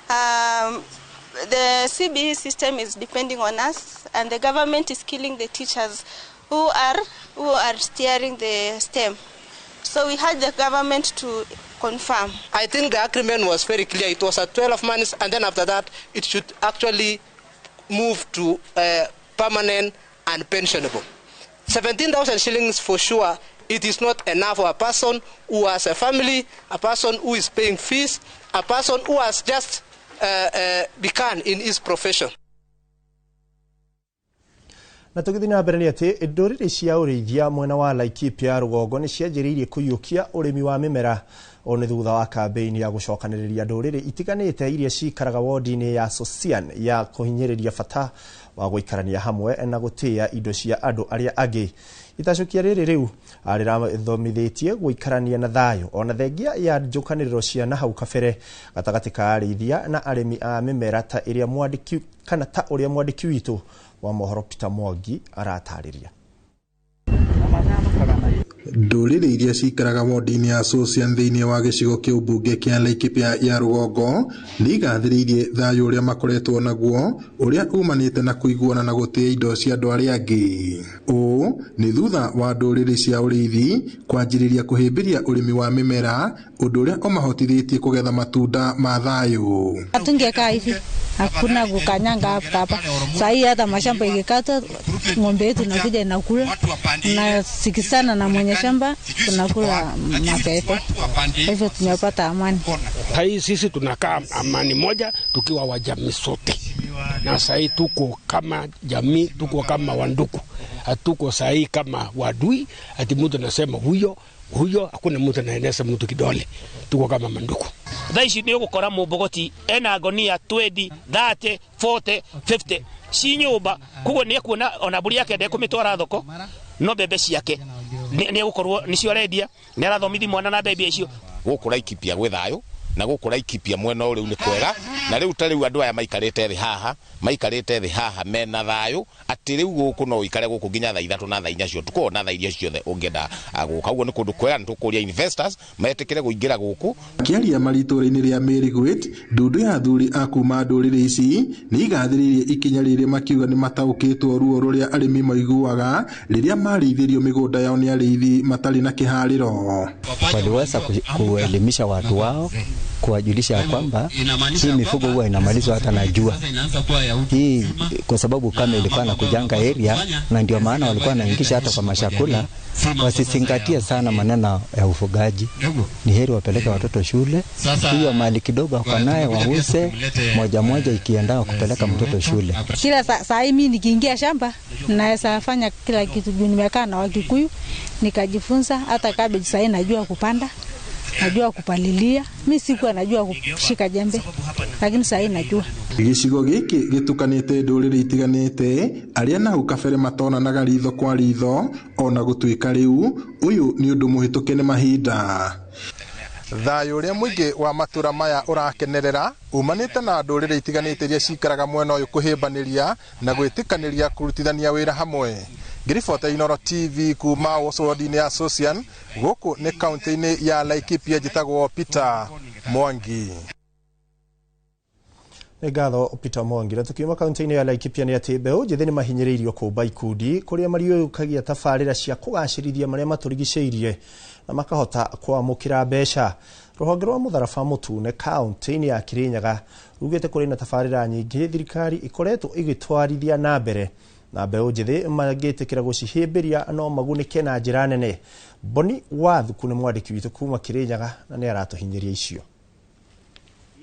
The CBE system is depending on us, and the government is killing the teachers who are steering the STEM. So we had the government to confirm. I think the agreement was very clear. It was at 12 months, and then after that, it should actually move to permanent and pensionable. 17,000 shillings for sure. It is not enough for a person who has a family, a person who is paying fees, a person who has just begun in his profession. Na tugithina mbere ni ati nduriri cia urithia mwena wa Laikipia Rugongo ni cianjiriirie kuyukia urimi wa mimera one thutha wa campaign ya gucokaniriria nduriri itiganite iria cikaraga ward-ini ya Sosian ya kuhinyiriria bata wa guikarania hamwe na gutia indo cia andu aria angi. Itacukia riri riu ariramithomithitie guikarania na thayo ona thengia ya njukaniriro cia na hau kabere gatagati ka arithia na arimi a mimera ta iria mwandiki kana ta uria mwandiki witu wa mohoro Peter Mwangi aratariria. Nduriri iria cikaraga ward-ini ya Sosian thiini wa gicigo kia ubunge kia Laikipia ya Rugongo nigathiriirie thayo uria makoretwo naguo uria umanite na kuiguana na gutia indo cia andu aria angi. Ni thutha wa nduriri cia urithi kwanjiriria kuhimbiria urimi wa mimera undu uria umahotithitie kugetha matunda ma thayo. Atungekaa hivi hakuna kukanyanga hapa. Sahi hata mashamba ikikata ng'ombe yetu inakuja inakula na sikisana na mwenye shamba tunakula mapepe. Hivyo tumepata amani. Hai sisi tunakaa amani moja tukiwa wajamii sote. Na sahi tuko kama jamii, tuko kama wanduku. Hatuko sahi kama wadui, ati mtu anasema huyo hakuna mtu anaeneza mtu kidole. Tuko kama manduku. Thaici ni gukora mubogoti ena gonia 20 30 40 50 si nyumba kugo ni kuona ona buri yake ndekumĩtwara thoko no bebe ciake ni gukorwo ni cio rendia ni arathomithi mwana na bebe icio guku Laikipia gwe thayo na guku Laikipia mwena uriu ni kwega na riu tariu andu aya maikarite thi haha mena thayo ati riu guku no ikare guku nginya thaa 3 na thaa 4 cio tukona thaa iria ciothe ungenda guka uguo ni kundu kwega ni tukuria investors metikire guingira guku kiaria mariture-ini ria Merigwit ndundu ya athuri akuma nduriri ici ni igathiririe ikinya riri makiuga ni mataukitwo ruo ruria arimi maiguaga riria marithĩrio migunda yao ni arithi matari na kihariro. Waliweza kuelimisha watu wao kuwajulisha kwamba hii mifugo huwa inamalizwa hata na jua. Hii kwa sababu kama ilikuwa na kujanga area na ndio maana walikuwa wanaingisha hata kwa mashakula, wasizingatie sana maneno ya ufugaji. Ni heri wapeleke watoto shule. Hiyo mali kidogo kwa naye wauze moja ikienda kupeleka mtoto shule. Kila saa mimi nikiingia shamba naweza fanya kila kitu. Nimekaa na Wakikuyu nikajifunza hata cabbage sasa najua kupanda. Najua kupalilia. Mimi sikuwa najua kushika jembe, lakini sasa najua. Gicigo giki gitukanite nduriri itiganite aria na ukabere matona na garitho kwa ritho ona gutuika riu uyu ni undu muhituke ni mahinda. Thayo uria muingi wa matura maya urakenerera umanite na nduriri itiganite iria cikaraga mwena uyu kuhimbaniria na gwitikaniria kurutithania wira hamwe. Ngiribota Inooro TV kuma ward-ini ya Sosian guku ni kaunti-ini ya Laikipia jitagwo Peter Mwangi. Ngatho Peter Mwangi. Tukiuma kaunti-ini ya Laikipia ni ati mbeũ njĩthĩ ni mahinyĩrĩirio kũmba ikundi kuria mariũkagia tabarĩra cia kũgacĩrithia maria maturigicĩirie na makahota kwamũkĩra mbeca. Rũhonge rwa mũtharaba mũtune kaunti-ini ya Kirinyaga rugĩte kũrĩ na tabarĩra nyingĩ thirikari ikoretwo igĩtwarithia na mbere na mbeũ njĩthĩ magĩtĩkĩra gũcihĩmbĩria no magunĩke na njĩra nene. Boni Wathuku nĩ mwandĩki witũ kuma Kirinyaga na nĩ aratuhinyĩria icio.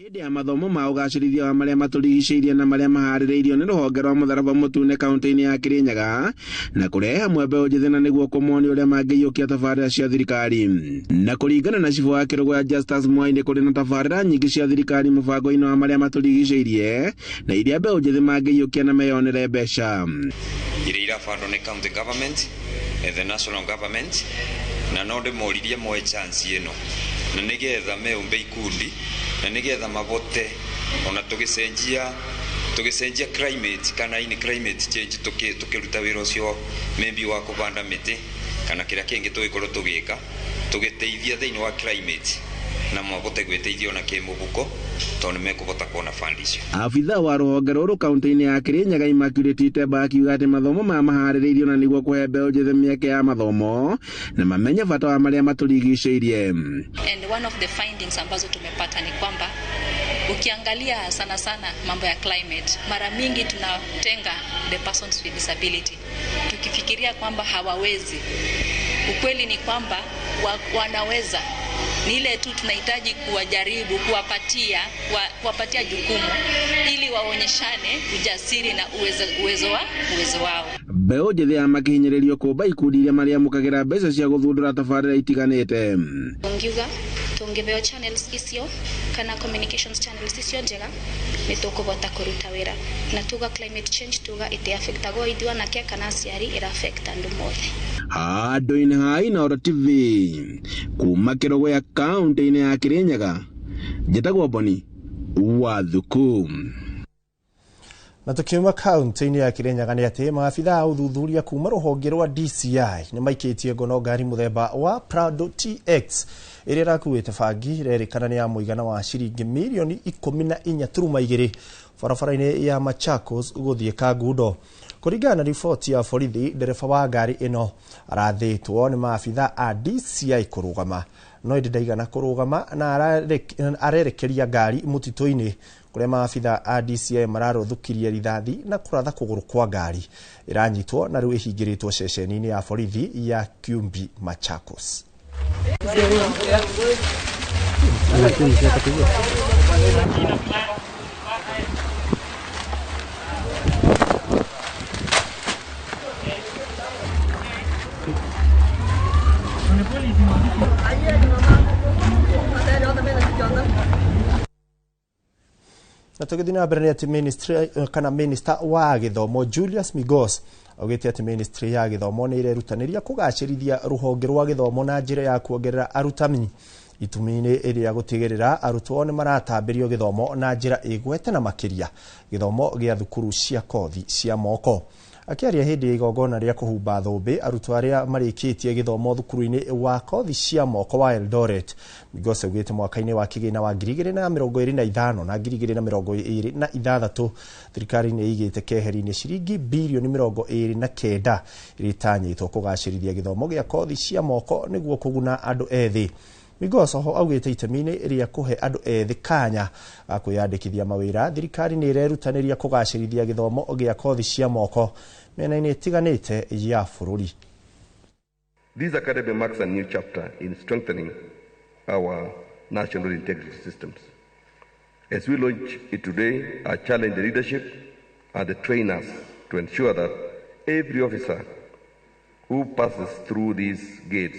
Hĩndĩ ya mathomo ma ũgacĩrithia wa marĩa matũrigicĩirie na marĩa maharĩrĩirio nĩ rũhonge rwa mũtharaba mũtune kaunti-inĩ ya Kirinyaga na kũrehe hamwe mbeũ njĩthĩ na nĩguo kũmonia ũrĩa mangĩiyũkia tabarĩra cia thirikari. Na kũringana na cibũ wa kĩrũgũ ya Justus Mwai nĩ kũrĩ na tabarĩra nyingĩ cia thirikari mũbango-inĩ wa marĩa matũrigicĩirie na iria mbeũ njĩthĩ mangĩiyũkia na meyonere mbeca. Iria irabandwo nĩ county government, the national government na no ndĩmoririe moe chance ĩno na nĩgetha meumbe ikundi na nigetha mabote ona tugicenjia climate kana ini climate change tukiruta wira ucio maybe wa kubanda miti kana kira kingi tugikorwo tugika tugiteithia thiini wa climate na mabote gwĩteithia na kĩmũhuko tondũ nĩmekũhota kuona fund icio. Afitha wa rũhonge rũrũ kaunti-inĩ ya Kirinyaga Immaculate Temba akiuga atĩ mathomo maya maharĩrĩirio na nĩguo kũhe mbeũ njĩthĩ mĩeke ya mathomo na mamenye bata wa marĩa matũrigicĩirie. And one of the findings ambazo tumepata ni kwamba ukiangalia sana mambo ya climate, mara mingi tunatenga the persons with disability tukifikiria kwamba hawawezi. Ukweli ni kwamba wanaweza. Ni ile tu tunahitaji kuwajaribu, kuwapatia jukumu ili waonyeshane ujasiri na uwezo wao. Mbeũ njĩthĩ ya makihinyĩrĩrio kũmba ikundi iria marĩamũkagĩra mbeca cia gũthundũra tabarĩra itiganĩte. Ongiuga tungĩbeo channels icio kana communications channels icio njega nĩ tũkũhota kũruta wĩra na tuga climate change tuga ĩtĩ affect go ithuĩ na kia kana ciari ĩra affect andũ mothe. Handũ-inĩ ha Inooro TV kuma Kĩrogo ya kaunti-inĩ ya Kirinyaga, njĩtagwo Boni Wathuku. Na tukiuma kaunti-inĩ ya Kirinyaga nĩ atĩ maabitha a ũthuthuria kuma rũhonge rwa DCI nĩ maikĩtie ngono ngari mũthemba wa Prado TX ĩrĩa ĩrakuĩte bangi rerĩkana nĩ ya mũigana wa ciringi mirioni 14.2 barabara-inĩ ya Machakos gũthiĩ Kangundo. Kũringana na riboti ya borithi, ndereba wa ngari ĩno arathĩtwo nĩ maabitha a DCI kũrũgama, no ĩndĩ ndaigana kũrũgama na arerekeria ngari mũtitũ-inĩ kũrĩa maabitha a DCI mararũthũkirie rithathi na kũratha kũgũrũ kwa ngari. Ĩranyitwo na rĩu ĩhingĩrĩtwo ceceni-inĩ ya borithi ya Kiumbi Machakos. Na tũgĩthiĩ na mbere nĩ atĩ minister wa gĩthomo Julius Migos augĩte atĩ ministry ya gĩthomo nĩ irerutanĩria kũgacĩrithia rũhonge rwa gĩthomo na njĩra ya kuongerera arutani itumi-inĩ ĩrĩa gũtigĩrĩra arutwo nĩ maratambĩrio gĩthomo na njĩra ĩgwete na makĩria gĩthomo gĩa thukuru cia kothi cia moko. Akiaria hĩndĩ ya igongona rĩa kũhumba thũmbĩ arutwo arĩa marĩkĩtie gĩthomo thukuru-inĩ wa kothi cia moko wa Eldoret, Migos augĩte mwaka-inĩ wa kĩgĩna wa 2025 na 2026 thirikari nĩ ĩigĩte keheri-inĩ ciringi bilioni 29 iritanyĩtwo kũgacĩrithia gĩthomo gĩa kothi cia moko nĩguo kũguna andũ ethĩ. Migos oho augĩte itemi-inĩ rĩa kũhe andũ ethĩ kanya kwĩyandĩkithia mawĩra, thirikari nĩ irerutanĩria kũgacĩrithia gĩthomo gĩa kothi cia moko mĩena-inĩ ĩtiganĩte ya bũrũri. This academy marks a new chapter in strengthening our national integrity systems. As we launch it today, I challenge the leadership and the trainers to ensure that every officer who passes through these gates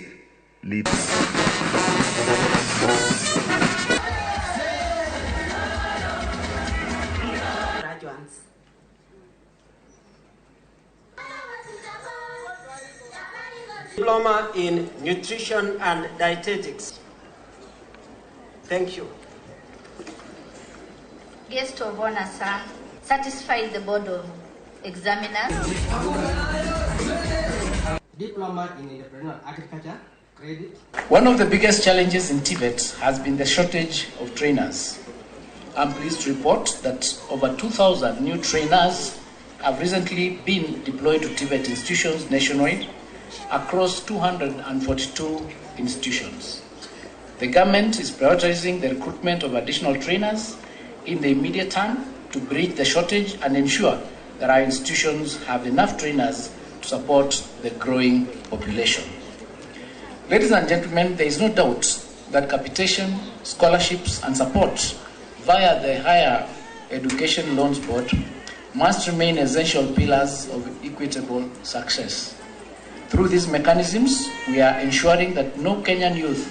leads. Diploma in Nutrition and Dietetics. Thank you. Guest of honor, sir, satisfied the board of examiners. Diploma in Entrepreneurial Agriculture. Credit. One of the biggest challenges in Tibet has been the shortage of trainers. I'm pleased to report that over 2,000 new trainers have recently been deployed to Tibet institutions nationwide across 242 institutions. The government is prioritizing the recruitment of additional trainers in the immediate term to bridge the shortage and ensure that our institutions have enough trainers to support the growing population. Ladies and gentlemen, there is no doubt that capitation, scholarships and support via the Higher Education Loans Board must remain essential pillars of equitable success. Through these mechanisms, we are ensuring that no Kenyan youth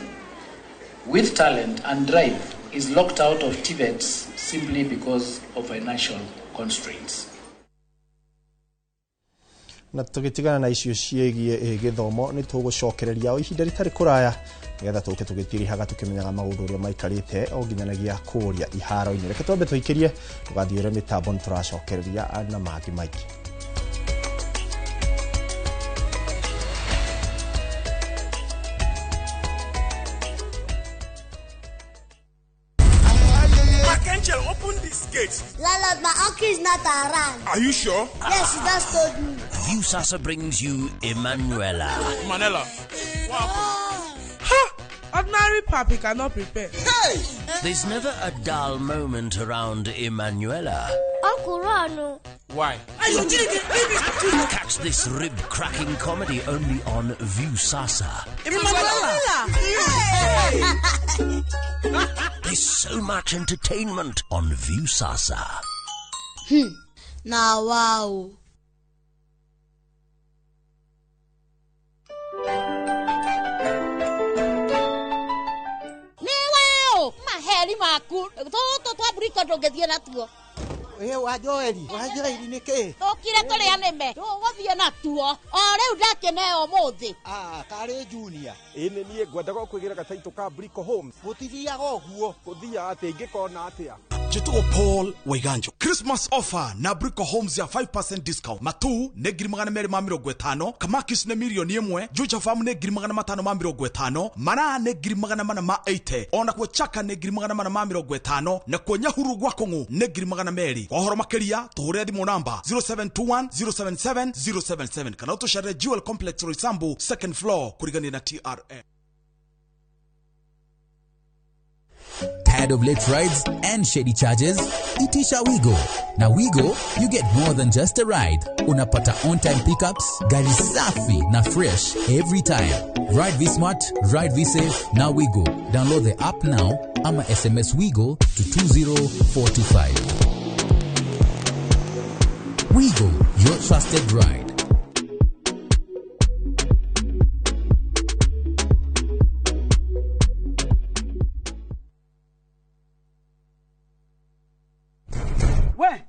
with talent and drive is locked out of Tibet simply because of financial constraints. Na tũgĩtigana na icio ciĩgiĩ gĩthomo nĩ tũgũcokereria o ihinda rĩtarĩ kũraya nĩgetha tũke tũgĩtirihaga tũkĩmenyaga maũndũ ũrĩa maikarĩte o nginyanagia kũrĩa iharo-inĩ. Reke twambe tũikĩrie tũgathiĩ ũrĩa mĩtambo nĩ tũracokereria na mangĩ maingĩ. certificates. Landlord, my uncle is not around. Are you sure? Yes, he just told me. Viusasa brings you Emanuela. Manella. Wow. Ha! Ordinary papi cannot prepare. Hey! There's never a dull moment around Emanuela. Uncle Rano. Why? Catch this rib-cracking comedy only on Viusasa. There's so much entertainment on Viusasa. Now, wow. Maheri maku. Toto twaburika ndongethie natuo. Wa Joeli niki? Tokire tuli anime. Tugothie natuo. O riu ndakeneo muthi. Kari junior. Ine nie ngwendaga kwigira gataito ka Brico Homes. Mutithiaga uguo. Kuthia ati ingikona atia. Jituo Paul Waiganjo. Christmas offer na Brico Homes ya 5% discount. Matu ne girimagana mere ma 50, Kamakis ne milioni 1, Juja Farm ne girimagana 5 ma 50, Mana ne girimagana ma 80, ona kwa Chaka ne girimagana ma 50, na kwa Nyahuru Gwakongo ne girimagana meri. Kwa horo makeria tuhore thimu namba 0721 077 077 kana utoshare Jewel Complex Roysambu 2nd floor kurigani na TRA. Tired of late rides and shady charges? Itisha Wigo. Na Wigo, you get more than just a ride. Unapata on-time pickups, gari safi na fresh every time. Ride V-Smart, ride V-Safe, na Wigo. Download the app now, ama SMS Wigo to 20425. Wigo, your trusted ride.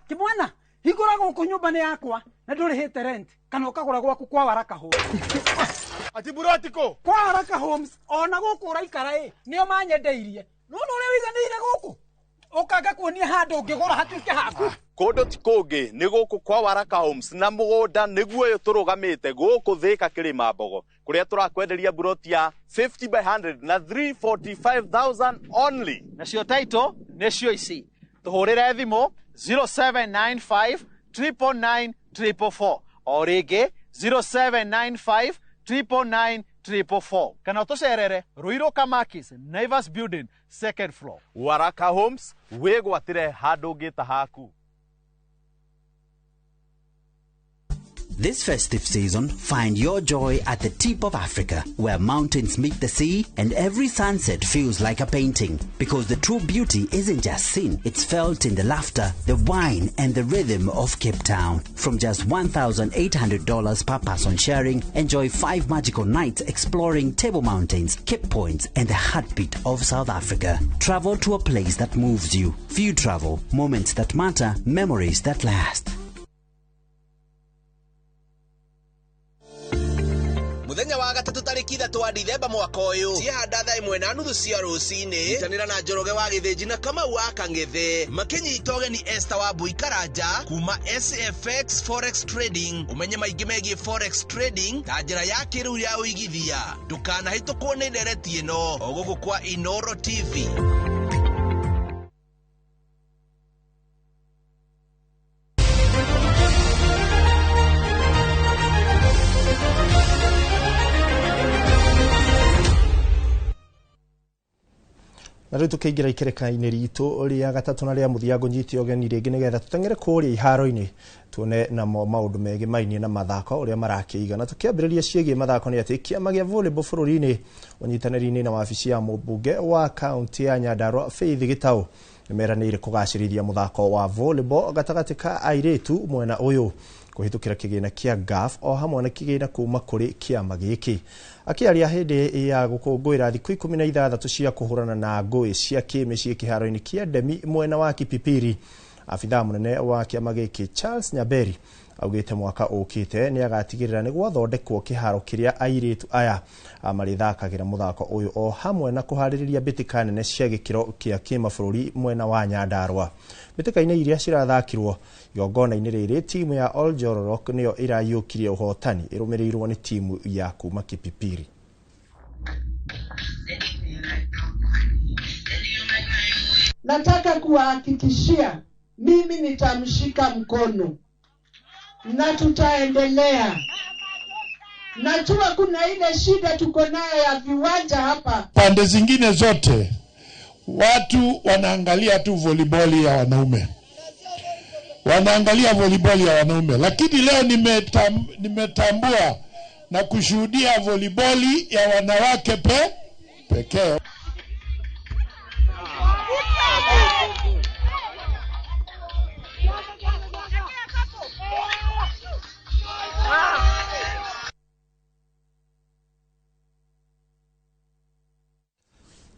Kimwana, higura guku nyumba ni yakwa na ndurihite rent kana ukagura gwaku kwa Waraka Homes. Ati buratiko kwa Waraka Homes ona guku uraikara nio manyendeirie. No uri wiganire guku. Ukaga kuonia handu ungigura hatuike haku. Kondo tikongi ni guku kwa Waraka Homes na mugunda niguo yo turugamite guku Thika Kirima Mbogo kuria turakwenderia buroti ya 50 by 100 na 345,000 only. Na cio title necio ici. Tuhurire thimo 0795 999 444 o ringi 0795 999 444 kana tucerere Ruiru Kamakis Naivas Building 2nd floor. Waraka Homes wigwatire handu ngita haku. This festive season, find your joy at the tip of Africa, where mountains meet the sea and every sunset feels like a painting. Because the true beauty isn't just seen, it's felt in the laughter, the wine and the rhythm of Cape Town. From just $1,800 per person sharing, enjoy 5 magical nights exploring Table Mountains, Cape Points and the heartbeat of South Africa. Travel to a place that moves you. Few travel, moments that matter, memories that last. Muthenya wa gatatu tariki 3 wa Dithemba mwaka uyu cihanda thaa 1:30 cia rucini nyitanira na Njoroge wa Githinji na Kamau wa Kangithi makinyita ugeni Esther wa Mbui Karanja kuma SFX Forex Trading. Umenye maingi megie Forex Trading ta njira ya kiriu ya uigithia. Ndukanahitukwo ni ndereti ino ogugu kwa Inoro TV. Na rĩu tũkĩingĩra ikereka-inĩ ritũ rĩa gatatu na rĩa mũthiango nyiti ũgeni rĩngĩ nĩgetha tũteng'ere kũrĩa iharo-inĩ tuone namo maũndũ megĩ mainie na mathako ũrĩa marakĩiga. Na tũkĩambĩrĩria ciĩgiĩ mathako nĩ atĩ kĩama gĩa volleyball bũrũri-inĩ ũnyitanĩri-inĩ na wabici ya mũmbunge wa kaunti ya Nyandarua Faith Gĩtaũ nĩmeranĩire kũgacĩrithia mũthako wa volleyball gatagatĩ ka airĩtu mwena ũyũ kũhĩtũkĩra kĩgĩna kĩa GAF o hamwe na kĩgĩna kuma kũrĩ kĩama gĩkĩ. Akĩaria hĩndĩ ya gũkũngũĩra thikũ 16 cia kũhũrana na ngũĩ cia kĩmĩciĩ kĩharo-inĩ kĩa Ndemi mwena wa Kipipiri, abithaa mũnene wa kĩama gĩkĩ Charles Nyaberi augĩte mwaka ũkĩte nĩ agatigĩrĩra nĩ gwathondekwo kĩharo kĩrĩa airĩtu aya marĩthakagĩra mũthako ũyũ o hamwe na kũharĩrĩria mbĩtĩka nene cia gĩkĩro kĩa kĩmabũrũri mwena wa Nyandarua. Mbĩtĩka-inĩ iria cirathakirwo igongona-inĩ rĩrĩ timu ya All Jororok nĩyo ĩraiyũkirie ũhotani ĩrũmĩrĩirwo nĩ timu ya kuma Kipipiri. Nataka kuwahakikishia mimi nitamshika mkono na tutaendelea. Najua kuna ile shida tuko nayo ya viwanja hapa. Pande zingine zote watu wanaangalia tu volleyball ya wanaume. Wanaangalia volleyball ya wanaume, lakini leo nimetambua na kushuhudia volleyball ya wanawake pekee.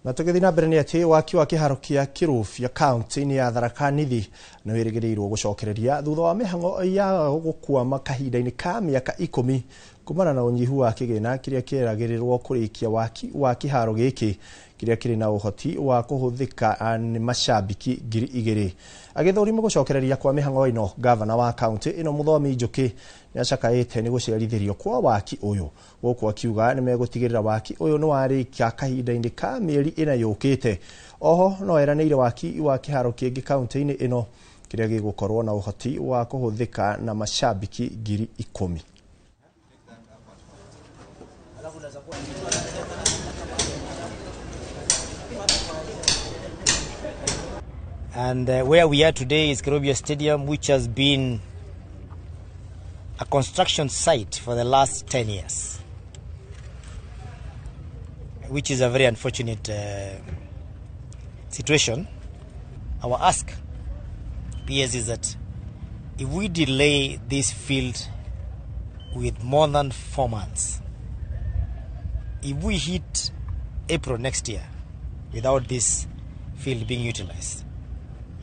Na tugithi na mbere ni ati waki wa kiharo kia Kirubi ya county ni ya Tharaka Nithi na wirigirirwo gucokereria thutha wa mihango ya gukwama kahinda-ini ka miaka 10 kumana na unyihu wa kigina kiria kiragirirwo kurikia waki wa kiharo giki kiria kiri na uhoti wa kuhuthika ni mashabiki 2,000 agithurima gucokereria kwa mihango ino. Governor wa county ino Muthomi Njuki ni acakaite ni guciarithirio kwa waki uyu guku akiuga ni megutigirira waki uyu ni warikia kahinda-ini ka mieri ina yukite. Oho no eranire waki wa kiharo kingi county-ini ino kiria gigukorwo na uhoti wa kuhuthika na mashabiki 10,000. And where we are today is Kirobia Stadium, which has been a construction site for the last 10 years, which is a very unfortunate situation. Our ask, PS, is that if we delay this field with more than 4 months, if we hit April next year without this field being utilized,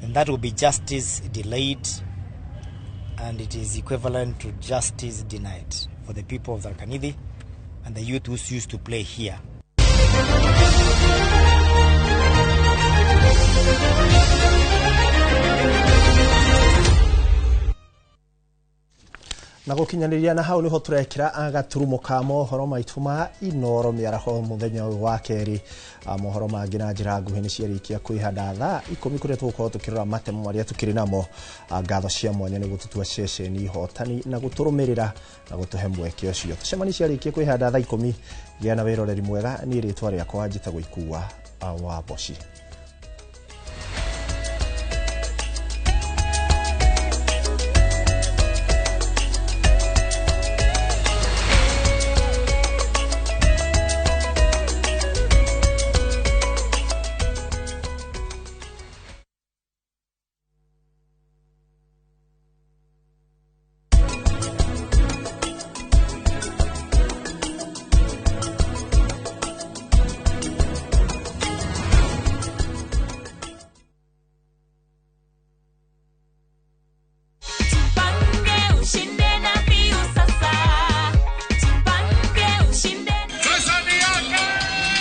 and that will be justice delayed, and it is equivalent to justice denied for the people of Tharaka Nithi and the youth who used to play here. Na gukinyaniria na hau niho turekira agaturumo ka mohoro maituma inoro miaraho muthenya wa keri. Mohoro mangi na njira nguhi ni ciarikia kuihanda thaa 10 kuria tugukorwo tukirora matemo maria tukiri namo. Ngatho cia mwanya ni gututua ceceni hotani na guturumirira na gutuhe mweke ucio. Tucemani ciarikia kuihanda thaa 10. Gĩa na wiroreri mwega. Ni ritwa riakwa Njita Gũikua wa Boshi.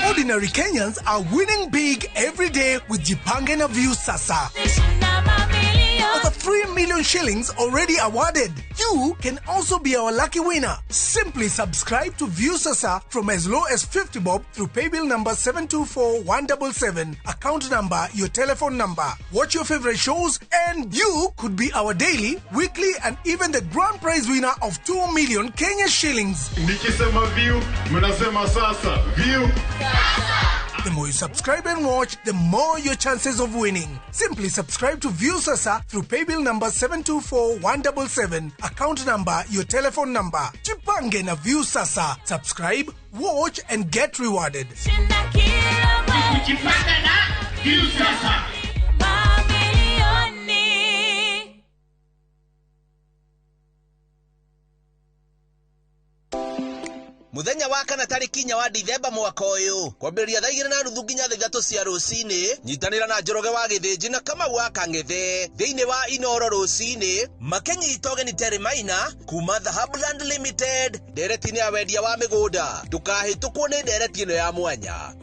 Ordinary Kenyans are winning big every day with Jipange na View Sasa. Over 3 million shillings already awarded. You can also be our lucky winner. Simply subscribe to View Sasa from as low as 50 bob through paybill number 724177, account number, your telephone number. Watch your favorite shows and you could be our daily, weekly and even the grand prize winner of 2 million Kenya shillings. Nikisema View, mnasema Sasa. View Sasa. The more you subscribe and watch, the more your chances of winning. Simply subscribe to View Sasa through paybill number 724177, account number, your telephone number. Jipange na View Sasa. Subscribe, watch and get rewarded. Jipange na View Sasa. Muthenya wa kana tariki 4 wa Dithemba mwaka uyu kwambĩrĩria thaa 2:30 nginya thaa 3 cia rũcinĩ. Nyitanĩra na Njoroge wa Gĩthĩnji na Kamau wa Kang'ethe thĩinĩ wa Inoro rũcinĩ, makĩnyita ũgeni Terry Maina kuma Dhahabuland Limited, ndereti-inĩ ya wendia wa mĩgũnda. Ndũkahĩtũkwo nĩ ndereti ĩno ya mwanya.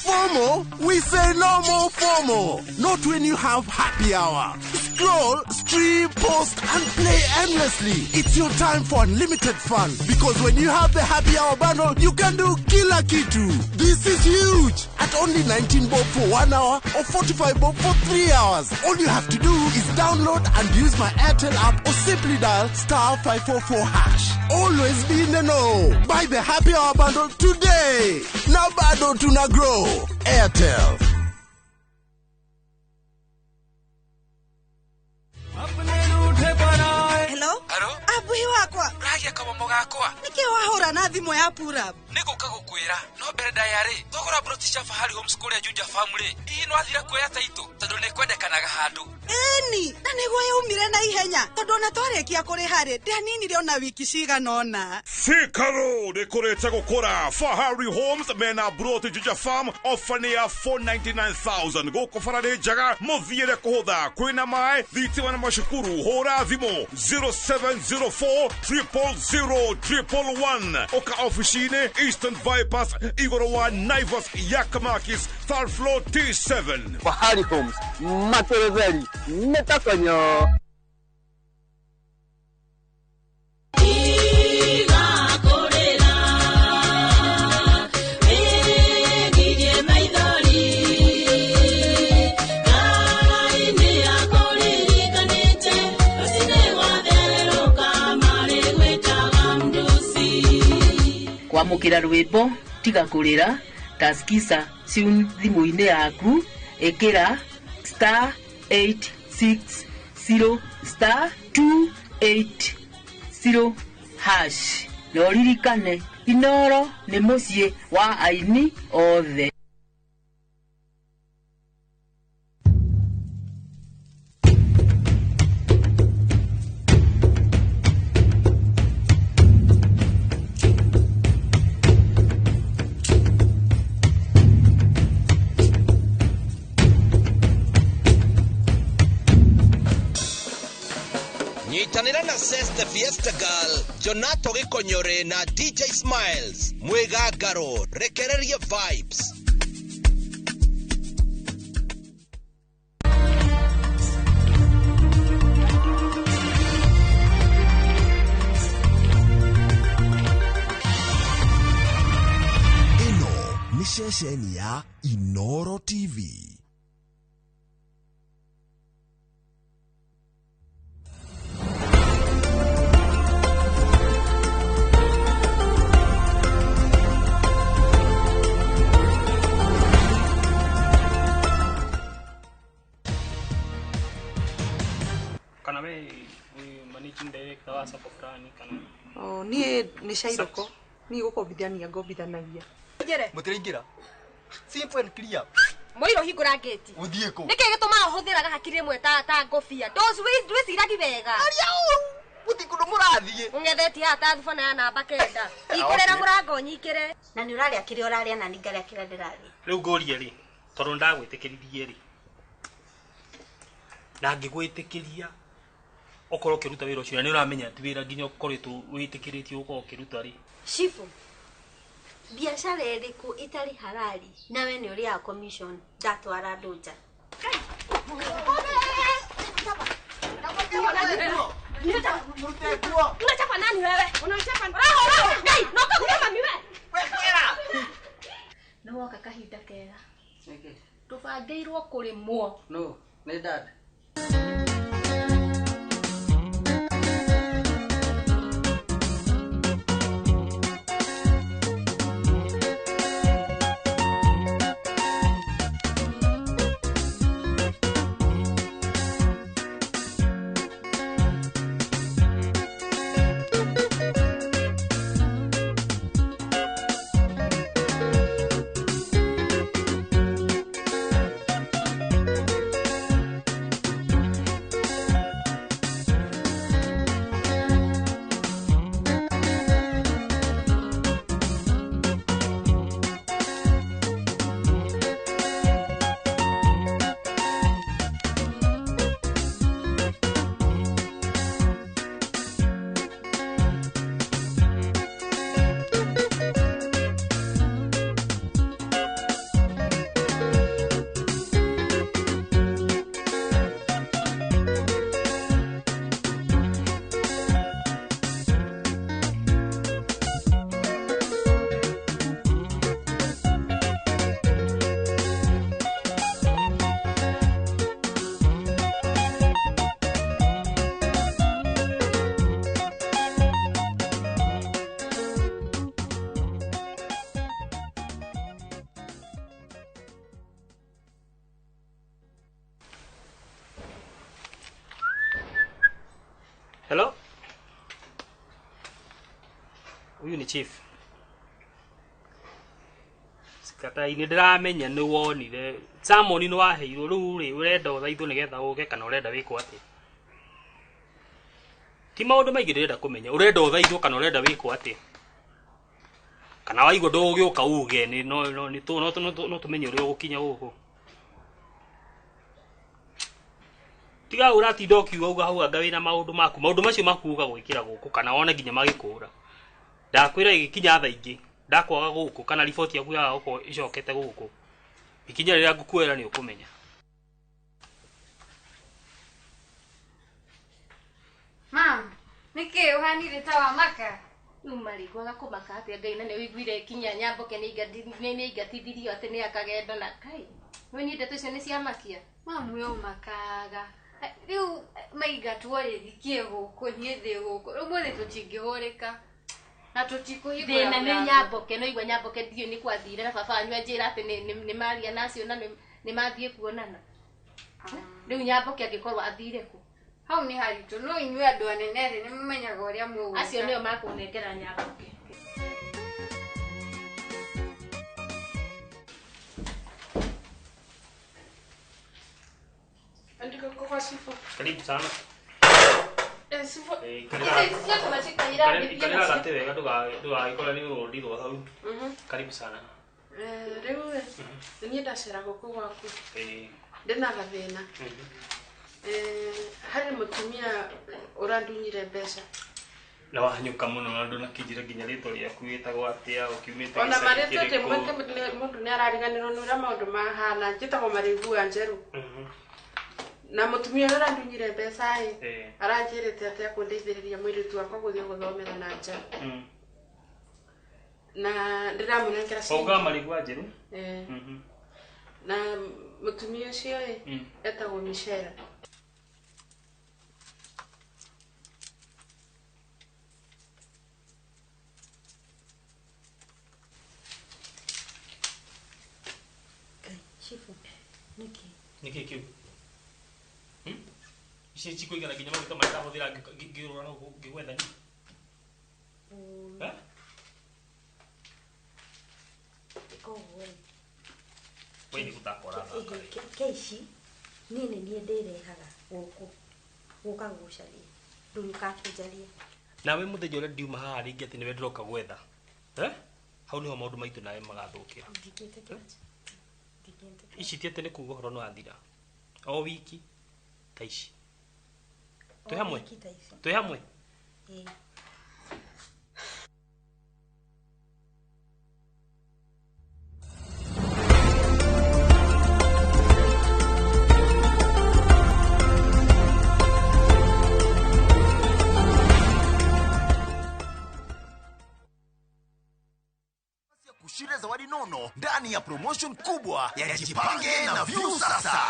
FOMO? We say no more FOMO. Not when you have happy hour. Scroll, stream, post, and play endlessly. It's your time for unlimited fun. Because when you have the happy hour bundle, you can do kila kitu. This is huge. At only 19 bob for 1 hour or 45 bob for 3 hours. All you have to do is download and use my Airtel app or simply dial *544#. Always be in the know. Buy the happy hour bundle today. Now bado tuna grow. Airtel. Hello? Abuhi wakwa. Ragia kabomo gakwa. Niki wahora na thimu ya pura. Niguka gukwira no mbere ndayari thogora brotisha fahari homeschool ya Juja family. Ii no athira kuoya taito tondu ni kwendekanaga handu. Eni, na niguo yaumire na ihenya tondu na twarikia kuri hari ndianini riona wiki ciganona. Sikaro nikurite gukura Fahari Homes mena broti Juja farm ofania 499,000 guko farade jaga muthiire kuhutha kwina mai thitima na mashukuru hora thimo 0704 000 oka officine Eastern Bypass igoro wa Naivas Yakamakis third floor T7 Fahari Homes Matereveri Netakonyo Kwamukira rwimbo tiga kurira taskisa tune thimu-ini yaku ekira *860 *280# no ririkane Inoro ni mucie wa aini othe. Nyitanira na Sesta Fiesta Girl, Jonato Gikonyore na DJ Smiles, Mwegagaro, rekereria vibes. Ino ni shesheni ya Inoro TV. Kana we managing director wa Sapokani kana ni shairoko ni gukobithania ngobithanagia njere mutiringira simple and clear moiro hingura gate uthie ku niki gituma huthiraga hakiri mwe ta ngofia dos we iragi wega utikundu murathie ungetheti hata thufana ya namba kenda ikurera murango nyikire na ni urari akiri urari na ningari akira ndirari riu ngorie ri tondu ndagwitikirie ri na ngigwitikiria okoro kiruta wira ucio ni uramenya ati wira nginya okoretwo witikiritie uko kiruta ri shifu biashara iriku itari halali nawe ni uri ya commission ndatwara nduja unachapa nani wewe unachapa ngai noka kunyama miwe wewe no woka kahinda kega tubangeirwo kurimwo no ni dad Hello? Huyu ni chief. Sikata ini ndiramenya ni wonire. Samoni no waheirwo riu ri urenda uthaithu nigetha uge kana urenda wiko ati. Ti maundu maingi ndirenda kumenya. Urenda uthaithu kana urenda wiko ati. Kana waigwo ndugiuka uge ni no tumenye uri ugukinya guku. Tiga uratinda ukiuga uga hau anga wina maundu macio makuuga gwikira guku kana wona nginya magikura. Ndakwira igikinya tha ingi ndakwaga guku kana riboti yaku ya uko icokete guku ikinya rira ngukwera ni ukumenya. Mam, niki uhanire tawa maka umari kwaga kumaka ati ngai na ni wiguire kinya nyamboke ni igatithirio ati ni akagendo na kai we ni ndeto icio ni cia makia. Mam yo makaga riu maigatwo rikie guku ni thi guku umuthi tutingihurika na tutikuhigura thina ni nyamboke no igwa nyamboke ndio ni kwathire na baba anyu anjira ati ni maria nacio na ni mathie kuonana riu nyamboke angikorwo athire ku hau ni haritu no inyue andu anene ni mumenyaga uria muguka acio nio makunengera nyamboke. Andika kwa sifu karibu sana. Sifu Kalila gate wega ndugagikora ni urundirwo hau. Karibu sana. Riu ni ndacera guku gwaku. Ndina gathina. Hari mutumia urandunyire mbeca. Na wahanyuka muno na ndona kijira ginya rito riaku witagwo atia ukiumite ona marito te mundu ni arariganirwo ni uria maundu mahana njitagwo Marigua Njeru. Na mutumia ura ndunyire mbeca aranjirite ati akundeithiriria mwiritu wakwa guthie guthomera na nja. Na ndiramunengera ciringi. Oga Marigua Njeru? Na mutumia ucio etagwo Michelle. Chifu niki kiu ici cikuigana nginya maguta marĩa ndahũthĩra ngĩũrũra no ngĩgwetha ni we nĩ gũtakora keici niĩ nĩ niĩ ndĩrehaga gũkũ gũka gũcaria rĩu nĩkakĩnjaria nawe mũthenya ũrĩa ndiuma haha rĩngĩ atĩ nĩwe ndĩroka gwetha hau nĩho maũndũ maitũ nawe magathũkĩra ici ti atĩ nĩ kuuga ũhoro nĩwathira o wiki ta ici twĩ hamwe kushinda zawadi nono ndani ya promotion kubwa ya Jipange na View Sasa.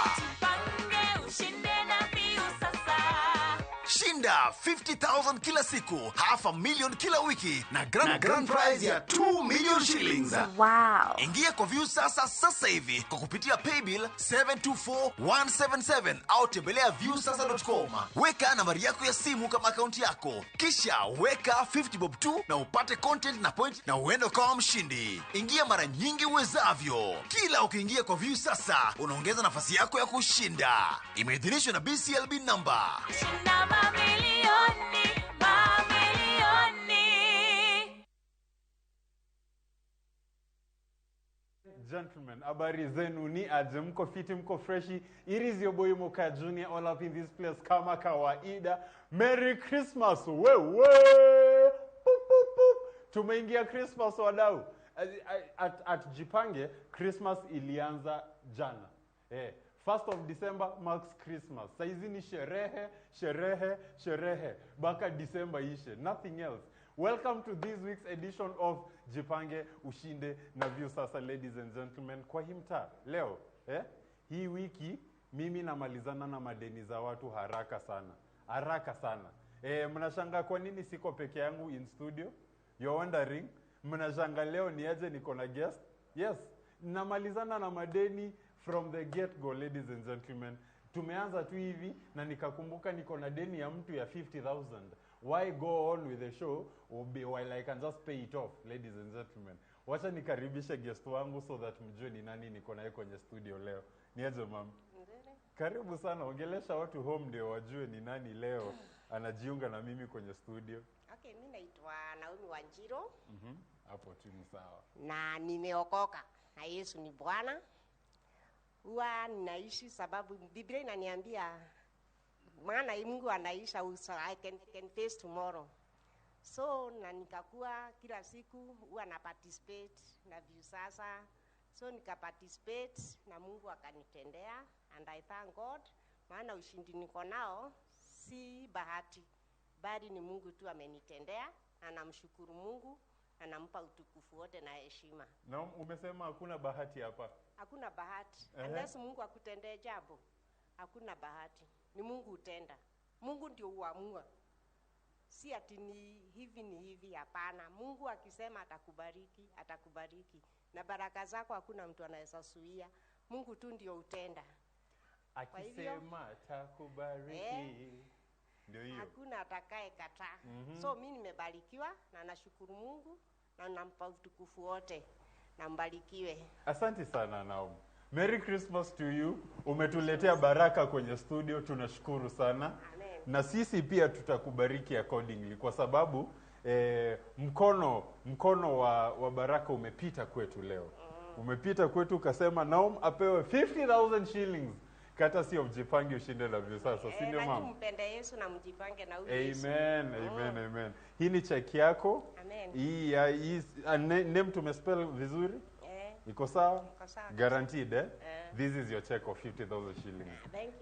Shinda 50,000 kila siku, $500,000 kila wiki na grand prize ya 2 million shillings. Wow. Ingia kwa View sasa hivi kwa kupitia paybill 724177 au tembelea viewsasa.com. Weka nambari yako ya simu kama akaunti yako, kisha weka 50 bob tu na upate content na point na uende kama mshindi. Ingia mara nyingi uwezavyo. Kila ukiingia kwa View Sasa unaongeza nafasi yako ya kushinda. Imeidhinishwa na BCLB number. Gentlemen, habari zenu ni aje? Mko fiti, mko freshi? It is your boy Moka Junior all up in this place kama kawaida. Merry Christmas wewe! Pup, pup, pup. Tumeingia Christmas wadau. At Jipange, Christmas ilianza jana. 1st of December marks Christmas. Saizi ni sherehe. Baka December ishe. Nothing else. Welcome to this week's edition of Jipange Ushinde na View Sasa, ladies and gentlemen. Kwa himta, leo, hii wiki, mimi namalizana na madeni za watu haraka sana. Mnashanga kwa nini siko peke yangu in studio? You're wondering, mnashanga leo ni aje niko na guest? Yes, namalizana na madeni from the get-go, ladies and gentlemen. Tumeanza tu hivi na nikakumbuka niko na deni ya mtu ya 50,000. Why go on with the show while I can just pay it off, ladies and gentlemen. Wacha nikaribishe guest wangu so that mjue ni nani niko naye kwenye studio leo. Niaje mama? Karibu sana, ongelesha watu home ndio wajue ni nani leo anajiunga na mimi kwenye studio. Okay, mimi naitwa Naomi Wanjiro. Hapo tu ni sawa. Na nimeokoka na Yesu ni Bwana. Huwa ninaishi sababu Biblia inaniambia maana Mungu anaisha uso, I can face tomorrow. So na nikakuwa kila siku huwa na participate na Viusasa. So nika participate na Mungu akanitendea and I thank God. Maana ushindi niko nao si bahati, bali ni Mungu tu amenitendea na namshukuru Mungu na nampa utukufu wote na heshima. Na umesema hakuna bahati hapa? Hakuna bahati. Unless Mungu akutendee jambo, hakuna bahati. Ni Mungu utenda. Mungu ndio huamua. Si ati ni hivi hapana. Mungu akisema atakubariki, atakubariki. Na baraka zako hakuna mtu anaweza zuia. Mungu tu ndio utenda. Akisema atakubariki. Ndio hiyo. Hakuna atakaye kataa. So mimi nimebarikiwa na nashukuru Mungu na nampa utukufu wote. Na mbarikiwe. Asante sana Naomi. Merry Christmas to you. Umetuletea baraka kwenye studio, tunashukuru sana. Amen. Na sisi pia tutakubariki accordingly kwa sababu mkono wa baraka umepita kwetu leo. Umepita kwetu ukasema Naomi apewe 50,000 shillings. Courtesy of Jipange Ushinde na Viusasa, si ndio mama? Mpende Yesu na mjipange na huyu Yesu. Amen. Hii ni cheki yako. Amen. Hii name tumespell vizuri? Iko sawa? Guaranteed eh? This is your check of 50,000 shillings.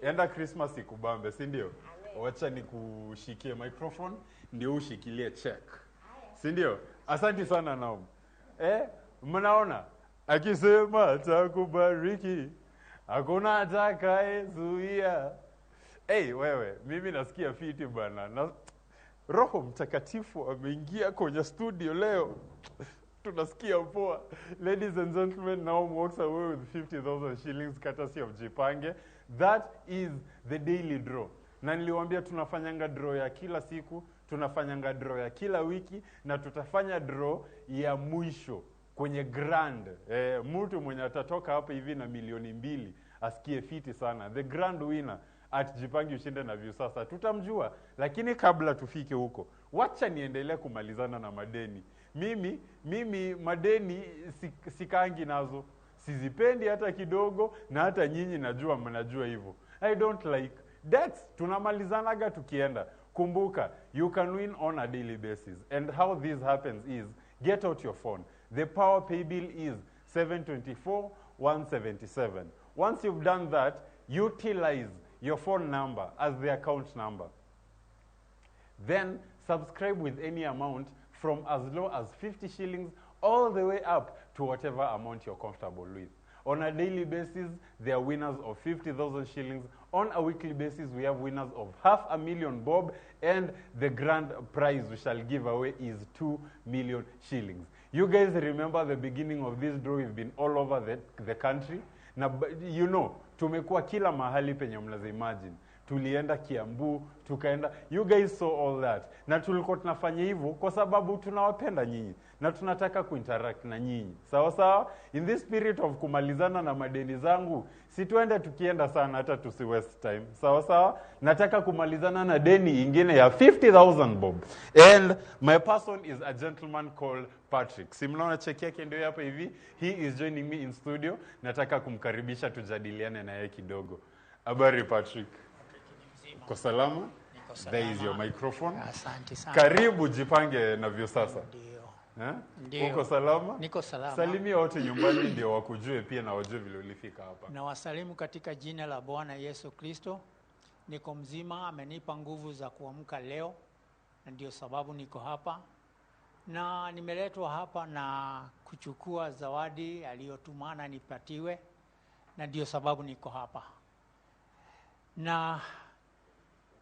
Enda Christmas ikubambe, si ndio? Wacha nikushikie microphone ndio ushikilie check. Si ndio? Asante sana Naomi. Mnaona? Akisema atakubariki. Hakuna atakayezuia. Wewe, mimi nasikia fiti bana. Na Roho Mtakatifu ameingia kwenye studio leo. Tunasikia poa. Ladies and gentlemen, Naomi walks away with 50,000 shillings courtesy of Jipange. That is the daily draw. Na niliwaambia tunafanyanga draw ya kila siku, tunafanyanga draw ya kila wiki na tutafanya draw ya mwisho kwenye grand. Mtu mwenye atatoka hapa hivi na 2,000,000 asikie fiti sana. The grand winner at Jipange Ushinde na Viusasa tutamjua, lakini kabla tufike huko, wacha niendelee kumalizana na madeni. Mimi madeni sikangi nazo. Sizipendi hata kidogo na hata nyinyi najua mnajua hivyo. I don't like debts. Tunamalizanaga tukienda. Kumbuka, you can win on a daily basis. And how this happens is, get out your phone. The power pay bill is 724,177. Once you've done that, utilize your phone number as the account number. Then subscribe with any amount from as low as 50 shillings all the way up to whatever amount you're comfortable with. On a daily basis, there are winners of 50,000 shillings. On a weekly basis, we have winners of 500,000 bob, and the grand prize we shall give away is 2 million shillings. You guys remember the beginning of this draw, we've been all over the country. Na, you know, tumekuwa kila mahali penye mnaza imagine. Tulienda Kiambu, tukaenda, you guys saw all that. Na tulikuwa tunafanya hivyo kwa sababu tunawapenda nyinyi na tunataka kuinteract na nyinyi. Sawa sawa? In this spirit of kumalizana na madeni zangu, si tuende tukienda sana hata tusi waste time. Sawa sawa? Nataka kumalizana na deni ingine ya 50,000 bob. And my person is a gentleman called Patrick. Si mnaona cheki yake ndio hapa hivi. He is joining me in studio. Nataka kumkaribisha tujadiliane na yeye kidogo. Habari Patrick. Uko salama? Niko salama. There is your microphone. Asante sana. Karibu Jipange na Viusasa. Ndio. Uko salama? Niko salama. Salimia wote nyumbani ndio wakujue pia na wajue vile ulifika hapa. Na wasalimu katika jina la Bwana Yesu Kristo. Niko mzima, amenipa nguvu za kuamka leo. Na ndio sababu niko hapa. Na nimeletwa hapa na kuchukua zawadi aliyotumana nipatiwe. Na ndio sababu niko hapa. Na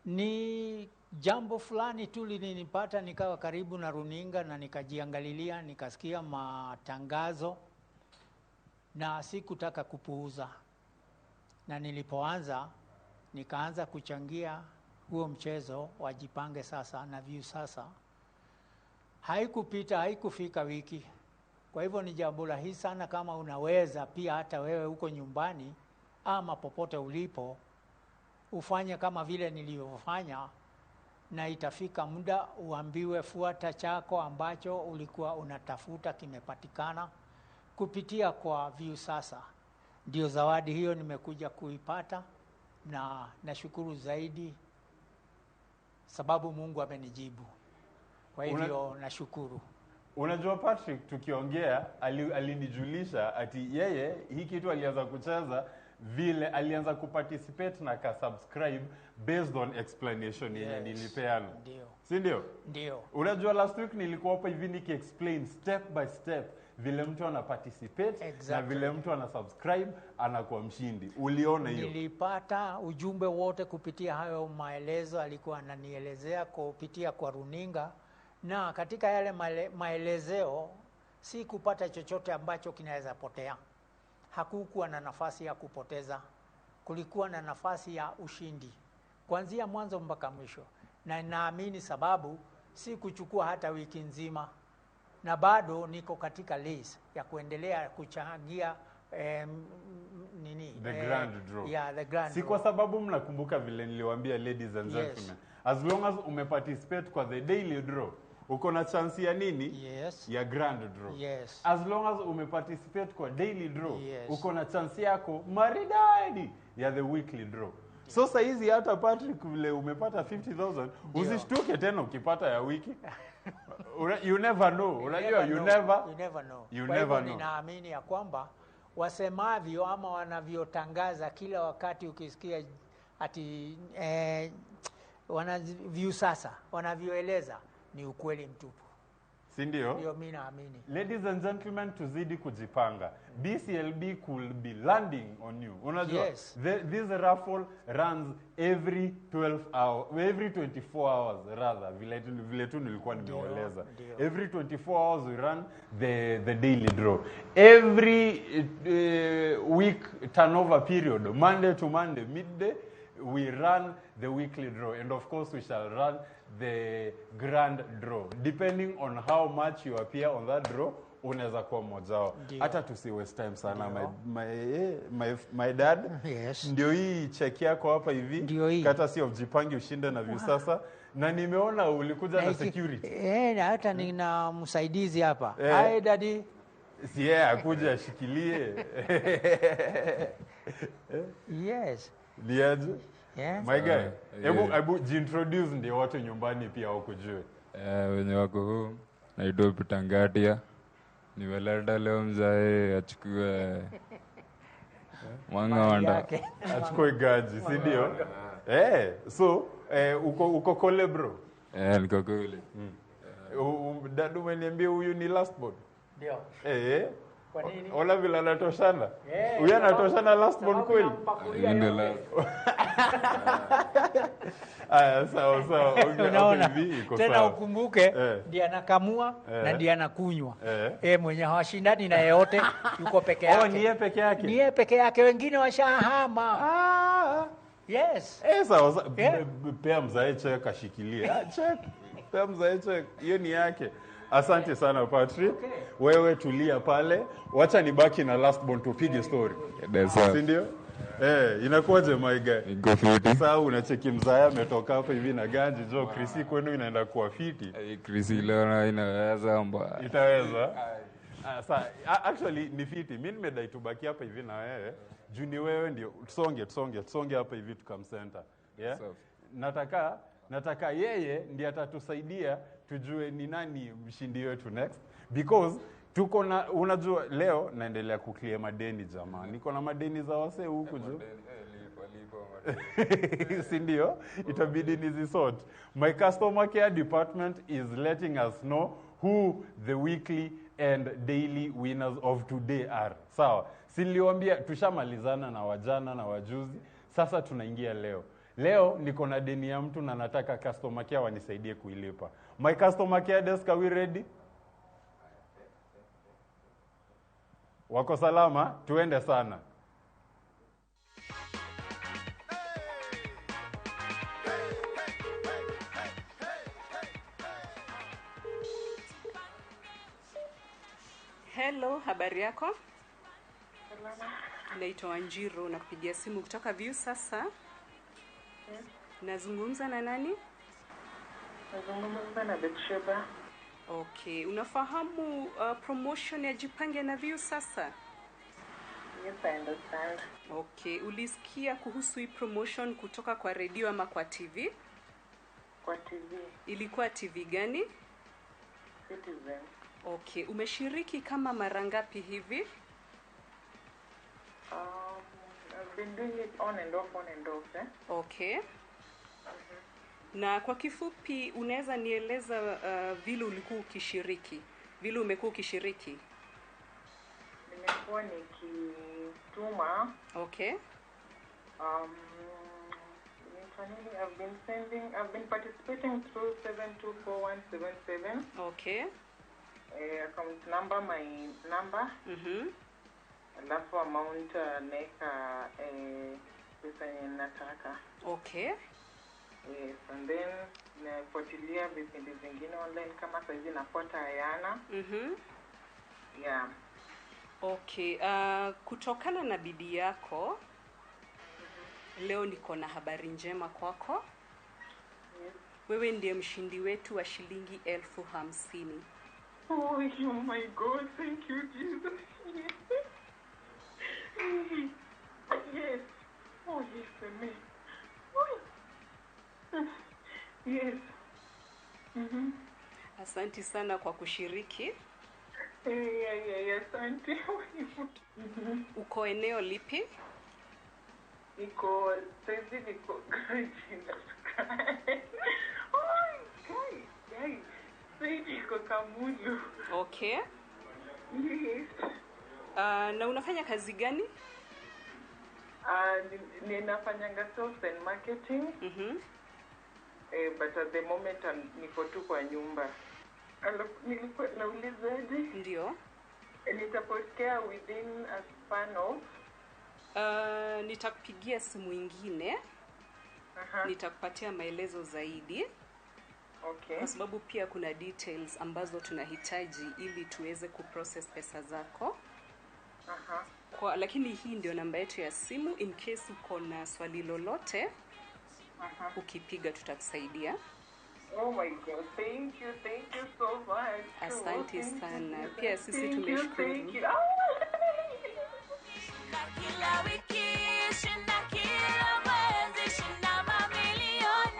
ni jambo fulani tu lilinipata, nikawa karibu na runinga na nikajiangalilia, nikasikia matangazo na sikutaka kupuuza. Na nilipoanza nikaanza kuchangia huo mchezo wa Jipange Sasa na View Sasa. Haikufika wiki. Kwa hivyo ni jambo rahisi sana kama unaweza pia hata wewe uko nyumbani ama popote ulipo ufanye kama vile nilivyofanya, na itafika muda uambiwe fuata chako ambacho ulikuwa unatafuta kimepatikana kupitia kwa View Sasa. Ndio zawadi hiyo nimekuja kuipata, na nashukuru zaidi sababu Mungu amenijibu. Kwa hivyo nashukuru. Unajua Patrick, tukiongea alinijulisha ati yeye hii kitu alianza kucheza vile alianza kuparticipate na ka subscribe based on explanation yenye nilipeana. Ndio. Si ndio? Ndio. Unajua last week nilikuwa hapa hivi explain step by step vile mtu ana participate na vile mtu ana subscribe anakuwa mshindi. Uliona hiyo? Nilipata ujumbe wote kupitia hayo maelezo alikuwa ananielezea kupitia kwa runinga, na katika yale maelezeo si kupata chochote ambacho kinaweza potea. Hakukuwa na nafasi ya kupoteza. Kulikuwa na nafasi ya ushindi kuanzia mwanzo mpaka mwisho. Na naamini sababu si kuchukua hata wiki nzima, na bado niko katika list ya kuendelea kuchangia the grand draw. Yeah, the grand draw. Kwa sababu mnakumbuka vile niliwaambia ladies and gentlemen, as long as umeparticipate kwa the daily draw, uko na chance ya nini? Ya grand draw. As long as umeparticipate kwa daily draw, uko na chance yako maridadi ya the weekly draw. So saizi hata Patrick vile umepata 50,000, usishtuke tena ukipata ya wiki. You never know. Unajua you never know. Ninaamini ya kwamba wasemavyo ama wanavyotangaza kila wakati ukisikia ati View Sasa wanavyoeleza ni ukweli mtupu. Si ndio? Ndio mimi naamini. Ladies and gentlemen, tuzidi kujipanga. BCLB could be landing on you. Unajua, this raffle runs every 24 hours rather. Vile tu nilikuwa nimeeleza. Every 24 hours we run the daily draw. Every week turnover period, Monday to Monday, midday, we run the weekly draw. And of course we shall run the grand draw. Depending on how much you appear on that draw, unaweza kuwa mmoja wao. Hata tusi waste time sana. My dad, ndio hii check yako hapa hivi. Kata si of Jipange ushinde na View Sasa. Na nimeona ulikuja na security. Na hata nina msaidizi hapa. Hi daddy. Si akuja ashikilie. Liaje? My guy, hebu jintroduce ndio watu nyumbani pia wakujue. Wenye wako home, naitwa Pitangatia. Nimeleta leo mzae achukue Mwang'onda. Achukue gaji, si ndio? So uko kole bro? Niko kole. Dadu umeniambia huyu ni last born? Ndio. Kwa nini? Ola vile anatoshana. Huyu anatoshana last born kweli? Ndio last. Sawa. Unaona? Tena ukumbuke ndiye anakamua na ndiye anakunywa. Mwenye hawashindani na yeyote, yuko peke yake. Ni yeye peke yake. Ni yeye peke yake, wengine washahama. Sawa. Pea mzae check ashikilie. Check. Pea mzae check. Hiyo ni yake. Asante sana Patrick. Wewe tulia pale. Wacha nibaki na last born tupige story. Si ndio? Inakuwaje my guy? Niko fiti. Sasa unacheki mzaya ametoka hapa hivi na ganji jo Krisi kwenu inaenda kuwa fiti. Krisi leo inaweza mbaya. Itaweza. Sasa actually ni fiti. Mimi nimedai tubaki hapa hivi na wewe. Juu ni wewe ndio tusonge hapa hivi tukam center. Yeah? Nataka yeye ndiye atatusaidia tujue ni nani mshindi wetu next, because tuko na, unajua leo naendelea kuclear madeni jamaa. Niko na madeni za wase huku juu. Si ndio? Itabidi nizisort. My customer care department is letting us know who the weekly and daily winners of today are. Sawa. Siliwaambia tushamalizana na wajana na wajuzi. Sasa tunaingia leo. Leo niko na deni ya mtu na nataka customer care wanisaidie kuilipa. My customer care desk, are we ready? Wako salama? Tuende sana. Hello, habari yako? Naitwa Wanjiru, nakupigia simu kutoka View sasa. Nazungumza na nani? Nazungumza na Betsheba. Okay, unafahamu promotion ya Jipange na View sasa? Yes, I understand. Okay, ulisikia kuhusu hii promotion kutoka kwa radio ama kwa TV? Kwa TV. Ilikuwa TV gani? Citizen. Okay, umeshiriki kama mara ngapi hivi? I've been doing it on and off, eh? Okay. Na kwa kifupi unaweza nieleza vile ulikuwa ukishiriki? Vile umekuwa ukishiriki? Nimekuwa nikituma. Okay. I've been participating through 724177. Okay. Account number, my number. Alafu amount neka pesa yenye nataka. Okay. Yes, and then nafuatilia vipindi vingine online kama saizi nafuata Ayana. Yeah. Okay, kutokana na bidii yako, leo niko na habari njema kwako. Yes. Wewe ndiye mshindi wetu wa shilingi 50,000. Oh my God, thank you Jesus. Yes. Oh yes, amen. Yes. Asante sana kwa kushiriki. Asante. Uko eneo lipi? Niko niko Kamulu. Okay. Yes. Na unafanya kazi gani? Ninafanyanga sales and marketing. But at the moment niko tu kwa nyumba. Nilikuwa naulizaje? Ndio. Nitapokea within a span of nitakupigia simu ingine. Nitakupatia maelezo zaidi. Okay. Kwa sababu pia kuna details ambazo tunahitaji ili tuweze kuprocess pesa zako. Lakini hii ndio namba yetu ya simu in case uko na swali lolote. Ukipiga tutakusaidia. Oh my God, thank you so much. Asante sana. Pia sisi tumeshukuru. Kila wiki shinda, kila mwezi shinda mamilioni.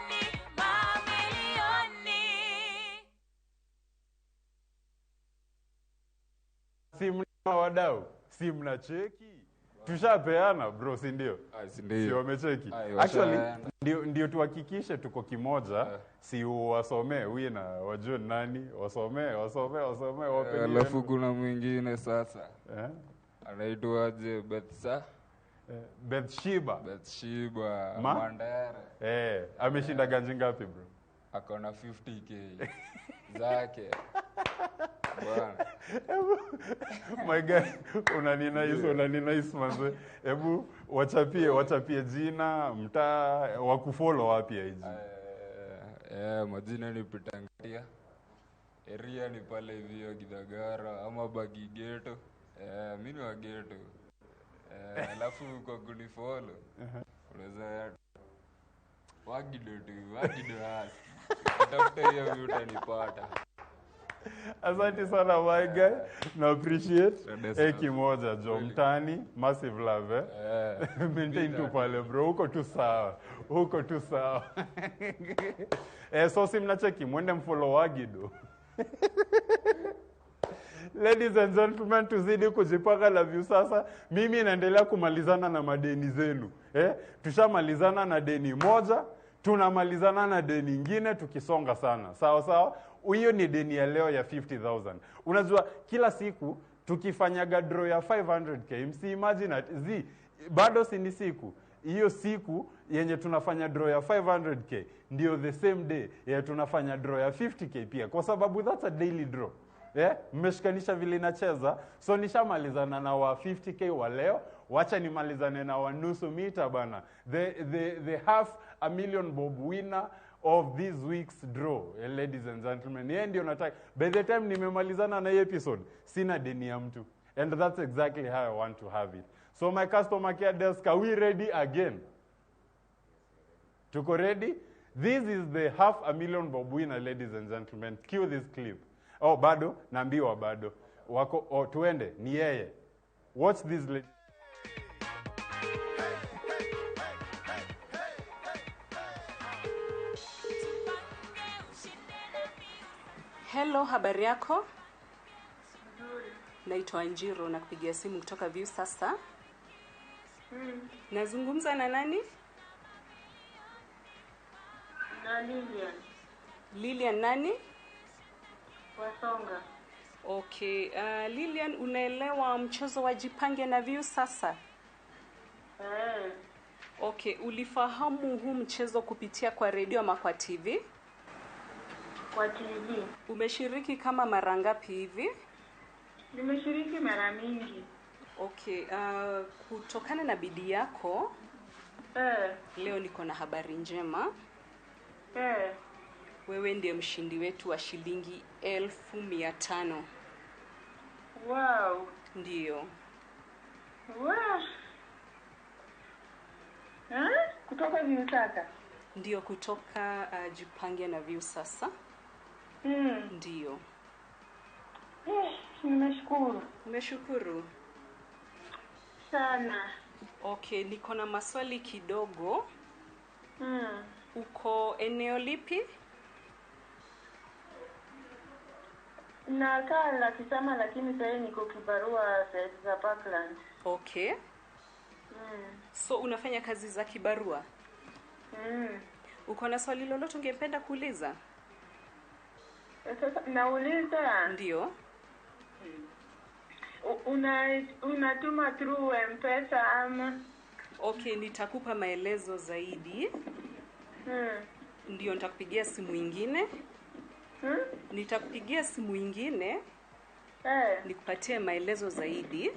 Si mna wadau, si mna cheki. Tushapeana bro, si ndio? Si wamecheki. Actually ndio tuhakikishe tuko kimoja, si wasomee wina wajue nani, wasomee wape. Alafu kuna mwingine sasa. Anaitwaje Betsheba Mandere. Ameshinda ganji ngapi bro? Akona 50k zake. Bwana. My guy, unani nice manze. Hebu wachapie jina, mtaa, wakufollow wapi hizi? Majina ni Pitangatia. Area ni pale hivyo Gidagara ama Bagigeto. Mimi wa Geto. Alafu kwa kunifollow. Unaweza Wagido hasi. Tafuta hiyo mimi utanipata. Asante sana my guy. Na appreciate. Kimoja jo mtani, massive love. Maintain tu pale bro. Uko tu sawa. So si mnacheki mwende mfollow Wagido. Ladies and gentlemen, tuzidi kujipaka la View sasa. Mimi naendelea kumalizana na madeni zenu. Tushamalizana na deni moja, tunamalizana na deni nyingine tukisonga sana. Sawa. Hiyo ni deni ya leo ya 50,000. Unajua kila siku tukifanyaga draw ya 500k, msi imagine bado si ni siku. Hiyo siku yenye tunafanya draw ya 500k ndio the same day yenye tunafanya draw ya 50k pia, kwa sababu that's a daily draw. Mmeshikanisha vile inacheza. So nishamalizana na wa 50k wa leo, wacha nimalizane na wa nusu mita bana. The half a million bob winner of this week's draw, ladies and gentlemen. Yeye ndio nataka. By the time nimemalizana na hii episode, sina deni ya mtu. And that's exactly how I want to have it. So my customer care desk, are we ready again? Tuko ready? This is the $500,000 bob winner, ladies and gentlemen. Cue this clip. Oh, bado, naambiwa bado. Wako, oh, tuende, ni yeye. Watch this lady. Hello, habari yako? Naitwa Njiro na kupigia simu kutoka View sasa. Nazungumza na nani? Na Lilian. Lilian nani? Wasonga. Okay, Lilian, unaelewa mchezo wa Jipange na View sasa? Okay, ulifahamu huu mchezo kupitia kwa radio ama kwa TV? Kwa TV. Umeshiriki kama mara ngapi hivi? Nimeshiriki mara mingi. Okay, kutokana na bidii yako, leo niko na habari njema. Wewe ndiye mshindi wetu wa shilingi 1,500. Wow. Ndio. Wow. Kutoka View sasa? Ndio, kutoka Jipange na View sasa. Ndio. Nimeshukuru. Umeshukuru? Sana. Okay, niko na maswali kidogo. Uko eneo lipi? Nakaa la Kisama lakini sasa niko kibarua za Parkland. Okay. So unafanya kazi za kibarua? Uko na swali lolote ungependa kuuliza? Sasa nauliza. Ndio. Unatuma through M-Pesa ama? Okay, nitakupa maelezo zaidi. Ndio, nitakupigia simu nyingine. Nitakupigia simu nyingine. Nikupatie maelezo zaidi.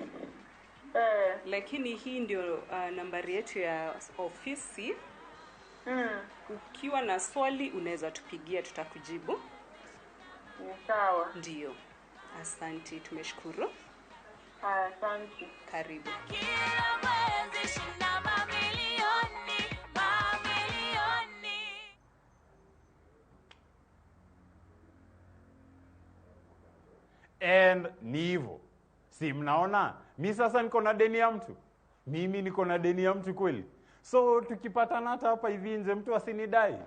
Lakini hii ndio nambari yetu ya ofisi. Ukiwa na swali unaweza tupigia, tutakujibu. Sawa. Ndio. Asante, tumeshukuru. Asante. Karibu. And ni hivyo. Si mnaona? Mi sasa niko na deni ya mtu. Mimi niko na deni ya mtu kweli. So tukipatana hata hapa hivi nje mtu asinidai.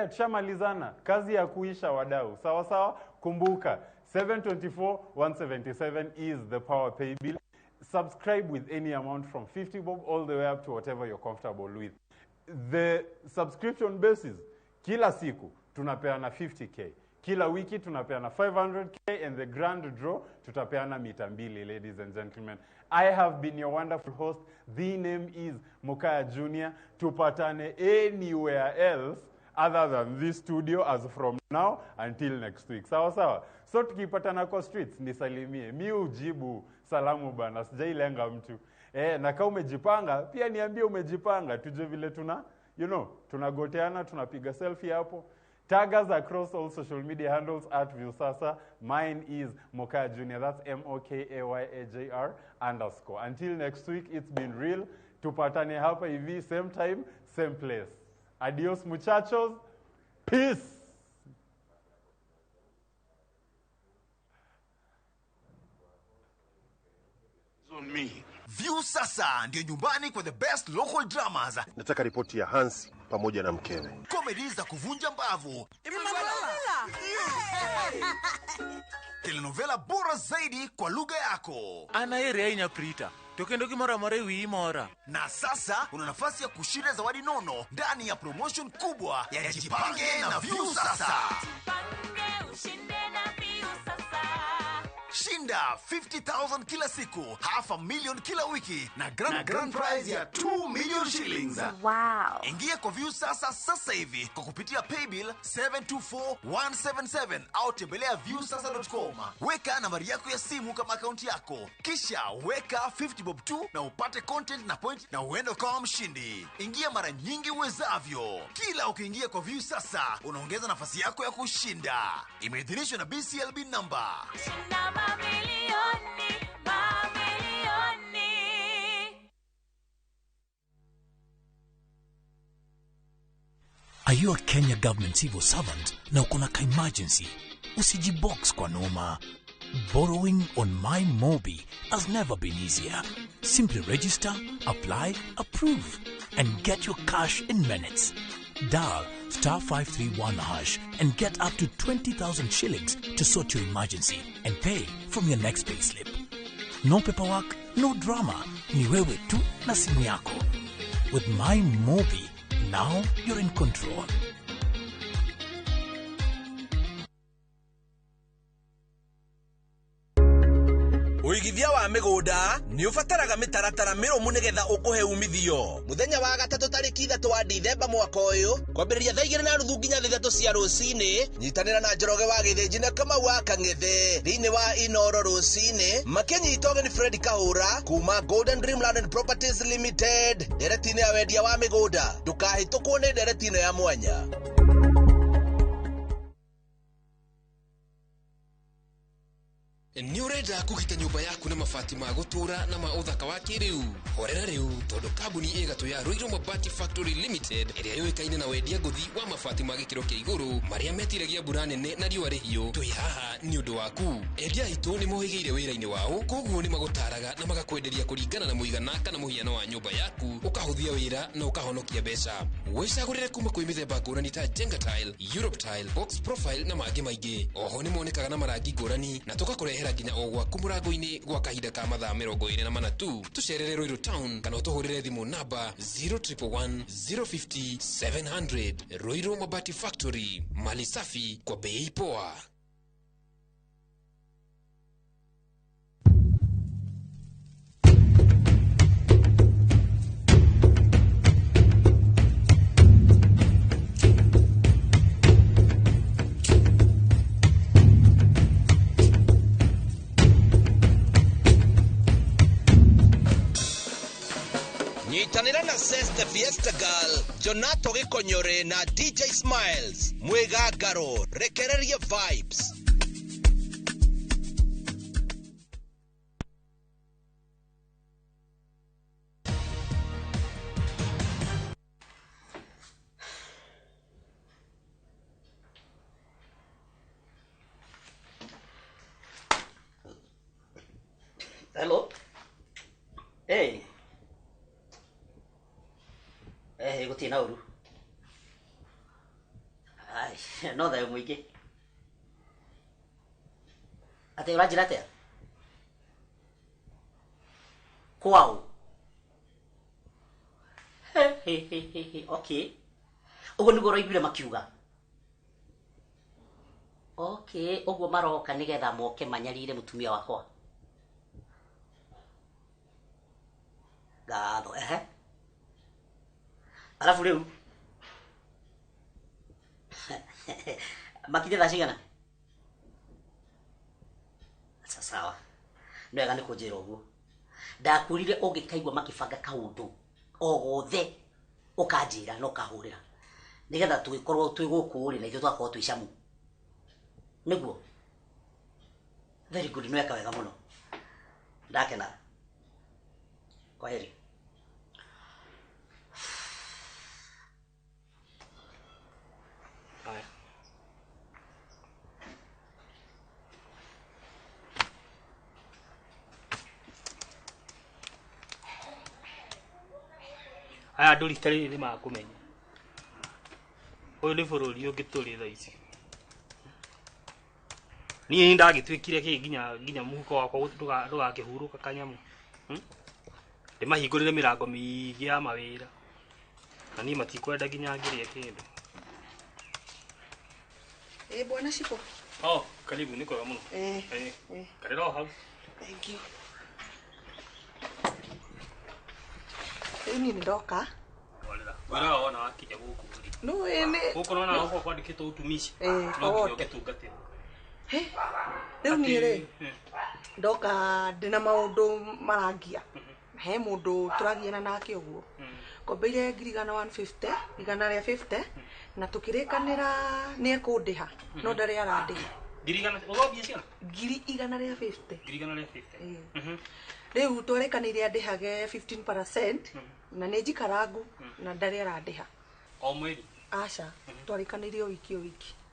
Tushamalizana. Kazi ya kuisha wadau. Sawa sawa? Kumbuka 724,177 is the power pay bill. Subscribe with any amount from 50 bob all the way up to whatever you're comfortable with. The subscription basis, kila siku tunapeana 50k. Kila wiki tunapeana 500k, and the grand draw tutapeana mita mbili, ladies and gentlemen. I have been your wonderful host. The name is Mukaya Junior. Tupatane anywhere else other than this studio as from now until next week. Sawa sawa? So tukipatana kwa streets nisalimie. Mi ujibu salamu bana, sijailenga mtu. Na kama umejipanga, pia niambie umejipanga. Tujue vile tunagoteana, tunapiga selfie hapo. Tag us across all social media handles at Viusasa. Mine is Mokaya Junior. That's MOKAYAJR_. Until next week, it's been real. Tupatane hapa hivi, same time, same place. Adios muchachos. Peace. On me. View sasa ndio nyumbani kwa the best local dramas. Nataka ripoti ya Hansi pamoja na mkewe. Comedy za kuvunja mbavu. Telenovela bora zaidi kwa lugha yako. Ana area inya prita. Tokendo kimora mara wi mora. Na sasa una nafasi ya kushinda zawadi nono ndani ya promotion kubwa ya Jipange na View sasa. Jipange ushinde na View sasa. Shinda Shinda 50,000 kila siku, half a million kila wiki na grand prize ya 2 million shillings. Wow. Ingia kwa View sasa hivi kwa kupitia paybill 724177 au tembelea viewsasa.com. Weka nambari yako ya simu kama akaunti yako, kisha weka 50 bob tu na upate content na point na uende kama mshindi. Ingia mara nyingi uwezavyo. Kila ukiingia kwa View sasa unaongeza nafasi yako ya kushinda. Imeidhinishwa na BCLB number. Shinda mamilioni, mamilioni. Are you a Kenya government civil servant na uko na emergency? Usijibox kwa noma. Borrowing on MyMobi has never been easier. Simply register, apply, approve, and get your cash in minutes. Dial *531# and get up to 20,000 shillings to sort your emergency and pay from your next payslip. No paperwork, no drama. Ni wewe tu na simu yako. With MyMobi, now you're in control. Uigithia wa migunda ni ufataraga mitaratara mirumu nigetha ukuhe umithio. Muthenya wa gatatu tariki 3 wa Dithemba mwaka uyu kwambiriria thaa 2:30 nginya 3 cia rucini, nyitanira na Njoroge wa Githinji na Kamau wa Kang'ethe thiini wa Inoro rucini, makinyitwo ni Fred Kahura kuma Golden Dreamland and Properties Limited. Nderetine ya wendia wa migunda ndukahitukwo ni nderetine ya mwanya. Ni urenda kugita nyumba yaku na mabati ma gutura na ma uthaka wa kiriu. Horera riu tondu kambuni igatu ya Ruiru Mabati Factory Limited iria yoikaine na wendia nguthi wa mabati ma gikiro kia iguru maria metiragia mbura nene na riua rihiu. Twi haha ni undu waku. Endia itu ni mohigeire wira-ini wao, koguo ni magutaraga na magakwenderia kuringana na muigana kana muhiano wa nyumba yaku, ukahuthia wira na ukahonokia mbeca. Wicagurire kuma kwi mithemba ngurani ta Jenga Tile, Europe Tile, Box Profile na mangi maingi. Oho ni monekaga na marangi ngurani na tugakurehera nginya o gwaku murango-ini gwa kahinda ka mathaa 24 tu. Tucerere Ruiru Town kana utuhurire thimu namba 0111 050 700. Ruiru Mabati Factory, mali safi kwa bei poa. Nyitanira na Seste Fiesta Girl, Jonato Gikonyore na DJ Smiles, Mwegagaro, rekereria vibes. Hello? Hey. Gutina uru. Ai, no thayo muingi. Ate urajira atia? Kwao. Okay. Ugo niguo roiguire makiuga. Okay, uguo maroka nigetha moke manyarire mutumia wakwa. Gatho, alafu riu makite thaa cigana? Sawa, no wega nĩ kũnjĩra ũguo. Ndakwĩrire ũngĩkaigua makĩbanga kaũndũ o gothe ũkanjĩra na ũkahũrĩra nĩgetha tũgĩkorwo twĩ gũkũ rĩ na ithuĩ twakorwo twĩ camu. Nĩguo? Very good, nĩ weka wega mũno. Ndakena. Kwaheri. Aya nduri tari ni makumenya. Uyu ni bururi ungituri tha ici. Ni ndagitwikire ki nginya muhuko wakwa ndugakihuruka kanyamu. Ndimahingurire mirango miigi ya mawira. Na ni matikwenda nginya ngirie kindu. Bwana Shipo. Oh, karibu niko kama. Karibu hau. Thank you. Ni ndoka. Wala ona wakija huku. No ene. Huko naona huko kwa dikito utumishi. No ngetungatira. Riu ni ri. Ndoka ndina maundu marangia. He mundu turagiana nake uguo. Kombeire ngiri 150, igana ria 50 na tukirikanira ni ekundiha no ndari arandiha. Ngiri igana ugobia ciana? Ngiri igana ria 50. Ngiri igana ria 50. Riu twarekanire andihage 15% na ni njikarangu na ndari arandiha. O mweri? Aca, twarekanire o wiki.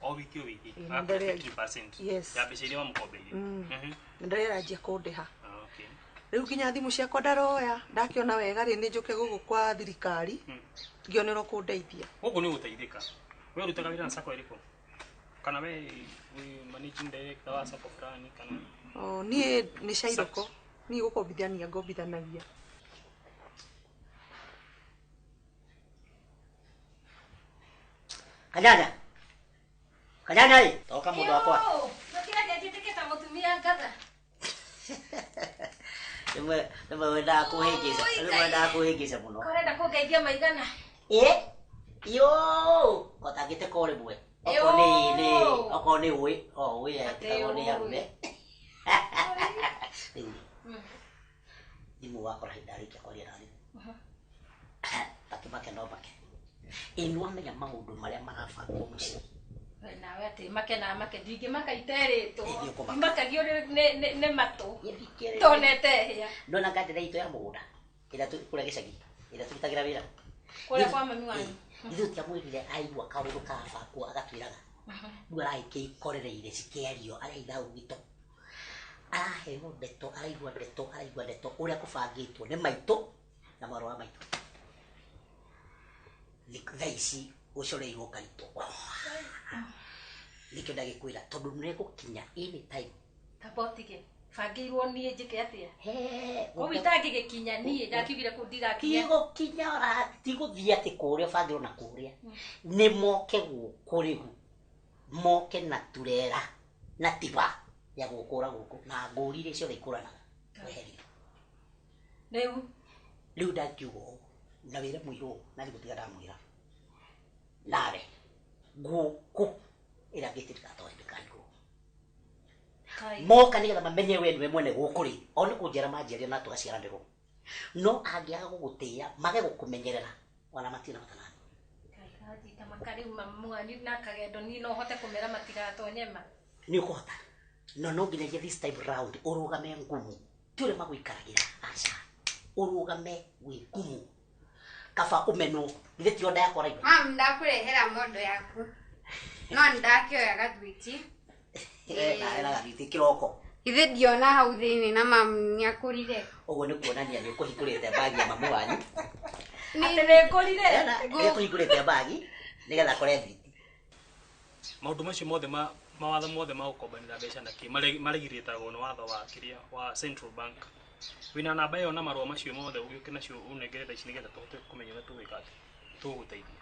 O wiki. 15%. Yes. Ya mbeca iria wamukombeire. Na ndari aranjia kundiha. Riu kinya thimu ciakwa ndaroya ndakiona wega ri ni njuke gugu kwa thirikari ngionero kundeithia. Gugu ni guteithika. We urutaga wira na sako iriko? Kana we managing director wa sako fulani kana? Oh, ni shairoko. Ni gukombithania ngombithanagia. Kanyanya hii. Toka mundu wakwa. Nakira ndiatiketa mutumia ngatha. Nima wenda kuhigisa muno. Korenda kungeithia maigana. Yo, kotagite kore bwe. Oko ni we. Oh, we oko ni yarume. Dimu wako rahidari kia kwa lirani. Takimake ndo make. Inua menya maundu maria marabangwo muci. Nawe ati make na make ndingi maka iterito. Imakagio ne mato. Tonete hia. Ndona ngatira ito ya mugunda. Ila tu kula gicagi. Ila turutagira wira. Kula kwa mami wanyu. Ithu tia mwirire aigua kaundu kabakwo agatwiraga. Ndura iki korereire cikerio aria ithau gito. He ndeto araigua ndeto uria kubangitwo ni maito na marwa maito. Thaici ucoreirwo karito. Nikyo ndagikwira tondu nigukinya anytime. Tabotige. Fangirwo nie njike atia? Ko witangigikinya nie ndakigire kundigakinya. Tigukinya ora tiguthia ati kuria fangirwo na kuria. Ni moke gukurigu. Moke na turera na tiba ya gukura guku na ngurire cio ikuranaga. Weheri. Riu ndakiugo na wira muiro na ndigutiga ndamwira. Nare. Guku ira gitirika toindikanigo. Moka nigetha mamenye we niwe mwene gukuri. Oni kunjera manjeria na tugaciara ndiro. No angiaga gugutia mage gukumenyerera wana matina matanani. Kaikaji tamakari mamwani na kagendo ni no hote kumera matigatonyema. Ni ukuhota. No nginya this time round urugame ngumu. Tule magwikaragira aca. Urugame wi ngumu. Kaba umeno ithe ti onda yakwa raiba. Ndakurehera mondo yaku. No ndakioya gathwiti. Na gathwiti kiroko. Ithe ndiona hau thini na mamu nyakurire. Ogo ni kuonania ni ukuhingurite bagi ya mamu wanyu. Ni kurire. Ni kuhingurite bagi nigetha kore thwiti. Maundu macio mothe mawatho mothe ma gukombanira mbeca na ki maregiritagwo ni watho wa kiria wa Central Bank. Wina namba iyo na marua macio mothe ugiuke nacio unengereta ici nigetha tuhote kumenya we tuwika ati tuguteithia.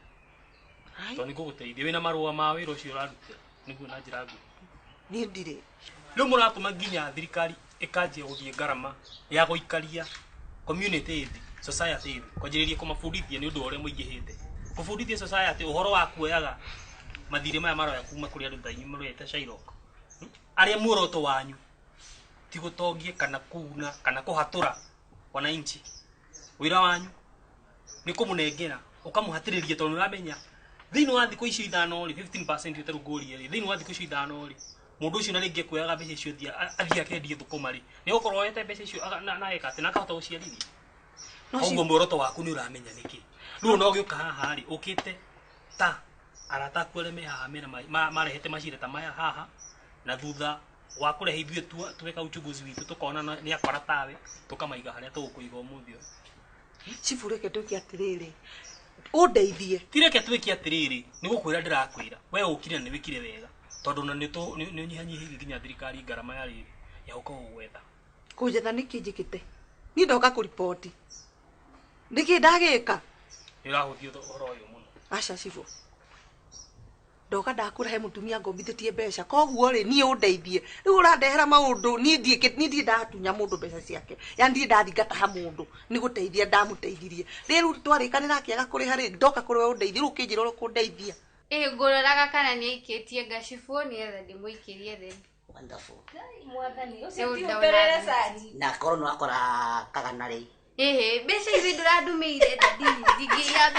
To ni guguteithia wina marua ma wira ucio urarutira niguo na njira nguhĩ. Ni ndire. Riu muratuma nginya thirikari ikanjia guthie ngarama ya guikaria community ithi society ithi kwanjiririe kumabundithia ni undu uria muingihite. Kubundithia society uhoro wa kuoyaga mathire maya maroya kuma kuri andu tainyu maruyete Shairoko. Aria muoroto wanyu ti gutongie kana kuna kana kuhatura wananchi. Wira wanyu ni kumunengera ukamuhatiriria tondu uramenya thiini wa thiku icio 5 ri 15% utarunguria ri thiini wa thiku icio 5 ri mundu ucio na ringi kuoyaga mbeca icio athia kendie thukuma ri ni ukorwo wete mbeca icio na eka ati na kahota guciarithia. Oguo muoroto waku ni uramenya niki. Riu no giuka haha ri ukite ta arata kwele me haha mena marehete macira ta maya haha na thutha wa kurehe ithuĩ tweka uchunguzi witu tukona ni akora tawe tukamaiga haria tugukuiga umuthi uyu. Cibu reke tuki atiriri. Undeithie. Tireke twiki atiriri ni gukwira ndirakwira. We ukire ni wikire wega. Tondu na ni nyihanyihi nginya thirikari ngarama ya riri ya uko gwetha. Kunjetha niki njikite. Ni ndoka kuripoti. Ndiki ndagika. Irahuthio uhoro uyu muno. Aca cibu. ndoka ndakura he mutumia ngombithitie mbeca koguo ri nie undeithie riu urandehera maundu nie ndie ndatunya mundu mbeca ciake ya ndie ndathingata ha mundu ni guteithia ndamuteithirie riu twarikanira akiaga kuriha ri ndoka kuri we undeithie riu kinjira uri kundeithia ngororaga kana ni aikitie gacibu ni etha ndimuikirie then wonderful mwathani ucio ti uperere sari na korwo no akora kagana ri mbeca ithi nduradumiire ndingi ya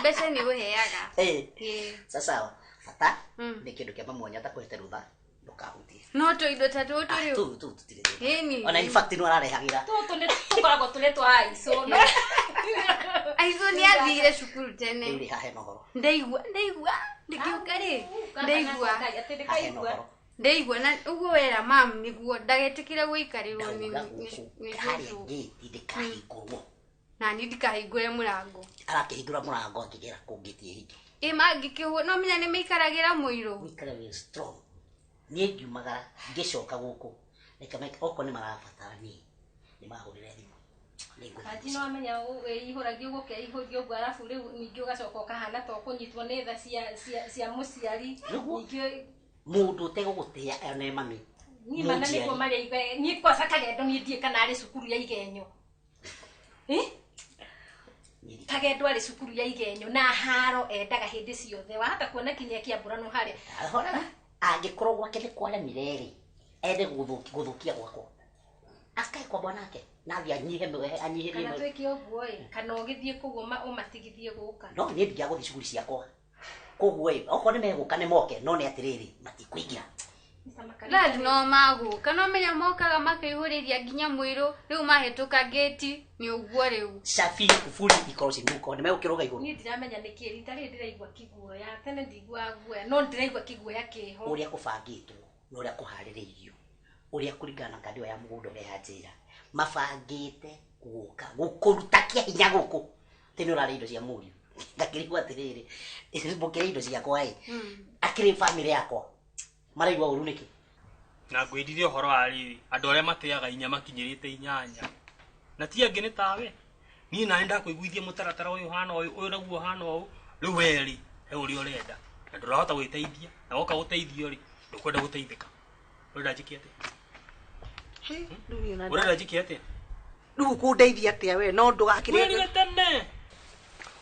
mbeca ni uheaga sasa fata ni kindu kia mamwonya ta kwete rutha ndukahutie no to indo ta tutu riu tu tire ona in fact no ararehagira tutu ni tukoragwo turetwo aiso no aiso ni athire cukuru tene iri hahe nohoro ndaigua ndikiuka ri ndaigua na uguo wera mam niguo ndagetikire guikarirwo ni ndikahingurwo na ni ndikahingure murango arakihingura murango akigera kungitie hiki mangikihu no menya ni meikaragira muiro wikaragira strong nie ngiumagara ngicoka guku nikameka oko ni marabatara ni mahurire thimu ati no amenya ihuragio guke ihuragio gwa alafu riu ningi ugacoka ukahana to kunyitwo ni tha cia muciari ningi mundu tegugutia ene mami ni mana ni kwa mari ibe ni kwa sakagendo ni ndie kana ari cukuru ya igenyo kagendo ari cukuru ya igenyo na haro endaga hindi ciothe wahata kuona kinya kia mbura no hari angikorwo gwake ni kwaremireri ende guthukia gwakwa akae kwa bwanake nathi anyihe kana twiki oguo kana ugithie kuguo umatigithie guka no ni ndia guthi cukuru ciakwa koguo oko ni meguka ni moke no ni atiriri matikuingira Lad no magu kana menya mokaga makihuriria ginya mwiro riu mahituka gate ni uguo riu safi kufuri ikorosi nuko ni megukiroga iguru ni ndiramenya niki ritari ndiraigwa kiguo ya tene ndigwa guo no ndiraigwa kiguo ya kiho uria kubangitwo no uria kuhariririo uria kuringana kandio ya mugundo ya njira mabangite guka gukurutakia hinya guku tene urari indo cia muri ngakirigwa atiriri mbukire indo ciakwa akiri family yakwa maraigwa uru niki na ngwendithia horo ari andu aria mateaga inya makinyirite inyanya na ti angi ni tawe ni na enda kuiguithia mutaratara uyu hana uyu naguo hana uyu riu weri he uri urenda na ndurahota gwiteithia na woka guteithio ri ndukwenda guteithika urenda njiki ati urenda njiki ati riu kundeithia atia we no ndugakire weri tene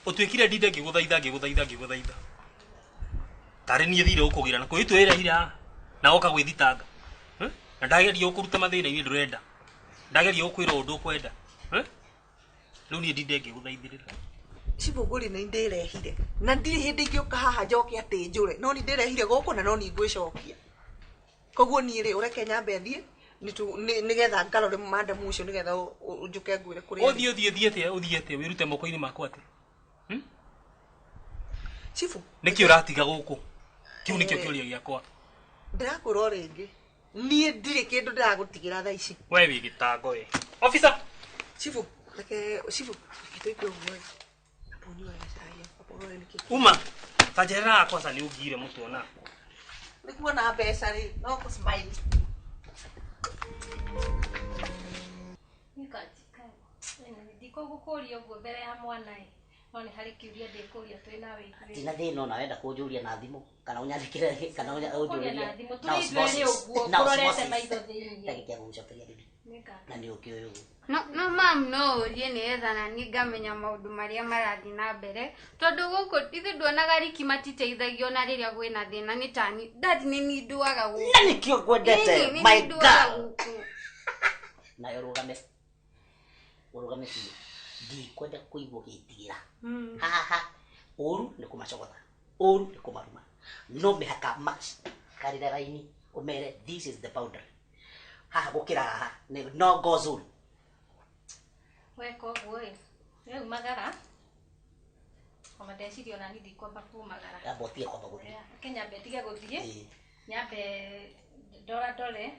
utwikire ndinde ngiguthaitha tare ni thire ukugira na kwitwira ira na oka gwithitanga na ndageria ukuruta mathina ini ndurenda ndageria ukwira undu kwenda riu ni ndinde ngiguthaithirira cibuguri ni ndirehire na ndiri hindi ngioka haha njoke ati njure no ni ndirehire guku na no ni ngwicokia koguo ni ri ureke nyambe thie ni getha ngarore madam ucio ni getha njuke ngwire kuri uthiete wirute moko-ini makwa ati cibu niki uratiga guku kiu nikio kiuria giakwa ndirakwira ringi nie ndiri kindu ndiragutigira thaa ici we wi gitango we officer cibu reke tuike uguo aponi wa sai aponi niki uma tajerera kwanza ni ugire mtu ona nikuona mbeca ri no ku smile nikatika ndiko gukuria uguo mbere ya mwana no ni hari kiuria ndikuria twi nawe igwe tina thina na wenda kunjuria na thimu kana unyathikire kana unjuria na thimu tuithwe uguo kurorete maitho thiini ndagikia gucokeria bibi na ni ukioyo no mam no urie ni etha na ni ngamenya maundu maria marathi na mbere tondu guku ithi nduonaga riki matiteithagio na riria gwina thina ni tani dad ni nduaga guku na nikio gwendete my god na yorugame di kwenda kuigwo gitigira haha uru ni kumacogotha uru ni kumaruma no mehaka max karira raini umere this is the boundary haha gukira haha no go zone weko boy leo magara kama ndecirio na nidi kwamba kumagara abotie kwamba guthie Kenya betiga guthie nyambe dole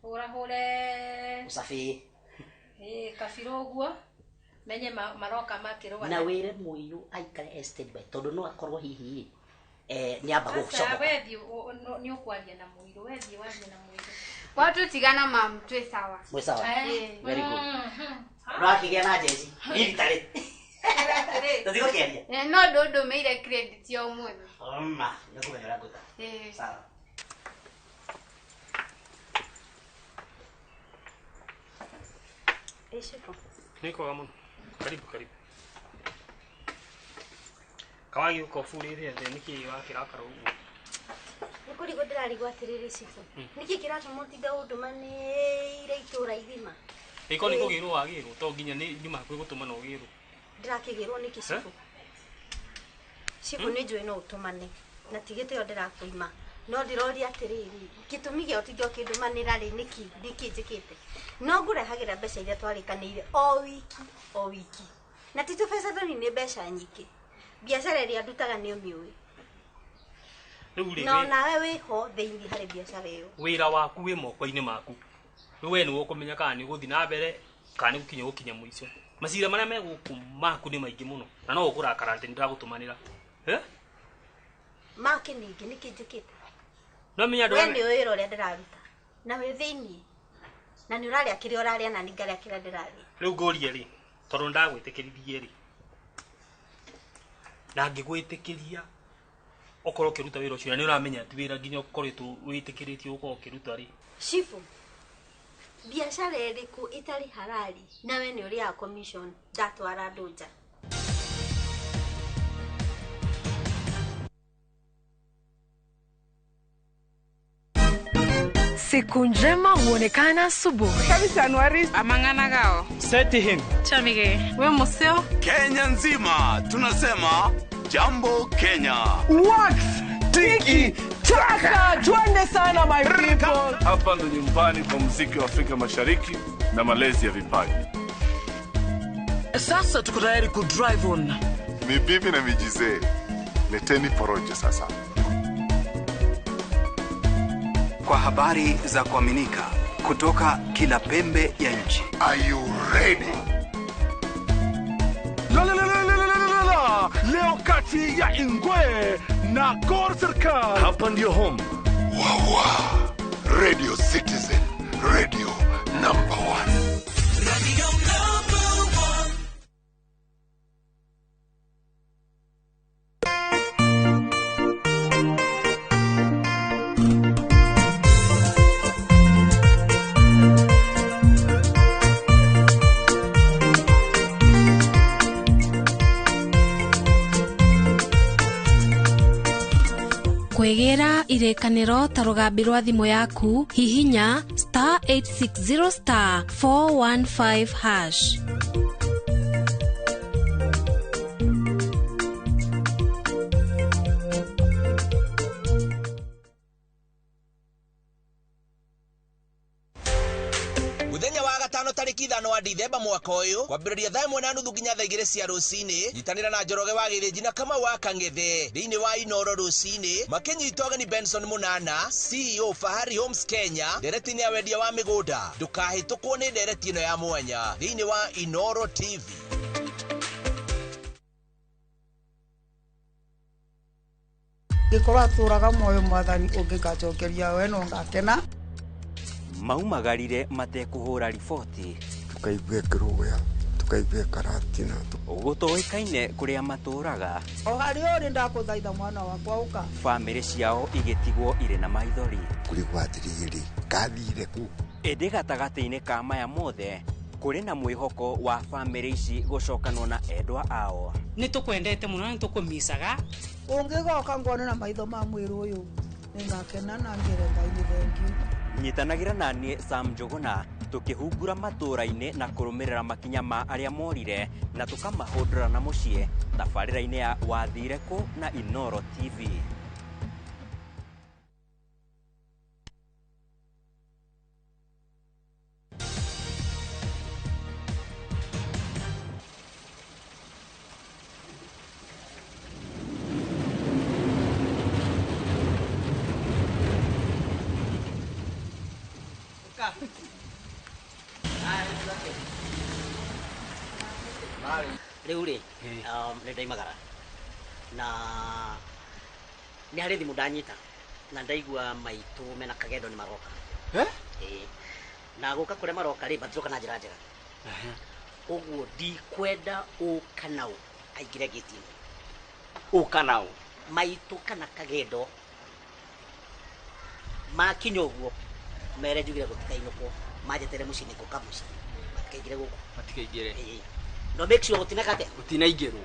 hure usafi kafiro guo menye maroka makirwa na wire muiru aikare estate by tondu no akorwo hihi ni amba gucoka wethi ni ukwaria na muiru wethi waria na muiru watu tigana mam twi sawa mwe sawa very good rakigia na jeshi military Tatigo keria. No dodo meire credit ya umwe. Oma, nakumenyera guta. Sawa. Shifu. Niko kama. Karibu. Kawagi uko furi ria niki wakirakara ugu. Nikuri godira rigwatiriri shifu. Niki kiracho motiga udumane ire itura idima. Iko niko giru wagiru to ginya ni ndima kwe gutuma no giru. Ndirakigirwo niki shifu. Shifu ni njwe no utumane. Na tigite yo ndirakuima. No ndirori atiriri. Gitumi gyo tigyo kindumanira ri niki njikite. No ngurehagira mbeca iria twarikanire o wiki. Na tito pesa thoni ni mbeca nyingi. Biashara iria ndutaga ni umiui. No nawe wiho thiini hari biashara iyo. Wira waku wi moko-ini maku. We ni ukumenya kana ni guthi na mbere kana ni gukinya muico. Macira maria meguku maku ni maingi muno. Na no ukurakara ati ndiragutumanira. Maki ningi niki njikite. No menya ndo. We ni wira uria ndiraruta. Na we thiini. Na ni uraria kiria uraria na ningaria kiria ndiraria. Riu ngorie ri tondu ndagwitikirie ri. Na ngigwitikiria okoro kiruta wira ucio ni uramenya ati wira nginya ukoretwo witikiritie uko kiruta ri. Shifu. Biashara iriku itari halali na we ni uria commission ndatwara nduja. Siku njema huonekana asubuhi. Kabisa Januari amangana gao. Seti him. Chamige. We museo. Kenya nzima tunasema jambo Kenya. Wax, tiki, taka. Twende sana my people. Hapa ndo nyumbani kwa muziki wa Afrika Mashariki na malezi ya vipaji. Sasa tuko tayari ku drive on. Mibibi na mijize. Leteni porojo sasa. Kwa habari za kuaminika kutoka kila pembe ya nchi. Are you ready? Leo kati ya Ingwe na Gor Serikali. Hapa ndio home. Wawa. Radio Citizen. Radio number 1. Radio number 1. Kwegera irekaniro ta rugambi rwa thimu yaku hihinya *860*415#. Muthenya wa gatano tariki 5 wa Dithemba mwaka uyu kwambiriria thaa 1:30 nginya thaa 2 cia rucini nyitanira na Njoroge wa Githinji na Kamau wa Kangethe thiini wa Inoro rucini makinyita ogeni Benson Munana CEO Fahari Homes Kenya ndereti-ini ya wendia wa migunda ndukahitukwo ni ndereti ino ya mwanya thiini wa Inoro TV. Gikorwa turaga moyo mwathani ungikacokeria we no ngakena. Maumagarire matekuhura riboti tukaigue kiruya tukaigue karatina gutoikaine kuria maturaga o hari uri ndakuthaitha mwana wakwa uka family ciao igitigwo ire na maithori kurigwatiriri kathire ku indi gatagati-ini ka maya mothe kuri na mwihoko wa family ici gucokanwo na endwa ao ni tukwendete muno ni tukumisaga ungigoka ngone na maitho ma mwiru uyu ningakena na ngere Ngai ni thank you. Nyitanagira nanie Sam Njuguna tukihungura matura-ini na kurumirira makinya ma aria morire na tukamahundura na mucie tabarira-ini ya Wathire Ku na Inoro TV. Riu ri ndaimagara na ni hari thimu ndanyita na ndaigua maitu mena Kagedo ni maroka na guka kuria maroka ri bathuka na njira njega Oguo ndikwenda ukanau aingire gitini. Ukanau Maitu kana Kagendo makinya uguo mere njugire gutikainukwo majetere mucini kukamuci matikaingire guku matikaingire. No make sure utinakate utinaingirwo.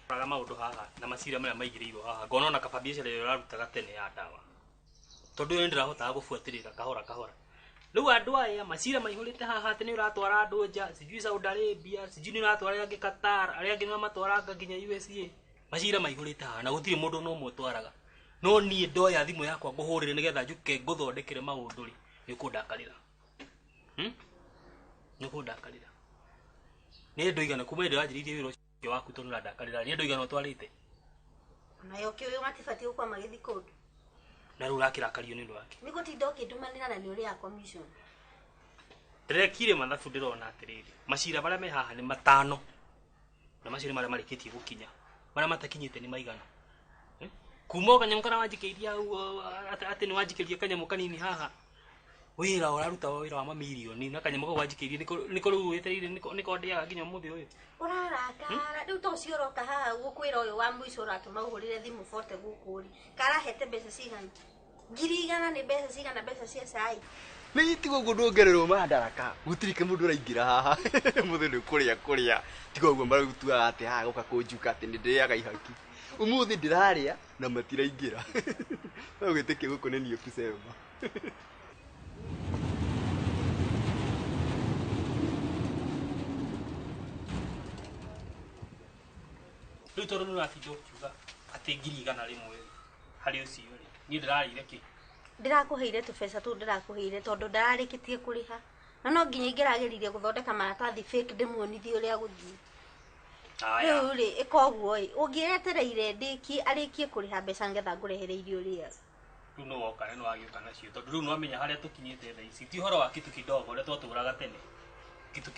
Raga maundu haha na macira maria maigirirwo haha ngona ona kaba biacara ĩyo ũrarutaga tene ya ndawa tondu ĩyo ndĩrahotaga gũbuatĩrĩra kahora kahora. Rĩu andũ aya macira maihũrĩte haha atĩ nĩ ũratwara andũ nja sijui Saudi Arabia sijui nĩ ũratwara angĩ Qatar arĩa angĩ nĩ matwaraga nginya USA. Macira maihũrĩte haha na gũtirĩ mũndũ no ũmwe twaraga. No niĩ ndoya thimũ yakwa ngũhũrĩre nĩgetha njuke ngũthondekere maũndũ rĩ nĩ ũkũndakarĩra. Nĩ ũkũndakarĩra. Nĩ ndũ igana kuma hĩndĩ wanjĩrĩirie wĩra ũcio waku tondũ ũrandakarĩra. Nĩ ndũ igana ũtwarĩte. Nayo kĩoyo matibatiĩ gũkorwo magĩthiĩ kũndũ. Na rĩu ũrakĩrakario nĩ ũndũ wake. Nĩ gũtinda ũkĩndumanĩra na nĩ ũrĩa commission. Ndĩrekire mathabu ndĩrona atĩrĩrĩ. Macira marĩa me haha nĩ 5. Na macio nĩ marĩa marĩkĩtie gũkinya. Marĩa matakinyĩte nĩ maigana. Kuma kanyamũ kana wanjikĩirie atĩ nĩ wanjikĩrie kanyamũ kanini haha. Wĩra ũraruta wĩra wa mamirioni na kanyamũ kau wanjikĩirie nĩko rĩu wetereire nĩko ndĩaga nginya mũthĩ ũyũ. Ũrarakara rĩu to ũcio ũroka haha gũkwĩra ũyũ wa mũico ũratũma ũhũrĩre thimũ bote gũkũ rĩ. Karahete mbeca cigana? 100 nĩ mbeca cigana mbeca cia cai? Nĩ tiga ũguo ndongererwo mandaraka. Gũtirike mũndũ ũraingĩra haha. Mũthĩ nĩ kũrĩa. Tiga ũguo maragutua atĩ haha gũka kũnjuka atĩ nĩ ndĩaga ihaki. Umuthi ndirarĩa na matiraingĩra. No gwĩtĩkia gũkũ nĩ niĩ kusema. Rĩu tondũ nĩ ũratinda ũkiuga atĩ 100 rĩmwe harĩ ũcio rĩ niĩ ndĩrarĩire kĩ? Ndirakũheire tũbeca tũu ndirakũheire tondũ ndararĩkĩtie kũrĩha. Na no nginya ingĩrageririe gũthondeka maratathi fake ndĩmuonithie ũrĩa gũthiĩ. Rĩu rĩ ĩka ũguo ĩ ũngĩetereire ndĩki arĩkie kũrĩha mbeca ngetha ngũrehere irio rĩa. Rĩu no woka nĩ wagĩũka nacio tondũ rĩu nĩwamenya harĩa tũkinyĩte thaa ici ti ũhoro wa kitu kidogo ũrĩa twatũraga tene. Kitu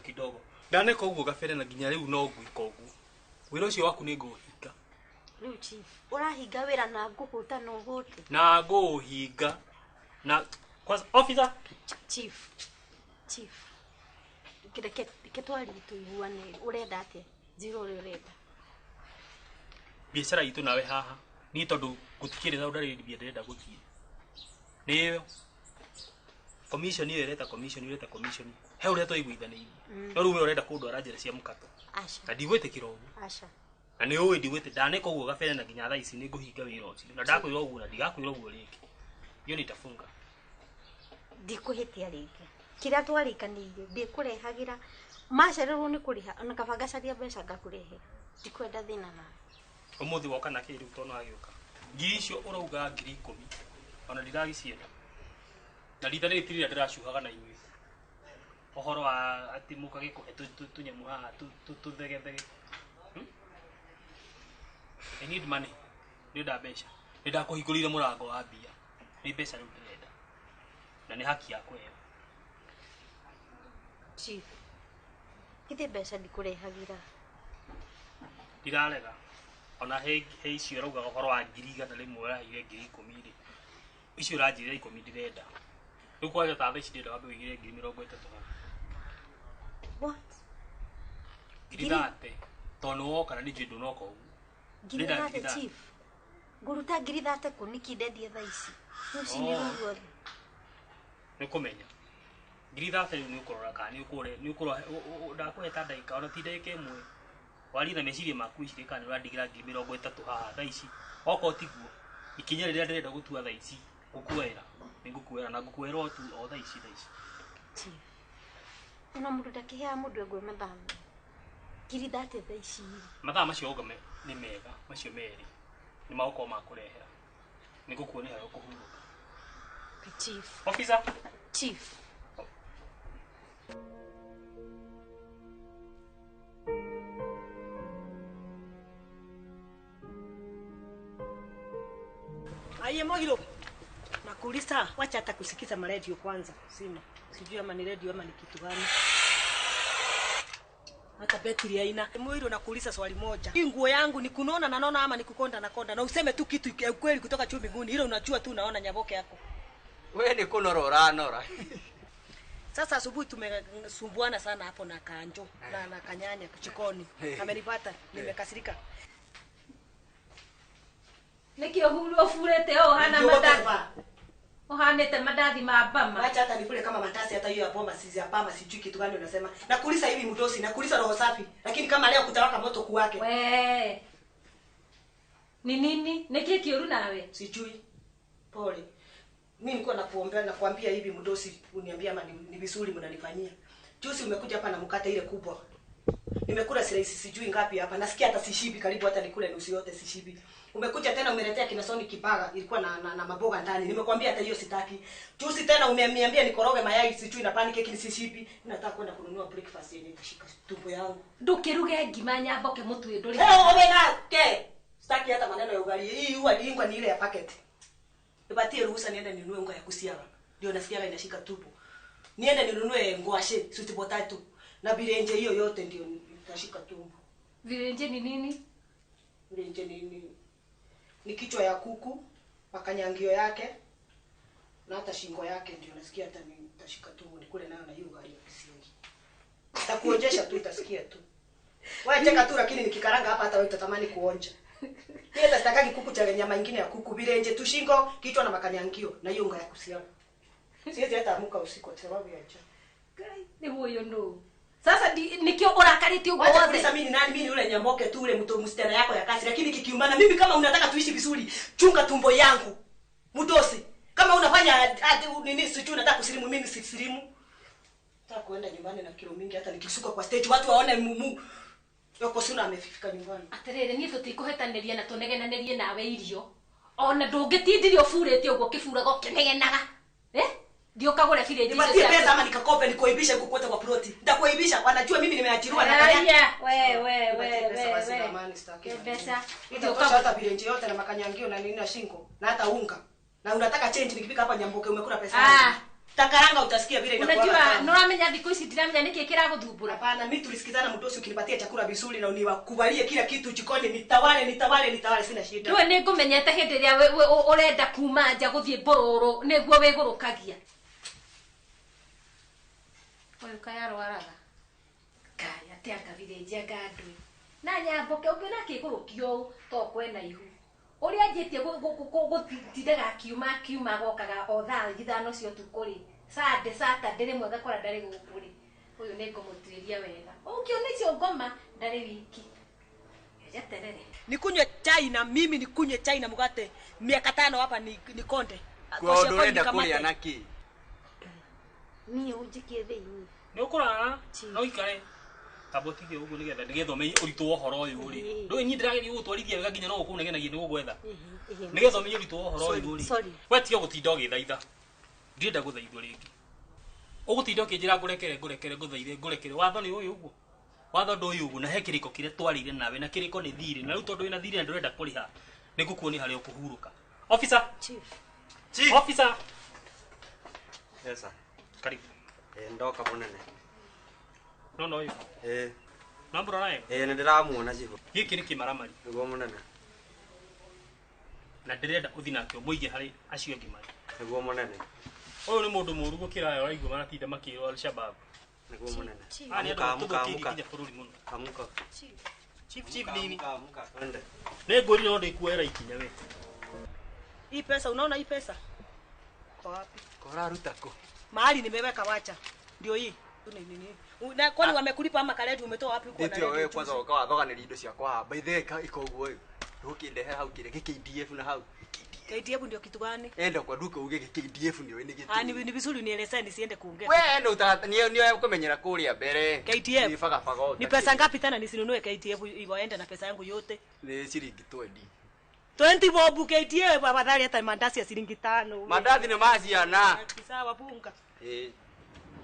kidogo. Ndaneka ũguo gabere na nginya rĩu no ngwĩka ũguo. Wĩra ũcio waku nĩ ngũhinga. Rĩu chief ũrahinga wĩra na ngũhũta na ũhũte. Na ngũhinga na officer chief. Reke twarie tũiguane ũrenda atĩa? Njĩra ũrĩa ũrenda. Biacara itũ nawe haha niĩ tondũ gũtikĩrĩ na ũndarĩrithia ndĩrenda gũthiĩ. Nĩyo commission ĩyo ĩreta commission he ũrĩa twaiguithanĩirie. No rĩu we ũrenda kũndwara njĩra cia mũkato. Na ndigwĩtĩkĩra ũguo. Aca. Na nĩ ũĩ ndigwĩtĩ ndaneka ũguo gabere na nginya thaa ici nĩ ngũhinga wĩra ũcio. Na ndakwĩra ũguo na ndigakwĩra ũguo rĩngĩ. Hiyo nitafunga. Ndikũhĩtia rĩngĩ. Kĩrĩa twarĩkanĩire ndĩkũrehagĩra macererwo nĩ kũrĩha ona kaba gacaria mbeca ngakũrehera. Ndikwenda thĩna nawe. Ũmũthĩ woka na kĩrĩ tondũ agĩũka. Ngiri icio ũrauga 10,000 ona ndiragicienda. Na rita rĩrĩ tirira ndĩracuhaga na inyuĩ. Ũhoro wa atĩ mũkagĩkũhe tũnyamũ haha tũthegethege. I need money. Nĩ nda mbeca. Nĩ ndakũhingũrĩire mũrango wa mbia. Nĩ mbeca rĩu ndĩrenda. Na nĩ haki yakwa ĩyo. Chief. Githĩ mbeca ndikũrehagĩra. Ndirarega. Ona he icio rauga ũhoro wa 100 rĩmwe ũraheire 10,000 rĩ. Icio ũranjĩrĩra 10 ndirenda. Rĩu kwaga ta ici ndĩrenda wambe ũigĩre 30,000 haha. What? 30 tondũ woka na nĩnjũĩ ndũnoka ũguo. 30 chief. Ngũruta 30 kũ nĩkĩ ndendie thaa ici. Rũci nĩ ruguo. Nĩ kũmenya. 30 rĩu nĩ ũkũrora kana nĩ ũkũrora ndakũhe ta ndagĩka ona ti ndagĩka ĩmwe. Waritha meciria maku ici kana nĩ ũrandigĩra 30,000 haha thaa ici. Okorwo tiguo ikinya rĩrĩa ndĩrenda gũtua thaa ici ngũkuoera. Nĩ ngũkuoera na ngũkuoera o tu o thaa ici. Chief. Ona mũndũ ndakĩheaga mũndũ engwe mathaa. 30 thaa ici. Mathaa macio ũga nĩ mega macio merĩ. Nĩ maũkorwo ma kũrehera. Nĩ ngũkuonia harĩa ũkũhurũka. Chief. Officer. Chief. Aiye Mogilo. Nakuuliza wacha hata kusikiza maredio kwanza. Sijui ama ni radio ama ni kitu gani. Hata betri haina. Mwiro nakuuliza swali moja. Hii nguo yangu ni kunona na naona ama ni kukonda na konda. Na useme tu kitu kweli kutoka juu mbinguni. Hilo unajua tu unaona nyaboke yako. Wewe ni kunora nora. Sasa asubuhi tumesumbuana sana hapo na Kanjo na Kanyanya jikoni. Amenipata, nimekasirika. Nikio hulu furete hana madathi. Ohanete madathi mabama. Acha hata nikule kama matasi hata hiyo ya pomba sisi hapa sijui kitu gani unasema. Nakulisa hivi mdosi, nakulisa roho safi. Lakini kama leo kutawaka moto kuwake. We. Ni nini? Nikie kioru nawe? Sijui. Pole. Mimi nilikuwa nakuombea na kuambia hivi mdosi uniambia ama ni vizuri mnanifanyia. Juzi umekuja hapa na mkate ile kubwa. Nimekula siraisi sijui ngapi hapa. Nasikia hata sishibi karibu hata nikule nusu yote sishibi. Umekuja tena umeletea kinasoni kipaga ilikuwa na maboga ndani. Nimekwambia hata hiyo sitaki. Juzi tena umeniambia nikoroge mayai sijui na pancake ni sishibi. Nataka kwenda kununua breakfast yenye kushika tumbo yangu. Ndukiruge ngimanya boke mutu nduri. Omega ke. Sitaki hata maneno ya ugali. Hii huwa ingwa ni ile ya packet. Nipatie ruhusa niende ninunue unga ya kusiaga. Ndio nasikiaga inashika tumbo. Niende ninunue ngwashe, sweet potato na birenje hiyo yote ndio nitashika tumbo. Birenje ni nini? Birenje ni kichwa ya kuku, makanyangio yake na hata shingo yake ndio nasikia hata nitashika tumbo nikule nayo na hiyo gari ya kisingi. Nitakuonjesha tu utasikia tu. Wewe cheka tu lakini nikikaranga hapa hata wewe utatamani kuonja. Mimi hata sitaki kuku cha nyama nyingine ya kuku, birenje tu shingo, kichwa na makanyangio na hiyo unga ya kusiaga. Siwezi hata amuka usiku kwa sababu ya njaa. Kai, ni huyo ndo. Sasa nikio orakariti uko wote. Wacha mimi ni nani? Mimi yule nyamboke tu ule mtu msichana yako ya kasi, lakini kikiumana mimi kama unataka tuishi vizuri, chunga tumbo yangu. Mdosi. Kama unafanya hadi nini sijui unataka kusilimu mimi sisilimu. Nataka kuenda nyumbani na kilo mingi hata nikisuka kwa stage watu waone mumu. Yoko suna amefika nyumbani. Aterere ni tutikuhetaniria na tunegenanerie nawe irio. Ona ndungitindirio furete ugo kifurago kinegenaga. Ndio kagore file hizo. Nipatie pesa ama nikakope nikuibisha huko kwote kwa ploti. Nitakuibisha wanajua mimi nimeajiriwa na kanya. We. Pesa. Ndio kama hata birenje yote na makanyangio na nini na shingo na hata unga. Na unataka change nikifika hapa Nyamboke umekula pesa yangu. Takaranga utasikia vile inakuwa. Unajua no amenya thiko ici ndiramenya niki kira guthumbura. Hapana, mimi tulisikizana mdosi ukinipatia chakula vizuri na uniwakubalie kila kitu jikoni nitawale sina shida. Ndio nigumenyete hindi ria urenda kuma nja guthie bororo niguo wigurukagia. Oyo kaya rwaraga. Kaya tianga virenje ngandwe. Na Nyamboke ukina kigurukio to kwena ihu. Uri anjitie gutindega kiuma gokaga o thaa ithano cio tukuri. Saturday rimwe gakora ndari gukuri. Uyu ni ngumutuiria wega. Ukiona icio ngoma ndari wiki. Ejeterere. Nikunywe chai na mimi nikunywe chai na mkate. Miaka 5 hapa ni konde. Kwa ndo unaenda kulia naki. Ni unjikie thini. Ni ukura no ikare. Tabotige ugu nigetha nigethome uritu uhoro uyu ri. Ndu nyi ndirageri gutwarithia wega nginya no ukunegenagia ni gugwetha. Nigethome uritu uhoro uyu ri. We tiga gutinda ugithaitha. Ndirenda guthaithwo ringi. Ugutinda ukinjira ngurekere ngurekere watho ni uyu uguo. Watho ndu uyu uguo na he kiriko kire twarire nawe na kiriko ni thiri na riu tondu ina thiri na ndurenda kuriha. Nigukuoni hari ukuhuruka. Officer. Chief. Officer. Yes sir. Karibu. Ndoka munene. No yo. Nambura naye. Ndiramuona jibo. Giki ni kimaramari. Niguo munene. Na ndirenda uthi nakio muige hari acio ngimari. Niguo munene. Oyo ni mundu muru gukira yo raigua maratinda makiro al-Shabab. Niguo munene. Amuka. Amuka. Chief nini? Amuka. Twende. Nego ndo ndikuera ikinya we. Hii pesa unaona hii pesa? Kwa wapi? Kora rutako. Mahali nimeweka wacha. Ndio hii. Nini? Na kwani wamekulipa ama kaleti umetoa wapi uko na? Ndio wewe kwanza ukawa thoganĩria indo ciakwa haba itheka ikoguo ĩyo. Ndũkĩndehe hau kire KDF na hau. KDF ndio kitu gani? Enda kwa duka uge KDF ndio ni kitu. Ni vizuri unielezee nisiende kuongea. Wewe ndio utanio kumenyera kũrĩa mbere. KDF. Ni faga faga. Ni pesa ngapi tena nisinunue KDF iwaende na pesa yangu yote? Ni shilingi 20. 20 bobu KDF afadhali hata mandazi ya shilingi 5. Mandazi ni mazi yana. Sawa bunga.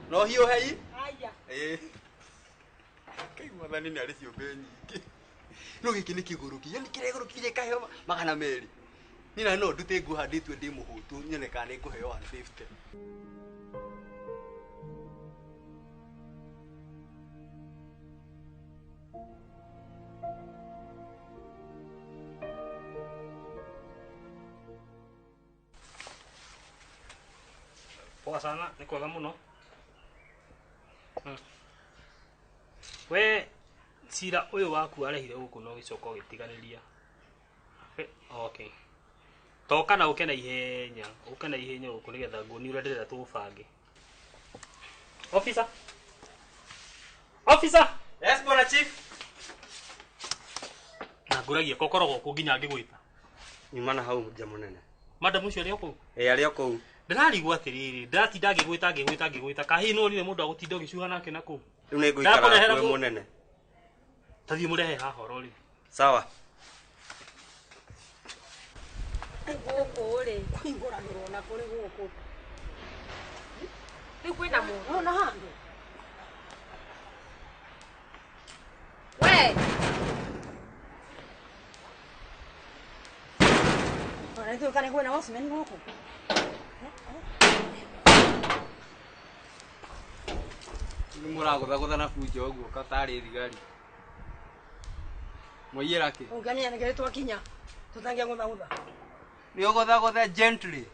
No hiyo hei? Haya. Kai mwathani ni arĩ ciũmbe nyingĩ. No gĩkĩ nĩ kĩgũrũki, yani kĩregũrũkire kaheo magana merĩ. Nina no ndute nguhandĩtwe ndĩ mũhũtu nyone kana nĩ ngũheo 150. Poa sana, ni kwega muno. We cira uyu waku arehire guku no gicoka gitiganiria. Okay. Toka na uke na ihenya guku nigetha nguni urenderera tubange. Officer. Officer. Yes, bwana chief. Na nguragia kokorogo ku nginya ngigwita. Nyumana hau jamu nene. Madam ucio ari oku. Ari oku. Ndararigwo atiriri, ndatinda ngigwita kahi no rire mundu agutinda ugicuha nake naku. Riu ni nguikara kwe munene. Tathi murehe haha ro ri. Sawa. Guku ri kwinguranirwo na kuri guku. Riu kwina mundu. Ona handu. We. Ora tu kane kwina wasi meni guku. Ni muragutha na bunjo uguo katari thigari. Moyera ki? Ungania ngere twakinya. Tutangia gutha. Ni gutha gently.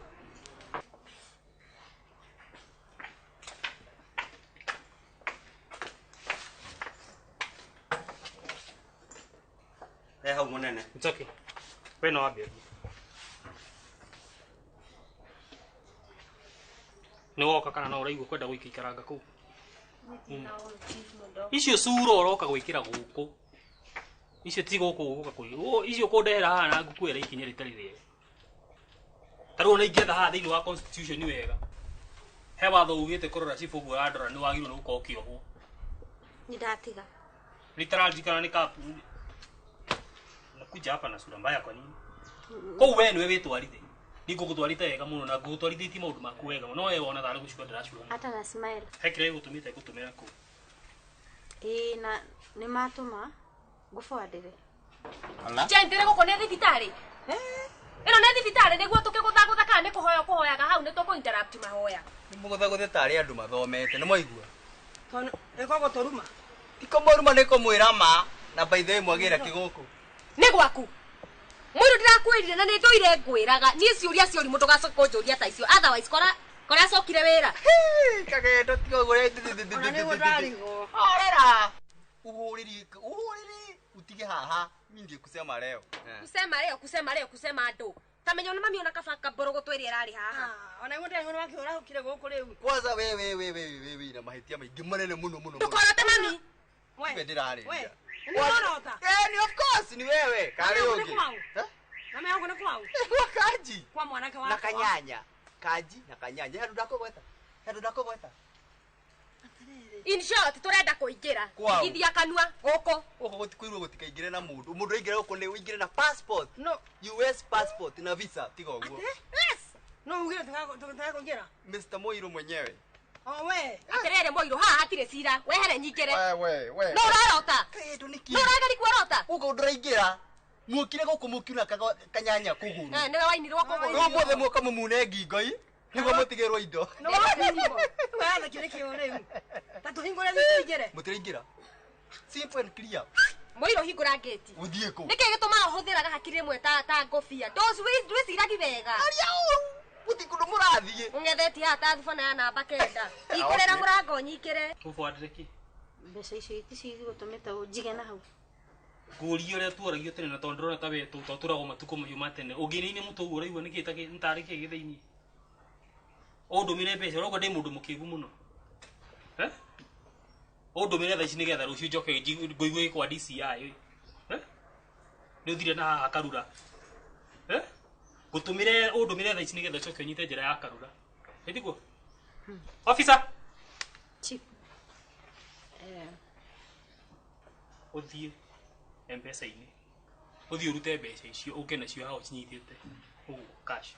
Hau munene. It's okay. We no abia. Ni woka kana no uraigua kwenda guikikaranga ku. Icio curo oroka gwikira guku. Icio ti guku guka kuri. Icio kundehera haha na ngukwira ikinya ritari rie. Taru na ingetha haha thiini wa constitution ni wega. He watho ugite kurora cifu guo andora ni wagirwo ni gukorwo kiohwo. Ni ndatiga. Literally ni kapu. Nakuja hapa na sura mbaya kwa nini? Kwa wewe niwe wetwarite. Niko gutwarite wega muno na gutwarite ti maundu maku wega. No wewe wona thari gucukwa ndiracura. Hata na smile. Hekire gutumite gutumira ku. Na ni matuma gufuadire. Ala. Chentere guko ne thibitari. Ino ne thibitari niguo tukigutha kana ni kuhoyaga hau ni tuko interrupt mahoya. Ni mugutha tari andu mathomete ni moigua. Tono eko gotoruma. Iko moruma ni kumwira ma na by the way mwagira kiguku. Ni gwaku. Mwiru ndirakwirire na ni nduire ngwiraga ni ciuria ciuri mundu gacoka njuria ta icio otherwise kora cokire wira. Kagendo tigo gore. Ni gudarigo. Orera. Uhuriri utige haha mimi kusema leo. Kusema ndo. Tamenya ona mami ona kabaka borogo tweri erari haha. Ona ngode ngone wake ora ukire guku riu. Kwanza wewe na mahitia maingi manene muno. Tukorota mami. Wewe ndirari. Wewe. Unaona? Ni of course ni wewe. Kari ungi. Mama yangu ni kwao. Kaji. Kwa mwanake wako. Na kanyanya. Kaji na kanyanya. Hadu ndakogweta. In short turenda kuingira. Ithia kanua guko. Uko gutikuirwo gutikaingire na mundu. Mundu aingire guko ni uingire na passport. No. US passport na visa tiga uguo. Yes. No ungire tunataka kuingira. Mr. Moiro mwenyewe. Oh we. Aterere Moiro haha hatire cira. Wehere nyingire. We. No rarota. Kindu niki. No ragari kwarota. Uko ndiraingira. Mukire guku mukina kanyanya kuguru. Niwe wainirwo kuguru. No mothe muka mumune ngingoi. Niguo mutigirwo indo. No wewe kile kiore. Tatu hingore thingire. Mutiringira. Simple and clear. Moiro hingura gate. Uthie ku. Niki gituma uhuthiraga hakiri mwe ta ngofia. Those we ciragi wega. Utikundu murathie. Ungetheti hata thubana ya namba kenda. Ikurera murango nyikire. Kufuatire ki? Mbeca icio itici gutumite ujige na hau. Nguria uria tuaragio tene na tondorona ta wetu turago matuko muyuma tene. Ugini-ini mutu uraigua nikitake ntari ki githiini. Ondumire mbeca urogo ndi mundu mukigu muno. Ondumire tha ici nigetha rucio njoke ngoigwe kwa DCI. Ni uthire na akarura. Gutumire ondumire tha ici nigetha njoke nyite njira ya akarura. Ndiguo. Officer. Chief. Uthie M-Pesa-ini. Uthie urute mbeca icio uke nacio hao cinyitite. Uguo cash.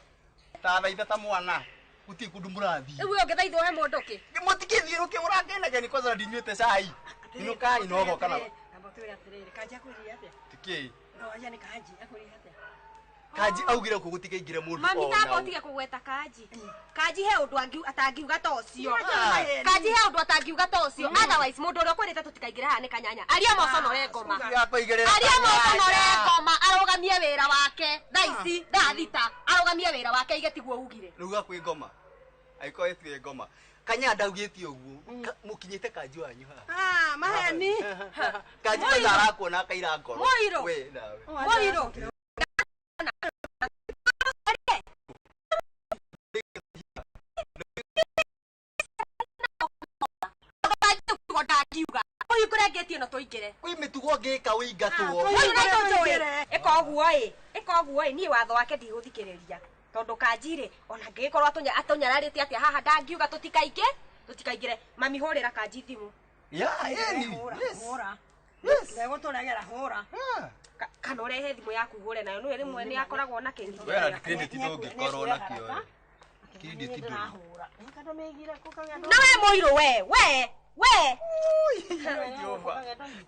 Ta thaitha ta mwana. Uti kundu murathi. Ewe ongethaithwo he mondoke. Mutikithiruke murakenaga ni kwanza ndinyuite cai. Inukai nogo kana. Nabatwira atiriri kaji akuria atia. Tiki. No yani kaji akuria atia. Kaji augire ku gutikaingire mundu Mami tamba utige kugweta kaji. Kaji he undu atangiuga ta ucio. Kaji he undu atangiuga ta ucio. Otherwise mundu uria kwirite tutikaingire haha ni kanyanya. Aria moconore ngoma. Aria moconore ngoma arugamie wira wake. Tha ici ndathita arugamie wira wake igetiguo ugire. Ruga kwi ngoma. Aiko ethi ngoma. Kanya ndaugĩtie ũguo. Mũkinyĩte kanju wanyu haha. Ah, maheni. Kanju ndara kuona kaira ngoro. Moiro. We nawe. Moiro. Oyu kurengetie no toingire. Kwi mitugo ngika uingatwo. Eka oguo ni watho wake ndigũthikĩrĩria tondu kanjire ona ngĩkorwo atonyararĩte atia haha ndangiuga tutikaingire mami hũrĩra kanji thimũ. Lego tũregera hũra. Kana ũrehe thimũ yaku hũre nayo nĩ rĩmwe nĩ akoragwo na kĩndũ. Wera credit ndũngĩkorwo nakĩo. Credit ndũngĩ. Na we Moiro we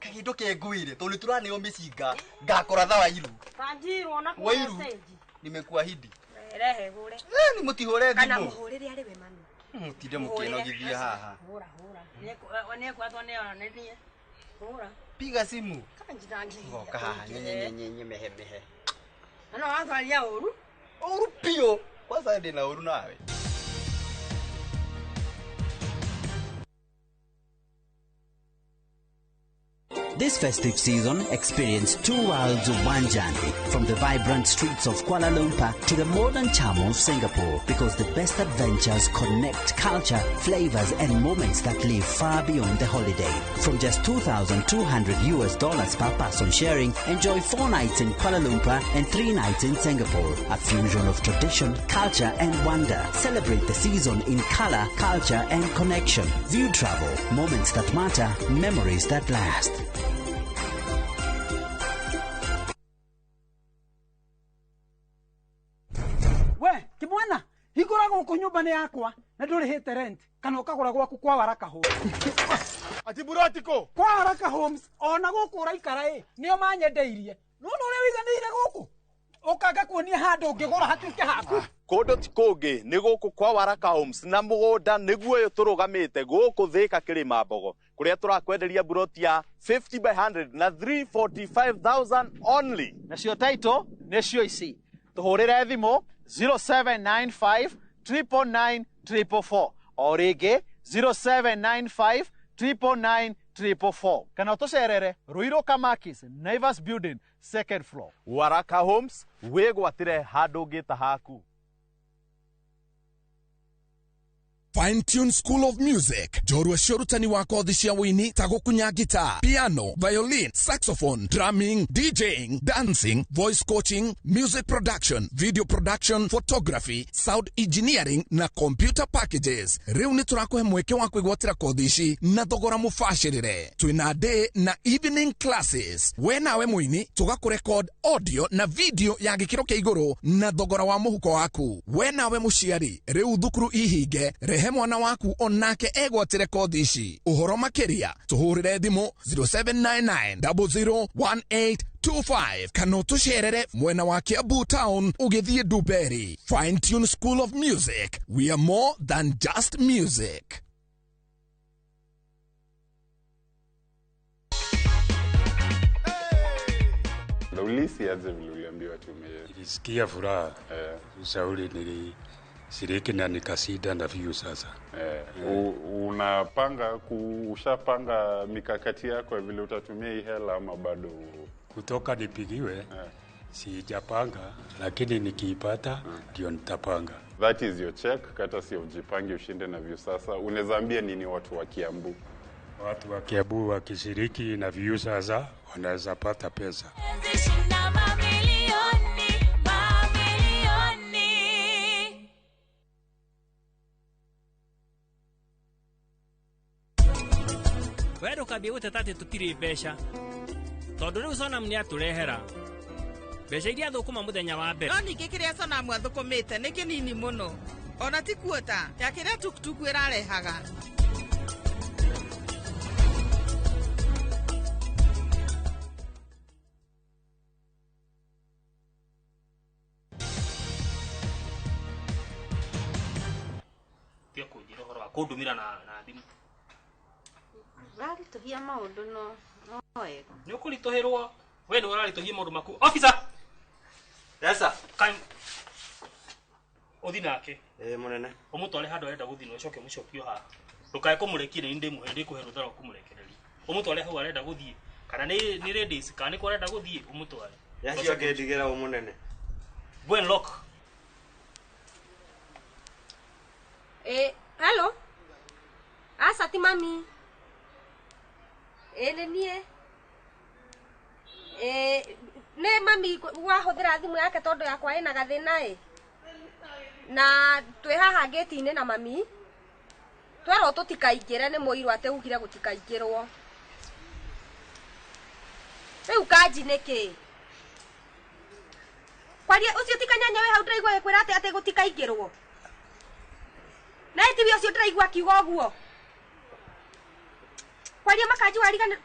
Kagindo kenguire tuli turaneo micinga ngakora thawa iru. Kanjirwo na kwa message. Nimekuahidi. Rehe hũre. Ni mutihore thimũ. Kana mũhũrĩre arĩ we mami. Mutinde mũkenogithia haha. Hũra. One kwatwo ne onanie. Hũra. Piga simu. Kanjirangi. Goka haha nyenye mehe. Ano watharia ũru. Ũru pio. Kwanza ndĩ na ũru nawe. This festive season, experience two worlds of one journey, from the vibrant streets of Kuala Lumpur to the modern charm of Singapore, because the best adventures connect culture, flavors and moments that live far beyond the holiday. From just $2,200 per person sharing, enjoy 4 nights in Kuala Lumpur and 3 nights in Singapore. A fusion of tradition, culture and wonder. Celebrate the season in color, culture and connection. View travel, moments that matter, memories that last. Kimwana, hikora gũkũ nyũmba-inĩ yakwa na ndũrĩhĩte rent kana ũkagũra gwaku kwa Waraka Homes. Ati Buratiko? Kwa Waraka Homes ona gũkũ ũraikara nĩo manyendeirie. No ũrĩa wĩiganĩire gũkũ. Ũkanga kuonia handũ ũngĩgũra hatuĩke haku. Kũndũ ti kũngĩ nĩ gũkũ kwa Waraka Homes na mũgũnda nĩguo ũyũ tũrũgamĩte gũkũ Thĩka Kĩrĩma Mbogo kũrĩa tũrakwenderia buroti ya 50 by 100 na 345,000 only. Nacio title nĩcio ici. Tũhũrĩre thimũ 0795 999 444 o rĩngĩ 0795 999 444 kana ũtũcerere Ruiru Kamakis Naivas Building 2nd floor. Waraka Homes wĩgwatĩre handũ ũngĩta haku. Fine Tune School of Music. Jorua shorutani wa kothi cia wini ta gukunya guitar, piano, violin, saxophone, drumming, DJing, dancing, voice coaching, music production, video production, photography, sound engineering na computer packages. Riu ni turakuhe mweke wa kwigwatira kothi ici na thogora mubashirire. Twina day na evening classes. We nawe muini tugakurecord audio na video ya gikiro kia iguru na thogora wa muhuko waku. We nawe muciari riu thukuru ihinge rehe mwana waku onake egwatire kothi ici. Uhoro makiria tuhurire thimu 0799 001825 kana utusherere mwena wa Kiambu Town ugithie Duberi. Fine Tune School of Music. We are more than just music. Ulisi aje vile uliambiwa tume. Nilisikia furaha. Ushauri shiriki na nikasida na view sasa. Unapanga ushapanga mikakati yako vile utatumia hii hela ama bado? Kutoka nipigiwe sijapanga, lakini nikiipata ndio nitapanga. That is your check, kata si ujipange ushinde na view sasa. Unaweza ambia nini watu wa Kiambu? Watu wa Kiambu wakishiriki na view sasa wanaweza pata pesa. Wewe kabia utatati tutiri besha. Tondu riu Sonam ni aturehera. Besha iria thukuma muthenya wa mbere. No ningi kiria Sonam athukumite ni kinini muno. Ona ti kuota, ya kiria tukutuku irarehaga. Tia kujira horo akundumira na thimu. Rari tuhia maundu no wega. Ni ukuritoherwa. We ni uraritohia maundu maku. Officer. Yes sir. Kai. Othi nake munene umutware handu arenda guthii no coke mucokio haha ndukae kumurekire ni ndimuhe ndikuhe ruthara kumurekereria umutware hau arenda guthii kana ni ladies kana ni kurenda guthii umutware yacio ngidigera munene bwen lock hello asa ti mami nie ne mami wahuthira thimu yake tondu yakwa ina gathina na twi haha gate-ini na mami twero tutikaingire ni muiru ate ugire gutikaingirwo riu kanji niki kwaria ucio tikanyanya we hau ndiraigua kwira ate gutikaingirwo na etiwe ucio ndiraigua kiugo guo kwaria makanji warigana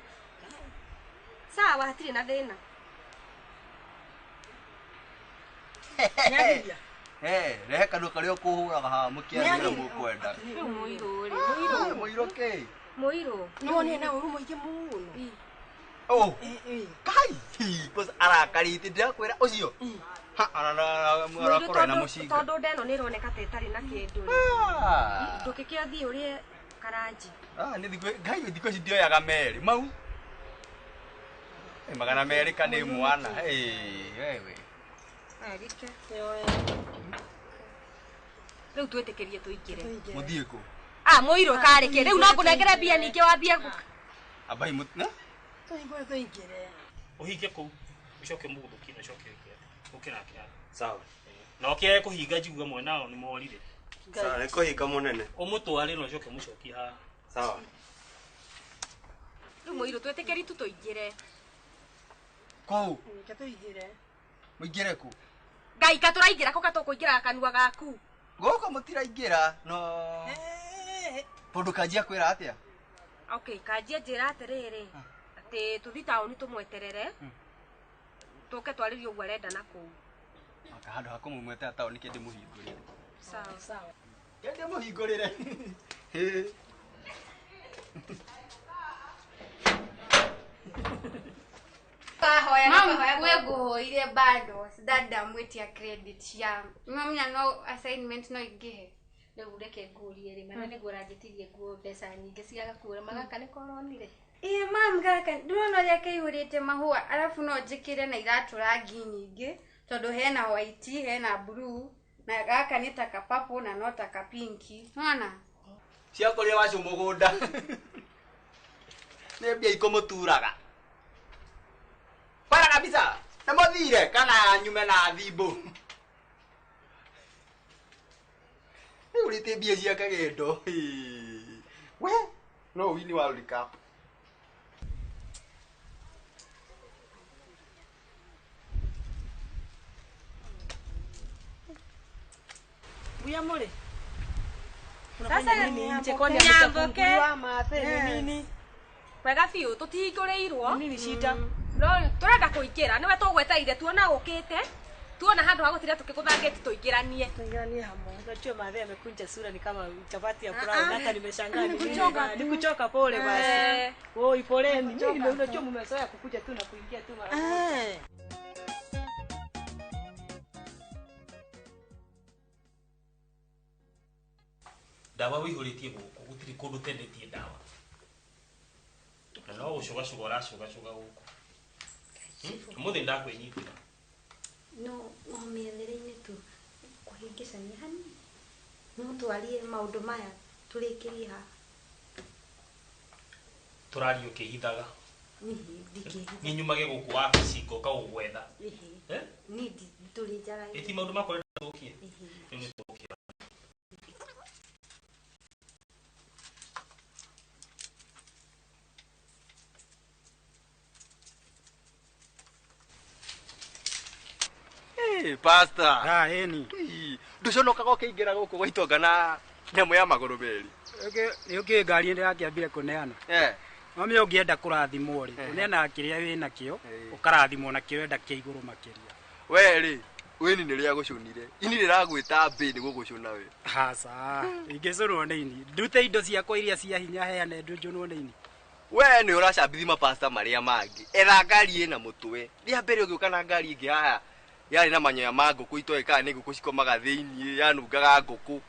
sawa hatiri na thina rehe kandu karia ukuhuraga ha mukiaria mukwenda muiro ke muiro no ni na uru muingi muno oh kai cause arakarite ndakwira ucio ha arakora na mushinga tondu ndeno ni roneka tetari na kindu ndukikio thi urie karanji ni ngai thiko ci ndioyaga meri mau magana meri kana mwana wewe rike riu twitikirie tuingire muthie ku muiro kareke riu no kunengere bia ninge wambia abai mutna tuingire uhinge ku ucoke muguthuki na coke ukira kira sawa na okie kuhinga njigua mwenao ni morire sawa niko hika munene umutware no coke mucoki ha sawa riu muiro twitikiri tu tuingire ko tuingire muingire ku ngai katuraingira ko katukuingira kanua gaku goko mutiraingira no tondu kanjia kwira atia okay kanjia njira atiriri ati tuthi tauni tumweterere tuke twaririo gwa renda na ku aka handu hako mumwete tauni kende muhingurire sawa sawa kende muhingurire we nguhoire bado dada mwetia credit ya mamnya no assignment no ingihe riu reke ngurie ri mana niguo ranjitirie nguo mbeca nyingi ciaga kuura magaka ni koronire mam gaka ndurona ria kaihurite mahua alafu no njikire na iratu rangi nyingi tondu hena white hena blue na gaka ni taka purple na no taka pinki unaona cia kuria wacu mugunda ne bia ikomuturaga para kabisa namuthire kana nyume na thimbo urite bia cia kagendo we no wini wa recap buya mole sasa nini nje kwani ametafungiwa mape nini kwega fiu tutihinguriirwo nini shida no turenda kuingira niwe tugweteire tuona ukite tuona handu ha gutira tukikuthangeti tuingiranie hamwe unajua madhe amekunja sura ni kama chapati ya brown hata nimeshangaa ni kuchoka pole basi oi poleni mimi unajua mmezoea kukuja tu na kuingia tu mara moja dawa wihuritie guku gutiri kundu tendetie dawa na no ucogacoga uracogacoga guku muthi ndakwenyitira no mĩethere-inĩ tu kũhĩngĩcania hanini no twarie maũndũ maya tũrĩkĩrie haha tũraria ũkĩhithaga niĩ nyumage gũkũ wabici ngoka gũgwetha niĩ tũrĩ njara ĩti maũndũ makwa renda thũkie rĩu nĩ tũgũkĩra Pastor. Eni. Nduconokaga ukiingira guku gwaitonga na nyamu ya maguru meri. Yuki ngari ndi yakiambire kuneana. Mami ungienda kurathimwo ri. Uneana kiria wina kio, ukarathimwo na kio enda kia iguru makiria. We ri, weni ni ria gucunire. Ini riragwita mbi ni gugucuna we. Hasa. Ingicunwo ni ini. Ndute indo ciakwa iria cia hinya heane ndunjunwo ni ini. We ni uracambithia mapasta maria mangi. Etha ngari ina mutwe. Ria mbere ugiuka na ngari ingi haya. yani na manyoya ma ngũkũ itoĩ kana nĩ ngũkũ cikomaga thĩinĩ yanungaga ngũkũ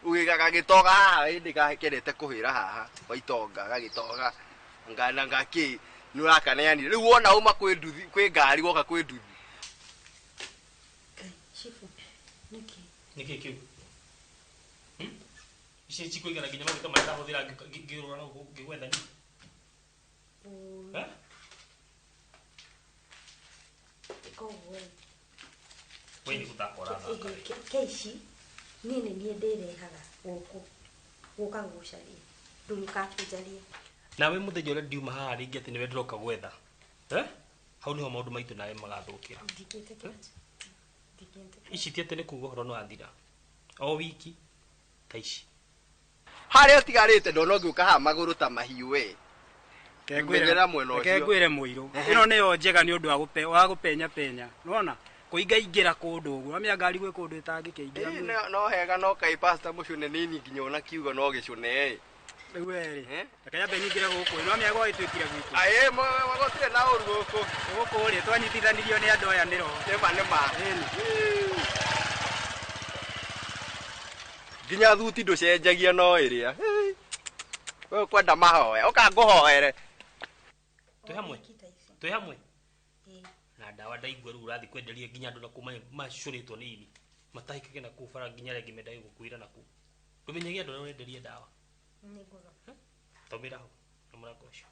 gagĩtoga haha ĩndĩ gakenete kũhĩra haha waitonga gagĩtoga ngana ngakĩ nĩ ũrakaneanire rĩu wona uma kwĩ nduthi kwĩ ngari woka kwĩ nduthi Chifu, niki kiu ici chikuigana nginya maguta marĩa ndahũthĩra ngĩũrũra no ngĩgwetha ni wewe utakora keici nini niĩ ndĩrehaga gũkũ gũka gũcaria ndũkatunjaria nawe mũthenya ũrĩa ndiuma haha rĩngĩ atĩ nĩwe ndĩroka gwetha hau nĩho maũndũ maitũ nawe magathũkĩra ici ti atĩ nĩ kuuga ũhoro nĩwathira o wiki ta ici harĩa ũtigarĩte ndona ũngĩũka haha magũrũ ta mahiũ we kengwĩra mwena ũcio kengwĩre mũirũ ĩno nĩyo njega nĩ ũndũ wa gũpenya penya unaona kũingaingĩra kũndũ ũguo amĩa ngari gwĩ kũndũ ĩtangĩkĩingĩra no hega no kai pastor mũcune nini nginya ona kiuga no gĩcune rĩu rĩ reke nyambe nyingĩre gũkũ ĩno amĩa gwagĩtwĩkire gwitũ gũtirĩ na ũru gũkũ rĩ twanyitithanirio nĩ andũ aya nĩro nĩma nginya thuti ndũcenjagia no ĩrĩa we kwenda mahoya ũka ngũhoere twĩ hamwe na ndawa ndaigua rĩu ũrathiĩ kwenderia nginya andũ na kuma macũrĩtwo nĩ ini matahĩkage na kũu bara nginya arĩa angĩ mendaga gũkuĩra na kũu ndũmenyagia andũ arĩa ũrenderia ndawa taumĩra hau na mũrango ũcio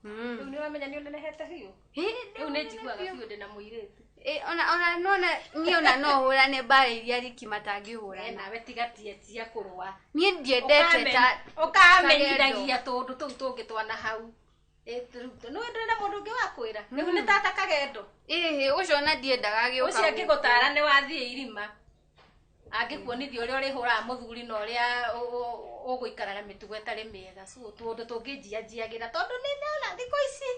Rĩu nĩ ũramenya nĩ ũnenehete biũ rĩu nĩ njiguaga biũ ndĩna mũirĩtu ona niĩ ona no hũrane mbara iria riki matangĩhũrana nawe tigatia kũrũa niĩ ndiendete ta ũkamenyithagia tũndũ tũu tũngĩ twana hau nĩ ndĩ na mũndũ ũngĩ wa kwĩra rĩu nĩ tata kagendo ũcio ona ndiendaga gĩũka ũcio angĩgũtara nĩ wathiĩ irima angĩkuonithia ũrĩa ũrĩhũraga mũthuri na ũrĩa ũgũikaraga mĩtugo ĩtarĩ mĩega tũndũ tũngĩnjianjiagĩra tondũ nĩ ndona thikũ ici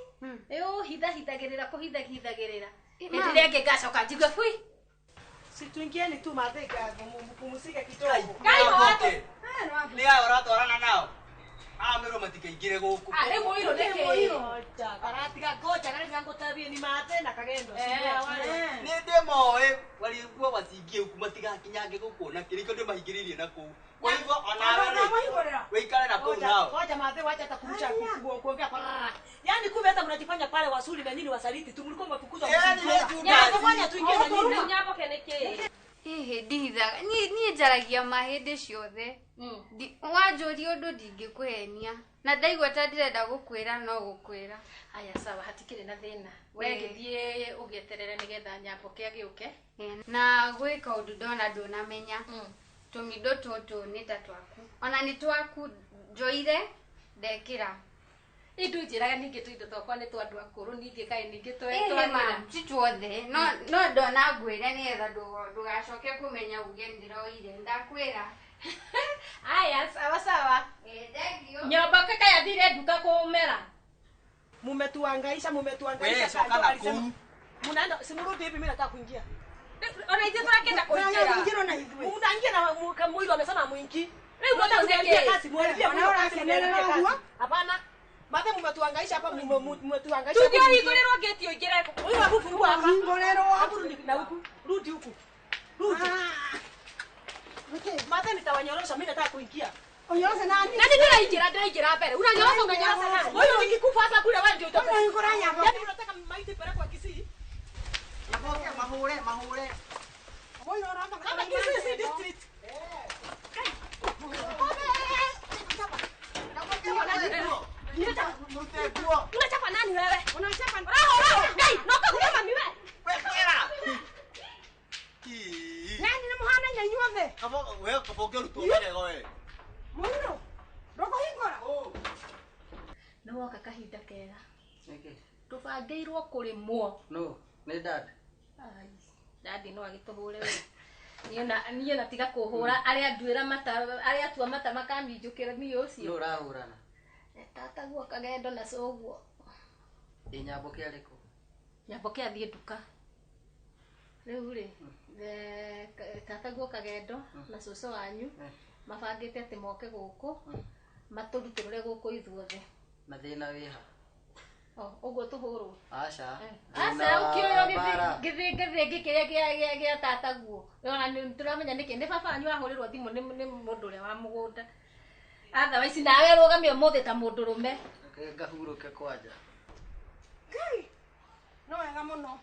ũhithahithagĩrĩra kũhithahithagĩrĩra hĩndĩ ĩrĩa ĩngĩ ngacoka njigue bui situingieni tu madhega mpumzike kidogo nĩ haya ũratwarana nao amero matikaingire gũkũ arĩ mũiro nĩkĩ aratiga ngoja na nyango tabie ni mate na kagendo nĩ ndĩmoĩ walikuwa wasingie huku matigakinyange gũkuona kĩrĩkio ndĩmahingĩrĩirie na kũu kwa hivyo onawe wĩikare na kũu nao ngoja madhe wacha atakurusha kuongea yani kumbe hata mnajifanya pale wasuli na nini wasaliti tu mlikuwa mfukuzwa nyanya tuingie na nini nyambo keneke ndithaga niĩ njaragia mahĩndĩ ciothe wanjũria ũndũ ndingĩkũhenia na ndaigua ta ndĩrenda gũkwĩra no gũkwĩra aya sawa hatikĩrĩ na thĩna wegĩthiĩ ũgĩeterere nĩgetha nyamboke agĩũke na gwĩ kaũndũ ndona ndũnamenya tũmindo tũtũ nĩ ta twaku ona nĩ twaku njoire ndekĩra Indu njiraga ningĩ tu indo twakwa nĩ twa andũ akũrũ ningĩ kaĩ ningĩ ti tuothe no ndona ngwĩre nĩgetha ndũgacoke kũmenya uge ndĩroire ndakwĩra aya sawa sawa nyomba kaka yathire nduka kũmera mumetuangaisha munaenda simurudi hivi mimi nataka kuingia ona hizo tunakenda kuingia munaingia na mwili amesema mwingi leo mbona unaingia kazi mwalipia hapana Mate mumetuangaisha hapa mumetuangaisha. Tudio igorero geti oigera ko. Wewe wabufu hapa. Igorero hapo na huku. Rudi huku. Rudi. Mate nitawanyorosha mimi nataka kuingia. Onyorosha nani? Nani ndio mbele. Unanyorosha nani? Wewe nikikufa hata kule wewe ndio utakuwa. Wewe ngoranya hapo. Yaani unataka maiti pere kwa Kisii? Napoke mahule. Wewe unaona kama Kisii district. Unachapa nani wewe? Unachapa nani? Dai, noka kusema mimi wewe. Nani ni muhana nyanyuothe? Kabo wewe kabogero tuomenya wewe. Muno. Roko hingora. No waka kahinda kega. Niki. Tubangĩirwo kũrĩmwo. No, nĩ dad. Ai, dad no agĩtũhũre wewe. Niĩ na tiga kũhũra arĩa nduĩra mata arĩa tua mata makanjũkĩra niĩ ũcio. No ũrahũrana. Tata guo kagendo na coguo. Nyamboke arĩkũ? Nyamboke athiĩ nduka. Riu ri tata guo kagendo na cucu wanyu mabangite ati moke guku maturutirure guku ithuothe mathina wiha uguo tuhuru aca ukioyo githingithing kiria gia tata guo ona turamenya niki ni baba wanyu ahurirwo thimu ni mundu uria wa mugunda otherwise nawe rugamio muthi ta mundurume ngahuruke kwanja Ngai no wega muno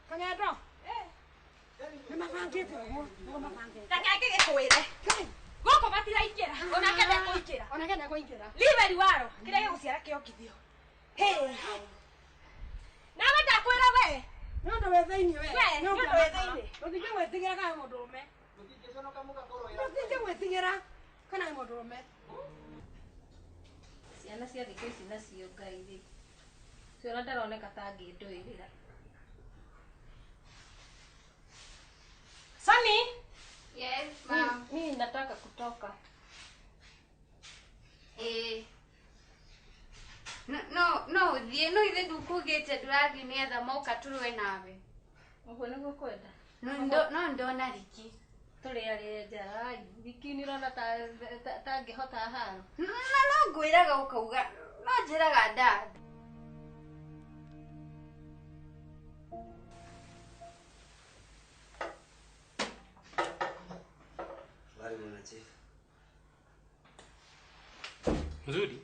kagendo ni mabangite uguo no mabangite Takake gikwire goko matiraingĩra onake ndekũingĩra liberi waro kĩrĩa gĩgũciara kĩongithio nawe ndakwĩra we nĩ ũndũ wĩ thĩinĩ we nĩ ũndũ wĩ thĩinĩ ũtingĩgwĩtigĩra kana mũndũrũme ũtingĩgwĩtigĩra kana mũndũrũme ciana cia thikũ ici nacio Ngai rĩ ciona ndaroneka ta ngĩndũĩrĩra Sunny yes ma'am mimi nataka kutoka no thie no ithe ndukugite ndurathi ni etha moka turwe nawe uguo niguo kwenda no ndona riki turiarie njara riki ni rona ta ngihota hano no ngwiraga ukauga no njiraga dad Nzuri.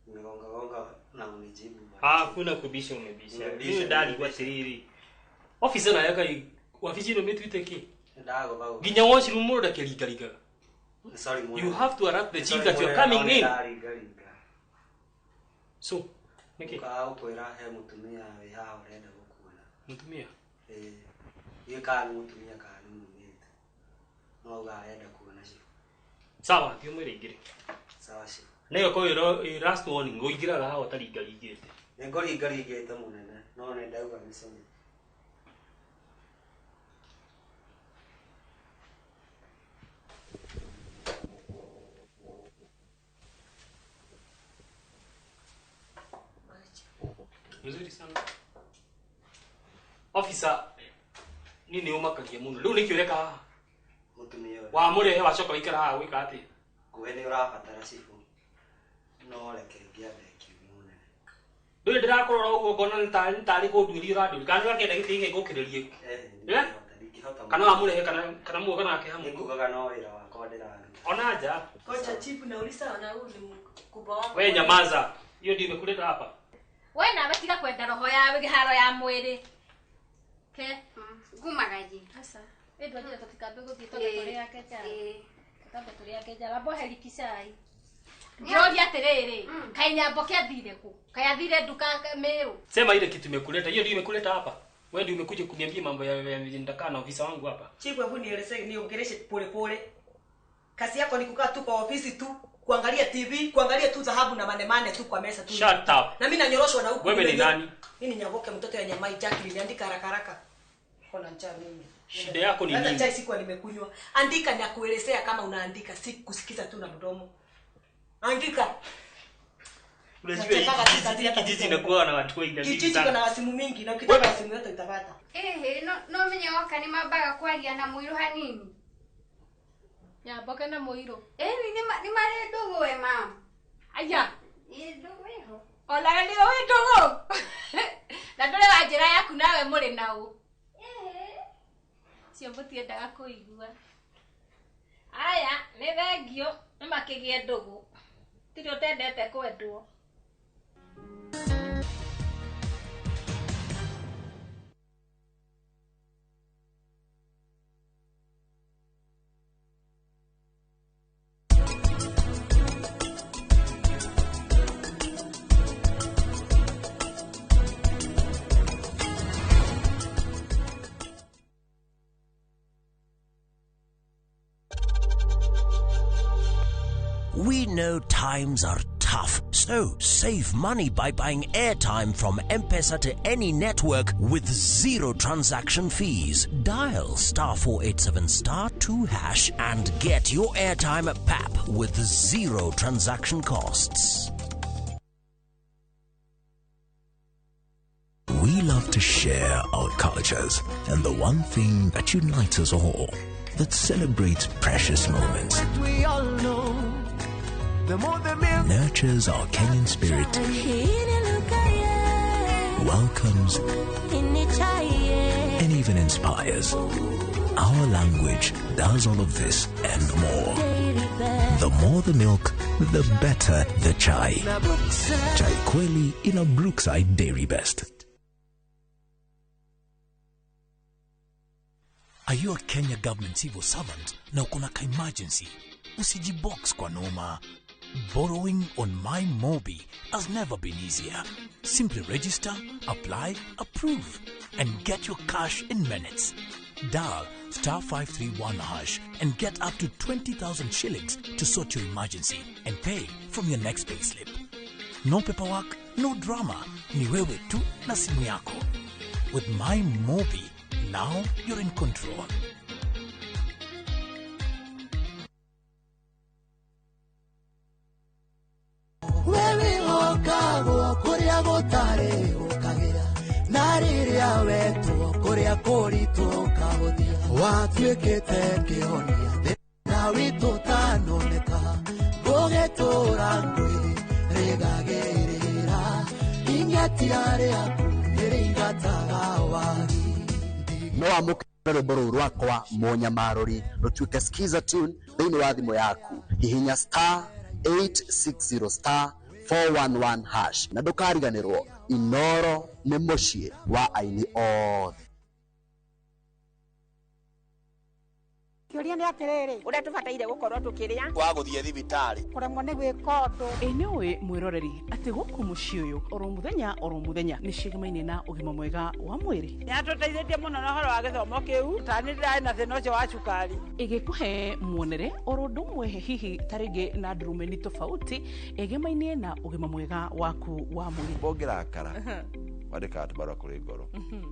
Umegonga na unijibu. Hakuna kubisha umebisha. Hiyo dali kwa siriri. Ofisa na yaka ofisi no metwite ki? Ndago bago. Ginya washi rumuro da keliga. Sorry mo. You have to alert the chief that you are coming in. So, niki ka ukwira he mutumia we ha urenda gukuona. Mutumia? Ye ka mutumia ka ni mumite. No ga arenda kuona shi. Sawa, ndio mwire igire. Sawa shi. Nego ko last warning uigiraga ha utariga ligete. Nego ligete munene. No ne ndauga misoni. Mzuri sana. Officer nini umakagia muno. Riu nikiureka haha. Mutumia. Wa murehe wacoka wikara haha wika ati. Kuene urabatara sifu. No reke ngiathe kiumune. Ndu ndirakorora uguo ngona ntari kunduiri urandu. Kana rakenda gitinge ngukiririe. Kana wa murehe kana muoga nake hamwe. Nikugaga no wira wakwa ndirani. Ona nja. Kocha chief na ulisa na huyu ni mkubwa wako. We nyamaza. Hiyo ndio imekuleta hapa. We nawe tiga kwenda roho yawe giharo ya mwiri ke gumagaji asa edwa jira tutikambe guthie toke turi yake jara tukambe turi yake jara bo helikishai ndio atiriri kainyambo kiathire ku kayathire duka meru Sema ile kitu imekuleta. Hiyo ndio imekuleta hapa. Wewe ndio umekuja kuniambia mambo ya ndakana ofisa wangu hapa. Chief, hebu nielezee niongeleshe pole pole. Kazi yako ni kukaa tu kwa ofisi tu, kuangalia TV, kuangalia tu dhahabu na manemane tu kwa mesa tu. Shut up. Na mimi nanyoroshwa na huku. Wewe ni nani? Mimi ni Nyaboke, mtoto ya Nyamai Jackie, niliandika haraka haraka. Kona njaa mimi. Shida yako ni nini? Hata chai sikuwa nimekunywa. Andika na kuelezea kama unaandika, si kusikiza tu na mdomo. Andika. Unajua hii kijiji inakuwa na watu wengi. Kijiji kuna wasimu mingi na ukitaka wasimu yote utapata. No menya waka ni mabaga kwaria na muiru hanini. Nyaboke na muiru. Ni mare ndogo we mama. Aya. Ndogo weho. Ola leo we ndogo. Na ndore wa njira yaku nawe muri nau. Cio mutiendaga kuigua. Aya, ni thengio ni makigie ndugu. Tiri utendete kwendwo. We know times are tough, so save money by buying airtime from M-Pesa to any network with zero transaction fees. Dial *487*2# and get your airtime PAP with zero transaction costs. We love love to share our cultures, and the one thing that unites us all, that celebrates precious moments, We all know the more the milk. nurtures our Kenyan spirit, welcomes, and even inspires. Our language does all of this and more. The more the milk, the better the chai. Chai Kweli in a Brookside Dairy Best. Are you a Kenya government civil servant na uko na emergency? Usijibox kwa noma. Borrowing on MyMobi has never been easier. Simply register, apply, approve, and get your cash in minutes. Dial *531# and get up to 20,000 shillings to sort your emergency and pay from your next payslip. No paperwork, no drama. Ni wewe tu na simu yako. With MyMobi, now you're in control. Wewe okagwo kuria gutare ukagira na riria wetu kuria kuritu kahuthia watuikite kihonia na witu tanoneka gugitura ngwiri rigagirira ingetiare aku iringataga wagi no amukire rwimbo rũu rwakwa mũnyamarũri rũtuĩke skiza tune thĩinĩ wa thimũ yaku hihinya *860*411# na ndũkariganĩrwo Inoro nĩ mũciĩ wa aini othe. Kĩũria nĩ atĩrĩrĩ, ũrĩa tũbataire gũkorwo tũkĩrĩa Twagũthiĩ thibitarĩ kũremwo nĩ gwĩka ũndũ. Nĩ ũĩ mwĩroreri atĩ gũkũ mũciĩ ũyũ oro mũthenya nĩ ciĩgamaine na ũgima mwega wa mwĩrĩ. Nĩ atũteithĩtie mũno na ũhoro wa gĩthomo kĩu, ta nĩ ndĩrarĩ na thĩna ũcio wa cukari. Ĩgĩkũhe muonere oro ũndũ ũmwe hihi ta rĩngĩ na ndurumeni tofauti ĩgĩmainie na ũgima mwega waku wa mwĩrĩ. Ũngĩrakara wandĩka barua kũrĩ ngoro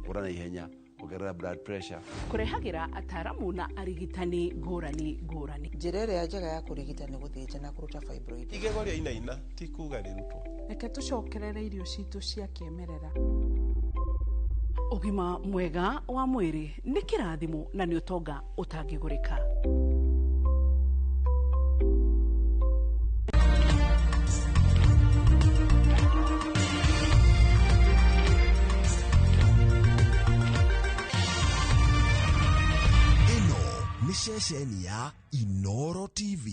ũra na ihenya kugerera blood pressure kurehagira ataramu na arigitani ngũrani. Njĩra ĩrĩa njega ya kũrigita nĩ gũthĩnja na kũruta fibroid. Igego rĩa inaina ti kuga rĩrutwo. Reke tũcokerere irio citũ cia kĩmerera. Ũgima mwega wa mwĩrĩ nĩ kĩrathimo na nĩ ũtonga ũtangĩgũrĩka. Ni ceceni ya Inoro TV.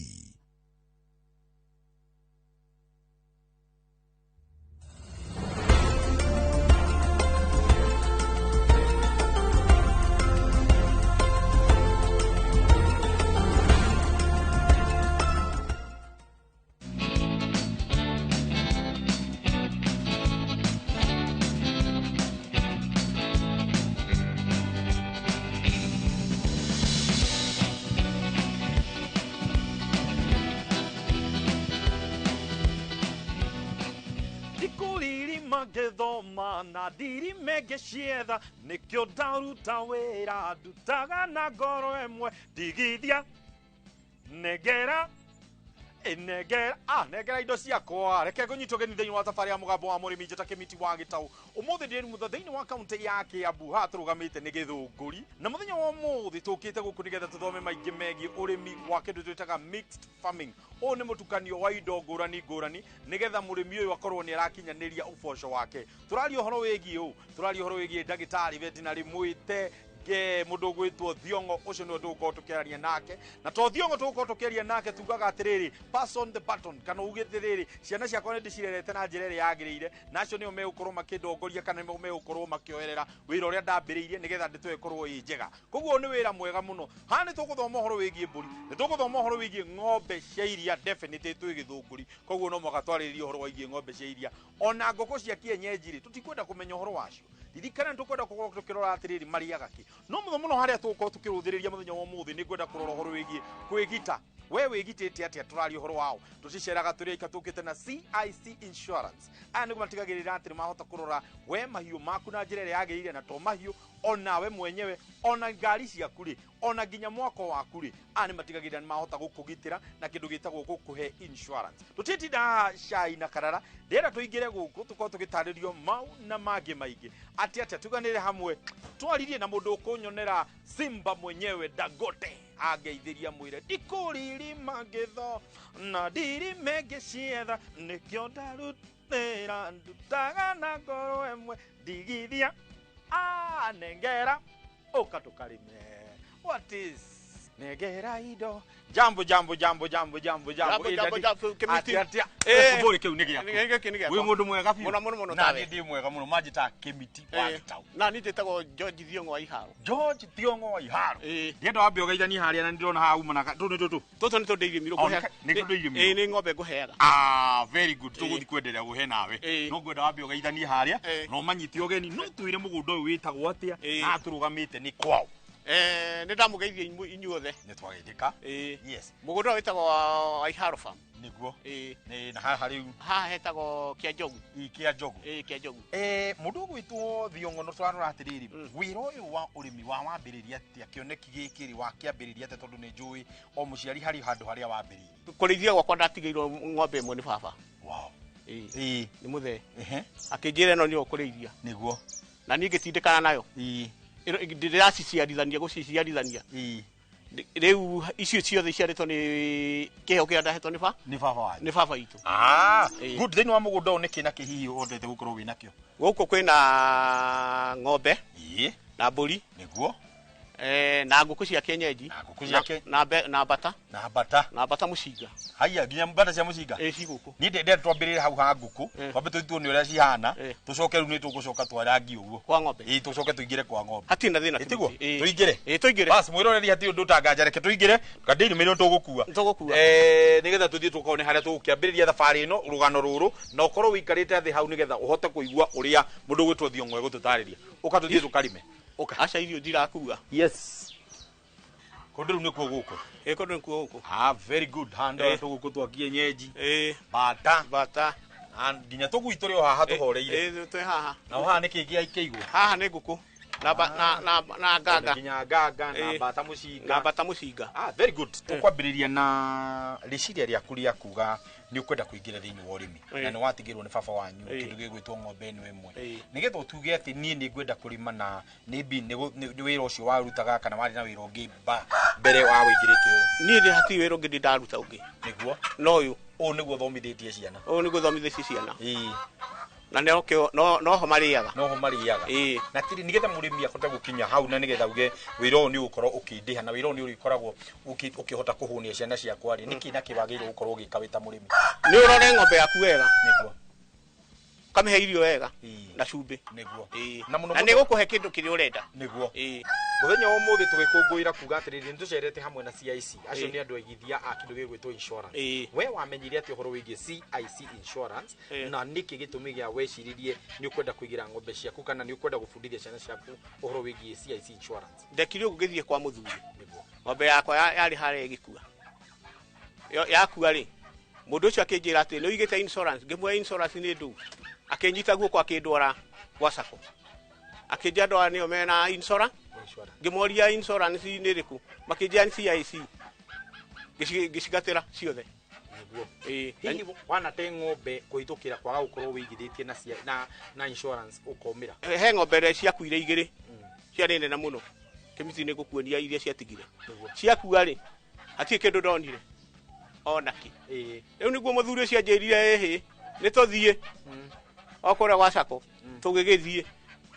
Magethoma na ndiri megecietha nikio ndaruta wira ndutaga na ngoro emwe ndigithia negera negera indo ciakwa reke kunyitwo geni thĩinĩ wa thabarĩ ya mũgambo wa mũrĩmi njĩta Kĩmiti wa Gĩtaũ. Ũmũthĩ ndĩ mutha thĩinĩ wa kaunti ya Kiambu haha tũrũgamĩte nĩ Gĩthũngũri na mũthenya wa ũmũthĩ tũkĩte gũkũ nĩgetha tũthome maingĩ megiĩ ũrĩmi wa kĩndũ twĩtaga mixed farming. Ũũ nĩ mũtukanio wa indo ngũrani nĩgetha mũrĩmi ũyũ akorwo nĩ arakinyanĩria ũboco wake. Tũraria ũhoro wĩgiĩ ũũ, tũraria ũhoro wĩgiĩ ndagĩtarĩ veterinary mwĩte mundu gwitwo Thiongo ucio nĩ ũndũ ũkorwo tũkĩaria nake na to Thiongo tũgũkorwo tũkĩaria nake tugaga atĩrĩrĩ pass on the button kana ugĩte rĩrĩ ciana ciakwa nĩ ndĩcirerete na njĩra ĩrĩa yagĩrĩire nacio nĩo megũkorwo makĩndongoria kana nĩo megũkorwo makĩoerera wĩra ũrĩa ndambĩrĩirie nĩgetha ndĩtwe ĩkorwo ĩ njega. Koguo nĩ wĩra mwega mũno. Haha nĩ tũgũthoma ũhoro wĩgiĩ mbũri, nĩ tũgũthoma ũhoro wĩgiĩ ng'ombe cia iria definitely twĩ Gĩthũngũri. Koguo no mũhaka twarĩrĩrie ũhoro wĩgiĩ ng'ombe cia iria ona ngũkũ cia kienyeji tũtikwenda kũmenya ũhoro wacio. Ririkana tũkwenda gũkorwo tũkĩrora atĩrĩrĩ mariaga kĩ. No mũno harĩa tũgũkorwo tũkĩrũthĩrĩria mũthenya wa ũmũthĩ nĩ ngwenda kũrora ũhoro wĩgiĩ kwĩgita we wigitite atia turari uhoro wao tuciceraga turi ikatukite na CIC Insurance ani gumatigagirira ati mahota kurora we mahiu maku na njira ya yagiire na to mahiu ona we mwenyewe ona ngari ciaku ri ona ginya mwako waku ri ani matigagirira ni mahota gukugitira na kindu gitagwo gukuhe insurance tutiti da shai na karara ndera tuingire guku tuko tugitaririo mau na magi maigi atia tuganire hamwe twaririe na mundu ukunyonera Simba mwenyewe Dangote ageithiria mwire ndikuriri magitho na ndiri megecietha nikio ndarutira ndutaga na ngoro emwe ndigithia nengera ukatukarime what is negera ido jambo kemiti bori ke unigia we mundu mwega fi muno tawe ndi mwega muno majita kemiti wagitau na ni tetagwo George Thiongo wa Iharo ndienda wambe ugeithani haria na ndirona ha uma na tutu ni tundeithie miro kuhega ni ng'ombe nguheaga very good tuguthi kwenderea guhe nawe no ngwenda wambe ugeithani haria no manyiti ogeni no tuire mugundo uyu witagwo atia na turugamite ni kwao ni ndamugeithia inyuothe ni twageithika yes mugundo witagwo wa Iharo farm niguo ni na haha riu haha hetagwo kia Njogu kia Njogu kia Njogu mundu gwitwo Thiongo no twarora atiriri wira uyu wa urimi wa wambiriria atia kioneki gikiri wa kiambiriria ate tondu ni njui o muciari hari handu haria wambiriria kurithia gwakwa ndatigeirwo ng'ombe imwe ni baba wow ni muthe akinjira no ni okurithia niguo na ni ngitindikana nayo ndiraciciarithania guciciarithania riu icio ciothe ciaritwo ni kiho kia ndahetwo ni baba itu good thini wa mugundo u niki na kihihi ondete gukorwo wina kio guku kwina ng'ombe na mburi niguo na nguku cia kienyeji na bata mucinga haya ginya mbata cia mucinga ciguku ni ndende twambirire hau ha nguku twambe tuitwo ni uria cihana tucoke riu ni tugucoka twarangi uguo kwa ng'ombe tucoke tuingire kwa ng'ombe hatina thina tiguo tuingire bas mwiroreri hati undu tanganja reke tuingire kadiri miro tugukua nigetha tuthie tukone haria tugukiambiriria thabari ino rugano ruru na ukorwo wikarite thi hau nigetha uhote kuigua uria mundu gwitwo Thiongo egututariria uka tuthie tukarime aca irio ndirakua yes kondiru ni kuo guku kondiru ni kuo guku very good hando tuguku twa kienyeji bata and ginya tuguitore o haha tuhoreire twe haha na haha ni kingi aikeigo haha ni nguku na nganga ginya nganga na bata mucinga very good tukwambiriria na riciria ryaku ria kuga ni ukwenda kuingira thiini wa urimi na ni watigirwo ni baba wanyu kindu gigwitwo ng'ombe ni wemwe nigetha tuge ati nie ni ngwenda kurima na ni wira ucio warutaga kana wari na wira ungi mbere wa wingirite nie ndi hati wira ungi ndaruta ungi niguo no uyu niguo thomithitie ciana niguo thomithitie ciana na no ho mariaga na tiri nigetha murimi akota gukinya hau na nigetha uge wira uyu ni ukorwo ukindiha na wira uyu ni ukoragwo ukihota kuhunia ciana ciakwa ri niki na kibagirwo ukorwo ugikawita murimi ni urore ng'ombe yaku wega niguo kamihe irio wega na cumbi niguo na ni gukuhe kindu kiri urenda niguo muthenya wa muthi tugikungwira kuga atiriri nducerete hamwe na CIC acio ni andu aigithia a kindu gigwitwo insurance we wamenyire ati uhoro wigie CIC insurance na niki gitumi gia weciririe ni ukwenda kuigira ng'ombe ciaku kana ni ukwenda gufundithia ciana ciaku uhoro wigie CIC insurance ndekire ugithie kwa muthuri ng'ombe yakwa yari haria igikua yakua ri mundu ucio akinjira ati no igite insurance ngimwe insurance ni ndu akinjita guko akindwara gwa sako akinjia ndwara ni omena insurance ngimoria insurance ni riku makinjia CIC gicigatira ciothe niguo wana te ng'ombe kuitukira kwaga gukorwo wigithitie na insurance ukomira he ng'ombe ciakuire igiri ciari nene muno kimiti ni gukuonia iria ciatigire ciakua ri hatie kindu ndonire onaki riu niguo muthuri ucio anjirire ehi ni tuthie okora gwa sako tugigithie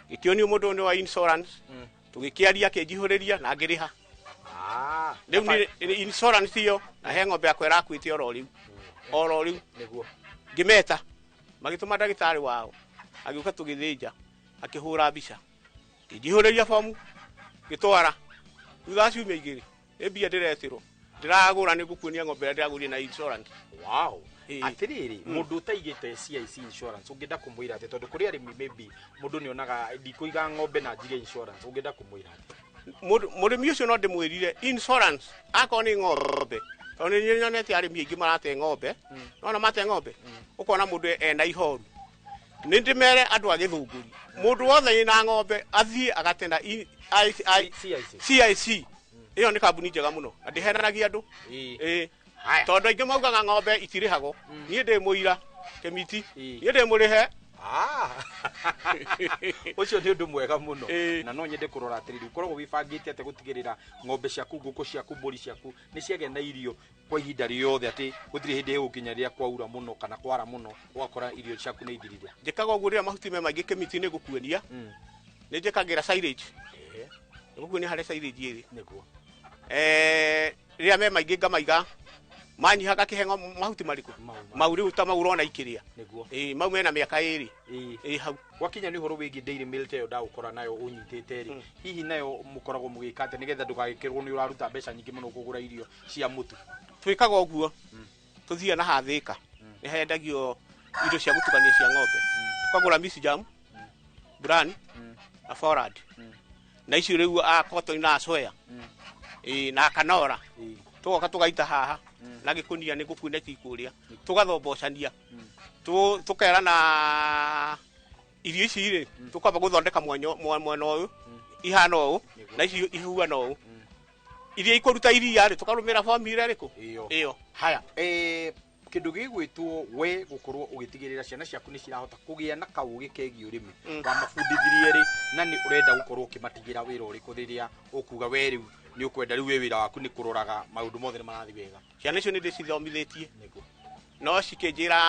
gikionio mundu ni wa insurance tugikiaria kinjihuriria na ngiriha riu ni insurance iyo na he ng'ombe yakwa irakuite oro riu niguo ngimeta magituma ndagitari wao agiuka tugithinja akihura mbica kinjihuriria fomu gitwara thutha ciumia igiri ebia ndiretirwo ndiragura ni gukuonia ng'ombe ndiragurie na insurance wow atiriri mundu utaigite CIC insurance ungenda kumwira ati tondu kuri arimi maybe mundu ni onaga ndikuiga ng'ombe na njige insurance ungenda kumwira ati murimi ucio no ndimwirire insurance akoni ng'ombe Tondũ nĩ nyonete arĩmi aingĩ marate ng'ombe, nona mate ng'ombe, ũkona mũndũ ena ihoru. Nĩ ndĩmere andũ a Gĩthũngũri, mũndũ wothe na ng'ombe athiĩ agatena CIC. Iyo nĩ kambuni njega mũno, na ndĩhenanagia andũ. Tondũ aingĩ maugaga ng'ombe itirĩhagwo, niĩ ndĩ mũira Kĩmiti, niĩ ndĩ mũrĩhe. Ucio nĩ ũndũ mwega mũno na no nyende kũrora atĩrĩrĩ ukoragwo wĩbangĩte atĩ gũtigĩrĩra ng'ombe ciaku ngũkũ ciaku mbũri ciaku nĩ ciagĩa na irio kwa ihinda rĩothe atĩ gũtirĩ hĩndĩ ĩgũkinya rĩrĩa kwaura mũno kana kwara mũno ũgakora irio ciaku nĩ ithirire. Njĩkaga ũguo rĩrĩa mahuti me maingĩ Kĩmiti nĩ gũkuonia nĩ njĩkagĩra silage nĩ gũkuonia harĩa silage ĩrĩ nĩguo rĩrĩa me maingĩ ngamaiga manyihaga kĩhengo mahuti marĩkũ mau rĩu ta mau ũrona ikĩrĩa mau mena mĩaka ĩrĩ hau gwakinya nĩ ũhoro wĩgiĩ dairy mill ta ĩyo ndagũkora nayo ũnyitĩte rĩ hihi nayo mũkoragwo mũgĩka atĩ nĩgetha ndũgagĩkĩrwo nĩ ũraruta mbeca nyingĩ mũno kũgũra irio cia mũtu. Twĩkaga ũguo tũthiaga na Hathĩka nĩ hendagio indo cia gũtukania cia ng'ombe tukagũra Miss Jam Bran na Forward na icio rĩu Cotton na Soya na Kanora tugoka tugaita haha na gĩkũnia nĩ gũkunĩti kũrĩa tugathombocania tukera na irio ici rĩ tukamba gũthondeka mwena ũyũ ihana ũũ na icio ihuana ũũ iria ikũruta iria rĩ tukarũmĩra formula rĩkũ iyo haya kĩndũ gĩgwĩtwo we gũkorwo ũgĩtigĩrĩra ciana ciaku nĩ cirahota kũgĩa na kaũgĩ kegiĩ ũrĩmi wa mabundithirie rĩ na nĩ ũrenda gũkorwo ũkĩmatigĩra wĩra ũrĩkũ rĩrĩa ũkuga we rĩu nĩ ũkwenda rĩu wĩra waku nĩ kũroraga maũndũ mothe nĩ marathiĩ wega. Ciana icio nĩ ndĩcithomithĩtie no cikĩnjĩra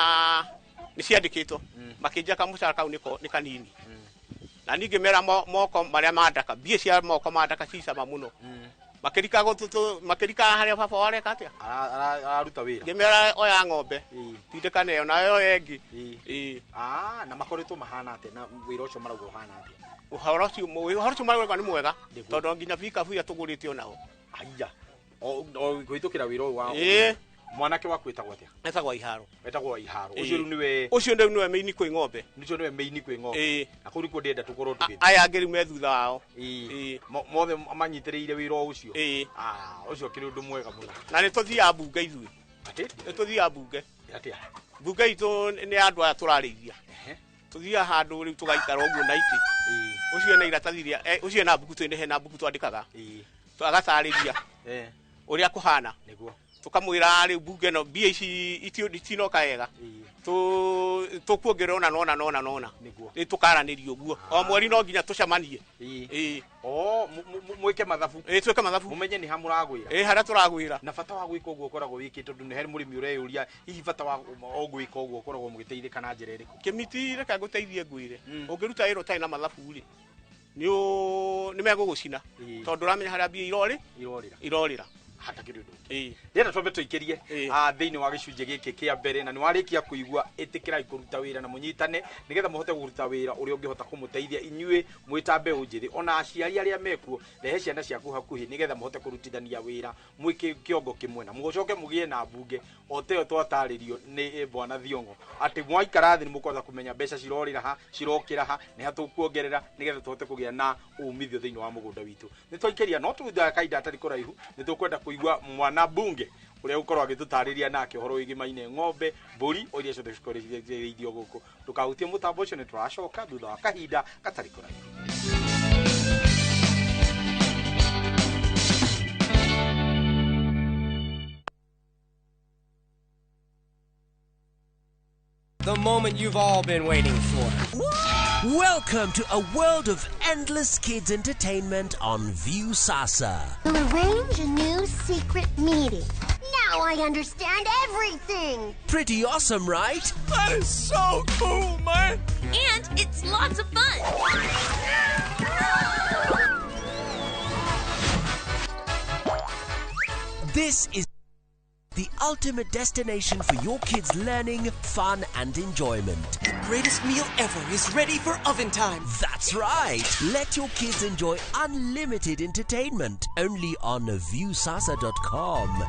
nĩ ciandĩkĩtwo makĩnjĩra kamũcara kau nĩ kanini na ningĩ mera moko marĩa mandaka mbia cia moko mandaka cicama mũno makĩrika harĩa baba wareka atĩa araruta wĩra ngĩmera oya ng'ombe tindĩkane ĩyo nayo ĩngĩ na makoretwo mahana atĩa na wĩra ũcio marauga ũhana atĩa ũhoro ũcio marauga nĩ mwega tondũ nginya vikabu ya tũgũrĩte onao aya kũhĩtũkĩra wĩra ũyũ wao mwanake waku wĩtagwo atĩa etagwo Iharo ũcio rĩu nĩwe meini kwĩ ng'ombe nĩcio nĩwe meini kwĩ ng'ombe na kũu nĩkuo ndĩenda tũkorwo tũgĩthiĩ aya angĩ rĩu me thutha wao mothe manyitĩrĩire wĩra ũcio ũcio kĩrĩ ũndũ mwega mũno na nĩ tũthiaga mbunge ithuĩ nĩ tũthiaga mbunge itũ nĩ andũ aya tũrarĩithia tũthiaga handũ rĩu tũgaikara ũguo na itĩ ũcio na iratathi rĩa ũcio na mbuku twĩne hena mbuku twandĩkaga agatarĩria ũrĩa kũhana tukamwĩra rĩu mbunge no mbia ici itinoka wega tukuongerera ona nĩ tukaranĩrio ũguo o mweri no nginya tũcemanie mwĩke mathabu twĩke mathabu mũmenye nĩ ha mũragwĩra harĩa tũragwĩra na bata wa gwĩka ũguo ũkoragwo wĩkĩte tondũ nĩ harĩ mũrĩmi ũreyũria hihi bata wa gwĩka ũguo ũkoragwo mũgĩteithĩka na njĩra ĩrĩkũ. Kĩmiti reke ngũteithie ngwĩre ũngĩruta wĩra ũtarĩ na mathabu rĩ nĩ megũgũcina tondũ ũramenya harĩa mbia irorĩra hatakĩrĩ ũndũ ndĩrenda twambe tũikĩrie thĩinĩ wa gĩcunjĩ gĩkĩ kĩa mbere na nĩ warĩkia kũigua ĩtĩkĩrai kũruta wĩra na mũnyitane nĩgetha mũhote kũruta wĩra ũrĩa ũngĩhota kũmũteithia inyuĩ mwĩta mbeũ njĩthĩ ona aciari arĩa mekuo rehe ciana ciaku hakuhĩ nĩgetha mũhote kũrutithania wĩra mwĩ kĩongo kĩmwe na mũcoke mũgĩe na mbunge o teyo twatarĩrio nĩ Bwana Thiong'o atĩ mwaikara thĩ nĩ mũkũhota kũmenya mbeca cirorĩra ha cirokĩra ha nĩ ha tũkuongerera nĩgetha tũhote kũgĩa na umithio thĩinĩ wa mũgũnda witũ. Nĩ twaikĩria no tũthaka kainda atarĩ kũraihu nĩ tũkwenda kũigua mwana bunge ũrĩa ũkorwo agĩtũtarĩria nake ũhoro wĩgiĩ maine ng'ombe mbũri o iria ciothe cikorithio gũkũ ndũkahutie mũtambo ũcio nĩ tũracoka thutha wa kahinda gatarĩ kũraihu. The moment you've all been waiting for. Welcome to a world of endless kids entertainment on Viusasa. We'll arrange a new secret meeting. Now I understand everything. Pretty awesome, right? That is so cool, man. And it's lots of fun. This is the ultimate destination for your kids' learning, fun, and enjoyment. The greatest meal ever is ready for oven time. That's right. Let your kids enjoy unlimited entertainment only on viusasa.com.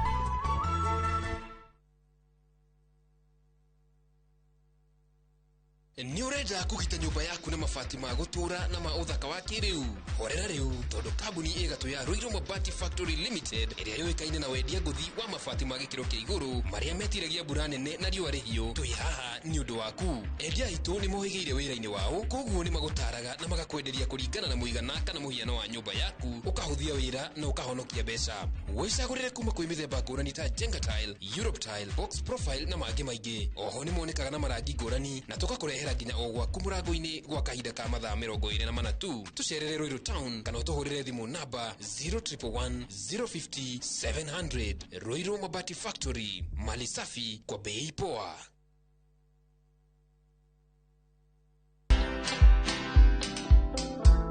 In New Red Urenda kugita nyumba yaku na mabati ma gutura na ma uthaka wa kiriu. Horera riu tondu kambuni igatu ya Ruiru Mabati Factory Limited iria yoikaine na wendia nguthi wa mabati ma gikiro kia iguru maria metiragia mbura nene na riua rihio. Twi haha ni undu waku. Endia itu ni mohigeire wira-ini wao, koguo ni magutaraga na magakwenderia kuringana na muigana kana muhiano wa nyumba yaku, ukahuthia wira na ukahonokia mbeca. Wicagurire kuma kwi mithemba ngurani ta Jenga Tile, Europe Tile, Box Profile na mangi maingi. Oho ni monekaga na marangi ngurani na tugakurehera nginya o gwaku murango-ini gwa kahinda ka mathaa 24 tu. Tucerere Ruiru Town kana utuhurire thimu namba 0111 050 700. Ruiru Mabati Factory, mali safi kwa bei poa.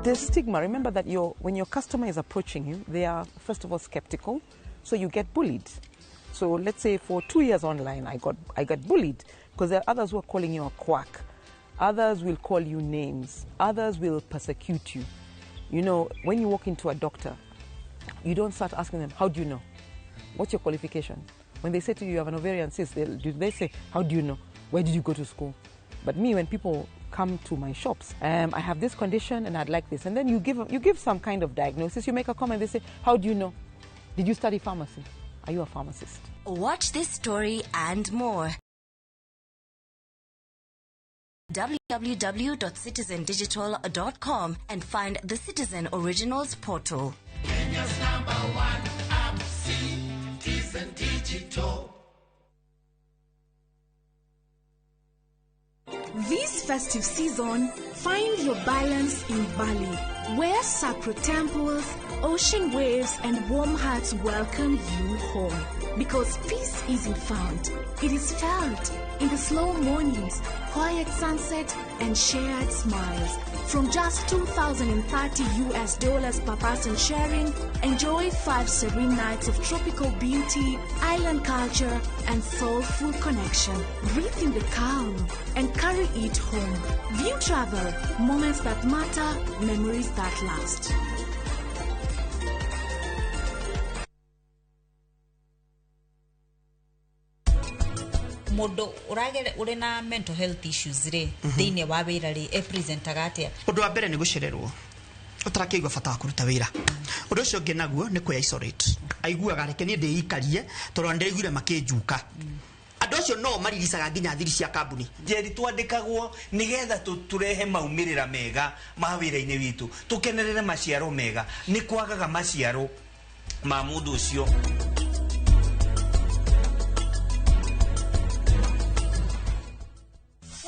The stigma, remember that when your customer is approaching you, they are first of all skeptical, so you get bullied. So let's say for 2 years online, I got bullied because there are others who are calling you a quack. Others will call you names. Others will persecute you. You know, when you walk into a doctor, you don't start asking them, how do you know? What's your qualification? When they say to you, you have an ovarian cyst, they say, how do you know? Where did you go to school? But me, when people come to my shops, I have this condition and I'd like this. And then you give some kind of diagnosis, you make a comment, they say, how do you know? Did you study pharmacy? Are you a pharmacist? Watch this story and more. www.citizendigital.com and find the Citizen Originals portal. Kenya's #1 app, Citizen Digital. This festive season, find your balance in Bali, where sacred temples, ocean waves, and warm hearts welcome you home. Because peace isn't found, it is felt in the slow mornings, quiet sunset, and shared smiles. From just $2,030 per person sharing, enjoy 5 serene nights of tropical beauty, island culture, and soulful connection. Breathe in the calm and carry it home. View travel, moments that matter, memories that last. Modo uragere uri na mental health issues ri thiine wa wira ri presentaga atia. Undu wa mbere ni gucererwo utarakiigwa bata wa kuruta wira. Undu ucio ngi naguo ni ku isolate. Aiguaga reke ni ndiikarie tondu ndiriguire makinjuka. Andu acio no mariricaga nginya thiri cia kambuni. Njeri twandikagwo nigetha turehe maumirira mega ma wira-ini witu, tukenerere maciaro mega. Ni kwagaga maciaro ma mundu ucio.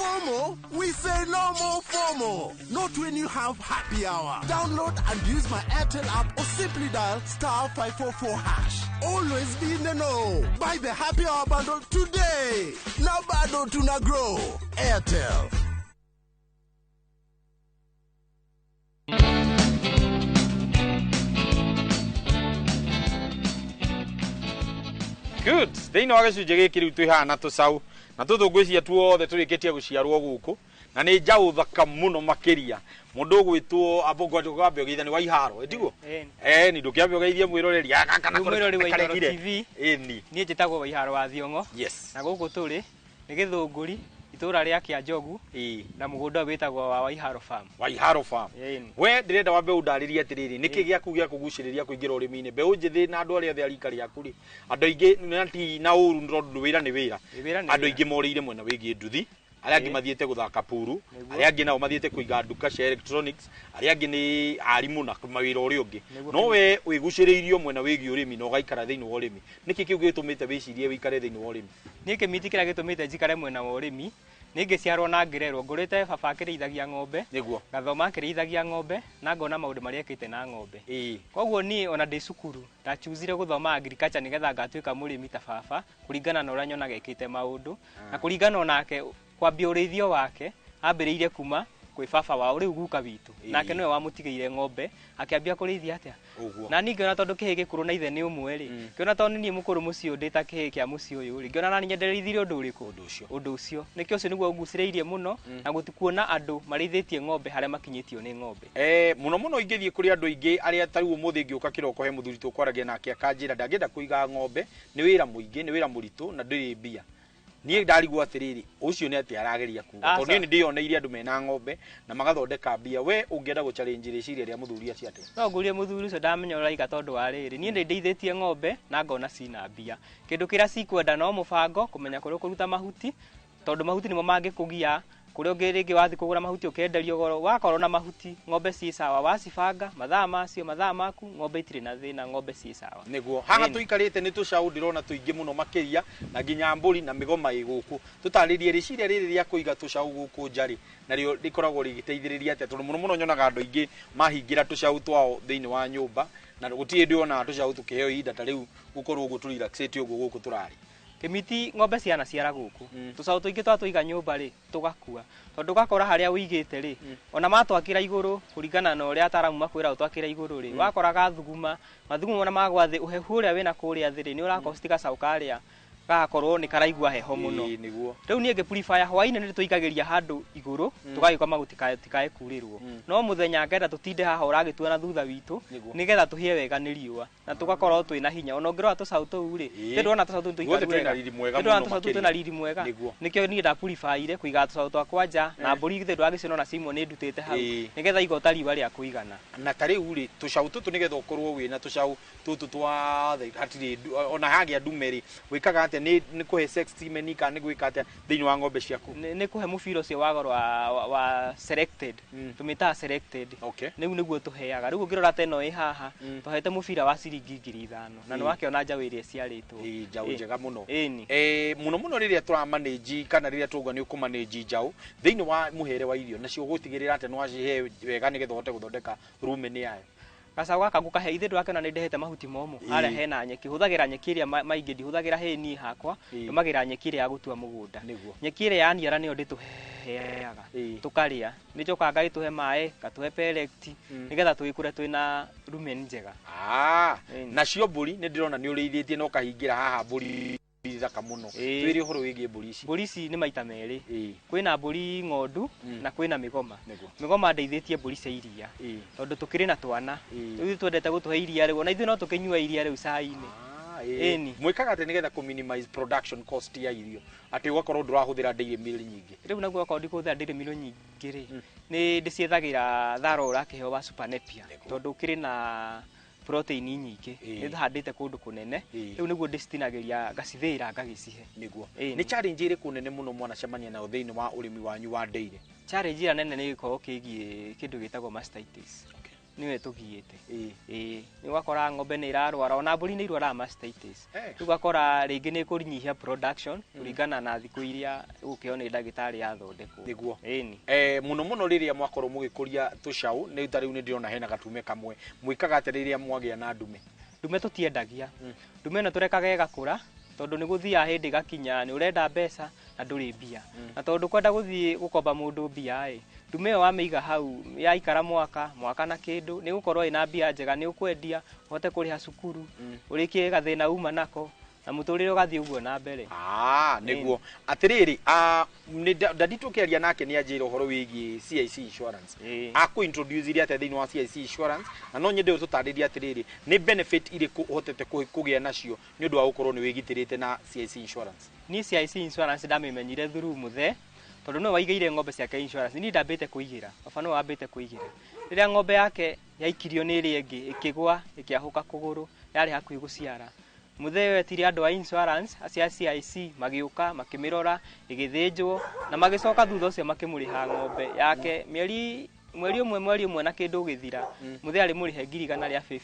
FOMO? We say no more FOMO. Not when you have happy hour. Download and use my Airtel app or simply dial *544#. Always be in the know. Buy the happy hour bundle today. Now bado tuna grow. Airtel. Good. Thiini wa gicunjĩ gĩkĩ rĩu twĩhana tũcaũ na tũthũngũcia tuothe tũrĩkĩtie gũciarwo gũkũ na nĩ njaũ thaka mũno makĩria. Mũndũ ũgwĩtwo Abongo Kambĩ ũgeithani wa Iharo ndiguo ni ndũkĩambia ũgeithie mwĩroreri kana mwĩroreri wa Iharo TV niĩ njĩtagwo wa Iharo wa Thiong'o na gũkũ tũrĩ nĩ Gĩthũngũri itũra rĩa Kĩanjogu na mũgũnda wĩtagwo wa Iharo Farm. Wa Iharo Farm. We ndĩrenda wambe ũndarĩrie atĩrĩrĩ nĩkĩ gĩaku gĩa kũgucĩrĩria kũingĩra ũrĩmi-inĩ mbeũ njĩthĩ na andũ arĩa othe arika rĩaku rĩ andũ aingĩ na ũru tondũ wĩra nĩ wĩra andũ aingĩ morĩire mwena wĩgiĩ nduthi arĩa angĩ mathiĩte gũthaka puru arĩa angĩ nao mathiĩte kũiga nduka cia electronics arĩa angĩ nĩ arimũ na mawĩra ũrĩa ũngĩ no we wĩgucĩrĩirio mwena wĩgiĩ ũrĩmi na ũgaikara thĩinĩ wa ũrĩmi nĩkĩ kĩu gĩtũmĩte wĩcirie wĩikare thĩinĩ wa ũrĩmi? Niĩ kĩmiti kĩrĩa gĩtũmĩte njikare mwena wa ũrĩmi nĩ ngĩciarwo na ngĩrerwo ngũrĩte baba akĩrĩithagia ng'ombe ngathoma akĩrĩithagia ng'ombe na ngona maũndũ marĩa ekĩte na ng'ombe. Koguo niĩ ona ndĩ cukuru ndachuzire gũthoma agriculture nĩgetha ngatuĩka mũrĩmi ta baba kũringana na ũrĩa nyonaga ekĩte maũndũ na kũringana onake kwambia ũrĩithio wake ambĩrĩirie kuma kwĩ baba wao rĩu guka witũ nake nĩwe wamũtigĩire ng'ombe akĩambia kũrĩithia atĩa na ningĩ tondũ kĩhĩ gĩkũrũ na ithe nĩ ũmwe rĩ kĩona tondũ niĩ mũkũrũ mũciĩ ndĩ ta kĩhĩ kĩa mũciĩ ũyũ rĩ ngĩona nani nyendereithirie ũndũ ũrĩkũ ũndũ ũcio nĩkĩo ũcio nĩguo ũgucĩrĩirie mũno na gũtikuona andũ marĩithĩtie ng'ombe harĩa makinyĩtio nĩ ng'ombe. Mũno mũno ingĩthiĩ kũrĩ andũ aingĩ arĩa tarĩu ũmũthĩ ngĩũka kĩroko he mũthuri tũkwaragia nake akanjĩra ndangĩenda kũiga ng'ombe nĩ wĩra mũingĩ nĩ wĩra mũritũ na ndĩrĩ mbia niĩ ndarigwo atĩrĩrĩ ũcio nĩ atĩ arageria kuga tondũ niĩ nĩ ndĩoneire andũ mena ng'ombe na magathondeka mbia we ũngĩenda gũ-challenge rĩciria rĩa mũthuri acio atĩa no ngũrie mũthuri ũcio ndamenya ũraiga tondũ wa rĩrĩ niĩ ndĩithĩtie ng'ombe na ngona cina mbia kĩndũ kĩrĩa cikwenda no mũbango kũmenya kũrĩa kũruta mahuti tondũ mahuti nĩmo mangĩkũgia kũrĩa ũngĩ rĩngĩ wathi kũgũra mahuti ũkenderio goro wakorwo na mahuti ng'ombe ciĩ sawa wacibanga mathaa macio mathaa maku ng'ombe itirĩ na thĩna ng'ombe ciĩ sawa nĩguo haha tũikarĩte nĩ tũcaũ ndĩrona tũingĩ mũno makĩria na nginya mbũri na mĩgoma ĩ gũkũ tũtarĩrie rĩciria rĩrĩ rĩa kũiga tũcaũ gũkũ njarĩ narĩo rĩkoragwo rĩgĩteithĩrĩria atĩa tondũ mũno nyonaga andũ aingĩ mahingĩra tũcaũ twao thĩinĩ wa nyũmba na gũtirĩ ndĩona tũcaũ tũkĩheo ihinda ta rĩu gũkorwo ũguo tũrelaxĩte ũguo gũkũ tũrarĩ Kĩmiti ng'ombe ciana ciara gũkũ tũcaũ tũingĩ twatũiga nyũmba rĩ tũgakua tondũ gakora harĩa ũigĩte rĩ ona matwakĩra igũrũ kũringana na ũrĩa ataramu makwĩra ũtwakĩra igũrũ rĩ wakora gathuguma mathuguma na magwa thĩ ũhehu ũrĩa wĩna kũrĩa thĩ rĩ nĩ ũrakorwo citigacaũ karĩa gakorwo nĩ karaigua heho mũno rĩu niĩ ngĩ-prefer hwaĩ-inĩ nĩ tũikagĩria handũ igũrũ tũgagĩkoma gũtikae kurĩrwo no mũthenya ngenda tũtinde haha ũragĩtua na thutha witũ nĩgetha tũhie wega nĩ riũa na tũgakorwo twĩna hinya ona ũngĩrora tũcaũ tũu rĩ ndĩrona tũcaũ tũu twĩna riri mwega nĩkĩo niĩ nda-preferire kũiga tũcaũ twakwa nja na mbũri githĩ ndwagĩciona ona cimwe nĩ ndutĩte hau nĩgetha igota riũa rĩa kũigana na ta rĩu rĩ tũcaũ tũtũ nĩgetha ũkorwo wĩna tũcaũ tũtũ twa hatirĩ ona hagĩa ndume rĩ wĩkaga atĩa nĩ kũhe sex semen kana nĩ gwĩka atĩa thĩinĩ wa ng'ombe ciaku nĩ kũhe mũbira ũcio wa goro wa selected tũmĩtaga selected rĩu nĩguo tũheaga rĩu ũngĩrora ta ĩno ĩ haha tũhete mũbira wa ciringi 5,000 na nĩ wakĩona njaũ ĩrĩa ĩciarĩtwo njaũ njega mũno mũno rĩrĩa tũramanĩnji kana rĩrĩa tũrauga nĩ ũkũmanĩnji njaũ thĩinĩ wa mũhere wa irio nacio gũtigĩrĩra atĩ nĩ wacihe wega nĩgetha ũhote gũthondeka rumen yayo gacaũ gaka ngũkahe ithĩ ndwakĩona nĩ ndehete mahuti momũ harĩa hena nyeki hũthagĩra nyeki ĩrĩa maingĩ ndihũthagĩra heni hakwa ndũmagĩra nyeki ĩrĩa ya gũtua mũgũnda nyeki ĩrĩa yaniara nĩyo ndĩtũheaga tũkarĩa nĩ njokaga ngagĩtũhe maĩ ngatũhe pellet nĩgetha tũgĩkũre twĩna rumen njega nacio mbũri nĩ ndĩrona nĩ ũrĩithĩtie na ũkahingĩra haha mbũri thaka mũno twĩrĩ ũhoro wĩgiĩ mbũri ici nĩ maita merĩ kwĩna mbũri ng'ondu na kwĩna mĩgoma ndeithĩtie mbũri cia iria tondũ tũkĩrĩ na twana rĩu twendete gũtũhe iria rĩu ona ithuĩ no tũkĩnyua iria rĩu cai-inĩ mwĩkaga atĩ nĩgetha kũ minimize production cost ya irio atĩ ũgakorwo ndũrahũthĩra dairy meal nyingĩ rĩu naguo akorwo ndikũhũthĩra dairy meal nyingĩ rĩ nĩ ndĩciethagĩra thara ũrakĩheo wa Super Napier tondũ ũkĩrĩ na protein nyingĩ nĩ handĩte kũndũ kũnene rĩu nĩguo ndĩcitinagĩria ngacithĩĩra ngagĩcihe nĩguo nĩ challenge ĩrĩkũ nene mũno mwanacemania nayo thĩinĩ wa ũrĩmi wanyu wa dairy challenge ĩrĩa nene nĩ gĩkorwo kĩgiĩ kĩndũ gĩtagwo mastitis niwe tũgiĩte nĩ ũgakora ng'ombe nĩ irarwara ona mbũri nĩ irwaraga mastitis rĩu ũgakora rĩngĩ nĩ kũnyihia production kũringana na thikũ iria ũgũkĩona nĩ ndagĩtarĩ yathondekwo nĩguo mũno rĩrĩa mwakorwo mũgĩkũria tũcaũ nĩ ta rĩu nĩ ndĩrona hena gatume kamwe mwĩkaga atĩ rĩrĩa mwagĩa na ndume tũtiendagia ndume ĩno tũrekaga ĩgakũra tondũ nĩ gũthiaga hĩndĩ gakinya nĩ ũrenda mbeca na ndũrĩ mbia na tondũ kwenda gũthiĩ gũkomba mũndũ mbia ndume ĩyo wamĩiga hau yaikara mwaka na kĩndũ nĩ gũkorwo ĩna mbia njega nĩ ũkwendia ũhote kũrĩha cukuru ũrĩkie gathĩna uma nako na mũtũrĩre ũgathiĩ ũguo na mbere nĩguo atĩrĩrĩ ndandi tũkĩaria nake nĩ anjĩra ũhoro wĩgiĩ CIC insurance akũ-introduce iria atĩa thĩinĩ wa CIC insurance na no nyende ũtũtarĩrie atĩrĩrĩ nĩ benefit irĩkũ ũhotete kũgĩa nacio nĩ ũndũ wa gũkorwo nĩ wĩgitĩrĩte na CIC insurance niĩ CIC insurance ndamĩmenyire through mũthe tondũ no waigĩire ng'ombe ciake insurance niĩ ndambĩte kũigĩra baba no wambĩte kũigĩra rĩrĩa ng'ombe yake yaikirio nĩ ĩrĩa ĩngĩ ĩkĩgwa ĩkĩahũka kũgũrũ yarĩ hakuhĩ gũciara mũthee wetire andũ a insurance acia CIC magĩũka makĩmĩrora ĩgĩthĩnjwo na magĩcoka thutha ũcio makĩmũrĩha ng'ombe yake mweri ũmwe na kĩndũ ũgĩthira mũthee arĩ mũrĩhe 150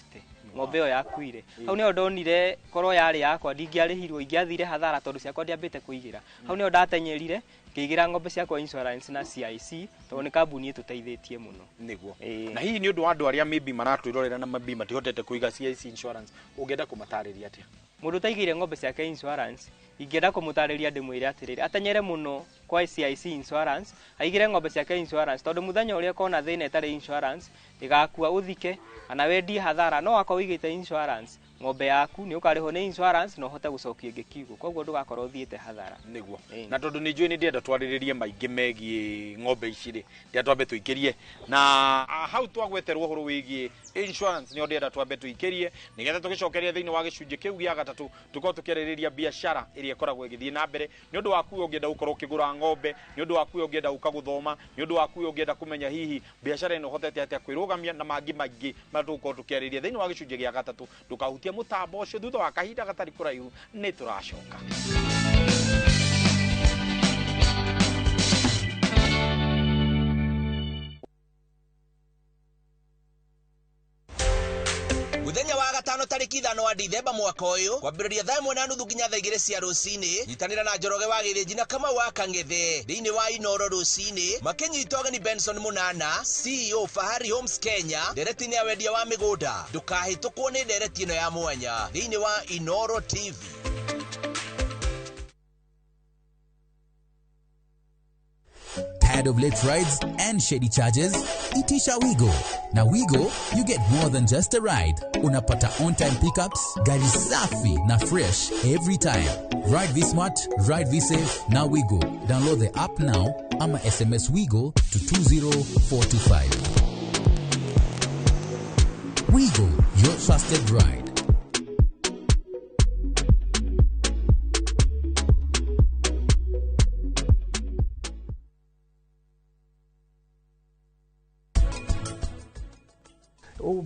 ng'ombe ĩyo yakuire hau nĩyo ndonire korwo yarĩ yakwa ndingĩarĩhirwo ingĩathire hathara tondũ ciakwa ndiambĩte kũigĩra hau nĩyo ndatenyerire ngĩigĩra ng'ombe ciakwa insurance na CIC tondũ nĩ kambuni ĩtũteithĩtie mũno nĩguo na hihi nĩ ũndũ wa andũ arĩa maybe maratwĩrorera na maybe matihotete kũiga CIC insurance ũngĩenda kũmatarĩria atĩa mũndũ ũtaigĩire ng'ombe ciake insurance ingĩenda kũmũtarĩria ndĩmwĩre atĩrĩrĩ atenyere mũno kwa CIC insurance aigĩre ng'ombe ciake insurance tondũ mũthenya ũrĩa ũkona thĩna ĩtarĩ insurance ĩgakua ũthike kana wendie hathara no wakwa wĩigĩte insurance ng'ombe yaku nĩ ũkarĩhwo nĩ insurance na ũhote gũcokia ĩngĩ kiugũ, koguo ndũgakorwo ũthiĩte hathara nĩguo. Na tondũ nĩ njũĩ nĩ ndĩenda twarĩrĩrie maingĩ megiĩ ng'ombe ici rĩ, ndĩenda twambe tũikĩrie na hau twagweterwo ũhoro wĩgiĩ insurance nĩ ndĩenda twambe tũikĩrie nĩgetha tũgĩcokeria thĩinĩ wa gĩcunjĩ kĩu gĩa gatatũ tũkorwo tũkĩarĩrĩria biacara ĩrĩa ĩkoragwo ĩgĩthiĩ na mbere nĩ ũndũ waku ũngĩenda gũkorwo ũkĩgũra ng'ombe, nĩ ũndũ waku ũngĩenda gũka gũthoma, nĩ ũndũ waku ũngĩenda kũmenya hihi biacara ĩno hotete atĩa kwĩrũgamia na mangĩ maingĩ marĩa tũgũkorwo tũkĩarĩrĩria thĩinĩ wa gĩcunjĩ gĩa gatatũ ndũkahutie mũtambo ũcio thutha wa kahinda gatarĩ kũraihu nĩ tũracoka. Muthenya wa gatano tariki 5 wa Dithemba mwaka uyu kwambĩrĩria thaa 1:30 nginya thaa 2 cia rũcinĩ nyitanĩra na Njoroge wa Gĩthĩnji na Kamau wa Kang'ethe thĩinĩ wa Inoro rũcinĩ makĩnyita ũgeni Benson Munana CEO Fahari Homes Kenya ndereti-inĩ ya wendia wa mĩgũnda ndũkahĩtũkwo nĩ ndereti ĩno ya mwanya thĩinĩ wa Inoro TV. Tired of late rides and shady charges? Itisha Wigo. Na Wigo, you get more than just a ride. Unapata on-time pickups, gari safi na fresh every time. Ride V-Smart, ride V-Safe, na Wigo. Download the app now, ama SMS Wigo to 20425. Wigo, your trusted ride.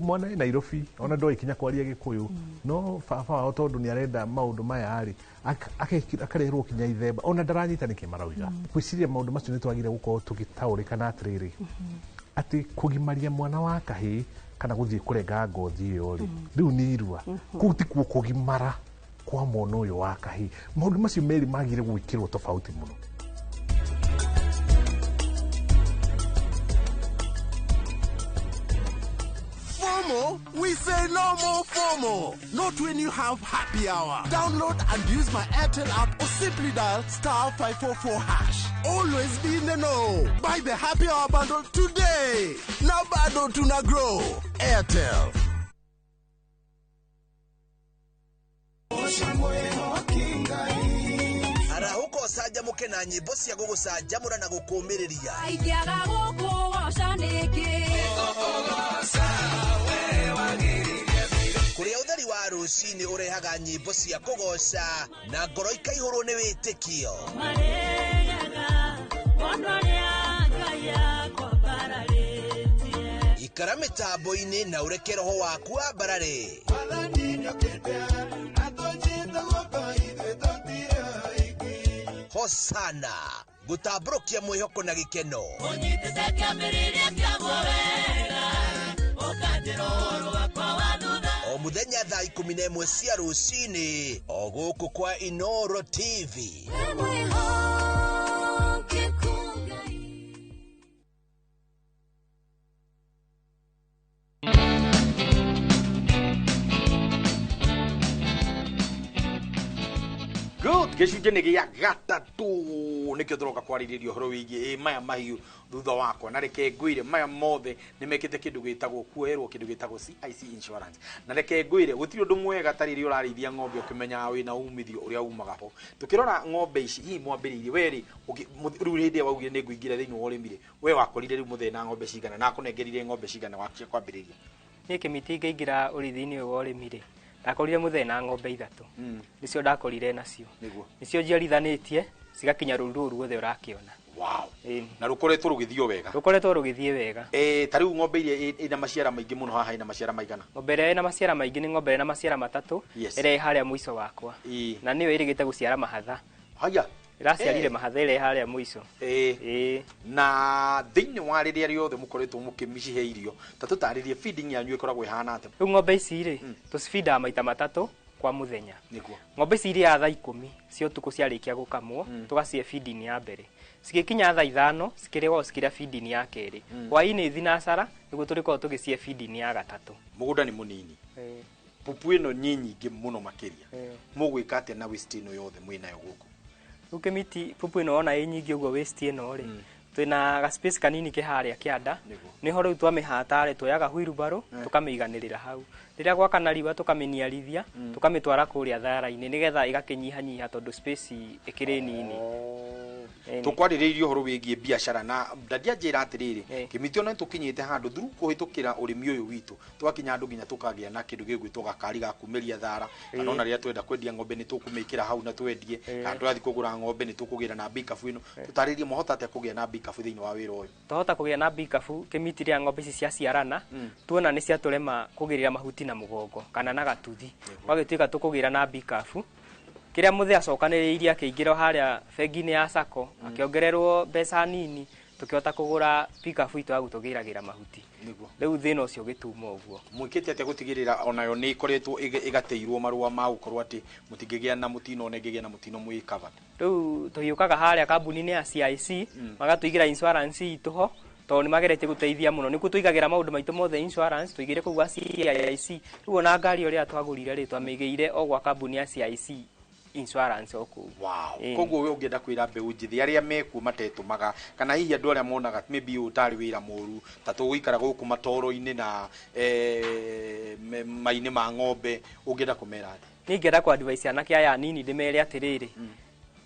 Mwana ĩ Nairobi ona ndoĩ kinya kwaria Gĩkũyũ no baba wao tondũ nĩ arenda maũndũ maya arĩ akarerwo kinya Ithemba ona ndaranyita nĩkĩ marauga gwĩciria maũndũ macio nĩ twagire gũkorwo tũgĩtaũrĩkana atĩrĩrĩ atĩ kũgimaria mwana wa kahĩĩ kana gũthiĩ kũrenga ngothi ĩyo rĩ rĩu nĩ irua kũu ti kuo kũgimara kwa mwana ũyũ wa kahĩĩ maũndũ macio merĩ magire gwĩkĩrwo tofauti mũno. We say no more FOMO. Not when you have happy hour. Download and use my Airtel app or simply dial *544#. Always be in the know. Buy the happy hour bundle today. Now bado tuna grow. Airtel. Arahuko saja muke na nyimbo cia gũgũcanjamũra na gũkũũmĩrĩria. Aingiaga gũkũgoca nĩngĩ. Kũrĩa ũtheri wa rũcinĩ ũrehaga nyimbo cia kũgoca na ngoro ikaihũrwo nĩ wĩtĩkio. Ikara mĩtambo-inĩ na ũreke roho waku wambarare. Hosana gũtambũrũkia mwĩhoko na gĩkeno. Ũnyitĩte kĩambĩrĩria kĩaguo wega ũkanjĩra ũhoro wakwa wa thutha. O muthenya thaa 11 cia rũcinĩ o gũkũ kwa Inoro TV. Good, gĩcunjĩ nĩ gĩa gatatũ nĩkĩo tũroka kwarĩrĩria ũhoro wĩgiĩ maya mahiũ thutha wakwa na reke ngwĩre maya mothe nĩ mekĩte kĩndũ gĩtagwo kuoerwo kĩndũ gĩtagwo CIC insurance na reke ngwĩre gũtirĩ ũndũ mwega tarĩ rĩrĩa ũrarĩithia ng'ombe ũkĩmenyaga wĩna umithio ũrĩa umaga ho tũkĩrora ng'ombe ici hihi mwambĩrĩirie werĩ rĩu hĩndĩ ĩrĩa waugire nĩ ngũingĩra thĩinĩ wa ũrĩmi rĩ we wakorire rĩu mũthee na ng'ombe cigana na akũnengerire ng'ombe cigana wakia kwambĩrĩria niĩ kĩmiti ngaingĩra ũrĩithi-inĩ ũyũ wa ũrĩmi rĩ ndakorire mũthee na ng'ombe ithatũ nĩcio ndakorire nacio nĩcio njiarithanĩtie cigakinya rũru rũu ruothe ũrakĩona. Wow. Na rũkoretwo rũgĩthiĩ wega. Rũkoretwo rũgĩthiĩ wega. Ta rĩu ng'ombe iria ina maciara maingĩ mũno haha ina maciara maigana. Ng'ombe ĩrĩa ĩna maciara maingĩ nĩ ng'ombe ĩna maciara matatũ ĩrĩa ĩ harĩa mũico wakwa. Na nĩyo ĩrĩgĩte gũciara mahatha. Haya. Ĩraciarire mahatha ĩrĩa ĩ harĩa mũico. Na thĩinĩ wa rĩrĩa rĩothe mũkoretwo mũkĩmĩcihe irio ta tũtarĩrie feeding yanyu ĩkoragwo ĩhana atĩa. Rĩu ng'ombe ici rĩ tũcibindaga maita matatũ kwa muthenya. Ng'ombe ici iria thaa 10 cia ũtukũ ciarĩkia gũkamwo tugacihe feeding ya mbere. Cigikinya thaa 5 cikĩrĩgwo cikĩrĩa feeding ya kerĩ. Hwaĩ-inĩ thinacara nĩguo tũrĩkorwo tũgĩcihe feeding ya gatatũ. Mũgũnda nĩ mũnini. Pupu ĩno nĩ nyingĩ mũno makĩria. Mũgwĩka atĩa na waste ĩno yothe mwĩnayo gũkũ? Rĩu kĩmiti pupu ĩno ona ĩ nyingĩ ũguo waste ĩno rĩ twina ga space kanini kiharia kianda niho riu twamihata twoyaga wheelbarrow tukamiganirira hau riria gwakana riwa tukaminiarithia tukamitwara kuria thara-ini nigetha igakinyihanyiha tondu space ikiri nini tukwarireirio horo wigie biashara na ndadia njira atiriri kimiti ona tukinyite handu thuru kuhitukira urimi uyu witu twakinya andu nginya tukagia na kindu gigwitwo gakari ga kumeria thara kana ona ria twenda kwendia ng'ombe ni tukumikira hau na twendie kana twathi kugura ng'ombe ni tukugira na bikafu ino tutaririe mohota ate kugia na bikafu thiini wa wira uyu tuhota kugia na bikafu kimiti ria ng'ombe ici cia ciarana tuona ni cia turema kugirira mahuti na mugongo kana na gatuthi wagituika tukugira na bikafu kiria muthe acokaniriirie akiingira haria bengi-ini ya sako akiongererwo mbeca nini tukihota kugura pikafu itu agutugiragira mahuti riu thina ucio gituma uguo mwikite ate gutigirira onayo ni ikoretwo igateirwo marua ma gukorwo ati mutingigia na mutino onengigia na mutino mwi covered riu tuhiukaga haria kambuni-ini ya CIC magatuigira insurance ituho to ni magerete guteithia muno niku tuigagira maundu maitu mothe insurance tuigire kugwa CIC riu ona ngari uria twagurire ri twamigeire ogwa kambuni ya CIC insurance oku wow koguo we ungienda kwira mbeu njithi aria meku matetumaga kana hihi andu aria monaga maybe utari wira muru ta tuguikara guku matoro-ini na maini ma ng'ombe ungienda kumera ati ni ngenda kwa advice anake aya nini ndimere atiriri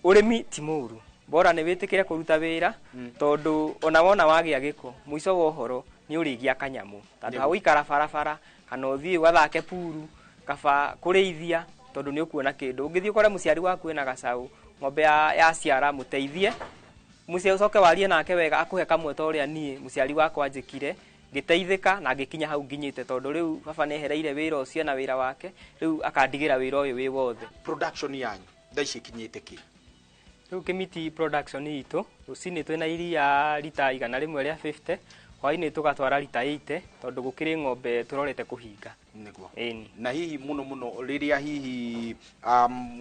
urimi ti muru bora ni witikire kuruta wira tondu ona wona wagia giko muico wa uhoro ni urigia kanyamu tondu hauikara barabara kana uthii wathake puru kaba kureithia tondu ni ukuona kindu ungithii ukore muciari waku ena gacau ng'ombe ya ciara muteithie muciari ucoke warie nake wega akuhe kamwe ta uria nie muciari wako anjikire ngiteithika na ngikinya hau nginyite tondu riu baba nehereire wira ucio na wira wake riu akandigira wira uyu wi wothe production yanyu thaici kinyite ki riu kimiti production itu rucini twina iria lita 150 hwaini tugatwara lita 80 tondu gukiri ng'ombe turorete kuhinga niguo na hihi muno riria hihi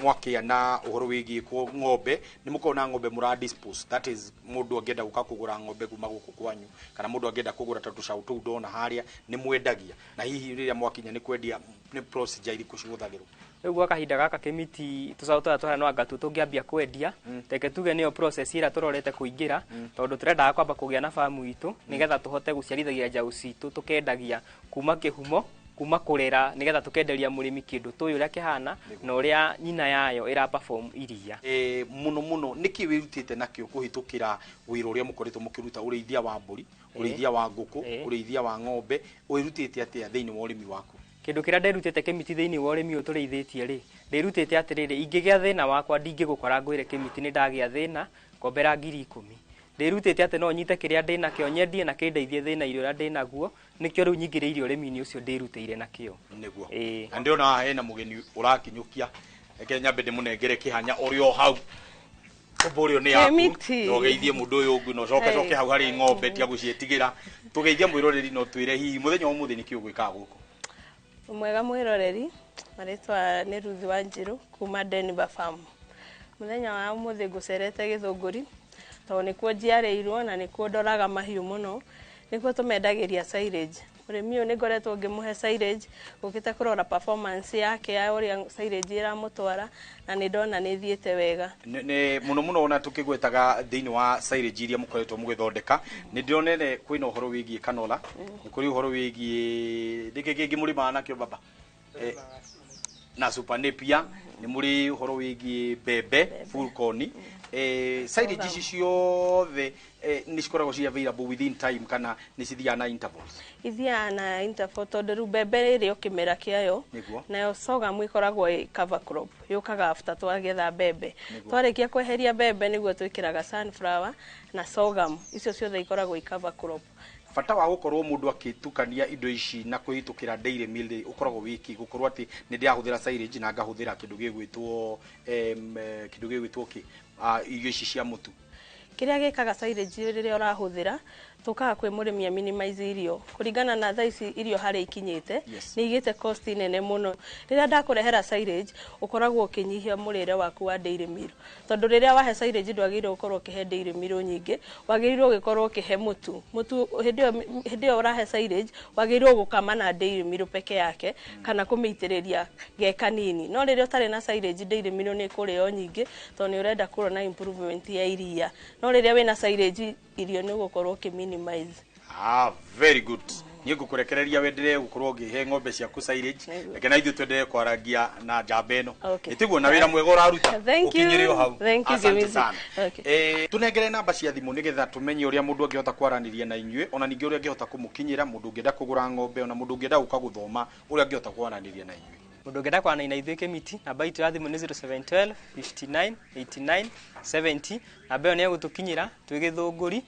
mwakia na uhoro wigie ko ng'ombe ni mukona ng'ombe mura dispose that is mundu angenda guka kugura ng'ombe kuma guku kwanyu kana mundu angenda kugura tatu cautu ndona haria ni mwendagia na hihi riria mwakinya ni kwendia ni procedure iriku cihuthagirwo riu gwa kahinda gaka kimiti tucautu twara no angatu tungiambia kwendia teke tuge niyo process ira turorete kuingira tondu turenda kwamba kugia na famu itu nigetha tuhote guciarithagia njau citu tukendagia kuma kihumo kuma kurera nigetha tukenderia murimi kindu tuyu uria kihana na uria nyina yayo ira perform iria muno niki wirutite nakio kuhitukira wira uria mukoretwo mukiruta ureithia wa mburi ureithia wa nguku ureithia wa ng'ombe wirutite atia thiini wa urimi waku kindu kiria nderutite kimiti thiini wa urimi utureithitie ri nderutite atiriri ingigia thina wakwa ndingigukora ngwire kimiti ni ndagia thina ngombera 10,000 nderutite ati no nyite kiria ndina kio nyendie na kindeithie thina irio ria ndina guo nikio riu nyingiriire urimi-ini ucio nderuteire nakio niguo na ndiona hena mugeni urakinyukia eke nyambe ndimunengere kihanya urio hau uburio ni yaku no geithie mundu uyu ungu no coke hau hari ng'ombe tia gucietigira tugeithie mwiroreri no twire hihi muthenya umuthi nikio gwika guku mwega mwiroreri maritwa ni Ruthi Wanjiru kuma Denver Farm muthenya wa umuthi ngucerete Githunguri to nikuo njiareirwo na nikuo ndoraga mahiu muno nikuo tumendagiria silage urimi uyu ni ngoretwo ngimuhe silage ukite kurora performance yake ya uria silage ira mutwara na ni ndona ni thiete wega ni muno ona tukigwetaga thiini wa silage iria mukoretwo mugithondeka ni ndionere kwina uhoro wigie kanola ni kuri uhoro wigie ndikigigi murima nakio baba na super napier ni muri uhoro wigie bebe full corn silage ici ciothe ni cikoragwo cia available within time kana ni cithia na intervals ithia na interval tondu riu mbembe iri ukimera kiayo nayo sorghum ikoragwo cover crop yukaga after twagetha mbembe twarikia kweheria mbembe niguo twikiraga sunflower na sorghum icio ciothe ikoragwo cover crop fata wa gukorwo mundu akitukania indo ici na kuhitukira daily meal ukoragwo wiki gukorwo ati ni ndiahuthira silage na ngahuthira kindu gigwitwo ki irio ici cia mutu kiria gikaga silage riria urahuthira tukaga kwi murimi minimize irio kuringana na thaici irio hari ikinyite ni igite cost nene muno riria ndakurehera silage ukoragwo ukinyihia murire waku wa daily meal tondu riria wahe silage ndwagirwo ukorwo ukihe daily meal nyingi wagirwo ugikorwo ukihe mutu hindio urahe silage wagirwo gukama na daily meal peke yake kana kumeitiriria geka nini no riria utari na silage daily meal ni kurio nyingi tondu ni urenda kurona improvement ya iria no riria wina silage irio nĩ gũkorwo ki minimize. Very good. Niĩ ngũkũrekereria wendere gũkorwo ngĩhe ng'ombe ciaku silage reke na ithuĩ twendelee kwaragia na njamba ĩno ĩtiguo na wĩra mwega ũraruta ũkinyĩre o hau. Asante sana. Tunengere namba cia thimũ nĩgetha tũmenye ũrĩa mũndũ angĩhota kwaranĩria na inyuĩ ona ningĩ ũrĩa angĩhota kũmũkinyĩra mũndũ ũngĩenda kũgũra ng'ombe ona mũndũ ũngĩenda gũka gũthoma ũrĩa angĩhota kwaranĩria na inyuĩ. Mũndũ ũngĩenda kwaranĩria na ithuĩ Kĩmiti namba itũ ya thimũ nĩ 0712 59 89 70 namba ĩyo nĩ egũtũkinyĩra twĩ Gĩthũngũri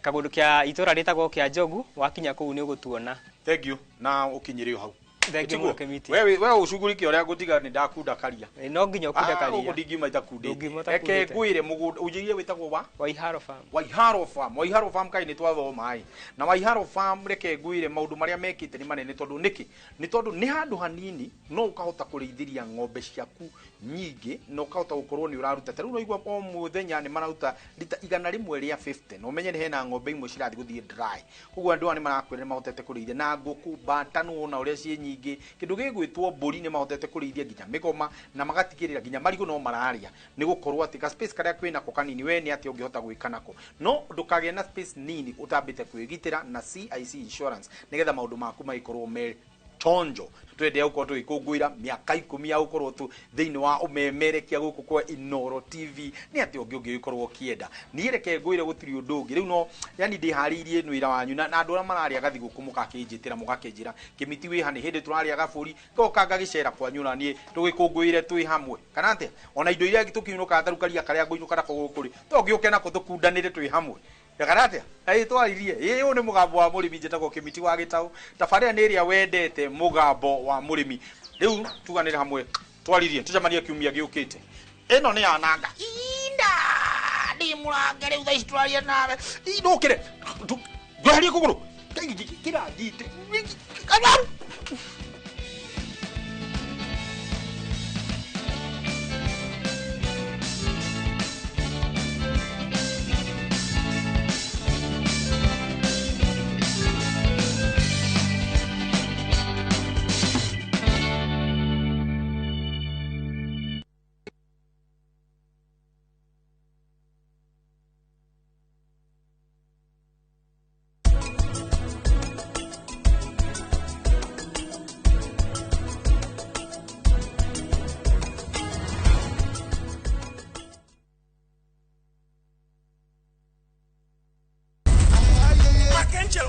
kagundu kia itora ritagwo kia Njogu wakinya kuu ni ugutuona. Thank you na ukinyire yo hau. Thank you Kemiti. Wewe ucugurike uria gutiga ni ndakunda karia. No nginya ukunda karia. Ugu ndingima itakunde. Eke ngwire mugudu ujirie witagwo wa Waiharo Farm. Waiharo Farm. Waiharo Farm kai ni twathoma ai. Na Waiharo Farm reke ngwire maundu maria mekite ni manene tondu niki. Ni tondu ni handu hanini no ukahota kurithĩria ng'ombe ciaku nyingi no ukahota gukorwo ni uraruta. Riu no igwa o muthenya ni mararuta lita 100 ria 50. No menye ni hena ng'ombe imwe cirathi guthie dry. Koguo andu ani marakwira ni mahotete kurithia na nguku bata no na uria cie nyingi kindu gigwitwo mburi ni mahotete kurithia nginya migoma na magatigirira nginya marigo no mararia ni gukorwo ati ka space karia kwina ko kanini we ni ati ungihota gwika nako no ndukage na space nini utambite kwigitira na CIC Insurance nigetha maundu maku maikorwo me chonjo twende uko twikungwira miaka 10 ya ukorwo tu thiini wa umemerekia guku kwa Inoro TV ni ati ungiugikorwo kienda ni reke ngwire gutiri undu ungi riu no yani ndihariirie nwira wanyu na andu ara mararia gathi guku mukakinjitira mugakinjira Kimiti wi hani hindi turaria gaburi goka ngagicera kwanyu na nie tugikungwire twi hamwe kana ate ona indo iria tukiunuka tarukaria karia nguinuka nako gukuri tungiuke nako tukundanire twi hamwe yakarate ai twaririe iyo ni mugambo wa murimi njitagwo Kimiti wa Gitau tafaria ni iria wendete mugambo wa murimi riu tuganire hamwe twaririe tujamania kiumia giukite eno ni ananga inda ndi murange riu thaici twaria nawe indukire ndoharie kuguru kira ngite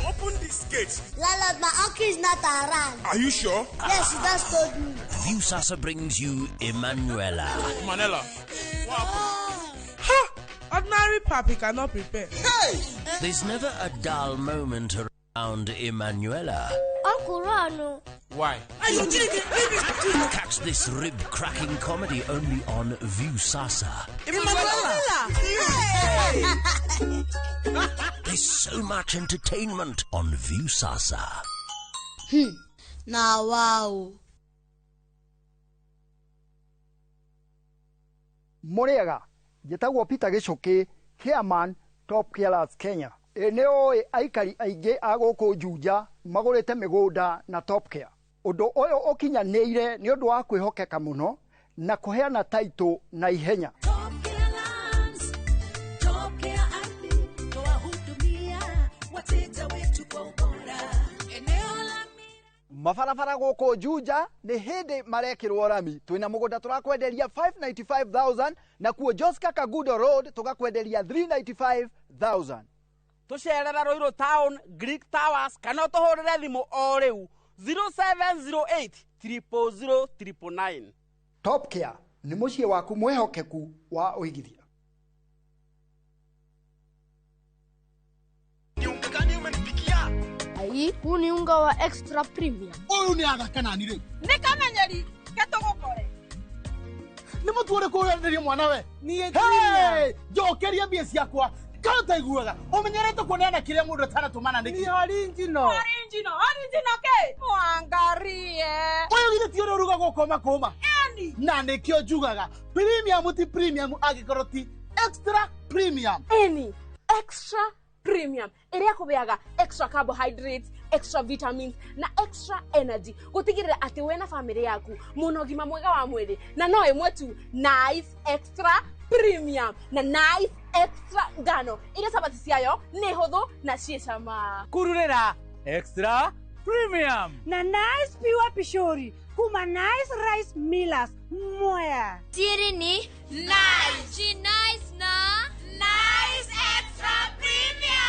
Open this gate. Landlord, my uncle is not around. Are you sure? Yes, he just told me. Viusasa brings you Emanuela. Manela. Ha! Ordinary papi cannot prepare. Hey! There's never a dull moment around Emanuela. Uncle Rano. Why? Catch this rib-cracking comedy only on Viusasa. There's so much entertainment on Viusasa. Now, wow. Moriaga, Jetagwo Peter Gichoke, Chairman, Top Carers Kenya. Eneo aikari aige agoko Juja, magorete migunda na Top Care. Undu oyo okinyanĩire nĩ ũndũ wa kwĩhokeka mũno na kũheana taito na ihenya. Mabarabara gũkũ Juja nĩ hĩndĩ marekĩrwo rami. Twĩna mũgũnda tũrakwenderia 595,000 na kuo Joska Kagudo Road tũgakwenderia 395,000. Tucerera Ruiru Town, Greek Towers, kana ũtũhũrĩre thimũ o rĩu 0708 000 999. Top Care nĩ mũciĩ waku mwehokeku wa ũigithia. Ai, huu ni unga wa extra premium. Huyu ni aga kana ni rĩu. Nĩ kamenyeri ketũgũkore. Nĩ mũtuore kũrenderia mwana we. Niĩ njokeria mbia ciakwa. Kanta iguaga. Umenyerete kuoneana kile mũndũ atanatumana niki. Ni original ke? Mwangarie. Oyo githĩ ti ũrĩa ũrugagwo koma koma. Na nĩkĩo njugaga premium ti premium angĩkorwo ti extra premium. Extra premium ĩrĩa kũbeaga extra carbohydrates, extra vitamins na extra energy gũtigĩrĩra atĩ we na family yaku mũno gima mwega wa mwĩrĩ na no ĩmwe tu nice extra premium na nice extra ngano ile sabati ciayo nĩ hũthũ na ciĩ cama kururĩra extra premium na nice pure pishori kuma nice rice millers moya siri ni nice chi nice na nice extra premium.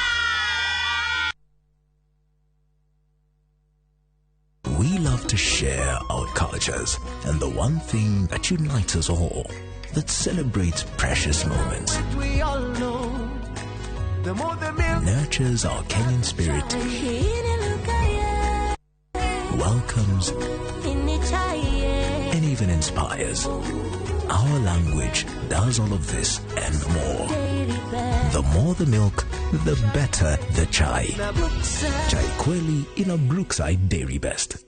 We love to share our cultures, and the one thing that unites us all, that celebrates precious moments, We all know the more the milk. nurtures our Kenyan spirit, welcomes, and even inspires. Our language does all of this and more. The more the milk, the better the chai. Chai Kweli in a Brookside Dairy Best.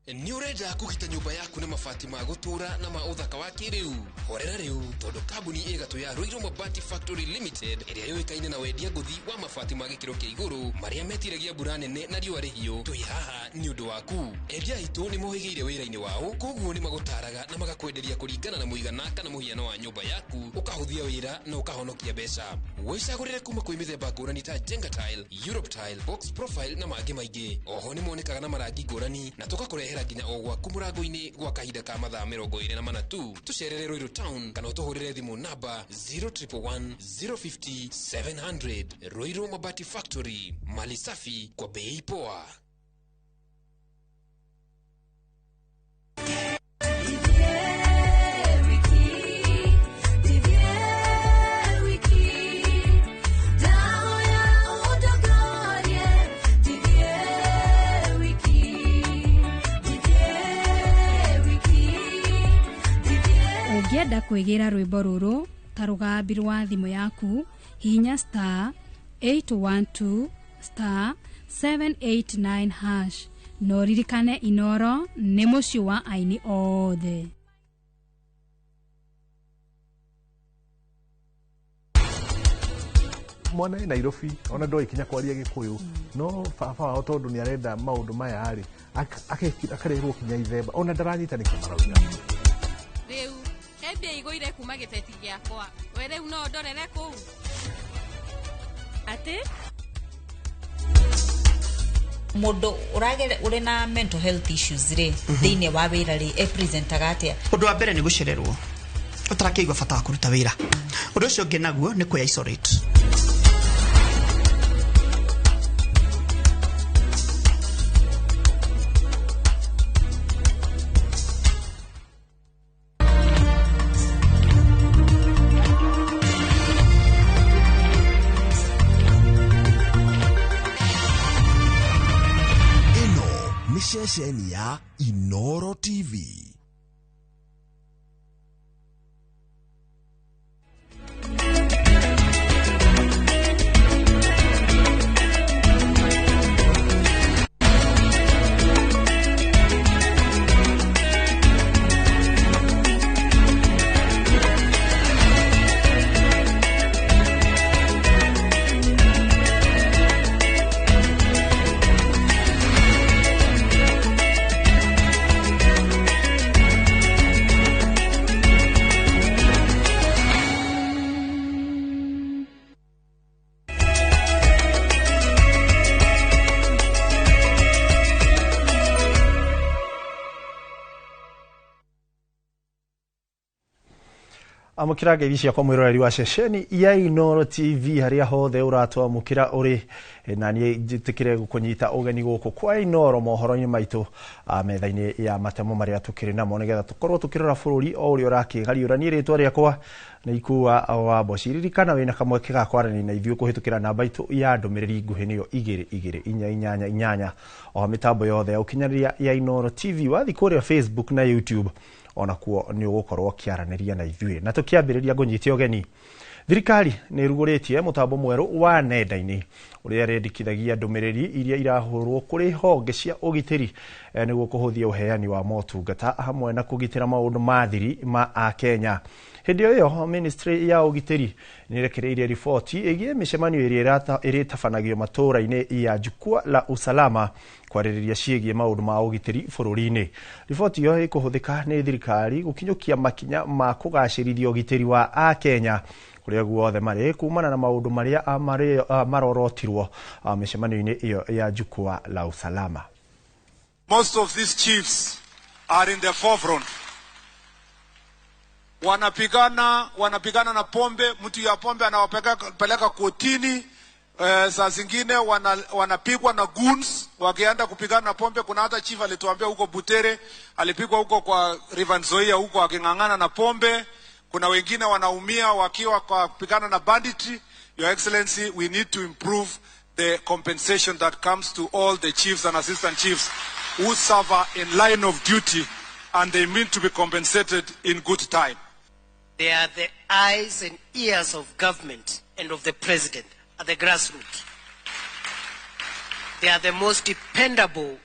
Nĩ ũrenda kũgita nyũmba yaku na mabati ma gũtũra na ma ũthaka wa kĩrĩu horera rĩu tondũ kambuni ĩgatũ ya Ruiru Mabati Factory Limited ĩrĩa yũĩkaine na wendia ngũthi wa mabati ma gĩkĩro kĩa igũrũ marĩa metiragia mbura nene na riũa rĩhiũ twĩ haha nĩ ũndũ waku endia aitũ nĩ mohĩgĩire wĩra-inĩ wao koguo nĩ magũtaraga na magakwenderia kũringana na mũigana kana mũhiano wa nyũmba yaku ũkahũthia wĩra na ũkahonokia mbeca wĩcagũrĩre kuma kwĩ mĩthemba ngũrani ta Jenga Tile, Europe Tile, Box Profile na mangĩ maingĩ oho nĩ monekaga na marangi ngũrani na tũgakũrehera nginya o gwaku mũrango-inĩ gwa kahinda ka mathaa 24 tu tũcerere Ruiru Town kana ũtũhũrĩre thimũ namba 0111 050 700 Ruiru Mabati Factory mali safi kwa bei poa. Ũngĩenda kwĩgĩra rwĩmbo rũrũ ta rũgambi rwa thimũ yaku hihinya *812 *789# no ririkane Inoro nĩ mũciĩ wa aini othe. mwana Nairobi ona ndoi kinya kwaria Gikuyu no baba wao tondu ni arenda maundu maya ari akarehwo kinya ithemba ona ndaranyita niki marauga riu hebia igũire kuma gĩteti gĩakwa we rĩu no ndorere kũu ati mũndũ ũrĩ na mental health issues rĩ thĩinĩ wa wĩra rĩ representaga atĩa ũndũ wa mbere nĩ gũcererwo ũtarakĩigua bata wa kũruta wĩra ũndũ ũcio ũngĩ naguo nĩ kwĩ isolate Shesheni ya Inoro TV. amukira ngeithi ciakwa mwiroreri wa ceceni ya Inoro TV haria hothe uratwamukira uri na ni njitikire gukunyita ugeni guku kwa Inoro mohoro-ini maitu metha-ini ya matemo maria tukiri namo nigetha tukorwo tukirora bururi o uri urakigariura ni ritwa riakwa na ikuwa wa bociririkana wina kamweke ga kwarani na ithuĩ kuhitukira namba itu ya ndumiriri nguhi niyo 2228 o mitambo yothe ya ukinyaniria ya Inoro TV wathi kuria Facebook na YouTube ona kuo ni ugukorwo kiaraniria na ithuĩ na tukiambiriria ngunyite ugeni Thirikari nĩ rugũrĩtie mũtambo mwerũ wa nenda-inĩ ũrĩa rendekithagia ndũmĩrĩri iria irahũrwo kũrĩ honge cia ũgitĩri nĩguo kũhũthia ũheani wa motungata hamwe na kũgitĩra maũndũ ma thiri ma Akenya. Hĩndĩ ĩyo ministry ya ũgitĩri nĩrekereirie riboti ĩgiĩ mĩcemanio ĩrĩa ĩrĩtabanagio matũũra-inĩ ya Jukwaa la Usalama kwarĩrĩria ciĩgiĩ maũndũ ma ũgitĩri bũrũri-inĩ. Riboti ĩyo ĩkũhũthĩka nĩ thirikari gũkinyũkia makinya ma kũgacĩrithia ũgitĩri wa Akenya kũrĩa guothe marĩ kumana na maũndũ marĩa marorotirwo mĩcemanio-inĩ ĩyo ya Jukwaa la Usalama. Most of these chiefs are in the forefront. Wanapigana na pombe, mtu ya pombe anawapeleka kotini. Saa zingine wanapigwa na goons wakienda kupigana na pombe. Kuna hata chief alituambia huko Butere alipigwa huko kwa River Nzoia huko akingangana na pombe. Kuna wengine wanaumia wakiwa kwa kupigana na banditry. Your Excellency, we need to improve the compensation that comes to all the chiefs and assistant chiefs who suffer in line of duty, and they mean to be compensated in good time. They are the eyes and ears of government and of the president at the grassroots. They are the most dependable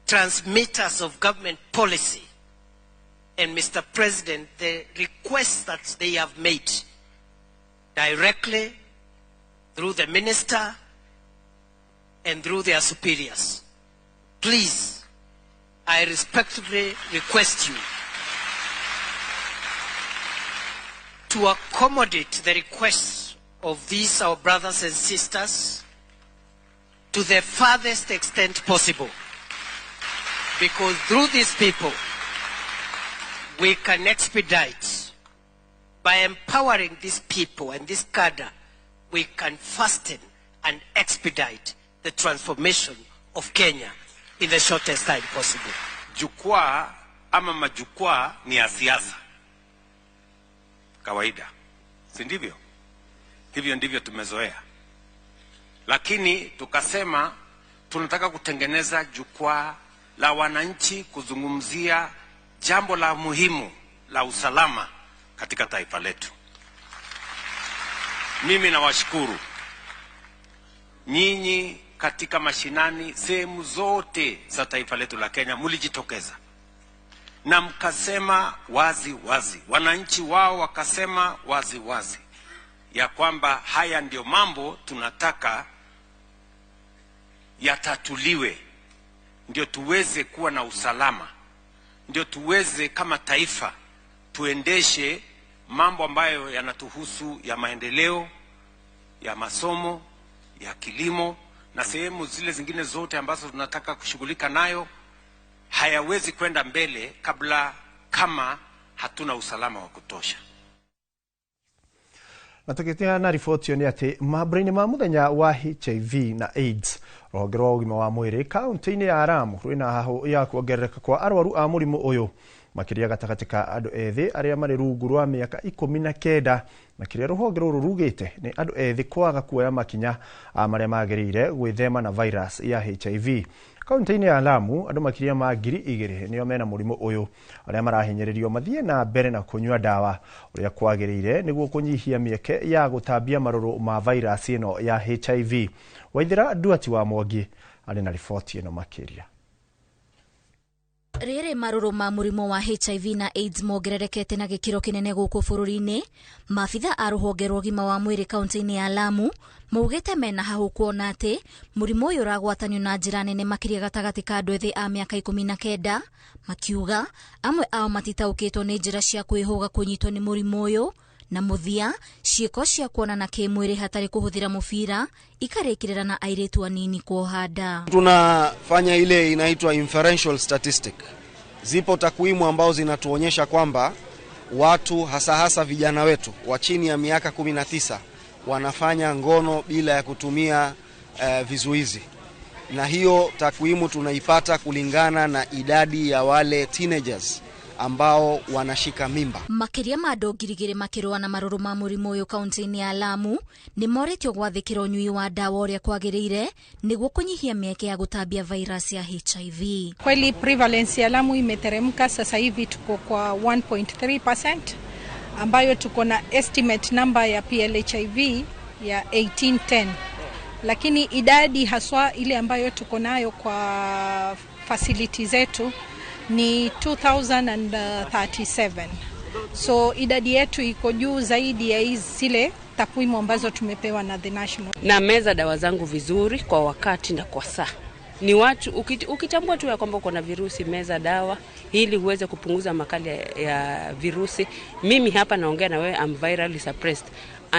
transmitters of government policy. And Mr. President, the requests that they have made directly through the minister and through their superiors, please, I respectfully request you to accommodate the requests of these our brothers and sisters to the farthest extent possible, because through these people we can expedite. By empowering these people and this cadre, we can fasten and expedite the transformation of Kenya in the shortest time possible. Jukwaa ama majukwaa ni ya siasa kawaida, si ndivyo? Hivyo ndivyo tumezoea, lakini tukasema tunataka kutengeneza jukwaa la wananchi kuzungumzia jambo la muhimu la usalama katika taifa letu. Mimi nawashukuru nyinyi katika mashinani sehemu zote za taifa letu la Kenya, mlijitokeza na mkasema wazi wazi, wananchi wao wakasema wazi wazi ya kwamba haya ndio mambo tunataka yatatuliwe, ndio tuweze kuwa na usalama, ndio tuweze kama taifa tuendeshe mambo ambayo yanatuhusu ya maendeleo, ya masomo, ya kilimo na sehemu zile zingine zote ambazo tunataka kushughulika nayo. Hayawezi kwenda mbele kama hatuna usalama wa kutosha. Na tukitia na ripoti ni ati mabrini ma muthenya wa HIV na AIDS rũhonge rwa ũgima wa mwĩrĩ kaunti-inĩ ya Lamu rwĩna hahu ya kuongerereka kwa arwaru a mũrimũ ũyũ makĩria gatagatĩ ka andũ ethĩ arĩa marĩ rungu rwa mĩaka 19 na kĩrĩa rũhonge rũrũ rugĩte nĩ andũ ethĩ kwaga kuoya makinya marĩa magĩrĩire gwĩthema na virus ya HIV. Kaunti-inĩ ya Lamu andũ makĩria ma 2,000 nĩo mena mũrimũ ũyũ arĩa marahinyĩrĩrio mathiĩ na mbere na kũnyua ndawa ũrĩa kwagĩrĩire nĩguo kũnyihia mĩeke ya gũtambia marũrũ ma virus ĩno ya HIV. Waithĩra Nduati wa Mwangi arĩ na riboti ĩno makĩria. Rĩrĩ marũrũ ma mũrimũ wa HIV na AIDS mongererekete na gĩkĩro kĩnene gũkũ bũrũri-inĩ, maabitha a rũhonge rwa ũgima wa mwĩrĩ kaunti-inĩ ya Lamu maugĩte mena hau kuona atĩ mũrimũ ũyũ ũragwatanio na njĩra nene makĩria gatagatĩ ka andũ ethĩ a mĩaka 19, makiuga amwe ao matitaũkĩtwo nĩ njĩra cia kwĩhũga kũnyitwo nĩ mũrimũ ũyũ, na mũthia ciĩko cia kuonana kĩmwĩrĩ hatarĩ kũhũthĩra mũbira ikarĩkĩrĩra na airĩtu anini kuoha nda. Tunafanya ile inaitwa inferential statistic. Zipo takwimu ambazo zinatuonyesha kwamba watu hasa vijana wetu wa chini ya miaka 19 wanafanya ngono bila ya kutumia vizuizi. Na hiyo takwimu tunaipata kulingana na idadi ya wale teenagers ambao wanashika mimba. Makiria ma andũ 2,000 makĩrũa na marũrũ ma mũrimũ ũyũ kaunti-inĩ ya Lamu nĩ moretio gwathĩkĩra ũnyui wa ndawa ũrĩa kwagĩrĩire nĩguo kũnyihia mĩeke ya gũtambia virus ya HIV. Kweli prevalence ya Lamu imeteremka, sasa hivi tuko kwa 1.3%. ambayo tuko na estimate number ya PLHIV ya 1810, lakini idadi haswa ile ambayo tuko nayo kwa facility zetu ni 2037. So idadi yetu iko juu zaidi ya zile takwimu ambazo tumepewa na the national. Na meza dawa zangu vizuri kwa wakati na kwa saa. Ni watu ukitambua tu ya kwamba uko na virusi, meza dawa ili uweze kupunguza makali ya virusi. Mimi hapa naongea na wewe, I'm virally suppressed,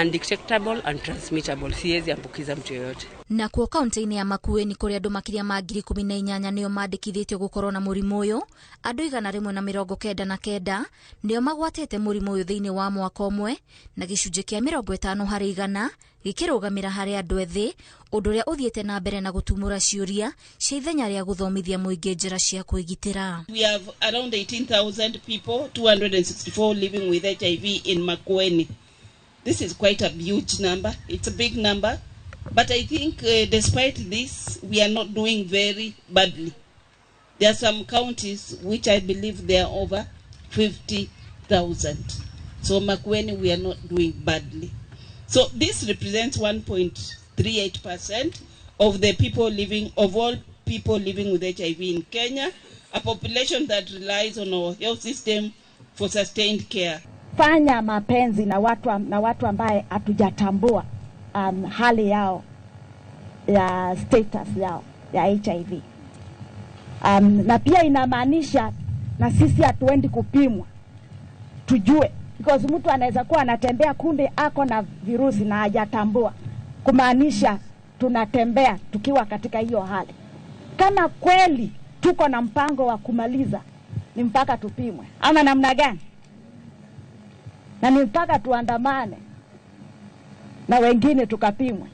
undetectable and transmittable. Siwezi ambukiza mtu yoyote. Na kwa kaunti-ini ya Makueni kuria andu makiria ma 18,000 nio mandikithitio gukorwo na murimu uyu, andu 199 nio magwatite murimu uyu thiini wa mwaka umwe, na gicunji kia 50% gikirugamira hari andu ethi, undu uria uthiete na mbere na gutumura ciuria cia ithenya ria guthomithia muingi njira cia kwigitira. We have around 18,000 people, 264 living with HIV in Makueni. This is quite a huge number. It's a big number. But I think despite this, we are not doing very badly. There are some counties which I believe they are over 50,000. So Makueni, we are not doing badly. So this represents 1.38% of the people living, of all people living with HIV in Kenya, a population that relies on our health system for sustained care. Fanya mapenzi na watu ambaye hatujatambua hali yao ya status yao ya HIV. Na pia inamaanisha na sisi hatuendi kupimwa tujue, because mtu anaweza kuwa anatembea kumbe ako na virusi na hajatambua, kumaanisha tunatembea tukiwa katika hiyo hali. Kama kweli tuko na mpango wa kumaliza, ni mpaka tupimwe ama namna gani? Na ni mpaka tuandamane na wengine tukapimwe.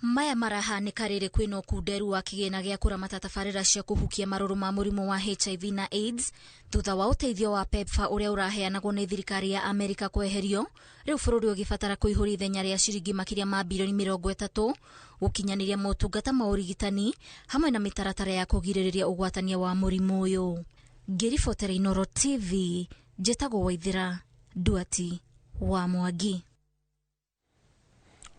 Maya marahanĩka rĩrĩ kwĩna ũkunderu wa kĩgĩna gĩa kũramata tabarĩra cia kũhukia marũrũ ma mũrimũ wa HIV na AIDS thutha wa ũteithio wa PEPFAR ũrĩa ũraheanagwo nĩ thirikari ya Amerika kweherio, rĩu bũrũri ũgĩbatara kũihũria ithenya rĩa ciringi makĩria ma bilioni 30 gũkinyanĩria motungata ma ũrigitani hamwe na mĩtaratara ya kũgirĩrĩria ũgwatania wa mũrimũ ũyũ. Ngĩribotera Inooro TV, njĩtagwo Waithĩra Duati wa Mwangi.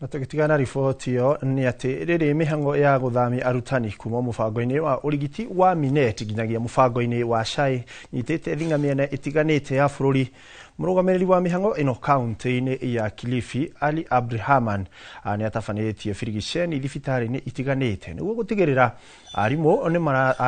Na tukitigana riboti yo ni ati riri mihango ya guthamia arutani kuma mubango-ini wa urigiti wa Minet nginyagia mubango-ini wa SHA nyitite thinga miene itiganite ya bururi. Murugamiriri wa mihango ino kaunti-ini ya Kilifi Ali Abdurrahman ani atafanitie firigisheni thibitari-ini itiganite niguo gutigirira arimu ni mara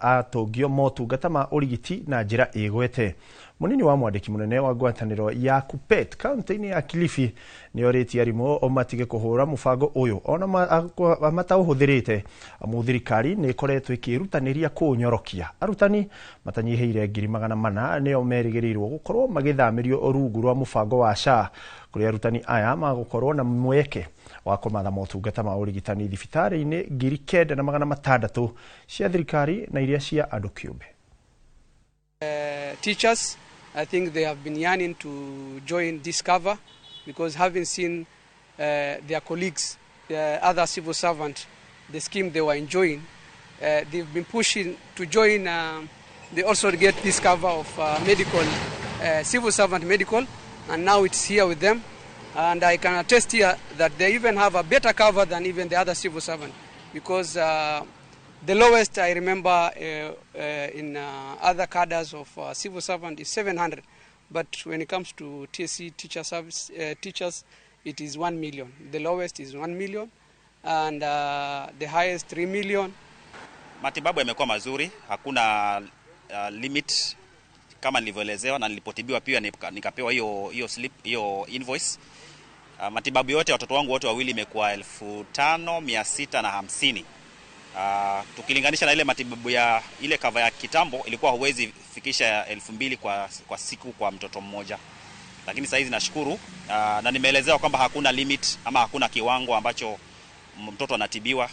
atongio motungata ma urigiti na njira igwete. Munini wa mwandiki munene wa ngwataniro ya KUPPET kaunti-ini ya Kilifi ni oriti arimu o matige kuhura mubango uyu ona matauhuthirite muthirikari ni ikoretwo ikirutaniria kunyorokia arutani matanyiheire 400 nio merigĩrĩirwo gukorwo magithamirio rungu rwa mubango wa SHA kuri arutani aya magukorwo na mweke wa kumatha motungata ma urigitani thibitari-ini 9,600 cia thirikari na iria cia andu kiumbe. Teachers, I think they have been yearning to join Discover because having seen their colleagues, other civil servants, the scheme they were enjoying, they've been pushing to join. They also get Discover of medical, civil servant medical, and now it's here with them. And I can attest here that they even have a better cover than even the other civil servant because the lowest I remember in other cadres of civil servant is 700, but when it comes to TSC teacher service teachers, it is 1 million. The lowest is 1 million, and the highest 3 million. Matibabu yamekuwa mazuri, hakuna limit kama nilivyoelezewa na nilipotibiwa pia nikapewa hiyo slip, hiyo invoice. Matibabu yote watoto wangu wote wawili imekuwa 5,650. Tukilinganisha na ile matibabu ya ile cover ya kitambo ilikuwa huwezi fikisha 2,000 kwa siku kwa mtoto mmoja. Lakini sasa hizi nashukuru na nimeelezewa kwamba hakuna limit ama hakuna kiwango ambacho mtoto anatibiwa.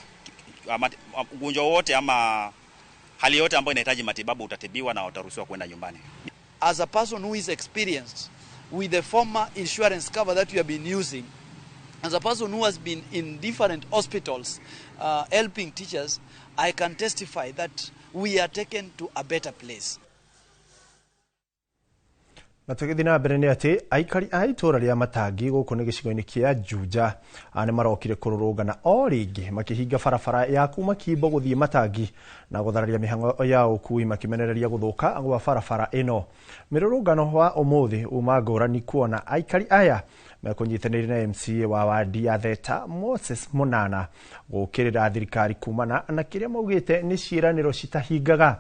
Ugonjwa wote ama hali yote ambayo inahitaji matibabu utatibiwa na utaruhusiwa kwenda nyumbani. As a person who is experienced with the former insurance cover that you have been using, as a person who has been in different hospitals helping teachers, I can testify that we are taken to a better place. Na tũgĩthiĩ na mbere nĩ atĩ aikari a itũũra rĩa Matangi gũkũ nĩ gĩcigo-inĩ kĩa Juja nĩ marokire kũrũrũngana o rĩngĩ makĩhinga barabara ya kuma Kimbo gũthiĩ Matangi na gũthararia mĩhang'o ya ũkui makĩmenereria gũthũka gwa barabara ĩno. Mĩrũrũngano wa ũmũthĩ uma ngũrani kuona aikari aya mekũnyitanĩire na MCA wa wadi ya Theta Moses Mũnana gũkĩrĩra thirikari kumana na kĩrĩa maugĩte nĩ ciĩranĩro citahingaga.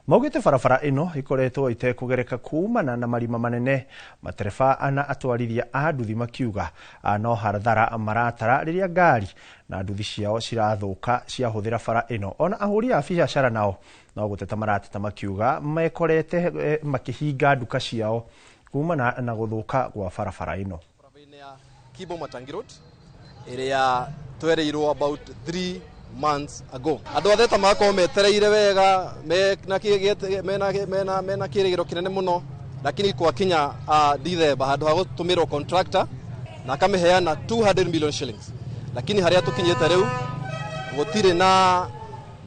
Maugĩte barabara ĩno ikoretwo itekũgereka kumana na marima manene, matereba na atwarithia a nduthi makiuga no hathara maratara rĩrĩa ngari na nduthi ciao cirathũka ciahũthĩra bara ĩno. Ona ahũri a biacara nao no gũteta marateta makiuga mekorete makĩhinga nduka ciao kumana na gũthũka gwa barabara ĩno. Kimbo Matangi Road ĩrĩa twereirwo about 3 months ago. Andũ a Theta makorwo metereire wega mena kĩrĩgĩro kĩnene mũno, lakini kwa kinya Dithemba handũ ha gũtũmĩrwo contractor na akameheana 200 million shillings, lakini harĩa tũkinyĩte rĩu gũtirĩ na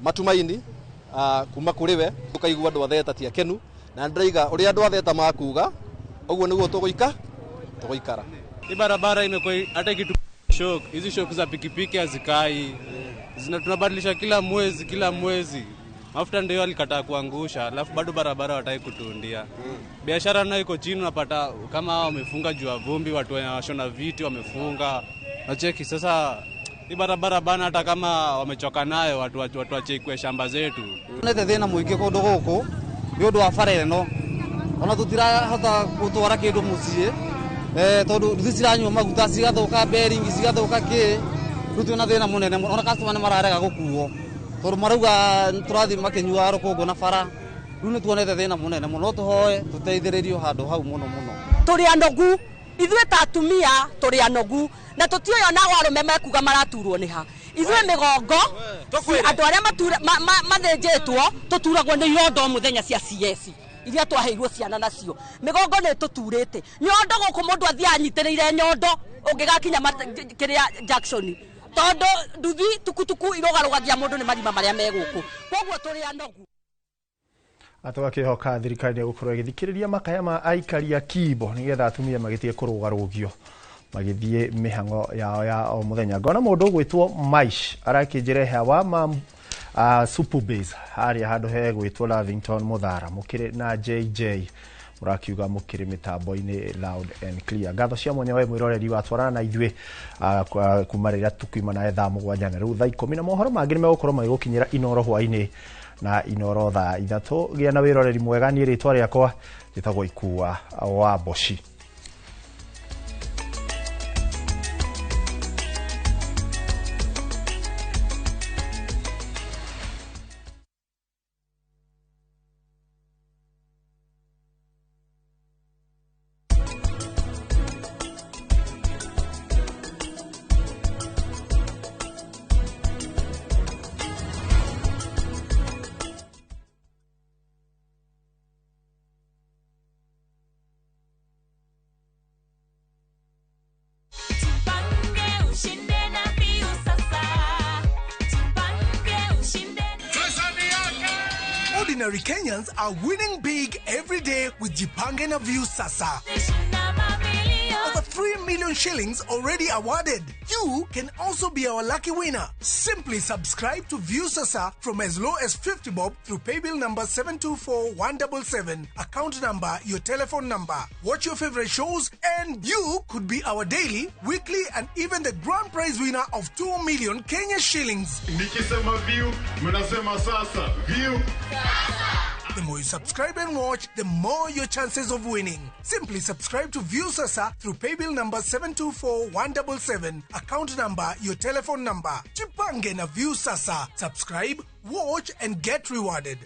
matumaini kuma kũrĩ we. Tukaigua andũ a Theta ti akenu na ndĩraiga ũrĩa andũ a Theta makuga ũguo nĩguo tũgũikara. Hii barabara imekuwa hata kitu shock. Hizi shock za pikipiki hazikai. Tunabadilisha kila mwezi. Mafuta ndio alikataa kuangusha, alafu bado barabara wataki kutundia. Biashara nayo iko chini, unapata kama wamefunga juu ya vumbi, watu wanashona viti wamefunga. Nacheki sasa hii barabara bana, hata kama wamechoka nayo watu wachekwe shamba zetu. Tunete thina muingi kundu guku ni undu wa bara ino. Ona tutirahota gutwara kindu muciĩ. Tondu nduthi ciranyua maguta cigathuka, bearing cigathuka ki rutu na thina munene. Ona customer mararega gukuo tondu marauga turathi makinyua rukungu na bara. Riu ni tuonete thina munene muno, tuhoe tuteithĩrĩrio handu hau muno. Turi anogu ithuĩ ta atumia turi anogu na tutioyo na arume mekuga maraturwo ni ha. Ithuĩ migongo andu aria mathĩnjĩtwo tuturagwo ni irondo muthenya cia CS iria twaheirwo ciana nacio. Migongo ni tuturite nyondo guku mundu athia anyitĩrĩire nyondo ungigakinya kiria Jackson tondu nduthi tukutuku irogarugagia mundu ni marima maria meguku. Koguo turi anogu. Atũgakĩhoka thirikari nĩ gũkorwo ĩgĩthikĩrĩria makaya ma aikari a Kimbo nĩgetha atumia magĩtige kũrũgarũgio magĩthiĩ mĩhang'o yao ya o mũthenya. Ngona mũndũ gwĩtwo Maish arakĩnjĩra hawa Super Base harĩa handũ he gwĩtwo Lavington Mũthara mũkĩrĩ na JJ mũrakiuga mũkĩrĩ mĩtambo-inĩ loud and clear. Ngatho cia mwanya we mwĩroreri watwarana na ithuĩ kuma rĩrĩa tukiuma nawe thaa 7 na rĩu thaa 10 na mohoro mangĩ nĩmegũkorwo magĩgũkinyĩra Inoro hwainĩ na Inoro thaa 3. Gĩa na wĩroreri mwega. Niĩ rĩtwa rĩakwa rĩtagwo Ikua wa Boshi. Ordinary Kenyans are winning big every day with Jipange na View Sasa. Over 3 million shillings already awarded. You can also be our lucky winner. Simply subscribe to View Sasa from as low as 50 bob through paybill number 724177, account number, your telephone number. Watch your favorite shows and you could be our daily, weekly and even the grand prize winner of 2 million Kenya shillings. Nikisema View, mnasema Sasa. View. The more you subscribe and watch, the more your chances of winning. Simply subscribe to View Sasa through paybill number 724177, account number, your telephone number. Jipange na View Sasa. Subscribe, watch and get rewarded.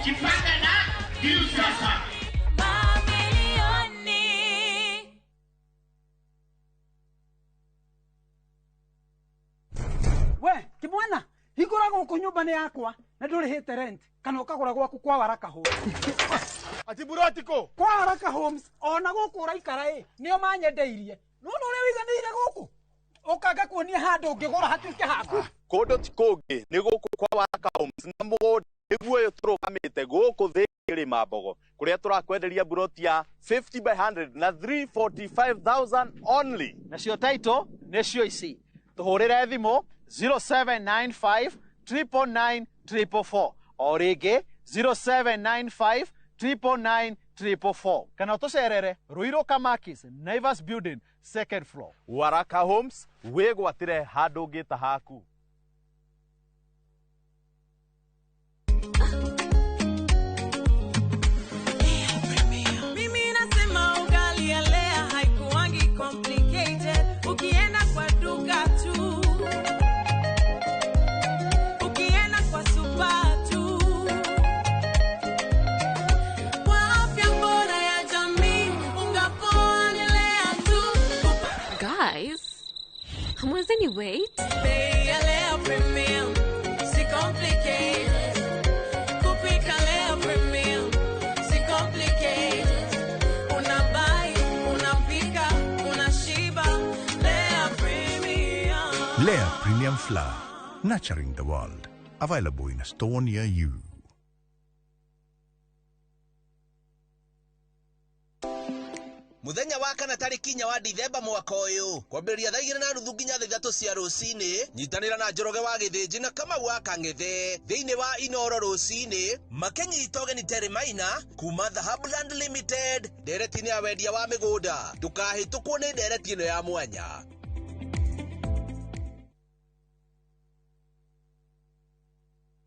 Jipange na View Sasa. We, Kimwana, higura guku nyumba ni yakwa na ndurihite rent kana ukagura gwaku kwa Waraka Homes. Ati burotiko kwa Waraka Homes ona guku uraikara nio manyendeirie no uri wiganire guku ukaga kuonia handu ngigura hatuike haku kondo tikongi ni guku kwa Waraka Homes na mugodi niguo yo turugamite guku thikiri Kirima Mbogo kuria turakwenderia buroti ya 50 by 100 na 345,000 only. Nacio title nicio ici. Tuhurire thimu 0795 999 444 o ringi 0795 999 444 kana tucerere Ruiru Kamakis Naivas Building second floor. Waraka Homes wigwatire handu ngita haku. Mimi nasema ugali ya Lea haikuwangi complicated. Ukienda kwa duka tu, ukienda kwa super tu, kwa afya bora ya jamii ungapoa ni Lea tu. Guys, hamwezeni wait? Bei ya Lea Premium si complicated. Kupika Lea Premium si complicated. Unabai, unapika, unashiba. Lea Premium. Lea Premium Flour, nurturing the world. Available in a store near you. Muthenya wa kana tariki nya wa Dithemba mwaka uyu kwambĩrĩria thaa 2:30 nginya thaa 3 cia rũcinĩ nyitanĩra na Njoroge wa Gĩthĩnji na Kamau wa Kang'ethe thĩinĩ wa Inoro rũcinĩ makenyita ũgeni Teremaina kuma Dhahabuland Limited ndereti-inĩ ya wendia wa mĩgũnda ndũkahĩtũkwo nĩ ndereti ĩno ya mwanya.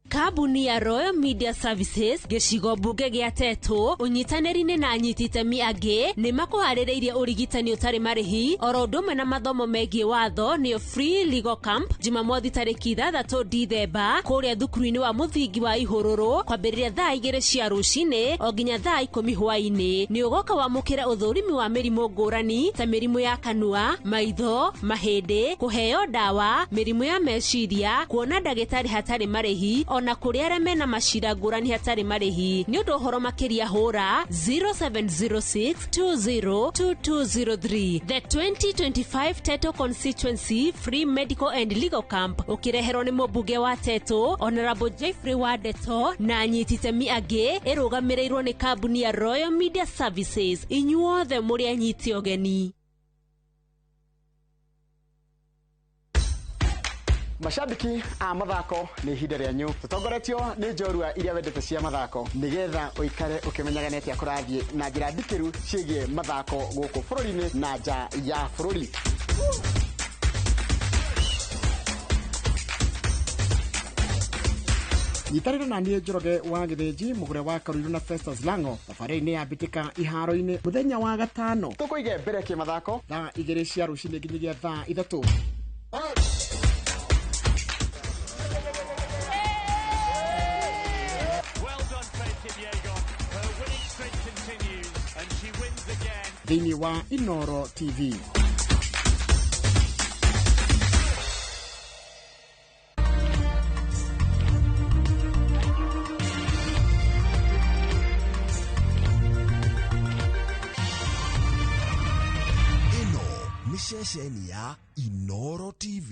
Kabuni ya Royal Media Services gĩcigo mbunge gĩa Tetu unyitanĩri-inĩ na anyiti itemi angĩ nĩ makũharĩrĩirie ũrigitani ũtarĩ marĩhi oro ũndũ ũmwe na mathomo megiĩ watho nĩyo Free Legal Camp Jumamothi tarĩki 6 Dithemba kũrĩa thukuru-inĩ wa mũthingi wa Ihũrũrũ kwambĩrĩria thaa 2 cia rũcinĩ o nginya thaa 10 hwaĩ-inĩ. Nĩ ũgoka wamũkĩre ũthũrimi wa mĩrimũ ngũrani ta mĩrimũ ya kanua, maitho, mahĩndĩ, kũheo ndawa, mĩrimũ ya meciria, kuona ndagĩtarĩ hatarĩ marĩhi na kũrĩa arĩa mena macira ngũrani hatarĩ marĩhi. Nĩ ũndũ ũhoro makĩria hũra 0706202203. The 2025 Teto Constituency Free Medical and Legal Camp ũkĩreherwo nĩ mũmbunge wa Teto Honorable Jeffrey Wadeto na anyiti itemi angĩ ĩrũgamĩrĩirwo nĩ kambuni ya Royal Media Services. Inyuothe mũrĩ anyiti ũgeni. Mashabiki a mathako ni ihinda rĩanyu tutongoretio nĩ njorua iria wendete cia mathako nigetha ũikare ũkĩmenyaga nĩ atĩa kũrathiĩ na njĩra ndikĩru ciĩgiĩ mathako gũkũ bũrũri-inĩ na nja ya bũrũri. Nyitanĩra na niĩ Njoroge wa Gĩthĩnji mũgũre wa Karuiru na Festus Lango thabarĩ-inĩ ya mbĩtĩka iharo-inĩ mũthenya wa gatano tũkũige mbere kĩmathako thaa 2 cia rũcinĩ nginyagia thaa 3. Thĩinĩ wa Inoro TV. Ĩno nĩ ceceni ya Inoro TV.